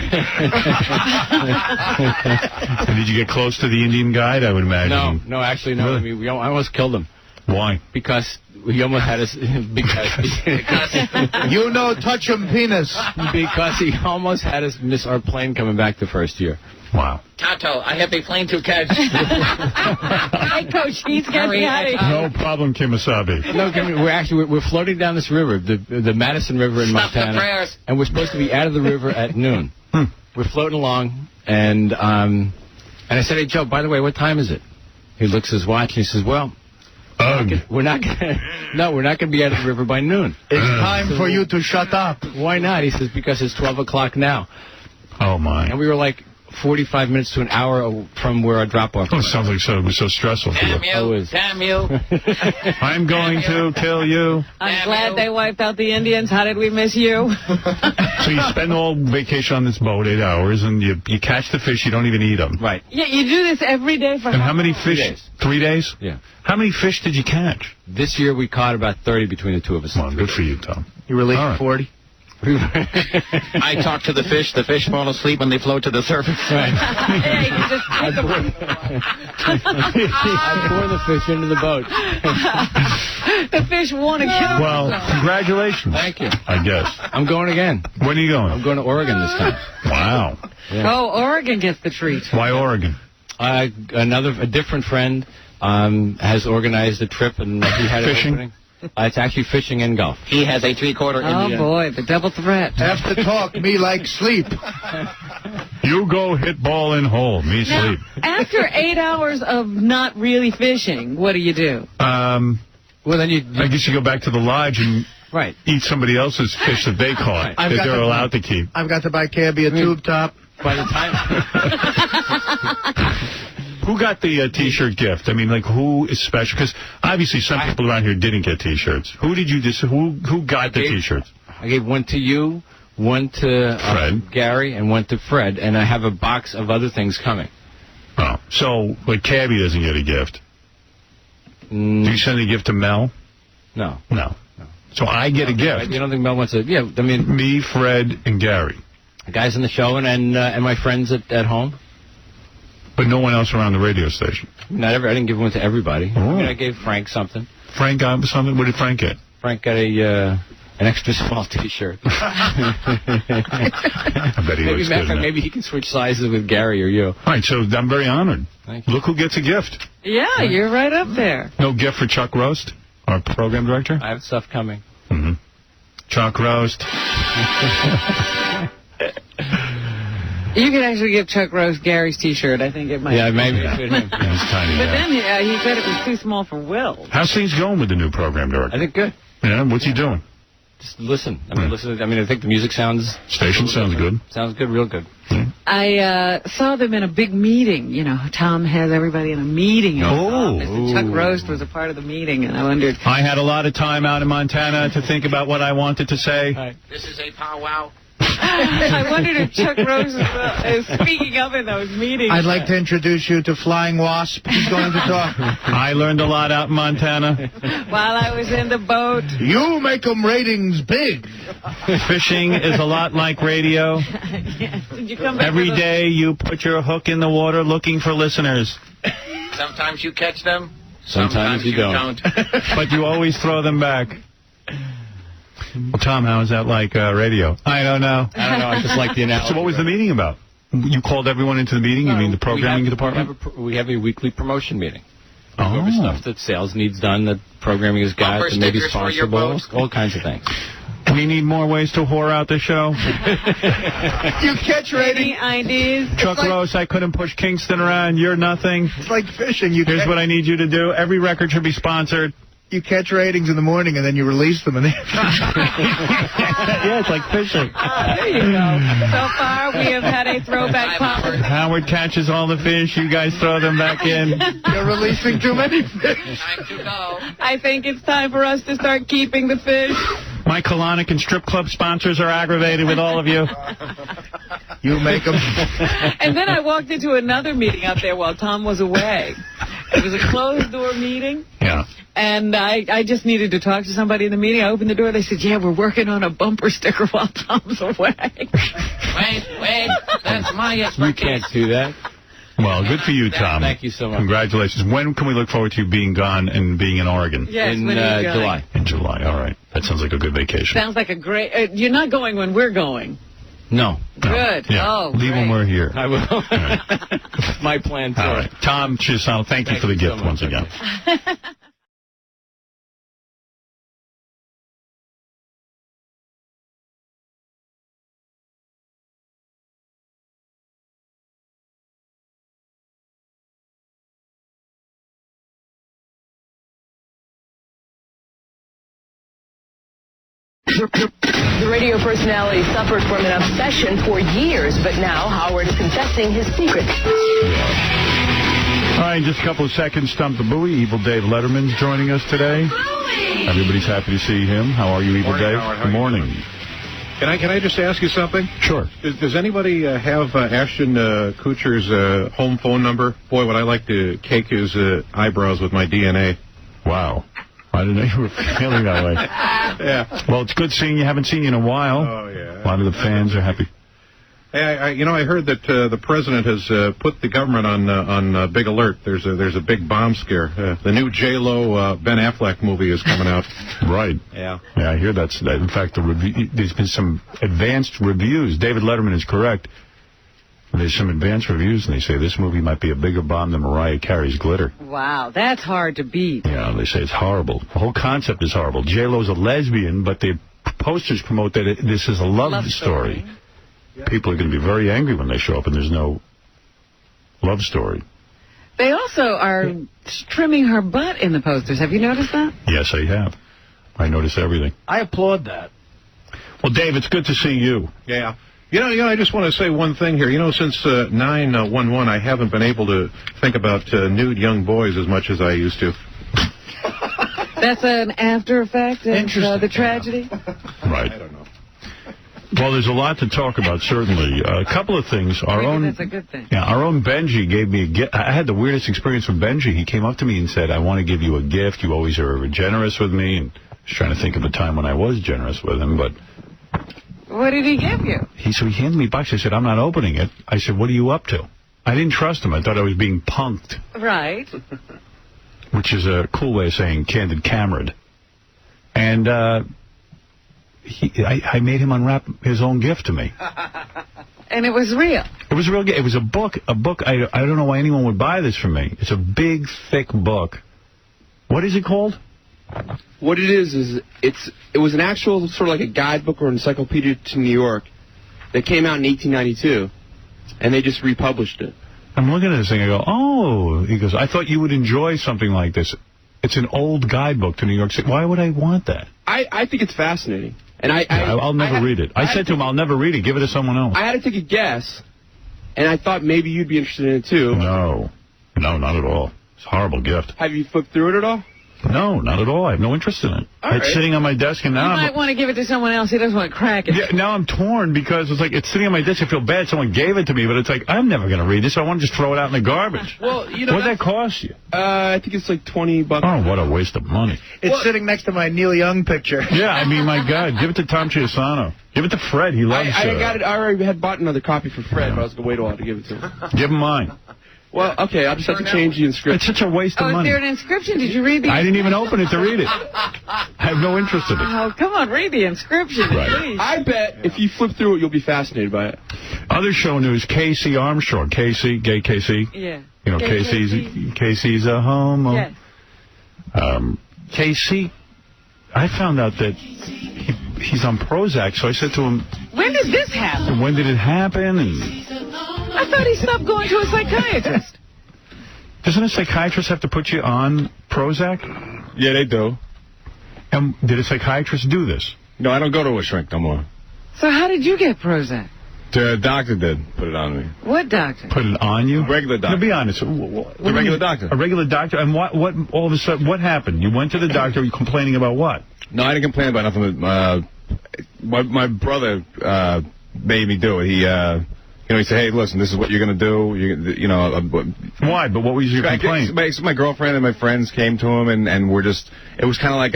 And did you get close to the Indian guide, I would imagine? No, actually, no. Really? I mean, I almost killed him. Why? Because he almost had us. You know, touch him penis. Because he almost had us miss our plane coming back the first year. Wow. Tato, I have a plane to catch. Hi, Coach. He's getting out of here. No problem, Kimasabi. No, we're floating down this river, the Madison River in Stop the Montana, prayers. and we're supposed to be out of the river at noon. We're floating along, and I said, "Hey, Joe, by the way, what time is it?" He looks at his watch and he says, "Well, we're not gonna be out of the river by noon. It's time for you to shut up." Why not? He says, "Because it's 12 o'clock now." Oh my! And we were like 45 minutes to an hour from where our drop-off was. It sounds like it was so stressful for you. Damn you. I'm going to kill you. I'm glad they wiped out the Indians. How did we miss you? So you spend all vacation on this boat, 8 hours, and you catch the fish, you don't even eat them. Right. Yeah, you do this every day for And how many 3 fish? days. 3 days? Yeah. How many fish did you catch? This year we caught about 30 between the two of us. Well, good for you, Tom. You released All right. 40? I talk to the fish fall asleep when they float to the surface. Right. Yeah, you can just pick them up. I pour the fish into the boat. The fish want to kill Well, themselves. congratulations. Thank you. I guess. I'm going again. When are you going? I'm going to Oregon this time. Wow. Yeah. Oh, Oregon gets the treat. Why Oregon? A different friend has organized a trip, and he had Fishing? an opening. It's actually fishing and golf. He has a three-quarter Oh, Indian. boy, the double threat. After talk, me like sleep. You go hit ball in hole, me Now, sleep. after 8 hours of not really fishing, what do you do? Well, then I guess you go back to the lodge and right. eat somebody else's fish that they caught I've that got they're to- allowed to keep. I've got to buy Cabby a tube top. By the time Who got the T-shirt gift? I mean, like, who is special? Because obviously some people around here didn't get T-shirts. Who did you who got the T-shirts? I gave one to you, one to Fred. Gary, and one to Fred, and I have a box of other things coming. Oh, so like Cabby doesn't get a gift. Do you send a gift to Mel? No. No. So I get a gift. You don't think Mel wants a... Yeah, I mean... Me, Fred, and Gary. The guys in the show and my friends at home. But no one else around the radio station. I didn't give one to everybody. I mean, Oh. I gave Frank something. Frank got something? What did Frank get? Frank got an extra small T-shirt. I bet he looks good in that. Maybe he can switch sizes with Gary or you. All right, so I'm very honored. Thank you. Look who gets a gift. Yeah, you're right up there. No gift for Chuck Roast, our program director? I have stuff coming. Mm-hmm. Chuck Roast. You could actually give Chuck Rose Gary's T-shirt. I think it might. Yeah, maybe it fit him. He's tiny. But Yeah. then he said it was too small for Will. How's things going with the new program director? I think good. Yeah, what's he doing? Just listen. I mean, listen. I mean, I think the music sounds... Station sounds good. Sounds good, real good. I saw them in a big meeting. You know, Tom has everybody in a meeting. Oh. Mr. Chuck Roast was a part of the meeting, and I wondered... I had a lot of time out in Montana to think about what I wanted to say. This is a powwow. I wondered if Chuck Rose is speaking up in those meetings. I'd like to introduce you to Flying Wasp. He's going to talk. I learned a lot out in Montana. While I was in the boat. You make them ratings big. Fishing is a lot like radio. Yes. Did you come back Every with a- day you put your hook in the water looking for listeners. Sometimes you catch them. Sometimes you don't. But you always throw them back. Well, Tom, how is that like radio? I don't know. I don't know. I just like the analogy. So what was the meeting about? You called everyone into the meeting? You mean the programming department? We have a weekly promotion meeting. Oh. Over stuff that sales needs done, that programming has got, Bumper that maybe stickers for your sponsorable, boat. all kinds of things. We need more ways to whore out the show. You catch ratings. Any ideas? Chuck Rose, I couldn't push Kingston around. You're nothing. It's like fishing. Here's what I need you to do. Every record should be sponsored. You catch ratings in the morning and then you release them in the Yeah, it's like fishing. There you go. So far, we have had a throwback pop. Howard catches all the fish. You guys throw them back in. You're releasing too many fish. Time to go. I think it's time for us to start keeping the fish. My colonic and strip club sponsors are aggravated with all of you. You make them. And then I walked into another meeting out there while Tom was away. It was a closed-door meeting. Yeah. And I just needed to talk to somebody in the meeting. I opened the door. They said, yeah, we're working on a bumper sticker while Tom's away. Wait, that's my expertise. You can't do that. Well, good for you, Tom. Thank you so much. Congratulations. When can we look forward to you being gone and being in Oregon? Yes, in when are you going? July. In July, all right. That sounds like a good vacation. Sounds like a great... you're not going when we're going. No. Good. Yeah. Oh, Leave when we're here. I will. My plan, too. All right. Tom Cheapasano, thank you for the gift once again. The radio personality suffered from an obsession for years, but now Howard is confessing his secret. All right, just a couple of seconds. Stump the Buoy. Evil Dave Letterman's joining us today. Everybody's happy to see him. How are you, Evil Dave? Howard. Good morning. Can I just ask you something? Sure. Does anybody have Ashton Kutcher's home phone number? Boy, would I like to cake his eyebrows with my DNA. Wow. I didn't know you were feeling that way. Yeah. Well, it's good seeing you. Haven't seen you in a while. Oh, yeah. A lot of the fans are happy. Hey, I heard that the president has put the government on big alert. There's a big bomb scare. The new J-Lo Ben Affleck movie is coming out. Right. Yeah. Yeah, I hear that's that. In fact, there's been some advanced reviews. David Letterman is correct. There's some advanced reviews, and they say this movie might be a bigger bomb than Mariah Carey's Glitter. Wow, that's hard to beat. Yeah, they say it's horrible. The whole concept is horrible. J-Lo's a lesbian, but the posters promote that this is a love story. People are going to be very angry when they show up and there's no love story. They also are trimming her butt in the posters. Have you noticed that? Yes, I have. I notice everything. I applaud that. Well, Dave, it's good to see you. Yeah. You know, I just want to say one thing here. You know, since 9/11, I haven't been able to think about nude young boys as much as I used to. That's an after effect of the tragedy? Right. I don't know. Well, there's a lot to talk about, certainly. A couple of things. That's a good thing. Yeah, our own Benji gave me a gift. I had the weirdest experience with Benji. He came up to me and said, I want to give you a gift. You always are generous with me. And I was trying to think of a time when I was generous with him, but... What did he give you? So he handed me a box. I said, I'm not opening it. I said, what are you up to? I didn't trust him. I thought I was being punked. Right. Which is a cool way of saying candid camered. And I made him unwrap his own gift to me. And it was real. It was a real gift. It was a book. I don't know why anyone would buy this from me. It's a big, thick book. What is it called? What it is it was an actual sort of like a guidebook or encyclopedia to New York that came out in 1892, and they just republished it. I'm looking at this thing, I go, oh, he goes, I thought you would enjoy something like this. It's an old guidebook to New York City. Why would I want that? I think it's fascinating. And I'll never read it. I said to him, I'll never read it. Give it to someone else. I had to take a guess, and I thought maybe you'd be interested in it, too. No, not at all. It's a horrible gift. Have you flipped through it at all? No, not at all. I have no interest in it. It's sitting on my desk, and now you might want to give it to someone else. He doesn't want to crack it. Yeah, now I'm torn because it's like it's sitting on my desk. I feel bad. Someone gave it to me, but it's like I'm never going to read this. I want to just throw it out in the garbage. Well, you know, what did that cost you? I think it's like $20. Oh, what a waste of money. It's sitting next to my Neil Young picture. Yeah, I mean, my God, give it to Tom Cheapasano. Give it to Fred. He loves it. I already had bought another copy for Fred, but I was going to wait a while to give it to him. Give him mine. Well, okay, I'll just have to change the inscription. It's such a waste of money. Is there an inscription? Did you read the I didn't even open it to read it. I have no interest in it. Oh, come on, read the inscription, please. I bet if you flip through it, you'll be fascinated by it. Other show news, Casey Armstrong. Casey, gay Casey. Yeah. You know, Casey's a homo. Yes. Casey, I found out that he's on Prozac, so I said to him... When did this happen? When did it happen? And I thought he stopped going to a psychiatrist. Doesn't a psychiatrist have to put you on Prozac? Yeah, they do. And did a psychiatrist do this? No, I don't go to a shrink no more. So how did you get Prozac? The doctor did put it on me. What doctor? Put it on you? Regular doctor. No, be honest. The regular doctor. A regular doctor. And what all of a sudden, what happened? You went to the doctor, you complaining about what? No, I didn't complain about nothing. My brother made me do it. He he said, "Hey, listen, this is what you're gonna do." Why? But what was your complaint? My girlfriend and my friends came to him, and we're just. It was kind of like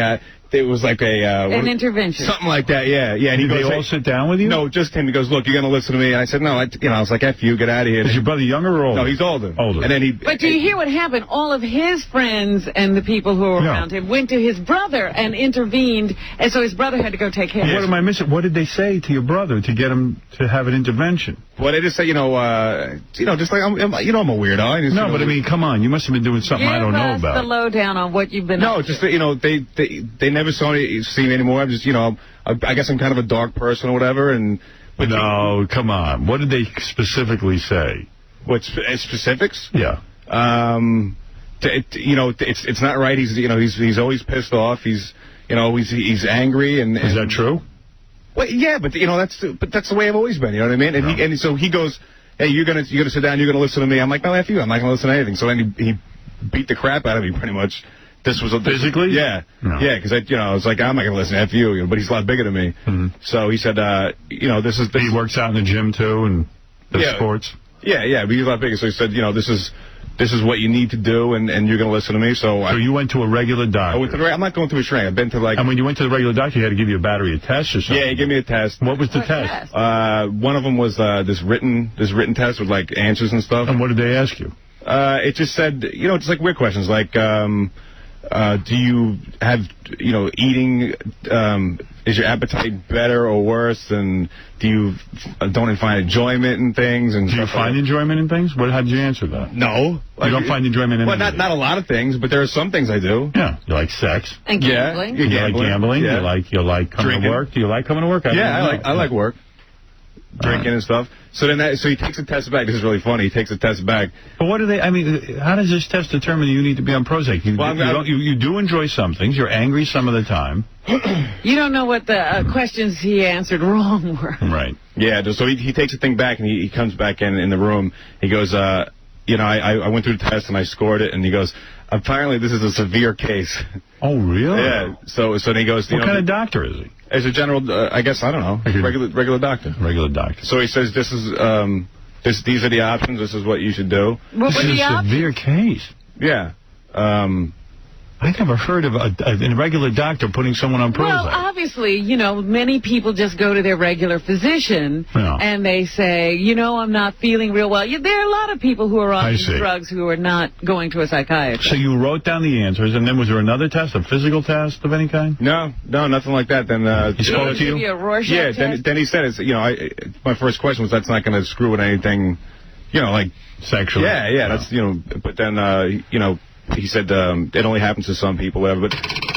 It was like an intervention. Something like that, yeah. And Did they all sit down with you? No, just him. He goes, "Look, you're going to listen to me." And I said, "No, I was like, F you, get out of here." Is your brother younger or older? No, he's older. Older. And then But do you hear what happened? All of his friends and the people who were around him went to his brother and intervened, and so his brother had to go take care of it. What am I missing? What did they say to your brother to get him to have an intervention? Well, they just say, just like I'm a weirdo. No, but I mean, come on, you must have been doing something I don't know Give about. us the lowdown on what you've been up to. Just they never see me anymore. I'm just I guess I'm kind of a dark person or whatever. No, come on. What did they specifically say? What specifics? Yeah. It's not right. He's always pissed off. He's angry and is that true? Well, yeah, but that's the way I've always been. You know what I mean? And so he goes, "Hey, you're gonna sit down. You're gonna listen to me." I'm like, "No, F you. I'm not gonna listen to anything." So then he beat the crap out of me pretty much. Physically? Yeah. No. Yeah, because I was like, "I'm not gonna listen to F you," but he's a lot bigger than me. Mm-hmm. So he said, this is. He works out in the gym too and does sports. Yeah, but he's a lot bigger. So he said, this is what you need to do, and you're going to listen to me. So you went to a regular doctor? I went to I'm not going to a shrink. I've been to And when you went to the regular doctor, he had to give you a battery of tests or something? Yeah, he gave me a test. What was the test? One of them was this written test with like answers and stuff. And what did they ask you? It just said, just like weird questions like, do you have, eating, is your appetite better or worse? And do you don't find enjoyment in things? And do you find enjoyment in things? How did you answer that? No. You don't find enjoyment in anything? Well, not a lot of things, but there are some things I do. Yeah. You like sex? And gambling? Yeah. You like gambling? Yeah. You like coming Drinking. to work? Do you like coming to work? I like work. Drinking and stuff. So then so he takes a test back. This is really funny. He takes a test back. But what do they, how does this test determine you need to be on Prozac? You do enjoy some things. You're angry some of the time. You don't know what the questions he answered wrong were. Right. Yeah, so he takes the thing back and he comes back in the room. He goes, I went through the test and I scored it. And he goes, apparently this is a severe case. Oh, really? Yeah. So then he goes, what kind of doctor is he? As a general, I guess, I don't know, regular doctor. Regular doctor. So he says, this is, these are the options, this is what you should do. What were the options? Severe case. Yeah. I never heard of a regular doctor putting someone on Prozac. Well, obviously, many people just go to their regular physician and they say, I'm not feeling real well. There are a lot of people who are on these drugs who are not going to a psychiatrist. So you wrote down the answers, and then was there another test, a physical test of any kind? No, nothing like that. Then he spoke to you? A Rorschach test? Then he said, my first question was, that's not going to screw with anything, like sexually. Yeah, that's but then he said it only happens to some people, whatever. But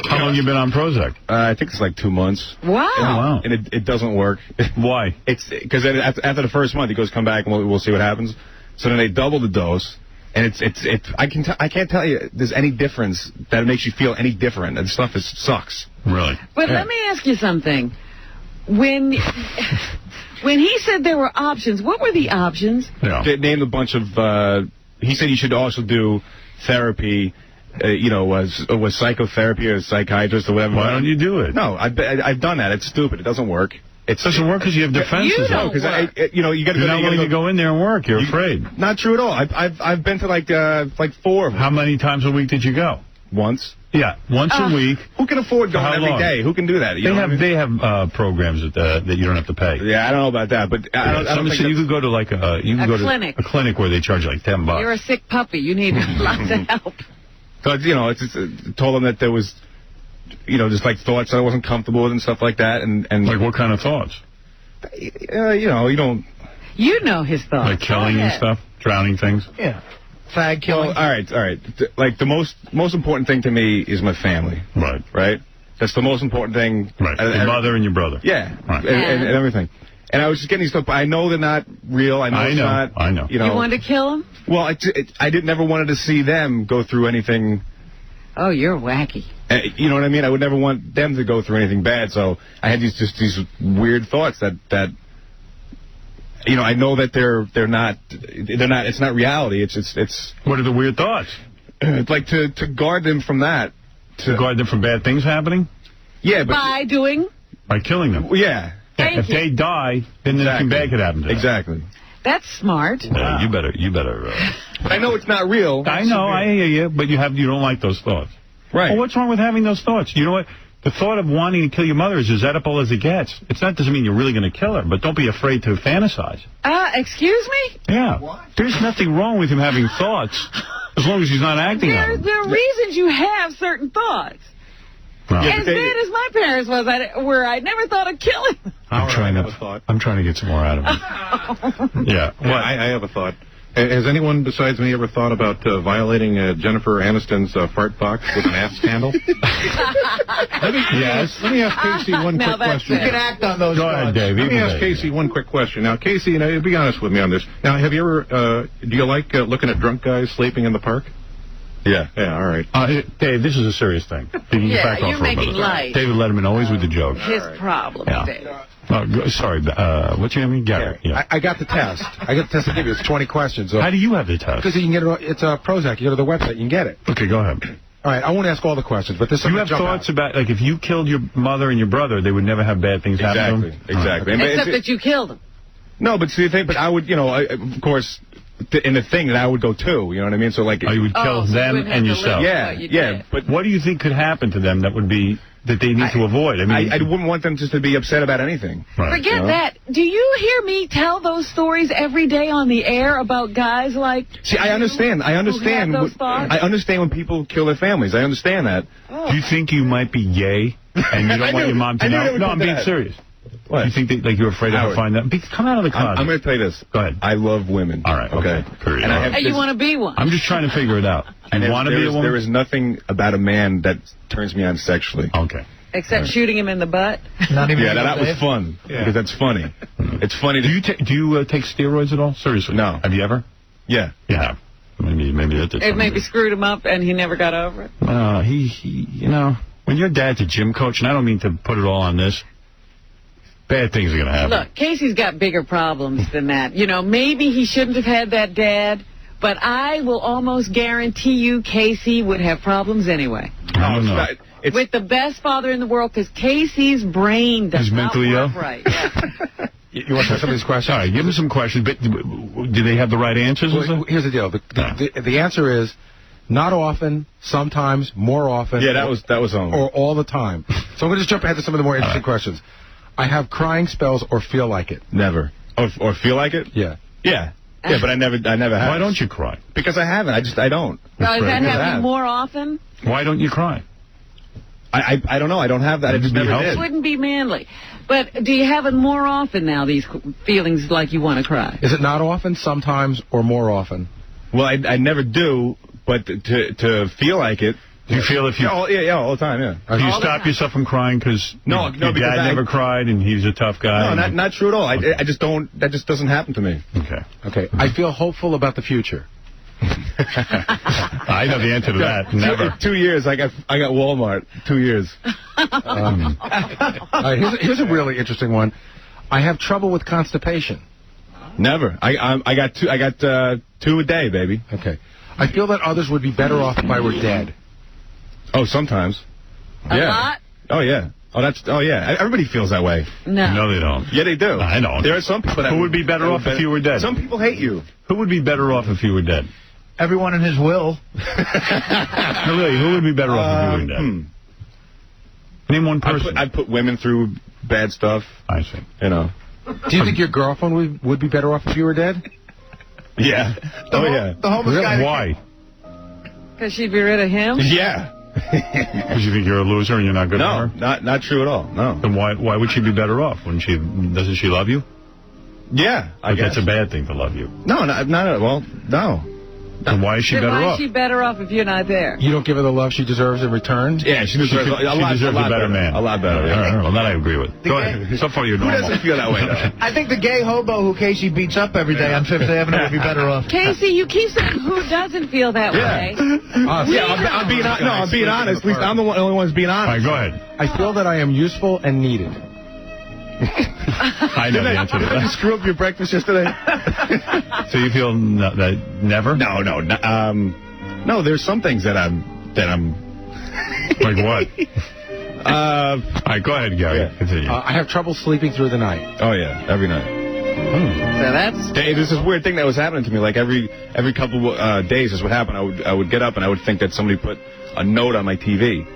how long you been on Prozac? I think it's like 2 months. Wow. Wow. And it doesn't work. Why? It's because after the first month, he goes, come back and we'll see what happens. So then they double the dose, and I can't tell you there's any difference that makes you feel any different. And stuff sucks. Really. But let me ask you something. When he said there were options, what were the options? They named a bunch of. He said you should also do therapy, was psychotherapy or a psychiatrist or whatever. Why don't you do it? No, I've done that. It's stupid. It doesn't work. It doesn't work because you have defenses. You don't work. You got to. You're not willing to go in there and work. You're afraid. Not true at all. I've been to like 4 of them. How many times a week did you go? Once. Yeah, once a week. Who can afford going every day? Who can do that? They have programs that you don't have to pay. Yeah, I don't know about that, but I don't think you could go to like a clinic. To a clinic where they charge like $10. You're a sick puppy. You need lots of help. So it's told them that there was, just like thoughts that I wasn't comfortable with and stuff like that, and like what kind of thoughts? You don't. You know his thoughts. Like killing and stuff, drowning things. Yeah. Fag killing. Well, all right. Like the most important thing to me is my family. Right. That's the most important thing. Right. Your mother and your brother. Yeah. Right. And everything. And I was just getting these stuff, but I know they're not real. I know it's not. I know. You wanted to kill him? Well, I never wanted to see them go through anything. Oh, you're wacky. You know what I mean? I would never want them to go through anything bad. So I had these weird thoughts that I know that they're not. It's not reality. It's. What are the weird thoughts? It's like to guard them from that. To guard them from bad things happening. Yeah, but by doing. By killing them. Yeah. If they die, then nothing bad could happen to them. Exactly. That's smart. You better. But I know it's not real. I know, I hear you, but you don't like those thoughts. Right. Well, what's wrong with having those thoughts? You know what? The thought of wanting to kill your mother is as edible as it gets. Doesn't mean you're really going to kill her, but don't be afraid to fantasize. Excuse me? Yeah. What? There's nothing wrong with him having thoughts, as long as he's not acting on them. There are reasons you have certain thoughts. Well, as bad as my parents was, I never thought of killing them. I'm trying to get some more out of him. Yeah. Well, I have a thought. Has anyone besides me ever thought about violating Jennifer Aniston's fart box with an ass handle? Let me ask Casey one quick question. You can act on those. Go ahead, Dave. Let me ask Casey one quick question. Now, Casey, be honest with me on this. Now, have you ever, do you like looking at drunk guys sleeping in the park? Yeah. Yeah, all right. Dave, this is a serious thing. You're making light. David Letterman, always with the jokes. His problem, Dave. Sorry, what's your name? Gary. Yeah. I got the test. I got the test to give you. It's 20 questions. So. How do you have the test? Because you can get it. It's a Prozac. You go to the website, you can get it. Okay, go ahead. All right, I won't ask all the questions, but this. You have thoughts about, like, if you killed your mother and your brother, they would never have bad things happen to them? Exactly. Except that you killed them. No, but see, but I would, of course, in the thing that I would go too, you know what I mean? So, like... you would kill them and yourself. Yeah, but what do you think could happen to them that they need to avoid? I mean, I wouldn't want them just to be upset about anything. Right. Forget that. Do you hear me tell those stories every day on the air about guys like... See, I understand. I understand when people kill their families. I understand that. Oh. Do you think you might be gay and you don't want your mom to know? No, I'm being serious. What? Do you think you're afraid to find that? Come out of the closet. I'm going to tell you this. Go ahead. I love women. All right. Okay. Period. And you want to be one. I'm just trying to figure it out. You want to be a woman? There is nothing about a man that turns me on sexually. Okay. Except shooting him in the butt. Not even that was fun. Yeah. Because that's funny. It's funny. Do you take steroids at all? Seriously? No. Have you ever? Yeah. You have. Maybe that did. It maybe screwed him up and he never got over it. He when your dad's a gym coach, and I don't mean to put it all on this, bad things are going to happen. Look, Casey's got bigger problems than that. Maybe he shouldn't have had that dad, but I will almost guarantee you Casey would have problems anyway. I don't know. With the best father in the world, because Casey's brain does not work right. Yeah. You want to some of these questions? All right, give me some questions. But do they have the right answers? Well, here's the deal. The answer is not often, sometimes, more often. Yeah, that was on. Or all the time. So I'm going to just jump ahead to some of the more interesting questions. I have crying spells or feel like it. Never. Or feel like it? Yeah. Yeah. Yeah, but I never have. Why don't you cry? Because I haven't. I don't. Does that happen more often? Why don't you cry? I don't know. I don't have that. I just never did. It wouldn't be manly. But do you have it more often now, these feelings like you want to cry? Is it not often, sometimes, or more often? Well, I never do, but to feel like it. Do you feel if you... all the time, yeah. Do you stop yourself from crying because your dad never cried and he's a tough guy? No, not true at all. Okay. I just don't... That just doesn't happen to me. Okay. I feel hopeful about the future. I know the answer to that. Never. 2 years. I got Walmart. 2 years. All right, here's a really interesting one. I have trouble with constipation. Never. I got two a day, baby. Okay. I feel that others would be better off if I were dead. Oh, sometimes. A lot? Oh, yeah. Oh, yeah. Everybody feels that way. No, they don't. Yeah, they do. I don't. There are some people that... Who would be better off if you were dead? Some people hate you. Who would be better off if you were dead? Everyone in his will. No, really, who would be better off if you were dead? Name one person. I'd put women through bad stuff. I see. Do you think your girlfriend would be better off if you were dead? Yeah. The homeless guy. Why? Because she'd be rid of him? Yeah. Because you think you're a loser and you're not good for her? No, not true at all. No. Then why would she be better off? Doesn't she love you? Yeah, I guess. That's a bad thing to love you. No. Well, no. Then why is she better off? Why is she better off if you're not there? You don't give her the love she deserves in return? Yeah, she deserves a better man. A lot better. Yeah. All right, well, that I agree with. Go ahead. So far, you're normal. Who doesn't feel that way, though? I think the gay hobo who Casey beats up every day on 5th Avenue would be better off. Casey, you keep saying who doesn't feel that way. I'm being honest. At least I'm the only one who's being honest. All right, go ahead. I feel that I am useful and needed. I know the answer to that. Did you screw up your breakfast yesterday? So you feel that never? No. No, there's some things that I'm Like what? All right, go ahead, Gary. Continue. I have trouble sleeping through the night. Oh, yeah, every night. So that's... Hey, there's this weird thing that was happening to me. Like, every couple days is what happened. I would get up and I would think that somebody put a note on my TV.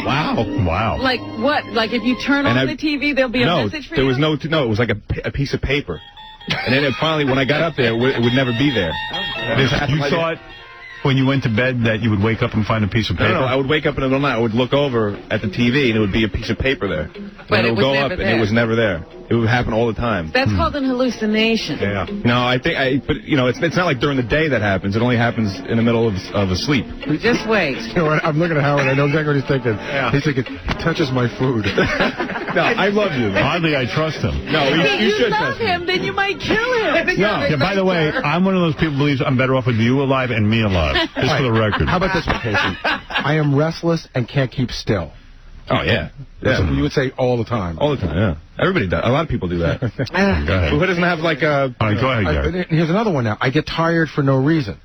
Wow. Like what? Like if you turn on the TV, there'll be a message for you? There was no, it was like a piece of paper. And then finally, when I got up there, it would never be there. You thought when you went to bed that you would wake up and find a piece of paper? No, I would wake up in the middle of the night. I would look over at the TV, and it would be a piece of paper there. But and it would go up, there. and it was never there. It would happen all the time. That's called an hallucination. Yeah. No, but you know, it's not like during the day that happens. It only happens in the middle of a sleep. Just wait. You know what? I'm looking at Howard. I know exactly what he's thinking. Yeah. He's thinking, he touches my food. No, I love you. Hardly I trust him. No, you should love trust me. him, then you might kill him. No. Yeah, by the way, I'm one of those people who believes I'm better off with you alive and me alive. Just for the record. How about this one, Casey? I am restless and can't keep still. Oh, yeah. That's what you would say all the time. All the time, yeah. Everybody does. A lot of people do that. Go ahead. Who doesn't have, like, a... All right, go ahead, Gary. Here's another one now. I get tired for no reason.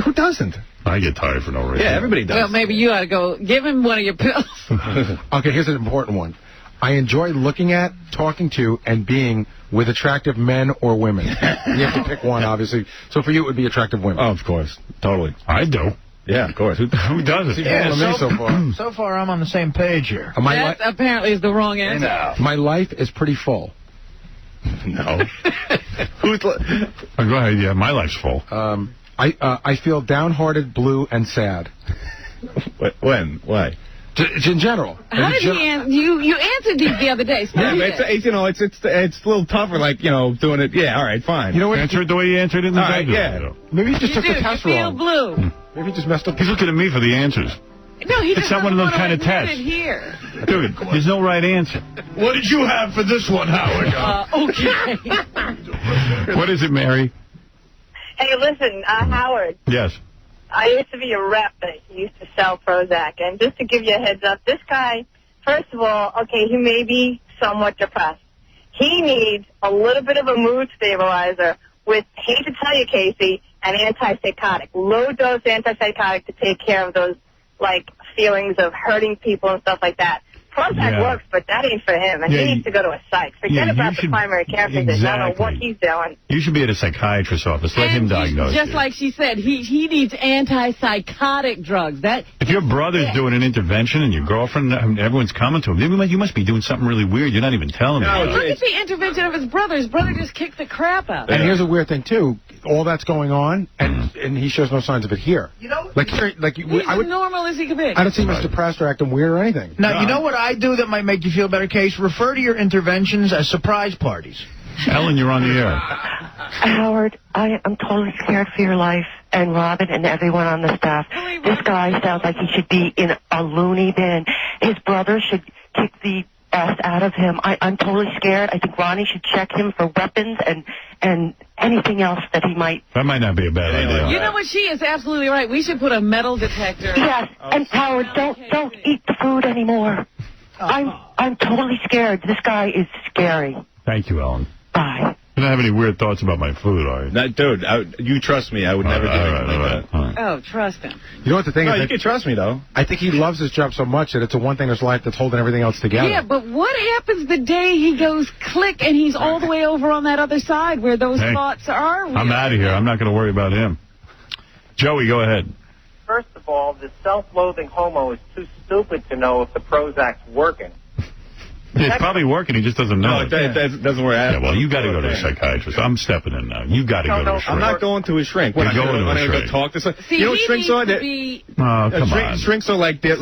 Who doesn't? I get tired for no reason. Yeah, everybody does. Well, maybe you ought to go give him one of your pills. Okay, here's an important one. I enjoy looking at, talking to, and being with attractive men or women. You have to pick one, obviously. So for you, it would be attractive women. Oh, of course. Totally. I do. Yeah, of course. Who doesn't? Yeah, so far. So far, I'm on the same page here. That apparently is the wrong answer. My life is pretty full. No. Go ahead. Yeah, my life's full. I feel downhearted, blue, and sad. When? Why? In general. How did he answer? You answered these the other day. Yeah, but it's a little tougher, like, doing it. Yeah, all right, fine. You know what? Answer it the way you answered it in the day. Yeah. Maybe he just took the test wrong. Blue. Maybe he just messed up. He's looking at me for the answers. No, he It's not one of those kind of tests. Here. Dude, there's no right answer. What did you have for this one, Howard? Okay. What is it, Mary? Hey, listen, Howard. Yes. I used to be a rep that used to sell Prozac, and just to give you a heads up, this guy, first of all, okay, he may be somewhat depressed. He needs a little bit of a mood stabilizer with, hate to tell you, Casey, an antipsychotic, low-dose antipsychotic to take care of those, like, feelings of hurting people and stuff like that. Prozac works, but that ain't for him, and he needs to go to a psych. Forget about the primary care physician. I don't know what he's doing. You should be at a psychiatrist's office. Let him diagnose Just you. like she said, he needs antipsychotic drugs. If your brother's doing an intervention and your girlfriend, everyone's coming to him, you must be doing something really weird. You're not even telling me. Look at the intervention of his brother. His brother just kicked the crap out. And here's a weird thing, too. All that's going on, and he shows no signs of it here. You know, like he's as normal as he can be. I don't see him as depressed or acting weird or anything. Now, you know what I do that might make you feel better, Case? Refer to your interventions as surprise parties. Ellen, you're on the air. Howard, I am totally scared for your life, and Robin and everyone on the staff. This guy sounds like he should be in a loony bin. His brother should kick the ass out of him. I'm totally scared. I think Ronnie should check him for weapons and anything else that he might. That might not be a bad idea. You know what? She is absolutely right. We should put a metal detector. Yes, and Howard, don't eat the food anymore. I'm totally scared. This guy is scary. Thank you, Ellen. Bye. You don't have any weird thoughts about my food, are you? Dude, you trust me. I would never do anything like that. Oh, trust him. You know what the thing is? You can trust me, though. I think he loves his job so much that it's the one thing in his life that's holding everything else together. Yeah, but what happens the day he goes click and he's all the way over on that other side where those thoughts are? I'm out of here. I'm not going to worry about him. Joey, go ahead. First of all, the self-loathing homo is too stupid to know if the Prozac's working. It's probably working. He just doesn't know. No, it doesn't work. Yeah, well, you got to go to a psychiatrist. I'm stepping in now. You got to go to a shrink. I'm not going to a shrink. You're going to a I'm going shrink. to talk to someone. See, you know what shrinks are? Oh, come on. Shrinks are like they're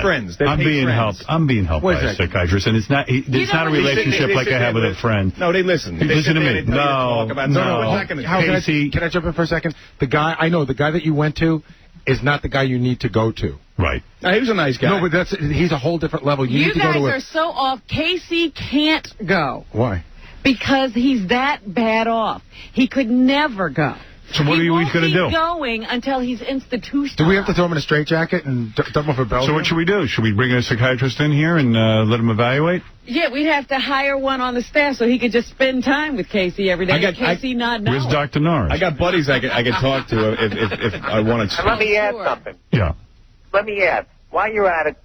friends. They're I'm being helped. I'm being helped by a psychiatrist, and it's not a relationship like I have with a friend. No, they listen. Listen to me. No. Can I jump in for a second? The guy that you went to is not the guy you need to go to. Right. He was a nice guy. No, but he's a whole different level. You need to go to guys are so off. Casey can't go. Why? Because he's that bad off. He could never go. So what are you going to do? He's going until he's institutionalized. Do we have to throw him in a straitjacket and dump him for Belgium? So what should we do? Should we bring a psychiatrist in here and let him evaluate? Yeah, we'd have to hire one on the staff so he could just spend time with Casey every day. Casey not know. Where's Dr. Norris? I got buddies I could talk to if I wanted to. Let me add something. Yeah. Let me add. while you're at it,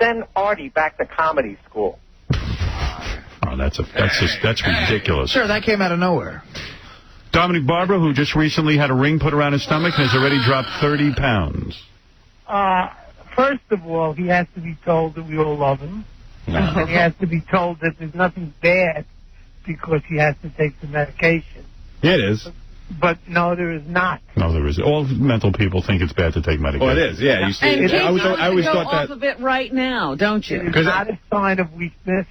send Artie back to comedy school. Oh, that's ridiculous. Sure, that came out of nowhere. Dominic Barbara, who just recently had a ring put around his stomach, has already dropped 30 pounds. First of all, he has to be told that we all love him. And he has to be told that there's nothing bad because he has to take the medication. Yeah, it is. But no, there is not. No, there is. All mental people think it's bad to take medication. Well, it is, yeah. You see, And Casey I always go thought off that. of it right now, don't you? It is not a sign of weakness.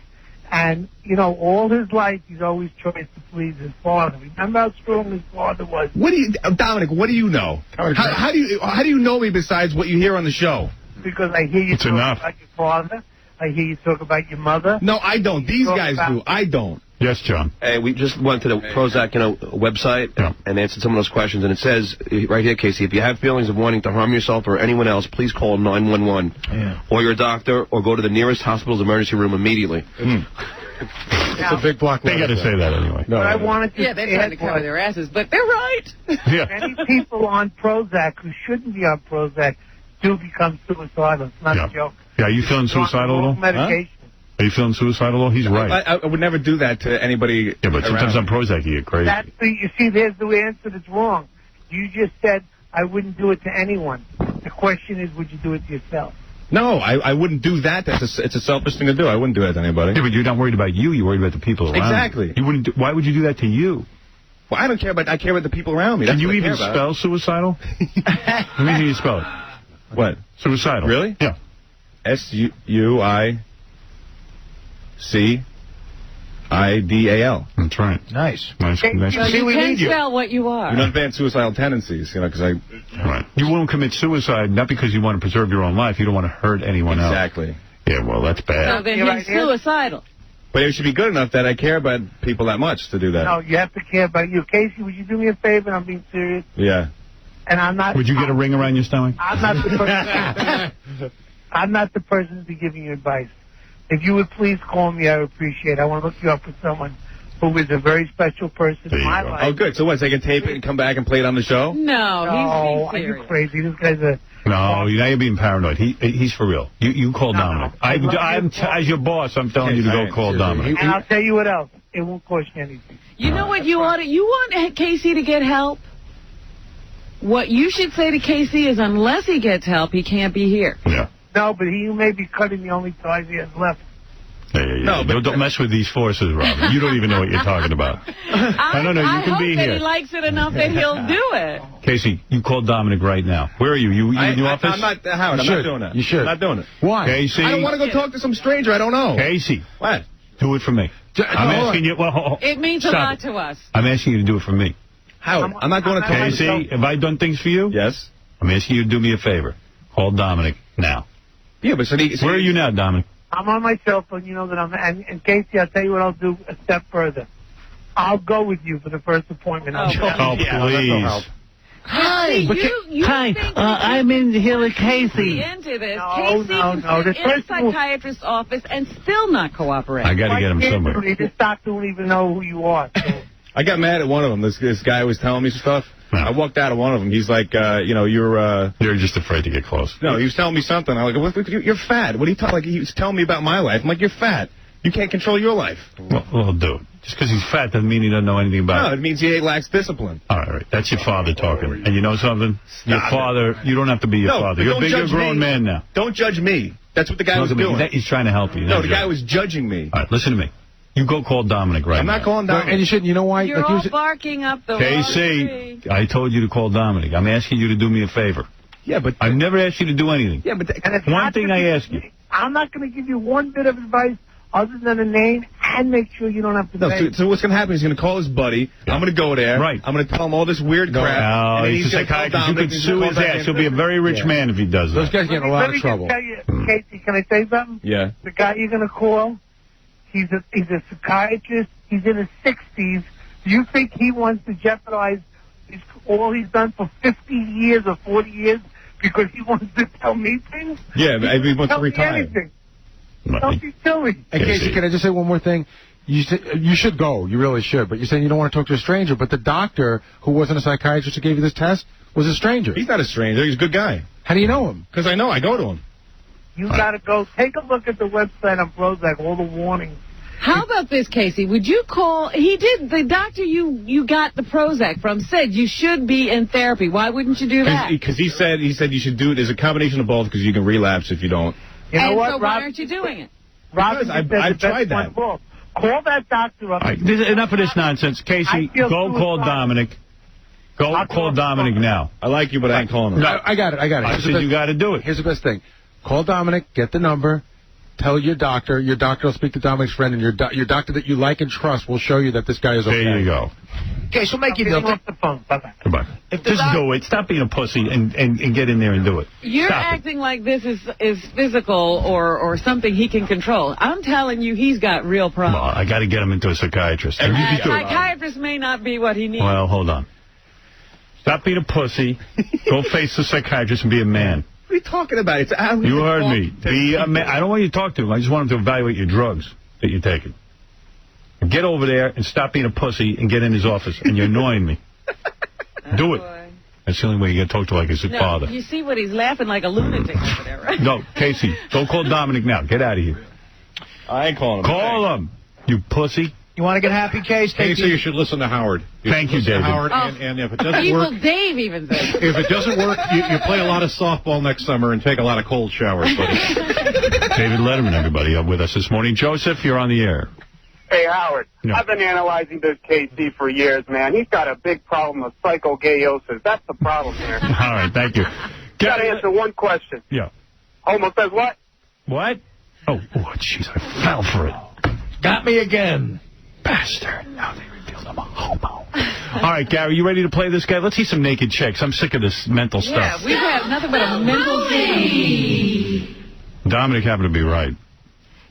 And, all his life, he's always tried to please his father. Remember how strong his father was? What do you, Dominic? What do you know? How do you know me besides what you hear on the show? Because I hear you talk about your father. I hear you talk about your mother. No, I don't. These guys do. I don't. Yes, John. Hey, we just went to the Prozac, website and answered some of those questions, and it says right here, Casey, if you have feelings of wanting to harm yourself or anyone else, please call 911 or your doctor, or go to the nearest hospital's emergency room immediately. It's a big block. They got to say that anyway. But I wanted to they're trying to cover their asses, but they're right. Many people on Prozac who shouldn't be on Prozac do become suicidal. It's not a joke. Yeah, are you feeling suicidal at all? Medication. Are you feeling suicidal? He's right. I would never do that to anybody. Yeah, but sometimes on Prozac you get crazy. You see, there's the answer that's wrong. You just said, I wouldn't do it to anyone. The question is, would you do it to yourself? No, I wouldn't do that. It's a selfish thing to do. I wouldn't do that to anybody. Yeah, but you're not worried about you. You're worried about the people around Exactly. you. Wouldn't. Why would you do that to you? Well, I don't care about. I care about the people around me. That's Can you what I even care about. spell suicidal? Let me hear you spell it. What? Suicidal. Really? Yeah. SUICIDAL. That's right. Nice. Nice. So you can spell what you are. You know, advanced suicidal tendencies, because I... Right. You won't commit suicide, not because you want to preserve your own life. You don't want to hurt anyone else. Exactly. Yeah, well, that's bad. So then he's suicidal. But it should be good enough that I care about people that much to do that. No, you have to care about you. Casey, would you do me a favor? I'm being serious. Yeah. And I'm not... Would you get a ring around your stomach? I'm not the person... I'm not the person to be giving you advice. If you would please call me, I would appreciate it. I want to look you up with someone who is a very special person in my life. Oh, good. So what, so I can tape it and come back and play it on the show? No, he's are you crazy? This guy's a... No, now you're being paranoid. He's for real. You call Dominic. As your boss, I'm telling you to go call Dominic. And I'll tell you what else. It won't cost you anything. You know what you ought to... You want Casey to get help? What you should say to Casey is, unless he gets help, he can't be here. Yeah. No, but he may be cutting the only ties he has left. Yeah. No, but don't mess with these forces, Robin. You don't even know what you're talking about. No, you can be I hope that here. he likes it enough that he'll do it. Casey, you call Dominic right now. Where are you? You in the office? I'm not, Howard, I'm not doing that. You should. I'm not doing it. Why? Casey. I don't want to go talk to some stranger I don't know. Casey. What? Do it for me. I'm asking you. Well, it means a lot to us. I'm asking you to do it for me. Howard, I'm not going to talk to Casey, have I done things for you? Yes. I'm asking you to do me a favor. Call Dominic now. Yeah, but where are you now, Dominic? I'm on my cell phone. You know that I'm... And Casey, I'll tell you what I'll do a step further. I'll go with you for the first appointment. Please. Hi, I'm in here with Casey. Into this. No. Casey is in a psychiatrist's office and still not cooperating. I got to get him somewhere. This doctor won't even know who you are. So. I got mad at one of them. This guy was telling me stuff. No. I walked out of one of them. He's like, you're just afraid to get close. No, he was telling me something. I'm like, you're fat. What are you talking? Like, he was telling me about my life. I'm like, you're fat. You can't control your life. Well, dude, just because he's fat doesn't mean he doesn't know anything about it. No, it means he lacks discipline. All right. That's your father talking. And you know something? Your father, you don't have to be your father. You're a bigger grown man now. Don't judge me. That's what the guy was doing. He's trying to help you. No, the guy was judging me. All right, listen to me. You go call Dominic right now. I'm not calling Dominic. And you shouldn't. You know why? You're all barking up the wrong tree. I told you to call Dominic. I'm asking you to do me a favor. Yeah, but... I've never asked you to do anything. Yeah, but... One thing I ask you. I'm not going to give you one bit of advice other than a name and make sure you don't have to pay. So what's going to happen? He's going to call his buddy. Yeah. I'm going to go there. Right. I'm going to tell him all this weird crap. No, he's a psychiatrist. You could sue his ass. He'll be a very rich man if he does that. Those guys get in a lot of trouble. Let me just tell you, Casey, can I say something? Yeah. The guy you're going to call, he's a psychiatrist. He's in his 60s. Do you think he wants to jeopardize all he's done for 50 years or 40 years because he wants to tell me things? Yeah, he wants to retire. Anything. Don't be silly. And Casey, can I just say one more thing? You should go. You really should. But you're saying you don't want to talk to a stranger. But the doctor who wasn't a psychiatrist who gave you this test was a stranger. He's not a stranger. He's a good guy. How do you know him? Because I know. I go to him. You got to go. Take a look at the website on Prozac, all the warnings. How about this, Casey? Would you call... The doctor you got the Prozac from said you should be in therapy. Why wouldn't you do that? Because he said you should do it as a combination of both because you can relapse if you don't. You know what, so why aren't you doing it? Robin, I've tried that. Call that doctor up. All right, enough of this nonsense. Casey, go call Dominic. Go call Dominic now. I like you, but I ain't calling him. No, I got it. I said you got to do it. Here's the best thing. Call Dominic, get the number, tell your doctor will speak to Dominic's friend, and your doctor that you like and trust will show you that this guy is okay. There you go. Okay, so make your deal. Off the phone. Bye-bye. Goodbye. Just do it. Stop being a pussy and get in there and do it. You're acting like this is physical or something he can control. I'm telling you, he's got real problems. Well, I got to get him into a psychiatrist. A psychiatrist may not be what he needs. Well, hold on. Stop being a pussy. Go face the psychiatrist and be a man. What are you talking about? You heard me. Be a man. I don't want you to talk to him. I just want him to evaluate your drugs that you're taking. Get over there and stop being a pussy and get in his office. And you're annoying me. Do it. Boy. That's the only way you get to talk to like his father. You see what he's laughing like a lunatic over there, right? No, Casey, go call Dominic now. Get out of here. I ain't calling him. Call him, you pussy. You want to get happy, Case? Casey, you should listen to Howard. Thank you, David. Howard, and if it doesn't Evil work, Dave even says. if it doesn't work, you play a lot of softball next summer and take a lot of cold showers, buddy. David Letterman, everybody, up with us this morning. Joseph, you're on the air. Hey, Howard. No. I've been analyzing this KC for years, man. He's got a big problem of psychogayosis. That's the problem here. All right, thank you. Got to answer one question. Yeah. Homo says what? What? Oh, jeez, I fell for it. Got me again. Bastard. Now they revealed I'm a homo. All right, Gary, you ready to play this guy? Let's see some naked chicks. I'm sick of this mental stuff. Yeah, we've had nothing but a mental game. Dominic happened to be right.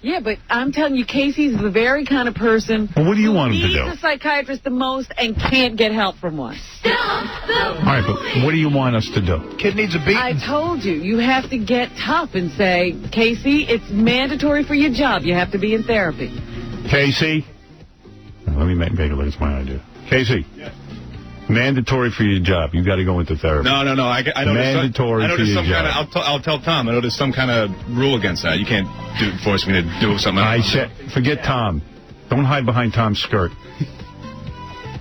Yeah, but I'm telling you, Casey's the very kind of person Well, what do you want him to do? who needs a psychiatrist the most and can't get help from one. All right, but what do you want us to do? Kid needs a beating. I told you, you have to get tough and say, Casey, it's mandatory for your job. You have to be in therapy. Casey? Let me make a look. It's my idea. Casey? Yes. Mandatory for your job. You got to go into therapy. No. I know mandatory I know for there's your some job. kind of. I'll tell Tom. I know there's some kind of rule against that. You can't force me to do something. I said, forget Tom. Don't hide behind Tom's skirt.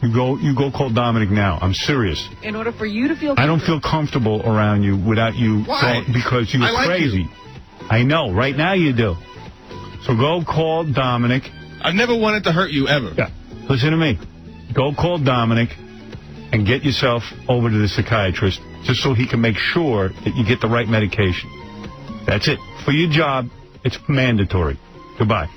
You go call Dominic now. I'm serious. In order for you to feel I don't feel comfortable around you without you. Why? Because you're crazy. You. I know. Right now you do. So go call Dominic. I've never wanted to hurt you ever. Yeah. Listen to me. Go call Dominic and get yourself over to the psychiatrist just so he can make sure that you get the right medication. That's it. For your job, it's mandatory. Goodbye.